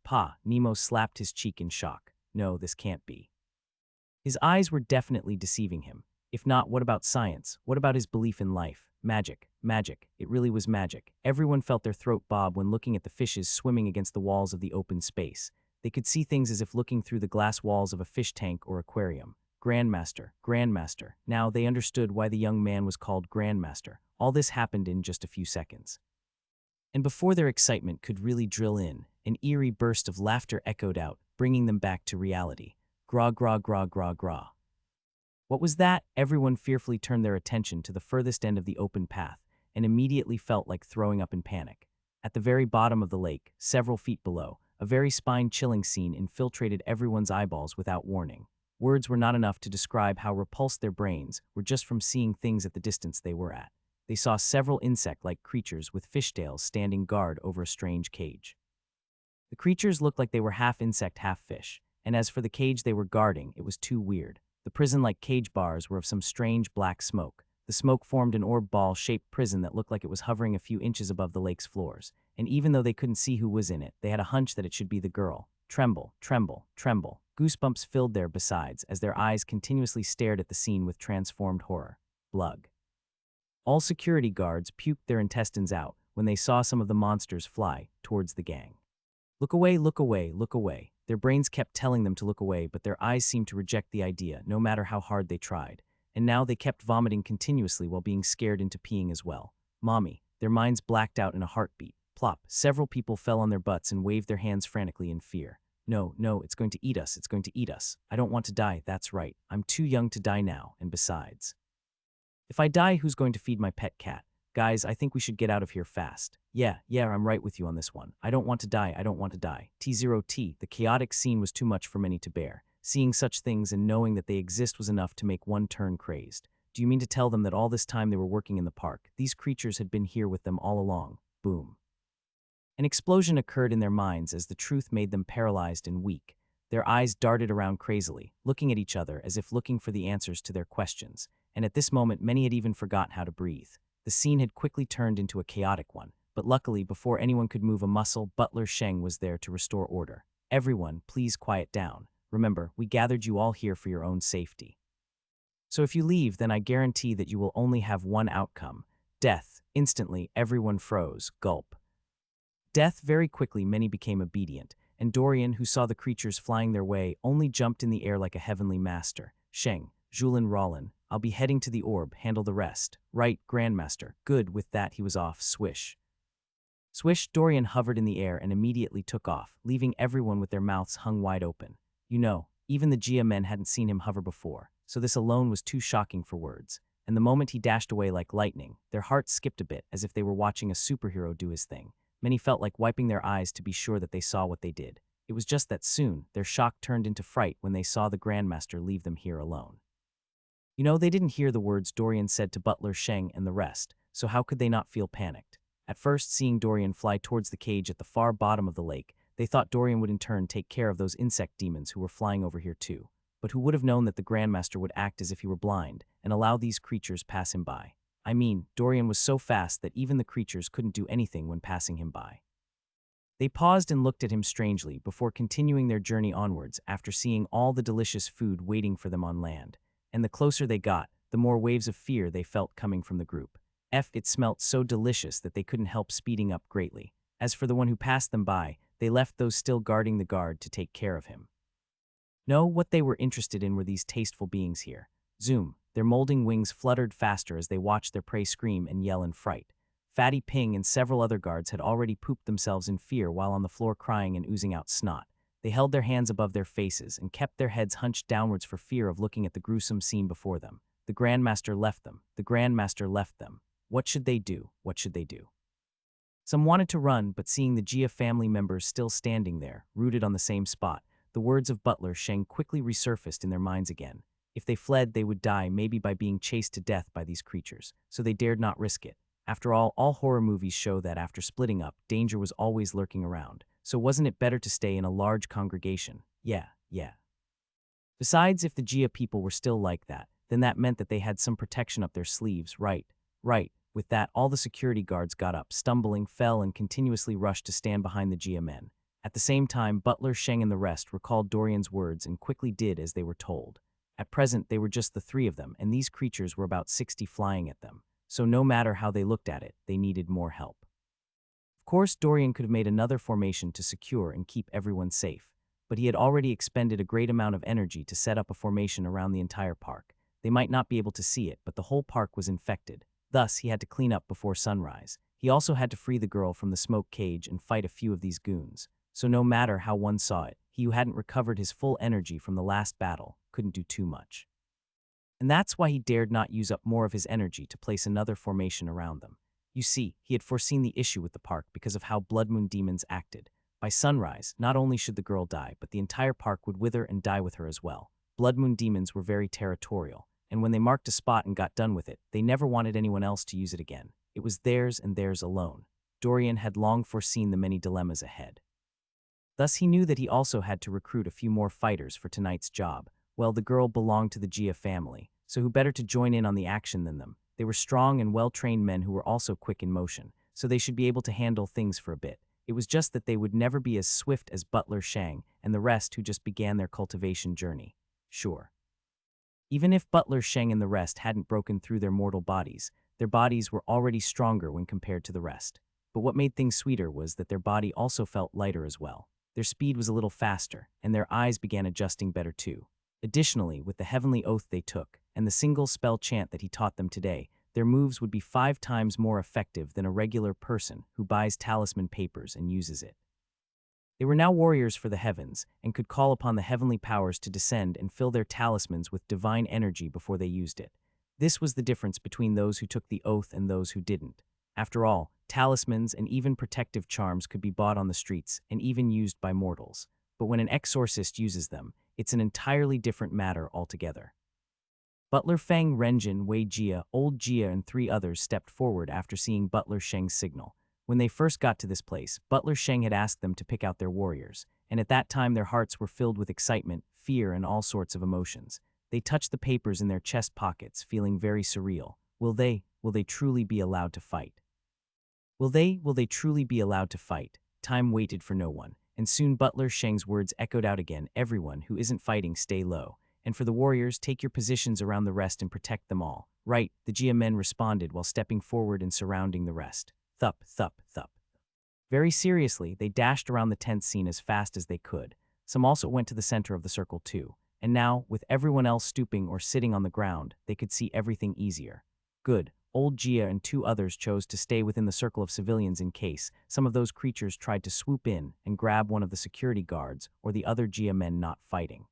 Pa, Nemo slapped his cheek in shock. No, this can't be. His eyes were definitely deceiving him. If not, what about science? What about his belief in life? Magic. Magic. It really was magic. Everyone felt their throat bob when looking at the fishes swimming against the walls of the open space. They could see things as if looking through the glass walls of a fish tank or aquarium. Grandmaster. Grandmaster. Now they understood why the young man was called Grandmaster. All this happened in just a few seconds. And before their excitement could really drill in, an eerie burst of laughter echoed out, bringing them back to reality. Gra gra gra gra gra. What was that? Everyone fearfully turned their attention to the furthest end of the open path and immediately felt like throwing up in panic. At the very bottom of the lake, several feet below, a very spine-chilling scene infiltrated everyone's eyeballs without warning. Words were not enough to describe how repulsed their brains were just from seeing things at the distance they were at. They saw several insect-like creatures with fishtails standing guard over a strange cage. The creatures looked like they were half insect, half fish, and as for the cage they were guarding, it was too weird. The prison-like cage bars were of some strange black smoke. The smoke formed an orb ball-shaped prison that looked like it was hovering a few inches above the lake's floors, and even though they couldn't see who was in it, they had a hunch that it should be the girl. Tremble, tremble, tremble. Goosebumps filled their besides as their eyes continuously stared at the scene with transformed horror. Blug. All security guards puked their intestines out when they saw some of the monsters fly towards the gang. Look away, look away, look away. Their brains kept telling them to look away, but their eyes seemed to reject the idea, no matter how hard they tried. And now they kept vomiting continuously while being scared into peeing as well. Mommy. Their minds blacked out in a heartbeat. Plop. Several people fell on their butts and waved their hands frantically in fear. No, no, it's going to eat us, it's going to eat us. I don't want to die, that's right. I'm too young to die now, and besides. If I die, who's going to feed my pet cat? Guys, I think we should get out of here fast. Yeah, I'm right with you on this one. I don't want to die, I don't want to die. T0T, the chaotic scene was too much for many to bear. Seeing such things and knowing that they exist was enough to make one turn crazed. Do you mean to tell them that all this time they were working in the park, these creatures had been here with them all along? Boom. An explosion occurred in their minds as the truth made them paralyzed and weak. Their eyes darted around crazily, looking at each other as if looking for the answers to their questions, and at this moment many had even forgot how to breathe. The scene had quickly turned into a chaotic one, but luckily before anyone could move a muscle, Butler Sheng was there to restore order. Everyone, please quiet down. Remember, we gathered you all here for your own safety. So if you leave, then I guarantee that you will only have one outcome: death. Instantly, everyone froze. Gulp. Death. Very quickly, many became obedient, and Dorian, who saw the creatures flying their way, only jumped in the air like a heavenly master. Sheng, Julin Rollin, I'll be heading to the orb, handle the rest. Right, Grandmaster. Good. With that, he was off. Swish. Swish. Dorian hovered in the air and immediately took off, leaving everyone with their mouths hung wide open. Even the Gia men hadn't seen him hover before, so this alone was too shocking for words. And the moment he dashed away like lightning, their hearts skipped a bit as if they were watching a superhero do his thing. Many felt like wiping their eyes to be sure that they saw what they did. It was just that soon, their shock turned into fright when they saw the Grandmaster leave them here alone. They didn't hear the words Dorian said to Butler, Sheng, and the rest, so how could they not feel panicked? At first, seeing Dorian fly towards the cage at the far bottom of the lake, they thought Dorian would in turn take care of those insect demons who were flying over here too. But who would have known that the Grandmaster would act as if he were blind and allow these creatures pass him by? I mean, Dorian was so fast that even the creatures couldn't do anything when passing him by. They paused and looked at him strangely before continuing their journey onwards after seeing all the delicious food waiting for them on land. And the closer they got, the more waves of fear they felt coming from the group. It smelt so delicious that they couldn't help speeding up greatly. As for the one who passed them by, they left those still guarding the guard to take care of him. No, what they were interested in were these tasteful beings here. Zoom, their molding wings fluttered faster as they watched their prey scream and yell in fright. Fatty Ping and several other guards had already pooped themselves in fear while on the floor crying and oozing out snot. They held their hands above their faces and kept their heads hunched downwards for fear of looking at the gruesome scene before them. The Grandmaster left them. The Grandmaster left them. What should they do? What should they do? Some wanted to run, but seeing the Gia family members still standing there, rooted on the same spot, the words of Butler Sheng quickly resurfaced in their minds again. If they fled, they would die, maybe by being chased to death by these creatures, so they dared not risk it. After all horror movies show that after splitting up, danger was always lurking around, so wasn't it better to stay in a large congregation? Yeah. Besides, if the Gia people were still like that, then that meant that they had some protection up their sleeves, right? With that, all the security guards got up, stumbling, fell, and continuously rushed to stand behind the Gia men. At the same time, Butler, Sheng, and the rest recalled Dorian's words and quickly did as they were told. At present, they were just the three of them, and these creatures were about 60 flying at them. So no matter how they looked at it, they needed more help. Of course, Dorian could have made another formation to secure and keep everyone safe, but he had already expended a great amount of energy to set up a formation around the entire park. They might not be able to see it, but the whole park was infected. Thus, he had to clean up before sunrise. He also had to free the girl from the smoke cage and fight a few of these goons. So no matter how one saw it, he who hadn't recovered his full energy from the last battle couldn't do too much. And that's why he dared not use up more of his energy to place another formation around them. You see, he had foreseen the issue with the park because of how Blood Moon demons acted. By sunrise, not only should the girl die, but the entire park would wither and die with her as well. Blood Moon demons were very territorial, and when they marked a spot and got done with it, they never wanted anyone else to use it again. It was theirs and theirs alone. Dorian had long foreseen the many dilemmas ahead. Thus he knew that he also had to recruit a few more fighters for tonight's job. Well, the girl belonged to the Gia family, so who better to join in on the action than them? They were strong and well-trained men who were also quick in motion, so they should be able to handle things for a bit. It was just that they would never be as swift as Butler Sheng and the rest who just began their cultivation journey. Sure. Even if Butler Sheng and the rest hadn't broken through their mortal bodies, their bodies were already stronger when compared to the rest. But what made things sweeter was that their body also felt lighter as well. Their speed was a little faster, and their eyes began adjusting better too. Additionally, with the heavenly oath they took, and the single spell chant that he taught them today, their moves would be 5 times more effective than a regular person who buys talisman papers and uses it. They were now warriors for the heavens, and could call upon the heavenly powers to descend and fill their talismans with divine energy before they used it. This was the difference between those who took the oath and those who didn't. After all, talismans and even protective charms could be bought on the streets and even used by mortals. But when an exorcist uses them, it's an entirely different matter altogether. Butler Feng, Renjin, Wei Jia, Old Jia, and 3 others stepped forward after seeing Butler Sheng's signal. When they first got to this place, Butler Sheng had asked them to pick out their warriors, and at that time their hearts were filled with excitement, fear, and all sorts of emotions. They touched the papers in their chest pockets, feeling very surreal. Will they truly be allowed to fight? Will they truly be allowed to fight? Time waited for no one. and soon Butler Sheng's words echoed out again, everyone who isn't fighting, stay low. And for the warriors, take your positions around the rest and protect them all. Right, the Jia men responded while stepping forward and surrounding the rest. Thup, thup, thup. Very seriously, they dashed around the tent scene as fast as they could. Some also went to the center of the circle too. And now, with everyone else stooping or sitting on the ground, they could see everything easier. Good. Old Jia and 2 others chose to stay within the circle of civilians in case some of those creatures tried to swoop in and grab one of the security guards or the other Jia men not fighting.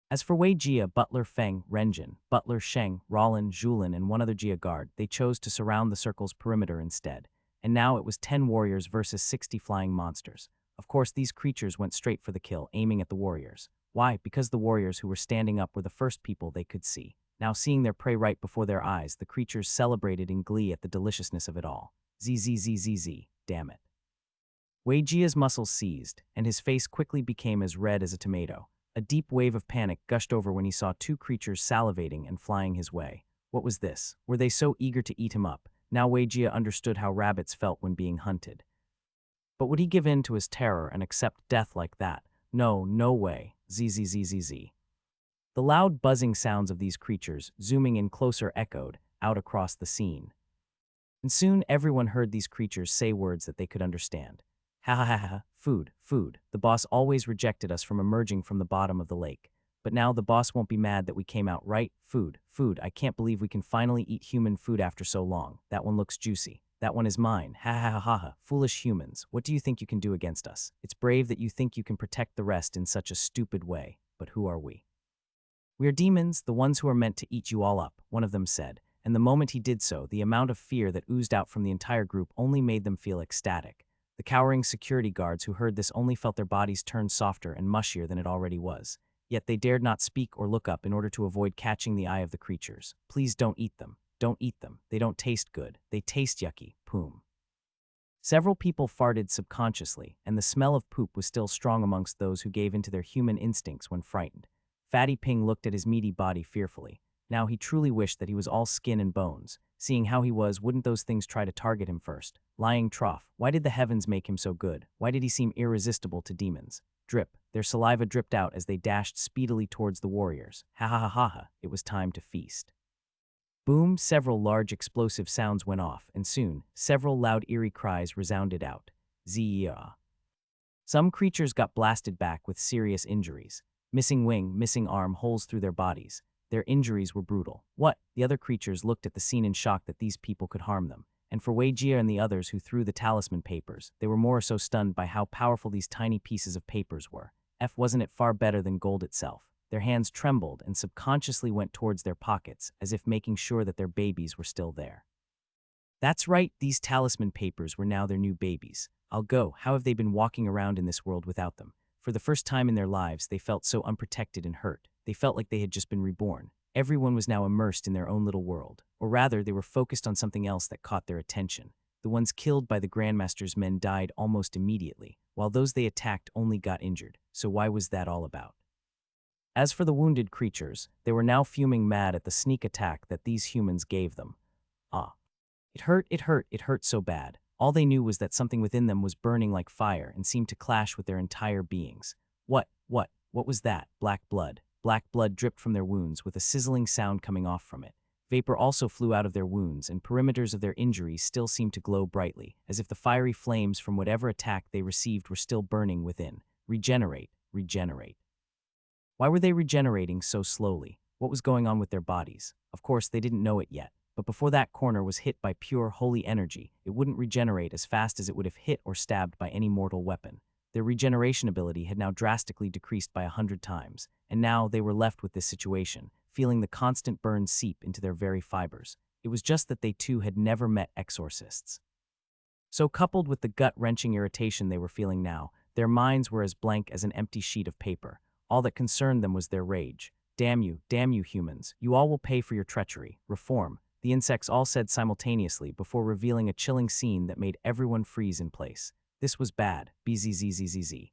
As for Wei Jia, Butler Feng, Renjin, Butler Sheng, Rollin, Julin, and one other Jia guard, they chose to surround the circle's perimeter instead. And now it was 10 warriors versus 60 flying monsters. Of course, these creatures went straight for the kill, aiming at the warriors. Why? Because the warriors who were standing up were the first people they could see. Now seeing their prey right before their eyes, the creatures celebrated in glee at the deliciousness of it all. Zzzzz, damn it. Wei Jia's muscles seized, and his face quickly became as red as a tomato. A deep wave of panic gushed over when he saw 2 creatures salivating and flying his way. What was this? Were they so eager to eat him up? Now Wei Jia understood how rabbits felt when being hunted. But would he give in to his terror and accept death like that? No, no way. Zzzzz. The loud buzzing sounds of these creatures, zooming in closer, echoed out across the scene. And soon everyone heard these creatures say words that they could understand. Ha ha ha ha, food, food. The boss always rejected us from emerging from the bottom of the lake. But now the boss won't be mad that we came out, right? Food, food. I can't believe we can finally eat human food after so long. That one looks juicy. That one is mine. Ha ha ha ha ha. Foolish humans. What do you think you can do against us? It's brave that you think you can protect the rest in such a stupid way. But who are we? We are demons, the ones who are meant to eat you all up, one of them said. And the moment he did so, the amount of fear that oozed out from the entire group only made them feel ecstatic. The cowering security guards who heard this only felt their bodies turn softer and mushier than it already was. Yet they dared not speak or look up in order to avoid catching the eye of the creatures. Please don't eat them. Don't eat them. They don't taste good. They taste yucky. Poom. Several people farted subconsciously, and the smell of poop was still strong amongst those who gave into their human instincts when frightened. Fatty Ping looked at his meaty body fearfully. Now he truly wished that he was all skin and bones. Seeing how he was, wouldn't those things try to target him first? Lying trough. Why did the heavens make him so good? Why did he seem irresistible to demons? Drip. Their saliva dripped out as they dashed speedily towards the warriors. Ha ha ha ha ha. It was time to feast. Boom, several large explosive sounds went off, and soon, several loud eerie cries resounded out. Zee-ah. Some creatures got blasted back with serious injuries. Missing wing, missing arm, holes through their bodies. Their injuries were brutal. What? The other creatures looked at the scene in shock that these people could harm them. And for Wei Jia and the others who threw the talisman papers, they were more so stunned by how powerful these tiny pieces of papers were. Wasn't it far better than gold itself? Their hands trembled and subconsciously went towards their pockets, as if making sure that their babies were still there. That's right, these talisman papers were now their new babies. I'll go. How have they been walking around in this world without them? For the first time in their lives, they felt so unprotected and hurt. They felt like they had just been reborn. Everyone was now immersed in their own little world. Or rather, they were focused on something else that caught their attention. The ones killed by the Grandmaster's men died almost immediately, while those they attacked only got injured. So why was that all about? As for the wounded creatures, they were now fuming mad at the sneak attack that these humans gave them. It hurt so bad. All they knew was that something within them was burning like fire and seemed to clash with their entire beings. What was that? Black blood. Black blood dripped from their wounds with a sizzling sound coming off from it. Vapor also flew out of their wounds, and perimeters of their injuries still seemed to glow brightly, as if the fiery flames from whatever attack they received were still burning within. Regenerate. Why were they regenerating so slowly? What was going on with their bodies? Of course, they didn't know it yet, but before that corner was hit by pure, holy energy, it wouldn't regenerate as fast as it would have hit or stabbed by any mortal weapon. Their regeneration ability had now drastically decreased by 100 times, and now they were left with this situation, feeling the constant burn seep into their very fibers. It was just that they too had never met exorcists. So coupled with the gut-wrenching irritation they were feeling now, their minds were as blank as an empty sheet of paper. All that concerned them was their rage. Damn you humans, you all will pay for your treachery. Reform, the insects all said simultaneously before revealing a chilling scene that made everyone freeze in place. This was bad. Bzzzzz.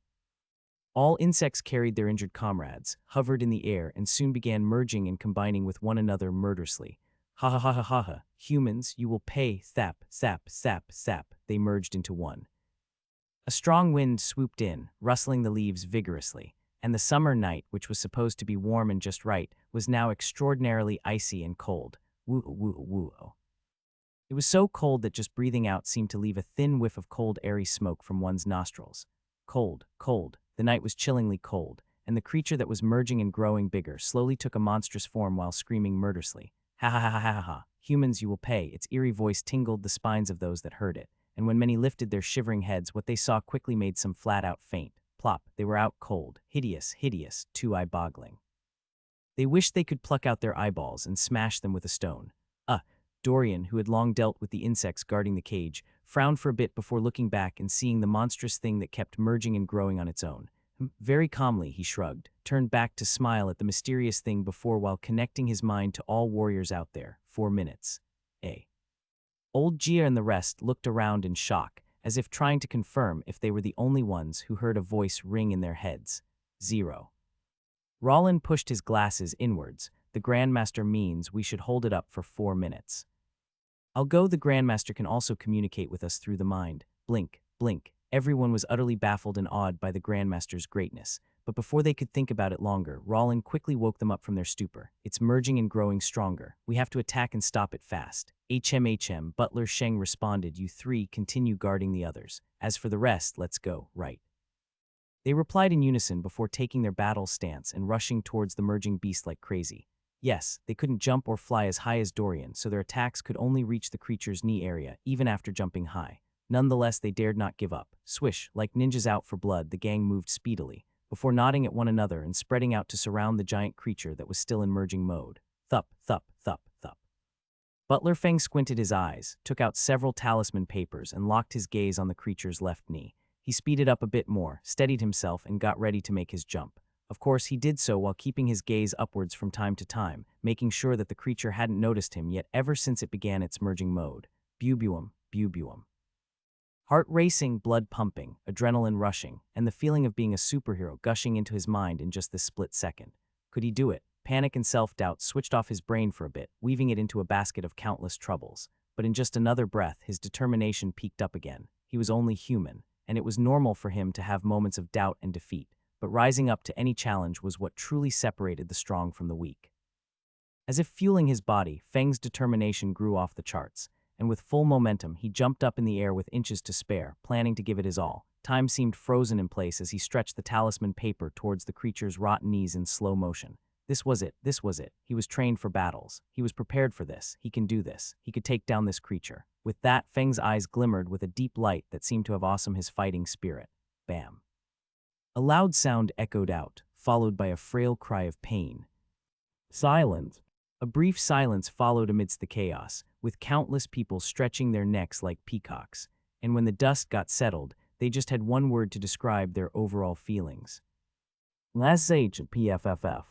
All insects carried their injured comrades, hovered in the air, and soon began merging and combining with one another murderously. Ha ha ha ha ha ha. Humans, you will pay. Thap, sap, sap, sap. They merged into one. A strong wind swooped in, rustling the leaves vigorously, and the summer night, which was supposed to be warm and just right, was now extraordinarily icy and cold. Woo woo woo. It was so cold that just breathing out seemed to leave a thin whiff of cold, airy smoke from one's nostrils. Cold, cold. The night was chillingly cold, and the creature that was merging and growing bigger slowly took a monstrous form while screaming murderously. Ha ha ha ha ha ha. Humans, you will pay. Its eerie voice tingled the spines of those that heard it, and when many lifted their shivering heads, what they saw quickly made some flat-out faint. Plop, they were out cold, hideous, hideous, two-eye-boggling. They wished they could pluck out their eyeballs and smash them with a stone. Dorian, who had long dealt with the insects guarding the cage, frowned for a bit before looking back and seeing the monstrous thing that kept merging and growing on its own. Very calmly, he shrugged, turned back to smile at the mysterious thing before while connecting his mind to all warriors out there. 4 minutes. Old Gia and the rest looked around in shock, as if trying to confirm if they were the only ones who heard a voice ring in their heads. 0. Rollin pushed his glasses inwards. The Grandmaster means we should hold it up for 4 minutes. I'll go. The Grandmaster can also communicate with us through the mind. Blink, blink. Everyone was utterly baffled and awed by the Grandmaster's greatness, but before they could think about it longer, Rollin quickly woke them up from their stupor. It's merging and growing stronger. We have to attack and stop it fast. HM, Butler Sheng responded. You three continue guarding the others. As for the rest, let's go, right? They replied in unison before taking their battle stance and rushing towards the merging beast like crazy. Yes, they couldn't jump or fly as high as Dorian, so their attacks could only reach the creature's knee area, even after jumping high. Nonetheless, they dared not give up. Swish, like ninjas out for blood, the gang moved speedily, before nodding at one another and spreading out to surround the giant creature that was still in merging mode. Thup, thup, thup, thup. Butler Feng squinted his eyes, took out several talisman papers, and locked his gaze on the creature's left knee. He speeded up a bit more, steadied himself, and got ready to make his jump. Of course, he did so while keeping his gaze upwards from time to time, making sure that the creature hadn't noticed him yet ever since it began its merging mode. Bubuum, bubuum. Heart racing, blood pumping, adrenaline rushing, and the feeling of being a superhero gushing into his mind in just this split second. Could he do it? Panic and self-doubt switched off his brain for a bit, weaving it into a basket of countless troubles. But in just another breath, his determination peaked up again. He was only human, and it was normal for him to have moments of doubt and defeat. But rising up to any challenge was what truly separated the strong from the weak. As if fueling his body, Feng's determination grew off the charts, and with full momentum, he jumped up in the air with inches to spare, planning to give it his all. Time seemed frozen in place as he stretched the talisman paper towards the creature's rotten knees in slow motion. This was it, this was it. He was trained for battles. He was prepared for this. He can do this. He could take down this creature. With that, Feng's eyes glimmered with a deep light that seemed to have awesome his fighting spirit. Bam. A loud sound echoed out, followed by a frail cry of pain. Silence. A brief silence followed amidst the chaos, with countless people stretching their necks like peacocks, and when the dust got settled, they just had one word to describe their overall feelings. SHPFFF.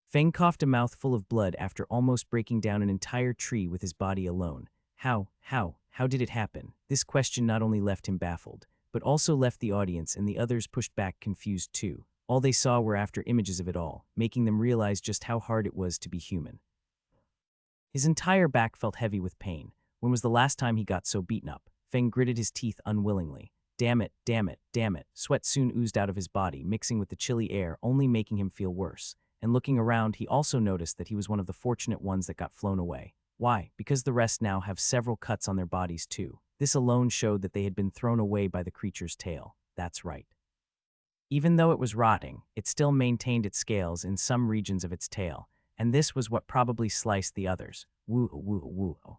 Feng coughed a mouthful of blood after almost breaking down an entire tree with his body alone. How did it happen? This question not only left him baffled, but also left the audience and the others pushed back confused too. All they saw were after images of it all, making them realize just how hard it was to be human. His entire back felt heavy with pain. When was the last time he got so beaten up? Feng gritted his teeth unwillingly. Damn it, damn it, damn it. Sweat soon oozed out of his body, mixing with the chilly air, only making him feel worse. And looking around, he also noticed that he was one of the fortunate ones that got flown away. Why? Because the rest now have several cuts on their bodies too. This alone showed that they had been thrown away by the creature's tail. That's right. Even though it was rotting, it still maintained its scales in some regions of its tail, and this was what probably sliced the others. Woo woo woo.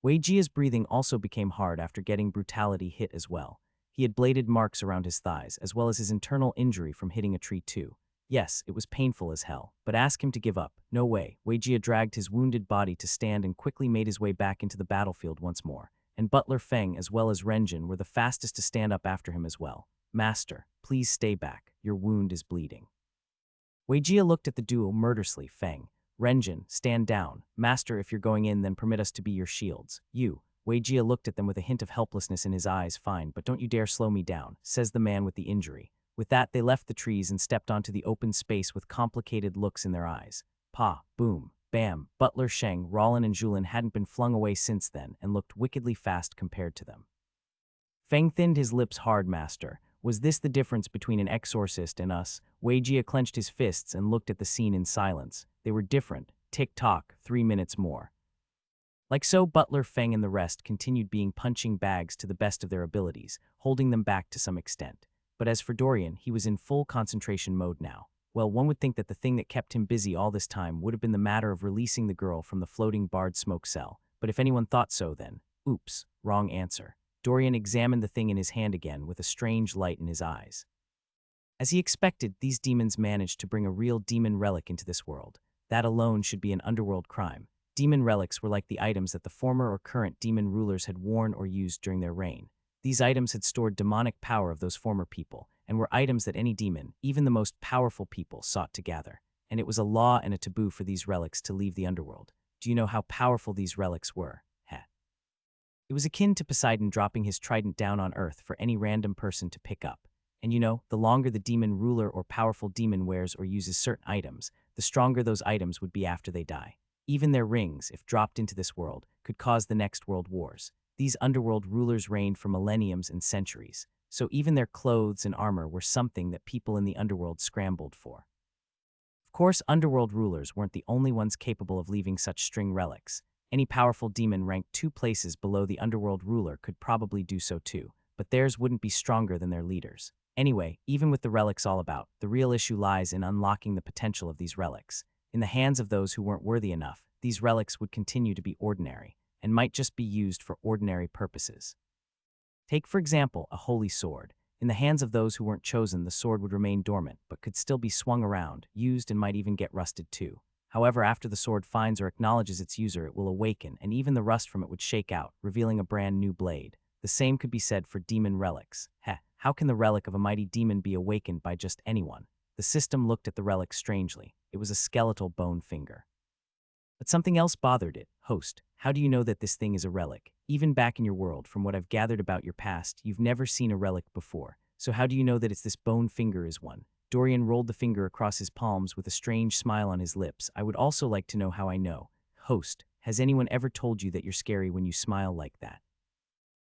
Wei Jia's breathing also became hard after getting brutality hit as well. He had bladed marks around his thighs, as well as his internal injury from hitting a tree too. Yes, it was painful as hell, but ask him to give up. No way. Wei Jia dragged his wounded body to stand and quickly made his way back into the battlefield once more. And Butler Feng as well as Renjin were the fastest to stand up after him as well. Master, please stay back. Your wound is bleeding. Wei Jia looked at the duo murderously. Feng, Renjin, stand down. Master, if you're going in, then permit us to be your shields. You. Wei Jia looked at them with a hint of helplessness in his eyes. Fine, but don't you dare slow me down, says the man with the injury. With that, they left the trees and stepped onto the open space with complicated looks in their eyes. Pa, boom, bam. Butler Sheng, Rollin, and Julin hadn't been flung away since then and looked wickedly fast compared to them. Feng thinned his lips hard, master. Was this the difference between an exorcist and us? Wei Jia clenched his fists and looked at the scene in silence. They were different. Tick-tock, 3 minutes more. Like so, Butler, Feng, and the rest continued being punching bags to the best of their abilities, holding them back to some extent. But as for Dorian, he was in full concentration mode now. Well, one would think that the thing that kept him busy all this time would have been the matter of releasing the girl from the floating barred smoke cell. But if anyone thought so, then, oops, wrong answer. Dorian examined the thing in his hand again with a strange light in his eyes. As he expected, these demons managed to bring a real demon relic into this world. That alone should be an underworld crime. Demon relics were like the items that the former or current demon rulers had worn or used during their reign. These items had stored demonic power of those former people, and were items that any demon, even the most powerful people, sought to gather. And it was a law and a taboo for these relics to leave the underworld. Do you know how powerful these relics were? Heh. It was akin to Poseidon dropping his trident down on earth for any random person to pick up. And you know, the longer the demon ruler or powerful demon wears or uses certain items, the stronger those items would be after they die. Even their rings, if dropped into this world, could cause the next world wars. These underworld rulers reigned for millenniums and centuries, so even their clothes and armor were something that people in the underworld scrambled for. Of course, underworld rulers weren't the only ones capable of leaving such string relics. Any powerful demon ranked 2 places below the underworld ruler could probably do so too, but theirs wouldn't be stronger than their leaders. Anyway, even with the relics all about, the real issue lies in unlocking the potential of these relics. In the hands of those who weren't worthy enough, these relics would continue to be ordinary, and might just be used for ordinary purposes. Take, for example, a holy sword. In the hands of those who weren't chosen, the sword would remain dormant, but could still be swung around, used, and might even get rusted too. However, after the sword finds or acknowledges its user, it will awaken, and even the rust from it would shake out, revealing a brand new blade. The same could be said for demon relics. How can the relic of a mighty demon be awakened by just anyone? The system looked at the relic strangely. It was a skeletal bone finger. But something else bothered it. Host, how do you know that this thing is a relic? Even back in your world, from what I've gathered about your past, you've never seen a relic before. So how do you know that it's this bone finger is one? Dorian rolled the finger across his palms with a strange smile on his lips. I would also like to know how I know. Host, has anyone ever told you that you're scary when you smile like that?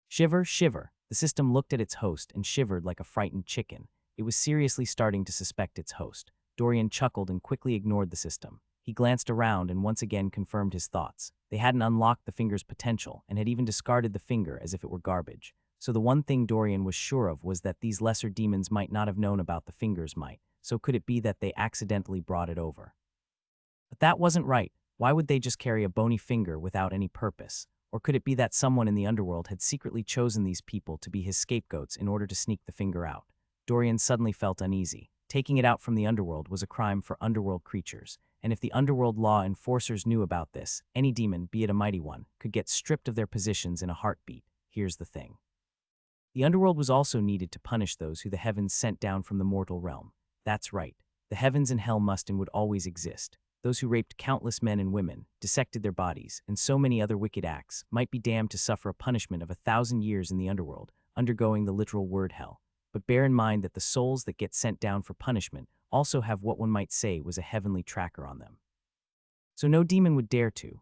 Shiver, shiver. The system looked at its host and shivered like a frightened chicken. It was seriously starting to suspect its host. Dorian chuckled and quickly ignored the system. He glanced around and once again confirmed his thoughts. They hadn't unlocked the finger's potential and had even discarded the finger as if it were garbage. So the one thing Dorian was sure of was that these lesser demons might not have known about the finger's might. So could it be that they accidentally brought it over? But that wasn't right. Why would they just carry a bony finger without any purpose? Or could it be that someone in the underworld had secretly chosen these people to be his scapegoats in order to sneak the finger out? Dorian suddenly felt uneasy. Taking it out from the underworld was a crime for underworld creatures, and if the underworld law enforcers knew about this, any demon, be it a mighty one, could get stripped of their positions in a heartbeat. Here's the thing. The underworld was also needed to punish those who the heavens sent down from the mortal realm. That's right. The heavens and hell must and would always exist. Those who raped countless men and women, dissected their bodies, and so many other wicked acts might be damned to suffer a punishment of 1,000 years in the underworld, undergoing the literal word hell. But bear in mind that the souls that get sent down for punishment also have what one might say was a heavenly tracker on them. So no demon would dare to,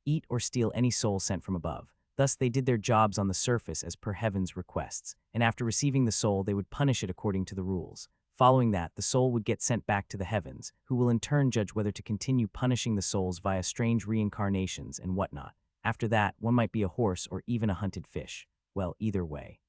eat or steal any soul sent from above. Thus they did their jobs on the surface as per heaven's requests, and after receiving the soul they would punish it according to the rules. Following that, the soul would get sent back to the heavens, who will in turn judge whether to continue punishing the souls via strange reincarnations and whatnot. After that, one might be a horse or even a hunted fish. Well, either way.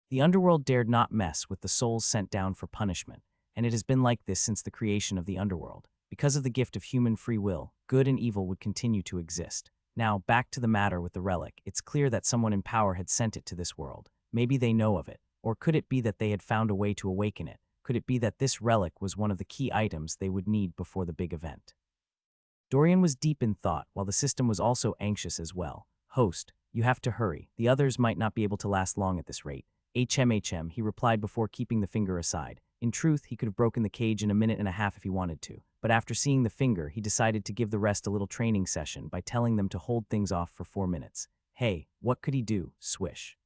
The underworld dared not mess with the souls sent down for punishment, and it has been like this since the creation of the underworld. Because of the gift of human free will, good and evil would continue to exist. Now, back to the matter with the relic. It's clear that someone in power had sent it to this world. Maybe they know of it, or could it be that they had found a way to awaken it? Could it be that this relic was one of the key items they would need before the big event? Dorian was deep in thought, while the system was also anxious as well. Host, you have to hurry. The others might not be able to last long at this rate. HM, he replied before keeping the finger aside. In truth, he could have broken the cage in a minute and a half if he wanted to. But after seeing the finger, he decided to give the rest a little training session by telling them to hold things off for 4 minutes. Hey, what could he do? Swish.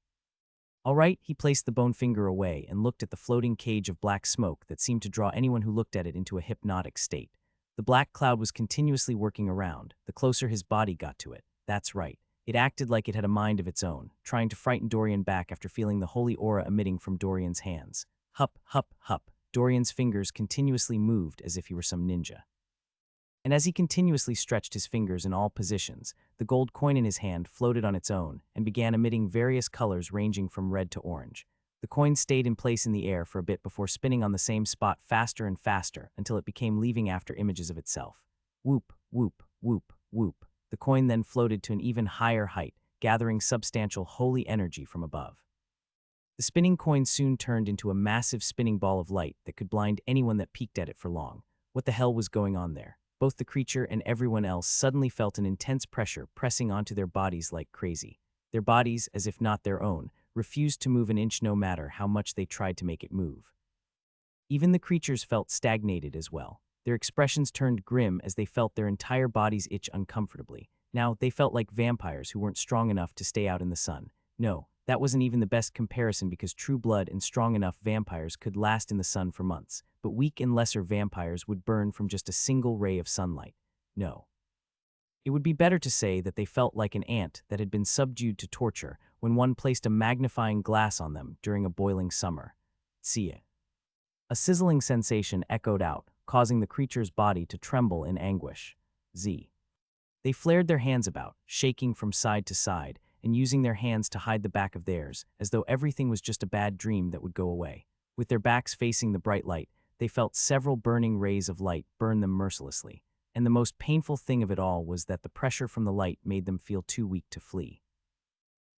All right, he placed the bone finger away and looked at the floating cage of black smoke that seemed to draw anyone who looked at it into a hypnotic state. The black cloud was continuously working around, the closer his body got to it. That's right. It acted like it had a mind of its own, trying to frighten Dorian back after feeling the holy aura emitting from Dorian's hands. Hup, hup, hup. Dorian's fingers continuously moved as if he were some ninja. And as he continuously stretched his fingers in all positions, the gold coin in his hand floated on its own and began emitting various colors ranging from red to orange. The coin stayed in place in the air for a bit before spinning on the same spot faster and faster until it became leaving after images of itself. Whoop, whoop, whoop, whoop. The coin then floated to an even higher height, gathering substantial holy energy from above. The spinning coin soon turned into a massive spinning ball of light that could blind anyone that peeked at it for long. What the hell was going on there? Both the creature and everyone else suddenly felt an intense pressure pressing onto their bodies like crazy. Their bodies, as if not their own, refused to move an inch no matter how much they tried to make it move. Even the creatures felt stagnated as well. Their expressions turned grim as they felt their entire bodies itch uncomfortably. Now, they felt like vampires who weren't strong enough to stay out in the sun. No, that wasn't even the best comparison because true blood and strong enough vampires could last in the sun for months, but weak and lesser vampires would burn from just a single ray of sunlight. No. It would be better to say that they felt like an ant that had been subdued to torture when one placed a magnifying glass on them during a boiling summer. See. A sizzling sensation echoed out, causing the creature's body to tremble in anguish. They flared their hands about, shaking from side to side, and using their hands to hide the back of theirs, as though everything was just a bad dream that would go away. With their backs facing the bright light, they felt several burning rays of light burn them mercilessly. And the most painful thing of it all was that the pressure from the light made them feel too weak to flee.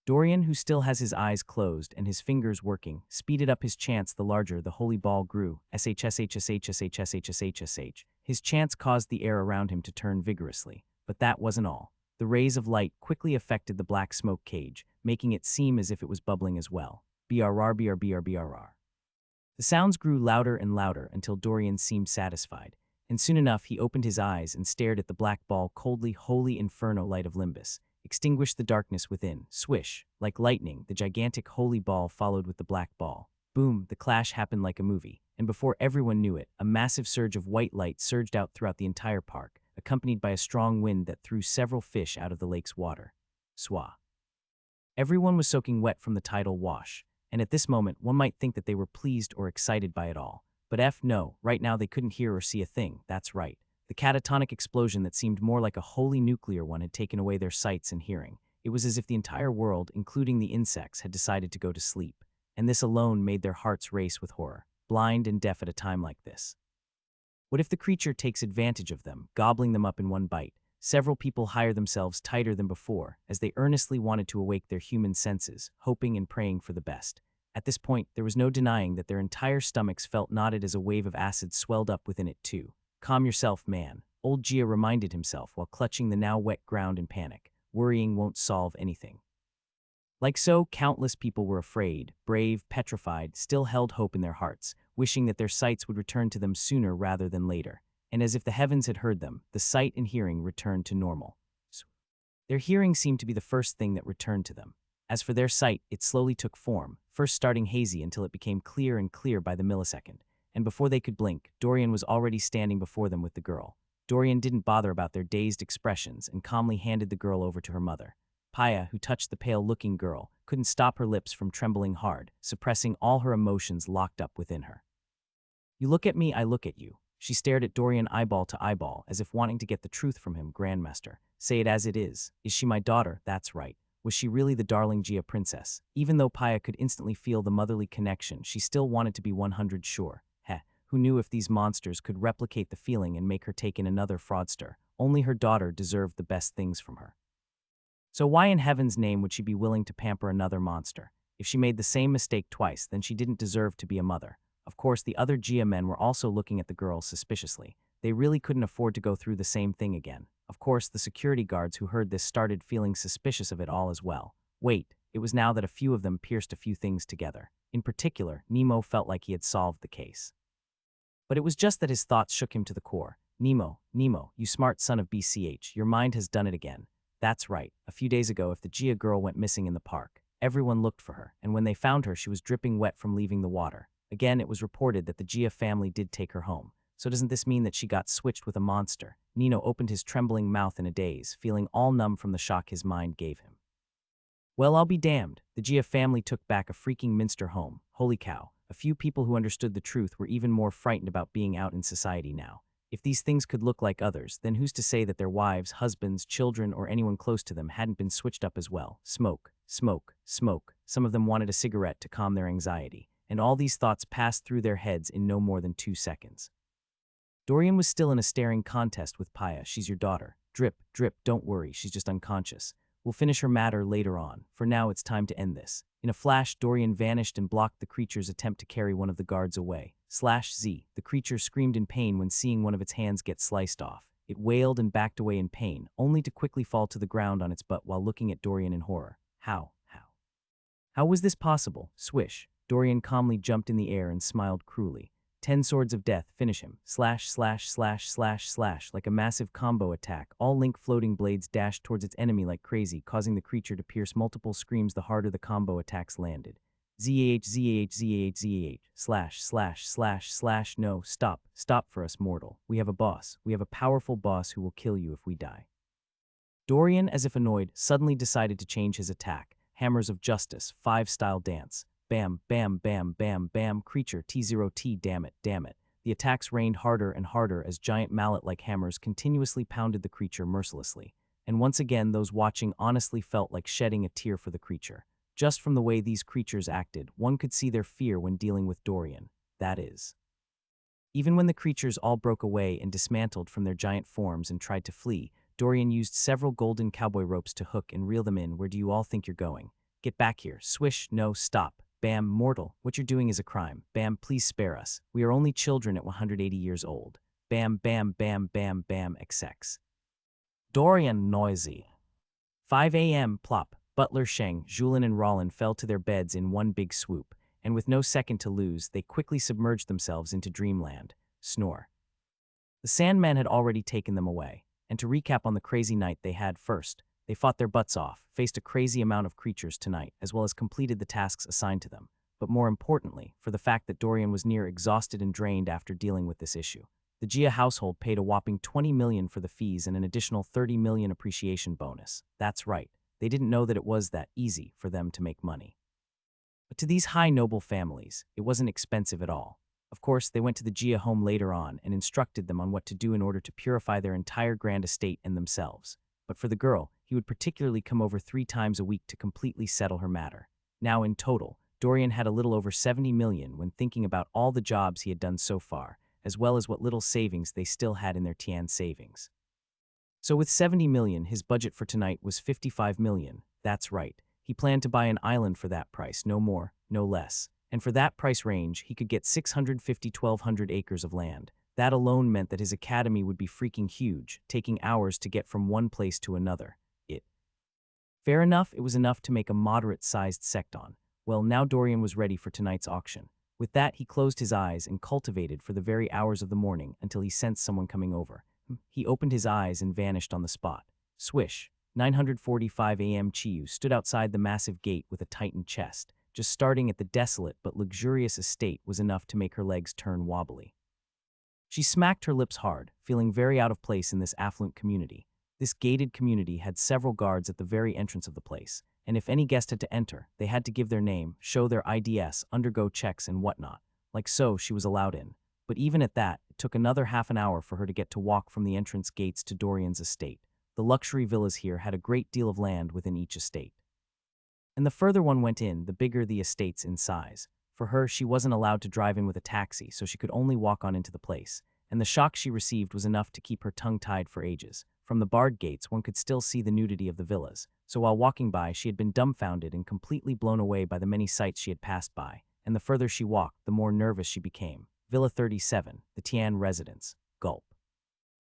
Dorian, who still has his eyes closed and his fingers working, speeded up his chants the larger the holy ball grew. SHSHSHSHSHSHSH. His chants caused the air around him to turn vigorously. But that wasn't all. The rays of light quickly affected the black smoke cage, making it seem as if it was bubbling as well. BRR BRR BRR BRR. The sounds grew louder and louder until Dorian seemed satisfied, and soon enough he opened his eyes and stared at the black ball coldly. Holy inferno light of Limbus extinguished the darkness within. Swish, like lightning, the gigantic holy ball followed with the black ball. Boom, the clash happened like a movie, and before everyone knew it, a massive surge of white light surged out throughout the entire park, accompanied by a strong wind that threw several fish out of the lake's water. Swa. Everyone was soaking wet from the tidal wash, and at this moment one might think that they were pleased or excited by it all. But no, right now they couldn't hear or see a thing. That's right. The catatonic explosion that seemed more like a holy nuclear one had taken away their sights and hearing. It was as if the entire world, including the insects, had decided to go to sleep, and this alone made their hearts race with horror, blind and deaf at a time like this. What if the creature takes advantage of them, gobbling them up in one bite? Several people hire themselves tighter than before, as they earnestly wanted to awake their human senses, hoping and praying for the best. At this point, there was no denying that their entire stomachs felt knotted as a wave of acid swelled up within it too. Calm yourself, man, old Gia reminded himself while clutching the now wet ground in panic. Worrying won't solve anything. Like so, countless people were afraid, brave, petrified, still held hope in their hearts, wishing that their sights would return to them sooner rather than later. And as if the heavens had heard them, the sight and hearing returned to normal. Their hearing seemed to be the first thing that returned to them. As for their sight, it slowly took form, first starting hazy until it became clear and clear by the millisecond. And before they could blink, Dorian was already standing before them with the girl. Dorian didn't bother about their dazed expressions and calmly handed the girl over to her mother. Paya, who touched the pale-looking girl, couldn't stop her lips from trembling hard, suppressing all her emotions locked up within her. You look at me, I look at you. She stared at Dorian eyeball to eyeball, as if wanting to get the truth from him. Grandmaster, say it as it is. Is she my daughter? That's right. Was she really the darling Gia princess? Even though Paya could instantly feel the motherly connection, she still wanted to be 100 sure. Who knew if these monsters could replicate the feeling and make her take in another fraudster? Only her daughter deserved the best things from her. So why in heaven's name would she be willing to pamper another monster? If she made the same mistake twice, then she didn't deserve to be a mother. Of course, the other Gia men were also looking at the girl suspiciously. They really couldn't afford to go through the same thing again. Of course, the security guards who heard this started feeling suspicious of it all as well. Wait, it was now that a few of them pierced a few things together. In particular, Nemo felt like he had solved the case. But it was just that his thoughts shook him to the core. Nemo, you smart son of BCH, your mind has done it again. That's right, a few days ago if the Gia girl went missing in the park, everyone looked for her, and when they found her she was dripping wet from leaving the water. Again, it was reported that the Gia family did take her home. So doesn't this mean that she got switched with a monster? Nino opened his trembling mouth in a daze, feeling all numb from the shock his mind gave him. Well, I'll be damned. The Gia family took back a freaking Minster home. Holy cow. A few people who understood the truth were even more frightened about being out in society now. If these things could look like others, then who's to say that their wives, husbands, children, or anyone close to them hadn't been switched up as well? Smoke, smoke, smoke. Some of them wanted a cigarette to calm their anxiety, and all these thoughts passed through their heads in no more than 2 seconds. Dorian was still in a staring contest with Paya. She's your daughter. Drip, drip, don't worry, she's just unconscious. We'll finish her matter later on. For now, it's time to end this. In a flash, Dorian vanished and blocked the creature's attempt to carry one of the guards away. /Z. The creature screamed in pain when seeing one of its hands get sliced off. It wailed and backed away in pain, only to quickly fall to the ground on its butt while looking at Dorian in horror. How? How was this possible? Swish. Dorian calmly jumped in the air and smiled cruelly. 10 swords of death, finish him. ////// Like a massive combo attack, all Link floating blades dashed towards its enemy like crazy, causing the creature to pierce multiple screams the harder the combo attacks landed. //// No, stop for us, mortal. We have a boss. We have a powerful boss who will kill you if we die. Dorian, as if annoyed, suddenly decided to change his attack. Hammers of Justice, 5-style dance. Bam, bam, bam, bam, bam, creature T0T, damn it. The attacks rained harder and harder as giant mallet-like hammers continuously pounded the creature mercilessly. And once again, those watching honestly felt like shedding a tear for the creature. Just from the way these creatures acted, one could see their fear when dealing with Dorian. That is. Even when the creatures all broke away and dismantled from their giant forms and tried to flee, Dorian used several golden cowboy ropes to hook and reel them in. Where do you all think you're going? Get back here. Swish, no, stop. Bam, mortal, what you're doing is a crime. Bam, please spare us. We are only children at 180 years old. Bam, bam, bam, bam, bam, XX. Dorian, noisy. 5 a.m., plop. Butler, Sheng, Julin, and Rollin fell to their beds in one big swoop, and with no second to lose, they quickly submerged themselves into dreamland. Snore. The Sandman had already taken them away, and to recap on the crazy night they had first, they fought their butts off, faced a crazy amount of creatures tonight, as well as completed the tasks assigned to them. But more importantly, for the fact that Dorian was near exhausted and drained after dealing with this issue. The Gia household paid a whopping $20 million for the fees and an additional $30 million appreciation bonus. That's right, they didn't know that it was that easy for them to make money. But to these high noble families, it wasn't expensive at all. Of course, they went to the Gia home later on and instructed them on what to do in order to purify their entire grand estate and themselves. But for the girl, he would particularly come over 3 times a week to completely settle her matter. Now in total, Dorian had a little over $70 million when thinking about all the jobs he had done so far, as well as what little savings they still had in their Tian savings. So with $70 million, his budget for tonight was $55 million. That's right. He planned to buy an island for that price, no more, no less. And for that price range, he could get 1,200 acres of land. That alone meant that his academy would be freaking huge, taking hours to get from one place to another. Fair enough, it was enough to make a moderate-sized sect on. Well, now Dorian was ready for tonight's auction. With that, he closed his eyes and cultivated for the very hours of the morning until he sensed someone coming over. He opened his eyes and vanished on the spot. Swish. 9:45 a.m. Chiyu stood outside the massive gate with a tightened chest. Just starting at the desolate but luxurious estate was enough to make her legs turn wobbly. She smacked her lips hard, feeling very out of place in this affluent community. This gated community had several guards at the very entrance of the place, and if any guest had to enter, they had to give their name, show their IDs, undergo checks and whatnot. Like so, she was allowed in. But even at that, it took another half an hour for her to get to walk from the entrance gates to Dorian's estate. The luxury villas here had a great deal of land within each estate. And the further one went in, the bigger the estates in size. For her, she wasn't allowed to drive in with a taxi, so she could only walk on into the place. And the shock she received was enough to keep her tongue tied for ages. From the barred gates, one could still see the nudity of the villas, so while walking by, she had been dumbfounded and completely blown away by the many sights she had passed by, and the further she walked, the more nervous she became. Villa 37, the Tian residence. Gulp.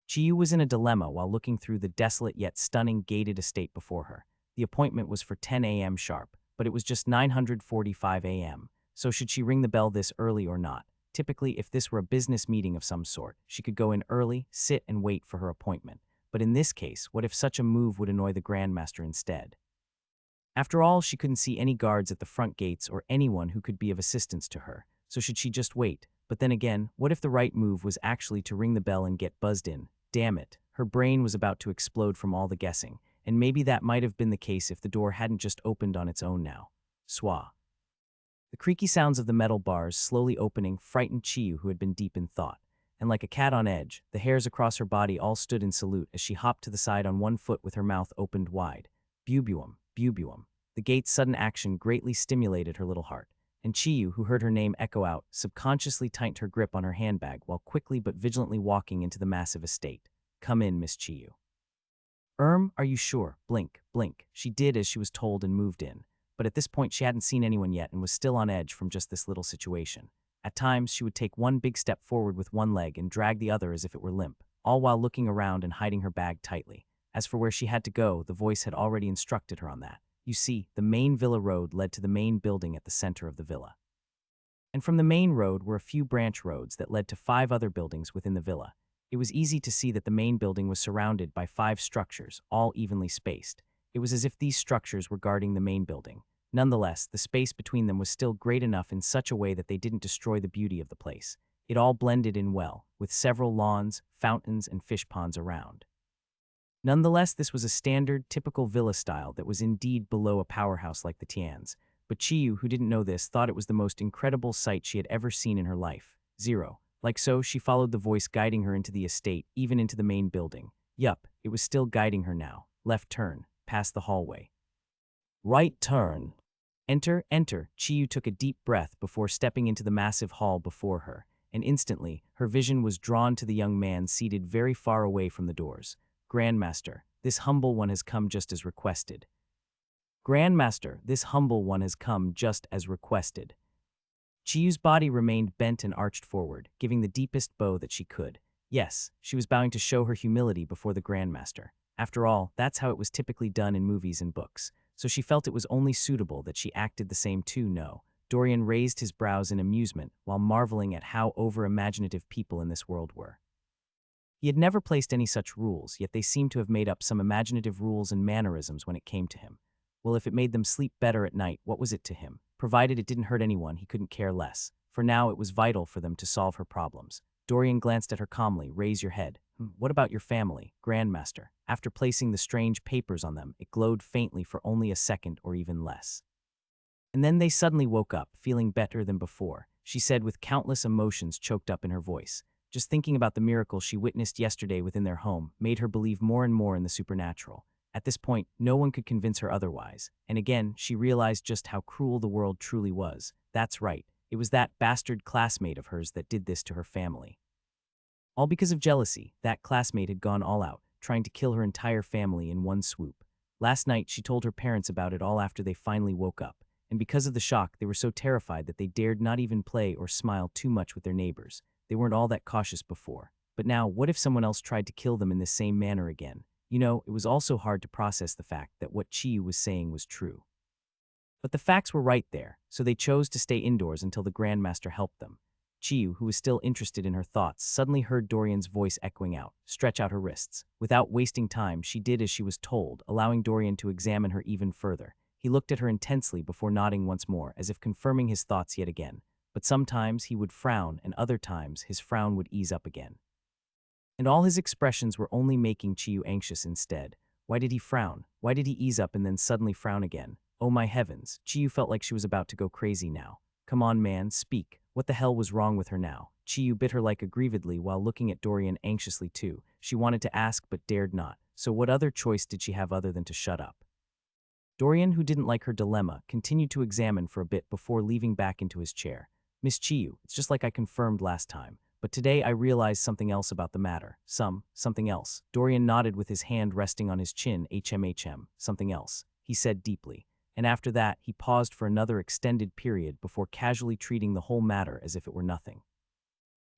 Chiyu was in a dilemma while looking through the desolate yet stunning gated estate before her. The appointment was for 10 a.m. sharp, but it was just 9:45 a.m., so should she ring the bell this early or not? Typically, if this were a business meeting of some sort, she could go in early, sit and wait for her appointment. But in this case, what if such a move would annoy the Grandmaster instead? After all, she couldn't see any guards at the front gates or anyone who could be of assistance to her, so should she just wait? But then again, what if the right move was actually to ring the bell and get buzzed in? Damn it, her brain was about to explode from all the guessing, and maybe that might have been the case if the door hadn't just opened on its own now. Swah. The creaky sounds of the metal bars slowly opening frightened Chiyu, who had been deep in thought. And like a cat on edge, the hairs across her body all stood in salute as she hopped to the side on one foot with her mouth opened wide. Bubuum, bubuum. The gate's sudden action greatly stimulated her little heart, and Chiyu, who heard her name echo out, subconsciously tightened her grip on her handbag while quickly but vigilantly walking into the massive estate. Come in, Miss Chiyu. Are you sure? Blink, blink. She did as she was told and moved in. But at this point she hadn't seen anyone yet and was still on edge from just this little situation. At times, she would take one big step forward with one leg and drag the other as if it were limp, all while looking around and hiding her bag tightly. As for where she had to go, the voice had already instructed her on that. You see, the main villa road led to the main building at the center of the villa. And from the main road were a few branch roads that led to 5 other buildings within the villa. It was easy to see that the main building was surrounded by 5 structures, all evenly spaced. It was as if these structures were guarding the main building. Nonetheless, the space between them was still great enough in such a way that they didn't destroy the beauty of the place. It all blended in well, with several lawns, fountains, and fish ponds around. Nonetheless, this was a standard, typical villa style that was indeed below a powerhouse like the Tian's. But Chiyu, who didn't know this, thought it was the most incredible sight she had ever seen in her life. 0. Like so, she followed the voice guiding her into the estate, even into the main building. Yup, it was still guiding her now. Left turn, past the hallway. Right turn. Enter, enter. Chiyu took a deep breath before stepping into the massive hall before her, and instantly, her vision was drawn to the young man seated very far away from the doors. Grandmaster, this humble one has come just as requested. Grandmaster, this humble one has come just as requested. Chiyu's body remained bent and arched forward, giving the deepest bow that she could. Yes, she was bowing to show her humility before the Grandmaster. After all, that's how it was typically done in movies and books, so she felt it was only suitable that she acted the same too. No. Dorian raised his brows in amusement while marveling at how over-imaginative people in this world were. He had never placed any such rules, yet they seemed to have made up some imaginative rules and mannerisms when it came to him. Well, if it made them sleep better at night, what was it to him? Provided it didn't hurt anyone, he couldn't care less. For now, it was vital for them to solve her problems. Dorian glanced at her calmly. Raise your head. What about your family, Grandmaster? After placing the strange papers on them, it glowed faintly for only a second or even less. And then they suddenly woke up, feeling better than before, she said with countless emotions choked up in her voice. Just thinking about the miracle she witnessed yesterday within their home made her believe more and more in the supernatural. At this point, no one could convince her otherwise, and again, she realized just how cruel the world truly was. That's right, it was that bastard classmate of hers that did this to her family. All because of jealousy, that classmate had gone all out, trying to kill her entire family in one swoop. Last night, she told her parents about it all after they finally woke up, and because of the shock, they were so terrified that they dared not even play or smile too much with their neighbors. They weren't all that cautious before. But now, what if someone else tried to kill them in the same manner again? You know, it was also hard to process the fact that what Chiyu was saying was true. But the facts were right there, so they chose to stay indoors until the Grandmaster helped them. Chiyu, who was still interested in her thoughts, suddenly heard Dorian's voice echoing out. Stretch out her wrists. Without wasting time, she did as she was told, allowing Dorian to examine her even further. He looked at her intensely before nodding once more, as if confirming his thoughts yet again. But sometimes he would frown, and other times his frown would ease up again. And all his expressions were only making Chiyu anxious instead. Why did he frown? Why did he ease up and then suddenly frown again? Oh my heavens, Chiyu felt like she was about to go crazy now. Come on, man, speak. What the hell was wrong with her now? Chiyu bit her like aggrievedly while looking at Dorian anxiously too. She wanted to ask but dared not, so what other choice did she have other than to shut up? Dorian, who didn't like her dilemma, continued to examine for a bit before leaving back into his chair. Miss Chiyu, it's just like I confirmed last time. But today I realized something else about the matter. Something else. Dorian nodded with his hand resting on his chin. Something else, he said deeply. And after that, he paused for another extended period before casually treating the whole matter as if it were nothing.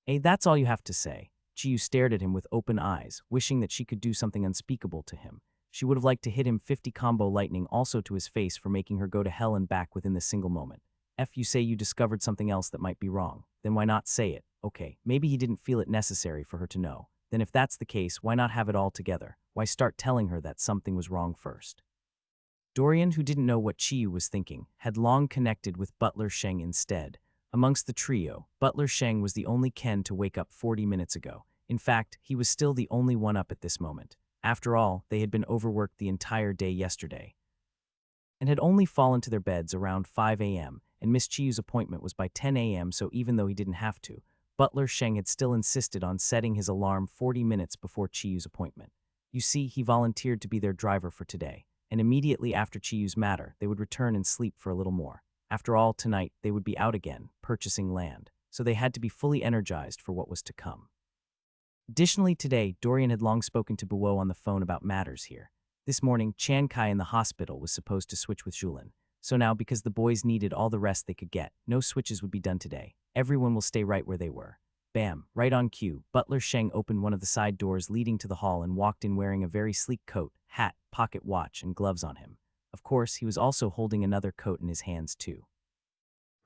That's all you have to say. Chiyu stared at him with open eyes, wishing that she could do something unspeakable to him. She would have liked to hit him 50 combo lightning also to his face for making her go to hell and back within this single moment. You say you discovered something else that might be wrong. Then why not say it? Okay, maybe he didn't feel it necessary for her to know. Then if that's the case, why not have it all together? Why start telling her that something was wrong first? Dorian, who didn't know what Chiyu was thinking, had long connected with Butler Sheng instead. Amongst the trio, Butler Sheng was the only Ken to wake up 40 minutes ago. In fact, he was still the only one up at this moment. After all, they had been overworked the entire day yesterday and had only fallen to their beds around 5 a.m., and Miss Chiyu's appointment was by 10 a.m., so even though he didn't have to, Butler Sheng had still insisted on setting his alarm 40 minutes before Chiyu's appointment. You see, he volunteered to be their driver for today, and immediately after Chiyu's matter, they would return and sleep for a little more. After all, tonight, they would be out again, purchasing land, so they had to be fully energized for what was to come. Additionally, today, Dorian had long spoken to Buo on the phone about matters here. This morning, Chan Kai in the hospital was supposed to switch with Julin. So now, because the boys needed all the rest they could get, no switches would be done today. Everyone will stay right where they were. Bam, right on cue, Butler Sheng opened one of the side doors leading to the hall and walked in wearing a very sleek coat, hat, pocket watch, and gloves on him. Of course, he was also holding another coat in his hands too.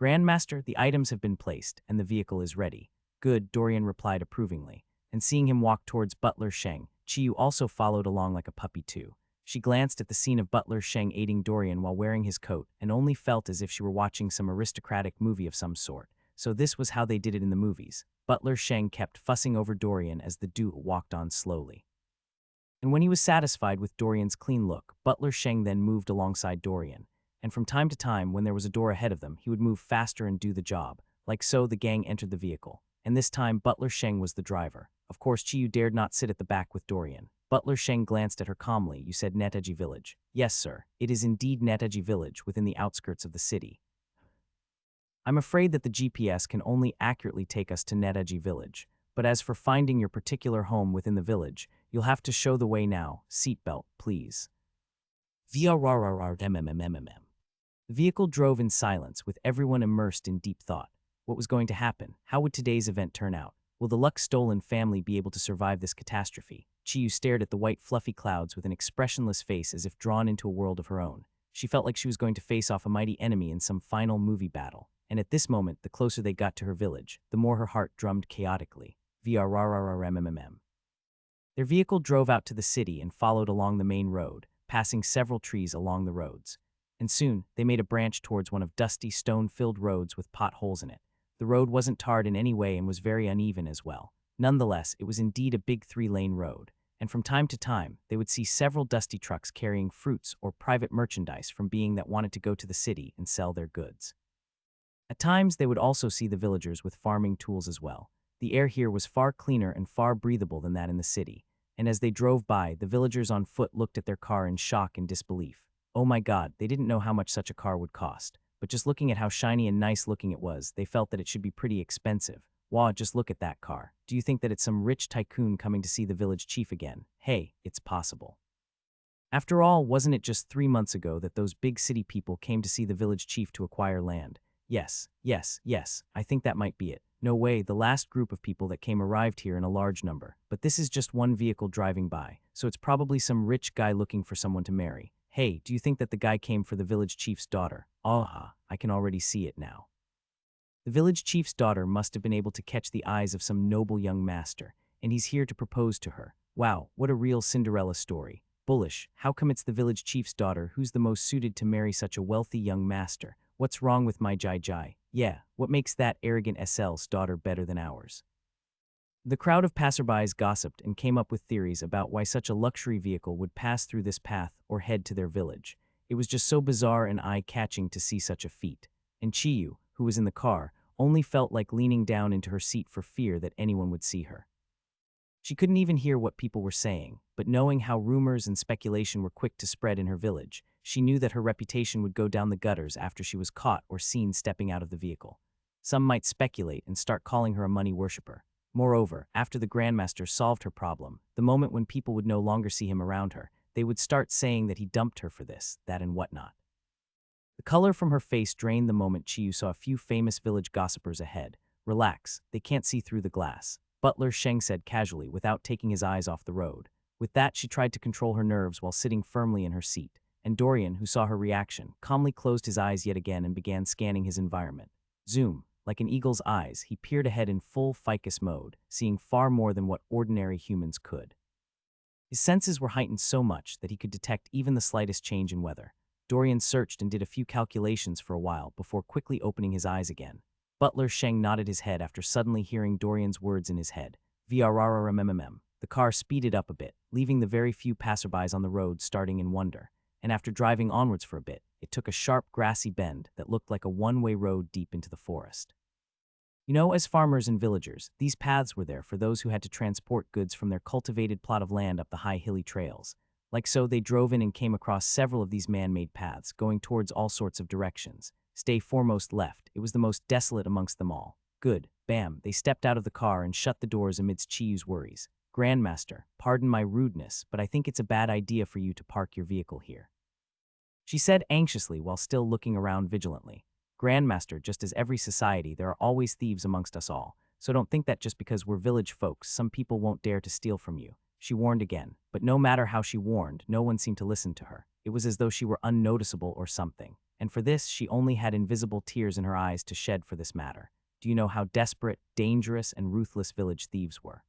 Grandmaster, the items have been placed, and the vehicle is ready. Good, Dorian replied approvingly. And seeing him walk towards Butler Sheng, Chiyu also followed along like a puppy too. She glanced at the scene of Butler Sheng aiding Dorian while wearing his coat and only felt as if she were watching some aristocratic movie of some sort. So this was how they did it in the movies. Butler Sheng kept fussing over Dorian as the duo walked on slowly. And when he was satisfied with Dorian's clean look, Butler Sheng then moved alongside Dorian. And from time to time, when there was a door ahead of them, he would move faster and do the job. Like so, the gang entered the vehicle. And this time, Butler Sheng was the driver. Of course, Chiyu dared not sit at the back with Dorian. Butler Sheng glanced at her calmly. You said Neteji Village. Yes, sir. It is indeed Neteji Village within the outskirts of the city. I'm afraid that the GPS can only accurately take us to Neteji Village. But as for finding your particular home within the village, you'll have to show the way now. Seatbelt, please. The vehicle drove in silence, with everyone immersed in deep thought. What was going to happen? How would today's event turn out? Will the luck-stolen family be able to survive this catastrophe? Chiyu stared at the white fluffy clouds with an expressionless face as if drawn into a world of her own. She felt like she was going to face off a mighty enemy in some final movie battle. And at this moment, the closer they got to her village, the more her heart drummed chaotically. VRRRRMMM. Their vehicle drove out to the city and followed along the main road, passing several trees along the roads. And soon, they made a branch towards one of dusty, stone-filled roads with potholes in it. The road wasn't tarred in any way and was very uneven as well. Nonetheless, it was indeed a big 3-lane road, and from time to time, they would see several dusty trucks carrying fruits or private merchandise from being that wanted to go to the city and sell their goods. At times, they would also see the villagers with farming tools as well. The air here was far cleaner and far breathable than that in the city, and as they drove by, the villagers on foot looked at their car in shock and disbelief. Oh my God, they didn't know how much such a car would cost. But just looking at how shiny and nice looking it was, they felt that it should be pretty expensive. Wow, just look at that car. Do you think that it's some rich tycoon coming to see the village chief again? Hey, it's possible. After all, wasn't it just 3 months ago that those big city people came to see the village chief to acquire land? Yes, I think that might be it. No way, the last group of people that came arrived here in a large number. But this is just one vehicle driving by, so it's probably some rich guy looking for someone to marry. Hey, do you think that the guy came for the village chief's daughter? Aha, I can already see it now. The village chief's daughter must have been able to catch the eyes of some noble young master, and he's here to propose to her. Wow, what a real Cinderella story. Bullish, how come it's the village chief's daughter who's the most suited to marry such a wealthy young master? What's wrong with my Jai Jai? Yeah, what makes that arrogant SL's daughter better than ours? The crowd of passerbys gossiped and came up with theories about why such a luxury vehicle would pass through this path or head to their village. It was just so bizarre and eye-catching to see such a feat. And Chiyu, who was in the car, only felt like leaning down into her seat for fear that anyone would see her. She couldn't even hear what people were saying, but knowing how rumors and speculation were quick to spread in her village, she knew that her reputation would go down the gutters after she was caught or seen stepping out of the vehicle. Some might speculate and start calling her a money worshipper. Moreover, after the Grandmaster solved her problem, the moment when people would no longer see him around her, they would start saying that he dumped her for this, that and whatnot. The color from her face drained the moment Chiyu saw a few famous village gossipers ahead. Relax, they can't see through the glass, Butler Sheng said casually without taking his eyes off the road. With that, she tried to control her nerves while sitting firmly in her seat, and Dorian, who saw her reaction, calmly closed his eyes yet again and began scanning his environment. Zoom. Like an eagle's eyes, he peered ahead in full ficus mode, seeing far more than what ordinary humans could. His senses were heightened so much that he could detect even the slightest change in weather. Dorian searched and did a few calculations for a while before quickly opening his eyes again. Butler Sheng nodded his head after suddenly hearing Dorian's words in his head. VRRRMMM. The car speeded up a bit, leaving the very few passerbys on the road starting in wonder. And after driving onwards for a bit, it took a sharp grassy bend that looked like a one-way road deep into the forest. You know, as farmers and villagers, these paths were there for those who had to transport goods from their cultivated plot of land up the high hilly trails. Like so, they drove in and came across several of these man-made paths, going towards all sorts of directions. Stay foremost left, it was the most desolate amongst them all. Good, bam, they stepped out of the car and shut the doors amidst Chiyu's worries. Grandmaster, pardon my rudeness, but I think it's a bad idea for you to park your vehicle here, she said anxiously while still looking around vigilantly. Grandmaster, just as every society, there are always thieves amongst us all, so don't think that just because we're village folks, some people won't dare to steal from you, she warned again. But no matter how she warned, no one seemed to listen to her. It was as though she were unnoticeable or something, and for this she only had invisible tears in her eyes to shed for this matter. Do you know how desperate, dangerous, and ruthless village thieves were?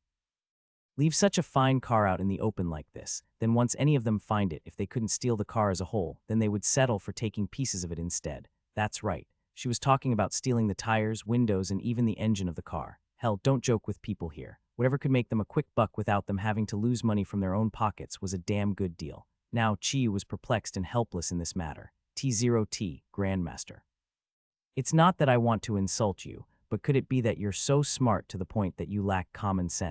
Leave such a fine car out in the open like this, then once any of them find it, if they couldn't steal the car as a whole, then they would settle for taking pieces of it instead. That's right. She was talking about stealing the tires, windows, and even the engine of the car. Hell, don't joke with people here. Whatever could make them a quick buck without them having to lose money from their own pockets was a damn good deal. Now, Chiyu was perplexed and helpless in this matter. T0T, Grandmaster. It's not that I want to insult you, but could it be that you're so smart to the point that you lack common sense?